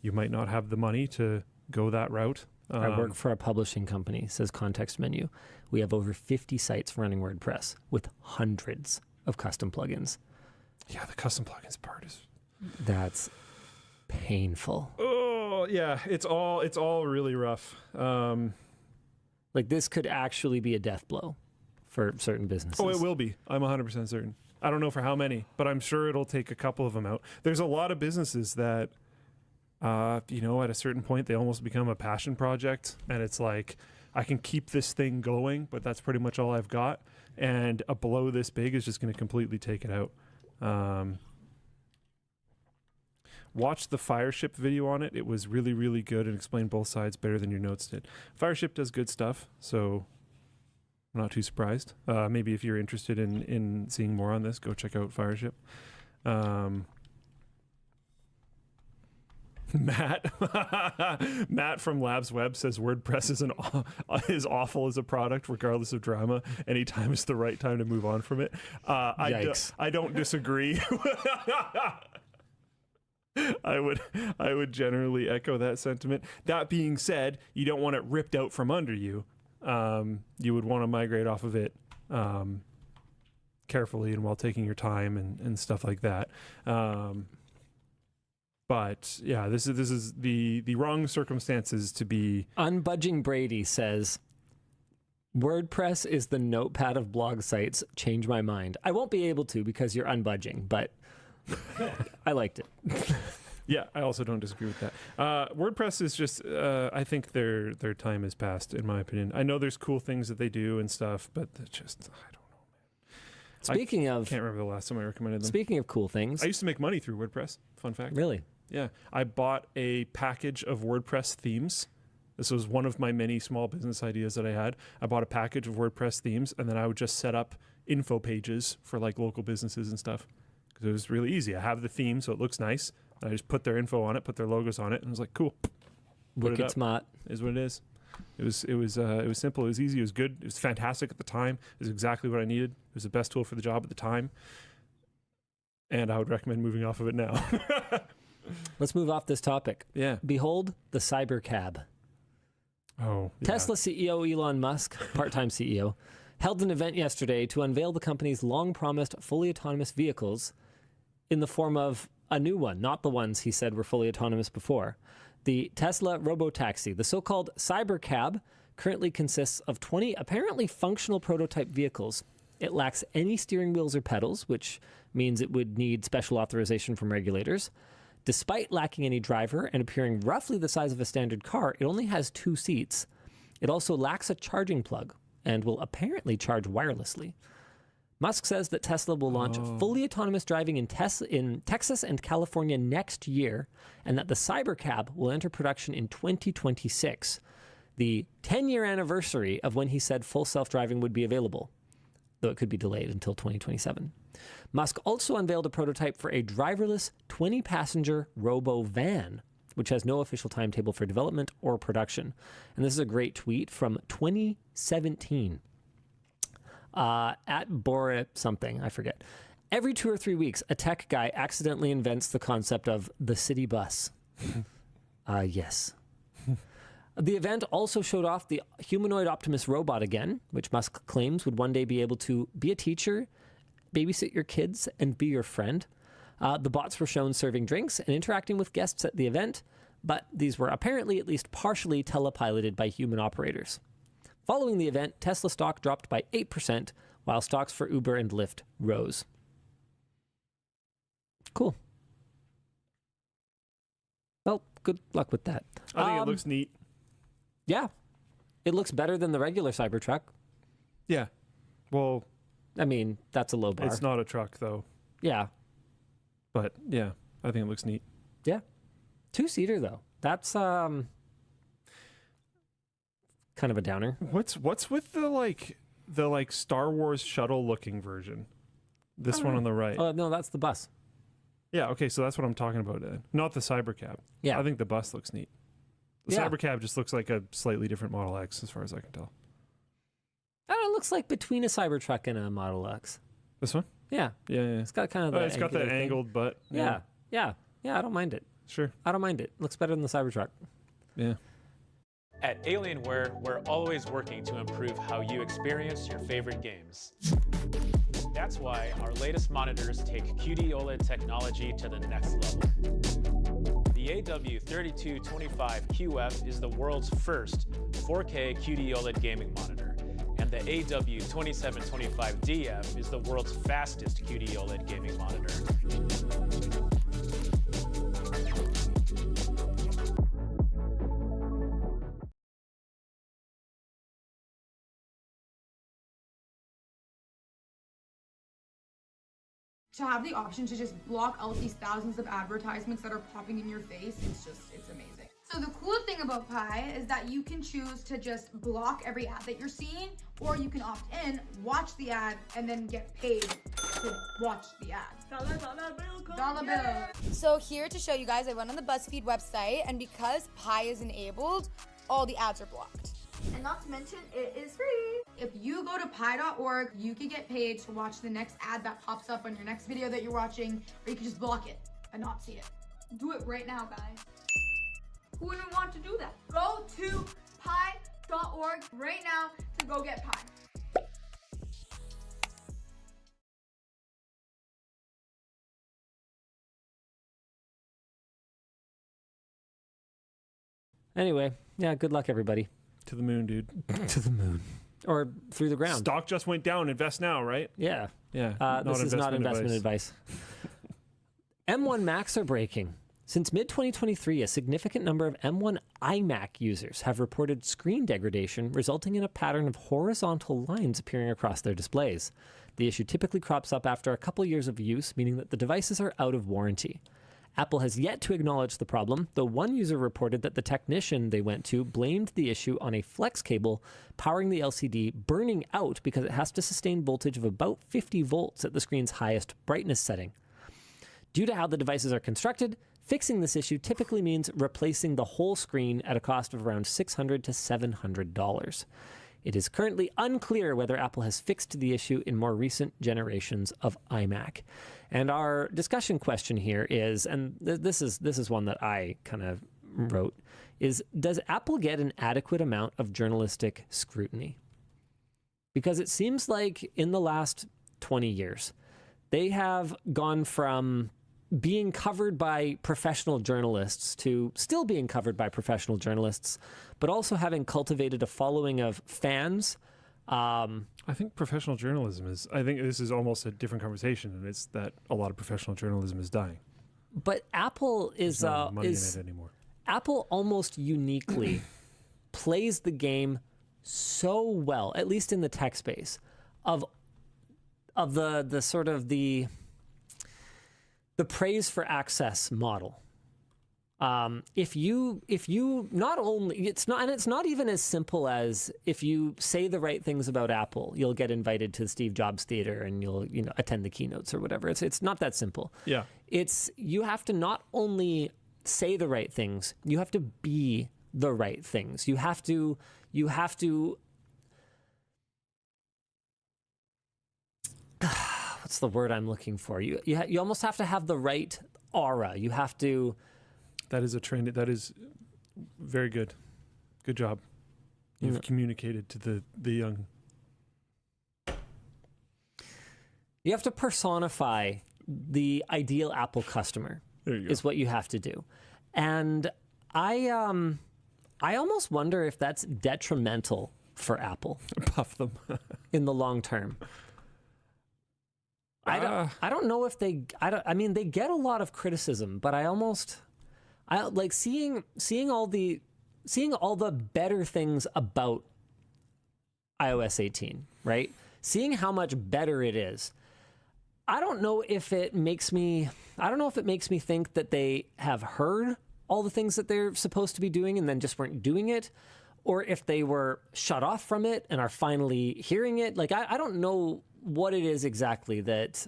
you might not have the money to go that route. I work for a publishing company, says Context Menu. We have over 50 sites running WordPress with hundreds of custom plugins. Yeah, the custom plugins part is... That's painful. Oh, yeah, it's all really rough. Like, this could actually be a death blow for certain businesses. Oh, it will be. I'm 100% certain. I don't know for how many, but I'm sure it'll take a couple of them out. There's a lot of businesses that... at a certain point, they almost become a passion project, and it's like, I can keep this thing going, but that's pretty much all I've got. And a blow this big is just going to completely take it out. Watch the Fireship video on it. It was really, really good and explained both sides better than your notes did. Fireship does good stuff, so I'm not too surprised. Maybe if you're interested in seeing more on this, go check out Fireship. Matt from Labs Web says WordPress is awful as a product, regardless of drama. Anytime is the right time to move on from it. Yikes. I don't disagree. I would generally echo that sentiment. That being said, you don't want it ripped out from under you. You would want to migrate off of it carefully and while taking your time and stuff like that. But yeah, this is the wrong circumstances to be. Unbudging Brady says, WordPress is the notepad of blog sites. Change my mind. I won't be able to because you're unbudging, but I liked it. Yeah, I also don't disagree with that. WordPress is just, I think their time is past, in my opinion. I know there's cool things that they do and stuff, but they're just, I don't know, man. Speaking of... can't remember the last time I recommended them. Speaking of cool things... I used to make money through WordPress, fun fact. Really? Yeah. I bought a package of WordPress themes. This was one of my many small business ideas that I had. I bought a package of WordPress themes, and then I would just set up info pages for like local businesses and stuff. Because it was really easy. I have the theme, so it looks nice. And I just put their info on it, put their logos on it, and I was like, cool. Wicked smart. Is what it is. It was simple. It was easy. It was good. It was fantastic at the time. It was exactly what I needed. It was the best tool for the job at the time. And I would recommend moving off of it now. Let's move off this topic. Yeah. Behold the Cybercab. Oh. Yeah. Tesla CEO Elon Musk, part-time CEO, held an event yesterday to unveil the company's long-promised fully autonomous vehicles in the form of a new one, not the ones he said were fully autonomous before. The Tesla Robotaxi, the so-called Cybercab, currently consists of 20 apparently functional prototype vehicles. It lacks any steering wheels or pedals, which means it would need special authorization from regulators. Despite lacking any driver and appearing roughly the size of a standard car, it only has 2 seats. It also lacks a charging plug and will apparently charge wirelessly. Musk says that Tesla will launch fully autonomous driving in Texas and California next year, and that the Cybercab will enter production in 2026, the 10-year anniversary of when he said full self-driving would be available, though it could be delayed until 2027. Musk also unveiled a prototype for a driverless 20-passenger robo-van, which has no official timetable for development or production. And this is a great tweet from 2017. At Bora something, I forget. Every 2 or 3 weeks, a tech guy accidentally invents the concept of the city bus. Yes. The event also showed off the humanoid Optimus robot again, which Musk claims would one day be able to be a teacher, babysit your kids, and be your friend. The bots were shown serving drinks and interacting with guests at the event, but these were apparently at least partially telepiloted by human operators. Following the event, Tesla stock dropped by 8%, while stocks for Uber and Lyft rose. Cool. Well, good luck with that. I think it looks neat. Yeah. It looks better than the regular Cybertruck. Yeah. Well, I mean, that's a low bar. it's not a truck, though. Yeah. But, yeah, I think it looks neat. Yeah. 2-seater, though. That's kind of a downer. What's with the Star Wars shuttle looking version? This one on the right. No, that's the bus. Yeah, okay, so that's what I'm talking about then. Not the Cybercab. Yeah. I think the bus looks neat. The Cybercab just looks like a slightly different Model X as far as I can tell. I don't know, it looks like between a Cybertruck and a Model X. This one? Yeah. Yeah. It's got kind of that it's got that thing. angled butt. Yeah, I don't mind it. Sure. I don't mind it. Looks better than the Cybertruck. Yeah. At Alienware, we're always working to improve how you experience your favorite games. That's why our latest monitors take QD OLED technology to the next level. The AW3225QF is the world's first 4K QD OLED gaming monitor, and the AW2725DF is the world's fastest QD OLED gaming monitor. To have the option to just block out these thousands of advertisements that are popping in your face, it's amazing. So the cool thing about Pi is that you can choose to just block every ad that you're seeing, or you can opt in, watch the ad, and then get paid to watch the ad. Dollar bill. So here to show you guys, I went on the BuzzFeed website, and because Pi is enabled, all the ads are blocked. And not to mention, it is free. If you go to pi.org, you can get paid to watch the next ad that pops up on your next video that you're watching, or you can just block it and not see it. Do it right now, guys. Who wouldn't want to do that? Go to pi.org right now to go get Pi. Anyway, yeah, good luck, everybody. To the moon, dude. To the moon. Or through the ground. Stock just went down. Invest now, right? Yeah. Yeah. This is not investment advice. M1 Max are breaking. Since mid-2023, a significant number of M1 iMac users have reported screen degradation, resulting in a pattern of horizontal lines appearing across their displays. The issue typically crops up after a couple years of use, meaning that the devices are out of warranty. Apple has yet to acknowledge the problem, though one user reported that the technician they went to blamed the issue on a flex cable powering the LCD burning out because it has to sustain voltage of about 50 volts at the screen's highest brightness setting. Due to how the devices are constructed, fixing this issue typically means replacing the whole screen at a cost of around $600 to $700. It is currently unclear whether Apple has fixed the issue in more recent generations of iMac. And our discussion question here is, and this is one that I kind of wrote, is does Apple get an adequate amount of journalistic scrutiny? Because it seems like in the last 20 years, they have gone from being covered by professional journalists to still being covered by professional journalists, but also having cultivated a following of fans. I think professional journalism is, I think this is almost a different conversation, and it's that a lot of professional journalism is dying. But Apple is, There's no money in it anymore. Apple almost uniquely plays the game so well, at least in the tech space, of the sort of the praise for access model. If you not only, it's not even as simple as if you say the right things about Apple, you'll get invited to the Steve Jobs Theater and you'll attend the keynotes or whatever. It's not that simple. Yeah. You have to not only say the right things, you have to be the right things. You have to what's the word I'm looking for? You almost have to have the right aura. You have to. That is a trend. That is very good. Good job. You've communicated to the young. You have to personify the ideal Apple customer. There you go. Is what you have to do, and I almost wonder if that's detrimental for Apple. Puff them in the long term. I don't know if they. I mean, they get a lot of criticism, but I like seeing all the better things about iOS 18, right? Seeing how much better it is. I don't know if it makes me think that they have heard all the things that they're supposed to be doing and then just weren't doing it, or if they were shut off from it and are finally hearing it. Like, I don't know what it is exactly that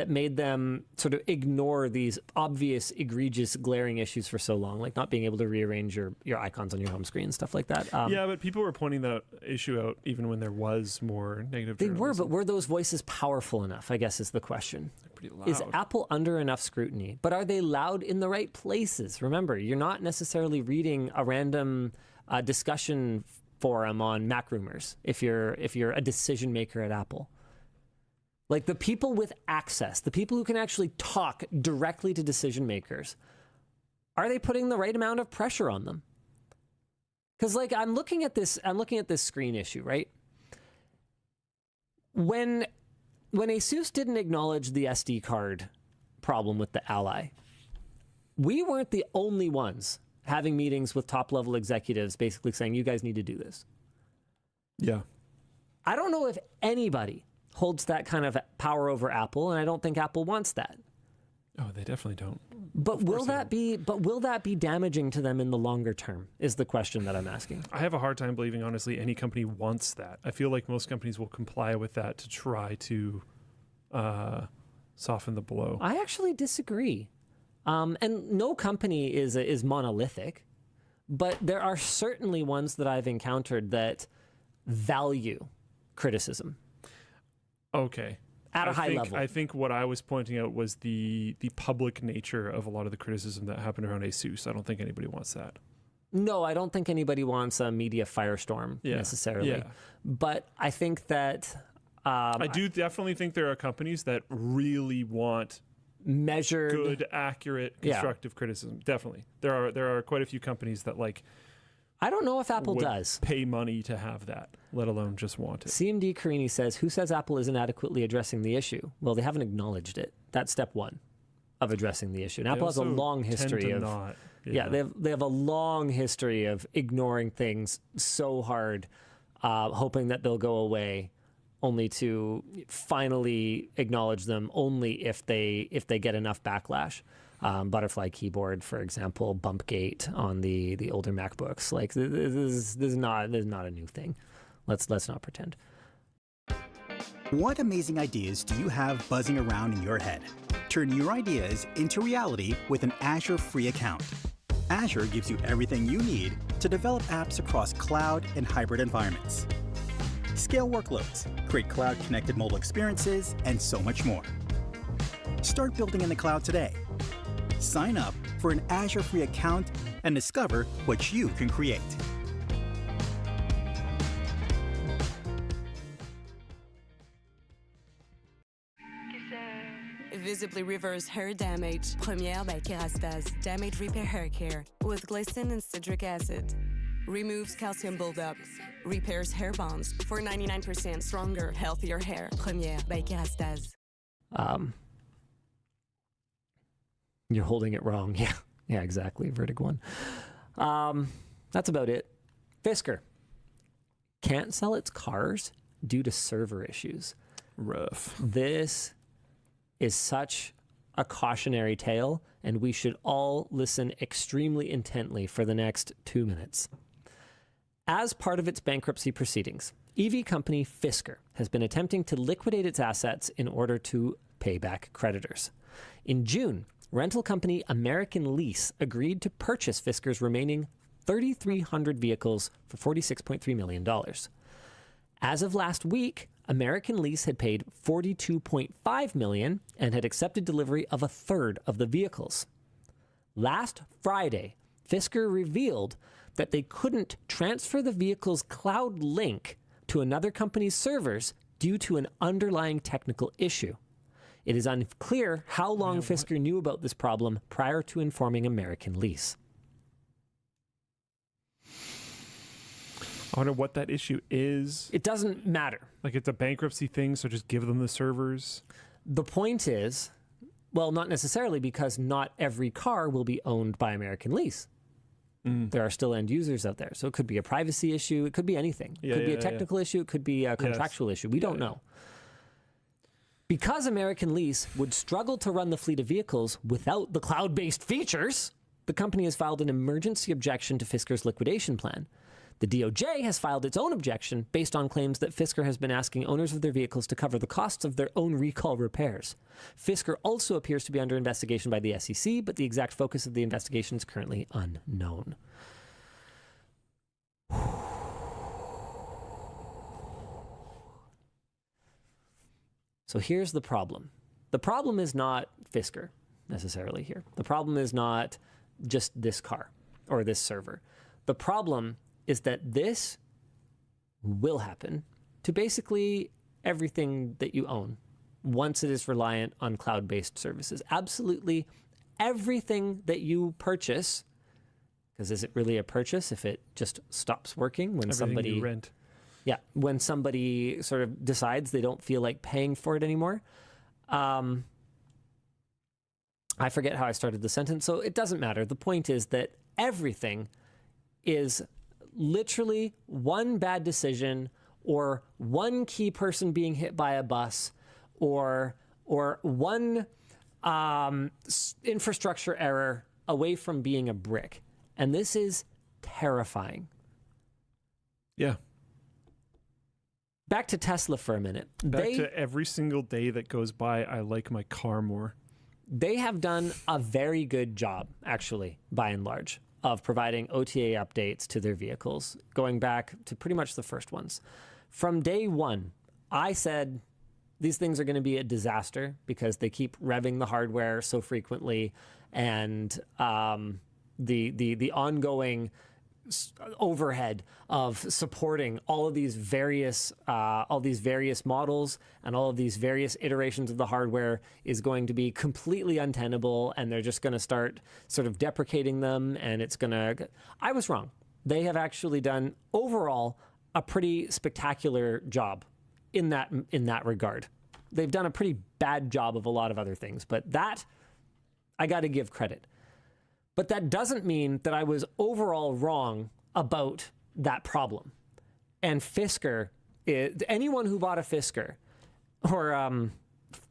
made them sort of ignore these obvious, egregious, glaring issues for so long, like not being able to rearrange your icons on your home screen, stuff like that. Yeah, but people were pointing that issue out even when there was more negative They journalism. were, but were those voices powerful enough, I guess is the question. They're pretty loud. Is Apple under enough scrutiny? But are they loud in the right places? Remember, you're not necessarily reading a random discussion forum on Mac Rumors if you're a decision maker at Apple. Like, the people with access, the people who can actually talk directly to decision makers, are they putting the right amount of pressure on them? Because, like, I'm looking at this screen issue, right? When Asus didn't acknowledge the SD card problem with the Ally, we weren't the only ones having meetings with top-level executives basically saying, you guys need to do this. Yeah. I don't know if anybody holds that kind of power over Apple, and I don't think Apple wants that. Oh, they definitely don't. But will that be damaging to them in the longer term is the question that I'm asking. I have a hard time believing, honestly, any company wants that. I feel like most companies will comply with that to try to soften the blow. I actually disagree. And no company is monolithic, but there are certainly ones that I've encountered that value criticism. Okay. At a high level. I think what I was pointing out was the public nature of a lot of the criticism that happened around Asus. I don't think anybody wants that. No, I don't think anybody wants a media firestorm necessarily. Yeah. But I think that... I do definitely think there are companies that really want measured, good, accurate, constructive criticism. Definitely. There are quite a few companies that, like... I don't know if Apple does pay money to have that, let alone just want it. CMD Carini says, who says Apple isn't adequately addressing the issue? Well, they haven't acknowledged it. That's step one. of addressing the issue. And Apple has a long history of they have a long history of ignoring things so hard, hoping that they'll go away, only to finally acknowledge them only if they get enough backlash. Butterfly keyboard, for example, bumpgate on the older MacBooks. Like this is not a new thing. Let's not pretend. What amazing ideas do you have buzzing around in your head? Turn your ideas into reality with an Azure free account. Azure gives you everything you need to develop apps across cloud and hybrid environments. Scale workloads, create cloud-connected mobile experiences, and so much more. Start building in the cloud today. Sign up for an Azure free account and discover what you can create. Visibly reverse hair damage. Première by Kerastase. Damage repair hair care with glycerin and citric acid. Removes calcium buildup. Repairs hair bonds for 99% stronger, healthier hair. Première by Kerastase. You're holding it wrong. Yeah, exactly. Vertig 1. That's about it. Fisker can't sell its cars due to server issues. Rough. This is such a cautionary tale, and we should all listen extremely intently for the next 2 minutes. As part of its bankruptcy proceedings, EV company Fisker has been attempting to liquidate its assets in order to pay back creditors. In June, rental company American Lease agreed to purchase Fisker's remaining 3,300 vehicles for $46.3 million. As of last week, American Lease had paid $42.5 million and had accepted delivery of a third of the vehicles. Last Friday, Fisker revealed that they couldn't transfer the vehicle's cloud link to another company's servers due to an underlying technical issue. It is unclear how long Fisker knew about this problem prior to informing American Lease. I wonder what that issue is. It doesn't matter. Like it's a bankruptcy thing, so just give them the servers. The point is, well, not necessarily, because not every car will be owned by American Lease. There are still end users out there. So it could be a privacy issue. It could be anything. It could be a technical issue. It could be a contractual issue. We don't know. Because American Lease would struggle to run the fleet of vehicles without the cloud-based features, the company has filed an emergency objection to Fisker's liquidation plan. The DOJ has filed its own objection based on claims that Fisker has been asking owners of their vehicles to cover the costs of their own recall repairs. Fisker also appears to be under investigation by the SEC, but the exact focus of the investigation is currently unknown. So here's the problem. The problem is not Fisker necessarily here. The problem is not just this car or this server. The problem is that this will happen to basically everything that you own once it is reliant on cloud-based services. Absolutely everything that you purchase, because is it really a purchase if it just stops working when somebody you rent? Yeah, when somebody sort of decides they don't feel like paying for it anymore. I forget how I started the sentence, so it doesn't matter. The point is that everything is literally one bad decision or one key person being hit by a bus or one infrastructure error away from being a brick. And this is terrifying. Yeah. Back to Tesla for a minute. Back to every single day that goes by, I like my car more. They have done a very good job, actually, by and large, of providing OTA updates to their vehicles, going back to pretty much the first ones. From day one, I said these things are going to be a disaster because they keep revving the hardware so frequently, and the ongoing overhead of supporting all of these various models and all of these various iterations of the hardware is going to be completely untenable, and they're just going to start sort of deprecating them, and it's going to... I was wrong. They have actually done overall a pretty spectacular job in that regard. They've done a pretty bad job of a lot of other things, but that I got to give credit. But that doesn't mean that I was overall wrong about that problem. And Fisker, anyone who bought a Fisker or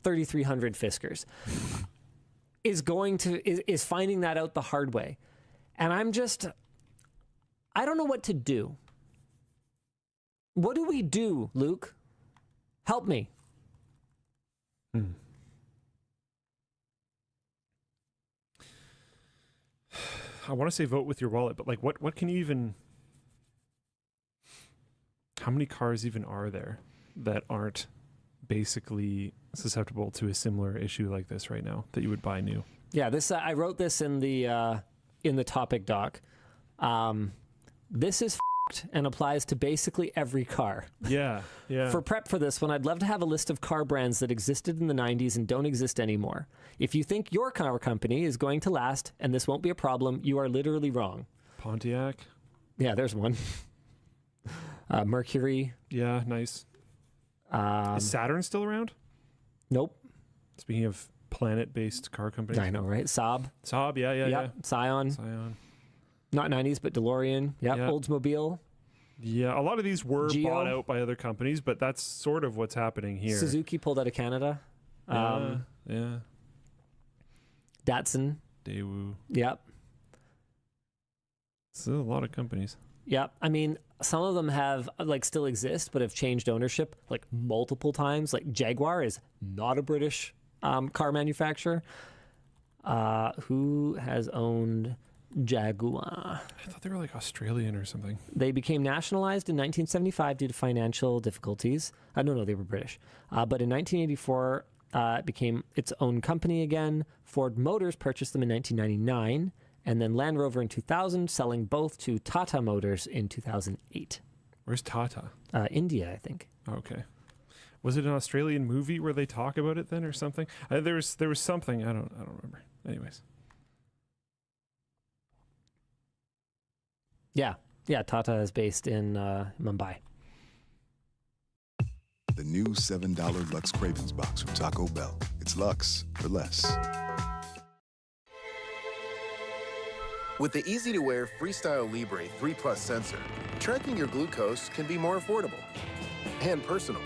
3,300 Fiskers is finding that out the hard way. And I don't know what to do. What do we do, Luke? Help me. I want to say vote with your wallet, but like, what can you even? How many cars even are there that aren't basically susceptible to a similar issue like this right now that you would buy new? Yeah, this I wrote this in the topic doc. This is and applies to basically every car. Yeah. For prep for this one, I'd love to have a list of car brands that existed in the 90s and don't exist anymore. If you think your car company is going to last and this won't be a problem, you are literally wrong. Pontiac. Yeah, there's one. Mercury. Yeah, nice. Is Saturn still around? Nope. Speaking of planet-based car companies. I know, right? Saab. Saab, yeah. Scion. Not 90s, but DeLorean. Yep. Oldsmobile. Yeah, a lot of these were Geo. bought out by other companies, but that's sort of what's happening here. Suzuki pulled out of Canada. Yeah. Datsun. Daewoo. Yep. So a lot of companies. Yep. I mean, some of them have still exist, but have changed ownership like multiple times. Like Jaguar is not a British car manufacturer. Who has owned Jaguar? I thought they were like Australian or something. They became nationalized in 1975 due to financial difficulties. No, they were British. But in 1984, it became its own company again. Ford Motors purchased them in 1999, and then Land Rover in 2000, selling both to Tata Motors in 2008. Where's Tata? India, I think. Okay. Was it an Australian movie where they talk about it then, or something? There was something. I don't remember. Anyways. Yeah, Tata is based in Mumbai. The new $7 Lux Cravings Box from Taco Bell. It's Lux for less. With the easy-to-wear Freestyle Libre 3 Plus sensor, tracking your glucose can be more affordable and personal.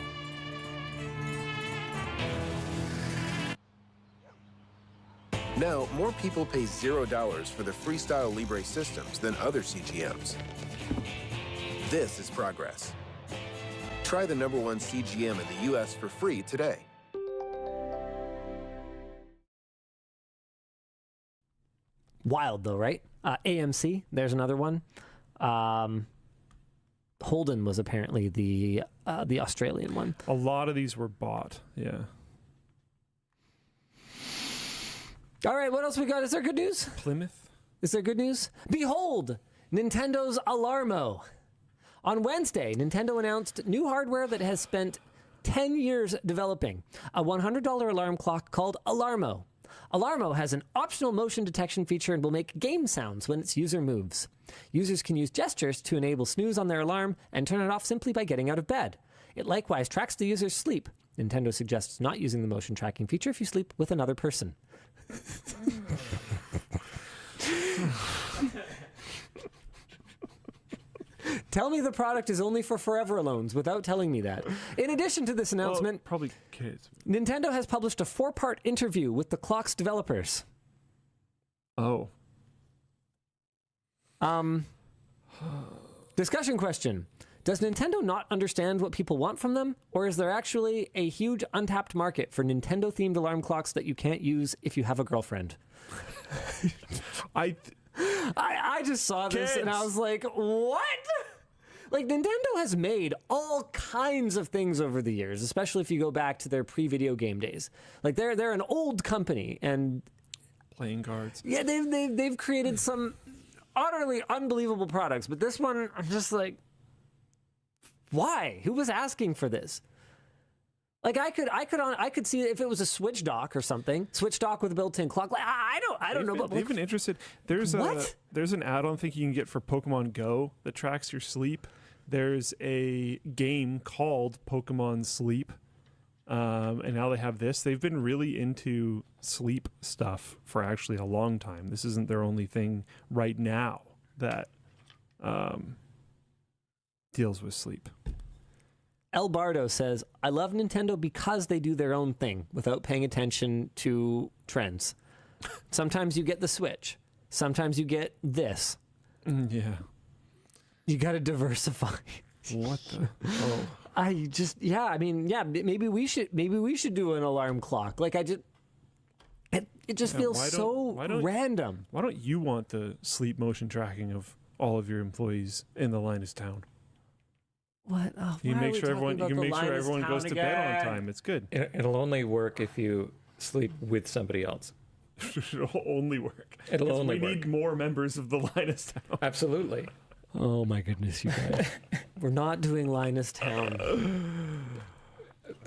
Now, more people pay $0 for the Freestyle Libre systems than other CGMs. This is progress. Try the #1 CGM in the U.S. for free today. Wild though, right? AMC, there's another one. Holden was apparently the Australian one. A lot of these were bought. Yeah. All right, what else we got? Is there good news? Plymouth. Is there good news? Behold, Nintendo's Alarmo. On Wednesday, Nintendo announced new hardware that has spent 10 years developing. A $100 alarm clock called Alarmo. Alarmo has an optional motion detection feature and will make game sounds when its user moves. Users can use gestures to enable snooze on their alarm and turn it off simply by getting out of bed. It likewise tracks the user's sleep. Nintendo suggests not using the motion tracking feature if you sleep with another person. Tell me the product is only for forever alones without telling me that. In addition to this announcement, well, probably kids. Nintendo has published a 4-part interview with the clock's developers. Oh. Discussion question. Does Nintendo not understand what people want from them? Or is there actually a huge untapped market for Nintendo-themed alarm clocks that you can't use if you have a girlfriend? I just saw this and I was like, what? Like, Nintendo has made all kinds of things over the years, especially if you go back to their pre-video game days. Like, they're an old company, and playing cards. Yeah, they've created some utterly unbelievable products, but this one, I'm just like, why? Who was asking for this? Like, I could see if it was a Switch dock or something. Switch dock with a built-in clock. Like, I don't know. They've been interested. There's an add-on thing you can get for Pokemon Go that tracks your sleep. There's a game called Pokemon Sleep And now they have this. They've been really into sleep stuff for actually a long time. This isn't their only thing right now that deals with sleep. El Bardo says, I love Nintendo because they do their own thing without paying attention to trends. Sometimes you get the Switch. Sometimes you get this. Yeah. You got to diversify. What the? Oh. Maybe we should do an alarm clock. Like it just feels so random. Why don't you want the sleep motion tracking of all of your employees in the Linus Town? What? Oh, you why make are sure we everyone talking about the Linus everyone Town goes to bed on again? time. It's good. It'll only work if you sleep with somebody else. It'll only work. It'll only we work. need more members of the Linus Town. Absolutely. Oh my goodness, you guys. We're not doing Linus Town.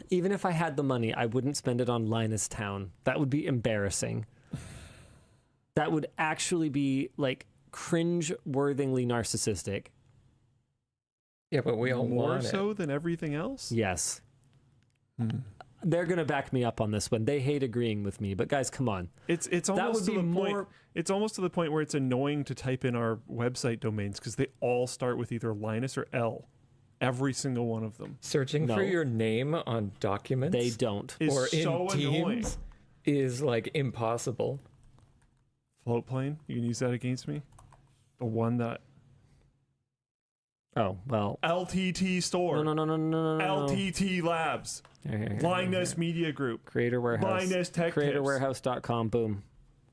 Even if I had the money, I wouldn't spend it on Linus Town. That would be embarrassing. That would actually be like cringe-worthingly narcissistic. Yeah, but we all more want so it. than everything else. Yes. They're going to back me up on this one. They hate agreeing with me, but guys, come on. It's almost to the point. It's almost to the point where it's annoying to type in our website domains because they all start with either Linus or L. Every single one of them. Searching for your name on documents. They don't. Or Is so in annoying. Teams is like impossible. Float plane. You can use that against me. The one that. Oh well. LTT store. No. LTT Labs. Linus Media Group. Creator Warehouse. Linus Tech CreatorWarehouse.com. Boom.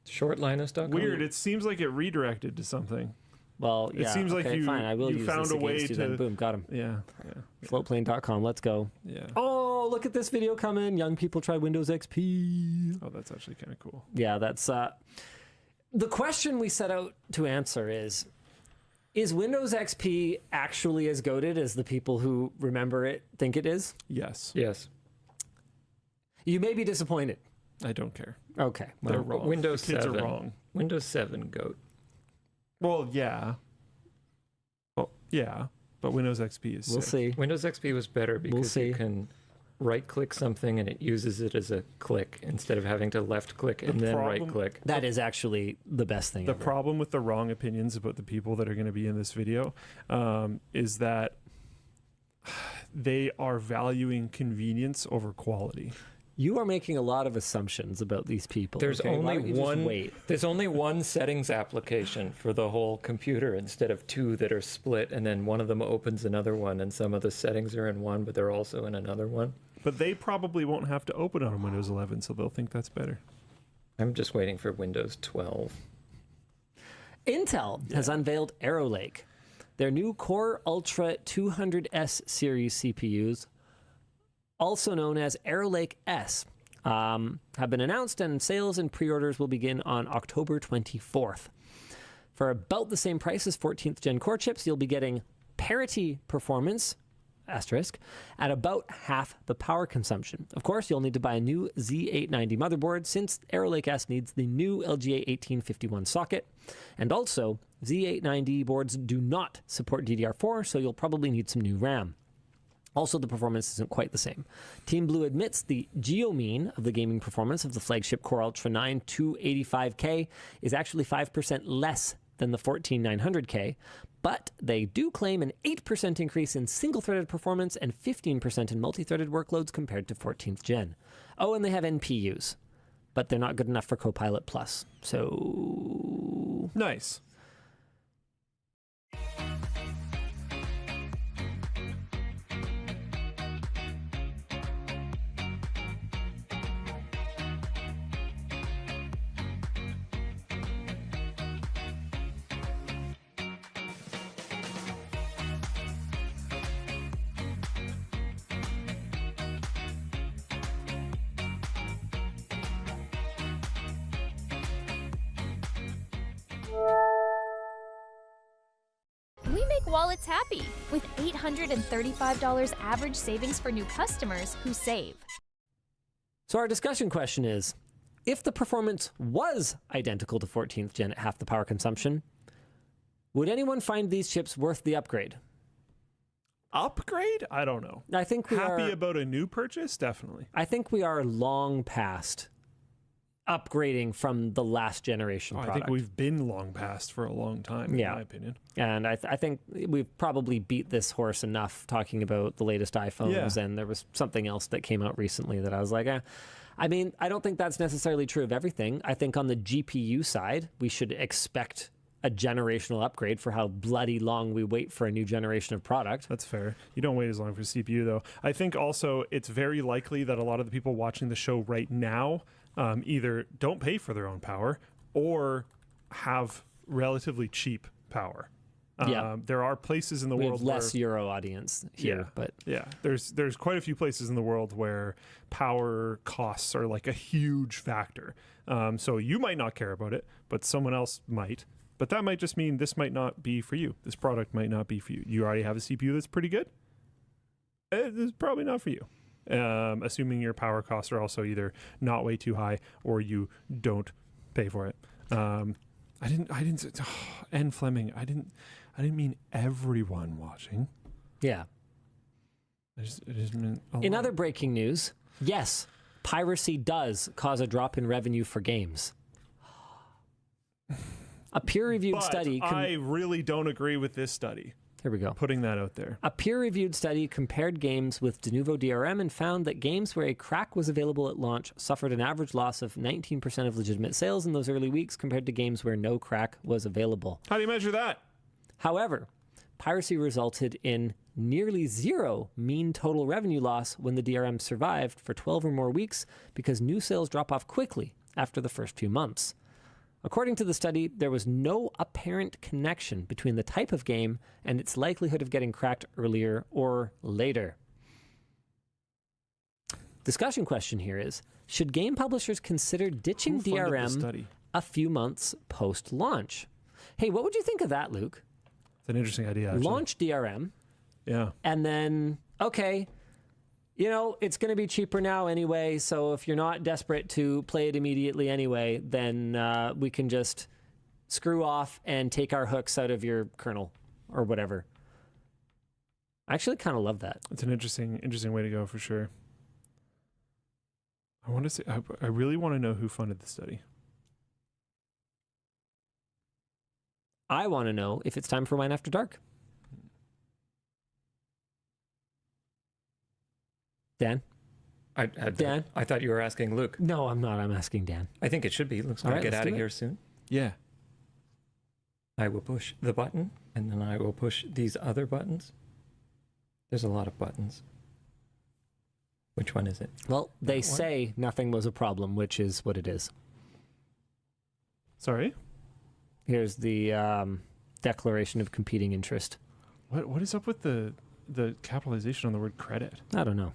Shortlinus.com. Weird. It seems like it redirected to something. Well, yeah. It seems like you, fine. I will you use found this a way against you to. then. Boom. Got him. Yeah. Floatplane.com. Let's go. Yeah. Oh, look at this video coming. Young people try Windows XP. Oh, that's actually kind of cool. Yeah, that's the question we set out to answer is Windows XP actually as goated as the people who remember it think it is? Yes. Yes. You may be disappointed. I don't care. Okay. Well, They're wrong. Windows The kids 7. are wrong. Windows 7 goat. Well, yeah. Well, yeah. But Windows XP is we'll sick. see. Windows XP was better because you can right-click something and it uses it as a click instead of having to left-click and then right-click. That is actually the best thing The ever. problem with the wrong opinions about the people that are going to be in this video is that they are valuing convenience over quality. You are making a lot of assumptions about these people. There's okay? Why only don't you just one. wait? There's only one settings application for the whole computer instead of two that are split, and then one of them opens another one, and some of the settings are in one, but they're also in another one. But they probably won't have to open on Windows 11, so they'll think that's better. I'm just waiting for Windows 12. Intel has unveiled Arrow Lake, their new Core Ultra 200S series CPUs, also known as Arrow Lake S, have been announced, and sales and pre-orders will begin on October 24th. For about the same price as 14th gen core chips, you'll be getting parity performance, asterisk, at about half the power consumption. Of course, you'll need to buy a new Z890 motherboard since Arrow Lake S needs the new LGA 1851 socket. And also, Z890 boards do not support DDR4, so you'll probably need some new RAM. Also, the performance isn't quite the same. Team Blue admits the geo-mean of the gaming performance of the flagship Core Ultra 9 285K is actually 5% less than the 14900K, but they do claim an 8% increase in single-threaded performance and 15% in multi-threaded workloads compared to 14th gen. Oh, and they have NPUs, but they're not good enough for Copilot Plus. So... Nice. We make wallets happy with $835 average savings for new customers who save. So our discussion question is, if the performance was identical to 14th gen at half the power consumption, would anyone find these chips worth the upgrade? upgrade? I don't know. I think we Happy are about a new purchase? Definitely. I think we are long past upgrading from the last generation product. I think we've been long past for a long time, in my opinion. And I think we've probably beat this horse enough talking about the latest iPhones, and there was something else that came out recently that I was like, I mean, I don't think that's necessarily true of everything. I think on the GPU side, we should expect a generational upgrade for how bloody long we wait for a new generation of product. That's fair. You don't wait as long for CPU, though. I think also it's very likely that a lot of the people watching the show right now either don't pay for their own power or have relatively cheap power. There are places in the world have less Euro audience here, but there's quite a few places in the world where power costs are like a huge factor. So you might not care about it, but someone else might. But that might just mean this might not be for you. This product might not be for you. You already have a CPU that's pretty good. It's probably not for you. Assuming your power costs are also either not way too high or you don't pay for it. And Fleming, I didn't mean everyone watching. Yeah. I just meant in other breaking news, yes, piracy does cause a drop in revenue for games. A peer-reviewed study... I really don't agree with this study. Here we go. Putting that out there. A peer-reviewed study compared games with de novo DRM and found that games where a crack was available at launch suffered an average loss of 19% of legitimate sales in those early weeks compared to games where no crack was available. How do you measure that? However, piracy resulted in nearly zero mean total revenue loss when the DRM survived for 12 or more weeks because new sales drop off quickly after the first few months. According to the study, there was no apparent connection between the type of game and its likelihood of getting cracked earlier or later. Discussion question here is, should game publishers consider ditching DRM a few months post-launch? Hey, what would you think of that, Luke? It's an interesting idea, actually. Launch DRM. Yeah. And then, okay, you know, it's going to be cheaper now anyway, so if you're not desperate to play it immediately anyway, then we can just screw off and take our hooks out of your kernel or whatever. I actually kind of love that. It's an interesting way to go for sure. I really want to know who funded the study. I want to know if it's time for Wine After Dark. Dan? Dan? I thought you were asking Luke. No, I'm not. I'm asking Dan. I think it should be. Luke's going to get out of here soon. Yeah. I will push the button, and then I will push these other buttons. There's a lot of buttons. Which one is it? Well, they say nothing was a problem, which is what it is. Sorry? Here's the declaration of competing interest. What is up with the capitalization on the word credit? I don't know.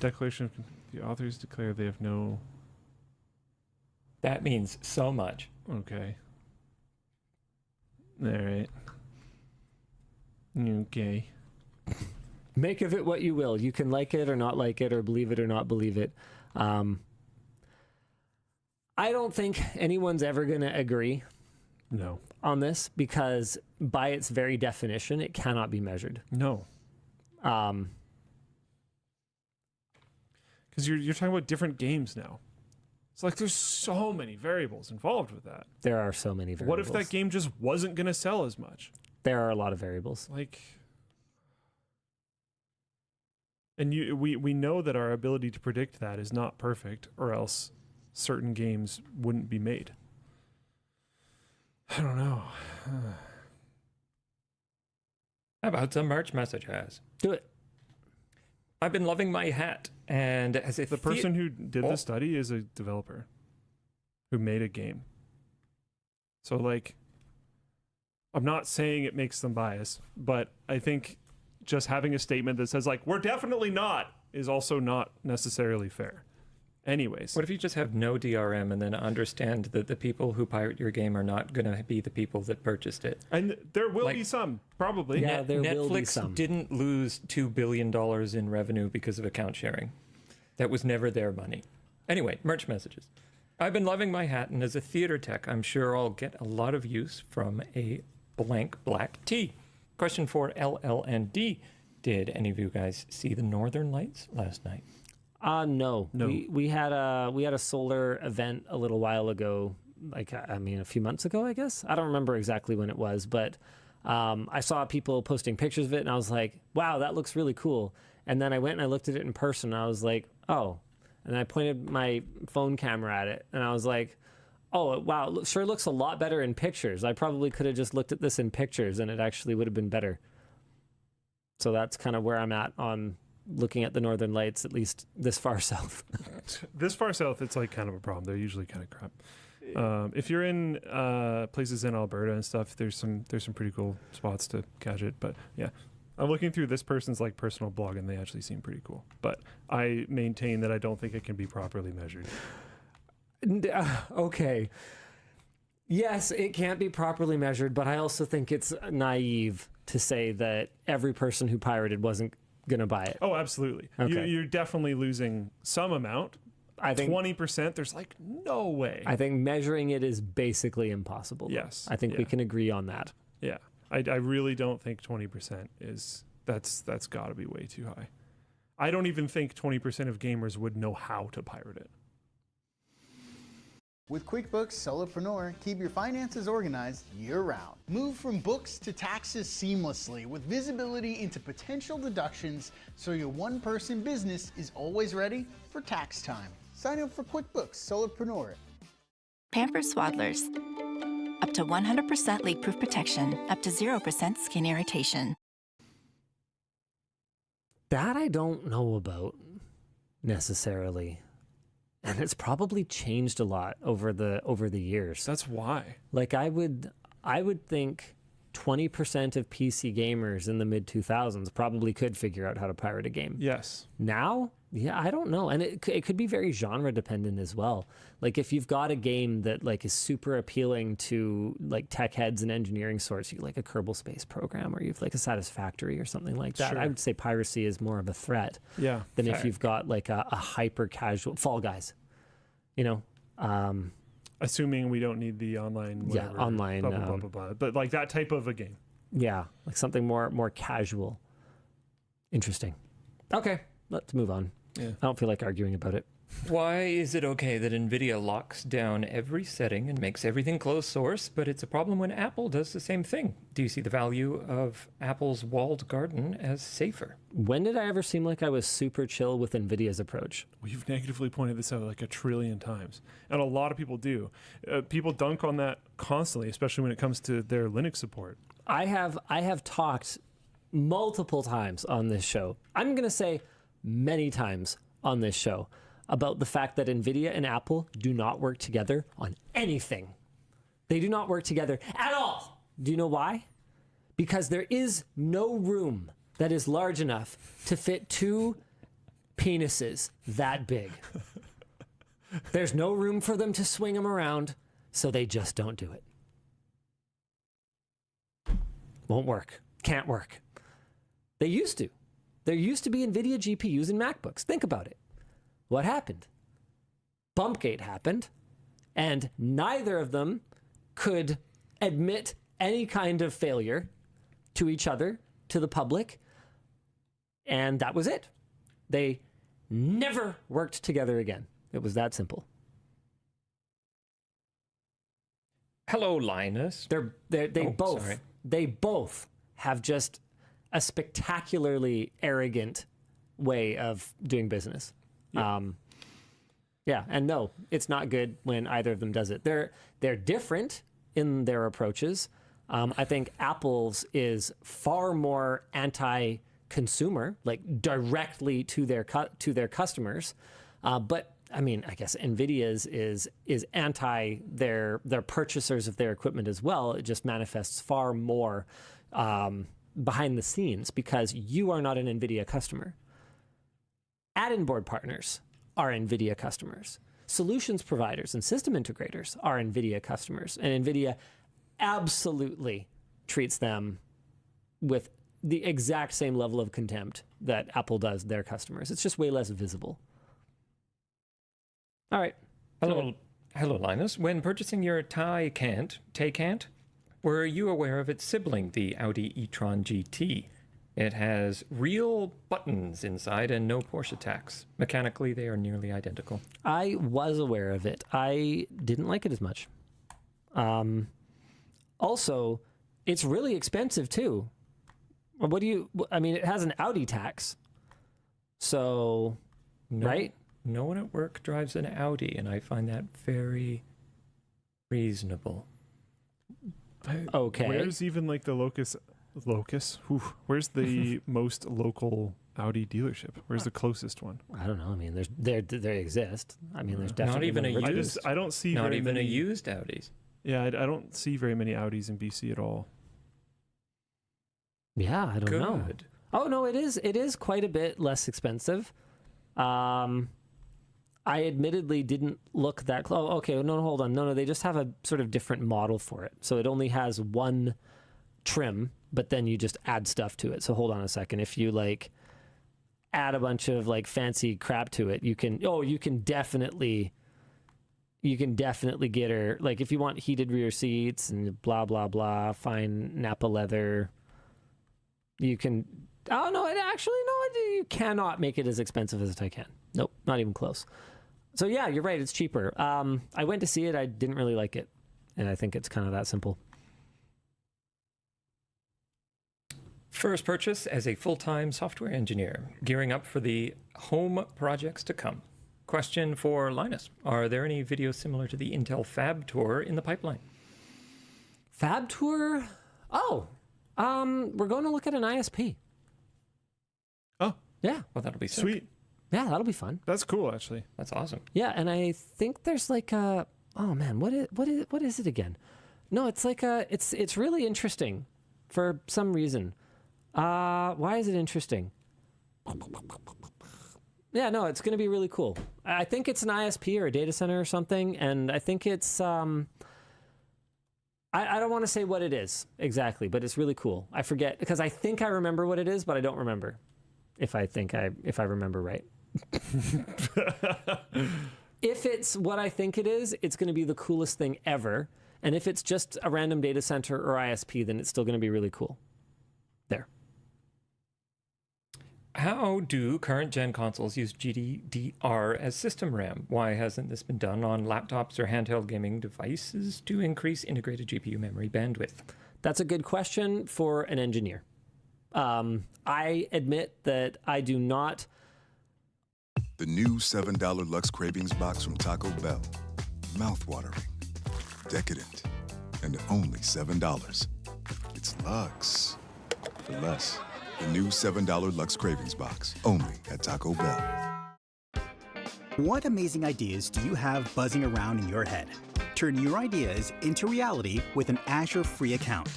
Declaration of the authors declare they have no... That means so much. Okay. All right. Okay. Make of it what you will. You can like it or not like it or believe it or not believe it. I don't think anyone's ever going to agree on this because by its very definition, it cannot be measured. No. Because you're talking about different games now. It's like there's so many variables involved with that. There are so many variables. What if that game just wasn't going to sell as much? There are a lot of variables. And we know that our ability to predict that is not perfect, or else certain games wouldn't be made. I don't know. How about some merch messages? Do it. I've been loving my hat, and as if the person who did the study is a developer who made a game. So I'm not saying it makes them biased, but I think just having a statement that says we're definitely not is also not necessarily fair. Anyways. What if you just have no DRM and then understand that the people who pirate your game are not going to be the people that purchased it? And there will be some, probably. Yeah, there will be Netflix some. didn't lose $2 billion in revenue because of account sharing. That was never their money. Anyway, merch messages. I've been loving my hat, and as a theater tech, I'm sure I'll get a lot of use from a blank black tee. Question for LL&D. Did any of you guys see the Northern Lights last night? No. We had a solar event a little while ago, a few months ago, I guess. I don't remember exactly when it was, but I saw people posting pictures of it, and I was like, wow, that looks really cool. And then I went and I looked at it in person, and I was like, oh. And I pointed my phone camera at it, and I was like, oh, wow, it sure looks a lot better in pictures. I probably could have just looked at this in pictures, and it actually would have been better. So that's kind of where I'm at on looking at the Northern Lights, at least this far south. This far south, it's like kind of a problem. They're usually kind of crap. If you're in places in Alberta and stuff, there's some pretty cool spots to catch it. But yeah, I'm looking through this person's like personal blog, and they actually seem pretty cool. But I maintain that I don't think it can be properly measured. Okay. Yes, it can't be properly measured, but I also think it's naive to say that every person who pirated wasn't going to buy it. Oh, absolutely. Okay. You're definitely losing some amount. I think 20%, there's like no way. I think measuring it is basically impossible. Yes. I think we can agree on that. Yeah. I really don't think 20% is, that's got to be way too high. I don't even think 20% of gamers would know how to pirate it. With QuickBooks Solopreneur, keep your finances organized year-round. Move from books to taxes seamlessly with visibility into potential deductions so your one-person business is always ready for tax time. Sign up for QuickBooks Solopreneur. Pampers Swaddlers. Up to 100% leak-proof protection, up to 0% skin irritation. That I don't know about necessarily. And it's probably changed a lot over the years. That's why. Like I would think 20% of PC gamers in the mid 2000s probably could figure out how to pirate a game. Yes. Now, yeah, I don't know, and it could be very genre dependent as well. Like if you've got a game that like is super appealing to like tech heads and engineering sorts, you like a Kerbal Space Program, or you've like a Satisfactory or something like that. Sure. I would say piracy is more of a threat. Yeah. Than if you've got like a hyper casual Fall Guys, you know. Assuming we don't need the online. Whatever, yeah, online. blah, blah, blah, blah, blah. But like that type of a game. Yeah, like something more casual. Interesting. Okay, let's move on. Yeah. I don't feel like arguing about it. Why is it okay that NVIDIA locks down every setting and makes everything closed source, but it's a problem when Apple does the same thing? Do you see the value of Apple's walled garden as safer? When did I ever seem like I was super chill with NVIDIA's approach? Well, you've negatively pointed this out like a trillion times. And a lot of people do. People dunk on that constantly, especially when it comes to their Linux support. I have talked multiple times on this show. I'm going to say many times on this show about the fact that NVIDIA and Apple do not work together on anything. They do not work together at all. Do you know why? Because there is no room that is large enough to fit two penises that big. There's no room for them to swing them around, so they just don't do it. Won't work. Can't work. They used to. There used to be NVIDIA GPUs in MacBooks. Think about it. What happened? Bumpgate happened, and neither of them could admit any kind of failure to each other, to the public, and that was it. They never worked together again. It was that simple. Hello, Linus. They both have just a spectacularly arrogant way of doing business. Yeah. And no, it's not good when either of them does it. They're different in their approaches. I think Apple's is far more anti-consumer, like directly to their customers. But I mean, I guess NVIDIA's is anti their purchasers of their equipment as well. It just manifests far more behind the scenes because you are not an NVIDIA customer. Add-in board partners are NVIDIA customers. Solutions providers and system integrators are NVIDIA customers. And NVIDIA absolutely treats them with the exact same level of contempt that Apple does their customers. It's just way less visible. All right. Hello, Linus. When purchasing your Taycan, Were you aware of its sibling, the Audi e-tron GT? It has real buttons inside and no Porsche tax. Mechanically, they are nearly identical. I was aware of it. I didn't like it as much. Also, it's really expensive too. I mean, it has an Audi tax. So, right? No one at work drives an Audi, and I find that very reasonable. Okay. Where's even like the locus? Whew. Where's the most local Audi dealership? Where's the closest one? I don't know. I mean, they exist. I mean, there's definitely not even a used. I don't see not very even many, a used Audis. Yeah, I don't see very many Audis in BC at all. Yeah, I don't know. Oh no, it is quite a bit less expensive. I admittedly didn't look that close. Oh, okay, no, hold on. No, they just have a sort of different model for it. So it only has one trim, but then you just add stuff to it. So hold on a second. If you like add a bunch of like fancy crap to it, you can definitely get her, like if you want heated rear seats and blah blah blah, fine Napa leather, you can. Oh no, you cannot make it as expensive as Taycan. Nope, not even close. So yeah, you're right, it's cheaper. I went to see it, I didn't really like it, and I think it's kind of that simple. First purchase as a full-time software engineer, gearing up for the home projects to come. Question for Linus. Are there any videos similar to the Intel Fab Tour in the pipeline? Fab Tour? Oh, we're going to look at an ISP. Oh. Yeah. Well, that'll be sick. Sweet. Yeah, that'll be fun. That's cool, actually. That's awesome. Yeah, and I think there's like a, oh man, what is it again? No, it's like it's really interesting for some reason. Why is it interesting? Yeah, no, it's going to be really cool. I think it's an ISP or a data center or something, and I think it's I don't want to say what it is exactly, but it's really cool. I forget because I think I remember what it is, but I don't remember if I remember right. If it's what I think it is, it's going to be the coolest thing ever. And if it's just a random data center or ISP, then it's still going to be really cool. There. How do current gen consoles use GDDR as system RAM? Why hasn't this been done on laptops or handheld gaming devices to increase integrated GPU memory bandwidth? That's a good question for an engineer. I admit that I do not. The new $7 Lux Cravings box from Taco Bell. Mouth-watering, decadent, and only $7. It's Lux for less. The new $7 Lux Cravings box, only at Taco Bell. What amazing ideas do you have buzzing around in your head? Turn your ideas into reality with an Azure free account.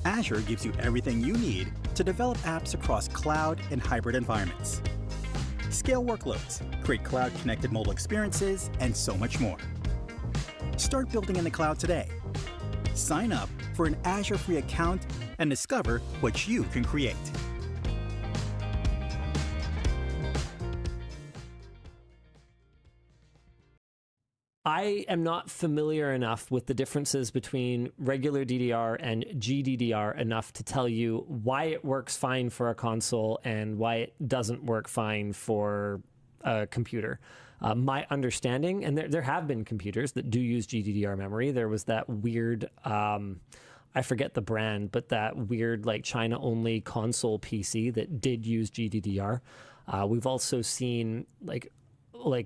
Azure gives you everything you need to develop apps across cloud and hybrid environments. Scale workloads, create cloud-connected mobile experiences, and so much more. Start building in the cloud today. Sign up for an Azure free account and discover what you can create. I am not familiar enough with the differences between regular DDR and GDDR enough to tell you why it works fine for a console and why it doesn't work fine for a computer. My understanding, and there have been computers that do use GDDR memory. There was that weird, I forget the brand, but that weird like China-only console PC that did use GDDR. We've also seen like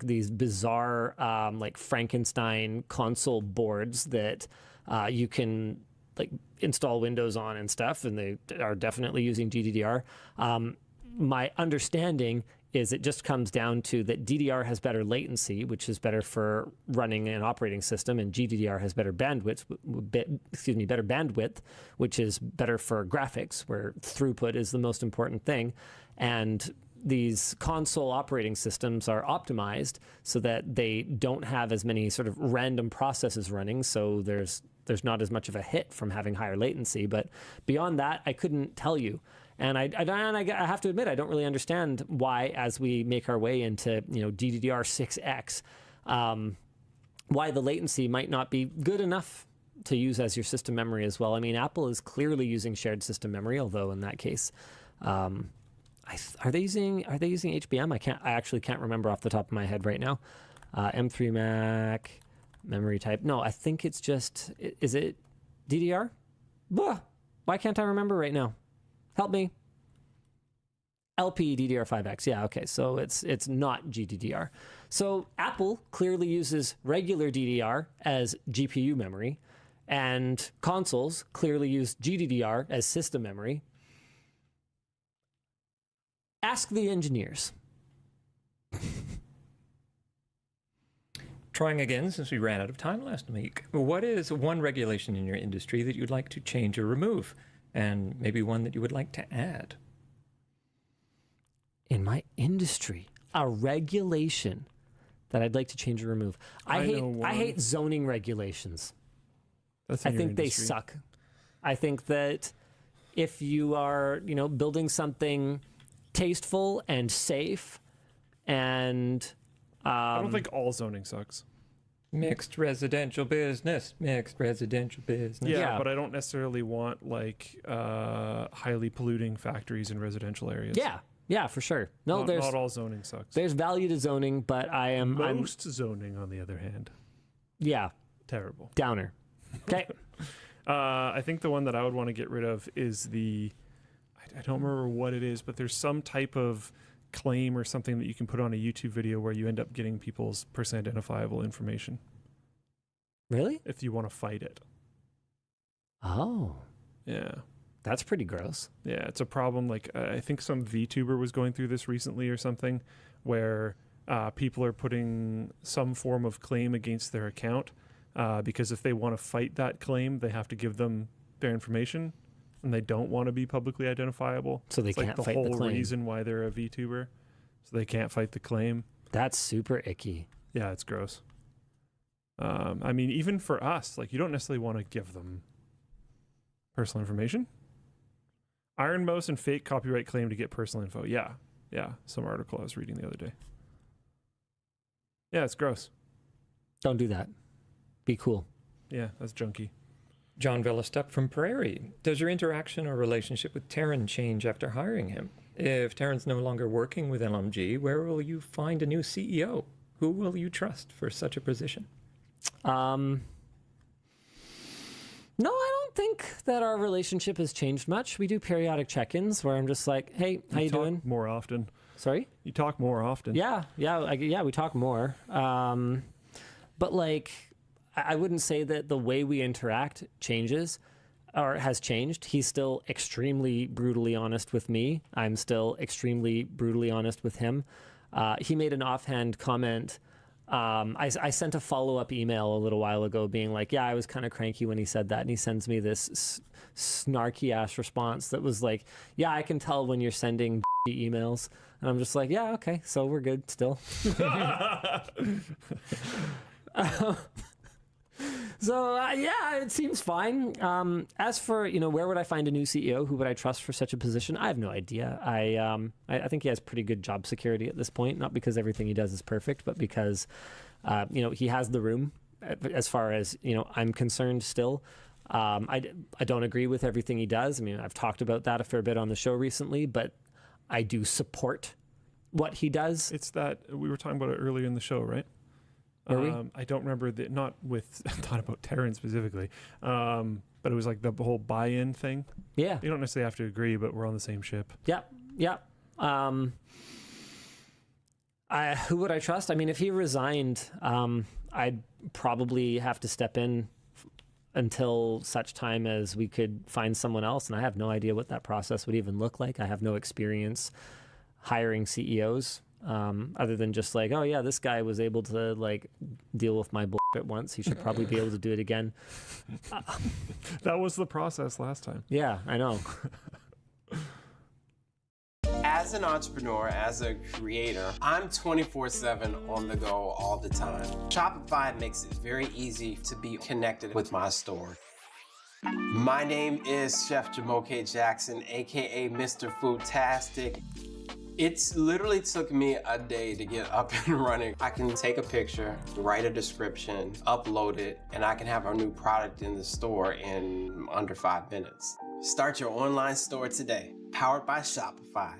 these bizarre like Frankenstein console boards that you can like install Windows on and stuff, and they are definitely using GDDR. My understanding is it just comes down to that DDR has better latency, which is better for running an operating system, and GDDR has better bandwidth, which is better for graphics, where throughput is the most important thing. And these console operating systems are optimized so that they don't have as many sort of random processes running, so there's not as much of a hit from having higher latency. But beyond that, I couldn't tell you. And I have to admit, I don't really understand why, as we make our way into DDR6X, why the latency might not be good enough to use as your system memory as well. I mean, Apple is clearly using shared system memory, although in that case, are they using HBM? I actually can't remember off the top of my head right now. M3 Mac memory type. No, I think it's just, is it DDR? Blah. Why can't I remember right now? Help me. LP DDR5X. Yeah, okay. So it's not GDDR. So Apple clearly uses regular DDR as GPU memory, and consoles clearly use GDDR as system memory. Ask the engineers. Trying again, since we ran out of time last week. What is one regulation in your industry that you'd like to change or remove? And maybe one that you would like to add? In my industry, a regulation that I'd like to change or remove. I hate zoning regulations. I think they suck. I think that if you are, building something tasteful and safe and I don't think all zoning sucks. Mixed residential business. Yeah, but I don't necessarily want highly polluting factories in residential areas. Yeah, for sure. No, not all zoning sucks. There's value to zoning, but most zoning, on the other hand. Yeah. Terrible. Downer. Okay. I think the one that I would want to get rid of is I don't remember what it is, but there's some type of claim or something that you can put on a YouTube video where you end up getting people's personally identifiable information. Really? If you want to fight it. Oh. Yeah. That's pretty gross. Yeah, it's a problem. I think some VTuber was going through this recently or something, where people are putting some form of claim against their account because if they want to fight that claim, they have to give them their information, and they don't want to be publicly identifiable. So they can't fight the claim. The whole reason why they're a VTuber, so they can't fight the claim. That's super icky. Yeah, it's gross. I mean, even for us, you don't necessarily want to give them personal information. Iron Mouse and fake copyright claim to get personal info. Yeah. Some article I was reading the other day. Yeah, it's gross. Don't do that. Be cool. Yeah, that's junky. John Villastuck from Prairie. Does your interaction or relationship with Taryn change after hiring him? If Taryn's no longer working with LMG, where will you find a new CEO? Who will you trust for such a position? No, I don't think that our relationship has changed much. We do periodic check-ins where I'm just like, hey, how you doing? More often. Sorry? You talk more often. Yeah, we talk more. But I wouldn't say that the way we interact changes or has changed. He's still extremely brutally honest with me. I'm still extremely brutally honest with him. He made an offhand comment. I sent a follow-up email a little while ago being like, yeah, I was kind of cranky when he said that. And he sends me this snarky-ass response that was like, yeah, I can tell when you're sending emails. And I'm just like, yeah, okay, so we're good still. Yeah, it seems fine. As for, where would I find a new CEO? Who would I trust for such a position? I have no idea. I think he has pretty good job security at this point, not because everything he does is perfect, but because, he has the room as far as, I'm concerned still. I don't agree with everything he does. I mean, I've talked about that a fair bit on the show recently, but I do support what he does. It's that we were talking about it earlier in the show, right? I don't remember not about Taryn specifically, but it was like the whole buy-in thing. Yeah. You don't necessarily have to agree, but we're on the same ship. Yeah. Who would I trust? I mean, if he resigned, I'd probably have to step in until such time as we could find someone else. And I have no idea what that process would even look like. I have no experience hiring CEOs. Other than just oh yeah, this guy was able to deal with my bullshit once. He should probably be able to do it again. That was the process last time. Yeah, I know. As an entrepreneur, as a creator, I'm 24/7 on the go all the time. Shopify makes it very easy to be connected with my store. My name is Chef Jamoke Jackson, aka Mr. Foodtastic. It's literally took me a day to get up and running. I can take a picture, write a description, upload it, and I can have our new product in the store in under 5 minutes. Start your online store today, powered by Shopify.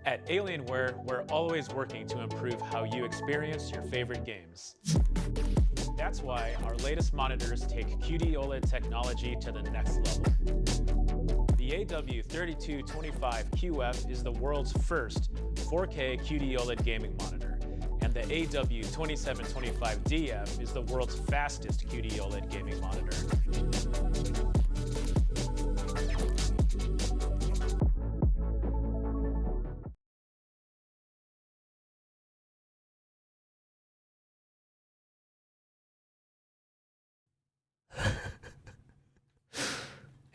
At Alienware, we're always working to improve how you experience your favorite games. That's why our latest monitors take QD OLED technology to the next level. The AW3225QF is the world's first 4K QD OLED gaming monitor, and the AW2725DF is the world's fastest QD OLED gaming monitor.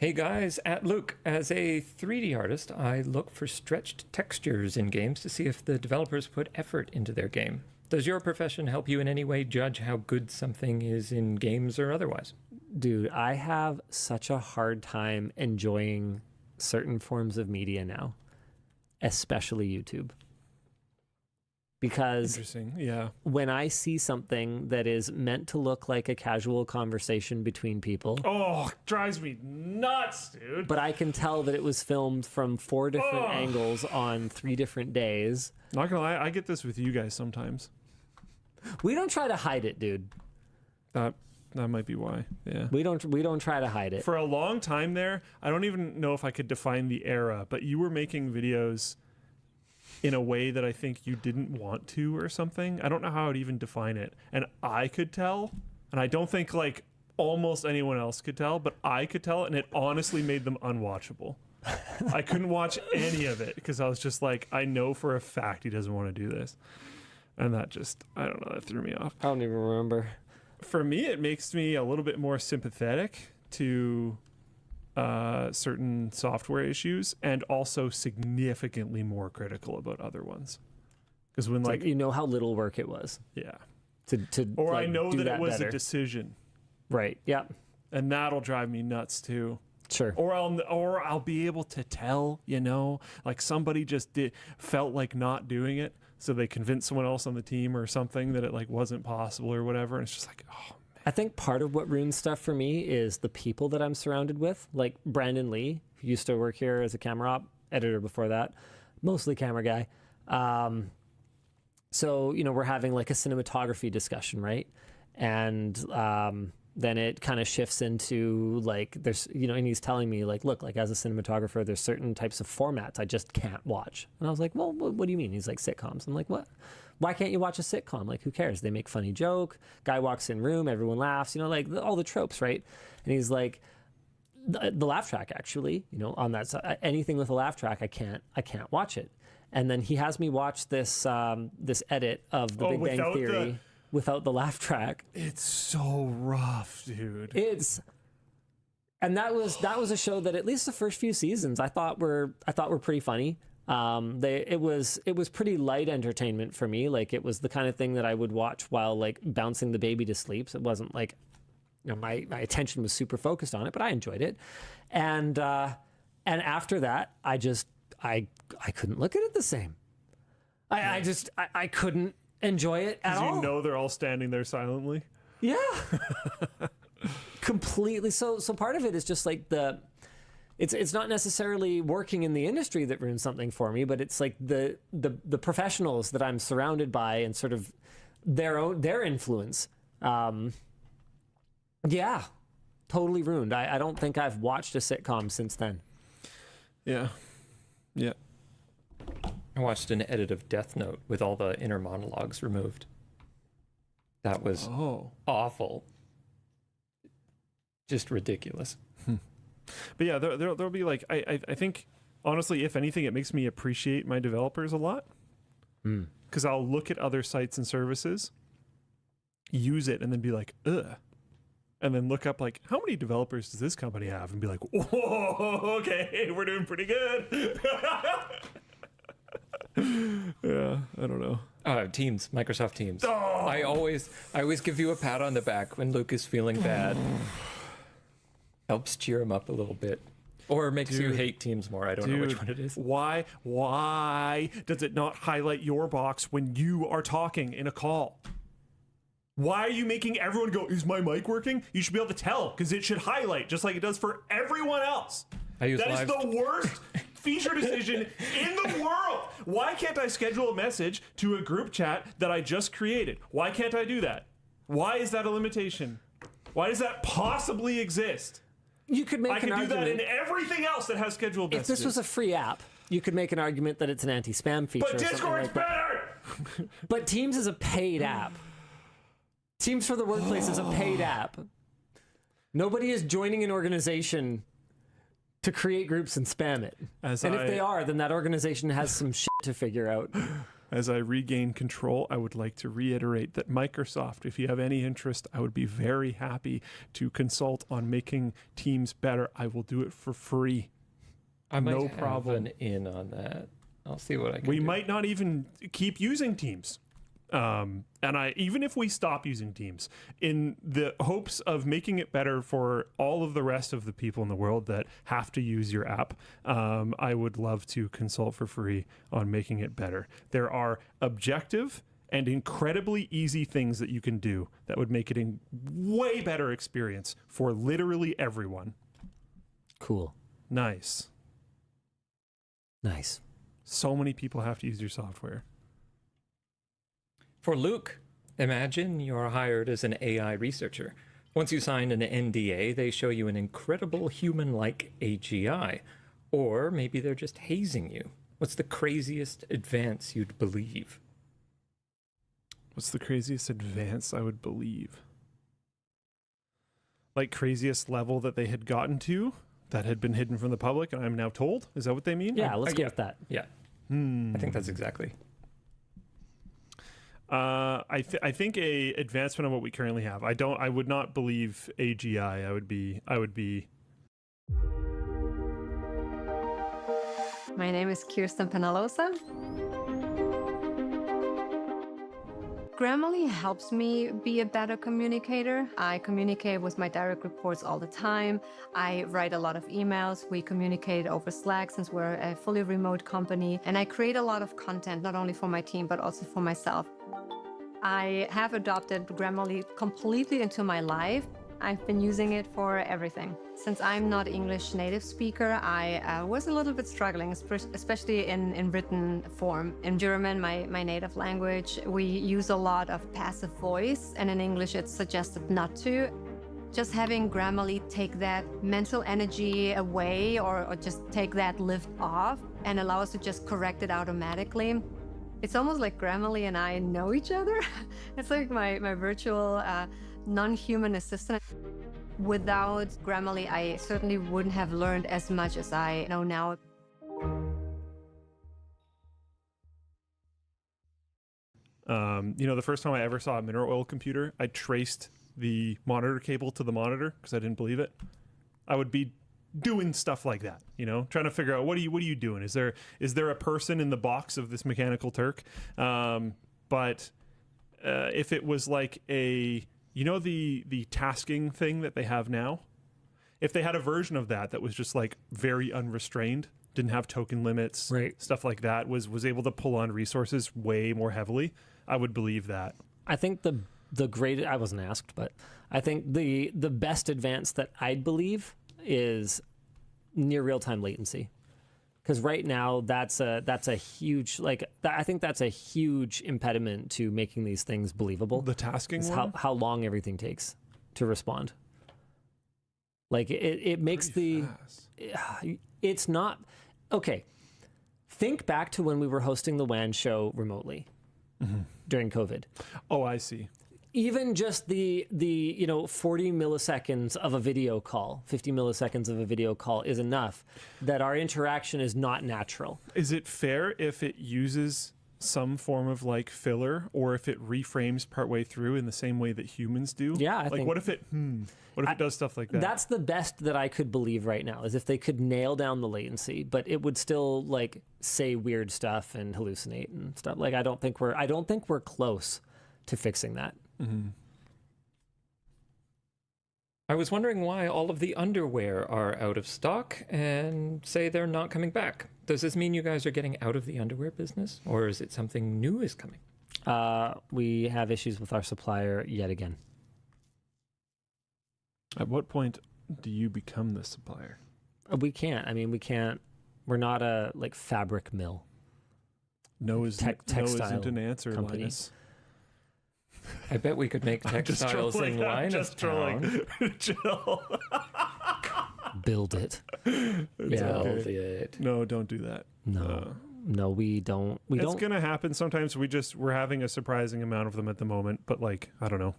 Hey guys, at Luke. As a 3D artist, I look for stretched textures in games to see if the developers put effort into their game. Does your profession help you in any way judge how good something is in games or otherwise? Dude, I have such a hard time enjoying certain forms of media now, especially YouTube. Because Interesting, yeah. when I see something that is meant to look like a casual conversation between people, Oh, drives me nuts, dude. but I can tell that it was filmed from 4 different angles on 3 different days. Not gonna lie, I get this with you guys sometimes. We don't try to hide it, dude. That might be why. Yeah. We don't try to hide it. For a long time there, I don't even know if I could define the era, but you were making videos in a way that I think you didn't want to or something. I don't know how I'd even define it. And I could tell, and I don't think like almost anyone else could tell, but I could tell, and it honestly made them unwatchable. I couldn't watch any of it because I was just like, I know for a fact he doesn't want to do this. And that just, I don't know, that threw me off. I don't even remember. For me, it makes me a little bit more sympathetic to certain software issues, and also significantly more critical about other ones. Because when like you know how little work it was. Yeah. To or like, I know do that it was better. a decision. Right. Yeah. And that'll drive me nuts too. Sure. Or I'll be able to tell, you know, like somebody just felt like not doing it, so they convinced someone else on the team or something that it like wasn't possible or whatever, and it's just like, oh. I think part of what ruins stuff for me is the people that I'm surrounded with, like Brandon Lee, who used to work here as a camera op, editor before that, mostly camera guy. So, you know, we're having like a cinematography discussion, right? And then it kind of shifts into like, there's, you know, and he's telling me like, look, like as a cinematographer, there's certain types of formats I just can't watch. And I was like, well, what do you mean? He's like, sitcoms. I'm like, what? Why can't you watch a sitcom? Like, who cares? They make funny joke. Guy walks in room, everyone laughs, you know, like all the tropes, right? And he's like, the laugh track, actually, you know, on that side, anything with a laugh track, I can't watch it. And then he has me watch this this edit of The Big Bang Theory without the laugh track. It's so rough, dude. And that was a show that at least the first few seasons I thought were pretty funny. It was pretty light entertainment for me. Like it was the kind of thing that I would watch while like bouncing the baby to sleep. So it wasn't like, you know, my attention was super focused on it, but I enjoyed it. And after that, I couldn't look at it the same. I couldn't enjoy it at all. You know they're all standing there silently. Yeah. Completely. So part of it is just like it's not necessarily working in the industry that ruins something for me, but it's like the professionals that I'm surrounded by and sort of their influence. Yeah, totally ruined. I don't think I've watched a sitcom since then. Yeah. Yeah. I watched an edit of Death Note with all the inner monologues removed. That was awful. Just ridiculous. But yeah, there'll be like, I think, honestly, if anything, it makes me appreciate my developers a lot. Because I'll look at other sites and services, use it, and then be like, ugh. And then look up like, how many developers does this company have? And be like, whoa, okay, we're doing pretty good. Yeah, I don't know. Teams, Microsoft Teams. I always give you a pat on the back when Luke is feeling bad. Helps cheer him up a little bit. Or makes you hate Teams more. I don't know which one it is. Why does it not highlight your box when you are talking in a call? Why are you making everyone go, is my mic working? You should be able to tell, because it should highlight just like it does for everyone else. That is the worst feature decision in the world. Why can't I schedule a message to a group chat that I just created? Why can't I do that? Why is that a limitation? Why does that possibly exist? You could make I can an do that argument. in everything else that has scheduled messages. If this was a free app, you could make an argument that it's an anti-spam feature. But Discord's better! But Teams is a paid app. Teams for the Workplace is a paid app. Nobody is joining an organization to create groups and spam it. If they are, then that organization has some shit to figure out. As I regain control, I would like to reiterate that Microsoft, if you have any interest, I would be very happy to consult on making Teams better. I will do it for free. I might no have problem. an in on that. I'll see what I can We do. might not even keep using Teams. Even if we stop using Teams, in the hopes of making it better for all of the rest of the people in the world that have to use your app, I would love to consult for free on making it better. There are objective and incredibly easy things that you can do that would make it a way better experience for literally everyone. Cool. Nice. Nice. So many people have to use your software. For Luke, imagine you're hired as an AI researcher. Once you sign an NDA, they show you an incredible human-like AGI. Or maybe they're just hazing you. What's the craziest advance you'd believe? What's the craziest advance I would believe? Like craziest level that they had gotten to that had been hidden from the public and I'm now told? Is that what they mean? Yeah, let's go with that. Yeah. I think that's exactly. I think a advancement on what we currently have. I would not believe AGI. I would be. My name is Kirsten Penalosa. Grammarly helps me be a better communicator. I communicate with my direct reports all the time. I write a lot of emails. We communicate over Slack since we're a fully remote company. And I create a lot of content, not only for my team, but also for myself. I have adopted Grammarly completely into my life. I've been using it for everything. Since I'm not English native speaker, I was a little bit struggling, especially in written form. In German, my native language, we use a lot of passive voice, and in English it's suggested not to. Just having Grammarly take that mental energy away or just take that lift off and allow us to just correct it automatically. It's almost like Grammarly and I know each other. It's like my virtual non-human assistant. Without Grammarly, I certainly wouldn't have learned as much as I know now. The first time I ever saw a mineral oil computer, I traced the monitor cable to the monitor because I didn't believe it. I would be doing stuff like that, trying to figure out what are you doing? Is there a person in the box of this mechanical Turk? But if it was like the tasking thing that they have now, if they had a version of that was just like very unrestrained, didn't have token limits, stuff like that, was able to pull on resources way more heavily, I would believe that. I think the great, I wasn't asked, but I think the best advance that I'd believe is near real-time latency. Because right now that's a huge, I think that's a huge impediment to making these things believable. The tasking one? How long everything takes to respond. Like it makes it's not, okay. Think back to when we were hosting the WAN show remotely during COVID. Oh, I see. Even just the 40 milliseconds of a video call, 50 milliseconds of a video call is enough that our interaction is not natural. Is it fair if it uses some form of like filler, or if it reframes partway through in the same way that humans do. Yeah, I like think what if it does stuff like that? That's the best that I could believe right now, is if they could nail down the latency, but it would still like say weird stuff and hallucinate and stuff. Like I don't think we're close to fixing that. Mm-hmm. I was wondering why all of the underwear are out of stock and say they're not coming back. Does this mean you guys are getting out of the underwear business, or is it something new is coming? We have issues with our supplier yet again. At what point do you become the supplier? We can't. I mean, we can't. We're not a like fabric mill. No isn't an answer, company. Linus. I bet we could make textiles in Linus Town. Chill. Build it. Build it. No, don't do that. No, we don't. It's gonna happen. Sometimes we're having a surprising amount of them at the moment, but like I don't know,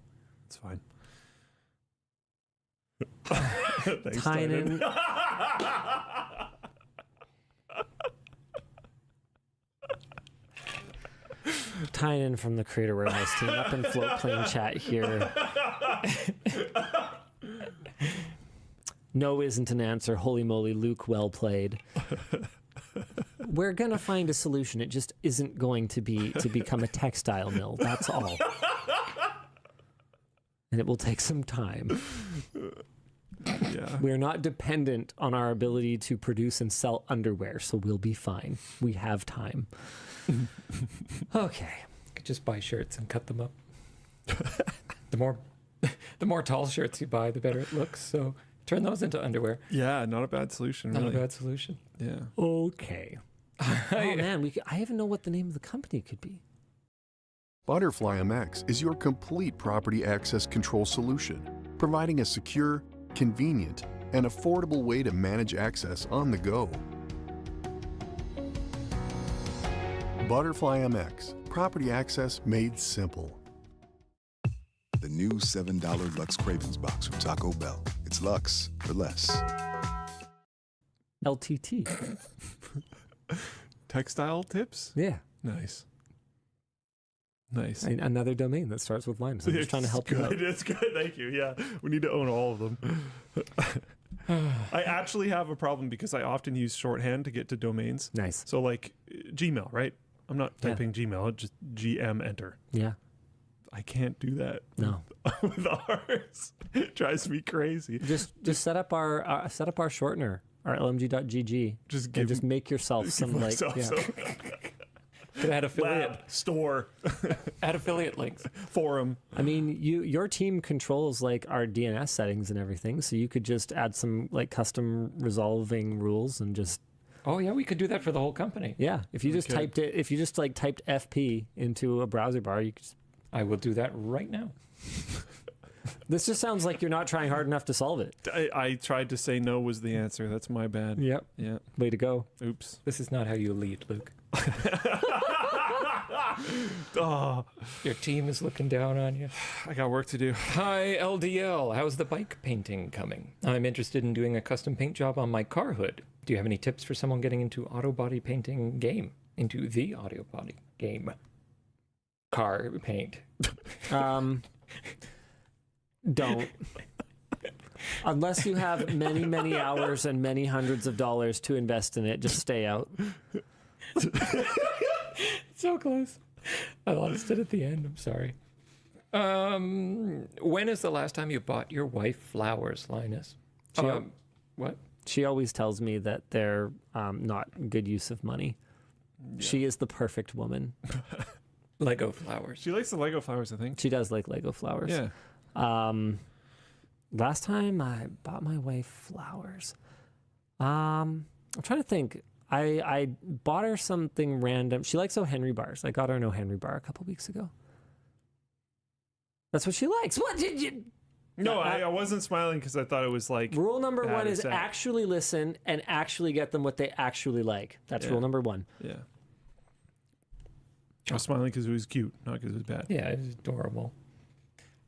it's fine. Thanks, Tynan. Tynan from the Creator Warehouse team up in float plane chat here. No isn't an answer. Holy moly, Luke, well played. We're gonna find a solution. It just isn't going to be to become a textile mill. That's all. And it will take some time. Yeah. We're not dependent on our ability to produce and sell underwear, so we'll be fine. We have time. Okay. Could just buy shirts and cut them up. The more tall shirts you buy, the better it looks. So turn those into underwear. Yeah, not a bad solution. Not really. a bad solution. Yeah. Okay. Oh man, I even know what the name of the company could be. Butterfly MX is your complete property access control solution, providing a secure, convenient, and affordable way to manage access on the go. Butterfly MX, property access made simple. The new $7 Lux Cravings Box from Taco Bell. It's Lux for less. LTT. Textile tips? Yeah. Nice. Another domain that starts with Linus. I'm just trying to help you out. It's good. Thank you. Yeah. We need to own all of them. I actually have a problem because I often use shorthand to get to domains. Nice. So like Gmail, right? I'm not typing Gmail, just GM enter. Yeah. I can't do that. No. With ours. It drives me crazy. Just set up our shortener, our lmg.gg. Just make yourself some like Could add affiliate store. Add affiliate links. Forum. I mean, your team controls like our DNS settings and everything, so you could just add some like custom resolving rules and just. Oh yeah, we could do that for the whole company. Yeah, if you just typed FP into a browser bar, you could. I will do that right now. This just sounds like you're not trying hard enough to solve it. I tried to say no was the answer. That's my bad. Yep. Yeah. Way to go. Oops. This is not how you lead, Luke. Oh. Your team is looking down on you. I got work to do. Hi, LDL. How's the bike painting coming? I'm interested in doing a custom paint job on my car hood. Do you have any tips for someone getting into auto body painting game? Into the auto body game? Car paint. Don't. Unless you have many, many hours and many hundreds of dollars to invest in it, just stay out. So close. I lost it at the end. I'm sorry. When is the last time you bought your wife flowers, Linus? What? She always tells me that they're not good use of money. Yeah. She is the perfect woman. Lego flowers. She likes the Lego flowers, I think. She does like Lego flowers. Yeah. Last time I bought my wife flowers. I'm trying to think. I bought her something random. She likes O. Henry bars. I got her an O. Henry bar a couple weeks ago. That's what she likes. What did you? No, I wasn't smiling because I thought it was like. Rule number one is actually listen and actually get them what they actually like. That's rule number one. Yeah. I was smiling because it was cute, not because it was bad. Yeah, it's adorable.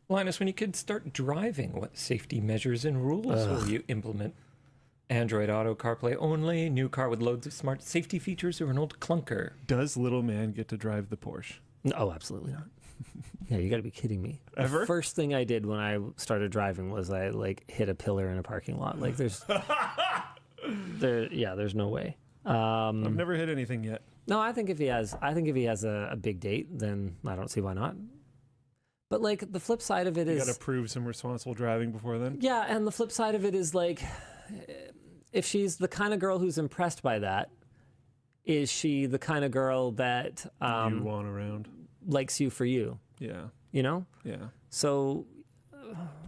Linus, when you kids start driving, what safety measures and rules will you implement? Android Auto, CarPlay only, new car with loads of smart safety features, or an old clunker. Does little man get to drive the Porsche? No, absolutely not. Yeah, you got to be kidding me. Ever? The first thing I did when I started driving was I like hit a pillar in a parking lot. Like there's there's no way. I've never hit anything yet. No, I think if he has a big date, then I don't see why not. But like the flip side of it You is got to prove some responsible driving before then. yeah, and the flip side of it is like if she's the kind of girl who's impressed by that, is she the kind of girl that you want around, likes you for you? Yeah. You know? Yeah. So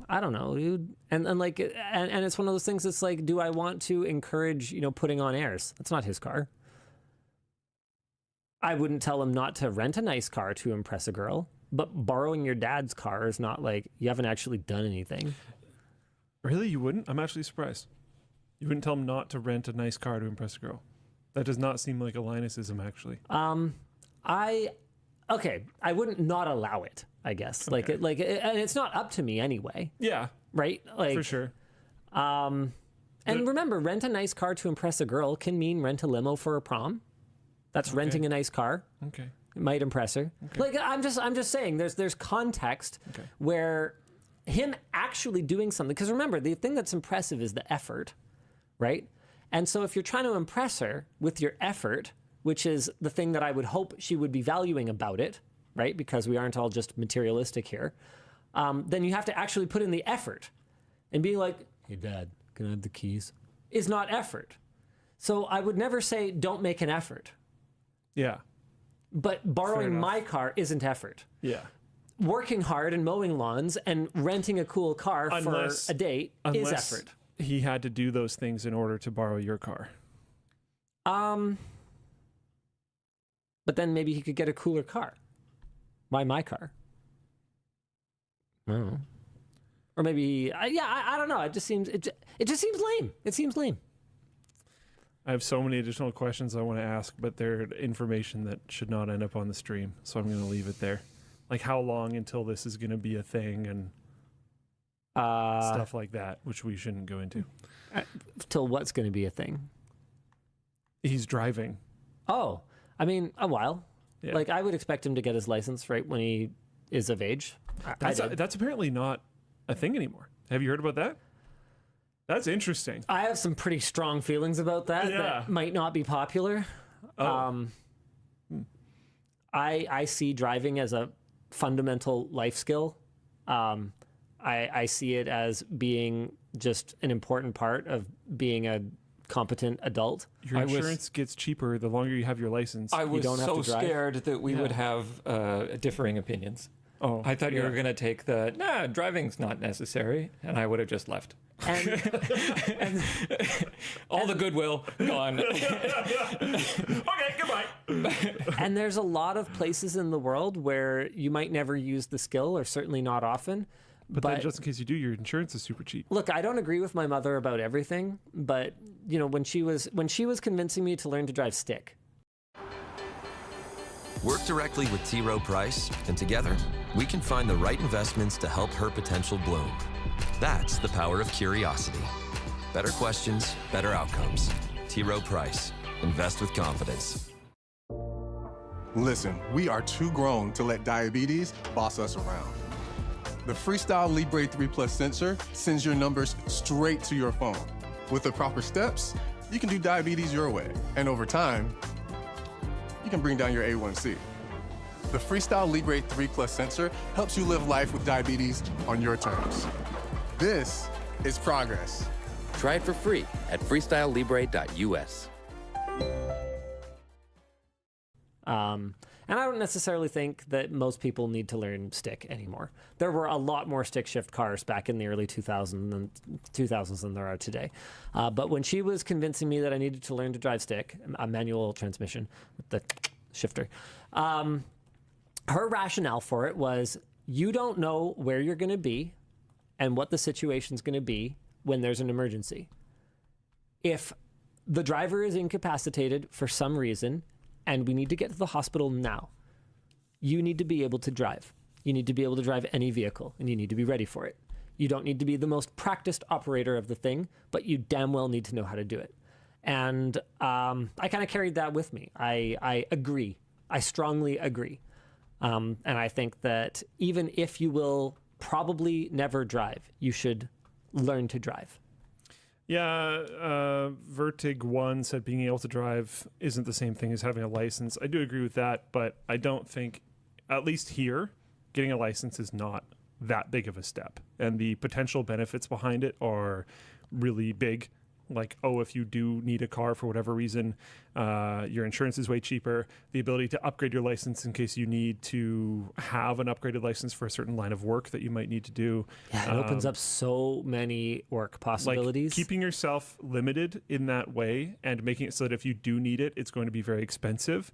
I don't know, dude. And it's one of those things that's like, do I want to encourage, putting on airs? That's not his car. I wouldn't tell him not to rent a nice car to impress a girl, but borrowing your dad's car is not like you haven't actually done anything. Really? You wouldn't? I'm actually surprised. You wouldn't tell him not to rent a nice car to impress a girl. That does not seem like a Linusism, actually. I wouldn't not allow it, I guess. Okay. And it's not up to me anyway. Yeah. Right? Like for sure. And remember, rent a nice car to impress a girl can mean rent a limo for a prom. That's renting a nice car. Okay. It might impress her. Okay. Like I'm just saying there's context where him actually doing something, because remember, the thing that's impressive is the effort, right? And so if you're trying to impress her with your effort, which is the thing that I would hope she would be valuing about it, right? Because we aren't all just materialistic here. Then you have to actually put in the effort. And being like, hey, Dad, can I have the keys? Is not effort. So I would never say don't make an effort. Yeah. But borrowing my car isn't effort. Yeah. Working hard and mowing lawns and renting a cool car for a date is effort. He had to do those things in order to borrow your car. But then maybe he could get a cooler car. Why my car? I don't know. Or maybe, I don't know. It just seems lame. It seems lame. I have so many additional questions I want to ask, but they're information that should not end up on the stream. So I'm going to leave it there. Like how long until this is going to be a thing and stuff like that, which we shouldn't go into. Till what's going to be a thing? He's driving. Oh, I mean, a while. Yeah. Like I would expect him to get his license right when he is of age. That's apparently not a thing anymore. Have you heard about that? That's interesting. I have some pretty strong feelings about that. Yeah. That might not be popular. Oh. I see driving as a fundamental life skill. I see it as being just an important part of being a competent adult. Your insurance gets cheaper the longer you have your license. I was don't have so to drive. scared that we would have differing opinions. Oh, I thought you were going to take driving's not necessary, and I would have just left. And all the goodwill gone. Okay, goodbye. And there's a lot of places in the world where you might never use the skill, or certainly not often. But then just in case you do, your insurance is super cheap. Look, I don't agree with my mother about everything, but when she was convincing me to learn to drive stick. Work directly with T. Rowe Price, and together we can find the right investments to help her potential bloom. That's the power of curiosity. Better questions, better outcomes. T. Rowe Price. Invest with confidence. Listen, we are too grown to let diabetes boss us around. The Freestyle Libre 3 Plus sensor sends your numbers straight to your phone. With the proper steps, you can do diabetes your way. And over time, you can bring down your A1C. The Freestyle Libre 3 Plus sensor helps you live life with diabetes on your terms. This is progress. Try it for free at freestylelibre.us. And I don't necessarily think that most people need to learn stick anymore. There were a lot more stick shift cars back in the early 2000s than there are today. But when she was convincing me that I needed to learn to drive stick, a manual transmission with the shifter, her rationale for it was, you don't know where you're going to be and what the situation's going to be when there's an emergency. If the driver is incapacitated for some reason and we need to get to the hospital now, you need to be able to drive. You need to be able to drive any vehicle, and you need to be ready for it. You don't need to be the most practiced operator of the thing, but you damn well need to know how to do it. And I kind of carried that with me. I agree. I strongly agree. And I think that even if you will probably never drive, you should learn to drive. Yeah, Vertig1 said being able to drive isn't the same thing as having a license. I do agree with that, but I don't think, at least here, getting a license is not that big of a step. And the potential benefits behind it are really big. Like, oh, if you do need a car for whatever reason, your insurance is way cheaper. The ability to upgrade your license in case you need to have an upgraded license for a certain line of work that you might need to do. Yeah, it opens up so many work possibilities. Like keeping yourself limited in that way and making it so that if you do need it, it's going to be very expensive,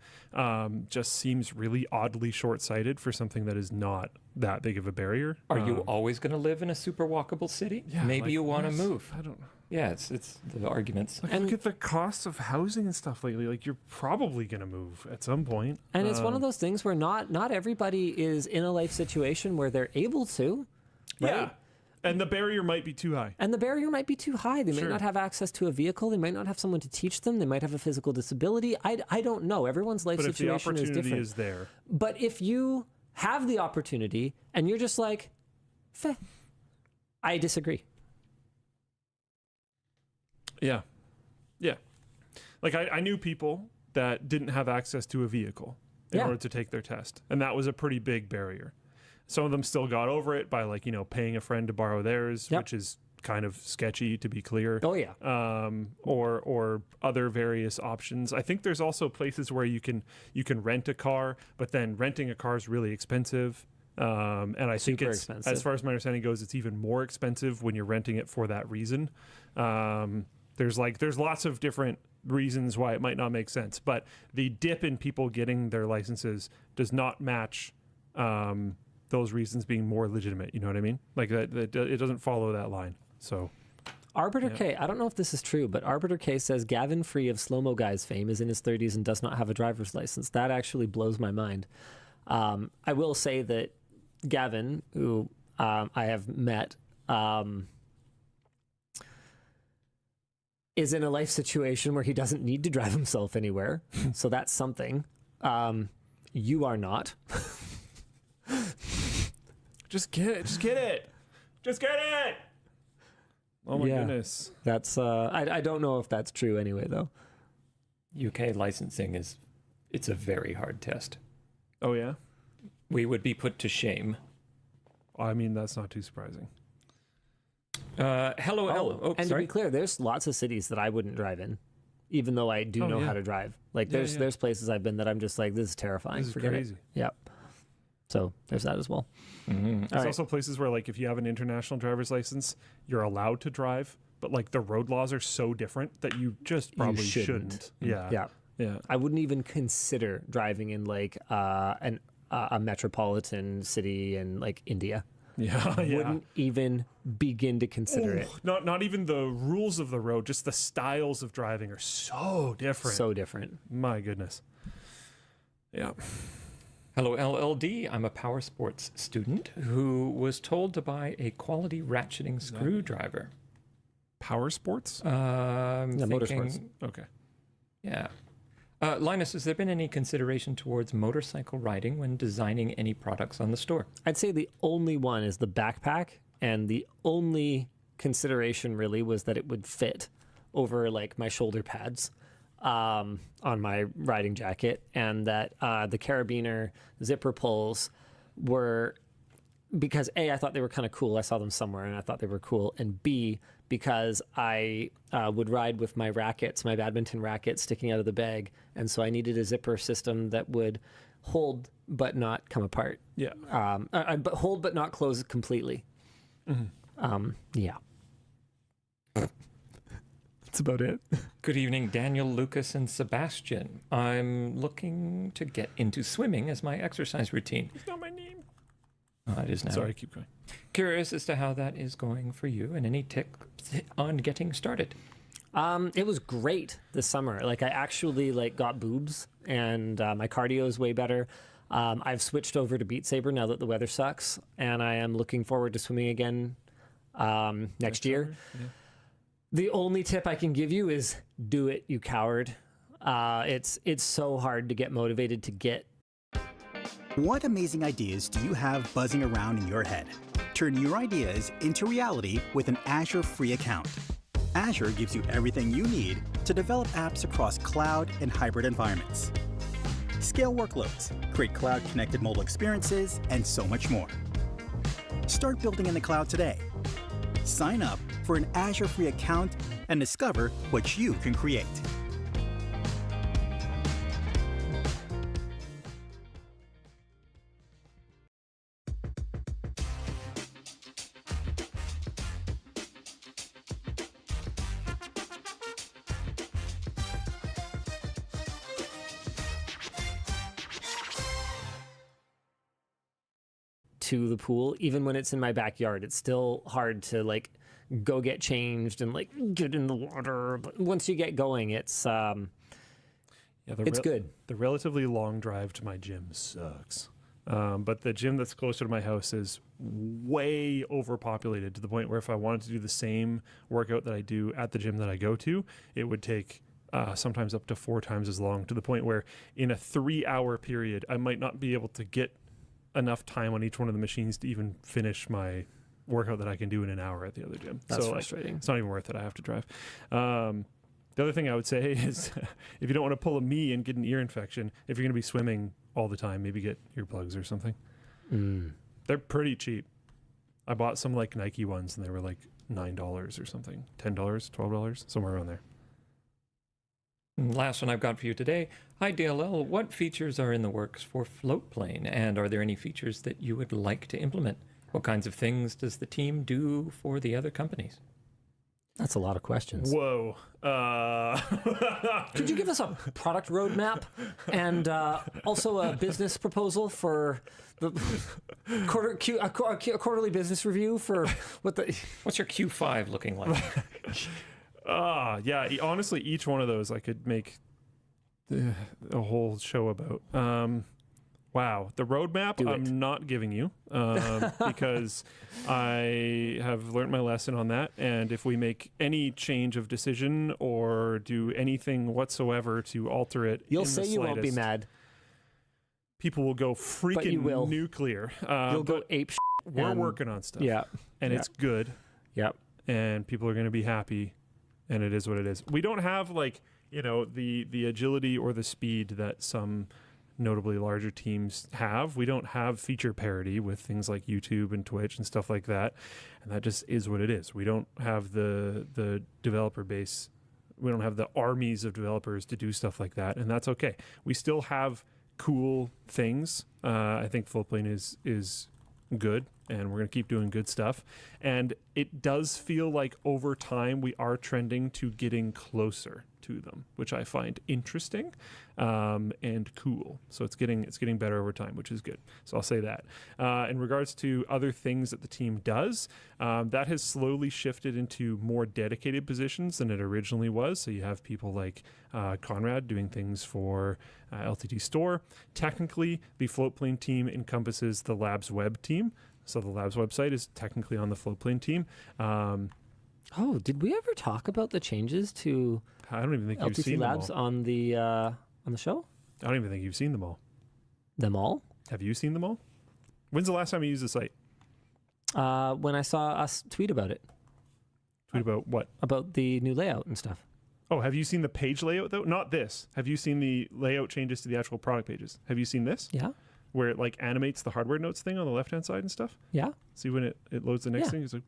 just seems really oddly short-sighted for something that is not that big of a barrier. Are you always going to live in a super walkable city? Yeah, Maybe like, you want to yes, move. I don't know. Yeah, it's the arguments. Like, look at the cost of housing and stuff lately. Like, you're probably going to move at some point. And it's one of those things where not everybody is in a life situation where they're able to. Right? Yeah. And the barrier might be too high. And the barrier might be too high. They Sure. might not have access to a vehicle. They might not have someone to teach them. They might have a physical disability. I don't know. Everyone's life But if the situation is opportunity different. is there. But if you have the opportunity and you're just like, "Feh," I disagree. Yeah. Yeah. Like, I knew people that didn't have access to a vehicle in Yeah. order to take their test. And that was a pretty big barrier. Some of them still got over it by, like, paying a friend to borrow theirs, which is kind of sketchy, to be clear. Oh, yeah. Or other various options. I think there's also places where you can rent a car, but then renting a car is really expensive. And I think Super it's, expensive. as far as my understanding goes, it's even more expensive when you're renting it for that reason. There's lots of different reasons why it might not make sense, but the dip in people getting their licenses does not match those reasons being more legitimate. You know what I mean? Like that it doesn't follow that line. So Arbiter K, I don't know if this is true, but Arbiter K says Gavin Free of Slow Mo Guys fame is in his 30s and does not have a driver's license. That actually blows my mind. I will say that Gavin, who I have met, is in a life situation where he doesn't need to drive himself anywhere. So that's something. You are not. Just get it. Just get it. Just get it. Oh my goodness. That's I don't know if that's true anyway though. UK licensing it's a very hard test. Oh yeah? We would be put to shame. I mean, that's not too surprising. Hello, Ella. Oh, and sorry. to be clear, there's lots of cities that I wouldn't drive in, even though I do know how to drive. Like there's places I've been that I'm just like, this is terrifying. This is Forget crazy. it. Yep. So there's that as well. Mm-hmm. There's also places where, like, if you have an international driver's license, you're allowed to drive, but like the road laws are so different that you just probably shouldn't. Yeah. I wouldn't even consider driving in like a metropolitan city in like India. Yeah. Wouldn't even begin to consider it. Not even the rules of the road, just the styles of driving are so different. So different. My goodness. Yeah. Hello, LLD. I'm a power sports student who was told to buy a quality ratcheting screwdriver. Power sports? Motorsports. Okay. Yeah. Linus, has there been any consideration towards motorcycle riding when designing any products on the store? I'd say the only one is the backpack, and the only consideration really was that it would fit over like my shoulder pads on my riding jacket, and that the carabiner zipper pulls were, because A, I thought they were kind of cool. I saw them somewhere and I thought they were cool. And B, because I would ride with my rackets, my badminton rackets sticking out of the bag. And so I needed a zipper system that would hold but not come apart. Yeah. But hold but not close completely. Mm-hmm. Yeah. That's about it. Good evening, Daniel, Lucas, and Sebastian. I'm looking to get into swimming as my exercise routine. It's not my name. It is now. Sorry, keep going. Curious as to how that is going for you and any tips on getting started. It was great this summer. Like I actually got boobs, and my cardio is way better. I've switched over to Beat Saber now that the weather sucks, and I am looking forward to swimming again next year. Yeah. The only tip I can give you is do it, you coward. It's so hard to get motivated to get. What amazing ideas do you have buzzing around in your head? Turn your ideas into reality with an Azure free account. Azure gives you everything you need to develop apps across cloud and hybrid environments. Scale workloads, create cloud-connected mobile experiences, and so much more. Start building in the cloud today. Sign up for an Azure free account and discover what you can create. To the pool, even when it's in my backyard, it's still hard to like go get changed and like get in the water. But once you get going, it's it's good. The relatively long drive to my gym sucks. But the gym that's closer to my house is way overpopulated to the point where if I wanted to do the same workout that I do at the gym that I go to, it would take sometimes up to 4 times as long, to the point where in a 3-hour period, I might not be able to get enough time on each one of the machines to even finish my workout that I can do in an hour at the other gym. That's frustrating. It's not even worth it. I have to drive. The other thing I would say is if you don't want to pull a me and get an ear infection, if you're going to be swimming all the time, maybe get earplugs or something. They're pretty cheap. I bought some like Nike ones and they were like $9 or something, $10, $12, somewhere around there. Last one I've got for you today. Hi, DLL. What features are in the works for Floatplane? And are there any features that you would like to implement? What kinds of things does the team do for the other companies? That's a lot of questions. Whoa. Could you give us a product roadmap and also a business proposal for the quarterly business review for what's your Q5 looking like? Yeah, honestly, each one of those I could make a whole show about. Wow, the roadmap I'm not giving you because I have learned my lesson on that. And if we make any change of decision or do anything whatsoever to alter it, you'll say you won't be mad. People will go freaking nuclear. You'll go ape. We're working on stuff. Yeah, and it's good. Yep, and people are going to be happy. And it is what it is. We don't have the agility or the speed that some notably larger teams have. We don't have feature parity with things like YouTube and Twitch and stuff like that. And that just is what it is. We don't have the developer base. We don't have the armies of developers to do stuff like that. And that's okay. We still have cool things. I think Floatplane is good, and we're going to keep doing good stuff. And it does feel like over time we are trending to getting closer to them, which I find interesting and cool. So it's getting better over time, which is good. So I'll say that. In regards to other things that the team does, that has slowly shifted into more dedicated positions than it originally was. So you have people like Conrad doing things for LTD Store. Technically, the Floatplane team encompasses the Labs web team. So the Labs website is technically on the Floatplane team. Did we ever talk about the changes to I don't even think you've LTC seen Labs them all. on the show? I don't even think you've seen them all. Them all? Have you seen them all? When's the last time you used the site? When I saw us tweet about it. Tweet about what? About the new layout and stuff. Oh, have you seen the page layout though? Not this. Have you seen the layout changes to the actual product pages? Have you seen this? Yeah. Where it like animates the hardware notes thing on the left hand side and stuff? Yeah. See when it loads the next thing? It's like,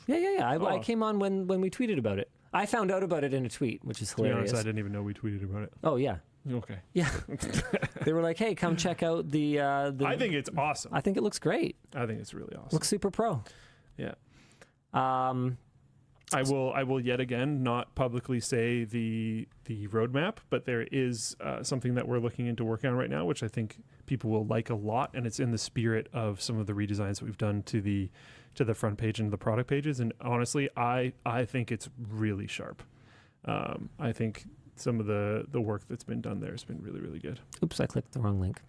Yeah. I came on when we tweeted about it. I found out about it in a tweet, which is hilarious. To be honest, I didn't even know we tweeted about it. Oh, yeah. Okay. Yeah. They were like, hey, come check out the I think it's awesome. I think it looks great. I think it's really awesome. Looks super pro. Yeah. I will yet again not publicly say the roadmap, but there is something that we're looking into working on right now, which I think people will like a lot, and it's in the spirit of some of the redesigns that we've done to the front page and the product pages. And honestly, I think it's really sharp. I think some of the work that's been done there has been really, really good. Oops, I clicked the wrong link.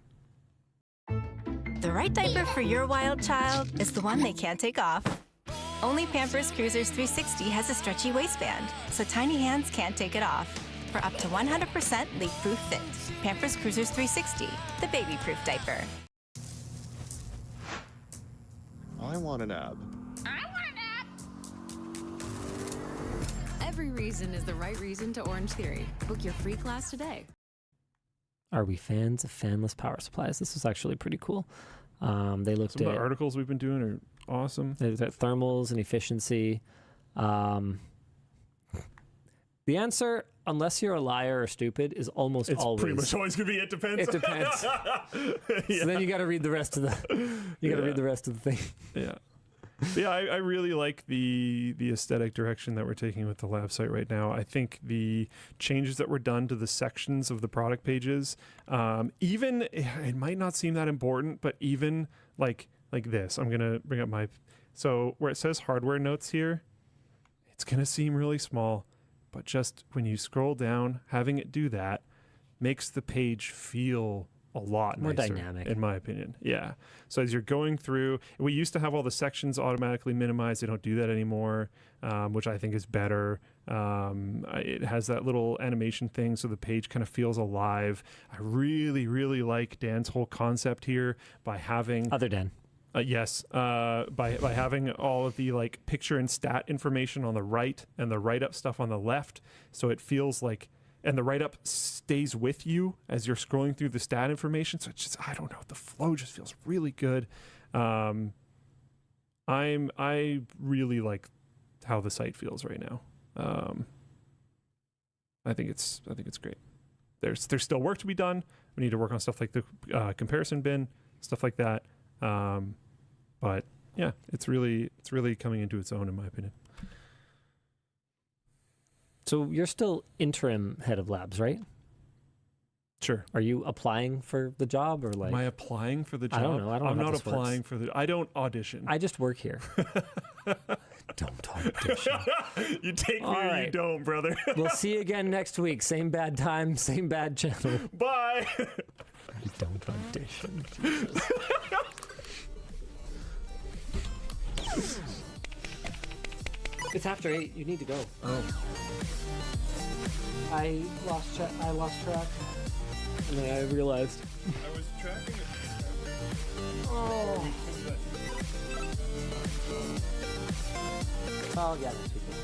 The right diaper for your wild child is the one they can't take off. Only Pampers Cruisers 360 has a stretchy waistband, so tiny hands can't take it off. For up to 100% leak-proof fit. Pampers Cruisers 360, the baby-proof diaper. I want an ab. Every reason is the right reason to Orange Theory. Book your free class today. Are we fans of fanless power supplies? This was actually pretty cool. They looked Some of at the articles we've been doing are awesome. They looked at thermals and efficiency. The answer, unless you're a liar or stupid, is almost always. Pretty much always gonna be it depends. It depends. So then you got to read the rest of the. You got to read the rest of the thing. Yeah. Yeah, I really like the aesthetic direction that we're taking with the lab site right now. I think the changes that were done to the sections of the product pages, even it might not seem that important, but even like this, I'm gonna bring up so where it says hardware notes here, it's gonna seem really small, but just when you scroll down, having it do that makes the page feel a lot more nicer, dynamic, in my opinion. Yeah. So as you're going through, we used to have all the sections automatically minimized. They don't do that anymore, which I think is better. It has that little animation thing, so the page kind of feels alive. I really, really like Dan's whole concept here by having other Dan. Yes, by having all of the like picture and stat information on the right and the write-up stuff on the left, so it feels like. And the write-up stays with you as you're scrolling through the stat information. So it's just, I don't know, the flow just feels really good. I really like how the site feels right now. I think it's great. There's still work to be done. We need to work on stuff like the comparison bin, stuff like that. But yeah, it's really coming into its own, in my opinion. So you're still interim head of labs, right? Sure. Are you applying for the job or like? Am I applying for the job? I don't know. I'm not applying for the. I don't audition. I just work here. Don't audition. You take me All or right. you don't, brother. We'll see you again next week. Same bad time, same bad channel. Bye. Don't audition. It's after 8. You need to go. Oh. I lost track, and then I realized. I was tracking it. Oh. Oh yeah, that's weekend.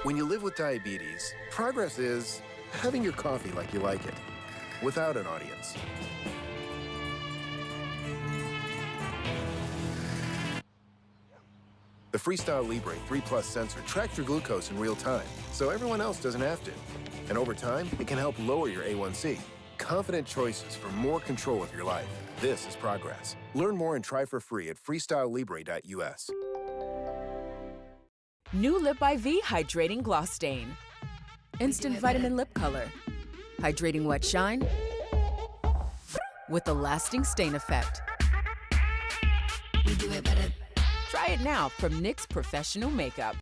When you live with diabetes, progress is having your coffee like you like it, without an audience. The Freestyle Libre 3 Plus sensor tracks your glucose in real time, so everyone else doesn't have to. And over time, it can help lower your A1C. Confident choices for more control of your life. This is progress. Learn more and try for free at freestylelibre.us. New Lip IV Hydrating Gloss Stain. Instant vitamin lip color. Hydrating wet shine with a lasting stain effect. We do it better. Try it now from NYX Professional Makeup.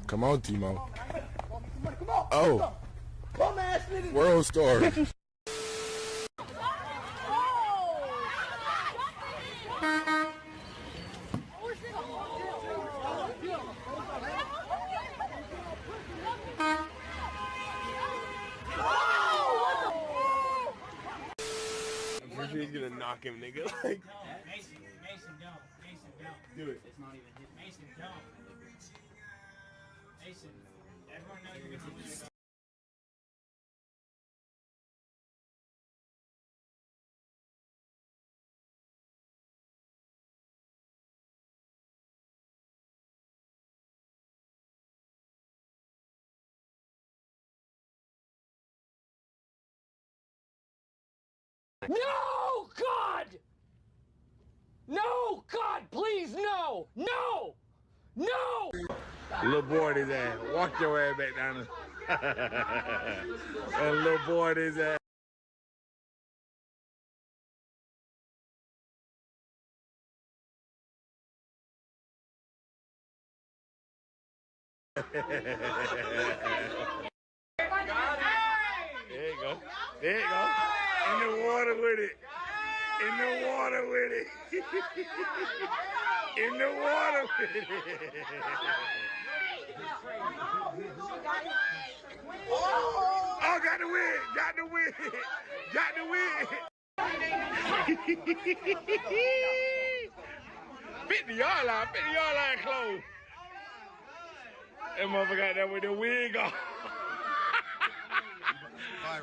Come on, Timo. Oh, World Star. I'm sure he's gonna knock him, nigga. Like, Mason, don't. Mason, don't. do it. It's not even hit. Mason, don't. Mason, everyone knows you're gonna lose. No, God! No, God, please, no! No! No! Little boy, his ass. Walk your ass back down. A little boy, his ass. There you go. There you go. In the water with it. In the water with it. In the water with it. Oh, got the win. Got the win. Got the win. 50-yard line. 50-yard line close. That motherfucker got that with the wig on.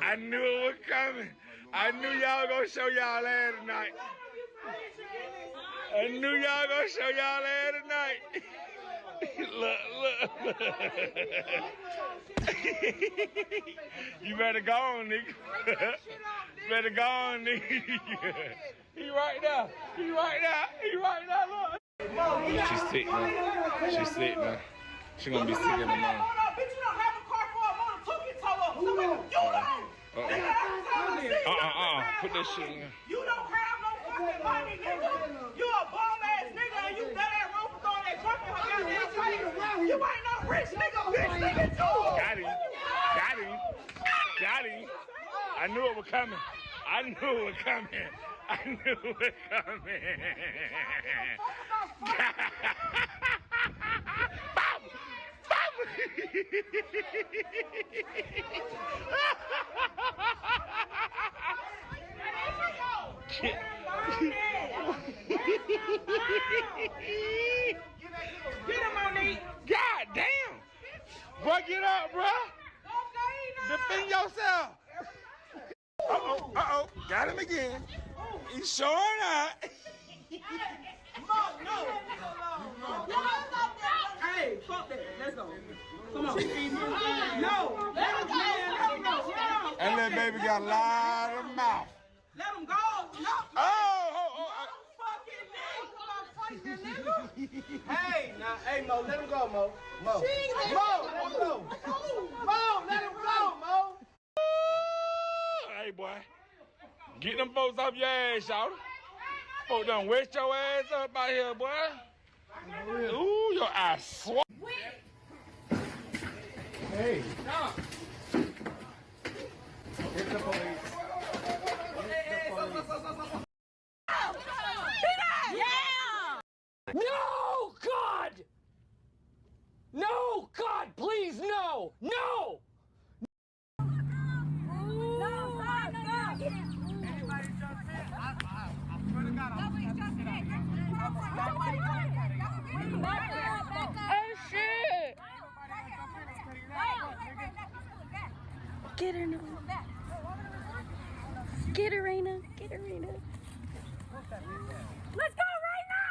I knew it was coming. I knew y'all gonna show y'all ass tonight. I knew y'all gonna show y'all ass tonight. Look. You better go on, nigga. Better go on, nigga. He right there. He right there, look. She's sick now. She's sick now. She's gonna be sick in the morning. Bitch, you don't have a car for a motor to get towed up. Put that shit in. You don't have no fucking money, nigga. You a bum ass nigga and you that ass rope throwing that truck in her goddamn face. You ain't no rich nigga, bitch nigga too. Got him. I knew it was coming. I knew it was coming. Get him on me. God damn. Boy, get up, bro. Defend yourself. Uh-oh. Got him again. He's showing up. No. Hey, fuck that. Let's go. Come on. No. Let him go. That little baby got a lot of mouth. Let him go. No. Hey, now, hey, Mo, let him go, Mo. Mo, let him go. Let him go, Mo. Hey, boy. Get them folks off your ass, y'all. Folks done waste your ass up out here, boy. Ooh, your ass swat. Hey. Stop. Get the police. No, God! No, God, please, no! No! Oh, shit! Get her, Noah. Get her, Raina. Get her, Raina. Let's go, Raina!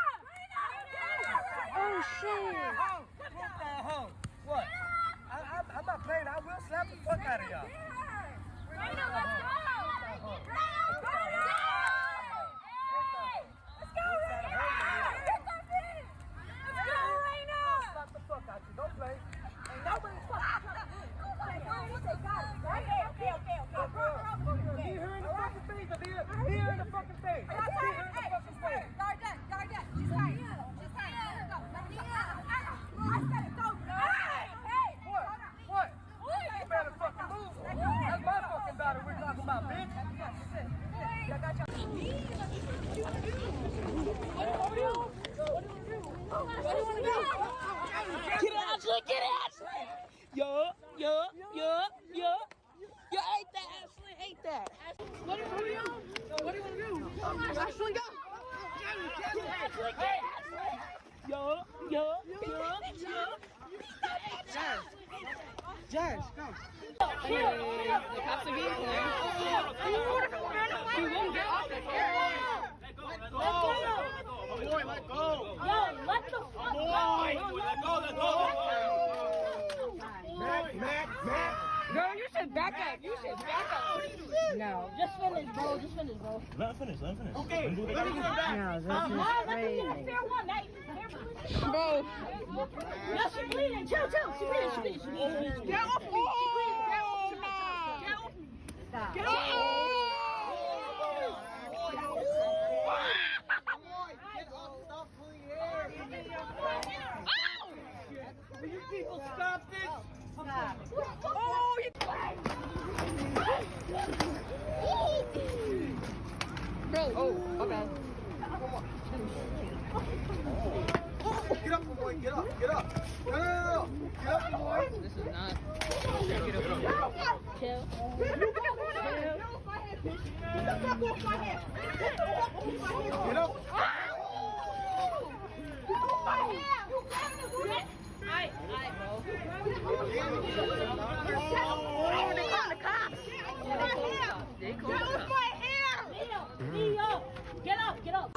Oh, shit. What? I'm not playing. I will slap the fuck out of y'all. Raina, let's go! Don't play. Ain't nobody fucking. Hit her in the fucking face, Adia. Hit her in the fucking face. Hit her in the fucking face. Guard that. She's tight. I said it, go. Hey. What? You better fucking move. That's my fucking daughter we're talking about, bitch. Get it, Ashley. Yo. You ate that, Ashley. Ate that. What do you want to do? Ashley, go. Hey, Ashley. Yo. Jazz, go. The cops are being cleared. She won't get off this area. Boy, let go. Yo, let the fuck go. Let go. Mac. Girl, you should back up. No, just finish, bro. Let him finish. Okay. No, this is crazy. Fair one, mate. Bro. No, she's bleeding. Chill. She's bleeding. Get off me. Get off me. Will you people stop this? Stop. Oh, Get up, get up.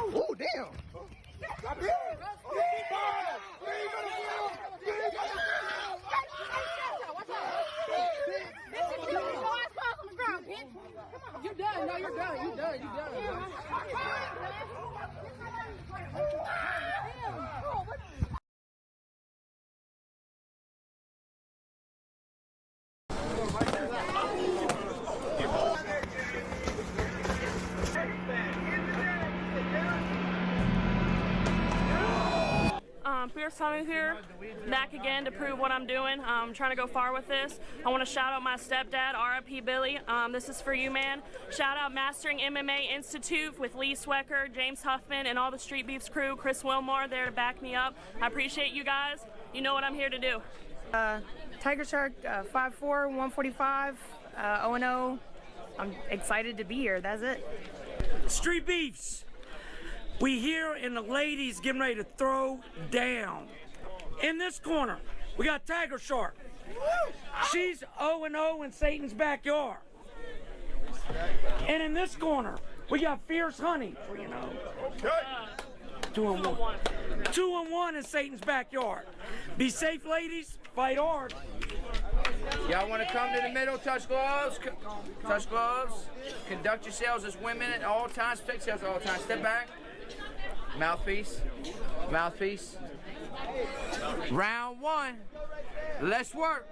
Oh, damn. You done? No, you're done. You done. You done. Fierce Tommy here, back again to prove what I'm doing. I'm trying to go far with this. I want to shout out my stepdad, R.I.P. Billy. This is for you, man. Shout out Mastering MMA Institute with Lee Swecker, James Huffman, and all the Street Beefs crew. Chris Wilmore there to back me up. I appreciate you guys. You know what I'm here to do. Tiger Shark, 5'4", 145, 0-0. I'm excited to be here. That's it. Street Beefs. We here and the ladies getting ready to throw down. In this corner, we got Tiger Shark. She's 0-0 in Satan's backyard. And in this corner, we got Fierce Honey. 2-1. 2-1 in Satan's backyard. Be safe, ladies. Fight hard. Y'all want to come to the middle, touch gloves? Touch gloves. Conduct yourselves as women at all times. Protect yourselves at all times. Step back. Mouthpiece. Mouthpiece. Round 1. Let's work.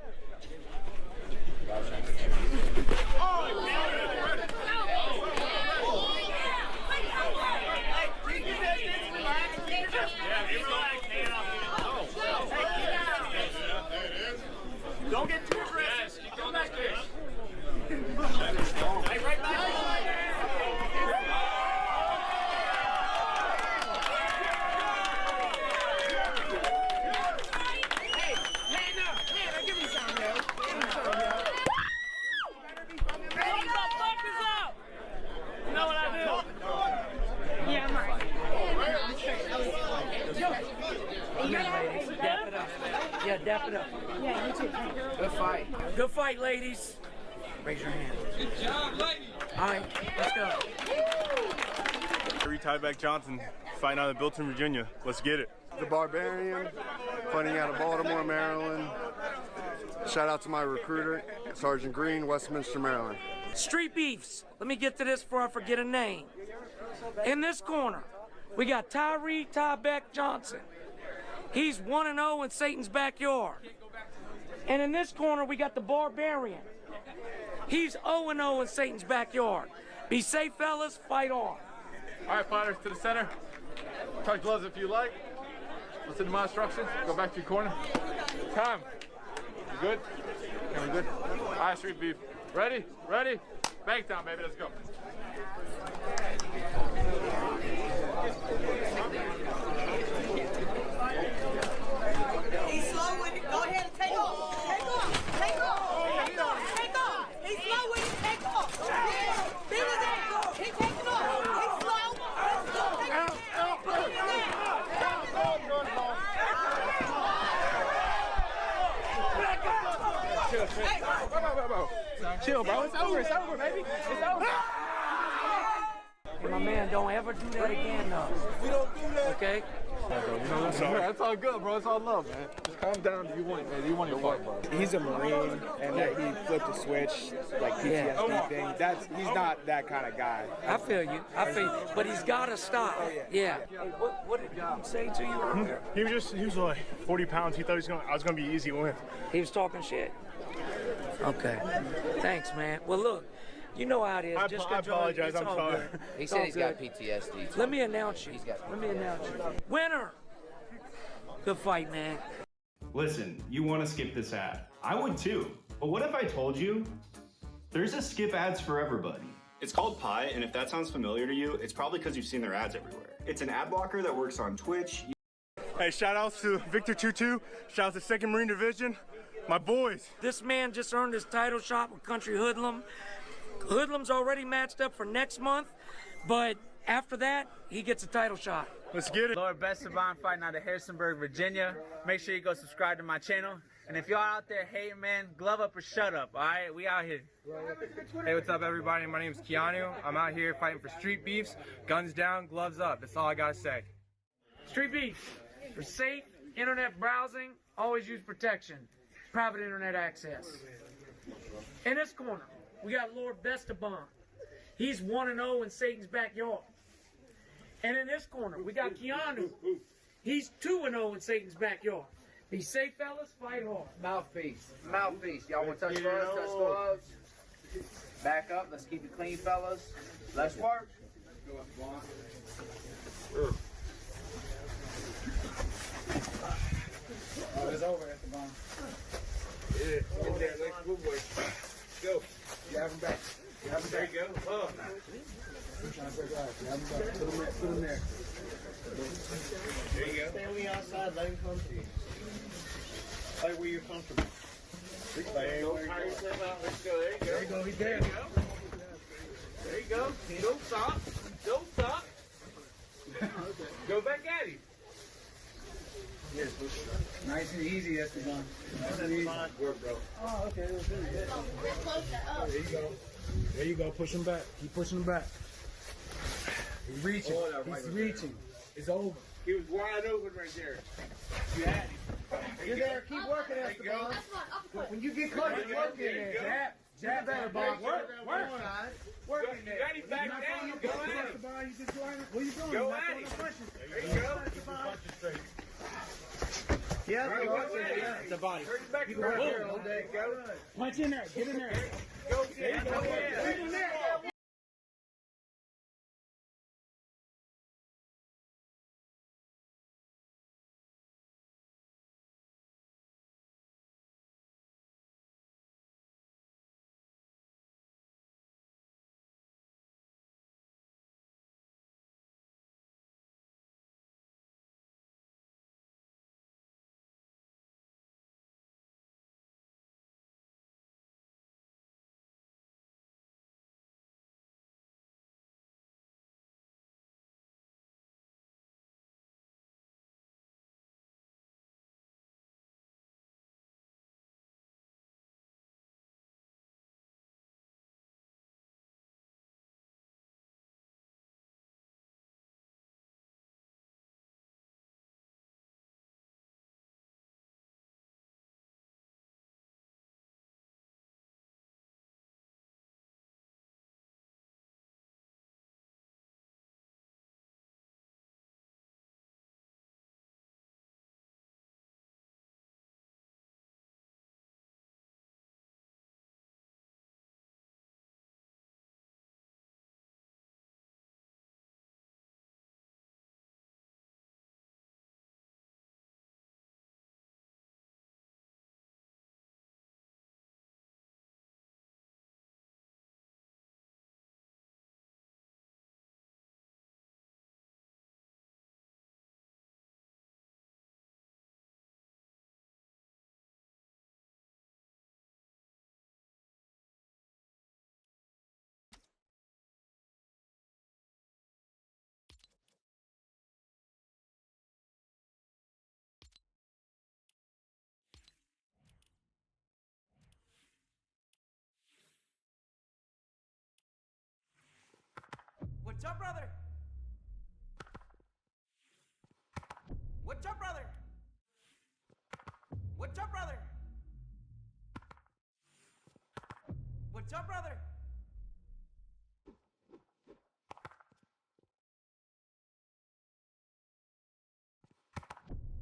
Don't get too aggressive. Come back here. Hey, right back. Yeah, dap it up. Yeah, you too. Good fight. Good fight, ladies. Raise your hand. Good job, ladies. All right, let's go. Tyback Johnson, fighting out of Bilton, Virginia. Let's get it. The Barbarian, fighting out of Baltimore, Maryland. Shout out to my recruiter, Sergeant Green, Westminster, Maryland. Street Beefs. Let me get to this before I forget a name. In this corner, we got Tyree Tybeck Johnson. He's 1-0 in Satan's backyard. And in this corner, we got the Barbarian. He's 0-0 in Satan's backyard. Be safe, fellas. Fight on. All right, fighters, to the center. Touch gloves if you like. Listen to my instructions. Go back to your corner. Time. You good? Okay, we good? All right, Street Beef. Ready? Ready? Bank down, baby. Let's go. He's slow with it. Go ahead and take off. Take off. Take off. Take off. Take off. He's slow with it. Take off. Beat his ass. He's taking off. He's slow. He's slow. Take his ass. Beat his ass. Chill, bro. It's over. It's over, baby. It's over. My man, don't ever do that again, though. We don't do that. Okay? That's all good, bro. It's all love, man. Just calm down if you want, man. You want your fight, bro. He's a Marine, and that he flipped the switch, like PTSD thing. He's not that kind of guy. I feel you. But he's got to stop. Yeah. What did John say to you earlier? He was like 40 pounds. He thought I was going to be easy win. He was talking shit. Okay. Thanks, man. Well, look. You know how it is. I apologize. I'm sorry. He said he's got PTSD. Let me announce you. Winner. Good fight, man. Listen, you want to skip this ad. I would too. But what if I told you there's a skip ads for everybody? It's called Pi, and if that sounds familiar to you, it's probably because you've seen their ads everywhere. It's an ad blocker that works on Twitch. Hey, shout outs to Victor 22. Shout out to 2nd Marine Division. My boys. This man just earned his title shot with Country Hoodlum. Hoodlum's already matched up for next month, but after that, he gets a title shot. Let's get it. Lord Besteban fighting out of Harrisonburg, Virginia. Make sure you go subscribe to my channel. And if y'all out there hating, man, glove up or shut up, all right? We out here. Hey, what's up, everybody? My name's Keanu. I'm out here fighting for Street Beefs. Guns down, gloves up. That's all I gotta say. Street Beefs. For safe internet browsing, always use protection. Private internet access. In this corner, we got Lord Besteban. He's 1-0 in Satan's backyard. And in this corner, we got Keanu. He's 2-0 in Satan's backyard. Be safe, fellas. Fight hard. Mouthpiece. Mouthpiece. Y'all want to touch gloves? Touch gloves. Back up. Let's keep it clean, fellas. Let's work. It's over at the bottom. Yeah, get there. Let's move, boy. Go. You have him back. You have him There back. you go. Oh. I'm trying to figure out. You have him back. Put him there. There you go. Stay on the outside. Let him come to you. Play where you're comfortable. There you go. There you go. There There you go. He's there. There you go. Don't stop. Don't stop. Go back at him. Yes, nice and easy, Esteban. Nice and easy. Work, bro. Oh, okay. That was really good. There you go. There you go. Push him back. Keep pushing him back. He's reaching. He's reaching. It's over. He was wide open right there. You had him. You're there. Keep working, Esteban. When you get close, work in there. Jab better, Bob. Work in there. Got him back down. You Go go at him. Esteban. You just join it. What are you doing? Go You're not at throwing him. no punches. There you go. Esteban. Yeah, Right, go. go at him. The body. Turn his back Keep to right the there wall. all day. Go. Punch in there. Get in there. Go, There you go. Get in there. What's up, brother? What's up, brother? What's up, brother? What's up, brother?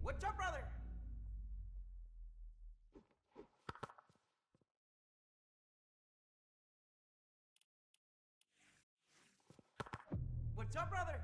What's up, brother? What's up, brother?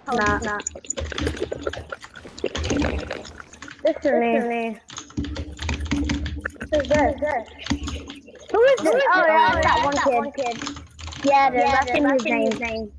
Not. This is me. Who's this? Who is this? Oh, yeah, that one kid. Yeah, the Russian name.